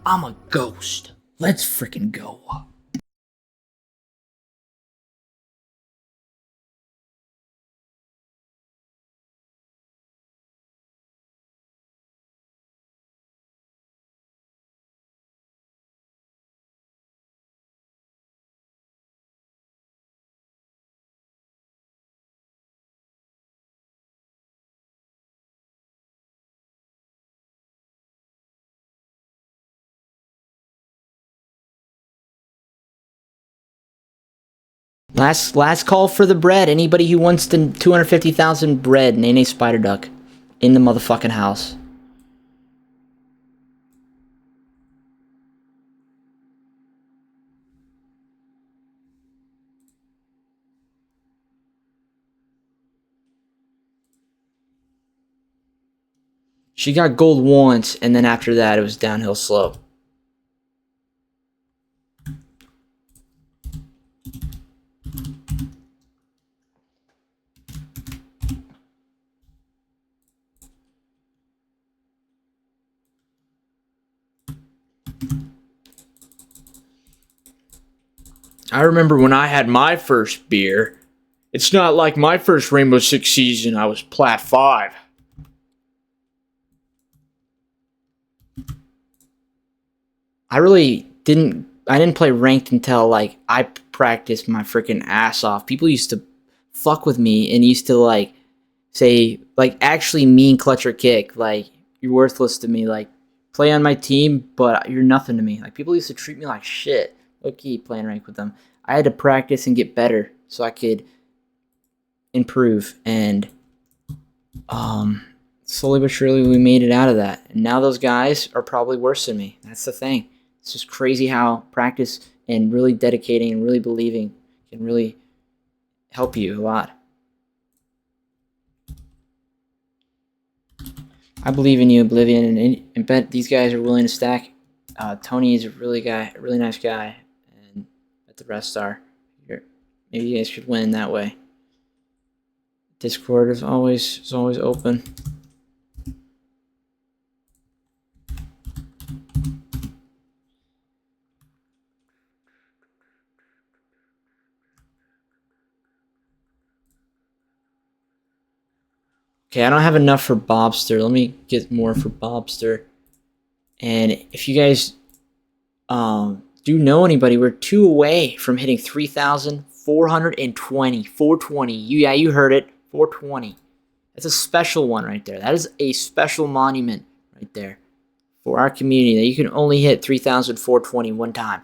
I'm a ghost. Let's freaking go. Last call for the bread. Anybody who wants the 250,000 bread, naenaes spider duck, in the motherfucking house. She got gold once, and then after that, it was downhill slow. I remember when I had my first beer. It's not like my first Rainbow Six season. I was plat 5. I didn't play ranked until like I practiced my freaking ass off. People used to fuck with me and used to like say like actually mean clutch or kick, like you're worthless to me, like play on my team but you're nothing to me. Like people used to treat me like shit. Okay, playing ranked with them. I had to practice and get better so I could improve, and slowly but surely we made it out of that. And now those guys are probably worse than me. That's the thing. It's just crazy how practice and really dedicating and really believing can really help you a lot. I believe in you, Oblivion, and bet these guys are willing to stack. Tony is a really nice guy, and bet the rest are. Maybe you guys should win that way. Discord is always open. Okay, I don't have enough for Bobster. Let me get more for Bobster. And if you guys do know anybody, we're 2 away from hitting 3,420. 420. Yeah, you heard it. 420. That's a special one right there. That is a special monument right there for our community that you can only hit 3,420 one time.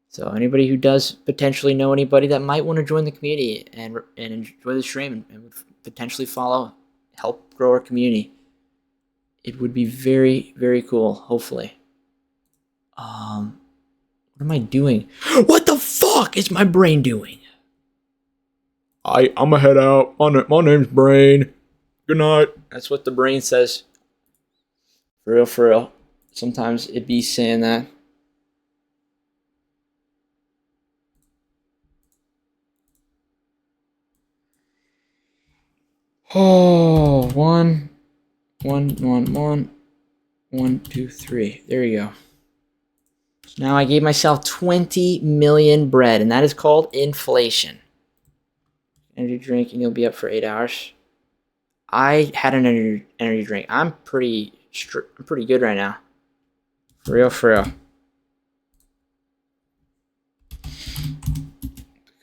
So anybody who does potentially know anybody that might want to join the community and enjoy the stream and would potentially follow, help grow our community, it would be very, very cool, hopefully. What am I doing? What the fuck is my brain doing? I'ma head out. My name's Brain. Good night. That's what the brain says. For real, for real. Sometimes it be saying that. Oh, 1, 1, 1, 1, 1, 2, 3. There you go. So now I gave myself 20 million bread, and that is called inflation. Energy drink, and you'll be up for 8 hours. I had an energy drink. I'm pretty good right now. For real, for real.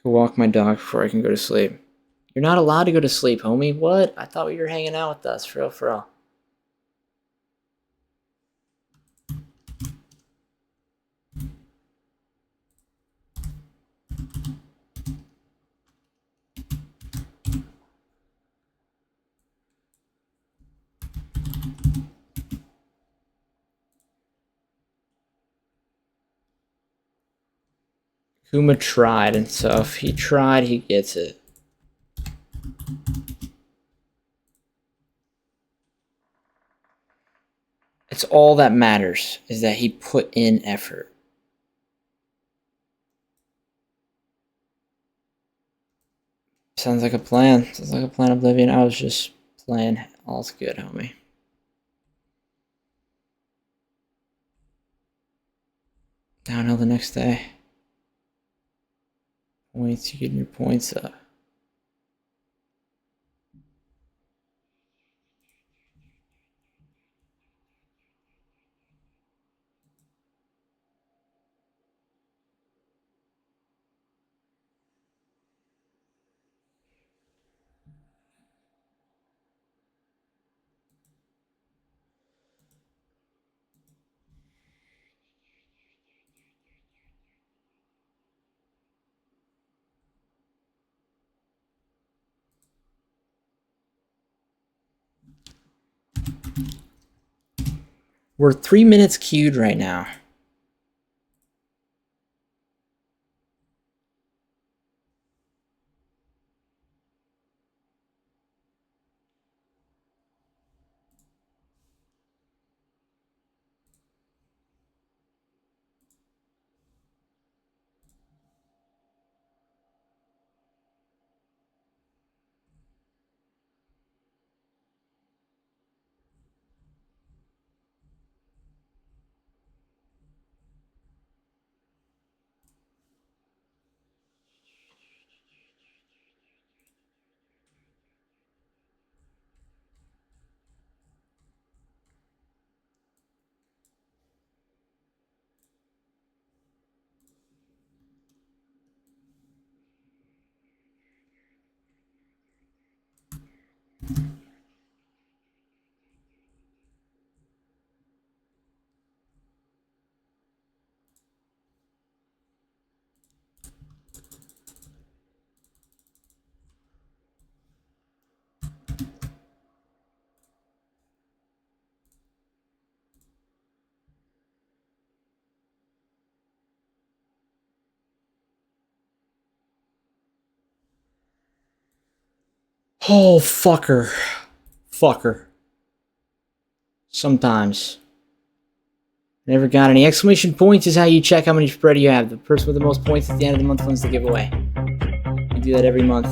Go walk my dog before I can go to sleep. You're not allowed to go to sleep, homie. What? I thought you were hanging out with us. For real, for real. Kuma tried, and so if he tried, he gets it. It's all that matters, is that he put in effort. Sounds like a plan. Sounds like a plan, Oblivion. I was just playing. All's good, homie. Downhill the next day. Wait to get your points up. We're 3 minutes queued right now. Oh, fucker. Fucker. Sometimes. Never got any. Exclamation points is how you check how many spread you have. The person with the most points at the end of the month wins the giveaway. You do that every month.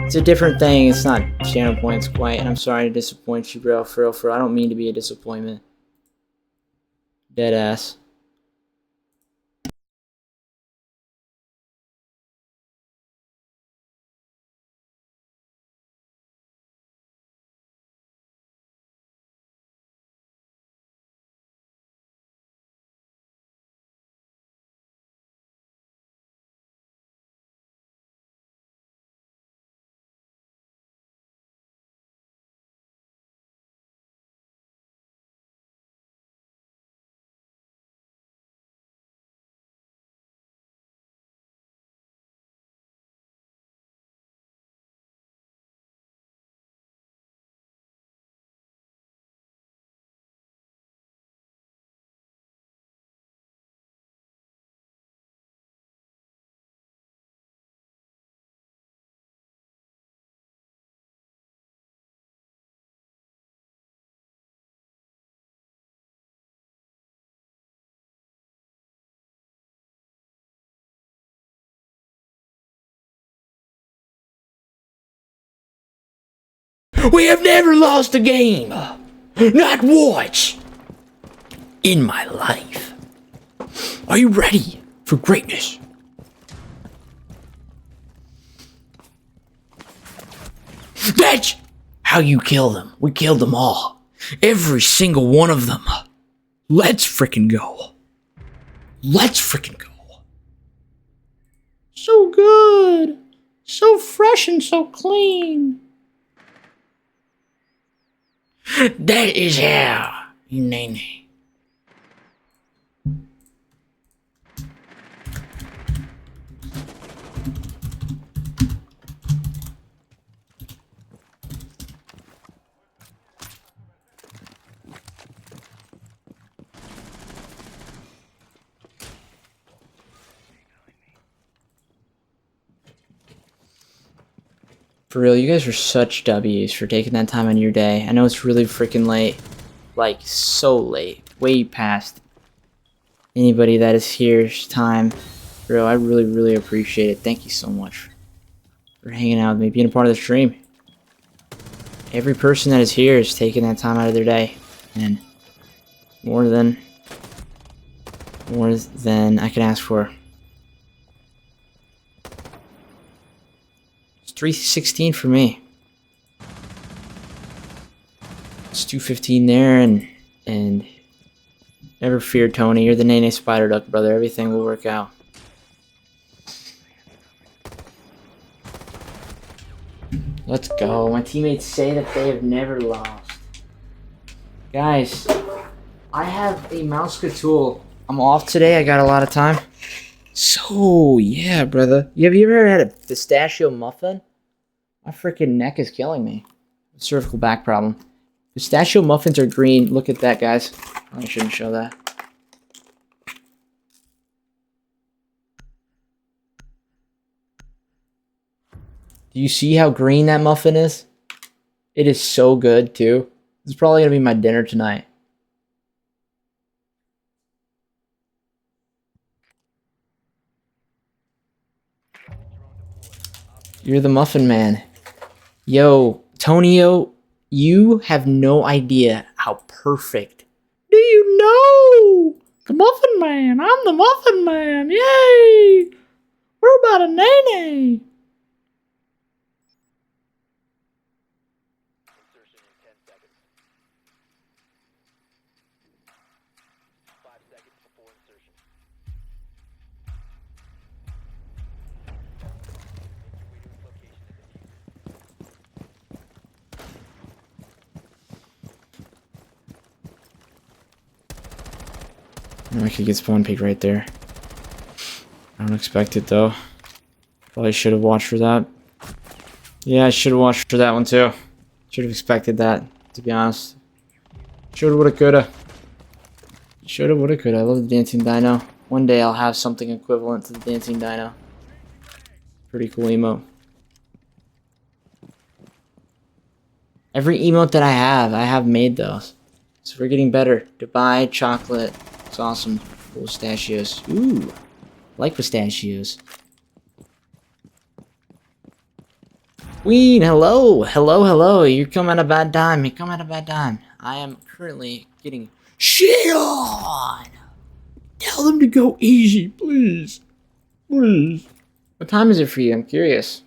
It's a different thing. It's not channel points quite. And I'm sorry to disappoint you, bro. For real. I don't mean to be a disappointment. Dead ass. We have never lost a game. Not once. In my life. Are you ready for greatness? That's how you kill them. We killed them all. Every single one of them. Let's frickin' go. Let's frickin' go. So good. So fresh and so clean. That is how you naenaes. For real, you guys are such W's for taking that time in your day. I know it's really freaking late. Like, so late. Way past anybody that is here's time. For real, I really, really appreciate it. Thank you so much for for hanging out with me, being a part of the stream. Every person that is here is taking that time out of their day, and more than I can ask for. It's 316 for me. It's 215 there, and never fear, Tony. You're the naenaes spider duck, brother. Everything will work out. Let's go. My teammates say that they have never lost. Guys, I have a mouse tool. I'm off today. I got a lot of time. So, yeah, brother. Have you ever had a pistachio muffin? My freaking neck is killing me. Cervical back problem. Pistachio muffins are green. Look at that, guys. I shouldn't show that. Do you see how green that muffin is? It is so good, too. This is probably going to be my dinner tonight. You're the muffin man. Yo, Tonio, you have no idea how perfect. Do you know? The muffin man. I'm the muffin man. Yay! We're about a naenaes. Insertion in 10 seconds. 5 seconds before insertion. Make your way to its location and defuse it. I could get spawn peek right there. I don't expect it though. Probably should have watched for that. Yeah, I should have watched for that one too. Should have expected that, to be honest. Shoulda, woulda, coulda. Shoulda, woulda, coulda. I love the dancing dino. One day I'll have something equivalent to the dancing dino. Pretty cool emote. Every emote that I have made those. So we're getting better. Dubai, chocolate. It's awesome. Pistachios. Ooh. Like pistachios. Queen, hello. Hello, hello. You come at a bad time. You come at a bad time. I am currently getting shit on. Tell them to go easy, please. Please. What time is it for you? I'm curious.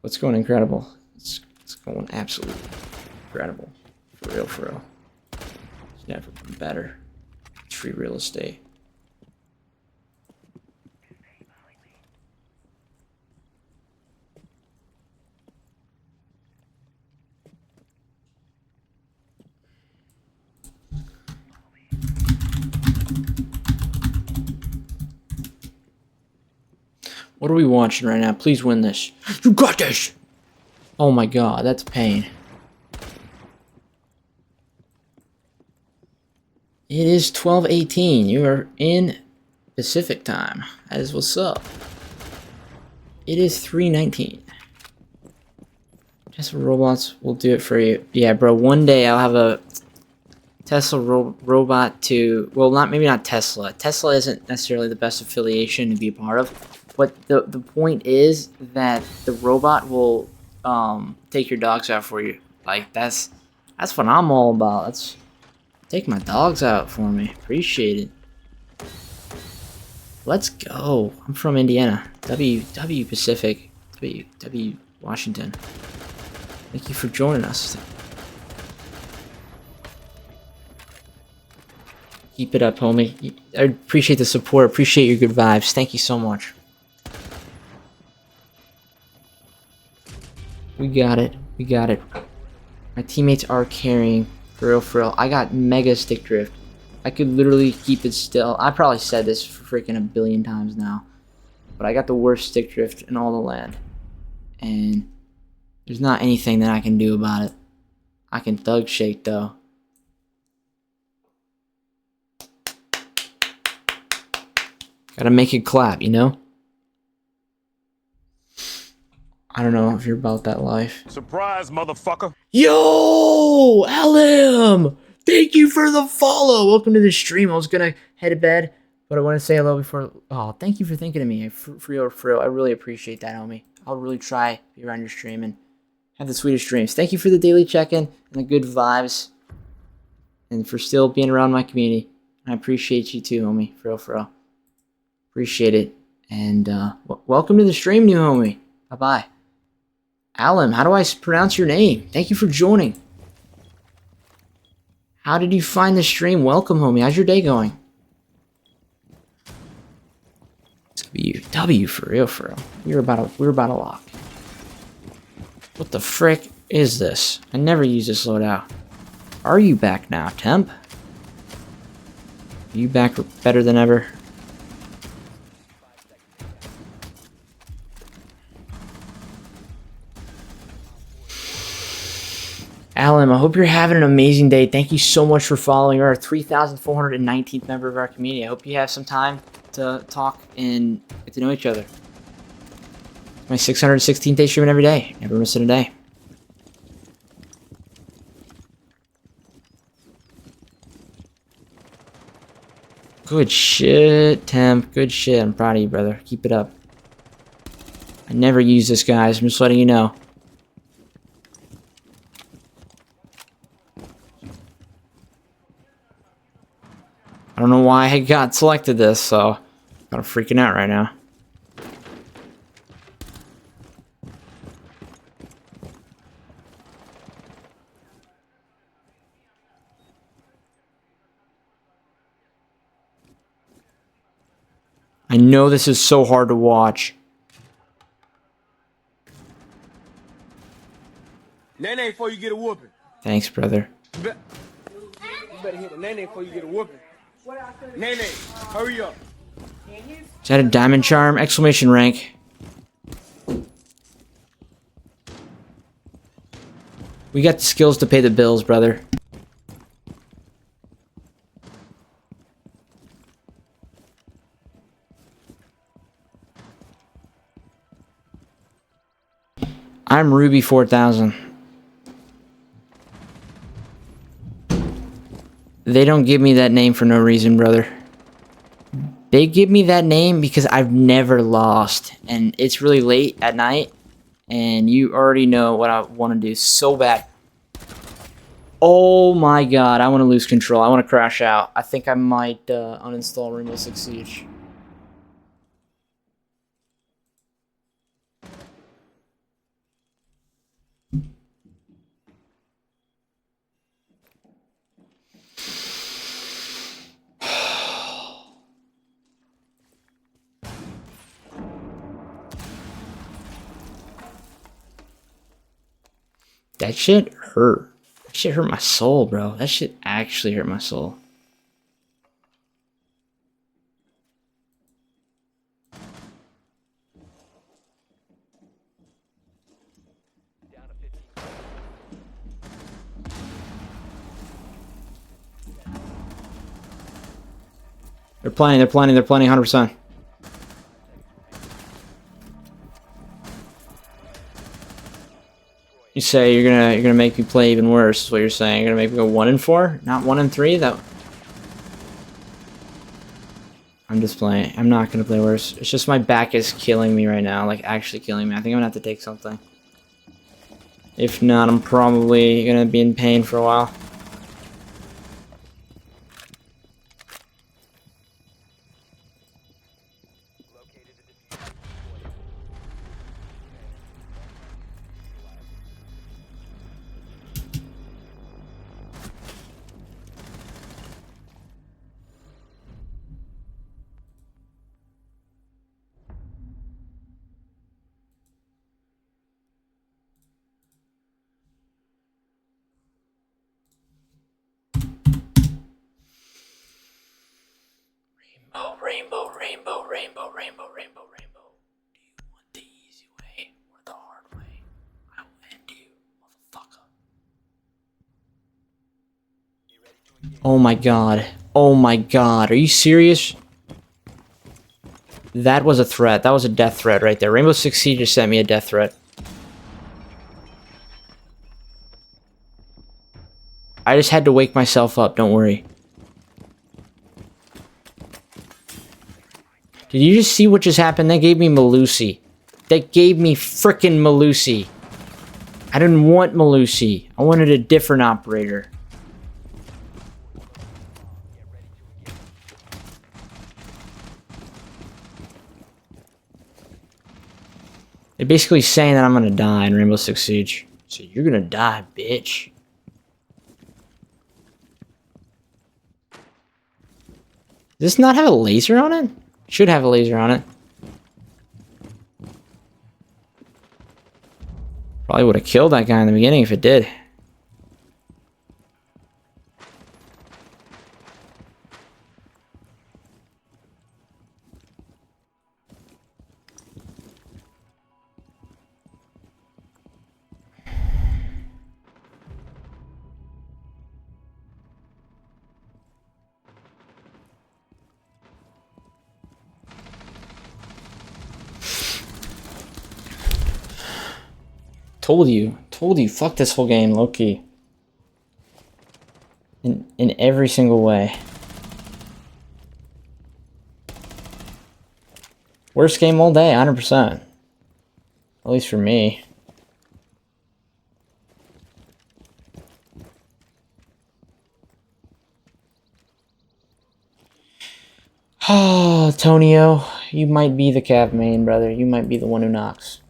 What's going incredible? It's going absolutely incredible. For real, for real. It's never been better. It's free real estate. What are we watching right now? Please win this. You got this! Oh my god, that's pain. It is 12:18. You are in Pacific time. That is what's up. It is 3:19. Tesla robots will do it for you. Yeah, bro. One day I'll have a Tesla robot to... Well, maybe not Tesla. Tesla isn't necessarily the best affiliation to be a part of. But the point is that the robot will take your dogs out for you. Like, that's what I'm all about. That's... Take my dogs out for me. Appreciate it. Let's go. I'm from Indiana. W Pacific. W Washington. Thank you for joining us. Keep it up, homie. I appreciate the support. Appreciate your good vibes. Thank you so much. We got it. We got it. My teammates are carrying. For real, for real. I got mega stick drift. I could literally keep it still. I probably said this freaking a billion times now. But I got the worst stick drift in all the land. And there's not anything that I can do about it. I can thug shake though. Gotta make it clap, you know? I don't know if you're about that life. Surprise, motherfucker. Yo, LM! Thank you for the follow. Welcome to the stream. I was gonna head to bed, But I want to say hello before. Oh, thank you for thinking of me. For real. I really appreciate that, homie. I'll really try to be around your stream and have the sweetest dreams. Thank you for the daily check-in and the good vibes, and for still being around my community. I appreciate you too, homie. For real. Appreciate it. And welcome to the stream, new homie. Bye-bye. Alan, how do I pronounce your name? Thank you for joining. How did you find the stream? Welcome, homie. How's your day going? W for real. We're about to lock. What the frick is this? I never use this loadout. Are you back now, Temp? Are you back better than ever? Alan, I hope you're having an amazing day. Thank you so much for following. You're our 3,419th member of our community. I hope you have some time to talk and get to know each other. My 616th day streaming every day. Never missing a day. Good shit, Temp. Good shit. I'm proud of you, brother. Keep it up. I never use this, guys. I'm just letting you know. I don't know why I got selected this, so I'm kind of freaking out right now. I know this is so hard to watch. Naenaes before you get a whooping. Thanks, brother. You better hit the naenaes before you get a whooping. Naenaes, hurry up. Is that a diamond charm? Exclamation rank. We got the skills to pay the bills, brother. I'm Ruby 4000. They don't give me that name for no reason, brother. They give me that name because I've never lost. And it's really late at night. And you already know what I want to do so bad. Oh my god, I want to lose control. I want to crash out. I think I might uninstall Rainbow Six Siege. That shit hurt. That shit hurt my soul, bro. That shit actually hurt my soul. They're planning 100%. You say you're gonna make me play even worse, is what you're saying. You're gonna make me go 1 and 4? Not 1 and 3? That I'm just playing. I'm not gonna play worse. It's just my back is killing me right now, like actually killing me. I think I'm gonna have to take something. If not, I'm probably gonna be in pain for a while. Rainbow. Do you want the easy way or the hard way? I will end you, motherfucker. Oh my god. Oh my god. Are you serious? That was a threat. That was a death threat right there. Rainbow Six Siege just sent me a death threat. I just had to wake myself up, don't worry. Did you just see what just happened? That gave me Malusi. That gave me frickin' Malusi. I didn't want Malusi. I wanted a different operator. They're basically saying that I'm gonna die in Rainbow Six Siege. So you're gonna die, bitch. Does this not have a laser on it? Should have a laser on it. Probably would have killed that guy in the beginning if it did. Told you, fuck this whole game, low-key. In every single way. Worst game all day, 100%. At least for me. Oh, Tonio, you might be the Cav main, brother. You might be the one who knocks.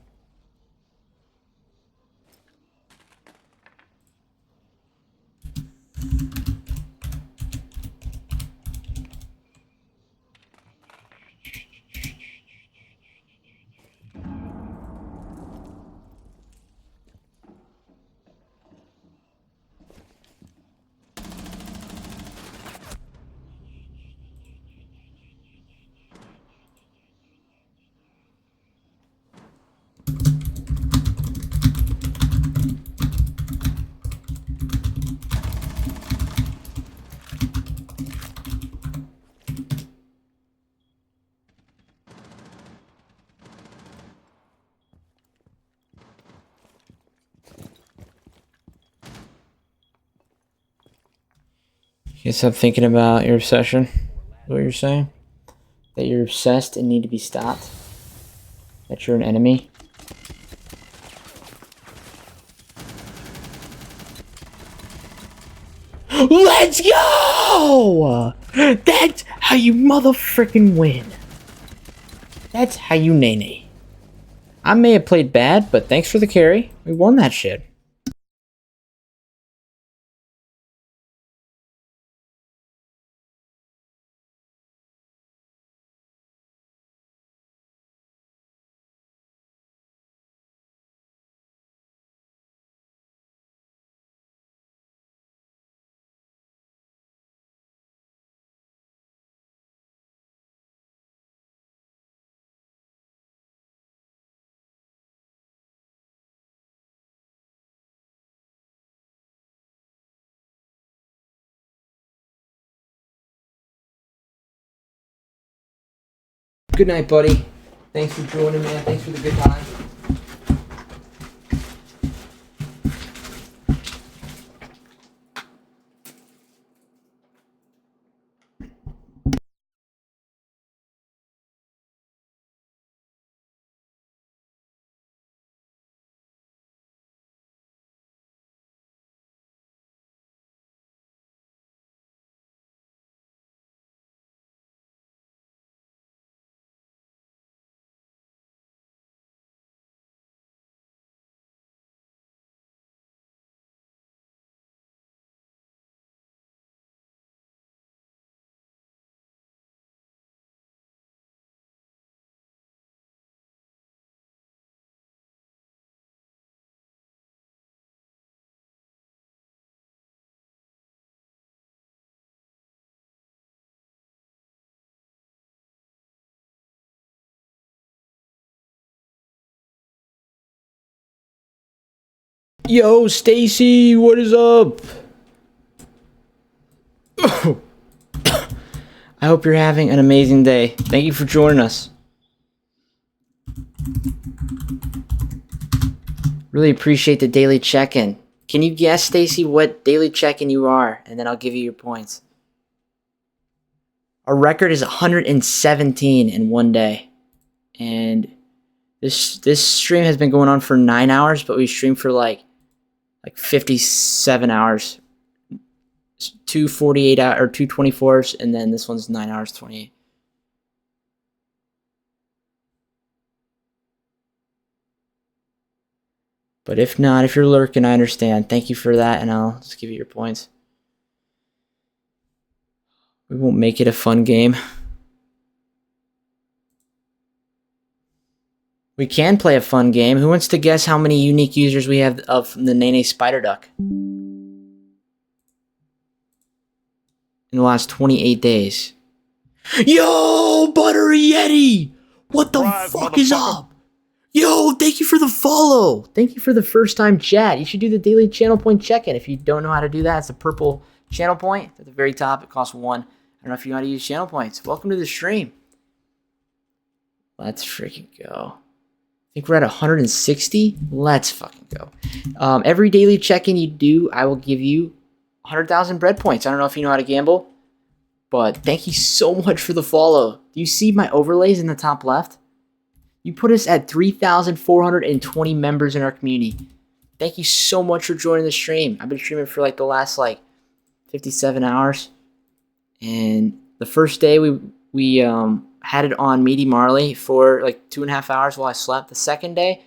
You stop thinking about your obsession? What you're saying? That you're obsessed and need to be stopped? That you're an enemy? Let's go! That's how you motherfucking win. That's how you nae. I may have played bad, but thanks for the carry. We won that shit. Good night, buddy. Thanks for joining, man. Thanks for the good time. Yo, Stacy, what is up? I hope you're having an amazing day. Thank you for joining us. Really appreciate the daily check-in. Can you guess, Stacy, what daily check-in you are? And then I'll give you your points. Our record is 117 in one day. And this stream has been going on for 9 hours, but we streamed for like 57 hours. 248 or 224s, and then this one's 9 hours 28. But if not, if you're lurking, I understand. Thank you for that, and I'll just give you your points. We won't make it a fun game. We can play a fun game. Who wants to guess how many unique users we have of the naenaes spider duck in the last 28 days? Yo, Buttery Yeti! What the fuck is up? Yo, thank you for the follow. Thank you for the first time chat. You should do the daily channel point check-in. If you don't know how to do that, it's a purple channel point at the very top. It costs 1. I don't know if you know how to use channel points. Welcome to the stream. Let's freaking go. I think we're at 160. Let's fucking go. Every daily check-in you do, I will give you 100,000 bread points. I don't know if you know how to gamble, but thank you so much for the follow. Do you see my overlays in the top left? You put us at 3,420 members in our community. Thank you so much for joining the stream. I've been streaming for like the last 57 hours. And the first day we had it on Meaty Marley for like 2.5 hours while I slept. The second day,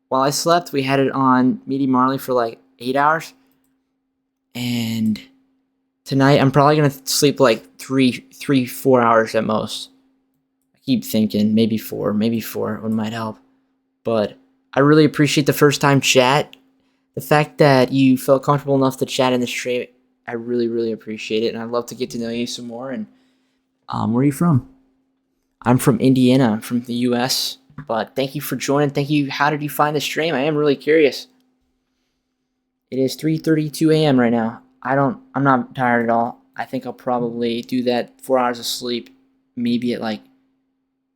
while I slept, we had it on Meaty Marley for like 8 hours. And tonight I'm probably gonna sleep like 4 hours at most. Keep thinking maybe 4 one might help, but I really appreciate the first time chat. The fact that you felt comfortable enough to chat in the stream, I really appreciate it, and I'd love to get to know you some more. And where are you from? I'm from Indiana. I'm from the US, but thank you for joining. Thank you. How did you find the stream? I am really curious. It is 3:32 a.m. right now. I'm not tired at all. I think I'll probably do that 4 hours of sleep maybe at like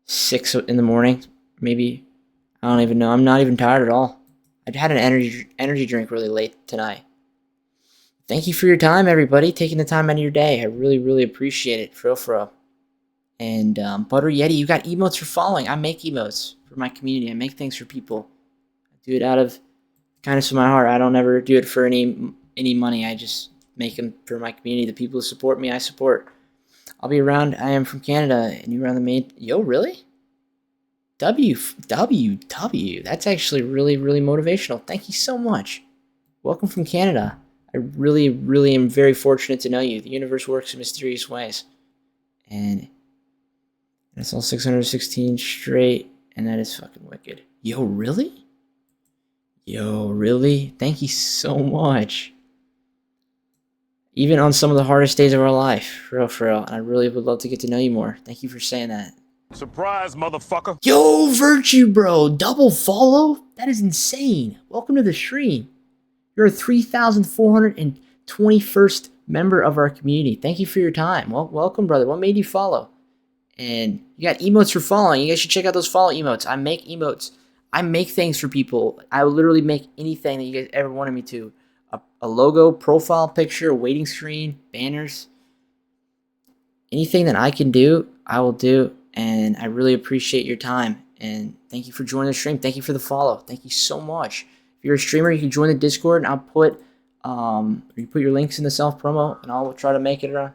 6 in the morning, maybe. I don't even know. I'm not even tired at all. I had an energy drink really late tonight. Thank you for your time, everybody, taking the time out of your day. I really appreciate it, for real. And Butter Yeti, you got emotes for following. I make emotes for my community. I make things for people. I do it out of kindness of my heart. I don't ever do it for any money. I just make them for my community. The people who support me, I support. I'll be around. I am from Canada, and you're around the main. Yo, really? W. That's actually really motivational. Thank you so much. Welcome from Canada. I really am very fortunate to know you. The universe works in mysterious ways. And that's all 616 straight, and that is fucking wicked. Yo, really? Thank you so much. Even on some of the hardest days of our life, for real. And I really would love to get to know you more. Thank you for saying that. Surprise, motherfucker. Yo, Virtue Bro, double follow? That is insane. Welcome to the stream. You're a 3,421st member of our community. Thank you for your time. Well, welcome, brother. What made you follow? And you got emotes for following. You guys should check out those follow emotes. I make emotes. I make things for people. I will literally make anything that you guys ever wanted me to. A logo, profile picture, waiting screen, banners. Anything that I can do, I will do. And I really appreciate your time. And thank you for joining the stream. Thank you for the follow. Thank you so much. If you're a streamer, you can join the Discord, and I'll put you put your links in the self promo, and I'll try to make it around.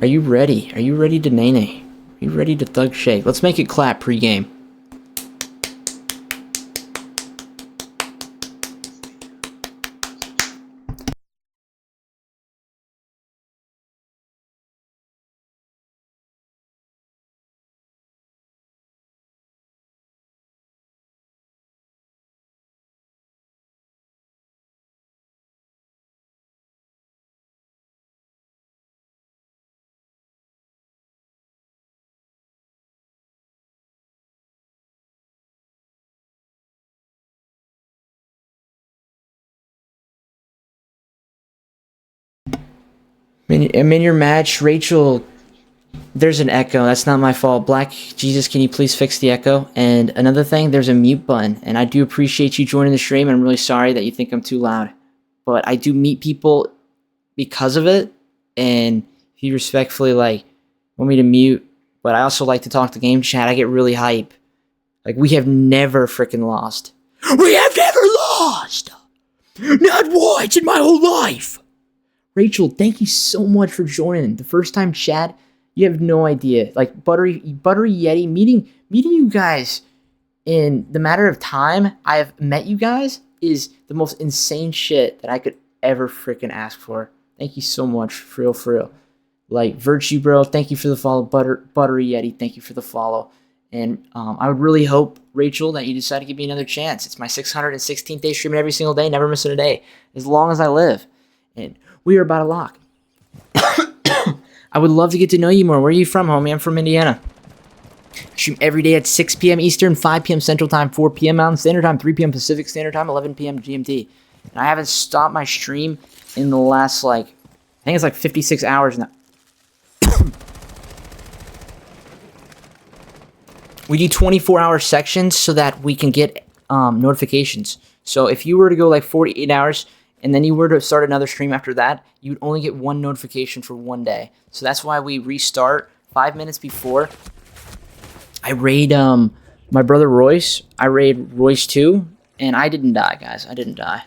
Are you ready? Are you ready to naenaes? Are you ready to thug shake? Let's make it clap pre-game. I'm in your match, Rachel. There's an echo. That's not my fault. Black Jesus, can you please fix the echo? And another thing, there's a mute button. And I do appreciate you joining the stream. I'm really sorry that you think I'm too loud. But I do meet people because of it. And if you respectfully want me to mute, but I also like to talk to game chat, I get really hype. Like, we have never freaking lost. We have never lost! Not once in my whole life! Rachel, thank you so much for joining. The first time chat, you have no idea. Like, Buttery Yeti, meeting you guys in the matter of time I have met you guys is the most insane shit that I could ever freaking ask for. Thank you so much, for real. Like, Virtue Bro, thank you for the follow. Buttery Yeti, thank you for the follow. And I would really hope, Rachel, that you decide to give me another chance. It's my 616th day streaming every single day, never missing a day, as long as I live. And we are about to lock. I would love to get to know you more. Where are you from, homie? I'm from Indiana. I stream every day at 6 p.m. Eastern, 5 p.m. Central Time, 4 p.m. Mountain Standard Time, 3 p.m. Pacific Standard Time, 11 p.m. GMT. And I haven't stopped my stream in the last, I think it's 56 hours now. We do 24-hour sections so that we can get notifications. So if you were to go 48 hours and then you were to start another stream after that, you'd only get one notification for one day. So that's why we restart 5 minutes before. I raid my brother Royce. I raid Royce too, and I didn't die, guys. I didn't die.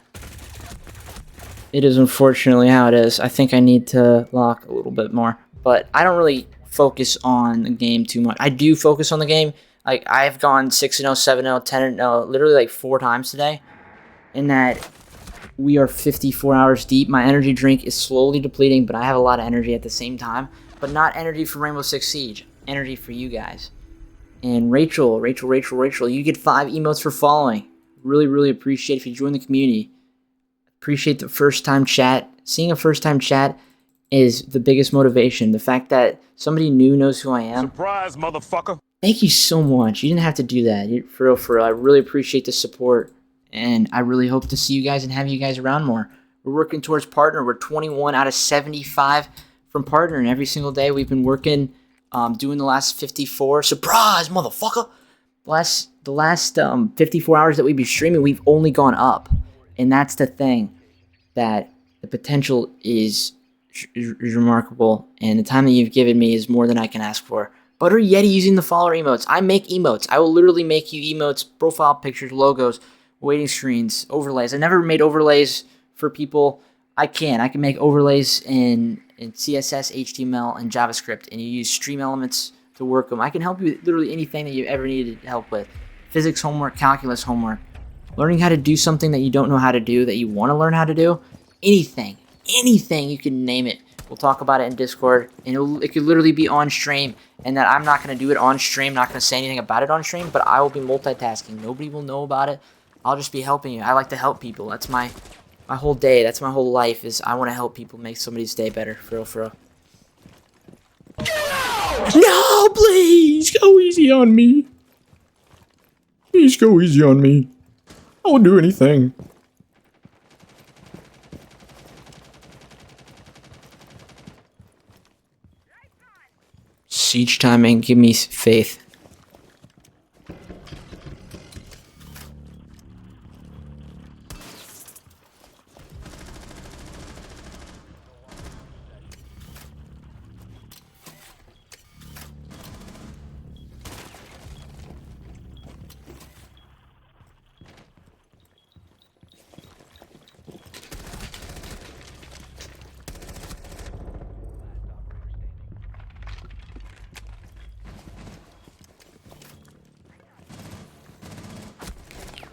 It is unfortunately how it is. I think I need to lock a little bit more, but I don't really focus on the game too much. I do focus on the game. I've gone 6-0, 7-0, 10-0, literally 4 times today. In that we are 54 hours deep. My energy drink is slowly depleting, but I have a lot of energy at the same time. But not energy for Rainbow Six Siege. Energy for you guys. And Rachel, you get 5 emotes for following. Really appreciate if you join the community. Appreciate the first time chat. Seeing a first time chat is the biggest motivation. The fact that somebody new knows who I am. Surprise, motherfucker. Thank you so much. You didn't have to do that. For real. I really appreciate the support. And I really hope to see you guys and have you guys around more. We're working towards partner. We're 21 out of 75 from partner. And every single day we've been working, doing the last 54. Surprise, motherfucker! The last 54 hours that we've been streaming, we've only gone up. And that's the thing. That the potential is remarkable. And the time that you've given me is more than I can ask for. Butter Yeti using the follower emotes. I make emotes. I will literally make you emotes, profile pictures, logos, waiting screens, overlays. I never made overlays for people. I can make overlays in CSS, HTML, and JavaScript, and you use stream elements to work them. I can help you with literally anything that you ever needed help with. Physics homework, calculus homework. Learning how to do something that you don't know how to do, that you want to learn how to do. Anything, you can name it. We'll talk about it in Discord, and it could literally be on stream, and that I'm not going to do it on stream, not going to say anything about it on stream, but I will be multitasking. Nobody will know about it. I'll just be helping you. I like to help people. That's my whole day. That's my whole life, is I want to help people make somebody's day better. For real. No, please, go easy on me. Please go easy on me. I'll do anything. Siege timing, give me faith.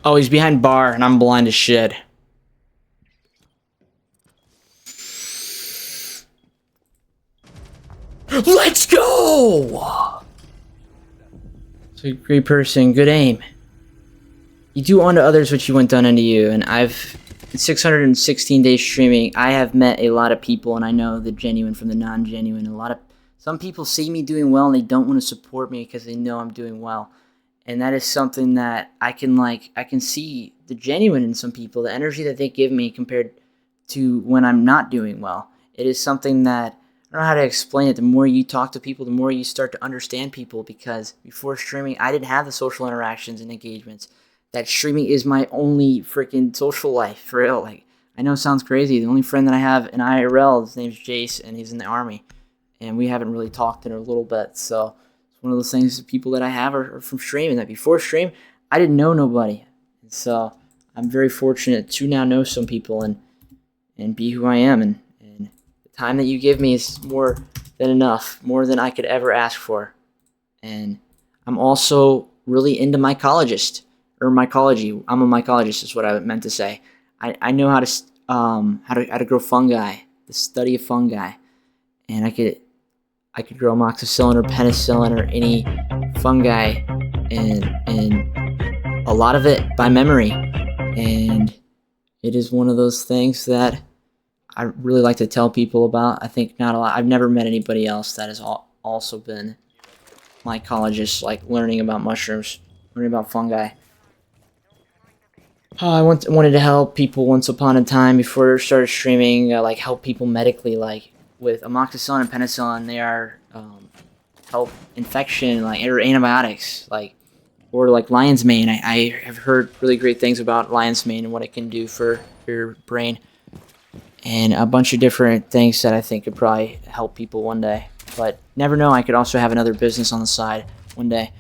Oh, he's behind bar, and I'm blind as shit. Let's go! So, great person, good aim. You do unto others what you want done unto you, and I've, in 616 days streaming, I have met a lot of people, and I know the genuine from the non-genuine. Some people see me doing well, and they don't want to support me because they know I'm doing well. And that is something that I can see the genuine in some people, the energy that they give me compared to when I'm not doing well. It is something that, I don't know how to explain it. The more you talk to people, the more you start to understand people, because before streaming, I didn't have the social interactions and engagements. That streaming is my only freaking social life, for real. Like, I know it sounds crazy. The only friend that I have in IRL, his name's Jace, and he's in the Army. And we haven't really talked in a little bit. So it's one of those things, the people that I have are from streaming. That before stream, I didn't know nobody. And so I'm very fortunate to now know some people and be who I am. And the time that you give me is more than enough, more than I could ever ask for. And I'm also really into mycologist, or mycology. I'm a mycologist is what I meant to say. I know how to grow fungi, the study of fungi, and I could grow amoxicillin or penicillin or any fungi, and a lot of it by memory. And it is one of those things that I really like to tell people about. I think not a lot. I've never met anybody else that has also been mycologist, like learning about mushrooms, learning about fungi. I wanted to help people once upon a time before I started streaming, like help people medically, like with amoxicillin and penicillin. They are help infection, like, or antibiotics, like, or like lion's mane. I have heard really great things about lion's mane and what it can do for your brain, and a bunch of different things that I think could probably help people one day. But never know, I could also have another business on the side one day.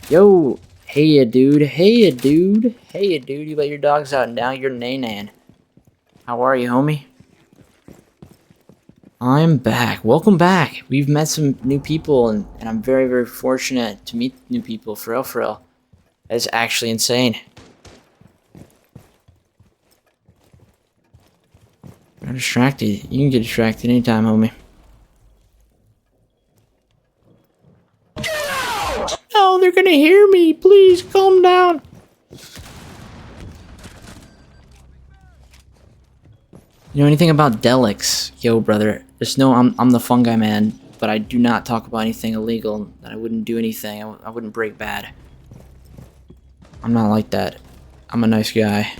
Yo, hey ya dude, hey ya dude, hey ya dude, you let your dogs out and now you're naenaes. How are you, homie? I'm back. Welcome back. We've met some new people, and I'm very, very fortunate to meet new people, for real, for real. That is actually insane. I'm distracted. You can get distracted anytime, homie. Oh, they're gonna hear me. Please, calm down. You know anything about Delix? Yo, brother. Just know I'm the fungi man, but I do not talk about anything illegal. That I wouldn't do anything. I wouldn't break bad. I'm not like that. I'm a nice guy.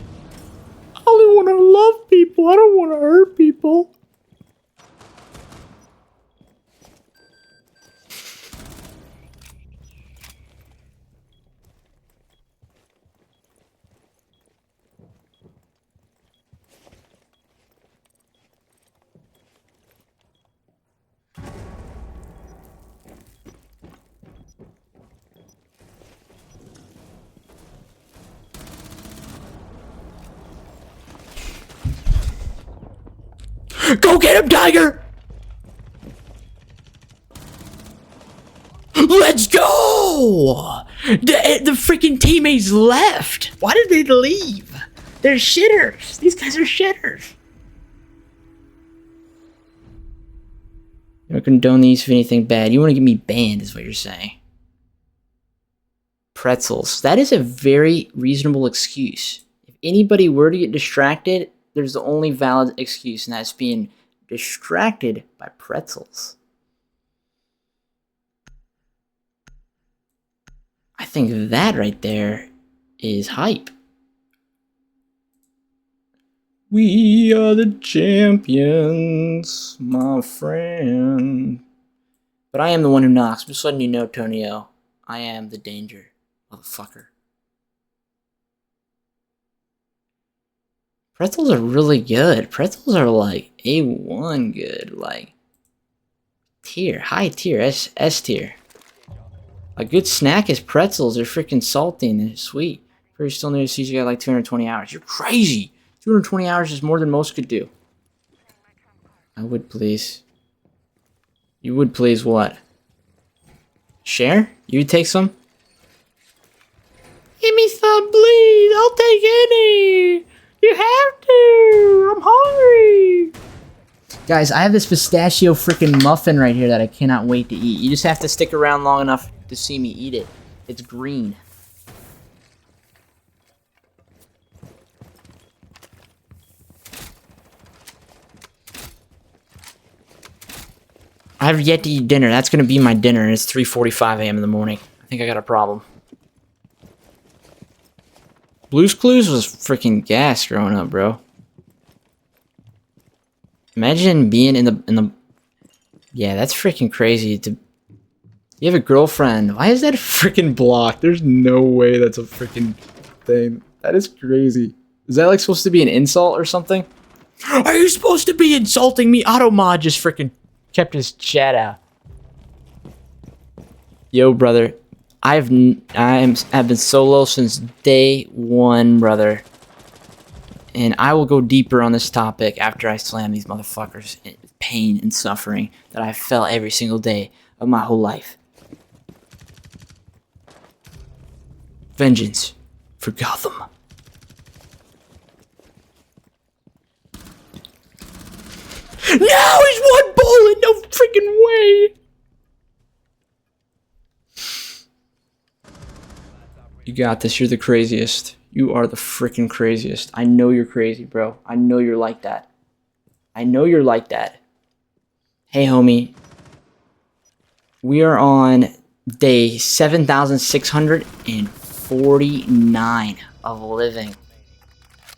I only want to love people. I don't want to hurt people. Go get him, Tiger! Let's go! The freaking teammates left. Why did they leave? They're shitters. These guys are shitters. You don't condone these for anything bad. You want to get me banned, is what you're saying. Pretzels. That is a very reasonable excuse. If anybody were to get distracted, there's the only valid excuse, and that's being distracted by pretzels. I think that right there is hype. We are the champions, my friend. But I am the one who knocks. I'm just letting you know, Tonio. I am the danger, motherfucker. Pretzels are really good. Pretzels are like A1 good, like tier, high tier, S tier. A good snack is pretzels. They're freaking salty and they're sweet. Pretty still new to see you got like 220 hours. You're crazy. 220 hours is more than most could do. I would please. You would please what? Share? You would take some? Give me some, please. I'll take any. You have to. I'm hungry. Guys, I have this pistachio freaking muffin right here that I cannot wait to eat. You just have to stick around long enough to see me eat it. It's green. I have yet to eat dinner. That's going to be my dinner, and it's 3:45 a.m. in the morning. I think I got a problem. Blue's Clues was freaking gas growing up, bro. Imagine being in the. Yeah, that's freaking crazy. You have a girlfriend. Why is that freaking blocked? There's no way that's a freaking thing. That is crazy. Is that like supposed to be an insult or something? Are you supposed to be insulting me? Automod just freaking kept his chat out. Yo, brother. I've been solo since day one, brother. And I will go deeper on this topic after I slam these motherfuckers in pain and suffering that I felt every single day of my whole life. Vengeance for Gotham. No, he's one bullet! No freaking way! You got this. You're the craziest. You are the freaking craziest. I know you're crazy, bro. I know you're like that. I know you're like that. Hey, homie. We are on day 7,649 of living.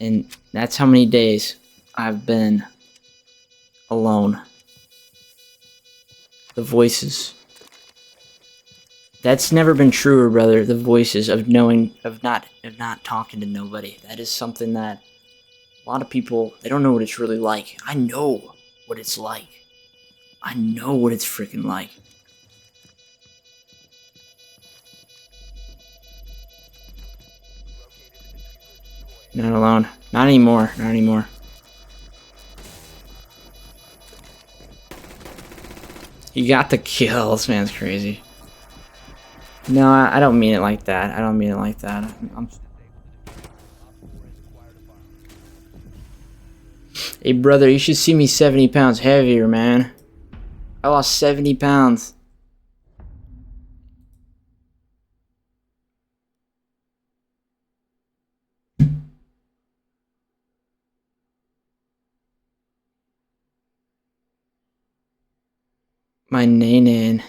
And that's how many days I've been alone. The voices. That's never been truer, brother. The voices of knowing, of not talking to nobody. That is something that a lot of people, they don't know what it's really like. I know what it's like. I know what it's freaking like. Not alone. Not anymore. Not anymore. You got the kill. This man's crazy. No, I don't mean it like that. I don't mean it like that. Hey, brother, you should see me 70 pounds heavier, man. I lost 70 pounds. My naenaes.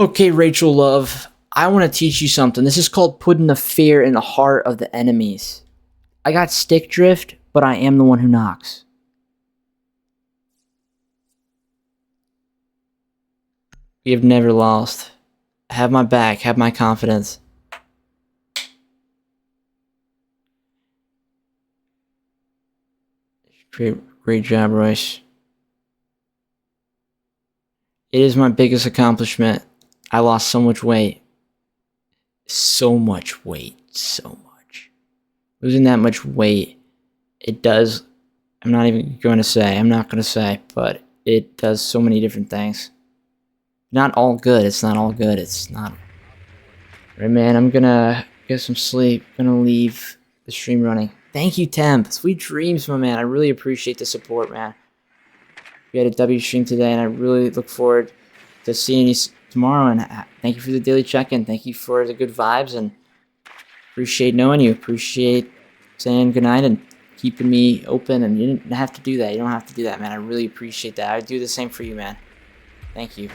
Okay, Rachel Love, I want to teach you something. This is called putting the fear in the heart of the enemies. I got stick drift, but I am the one who knocks. We have never lost. Have my back, have my confidence. Great job, Royce. It is my biggest accomplishment. I lost so much weight. So much weight. So much. Losing that much weight, it does, I'm not going to say, but it does so many different things. Not all good. It's not all good. It's not. Right, man, I'm going to get some sleep. I'm going to leave the stream running. Thank you, Temp. Sweet dreams, my man. I really appreciate the support, man. We had a W stream today, and I really look forward to seeing you tomorrow. And thank you for the daily check-in. Thank you for the good vibes, and appreciate knowing you. Appreciate saying goodnight and keeping me open. And you didn't have to do that. You don't have to do that, man. I really appreciate that. I would do the same for you, man. Thank you.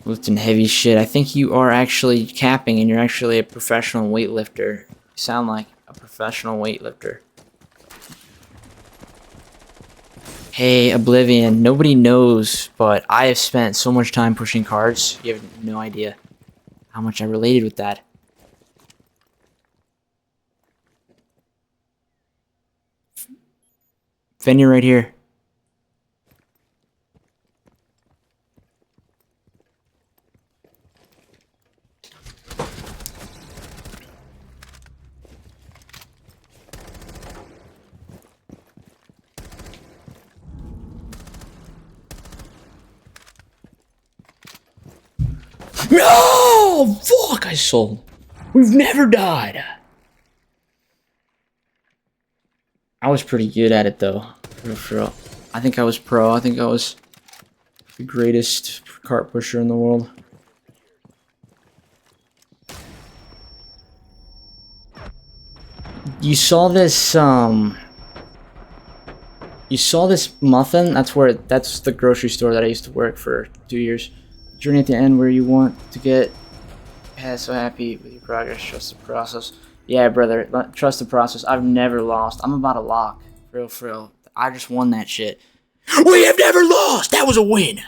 Lifting heavy shit. I think you are actually capping, and you're actually a professional weightlifter. You sound like a professional weightlifter. Hey, Oblivion. Nobody knows, but I have spent so much time pushing cards. You have no idea how much I related with that. Fen, you're right here. No! Fuck, I sold. We've never died. I was pretty good at it, though. I think I was pro. I think I was the greatest cart pusher in the world. You saw this, You saw this muffin? That's the grocery store that I used to work for 2 years. Journey at the end where you want to get so happy with your progress, trust the process. Yeah, brother. Trust the process. I've never lost. I'm about a lock. For real. I just won that shit. We have never lost. That was a win.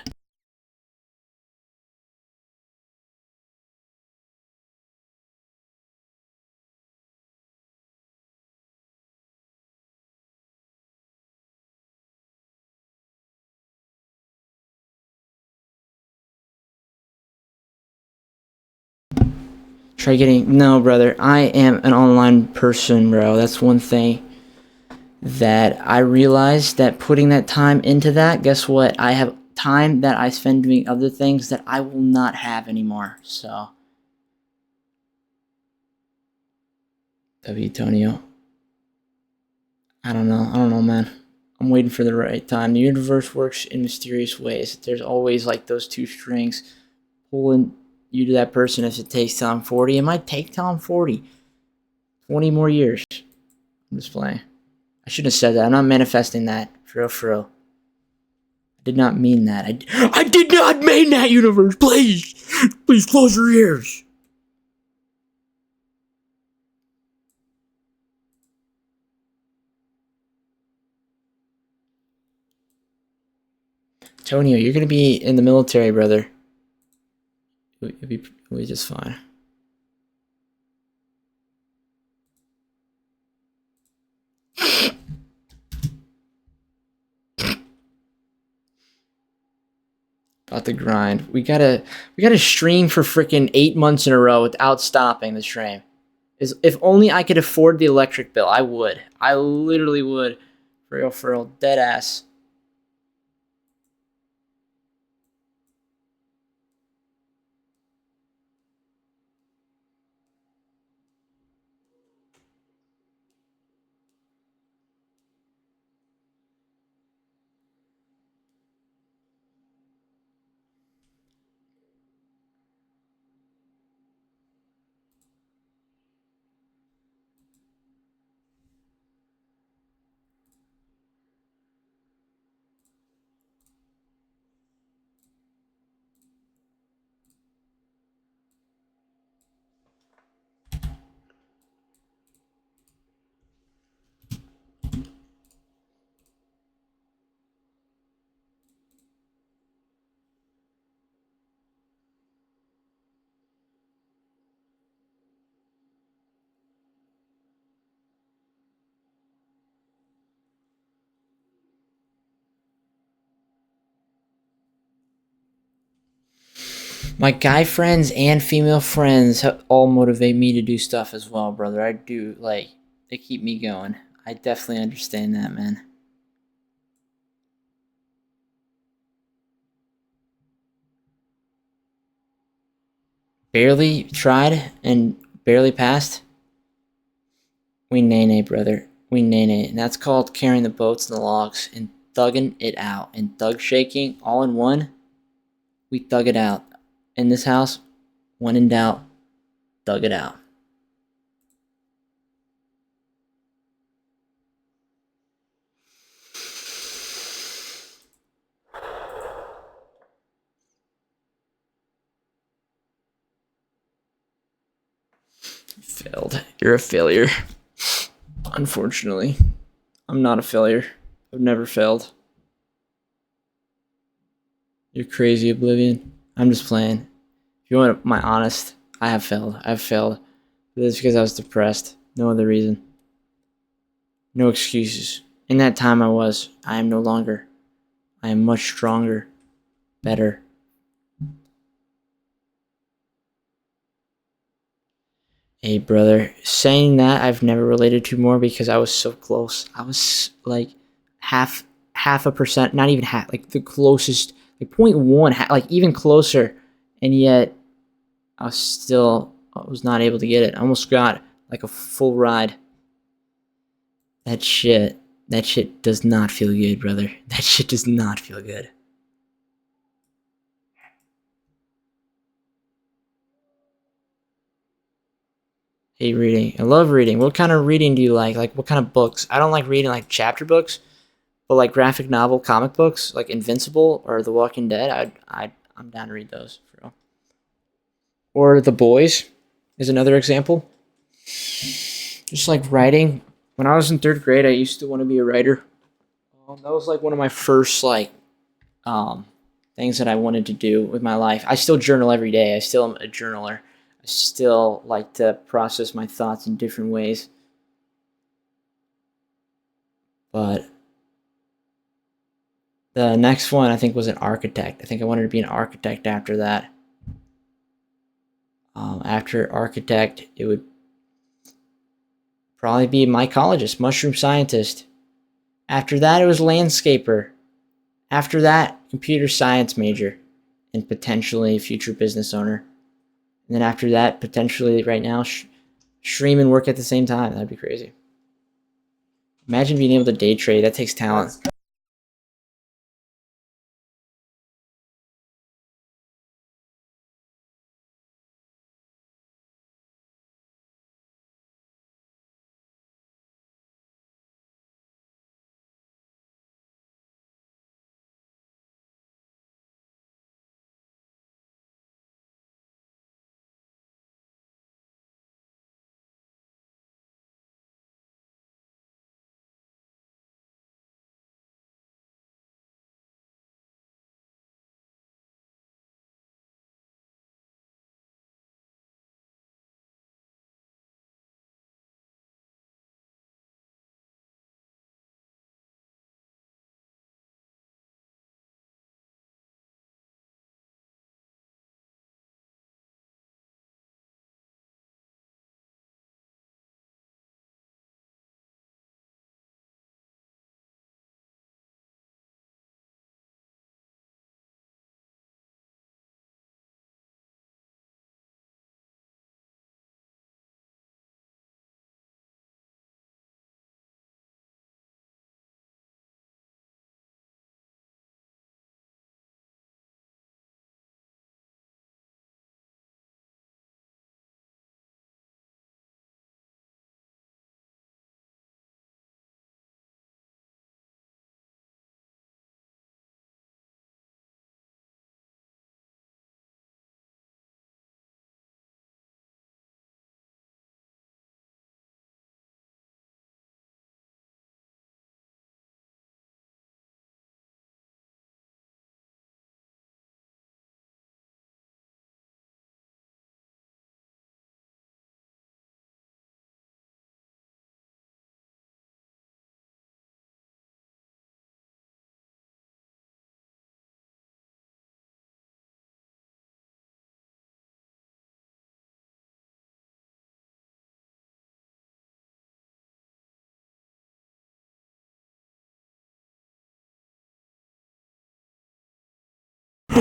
Try getting... No, brother. I am an online person, bro. That's one thing that I realized, that putting that time into that, guess what? I have time that I spend doing other things that I will not have anymore. So... W. Tonio. I don't know, man. I'm waiting for the right time. The universe works in mysterious ways. There's always like those two strings pulling you to that person. If it takes till I'm 40, it might take till I'm 40. 20 more years. I'm just playing. I shouldn't have said that. I'm not manifesting that. For real. I did not mean that. I did not mean that, universe. Please close your ears. Tonio, you're gonna be in the military, brother. It'll be just fine. About the grind. We gotta stream for freaking 8 months in a row without stopping the stream. If only I could afford the electric bill, I would. I literally would. For real, dead ass. My guy friends and female friends all motivate me to do stuff as well, brother. I do, like, they keep me going. I definitely understand that, man. Barely tried and barely passed. We naenaes, brother. We naenaes. And that's called carrying the boats and the logs and thugging it out. And thug shaking all in one. We thug it out. In this house, when in doubt, thug it out. Failed. You're a failure. Unfortunately. I'm not a failure. I've never failed. You're crazy, Oblivion. I'm just playing. If you want my honest, I have failed. I've failed. It's because I was depressed. No other reason. No excuses. In that time I was. I am no longer. I am much stronger. Better. Hey, brother. Saying that, I've never related to more because I was so close. I was like half a percent, not even half, like the closest, like 0.1, like even closer, and yet I was not able to get it. I almost got like a full ride. That shit does not feel good, brother. That shit does not feel good. Hate reading. I love reading. What kind of reading do you like? Like, what kind of books? I don't like reading like chapter books, but like graphic novel, comic books, like Invincible or The Walking Dead. I'm down to read those. For real. Or The Boys is another example. Just like writing. When I was in 3rd grade, I used to want to be a writer. That was like one of my first things that I wanted to do with my life. I still journal every day. I still am a journaler. I still like to process my thoughts in different ways. But the next one I think was an architect. I think I wanted to be an architect after that. After architect, it would probably be mycologist, mushroom scientist. After that, it was landscaper. After that, computer science major and potentially future business owner. And then after that, potentially right now, stream and work at the same time. That'd be crazy. Imagine being able to day trade. That takes talent.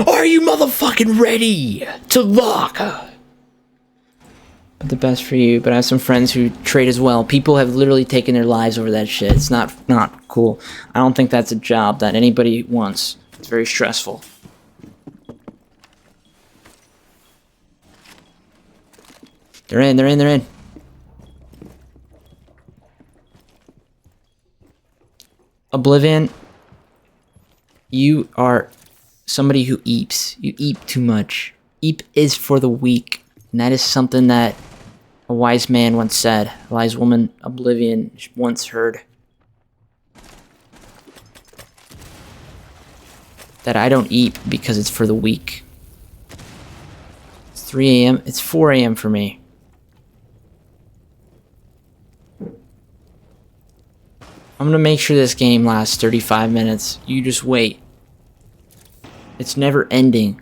Are you motherfucking ready to lock? But the best for you, but I have some friends who trade as well. People have literally taken their lives over that shit. It's not cool. I don't think that's a job that anybody wants. It's very stressful. They're in. Oblivion, you are somebody who eeps. You eep too much. Eep is for the weak. And that is something that a wise man once said. A wise woman, Oblivion, once heard. That I don't eat because it's for the weak. It's 3 a.m. It's 4 a.m. for me. I'm gonna make sure this game lasts 35 minutes. You just wait. It's never ending.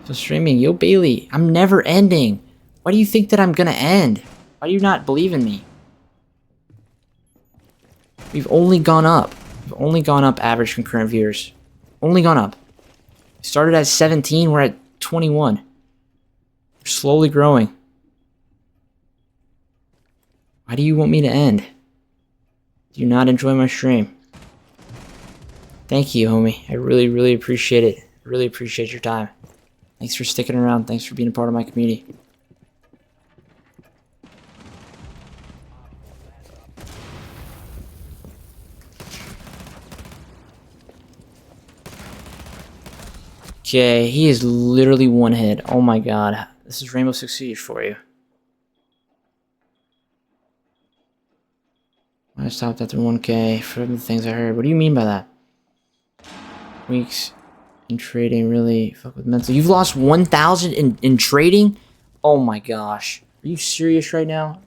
So streaming, yo Bailey, I'm never ending. Why do you think that I'm gonna end? Why do you not believe in me? We've only gone up. We've only gone up average concurrent viewers. Only gone up. We started at 17, we're at 21. We're slowly growing. Why do you want me to end? Do you not enjoy my stream? Thank you, homie. I really appreciate it. Really appreciate your time. Thanks for sticking around. Thanks for being a part of my community. Okay, he is literally one hit. Oh my god. This is Rainbow Six Siege for you. I stopped after 1K from the things I heard. What do you mean by that? Weeks in trading really fuck with mental. You've lost 1,000 in trading? Oh my gosh. Are you serious right now?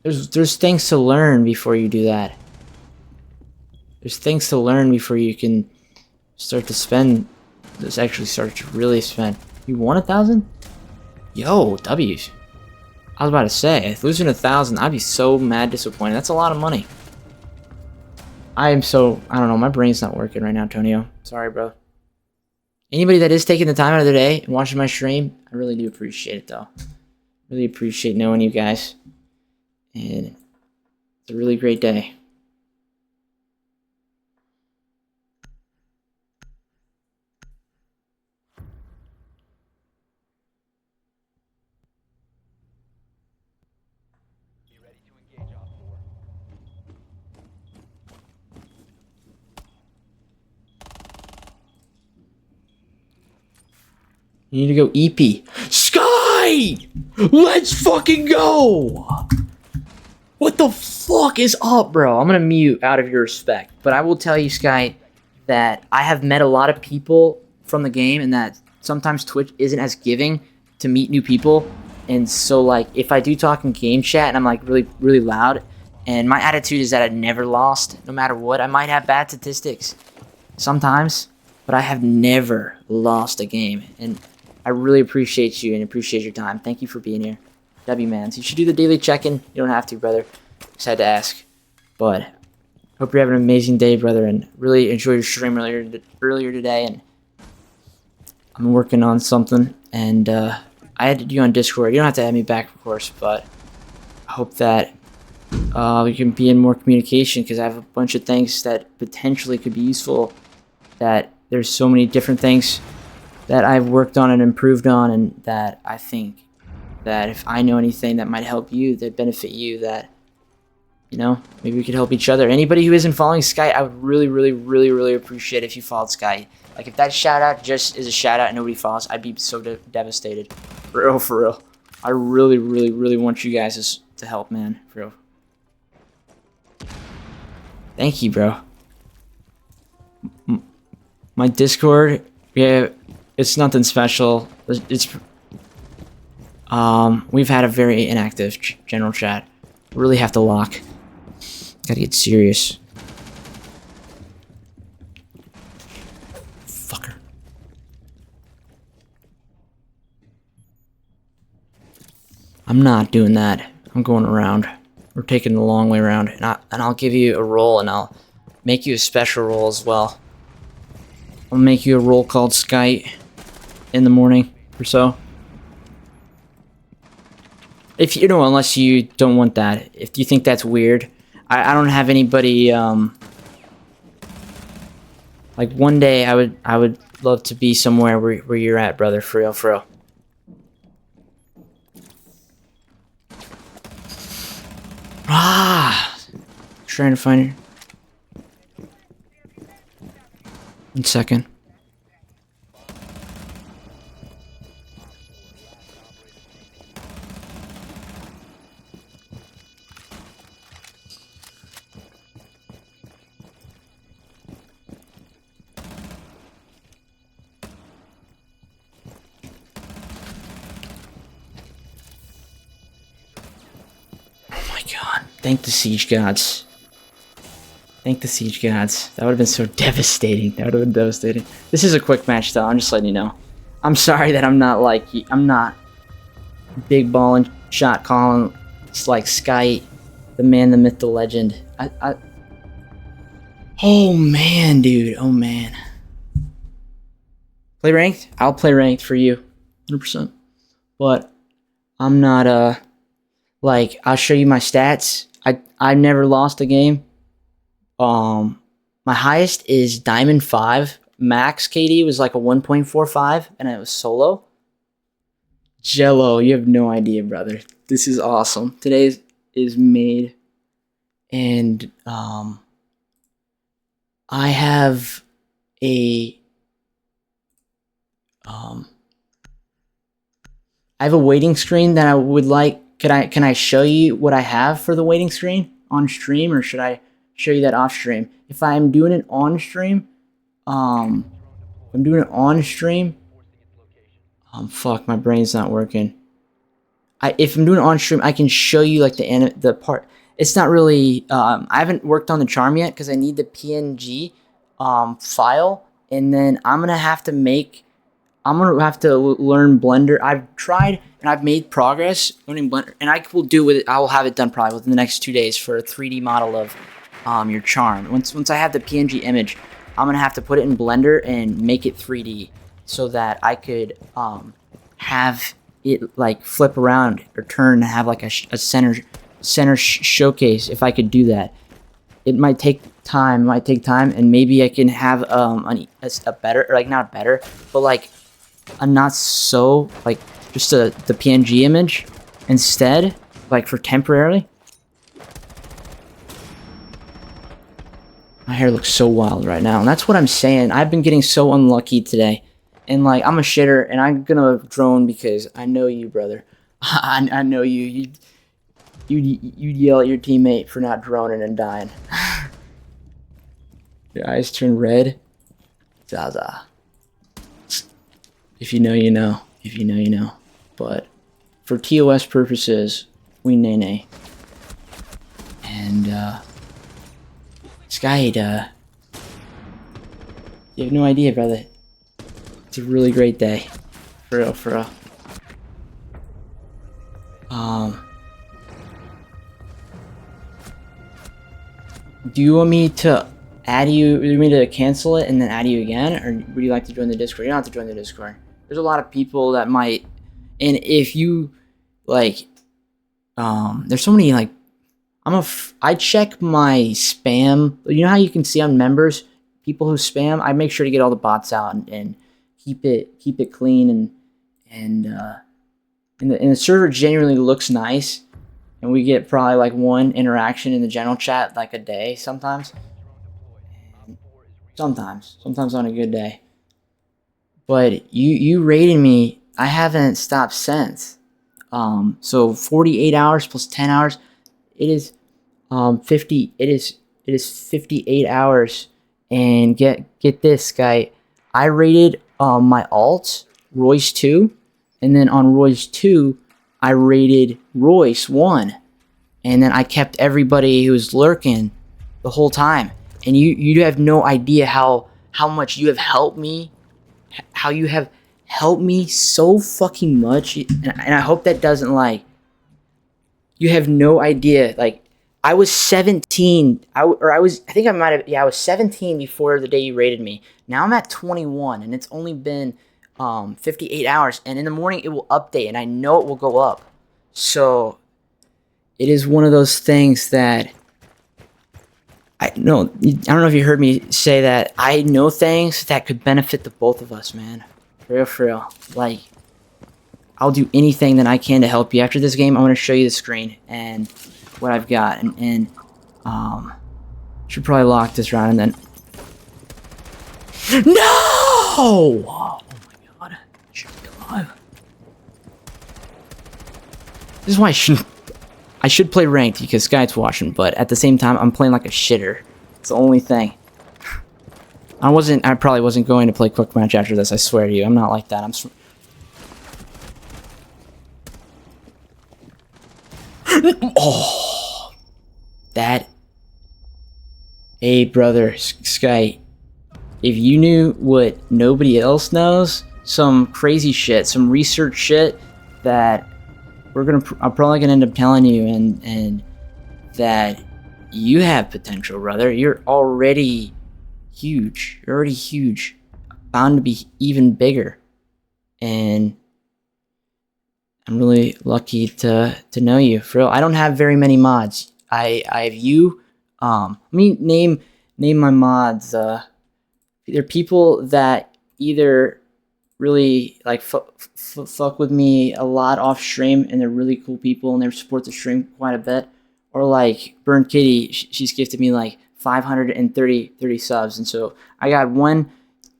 There's things to learn before you do that. There's things to learn before you can start to spend. Let's actually start to really spend. You won 1,000? Yo, W's. I was about to say, if losing 1,000, I'd be so mad disappointed. That's a lot of money. I don't know, my brain's not working right now, Antonio. Sorry, bro. Anybody that is taking the time out of their day and watching my stream, I really do appreciate it, though. Really appreciate knowing you guys. And it's a really great day. Be ready to engage Op 4. You need to go EP. Sky! Let's fucking go! What the fuck is up, bro? I'm gonna mute out of your respect. But I will tell you, Sky, that I have met a lot of people from the game and that sometimes Twitch isn't as giving to meet new people. And so, like, if I do talk in game chat and I'm, like, really, really loud, and my attitude is that I've never lost, no matter what. I might have bad statistics sometimes, but I have never lost a game. And I really appreciate you and appreciate your time. Thank you for being here. W-Mans. You should do the daily check-in. You don't have to, brother. Just had to ask. But hope you're having an amazing day, brother, and really enjoy your stream earlier today. And I'm working on something, and I added you on Discord. You don't have to add me back, of course, but I hope that we can be in more communication because I have a bunch of things that potentially could be useful. That there's so many different things that I've worked on and improved on, and that I think that if I know anything that might help you, that benefit you, that, you know, maybe we could help each other. Anybody who isn't following Sky, I would really, really, really, really appreciate if you followed Sky. Like, if that shout-out just is a shout-out and nobody follows, I'd be so devastated. For real, for real. I really, really, really want you guys to help, man. For real. Thank you, bro. My Discord, yeah, it's nothing special. We've had a very inactive general chat. Really have to lock. Gotta get serious. Fucker. I'm not doing that. I'm going around. We're taking the long way around, and I'll give you a role, and I'll make you a special role as well. I'll make you a role called Skype in the morning or so. If you know, unless you don't want that. If you think that's weird, I don't have anybody. Like one day, I would love to be somewhere where you're at, brother. For real, for real. Trying to find her. 1 second. Oh my god. Thank the siege gods. Thank the siege gods. That would have been so devastating. That would have been devastating. This is a quick match, though. I'm just letting you know. I'm sorry that I'm not big balling, shot calling. It's like Sky, the man, the myth, the legend. Oh man, dude. Oh man. Play ranked? I'll play ranked for you, 100%. But I'm not like, I'll show you my stats. I never lost a game. My highest is Diamond 5. Max KD was like a 1.45, and it was solo. Jello, you have no idea, brother. This is awesome. Today is made, and I have a waiting screen that I would like. Can I show you what I have for the waiting screen on stream, or should I show you that off stream? If I'm doing it on stream, fuck, my brain's not working. If I'm doing it on stream, I can show you like the part. It's not really. I haven't worked on the charm yet because I need the PNG file, and then I'm gonna have to learn Blender. I've tried and I've made progress learning Blender, and I will do with it. I will have it done probably within the next 2 days for a 3D model of your charm. Once I have the PNG image, I'm gonna have to put it in Blender and make it 3D so that I could have it like flip around or turn and have like a center showcase. If I could do that, it might take time. And maybe I can have a better, or like not better, but like a not so like just the PNG image instead, like for temporarily. My hair looks so wild right now, and that's what I'm saying. I've been getting so unlucky today. And like, I'm a shitter, and I'm gonna drone because I know you, brother. I know you. You'd yell at your teammate for not droning and dying. Your eyes turn red. Zaza. If you know, you know. If you know, you know. But for TOS purposes, we naenaes. And Sky, you have no idea, brother. It's a really great day. For real, for real. Do you want me to add you, do you want me to cancel it and then add you again? Or would you like to join the Discord? You don't have to join the Discord. There's a lot of people that might, and if you, like, there's so many, like, I check my spam. You know how you can see on members, people who spam? I make sure to get all the bots out and keep it clean, and the server genuinely looks nice, and we get probably like one interaction in the general chat like a day sometimes. Sometimes on a good day. But you rated me. I haven't stopped since. So 48 hours plus 10 hours, it is 50. It is 58 hours. And get this, guy. I rated my alt Royce 2, and then on Royce 2, I rated Royce 1, and then I kept everybody who was lurking the whole time. And you have no idea how much you have helped me, how you have helped me so fucking much. And I hope that doesn't, like, you have no idea. Like, I was 17. I was 17 before the day you rated me. Now I'm at 21, and it's only been 58 hours. And in the morning it will update, and I know it will go up. So it is one of those things that I don't know if you heard me say that I know things that could benefit the both of us, man. For real. Like, I'll do anything that I can to help you. After this game, I want to show you the screen and what I've got, and should probably lock this round, and then no! Oh my god, I should be alive. This is why I should play ranked, because Sky's watching, but at the same time, I'm playing like a shitter. It's the only thing. I probably wasn't going to play quick match after this, I swear to you. I'm not like that. Oh, that. Hey, brother, Sky. If you knew what nobody else knows, some crazy shit, some research shit that I'm probably gonna end up telling you, and that you have potential, brother. You're already huge. You're already huge. Bound to be even bigger. And I'm really lucky to know you. For real, I don't have very many mods. I have you. Let me name my mods. They're people that either really like fuck with me a lot off stream, and they're really cool people, and they support the stream quite a bit. Or like Burn Kitty, she's gifted me like 530 subs, and so I got 1,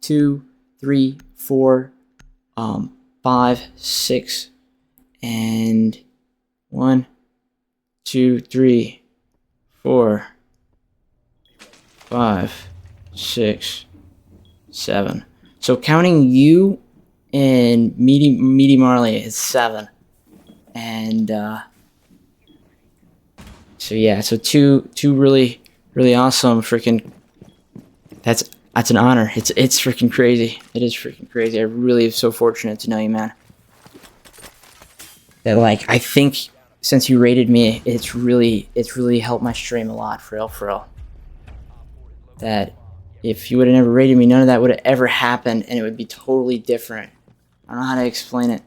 2, 3, 4, 5, 6, and 1, 2, 3, 4, 5, 6, 7. So counting you and Meaty Marley is 7. And so yeah, so two really awesome freaking. That's an honor. It's freaking crazy. It is freaking crazy. I really am so fortunate to know you, man. That like I think since you rated me, it's really helped my stream a lot, for real. That if you would have never rated me, none of that would have ever happened, and it would be totally different. I don't know how to explain it.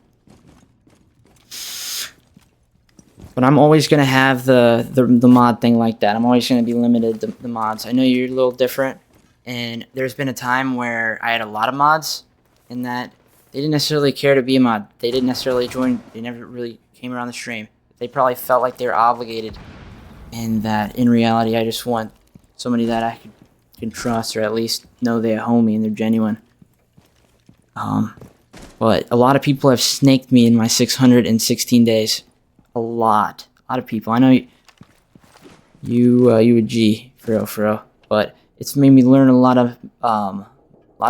But I'm always gonna have the mod thing like that. I'm always gonna be limited to the mods. I know you're a little different, and there's been a time where I had a lot of mods, and that they didn't necessarily care to be a mod. They didn't necessarily join. They never really came around the stream. They probably felt like they were obligated, and that in reality, I just want somebody that I can trust, or at least know they're a homie and they're genuine. But a lot of people have snaked me in my 616 days. A lot of people. I know you a G, for real. But it's made me learn a lot of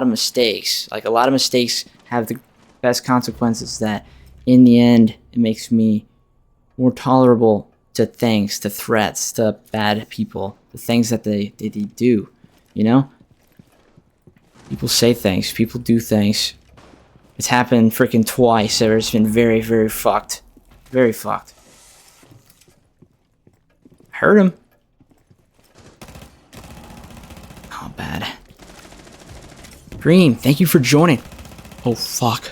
mistakes. Like a lot of mistakes have the best consequences. That in the end, it makes me more tolerable to things, to threats, to bad people, the things that they do. You know, people say things, people do things. It's happened freaking twice. It's been very fucked, very fucked. Hurt him. Oh, bad. Green, thank you for joining. Oh, fuck.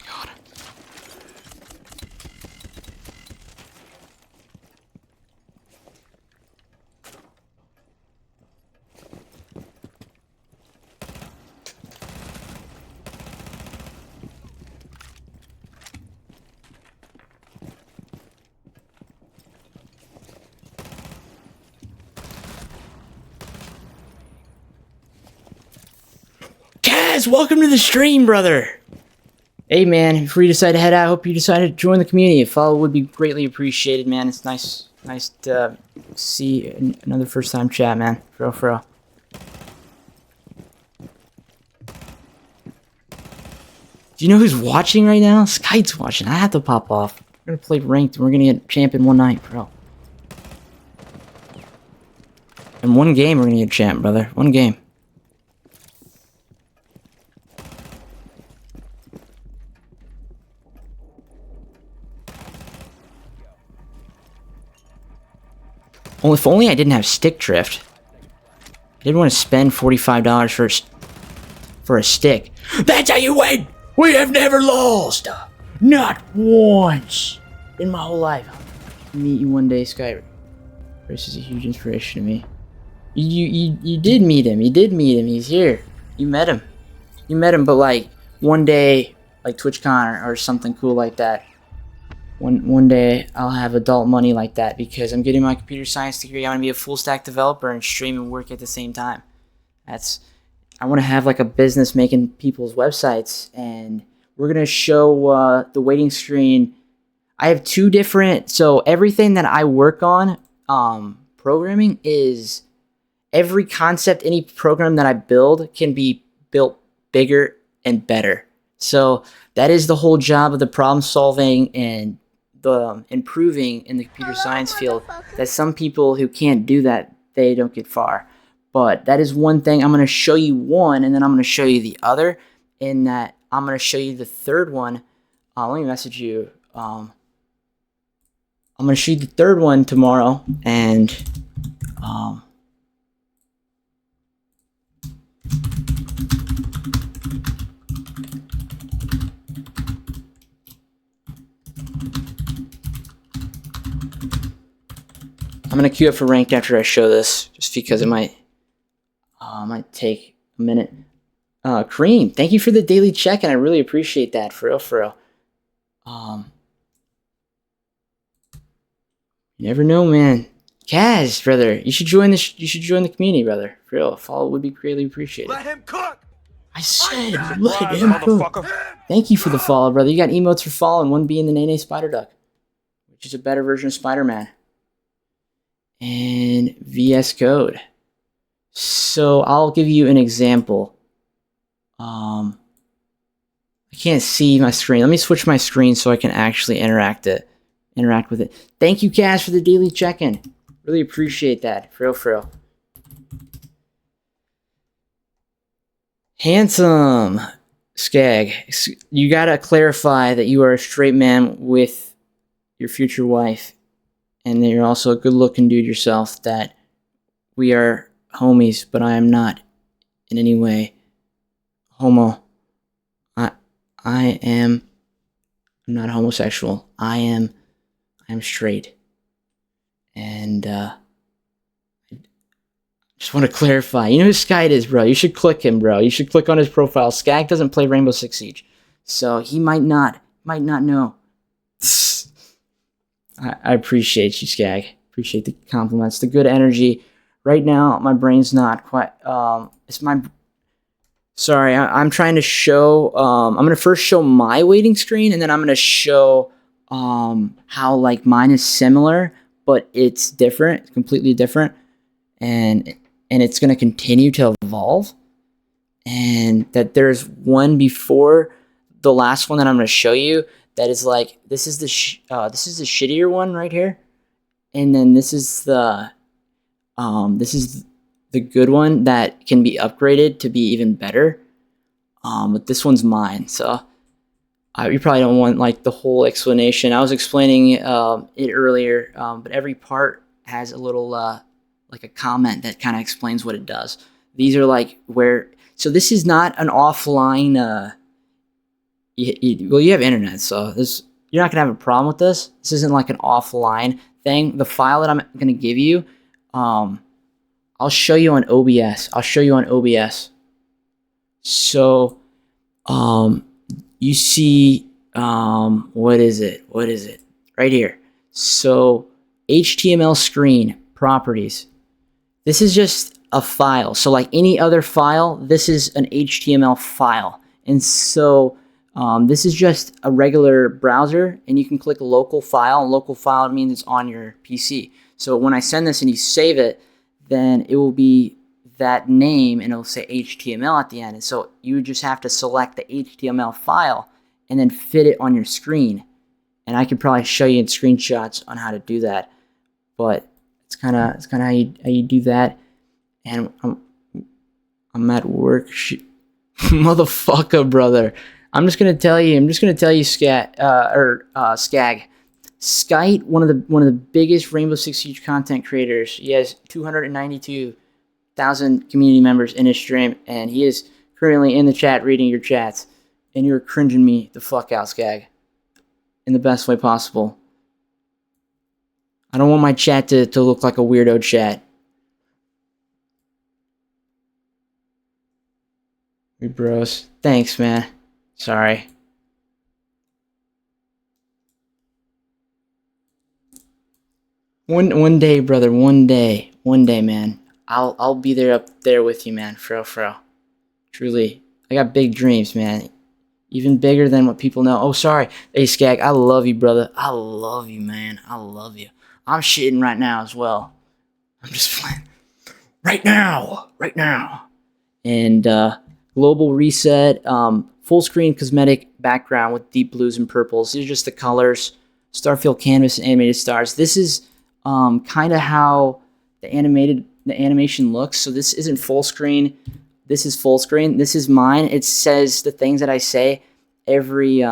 God. Kaz, welcome to the stream, brother. Hey, man, before you decide to head out, I hope you decided to join the community. A follow would be greatly appreciated, man. It's nice to see another first-time chat, man. For real. Do you know who's watching right now? Sky's watching. I have to pop off. We're gonna play ranked, and we're gonna get champ in one night, bro. In one game, we're gonna get champ, brother. One game. Well, if only I didn't have stick drift. I didn't want to spend $45 for a stick. That's how you win! We have never lost! Not once! In my whole life. Meet you one day, Sky. Chris is a huge inspiration to me. You did meet him. You did meet him. He's here. You met him. But like one day, like TwitchCon or something cool like that. One day I'll have adult money like that because I'm getting my computer science degree. I want to be a full stack developer and stream and work at the same time. I want to have like a business making people's websites, and we're gonna show the waiting screen. I have two different. So everything that I work on, programming is every concept, any program that I build can be built bigger and better. So that is the whole job of the problem solving and the improving in the computer science field. That some people who can't do that, they don't get far. But that is one thing. I'm going to show you one, and then I'm going to show you the other. In that, I'm going to show you the third one. Let me message you. I'm going to show you the third one tomorrow, and I'm gonna queue up for ranked after I show this, just because it might take a minute. Cream, thank you for the daily check, and I really appreciate that, for real. You never know, man. Kaz, brother, you should join the you should join the community, brother. For real, a follow would be greatly appreciated. Let him cook. I said, let Surprise, him cook. motherfucker. Thank you for the follow, brother. You got emotes for following. One being the naenaes Spider Duck, which is a better version of Spider-Man. And VS Code. So I'll give you an example. I can't see my screen. Let me switch my screen so I can actually interact with it. Thank you, Cass, for the daily check-in. Really appreciate that. For real. Handsome. Skag. You gotta clarify that you are a straight man with your future wife. And that you're also a good-looking dude yourself. That we are homies, but I am not in any way homo. I'm not homosexual. I am straight. And I just want to clarify. You know who Skite is, bro. You should click him, bro. You should click on his profile. Skag doesn't play Rainbow Six Siege. So he might not know. I appreciate you, Skag. Appreciate the compliments. The good energy. Right now, my brain's not quite sorry, I'm trying to show, I'm going to first show my waiting screen, and then I'm going to show how, like, mine is similar, but it's different, it's completely different, and it's going to continue to evolve, and that there's one before the last one that I'm going to show you that is, like, this is the shittier one right here, and then this is the good one that can be upgraded to be even better. But this one's mine, so you probably don't want like the whole explanation. I was explaining it earlier, but every part has a little like a comment that kind of explains what it does. These are like so this is not an offline. Well, you have internet, so you're not gonna have a problem with this. This isn't like an offline thing. The file that I'm gonna give you. I'll show you on OBS. So, you see, what is it? Right here. So, HTML screen properties. This is just a file. So, like any other file, this is an HTML file. And so, this is just a regular browser, and you can click local file. And local file means it's on your PC. So, when I send this and you save it, then it will be that name, and it'll say HTML at the end. And so you just have to select the HTML file and then fit it on your screen. And I could probably show you in screenshots on how to do that. But it's kind of how you do that. And I'm at work. Motherfucker, brother. I'm just gonna tell you, Skag. Skite, one of the biggest Rainbow Six Siege content creators. He has 292,000 community members in his stream, and he is currently in the chat reading your chats. And you're cringing me the fuck out, Skag, in the best way possible. I don't want my chat to look like a weirdo chat. We bros. Thanks, man. Sorry. One day, brother. One day, man. I'll be there up there with you, man. For real. Truly, I got big dreams, man. Even bigger than what people know. Oh, sorry. Hey, Skag, I love you, brother. I love you, man. I love you. I'm shitting right now as well. I'm just playing. Right now. And global reset. Full screen cosmetic background with deep blues and purples. These are just the colors. Starfield canvas and animated stars. This is kind of how the animation looks. So this isn't full screen. This is full screen. This is mine. It says the things that I say every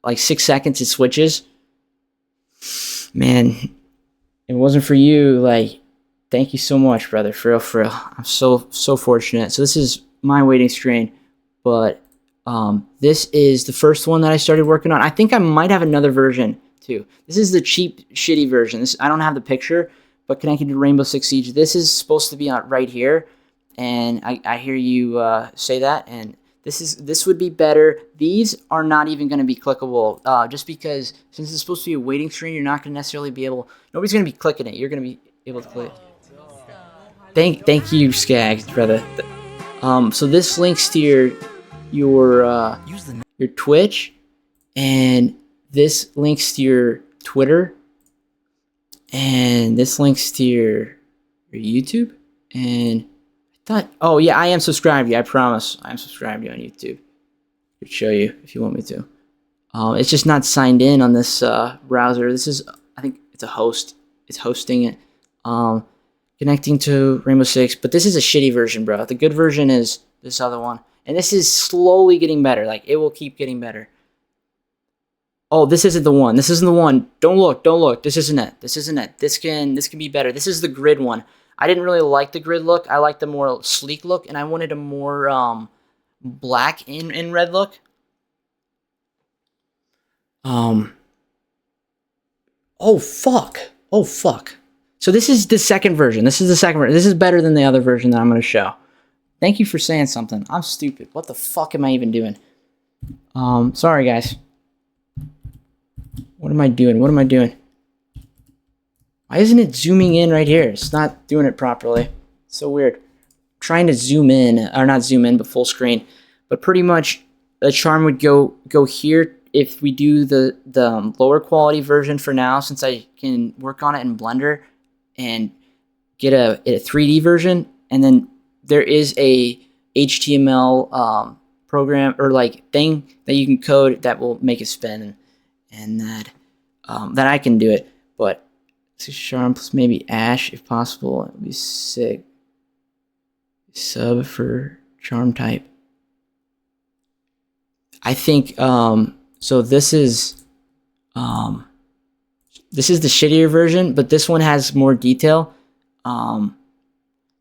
like 6 seconds. It switches. Man, if it wasn't for you, like, thank you so much, brother. For real. I'm so fortunate. So this is my waiting screen, but this is the first one that I started working on. I think I might have another version too. This is the cheap, shitty version. I don't have the picture, but connected to Rainbow Six Siege. This is supposed to be out right here, and I hear you say that, and This would be better. These are not even going to be clickable, just because since it's supposed to be a waiting screen, you're not going to necessarily be able. Nobody's going to be clicking it. You're going to be able to click it. Thank you, Skag, brother. So this links to your Twitch, and this links to your Twitter, and this links to your YouTube, and I thought, oh yeah, I am subscribed to you. I promise, I am subscribed to you on YouTube. I could show you if you want me to. It's just not signed in on this browser. This is, I think it's a host. It's hosting it. Connecting to Rainbow Six, but this is a shitty version, bro. The good version is this other one, and this is slowly getting better. Like, it will keep getting better. Oh, this isn't the one. This isn't the one. Don't look. Don't look. This isn't it. This isn't it. This can be better. This is the grid one. I didn't really like the grid look. I like the more sleek look, and I wanted a more black in red look. Oh fuck. Oh fuck. So this is the second version. This is the second version. This is better than the other version that I'm going to show. Thank you for saying something. I'm stupid. What the fuck am I even doing? Sorry guys. What am I doing? What am I doing? Why isn't it zooming in right here? It's not doing it properly. It's so weird. I'm trying to zoom in, or not zoom in, but full screen. But pretty much the charm would go here if we do the lower quality version for now, since I can work on it in Blender and get a 3D version. And then there is a HTML program or like thing that you can code that will make it spin, and that I can do it. But Charm plus maybe Ash if possible. It would be sick. Sub for charm type. I think so this is the shittier version, but this one has more detail.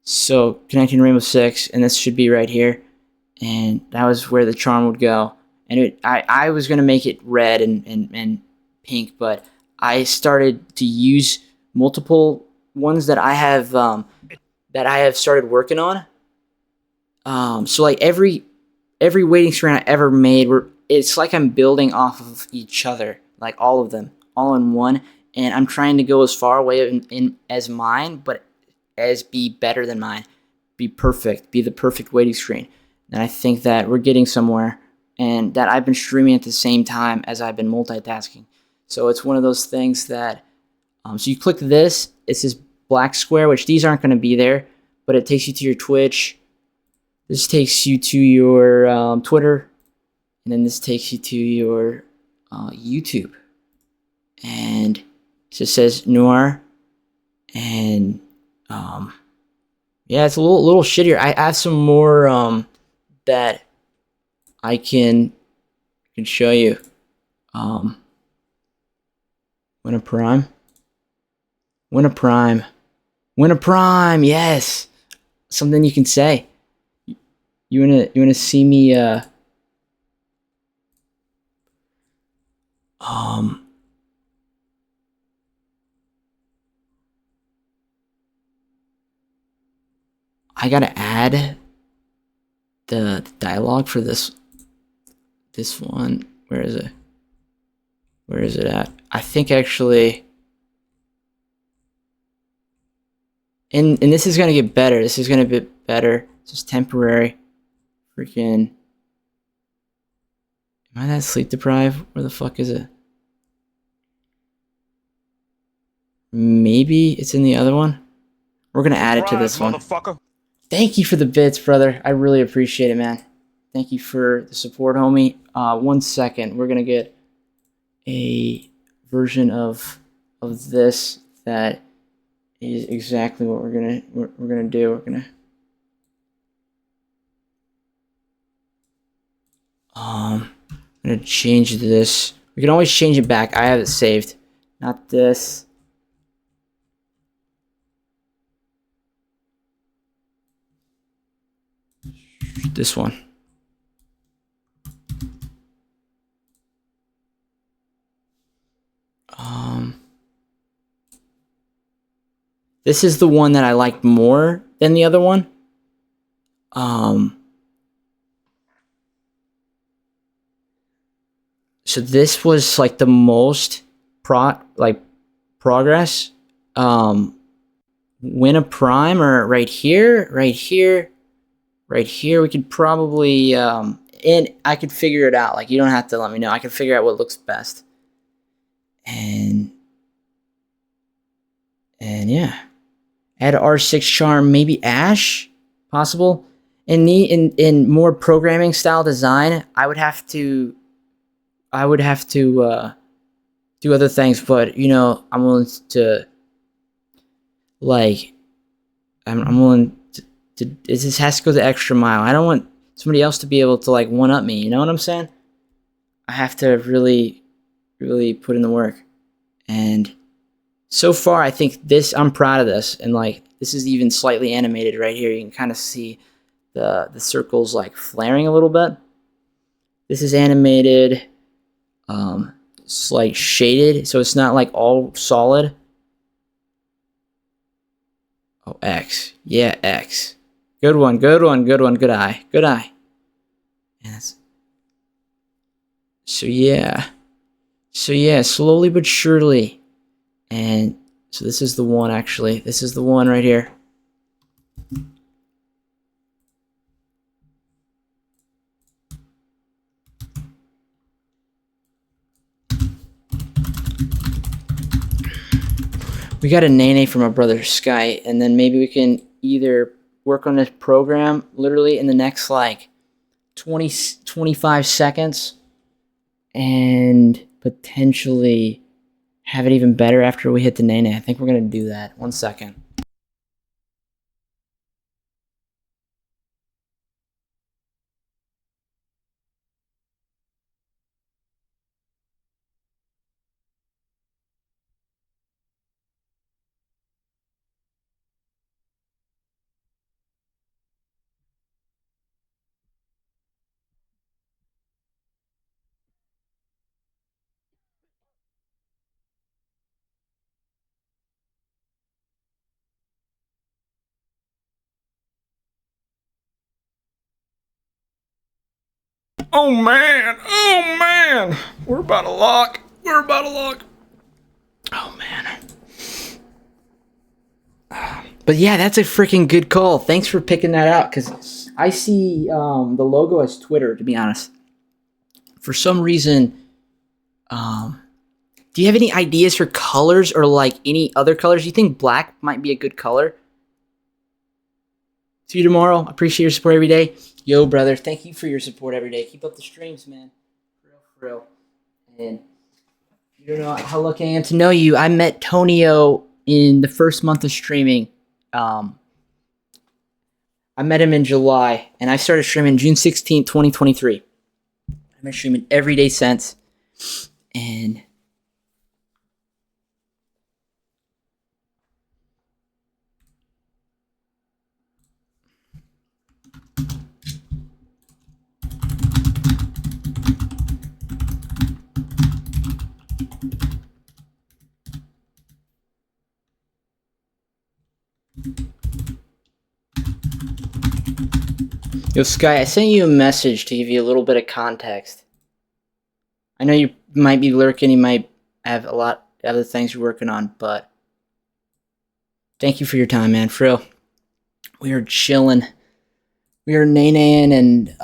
So connecting Rainbow Six, and this should be right here, and that was where the charm would go. And I was gonna make it red and pink, but I started to use multiple ones that I have started working on. So like every waiting screen I ever made, it's like I'm building off of each other, like all of them, all in one. And I'm trying to go as far away in as mine, but as be better than mine, be perfect, be the perfect waiting screen. And I think that we're getting somewhere, and that I've been streaming at the same time as I've been multitasking. So it's one of those things that, so you click this, it's this black square, which these aren't going to be there, but it takes you to your Twitch. This takes you to your Twitter, and then this takes you to your YouTube. And it just says Noir, and yeah, it's a little shittier. I have some more that I can show you. Win a prime. Win a prime. Win a prime. Yes, something you can say. You wanna see me? I gotta add the dialogue for this one. Where is it? Where is it at? I think actually, and this is gonna get better. This is gonna get better. It's just temporary. Freaking, am I that sleep deprived? Where the fuck is it? Maybe it's in the other one. We're gonna add it to this one. Thank you for the bits, brother. I really appreciate it, man. Thank you for the support, homie. 1 second. We're gonna get a version of this that is exactly what we're gonna do. We're gonna I'm gonna change this. We can always change it back. I have it saved. Not this. This one. This is the one that I liked more than the other one. So this was like the most progress. Win a prime or right here. We could probably and I could figure it out. Like, you don't have to let me know. I can figure out what looks best. And yeah. Add R6 charm, maybe Ash, possible. In more programming style design, I would have to do other things, but you know, I'm willing to like I'm willing to this has to go the extra mile. I don't want somebody else to be able to like one up me, you know what I'm saying? I have to really put in the work. And so far I think I'm proud of this, and like this is even slightly animated right here. You can kind of see the circles like flaring a little bit. This is animated. It's like shaded, so it's not like all solid. Oh, X. Yeah, X. Good one. Good eye. Yes. So yeah, slowly but surely. And so this is the one, actually. This is the one right here. We got a naenaes from our brother Sky, and then maybe we can either work on this program literally in the next like 25 seconds and potentially have it even better after we hit the naenaes. I think we're going to do that. 1 second. Oh man, we're about to lock. Oh man. But yeah, that's a freaking good call. Thanks for picking that out, because I see the logo as Twitter, to be honest. For some reason, do you have any ideas for colors or like any other colors? You think black might be a good color? See you tomorrow. Appreciate your support every day. Yo, brother, thank you for your support every day. Keep up the streams, man. For real. And you don't know how lucky I am to know you. I met Tonio in the first month of streaming. I met him in July, and I started streaming June 16th, 2023. I've been streaming every day since. And yo, Sky, I sent you a message to give you a little bit of context. I know you might be lurking, you might have a lot of other things you're working on, but thank you for your time, man. For real. We are chilling. We are naenaing and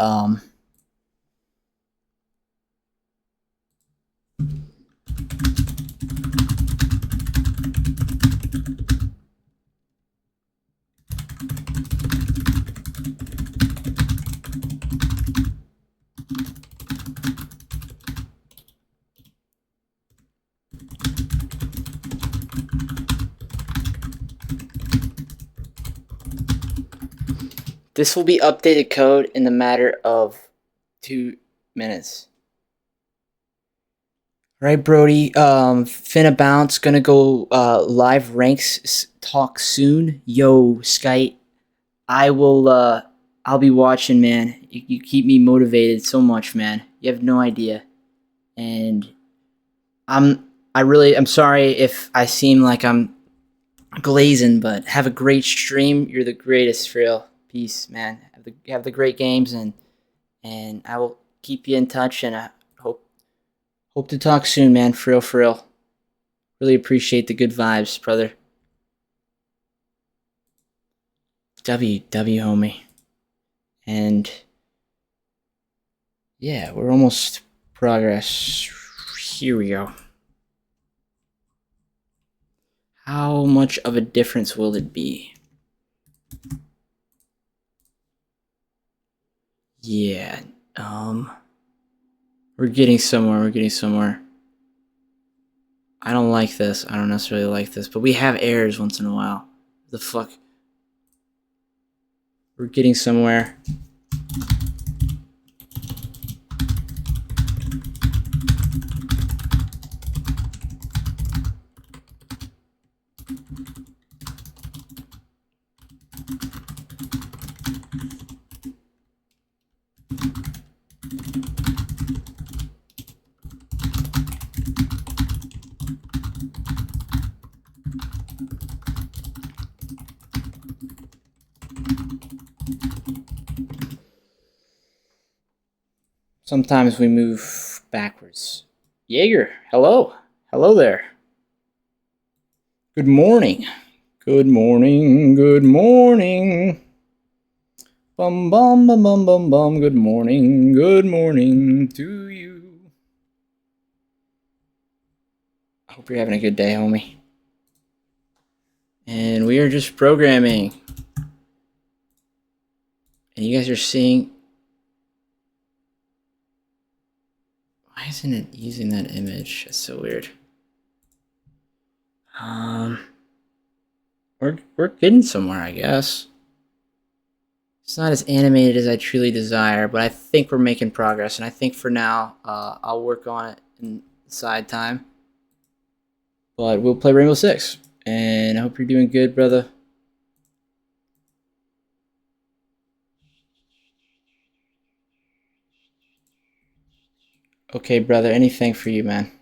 this will be updated code in the matter of 2 minutes. Right, Brody. Finna Bounce gonna go live ranks talk soon. Yo, Skype. I will I'll be watching, man. You keep me motivated so much, man. You have no idea. And I'm sorry if I seem like I'm glazing, but have a great stream. You're the greatest, for real. Peace, man. Have the great games, and I will keep you in touch, and I Hope to talk soon, man. For real, for real. Really appreciate the good vibes, brother. W, homie. And yeah, we're almost progress. Here we go. How much of a difference will it be? Yeah, we're getting somewhere, I don't like this. I don't necessarily like this, but we have errors once in a while. The fuck? We're getting somewhere. Sometimes we move backwards. Jaeger, hello. Hello there. Good morning. Good morning. Good morning. Bum bum bum bum bum bum. Good morning. Good morning to you. I hope you're having a good day, homie. And we are just programming. And you guys are seeing... Why isn't it using that image? That's so weird. We're getting somewhere, I guess. It's not as animated as I truly desire, but I think we're making progress. And I think for now, I'll work on it in side time. But we'll play Rainbow Six. And I hope you're doing good, brother. Okay, brother. Anything for you, man.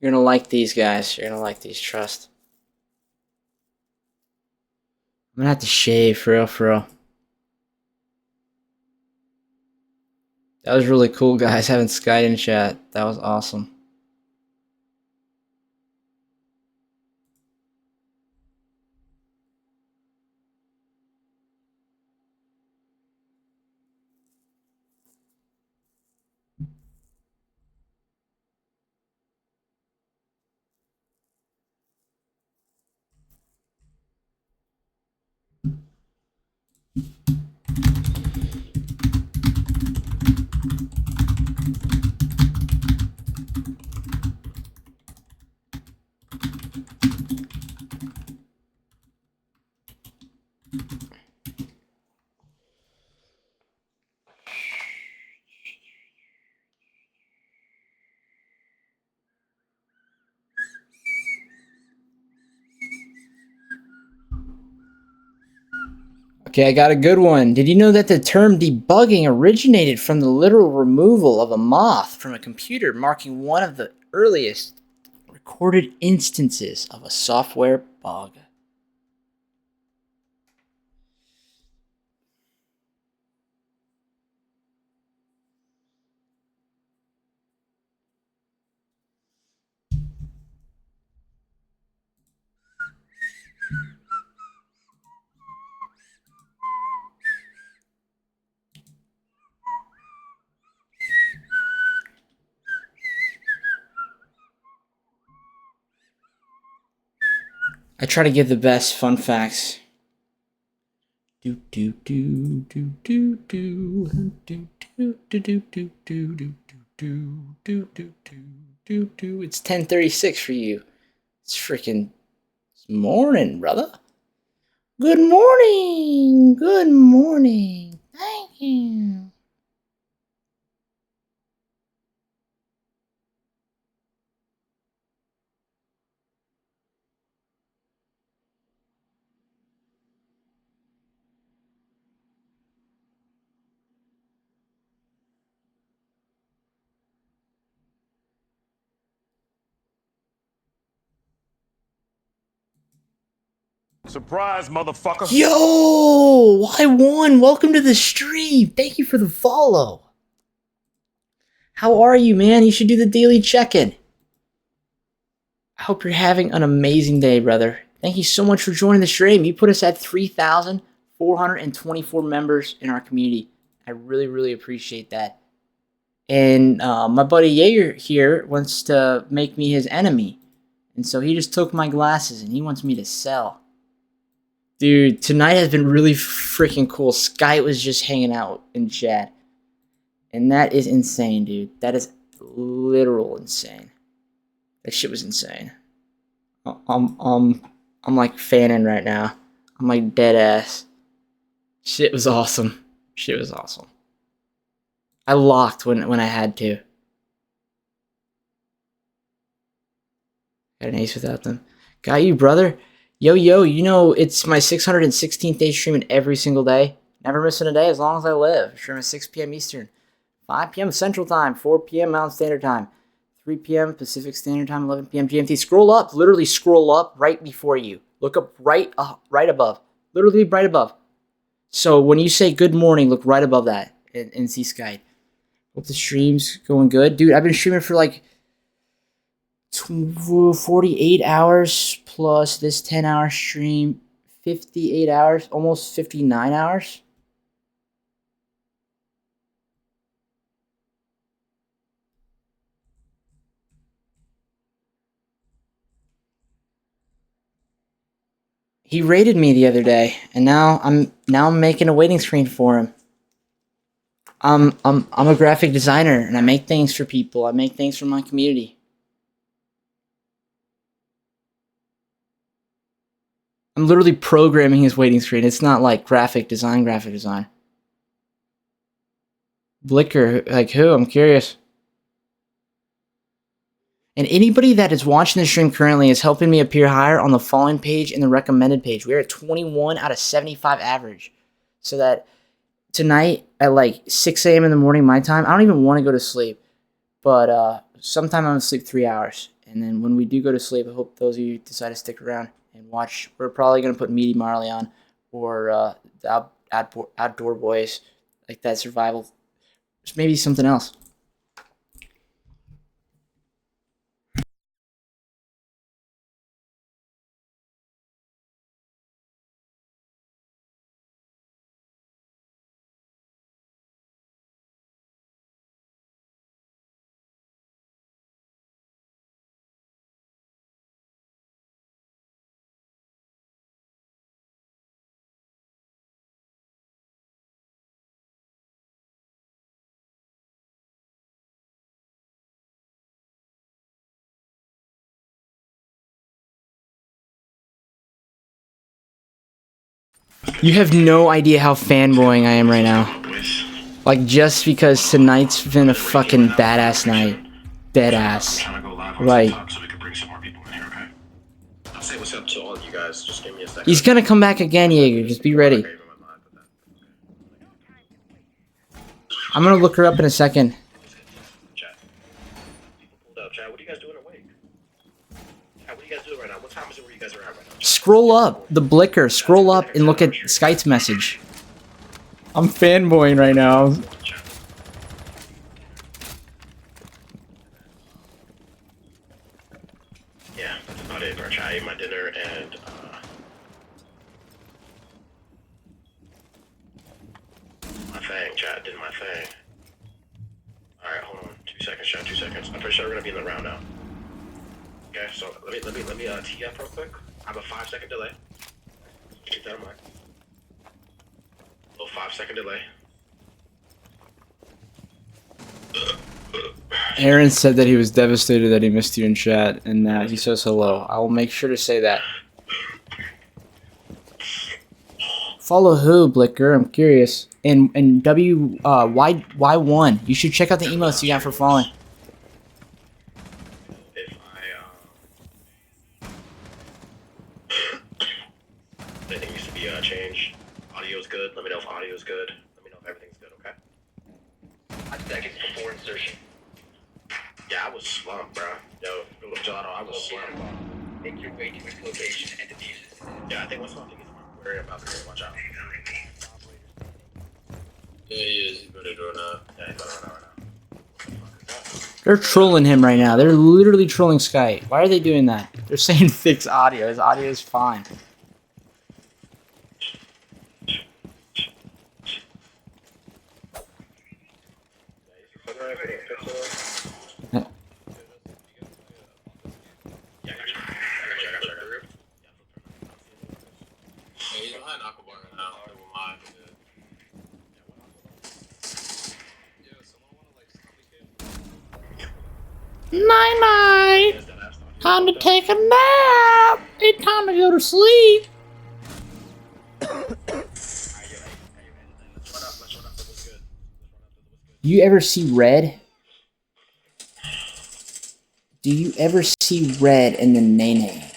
You're gonna like these guys. You're gonna like these, trust. I'm gonna have to shave, for real, for real. That was really cool, guys, having Sky in chat. That was awesome. Okay, I got a good one. Did you know that the term debugging originated from the literal removal of a moth from a computer, marking one of the earliest recorded instances of a software bug? I try to give the best fun facts. Do do do do do do do do do do do do do do do do do. It's 10:36 for you. It's freaking morning, brother. Good morning. Good morning. Thank you. Surprise, motherfucker. Yo, I won. Welcome to the stream. Thank you for the follow. How are you, man? You should do the daily check-in. I hope you're having an amazing day, brother. Thank you so much for joining the stream. You put us at 3,424 members in our community. I really, really appreciate that. And my buddy Jaeger here wants to make me his enemy. And so he just took my glasses and he wants me to sell. Dude, tonight has been really freaking cool. Sky was just hanging out in chat. And that is insane, dude. That is literal insane. That shit was insane. I'm like fanning right now. I'm like dead ass. Shit was awesome. Shit was awesome. I locked when I had to. Got an ace without them. Got you, brother. Yo, you know it's my 616th day streaming every single day. Never missing a day as long as I live. Streaming at 6 p.m. Eastern, 5 p.m. Central Time, 4 p.m. Mountain Standard Time, 3 p.m. Pacific Standard Time, 11 p.m. GMT. Scroll up, literally scroll up right before you. Look up right above. Literally right above. So when you say good morning, look right above that and see Skype. Hope the stream's going good. Dude, I've been streaming for like 48 hours plus this 10-hour stream. 58 hours, almost 59 hours. He raided me the other day, and now I'm making a waiting screen for him. I'm a graphic designer, and I make things for people. I make things for my community. I'm literally programming his waiting screen. It's not like graphic design. Blicker, like who? I'm curious. And anybody that is watching the stream currently is helping me appear higher on the following page and the recommended page. We're at 21 out of 75 average. So that tonight at like 6 a.m. in the morning my time, I don't even want to go to sleep. But sometime I'm going to sleep 3 hours. And then when we do go to sleep, I hope those of you decide to stick around and watch. We're probably going to put Meaty Marley on or the Outdoor Boys, like that survival. Maybe something else. You have no idea how fanboying I am right now. Like, just because tonight's been a fucking badass night. Badass. Like, I'll say what's up to all you guys. Just give me a second. he's gonna come back again, Jaeger. Just be ready. I'm gonna look her up in a second. Chat. People pulled up. Chat, what are you guys doing awake? Chat, what are you guys doing right now? What time is it where you guys are at right now? Scroll up. The blicker. Scroll up and look at Skype's message. I'm fanboying right now. Yeah, that's about it, bro. I ate my dinner and my thing, chat, did my thing. Alright, hold on. 2 seconds, chat, 2 seconds. I'm pretty sure we're gonna be in the round now. Okay, so let me tee up real quick. I have a 5-second delay. Keep that in mind. Little 5-second delay. Aaron said that he was devastated that he missed you in chat, and that he says hello. I will make sure to say that. Follow who, Blicker? I'm curious. And why1? You should check out the emotes you got for following. If anything needs to be changed. Audio's good. Let me know if audio's good. Let me know if everything's good, okay? 5 seconds before insertion. Yeah, I was slumped, bro. Yo, Jotto, I was slumped. Make your way to his location and defuse it. Yeah, I think what's something is worried about this. Watch out. Yeah, he is. He's better doing that. Yeah, he's better run out right now. They're trolling him right now. They're literally trolling Sky. Why are they doing that? They're saying fix audio. His audio is fine. Night-night. Time to take a nap. It's time to go to sleep. You ever see red? Do you ever see red in the naenaes?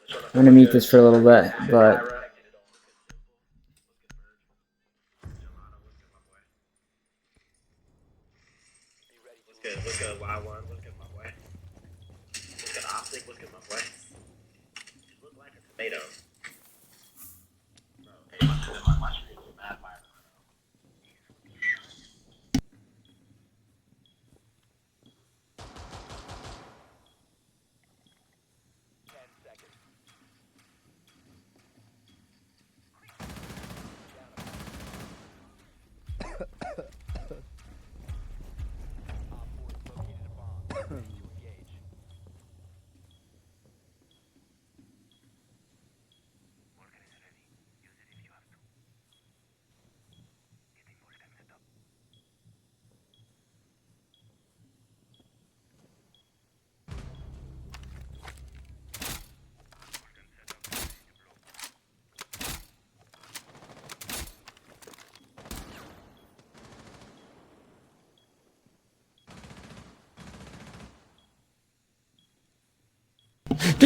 I'm gonna mute this for a little bit, but What's good, Y1? What's good, my boy? What's good, Optic? What's good, my boy? You look like a tomato. Bro, hey, my screen is mad viral.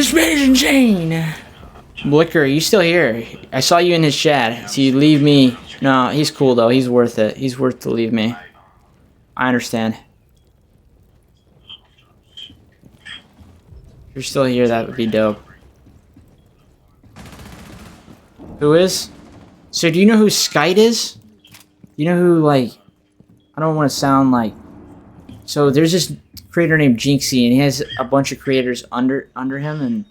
this man's insane. Blicker, are you still here? I saw you in his chat. So you leave me. No, he's cool though. He's worth it. He's worth to leave me. I understand. If you're still here, that would be dope. Who is? So do you know who Skite is? You know who, like, I don't want to sound like, so there's this creator named Jinxie, and he has a bunch of creators under him,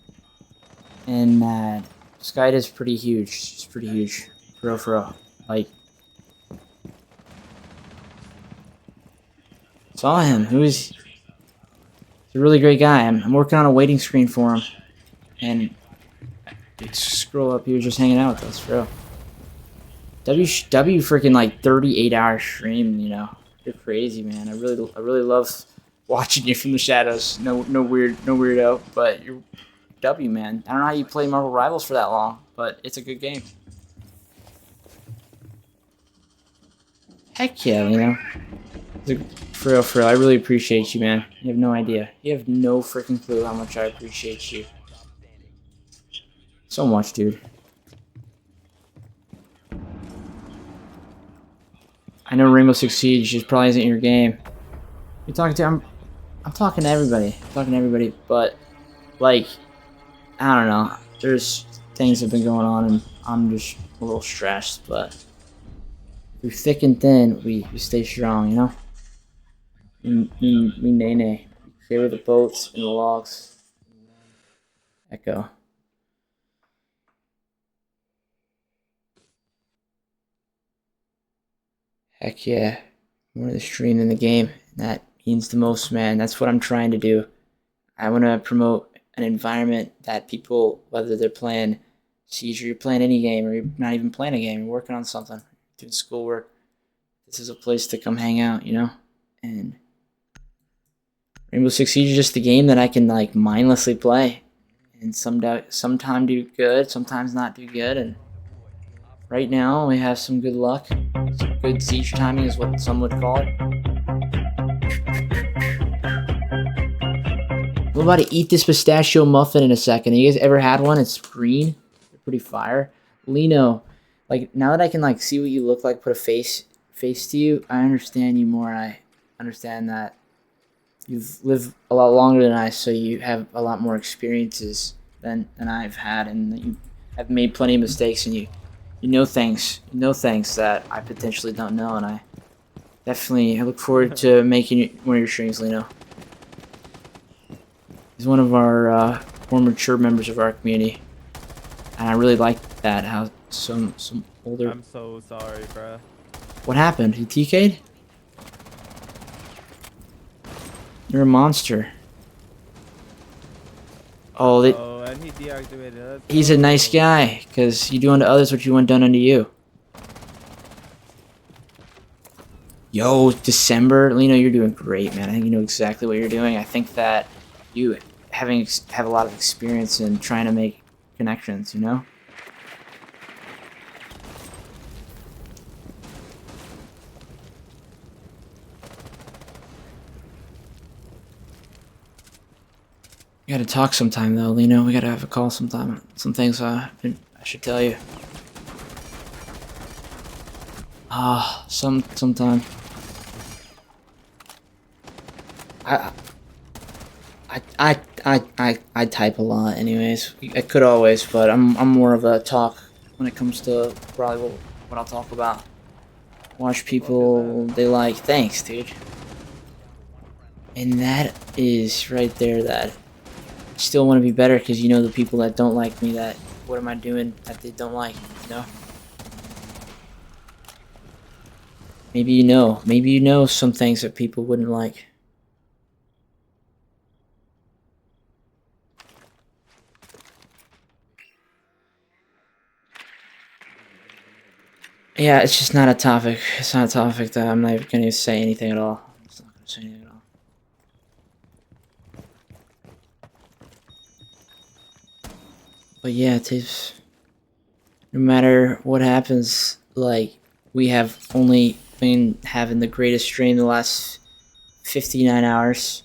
and Skite is pretty huge. It's pretty huge, for real. Like, saw him. He's a really great guy. I'm working on a waiting screen for him, and scroll up. He was just hanging out with us, for real. W freaking like 38-hour stream, you know. You're crazy, man. I really love watching you from the shadows. No weirdo, but you're W, man. I don't know how you play Marvel Rivals for that long, but it's a good game. Heck yeah, you know. For real, I really appreciate you, man. You have no idea. You have no freaking clue how much I appreciate you. So much, dude. I know Rainbow Six Siege just probably isn't your game. You're talking to I'm talking to everybody. But like, I don't know. There's things that have been going on, and I'm just a little stressed. But through thick and thin, we stay strong, you know. We naenaes. Favor the boats and the logs. Echo. Heck yeah. More of the stream in the game. That means the most, man. That's what I'm trying to do. I want to promote an environment that people, whether they're playing Siege or you're playing any game or you're not even playing a game, you're working on something, doing schoolwork, this is a place to come hang out, you know? And Rainbow Six Siege is just a game that I can like mindlessly play. And sometime do good, sometimes not do good. And right now we have some good luck. Some good siege timing is what some would call it. I'm about to eat this pistachio muffin in a second. You guys ever had one? It's green. They're pretty fire. Lino, like now that I can like see what you look like, put a face to you, I understand you more. I understand that you've lived a lot longer than I, so you have a lot more experiences than I've had, and that you have made plenty of mistakes, and you know things that I potentially don't know, and I look forward to making one of your streams, Lino. He's one of our more mature members of our community, and I really like that, how some older... I'm so sorry, bruh. What happened? He TK'd? You're a monster. Oh, And he deactivated us. He's a nice guy, because you do unto others what you want done unto you. Yo, December. Lino, you're doing great, man. I think you know exactly what you're doing. I think that you have a lot of experience in trying to make connections, you know? We gotta talk sometime, though, Lino. We gotta have a call sometime. Some things I should tell you. Sometime. I type a lot, anyways. I could always, but I'm more of a talk when it comes to probably what I'll talk about. Watch people they like. Thanks, dude. And that is right there that. Still want to be better because you know the people that don't like me, that what am I doing that they don't like, you know? Maybe you know some things that people wouldn't like. Yeah, it's just not a topic. It's not a topic that I'm not even going to say anything at all. I'm just not going to say anything at all. But yeah, Tips, no matter what happens, like, we have only been having the greatest stream the last 59 hours.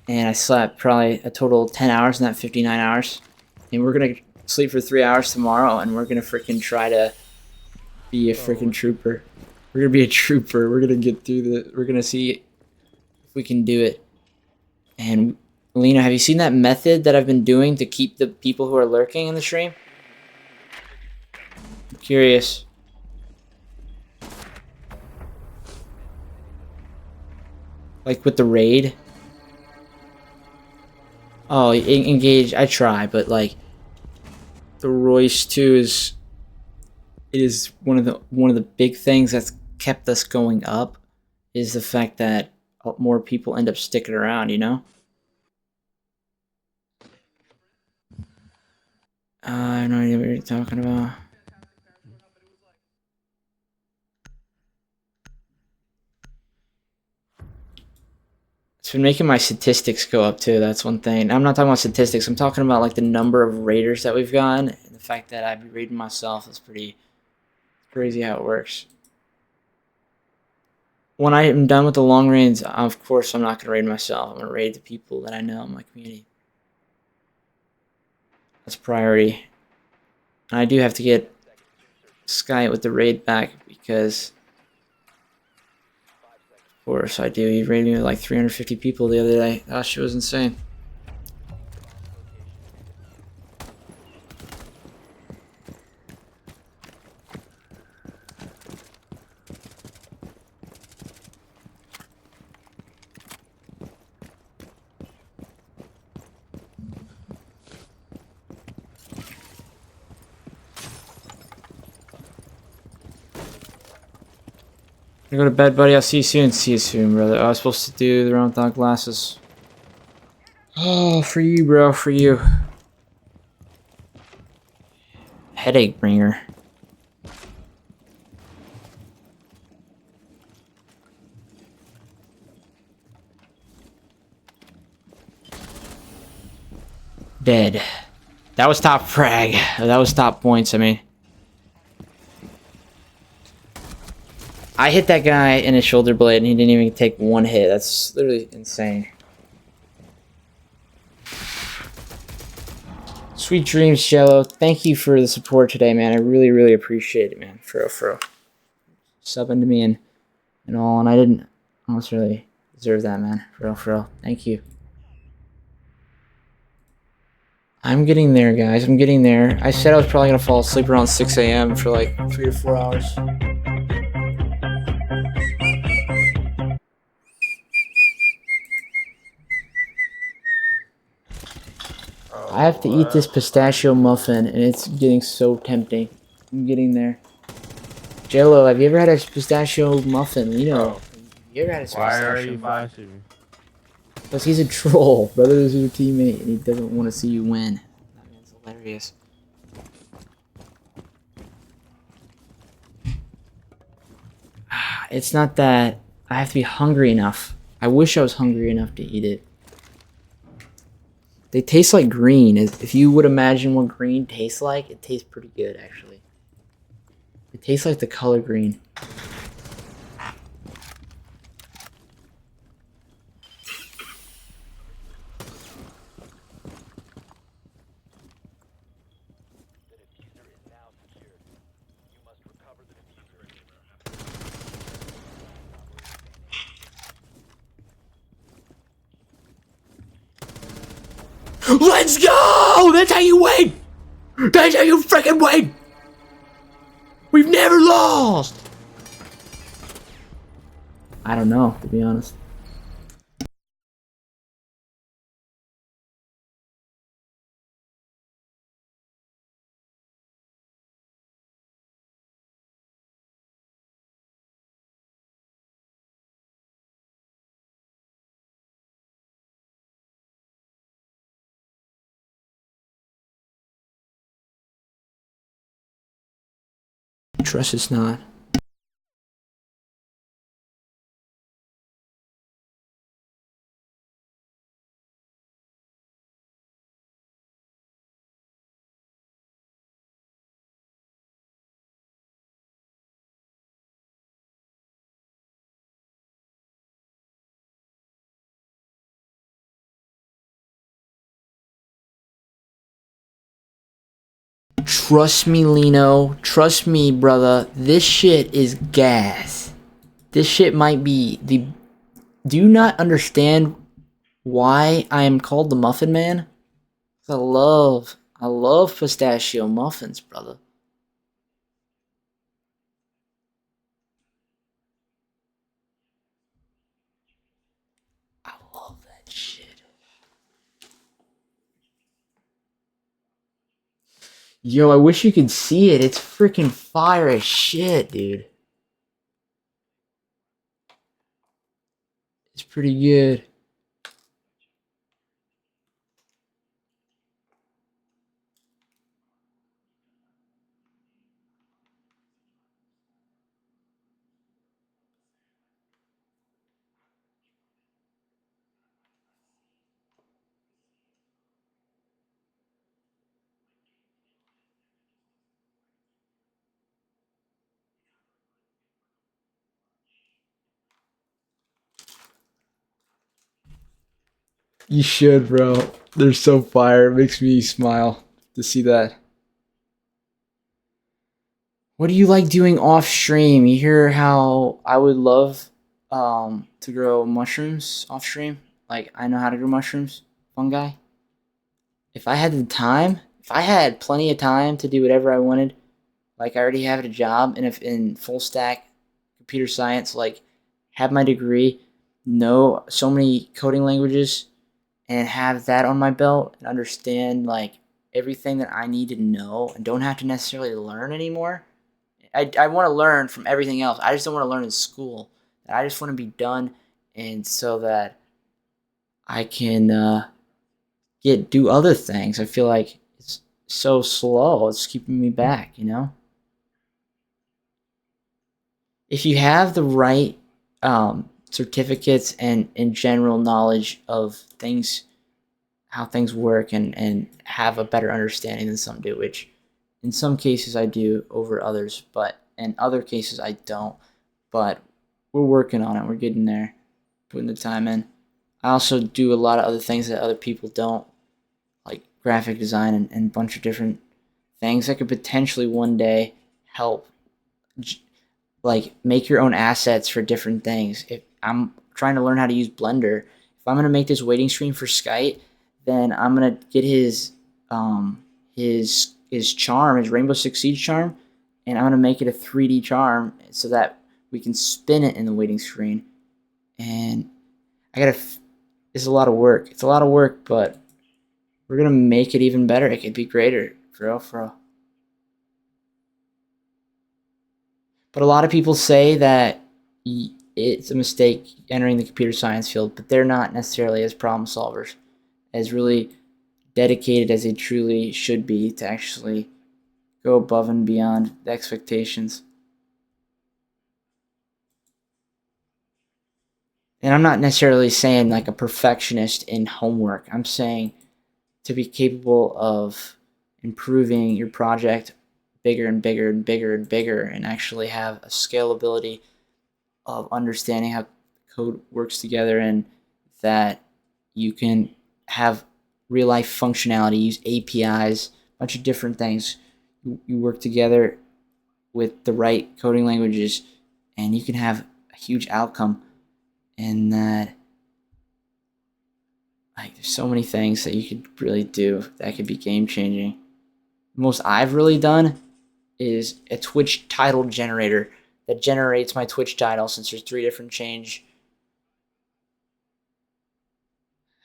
And I slept probably a total of 10 hours in that 59 hours. And we're going to sleep for 3 hours tomorrow, and we're going to freaking try to be a freaking trooper. We're going to be a trooper. We're going to get through we're going to see if we can do it. And Lena, have you seen that method that I've been doing to keep the people who are lurking in the stream? I'm curious. Like with the raid? Oh, engage. I try, but like the Royce 2 is one of the big things that's kept us going up, is the fact that more people end up sticking around, you know? I have no idea what you're talking about. It's been making my statistics go up too, that's one thing. I'm not talking about statistics, I'm talking about like the number of raiders that we've gotten, and the fact that I've been raiding myself is pretty crazy how it works. When I am done with the long raids, of course I'm not going to raid myself. I'm going to raid the people that I know in my community. That's priority. And I do have to get Sky with the raid back because, of course, I do. He raided me with like 350 people the other day. That shit was insane. I'm gonna go to bed, buddy. I'll see you soon. See you soon, brother. I was supposed to do the round thought glasses. Oh, for you, bro, for you. Headache bringer. Dead. That was top frag. That was top points, I mean. I hit that guy in his shoulder blade and he didn't even take one hit. That's literally insane. Sweet dreams, Jello. Thank you for the support today, man. I really, really appreciate it, man. For real. Subbing to me and all, and I didn't almost really deserve that, man. For real. Thank you. I'm getting there, guys. I'm getting there. I said I was probably gonna fall asleep around 6 a.m. for like 3 or 4 hours. I have to eat this pistachio muffin, and it's getting so tempting. I'm getting there. Jello, have you ever had a pistachio muffin? You know, have you ever had a Why are pistachio you muffin? flashing me? Because he's a troll. Brother is your teammate, and he doesn't want to see you win. That man's hilarious. It's not that I have to be hungry enough. I wish I was hungry enough to eat it. They taste like green. If you would imagine what green tastes like, it tastes pretty good, actually. It tastes like the color green. Let's go! That's how you win! That's how you freaking win! We've never lost! I don't know, to be honest. Trust it's not. Trust me, Lino. Trust me, brother. This shit is gas. This shit might be the... Do you not understand why I am called the Muffin Man? I love pistachio muffins, brother. I love that shit. Yo, I wish you could see it. It's freaking fire as shit, dude. It's pretty good. You should, bro. They're so fire. It makes me smile to see that. What do you like doing off stream? You hear how I would love to grow mushrooms off stream? Like, I know how to grow mushrooms, fungi. If I had the time, if I had plenty of time to do whatever I wanted, like I already have a job and if in full stack computer science, like have my degree, know so many coding languages, and have that on my belt and understand like everything that I need to know and don't have to necessarily learn anymore. I want to learn from everything else. I just don't want to learn in school. I just want to be done, and so that I can do other things. I feel like it's so slow. It's keeping me back, you know? If you have the right certificates and in general knowledge of things, how things work, and have a better understanding than some do, which in some cases I do over others, but in other cases I don't. But we're working on it. We're getting there, putting the time in. I also do a lot of other things that other people don't, like graphic design and a bunch of different things that could potentially one day help, like make your own assets for different things. If I'm trying to learn how to use Blender, if I'm gonna make this waiting screen for Skype, then I'm gonna get his charm, his Rainbow Six Siege charm, and I'm gonna make it a 3D charm so that we can spin it in the waiting screen. And it's a lot of work. It's a lot of work, but we're gonna make it even better. It could be greater, for real, for real. But a lot of people say that it's a mistake entering the computer science field, but they're not necessarily as problem solvers, as really dedicated as they truly should be to actually go above and beyond the expectations. And I'm not necessarily saying like a perfectionist in homework. I'm saying to be capable of improving your project bigger and bigger and bigger and bigger, and actually have a scalability of understanding how code works together, and that you can have real life functionality, use APIs, a bunch of different things. You work together with the right coding languages, and you can have a huge outcome. And that, like, there's so many things that you could really do that could be game changing. The most I've really done is a Twitch title generator that generates my Twitch title, since there's 3 different change.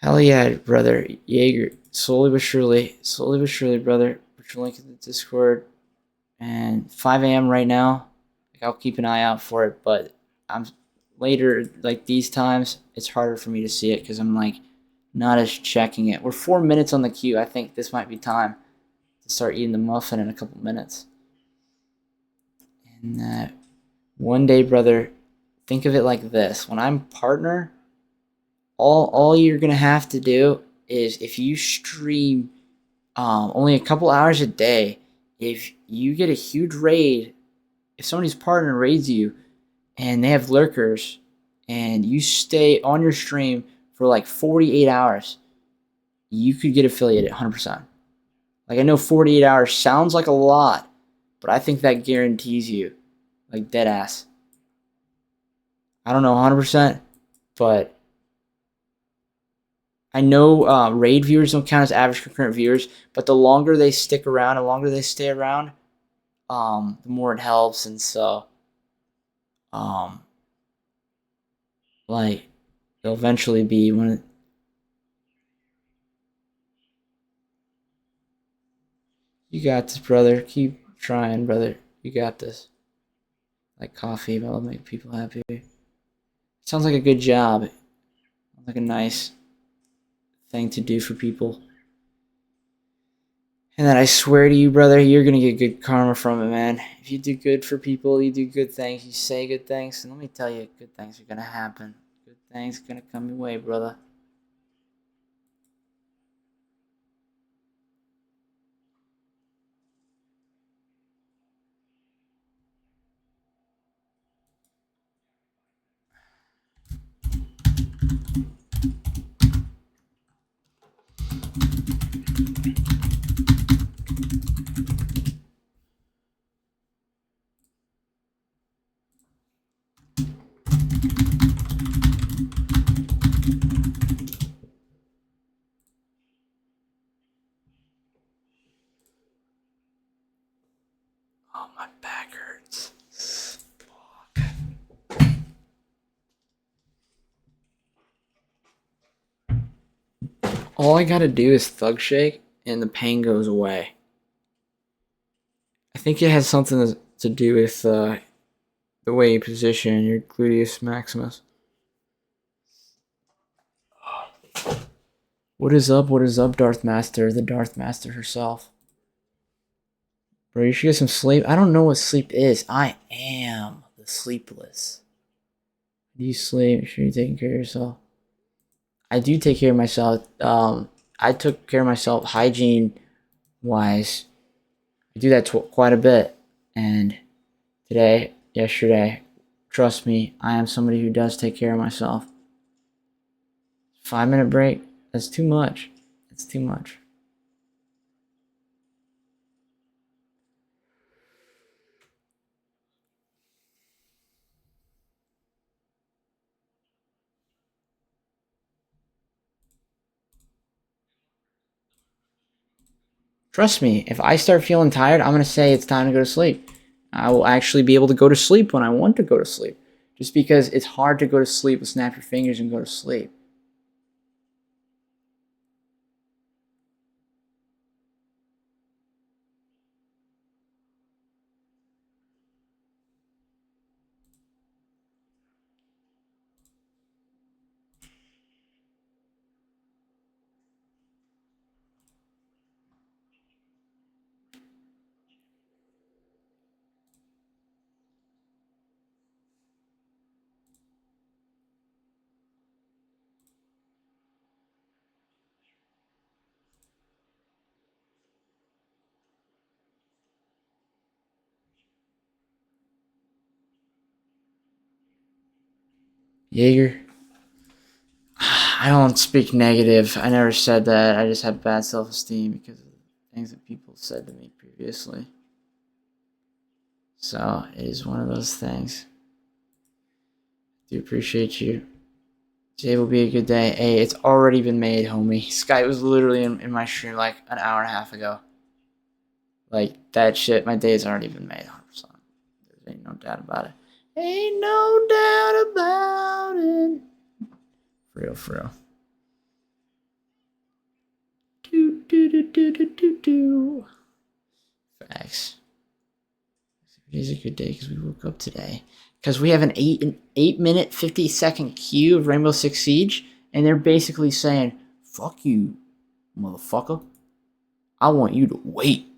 Hell yeah, brother. Jaeger. Slowly but surely, brother. Put your link in the Discord. And 5 a.m. right now. Like, I'll keep an eye out for it, but I'm later, like these times, it's harder for me to see it because I'm like not as checking it. We're 4 minutes on the queue. I think this might be time to start eating the muffin in a couple minutes. And one day, brother, think of it like this. When I'm partner, all you're gonna have to do is, if you stream only a couple hours a day, if you get a huge raid, if somebody's partner raids you and they have lurkers, and you stay on your stream for like 48 hours, you could get affiliated 100%. Like, I know 48 hours sounds like a lot, but I think that guarantees you, like, dead ass. I don't know 100%, but I know raid viewers don't count as average concurrent viewers, but the longer they stick around, the longer they stay around, the more it helps. And so, like, they'll eventually be one of... You got this, brother. Keep trying, brother. You got this. Like coffee, but I'll make people happy. Sounds like a good job. Like a nice thing to do for people. And then I swear to you, brother, you're gonna get good karma from it, man. If you do good for people, you do good things, you say good things, and let me tell you, good things are gonna happen. Good things are gonna come your way, brother. Oh, my back hurts. Fuck. All I gotta do is thug shake, and the pain goes away. I think it has something to do with the way you position your gluteus maximus. What is up? What is up, Darth Master? The Darth Master herself. Bro, you should get some sleep. I don't know what sleep is. I am the sleepless. Do you sleep? Make sure you're taking care of yourself. I do take care of myself. I took care of myself hygiene wise. I do that quite a bit. And today, yesterday, trust me, I am somebody who does take care of myself. 5-minute break? That's too much. That's too much. Trust me, if I start feeling tired, I'm going to say it's time to go to sleep. I will actually be able to go to sleep when I want to go to sleep. Just because it's hard to go to sleep and snap your fingers and go to sleep. Jaeger. I don't speak negative. I never said that. I just have bad self-esteem because of the things that people said to me previously. So, it is one of those things. Do appreciate you. Today will be a good day. Hey, it's already been made, homie. Skype was literally in my stream like an hour and a half ago. Like, that shit, my day's already been made 100%. There ain't no doubt about it. Ain't no doubt about it. For real, for real. Do. Facts. It is a good day because we woke up today. Because we have an 8-minute, 50-second queue of Rainbow Six Siege, and they're basically saying, fuck you, motherfucker. I want you to wait.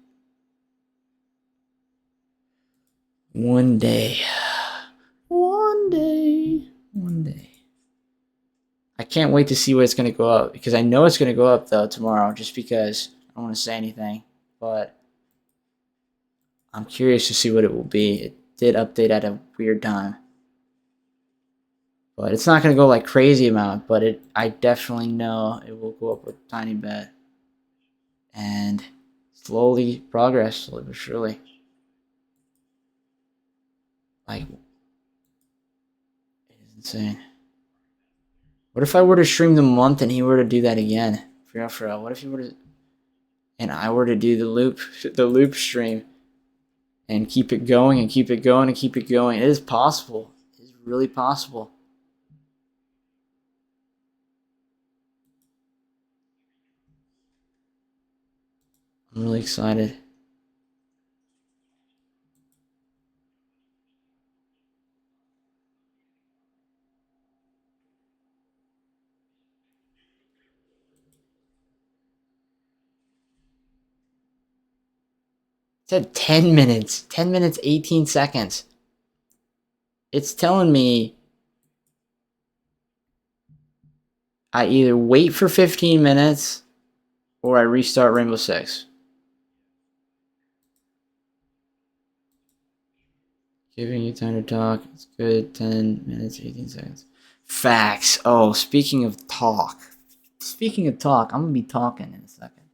One day. One day. One day. I can't wait to see what it's going to go up, because I know it's going to go up, though, tomorrow, just because I don't want to say anything, but I'm curious to see what it will be. It did update at a weird time. But it's not going to go like crazy amount, but I definitely know it will go up a tiny bit. And slowly progress, slowly but surely. Like, it is insane. What if I were to stream the month and he were to do that again? For real. What if he were to, and I were to do the loop stream, and keep it going and keep it going and keep it going? It is possible. It is really possible. I'm really excited. It said 10 minutes. 10 minutes, 18 seconds. It's telling me I either wait for 15 minutes or I restart Rainbow Six. Giving you time to talk. It's good. 10 minutes, 18 seconds. Facts. Oh, speaking of talk. Speaking of talk, I'm going to be talking in a second.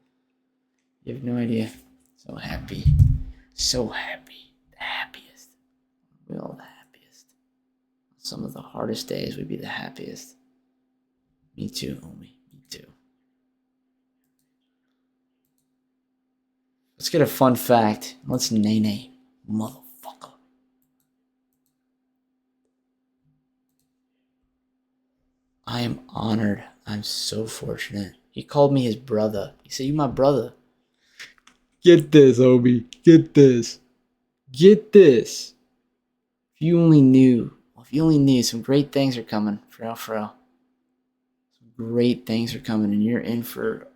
You have no idea. So happy. So happy. The happiest. We're all the happiest. Some of the hardest days would be the happiest. Me too, homie. Me too. Let's get a fun fact. Let's naenaes. Motherfucker. I am honored. I'm so fortunate. He called me his brother. He said, "You my brother." Get this, homie. Get this. Get this. If you only knew. If you only knew, some great things are coming. For real, for real. Great things are coming, and you're in for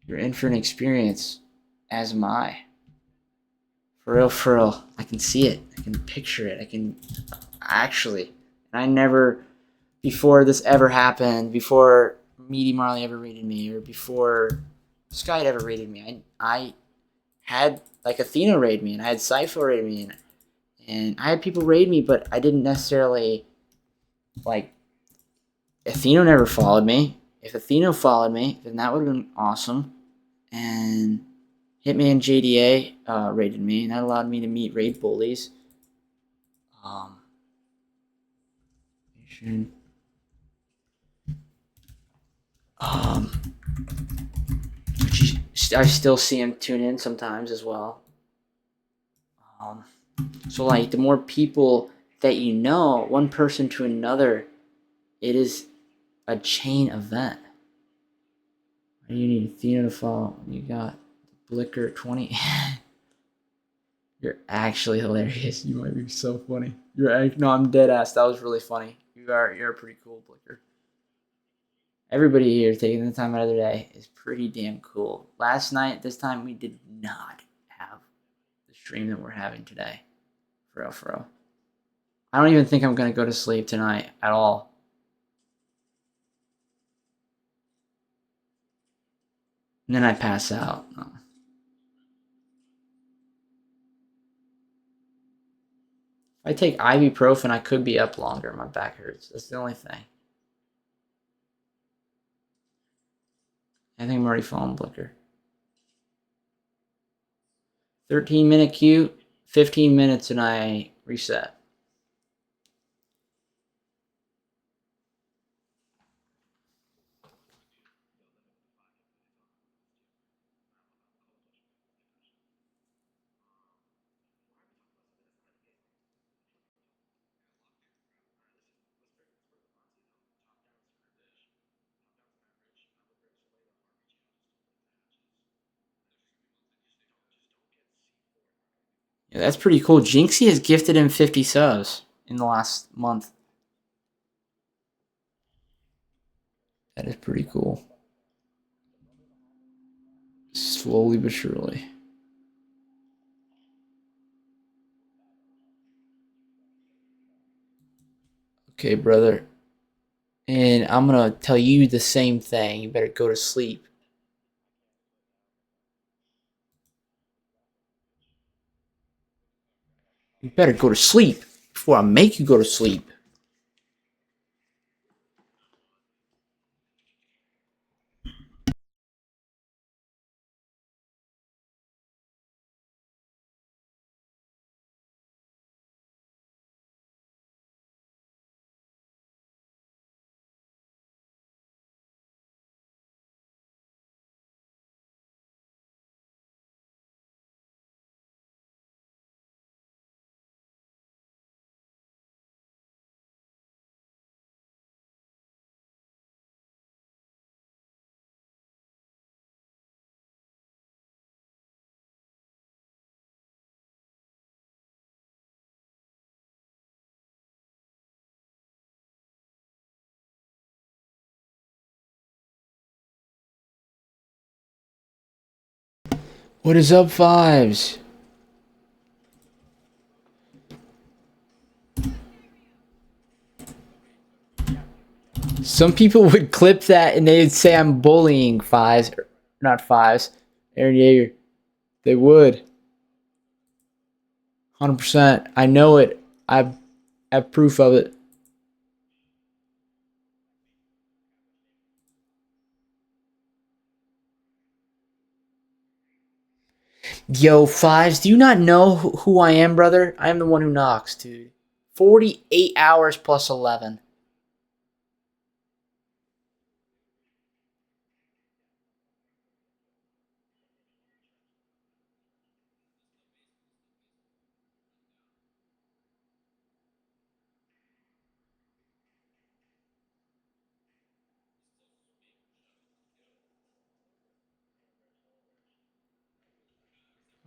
an experience, as am I. For real, I can see it. I can picture it. I can actually. I never, before this ever happened, before Meaty Marley ever raided me, or before Sky had ever raided me, I had like Athena raid me, and I had Sypho raid me, and I had people raid me, but I didn't necessarily like. Athena never followed me. If Athena followed me, then that would have been awesome. And Hitman JDA raided me, and that allowed me to meet raid bullies. I still see him tune in sometimes as well. So like the more people that you know, one person to another, it is a chain event. You need Athena to follow. You got Blicker 20. You're actually hilarious. You might be so funny. No, I'm dead ass. That was really funny. You're pretty cool, Blicker. Everybody here taking the time out of their day is pretty damn cool. Last night, this time, we did not have the stream that we're having today. For real. I don't even think I'm going to go to sleep tonight at all. And then I pass out. No. If I take ibuprofen, I could be up longer. My back hurts. That's the only thing. I think I'm already falling, Blicker. 13-minute queue, 15 minutes, and I reset. Yeah, that's pretty cool. Jinxie has gifted him 50 subs in the last month. That is pretty cool. Slowly but surely. Okay, brother. And I'm going to tell you the same thing. You better go to sleep. You better go to sleep before I make you go to sleep. What is up, Fives? Some people would clip that and they'd say I'm bullying Fives. Not Fives. Aaron Yeager. They would. 100%. I know it. I have proof of it. Yo, Fives, do you not know who I am, brother? I am the one who knocks, dude. 48 hours plus 11.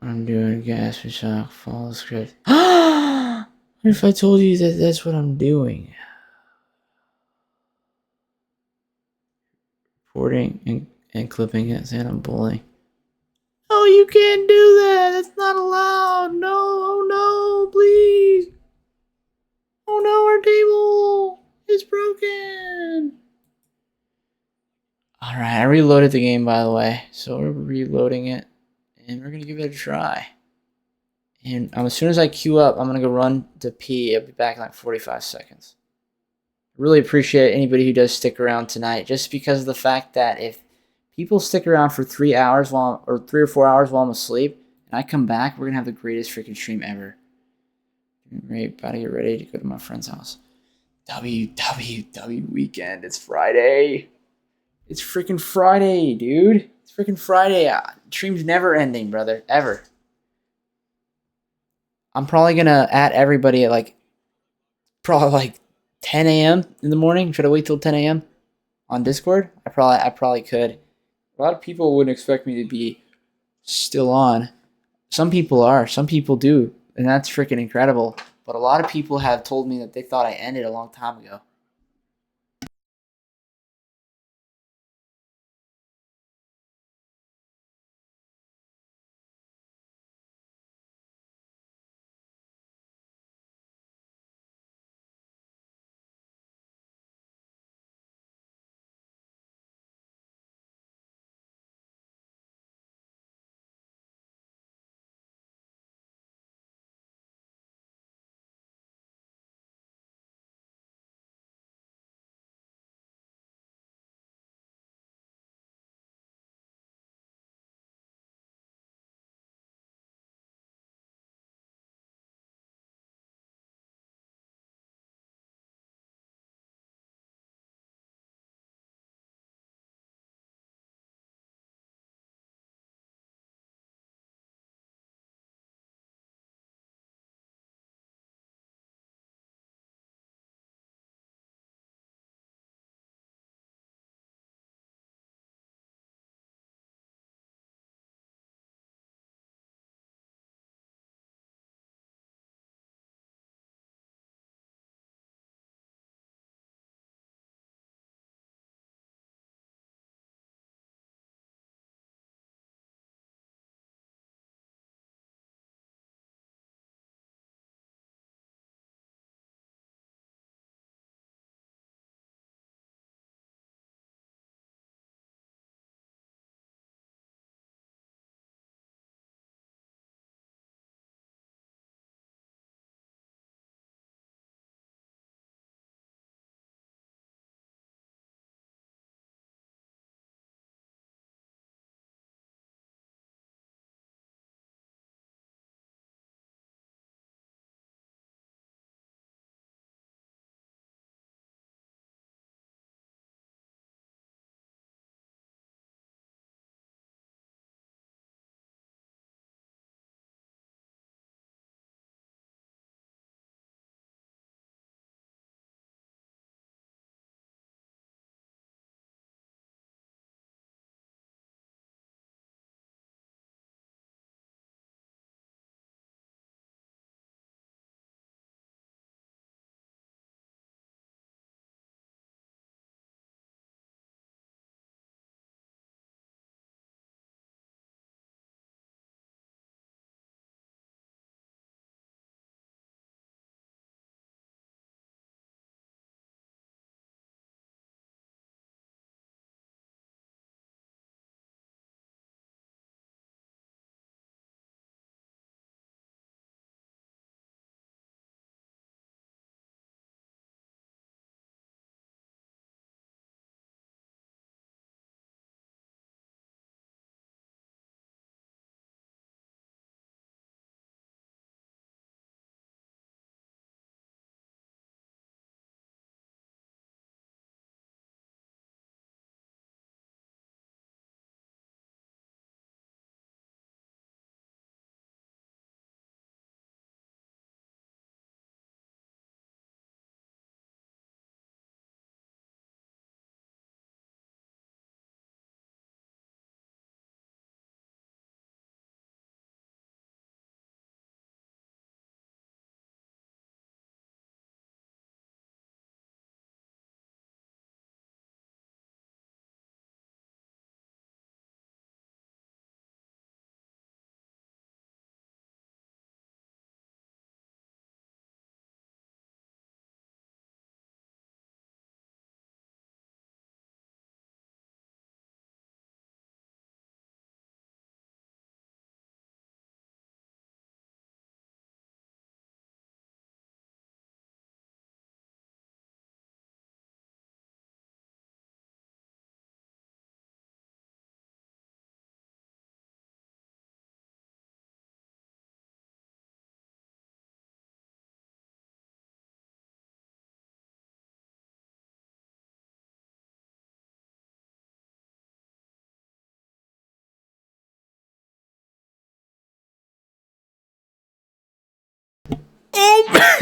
I'm doing gas for shock. Follow the script. What if I told you that that's what I'm doing? Recording and clipping it, saying I'm bullying. Oh, you can't do that. That's not allowed. No, oh no, please. Oh no, our table is broken. All right, I reloaded the game, by the way. So we're reloading it, and we're gonna give it a try. And as soon as I queue up, I'm gonna go run to pee. I'll be back in like 45 seconds. Really appreciate anybody who does stick around tonight, just because of the fact that if people stick around for 3 hours or 3 or 4 hours while I'm asleep, and I come back, we're gonna have the greatest freaking stream ever. Right, about to get ready to go to my friend's house. WWW weekend. It's Friday. It's freaking Friday, dude. It's freaking Friday. Stream's never ending, brother. Ever. I'm probably gonna add everybody at like 10 a.m. in the morning. Should I wait till 10 a.m. on Discord? I probably could. A lot of people wouldn't expect me to be still on. Some people are. Some people do. And that's freaking incredible. But a lot of people have told me that they thought I ended a long time ago.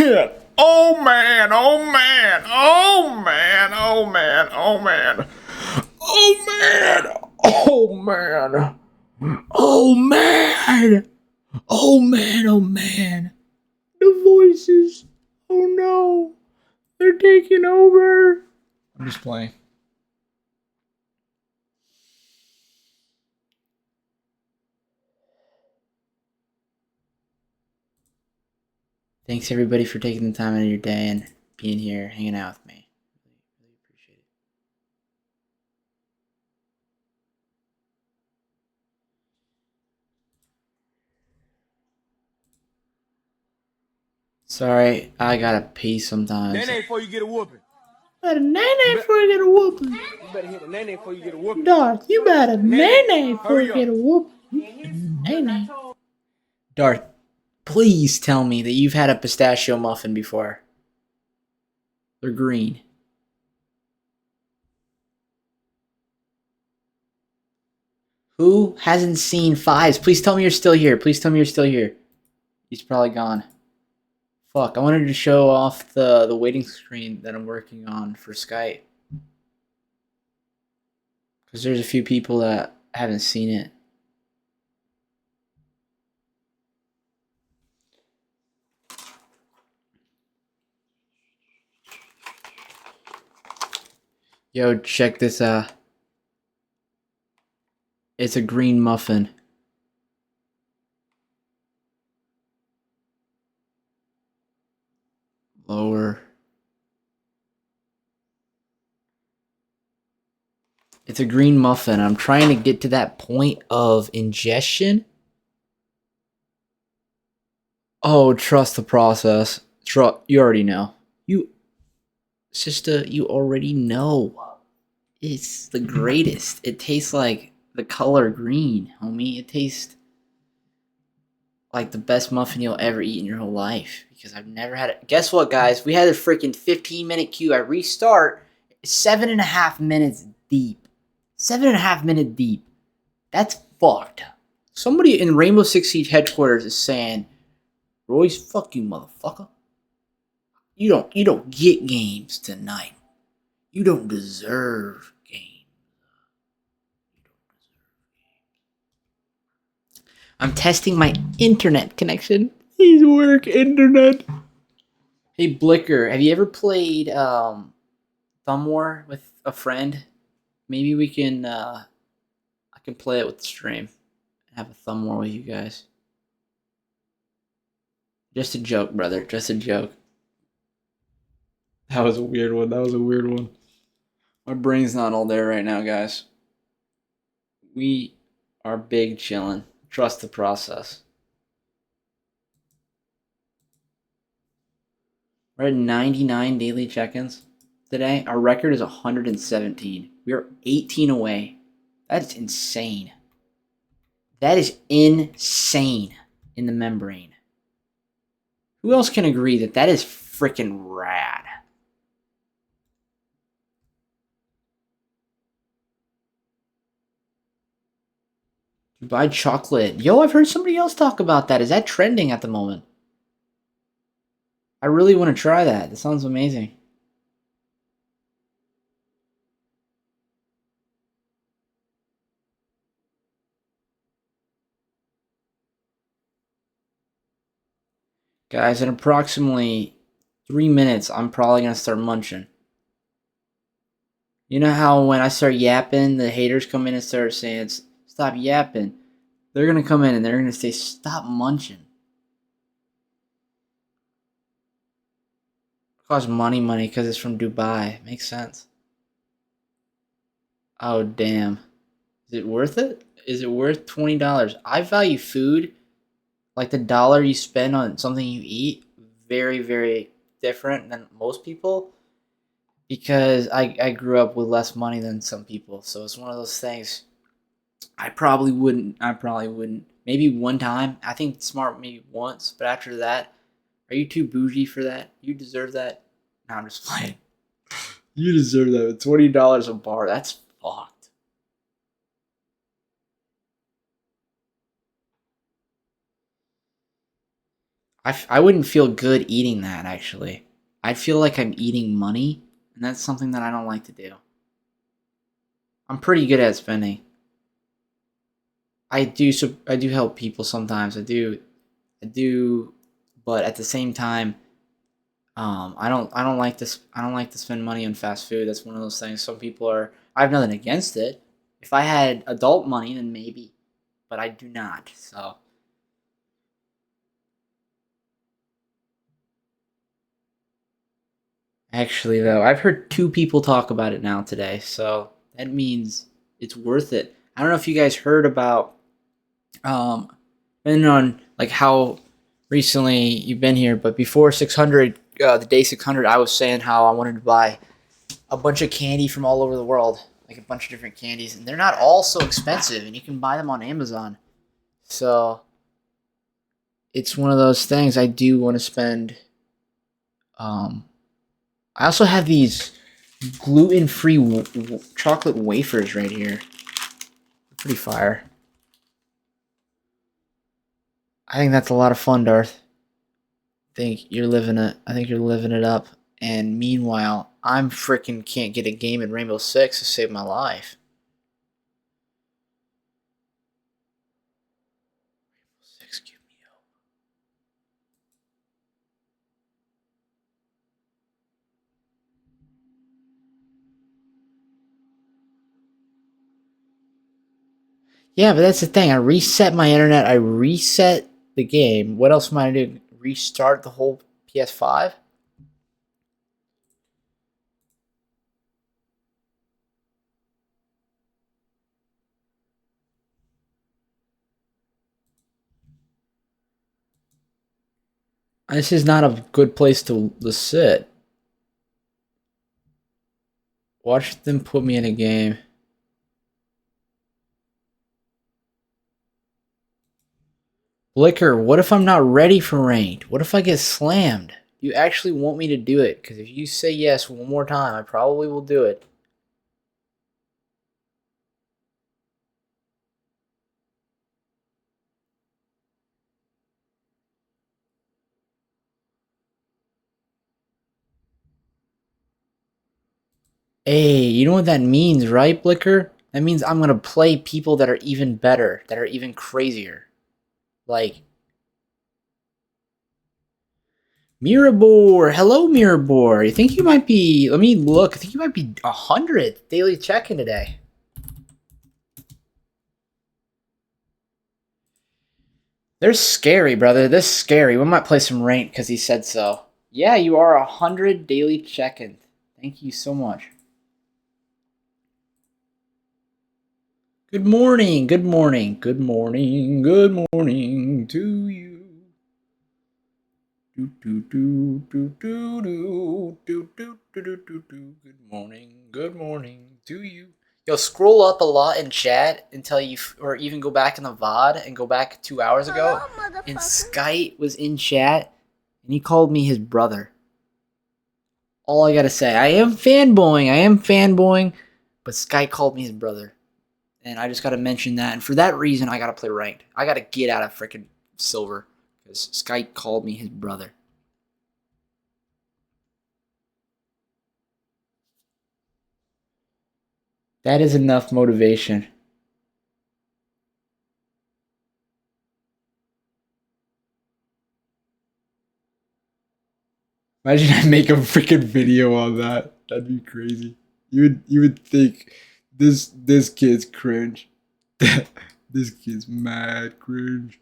man. Oh man. Oh man. Oh man. Oh man. Oh man. Oh man. Oh man. Oh man. Oh man. Oh man. The voices. Oh no. They're taking over. I'm just playing. Thanks everybody for taking the time out of your day and being here, hanging out with me. Really appreciate it. Sorry, I gotta pee sometimes. Naenaes before you get a whooping. Better naenaes before you get a whooping. You better hit a naenaes before you get a whooping. Darth, you better naenaes before hurry you up. get a whooping. Naenaes. Darth, please tell me that you've had a pistachio muffin before. They're green. Who hasn't seen Fives? Please tell me you're still here. Please tell me you're still here. He's probably gone. Fuck, I wanted to show off the waiting screen that I'm working on for Skype. Because there's a few people that haven't seen it. Yo, check this out. It's a green muffin. Lower. It's a green muffin. I'm trying to get to that point of ingestion. Oh, trust the process. You already know. Sister, you already know. It's the greatest. It tastes like the color green, homie. It tastes like the best muffin you'll ever eat in your whole life. Because I've never had it. Guess what, guys? We had a freaking 15-minute queue. I restart. 7.5 minutes deep. 7.5 minutes deep. That's fucked. Somebody in Rainbow Six Siege headquarters is saying, Royce, fuck you, motherfucker. You don't get games tonight. You don't deserve games. I'm testing my internet connection. He's work internet. Hey Blicker, have you ever played Thumb War with a friend? Maybe we can I can play it with the stream. Have a Thumb War with you guys. Just a joke, brother. Just a joke. That was a weird one. That was a weird one. My brain's not all there right now, guys. We are big chillin'. Trust the process. We're at 99 daily check-ins today. Our record is 117. We are 18 away. That's insane. That is insane in the membrane. Who else can agree that that is freaking rad? Dubai chocolate. Yo, I've heard somebody else talk about that. Is that trending at the moment? I really want to try that. That sounds amazing. Guys, in approximately 3 minutes, I'm probably going to start munching. You know how when I start yapping, the haters come in and start saying, stop yapping. They're going to come in and they're going to say, stop munching. It costs money because it's from Dubai. Makes sense. Oh, damn. Is it worth it? Is it worth $20? I value food, like the dollar you spend on something you eat, very, very different than most people. Because I grew up with less money than some people. So it's one of those things. I probably wouldn't. Maybe one time. I think it's smart maybe once. But after that, are you too bougie for that? You deserve that? No, I'm just playing. You deserve that. $20 a bar. That's fucked. I wouldn't feel good eating that, actually. I'd feel like I'm eating money, and that's something that I don't like to do. I'm pretty good at spending. I do help people sometimes. I do, but at the same time, I don't like this. I don't like to spend money on fast food. That's one of those things. Some people are. I have nothing against it. If I had adult money, then maybe, but I do not. So. Actually, though, I've heard 2 people talk about it now today, so that means it's worth it. I don't know if you guys heard about, depending on like how recently you've been here, but before 600, the day 600, I was saying how I wanted to buy a bunch of candy from all over the world, like a bunch of different candies, and they're not all so expensive, and you can buy them on Amazon. So it's one of those things I do want to spend. I also have these gluten-free chocolate wafers right here. Pretty fire. I think that's a lot of fun, Darth. I think you're living it up. And meanwhile, I'm freaking can't get a game in Rainbow Six to save my life. Rainbow Six, give me hope. Yeah, but that's the thing. I reset my internet. I reset the game. What else am I gonna do? Restart the whole PS5? This is not a good place to sit. Watch them put me in a game. Blicker, what if I'm not ready for ranked? What if I get slammed? You actually want me to do it? Because if you say yes one more time, I probably will do it. Hey, you know what that means, right, Blicker? That means I'm going to play people that are even better, that are even crazier. Like, Mirabor. Hello, Mirabor. You think you might be, let me look, I think you might be 100 daily check-in today. They're scary, brother. They're scary. We might play some rank because he said so. Yeah, you are 100 daily check-in. Thank you so much. Good morning, good morning, good morning, good morning to you. Do do do do do do do do do do do do. Good morning to you. Yo, scroll up a lot in chat until you, or even go back in the VOD and go back 2 hours ago. And Skype was in chat, and he called me his brother. All I gotta say, I am fanboying, but Skype called me his brother. And I just got to mention that. And for that reason, I got to play ranked. I got to get out of freaking silver. Because Skype called me his brother. That is enough motivation. Imagine I make a freaking video on that. That'd be crazy. You would think this kid's cringe. This kid's mad cringe.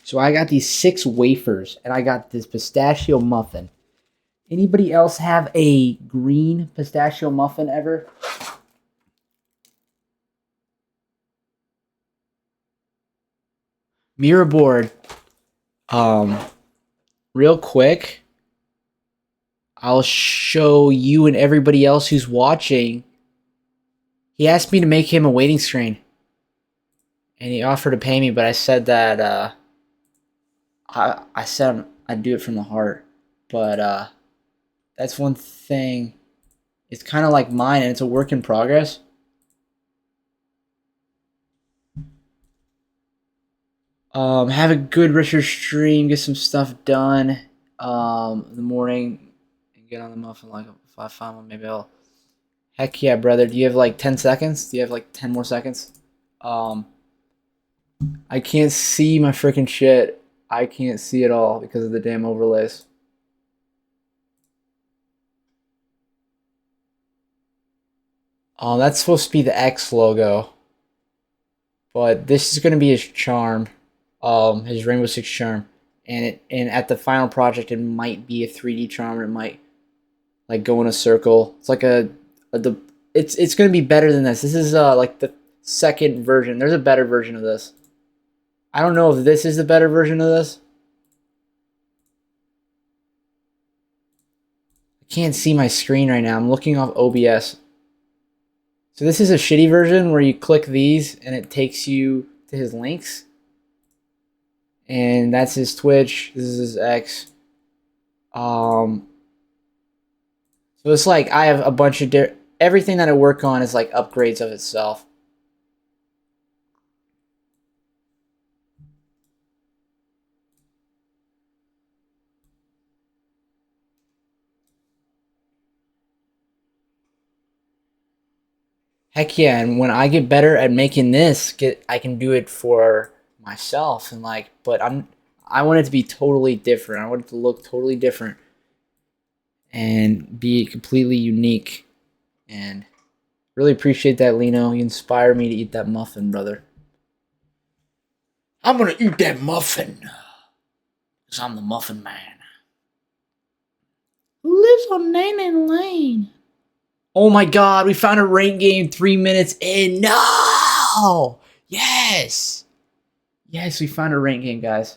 So I got these 6 wafers, and I got this pistachio muffin. Anybody else have a green pistachio muffin ever? Mirror board. Real quick, I'll show you and everybody else who's watching. He asked me to make him a waiting screen. And he offered to pay me, but I said that, I said I'd do it from the heart. But, That's one thing. It's kind of like mine, and it's a work in progress. Have a good Richard stream. Get some stuff done. In the morning, and get on the muffin like if I find one, maybe I'll. Heck yeah, brother. Do you have like 10 seconds? Do you have like 10 more seconds? I can't see my freaking shit. I can't see it all because of the damn overlays. Oh, that's supposed to be the X logo. But this is going to be his charm. His Rainbow Six charm. And at the final project it might be a 3D charm, or it might like go in a circle. It's like it's going to be better than this. This is like the second version. There's a better version of this. I don't know if this is the better version of this. I can't see my screen right now. I'm looking off OBS. So this is a shitty version where you click these and it takes you to his links. And that's his Twitch. This is his X. So it's like I have a bunch of everything that I work on is like upgrades of itself. Heck yeah, and when I get better at making this, I can do it for myself and like, but I want it to be totally different. I want it to look totally different and be completely unique. And really appreciate that, Lino. You inspire me to eat that muffin, brother. I'm gonna eat that muffin. Because I'm the muffin man. Who lives on Naenaes Lane? Oh my god, we found a rank game 3 minutes in. No! Yes! Yes, we found a rank game, guys.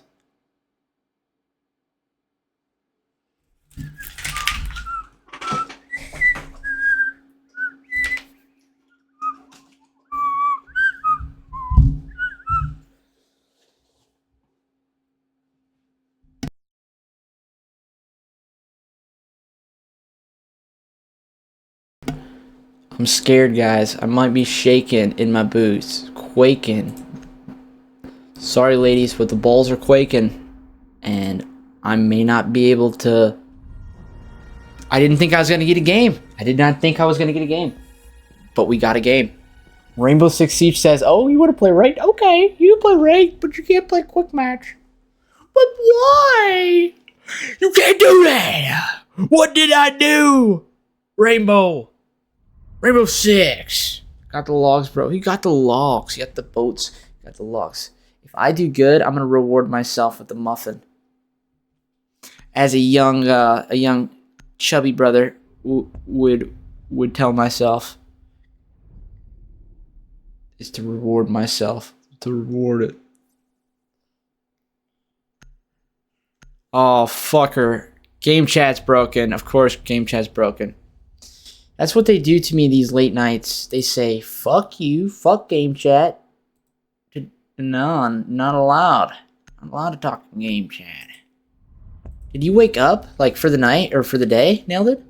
I'm scared, guys. I might be shaking in my boots. Quaking. Sorry, ladies, but the balls are quaking. And I may not be able to... I didn't think I was going to get a game. I did not think I was going to get a game. But we got a game. Rainbow Six Siege says, oh, you want to play ranked? Okay, you can play ranked, but you can't play quick match. But why? You can't do that. What did I do? Rainbow Six. Got the logs, bro. He got the logs. He got the boats. He got the logs. If I do good, I'm gonna reward myself with the muffin. As a young chubby brother would tell myself, is to reward myself. To reward it. Oh, fucker. Game chat's broken. Of course, game chat's broken. That's what they do to me these late nights. They say, fuck you, fuck game chat. No, I'm not allowed. I'm allowed to talk in game chat. Did you wake up, like, for the night or for the day? Nailed it?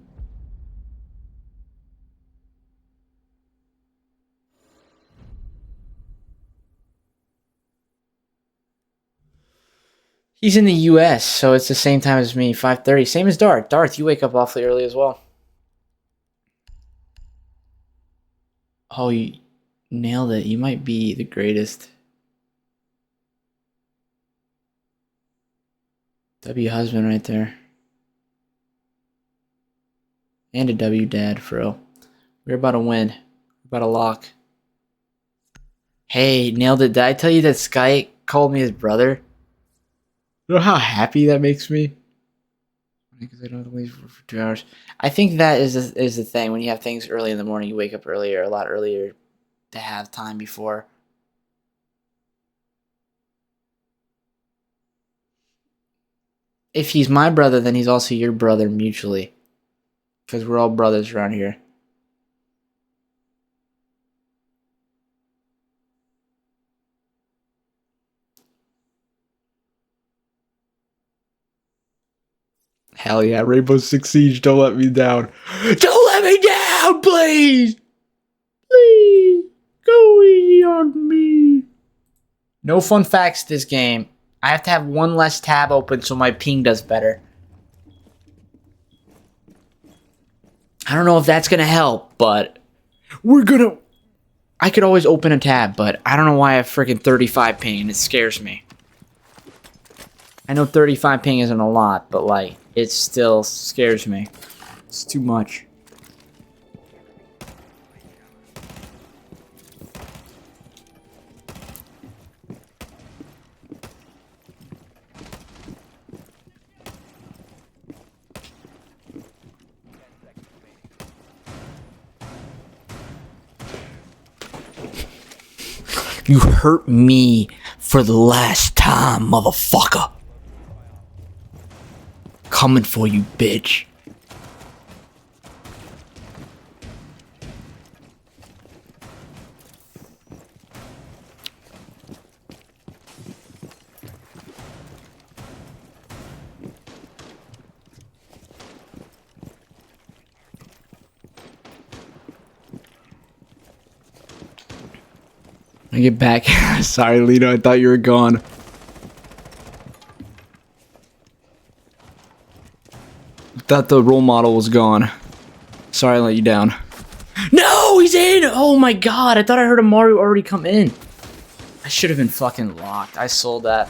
He's in the US, so it's the same time as me, 5:30. Same as Darth. Darth, you wake up awfully early as well. Oh, you nailed it. You might be the greatest. W husband right there. And a W dad, for real. We're about to win. We're about to lock. Hey, nailed it. Did I tell you that Sky called me his brother? You know how happy that makes me? Because I don't have to leave for 2 hours. I think that is the thing. When you have things early in the morning, you wake up earlier, a lot earlier, to have time before. If he's my brother, then he's also your brother mutually. Because we're all brothers around here. Hell yeah, Rainbow Six Siege, don't let me down. Don't let me down, please! Please, go easy on me. No fun facts this game. I have to have one less tab open so my ping does better. I don't know if that's gonna help, but I could always open a tab, but I don't know why I have freaking 35 ping and it scares me. I know 35 ping isn't a lot, but like, it still scares me. It's too much. You hurt me for the last time, motherfucker. Coming for you, bitch. I get back. Sorry, Lito. I thought you were gone. Thought the role model was gone. Sorry I let you down. No, he's in! Oh my god, I thought I heard a Mario already come in. I should have been fucking locked. I sold that.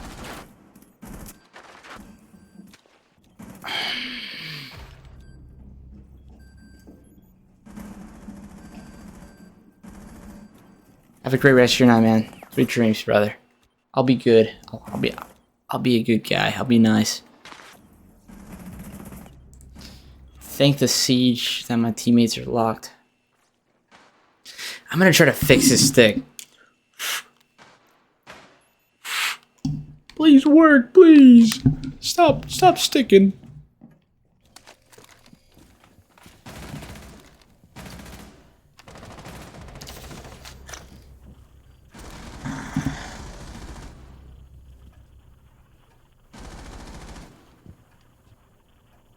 Have a great rest of your night, man. Sweet dreams, brother. I'll be good. I'll be a good guy. I'll be nice. Thank the siege that my teammates are locked. I'm gonna try to fix this stick. Please work, please. Stop sticking.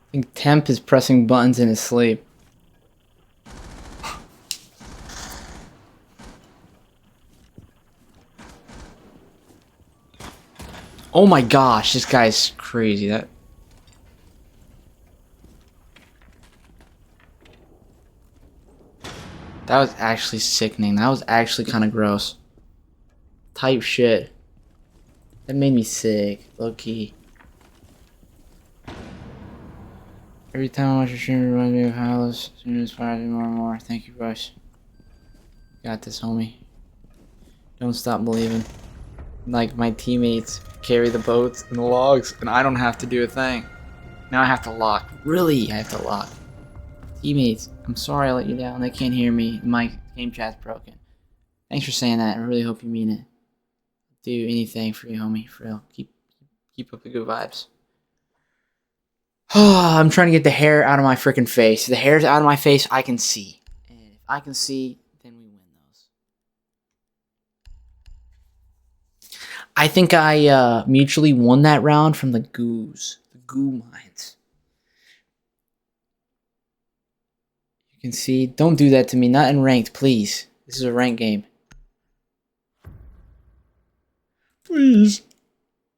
I think Temp is pressing buttons in his sleep. Oh my gosh, this guy's crazy. That was actually sickening. That was actually kind of gross. Type shit. That made me sick, low key. Every time I watch your stream, it reminds me of how this inspires me more and more. Thank you, Bryce. Got this, homie. Don't stop believing. Like, my teammates carry the boats and the logs, and I don't have to do a thing. Now I have to lock. Really, I have to lock. Teammates, I'm sorry I let you down. They can't hear me. My game chat's broken. Thanks for saying that. I really hope you mean it. Do anything for you, homie. For real. Keep up the good vibes. I'm trying to get the hair out of my freaking face. The hair's out of my face, I can see. And if I can see, then we win those. I think I mutually won that round from the goos. The goo mines. You can see. Don't do that to me. Not in ranked, please. This is a ranked game. Please.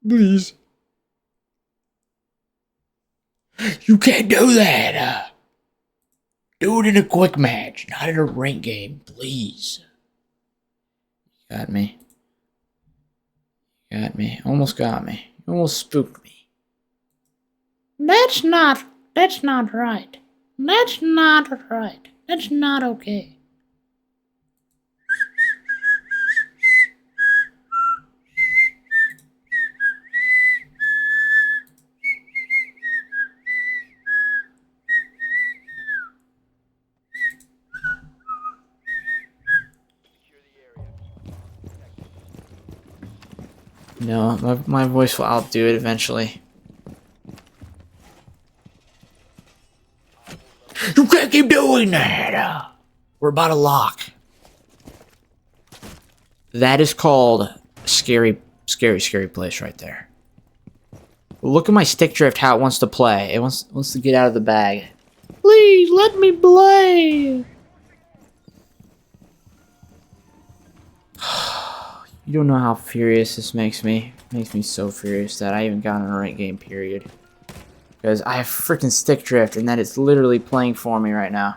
Please. You can't do that. Do it in a quick match, not in a ranked game, please. Got me. Got me. Almost got me. Almost spooked me. That's not right. That's not right. That's not okay. No, my voice will outdo it eventually. You can't keep doing that! We're about to lock. That is called scary place right there. Look at my stick drift, how it wants to play. It wants to get out of the bag. Please, let me play! You don't know how furious this makes me. It makes me so furious that I even got in a ranked game, period. Because I have freaking stick drift, and that it's literally playing for me right now.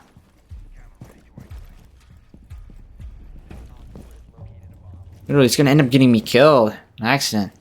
Literally, it's gonna end up getting me killed. An accident.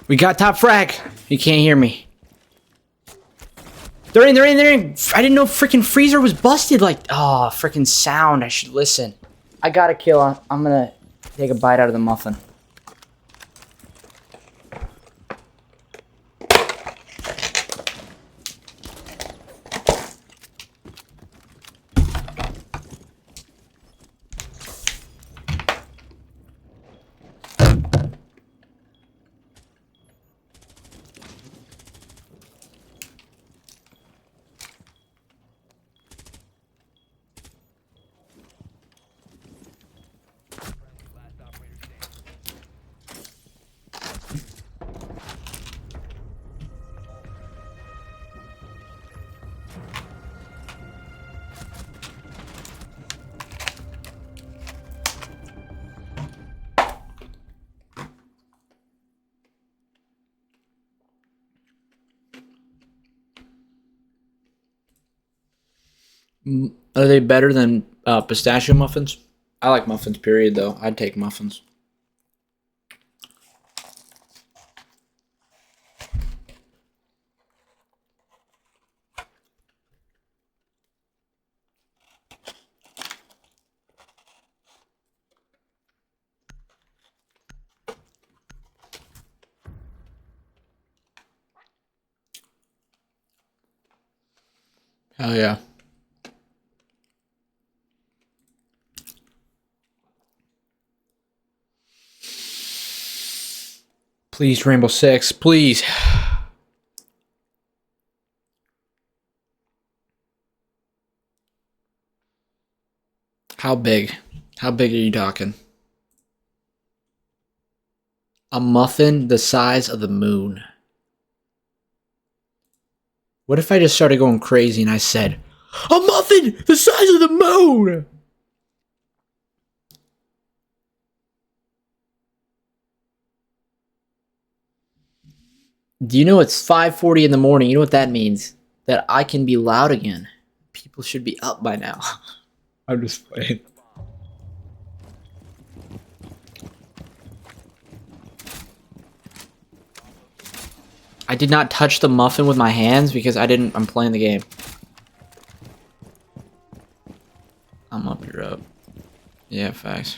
We got top frag. You can't hear me. They're in. I didn't know freaking freezer was busted. Like, oh, freaking sound. I should listen. I got a kill. I'm gonna take a bite out of the muffin. Are they better than pistachio muffins? I like muffins, period, though. I'd take muffins. Hell yeah. Please, Rainbow Six, please. How big? How big are you talking? A muffin the size of the moon. What if I just started going crazy and I said, a muffin the size of the moon? Do you know it's 5:40 in the morning? You know what that means? That I can be loud again. People should be up by now. I'm just playing. I did not touch the muffin with my hands because I'm playing the game. I'm up, you're up. Yeah, facts.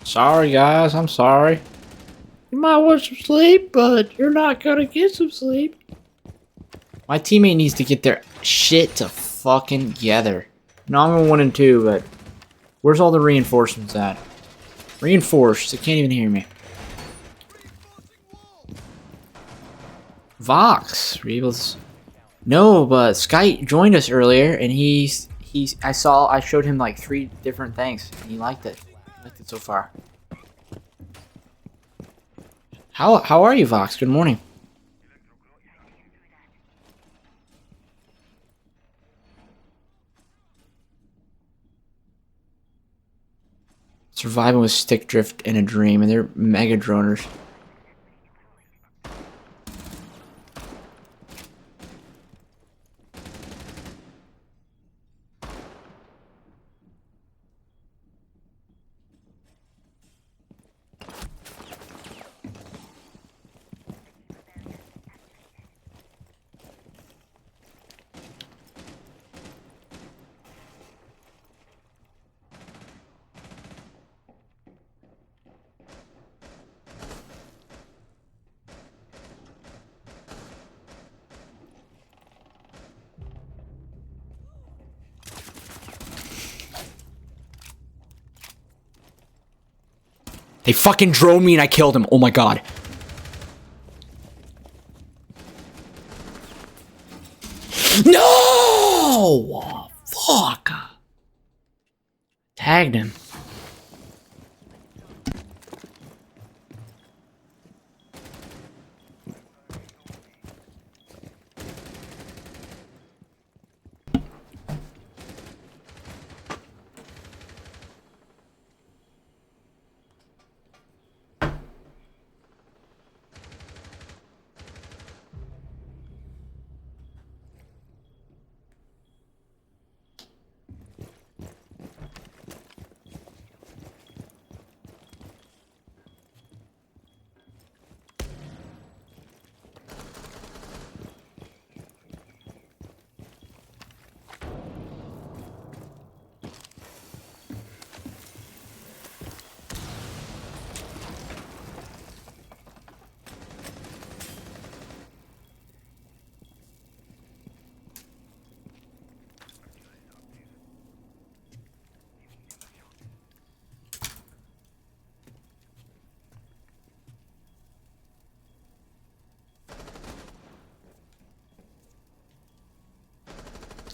Sorry, guys, I'm sorry. You might want some sleep, but you're not gonna get some sleep. My teammate needs to get their shit to fucking together. No, I'm going 1 and 2, but where's all the reinforcements at? Reinforced, they can't even hear me. Vox, Rebels. No, but Sky joined us earlier, and I showed him like 3 different things, and he liked it. He liked it so far. How are you, Vox? Good morning. Surviving with stick drift in a dream, and they're mega droners. They fucking drone me and I killed him. Oh my god. No! Fuck. Tagged him.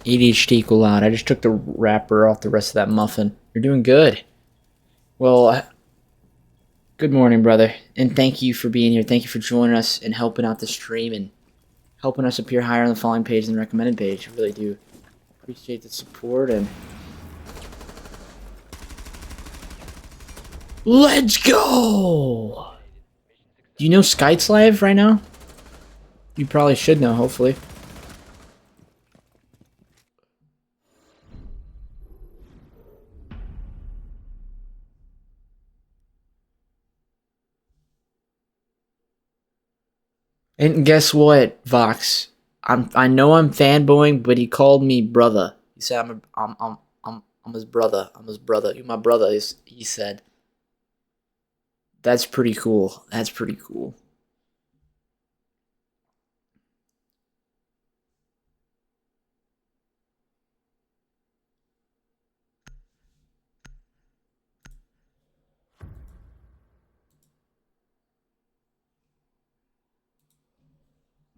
ADHD equal out. I just took the wrapper off the rest of that muffin. You're doing good. Well, good morning, brother. And thank you for being here. Thank you for joining us and helping out the stream and helping us appear higher on the following page than the recommended page. I really do appreciate the support and let's go! Do you know Skype's live right now? You probably should know, hopefully. And guess what, Vox? I know I'm fanboying, but he called me brother. He said I'm his brother. I'm his brother. You're my brother. He said. That's pretty cool. That's pretty cool.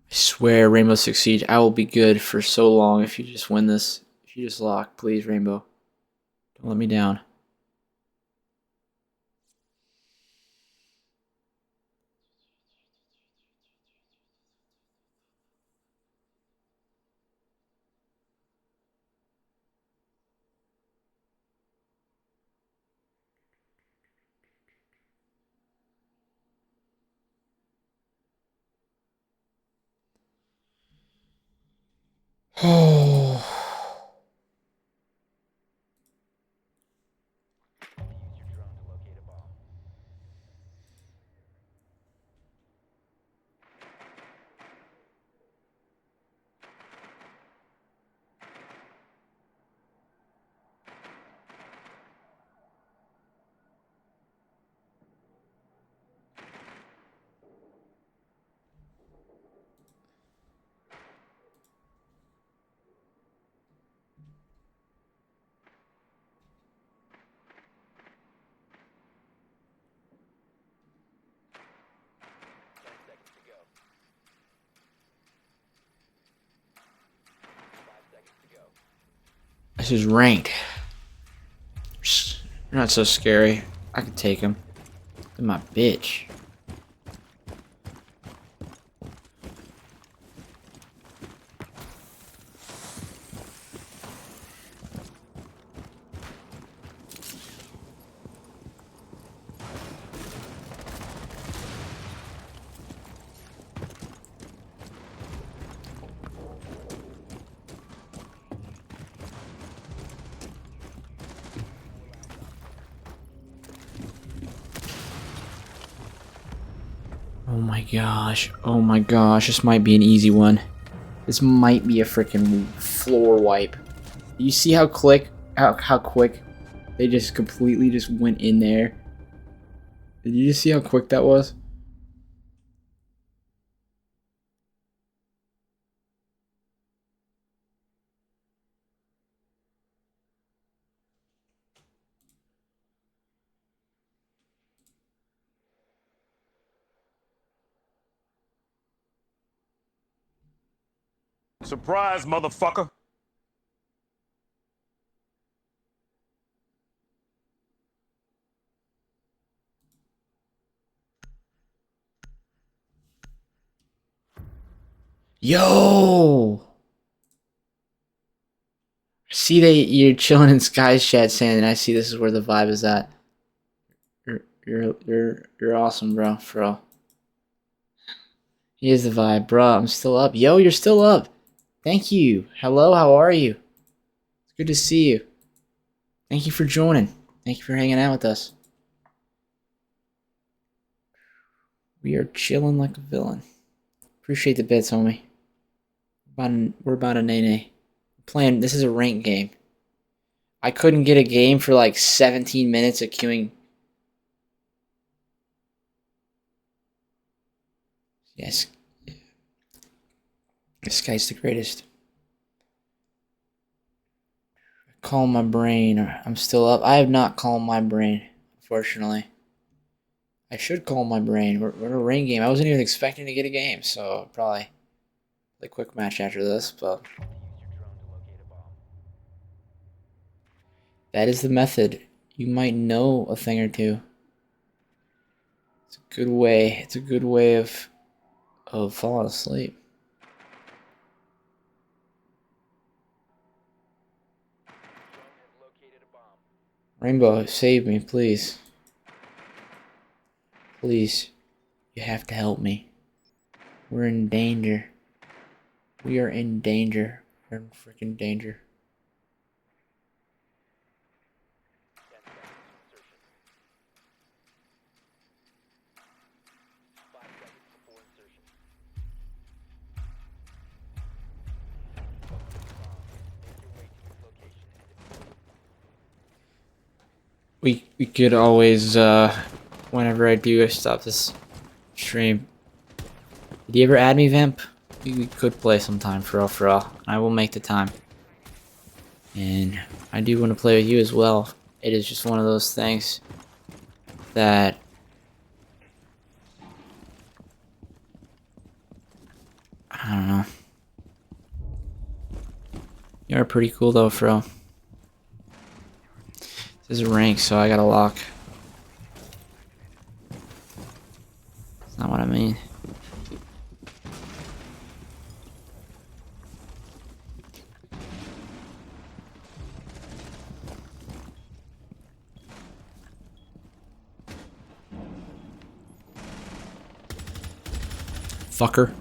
I swear, Rainbow Six Siege, I will be good for so long if you just win this. If you just lock, please, Rainbow. Don't let me down. Oh. This is ranked. You're not so scary. I can take him. They're my bitch. Oh my gosh. Oh my gosh. This might be an easy one. This might be a freaking floor wipe. You see how quick they just completely just went in there? Did you just see how quick that was? Surprise, motherfucker. Yo! See that you're chilling in Sky's chat saying, and I see this is where the vibe is at. You're awesome, bro. For real. Here's the vibe, bro. I'm still up. Yo, you're still up. Thank you. Hello, how are you? It's good to see you. Thank you for joining. Thank you for hanging out with us. We are chilling like a villain. Appreciate the bits, homie. We're about a naenaes. Playing. This is a ranked game. I couldn't get a game for like 17 minutes of queuing. Yes. This guy's the greatest. Calm my brain. I'm still up. I have not calmed my brain, unfortunately. I should calm my brain. We're in a rain game. I wasn't even expecting to get a game, so probably play a quick match after this, but that is the method. You might know a thing or two. It's a good way. It's a good way of falling asleep. Rainbow, save me, please. Please. You have to help me. We're in danger. We are in danger. We're in freaking danger. We could always, whenever I do stop this stream. Did you ever add me, Vamp? We could play sometime, for real. I will make the time. And I do want to play with you as well. It is just one of those things that I don't know. You're pretty cool though, Fro. This is a rank, so I gotta lock. That's not what I mean. Fucker.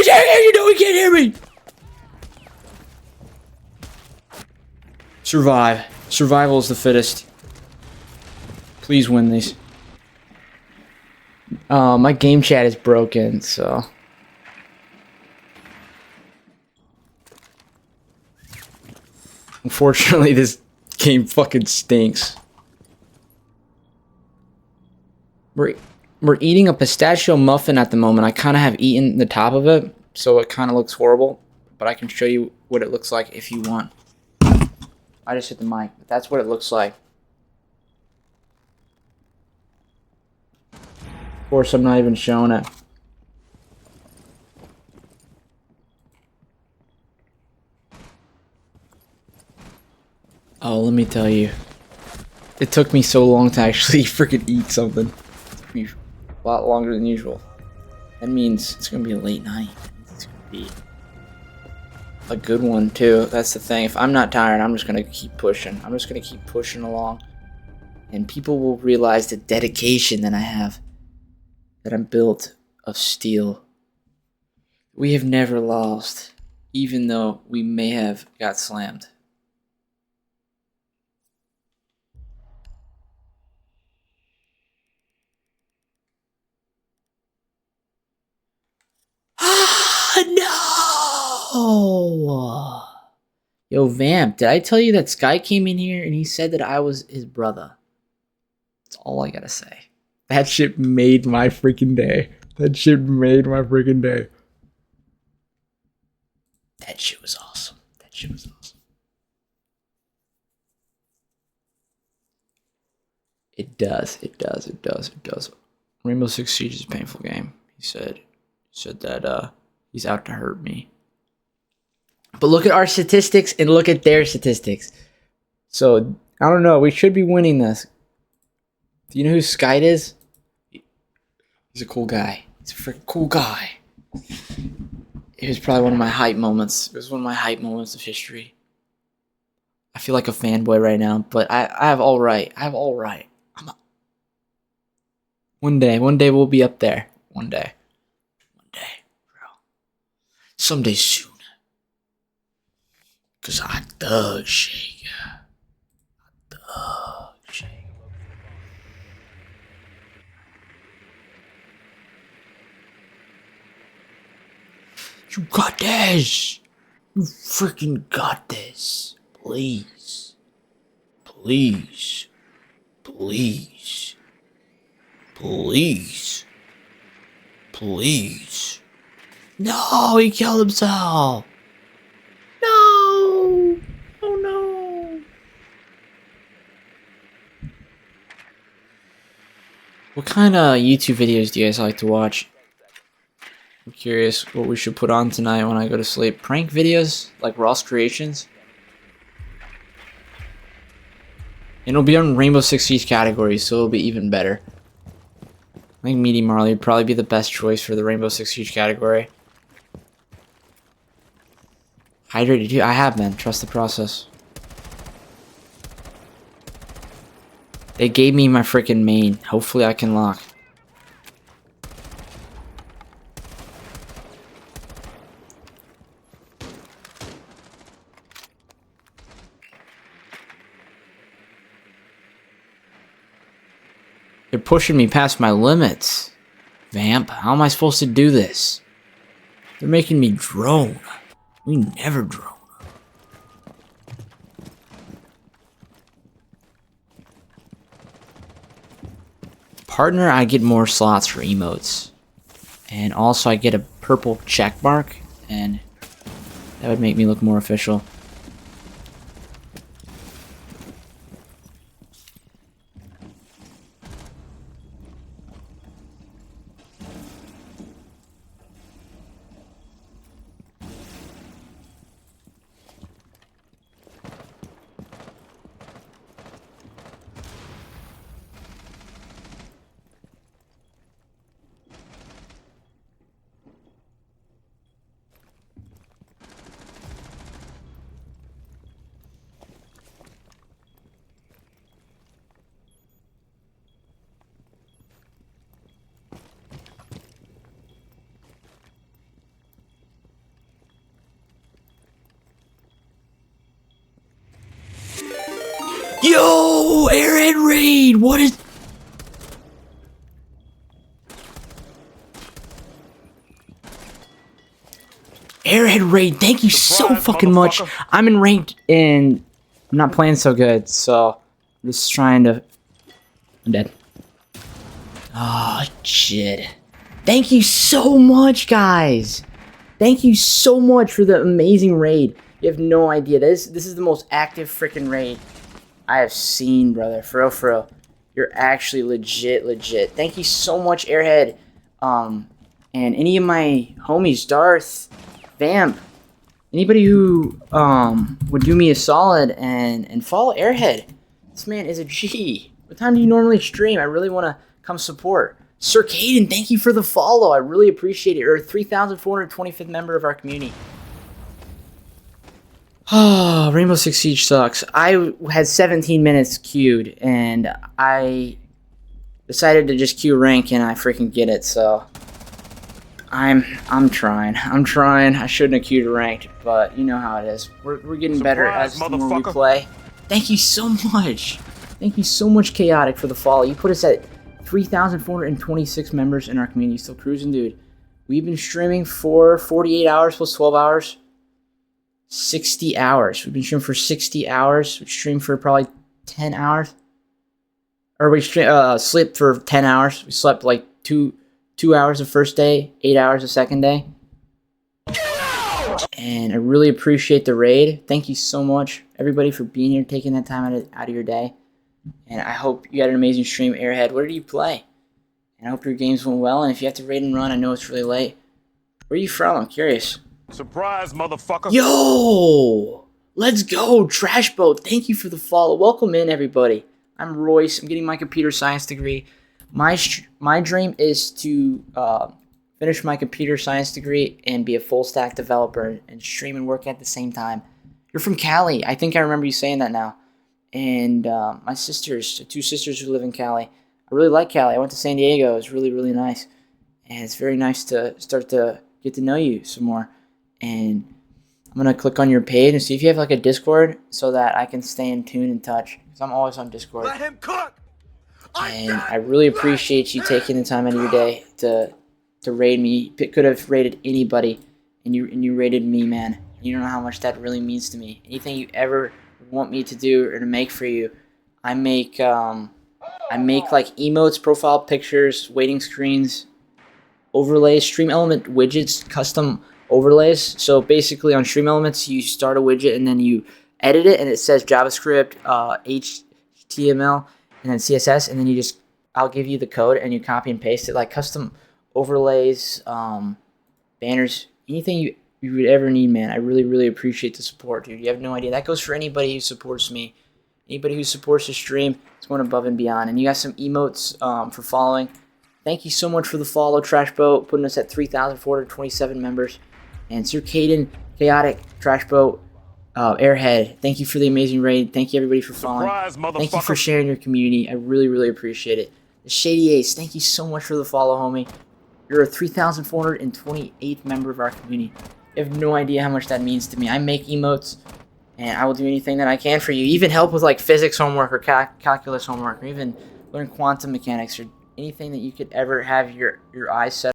You know he can't hear me. Survive. Survival is the fittest. Please win these. My game chat is broken, so. Unfortunately, this game fucking stinks. We're eating a pistachio muffin at the moment. I kind of have eaten the top of it, so it kind of looks horrible. But I can show you what it looks like if you want. I just hit the mic, but that's what it looks like. Of course, I'm not even showing it. Oh, let me tell you. It took me so long to actually freaking eat something. It took me a lot longer than usual. That means it's gonna be a late night. It's gonna be a good one too. That's the thing. If I'm not tired, I'm just gonna keep pushing. I'm just gonna keep pushing along. And people will realize the dedication that I have. That I'm built of steel. We have never lost, even though we may have got slammed. No! Yo, Vamp, did I tell you that Sky came in here and he said that I was his brother? That's all I gotta say. That shit made my freaking day. That shit made my freaking day. That shit was awesome. That shit was awesome. It does. It does. It does. It does. Rainbow Six Siege is a painful game. He said that he's out to hurt me. But look at our statistics and look at their statistics. So I don't know. We should be winning this. Do you know who Skyde is? He's a cool guy. He's a freaking cool guy. It was probably one of my hype moments. It was one of my hype moments of history. I feel like a fanboy right now, but I have all right. I have all right. One day we'll be up there. One day, bro. Someday soon. 'Cause I thug shake. Thug shake. You got this. You freaking got this. Please. Please. Please. Please. Please. No, he killed himself. No. Oh no. What kind of YouTube videos do you guys like to watch? I'm curious what we should put on tonight when I go to sleep. Prank videos? Like Ross Creations? And it'll be on Rainbow Six Siege categories, so it'll be even better. I think Meaty Marley would probably be the best choice for the Rainbow Six Siege category. Hydrated too? I have, man. Trust the process. They gave me my freaking main. Hopefully I can lock. They're pushing me past my limits. Vamp, how am I supposed to do this? They're making me drone. We never drone. Partner, I get more slots for emotes. And also I get a purple check mark, and that would make me look more official. Yo, Airhead Raid, what is... Airhead Raid, thank you so fucking much. I'm in ranked and I'm not playing so good, so I'm just trying to... I'm dead. Oh, shit. Thank you so much, guys. Thank you so much for the amazing raid. You have no idea. This is the most active freaking raid I have seen, brother. For real. You're actually legit. Thank you so much, Airhead. And any of my homies, Darth, Vamp, anybody who would do me a solid and follow Airhead. This man is a G. What time do you normally stream? I really want to come support. Sir Caden, thank you for the follow. I really appreciate it. You're a 3,425th member of our community. Oh, Rainbow Six Siege sucks. I had 17 minutes queued, and I decided to just queue rank, and I freaking get it, so... I'm trying. I shouldn't have queued ranked, but you know how it is. We're getting better as the more we play. Thank you so much. Thank you so much, Chaotic, for the follow. You put us at 3,426 members in our community. Still cruising, dude. We've been streaming for 48 hours plus 12 hours. 60 hours. We've been streaming for 60 hours. We streamed for probably 10 hours. Or we slept for 10 hours. We slept like 2 hours the first day, 8 hours the second day. And I really appreciate the raid. Thank you so much, everybody, for being here, taking that time out of your day. And I hope you had an amazing stream, Airhead. Where did you play? And I hope your games went well. And if you have to raid and run, I know it's really late. Where are you from? I'm curious. Surprise, motherfucker. Yo! Let's go, Trash Boat. Thank you for the follow. Welcome in, everybody. I'm Royce. I'm getting my computer science degree. My dream is to finish my computer science degree and be a full stack developer and stream and work at the same time. You're from Cali. I think I remember you saying that now. And my sisters, 2 sisters who live in Cali. I really like Cali. I went to San Diego. It was really, really nice. And it's very nice to start to get to know you some more. And I'm going to click on your page and see if you have like a Discord so that I can stay in tune and touch. Because I'm always on Discord. Let him cook. And I really appreciate you taking the time out of your day to raid me. It could have raided anybody, and you raided me, man. You don't know how much that really means to me. Anything you ever want me to do or to make for you, I make like emotes, profile pictures, waiting screens, overlays, Stream Element widgets, custom overlays. So basically on Stream Elements, you start a widget and then you edit it, and it says JavaScript, HTML, and then CSS, and then I'll give you the code and you copy and paste it, like custom overlays, banners, anything you would ever need, man. I really, really appreciate the support, dude. You have no idea. That goes for anybody who supports me. Anybody who supports the stream is going above and beyond. And you got some emotes for following. Thank you so much for the follow, Trash Boat, putting us at 3,427 members. And Sir Caden, Chaotic, Trash Boat, Airhead, thank you for the amazing raid. Thank you, everybody, for following. Thank you for sharing your community. I really, really appreciate it. The Shady Ace, thank you so much for the follow, homie. You're a 3,428th member of our community. You have no idea how much that means to me. I make emotes, and I will do anything that I can for you. Even help with like physics homework or calculus homework, or even learn quantum mechanics or anything that you could ever have your eyes set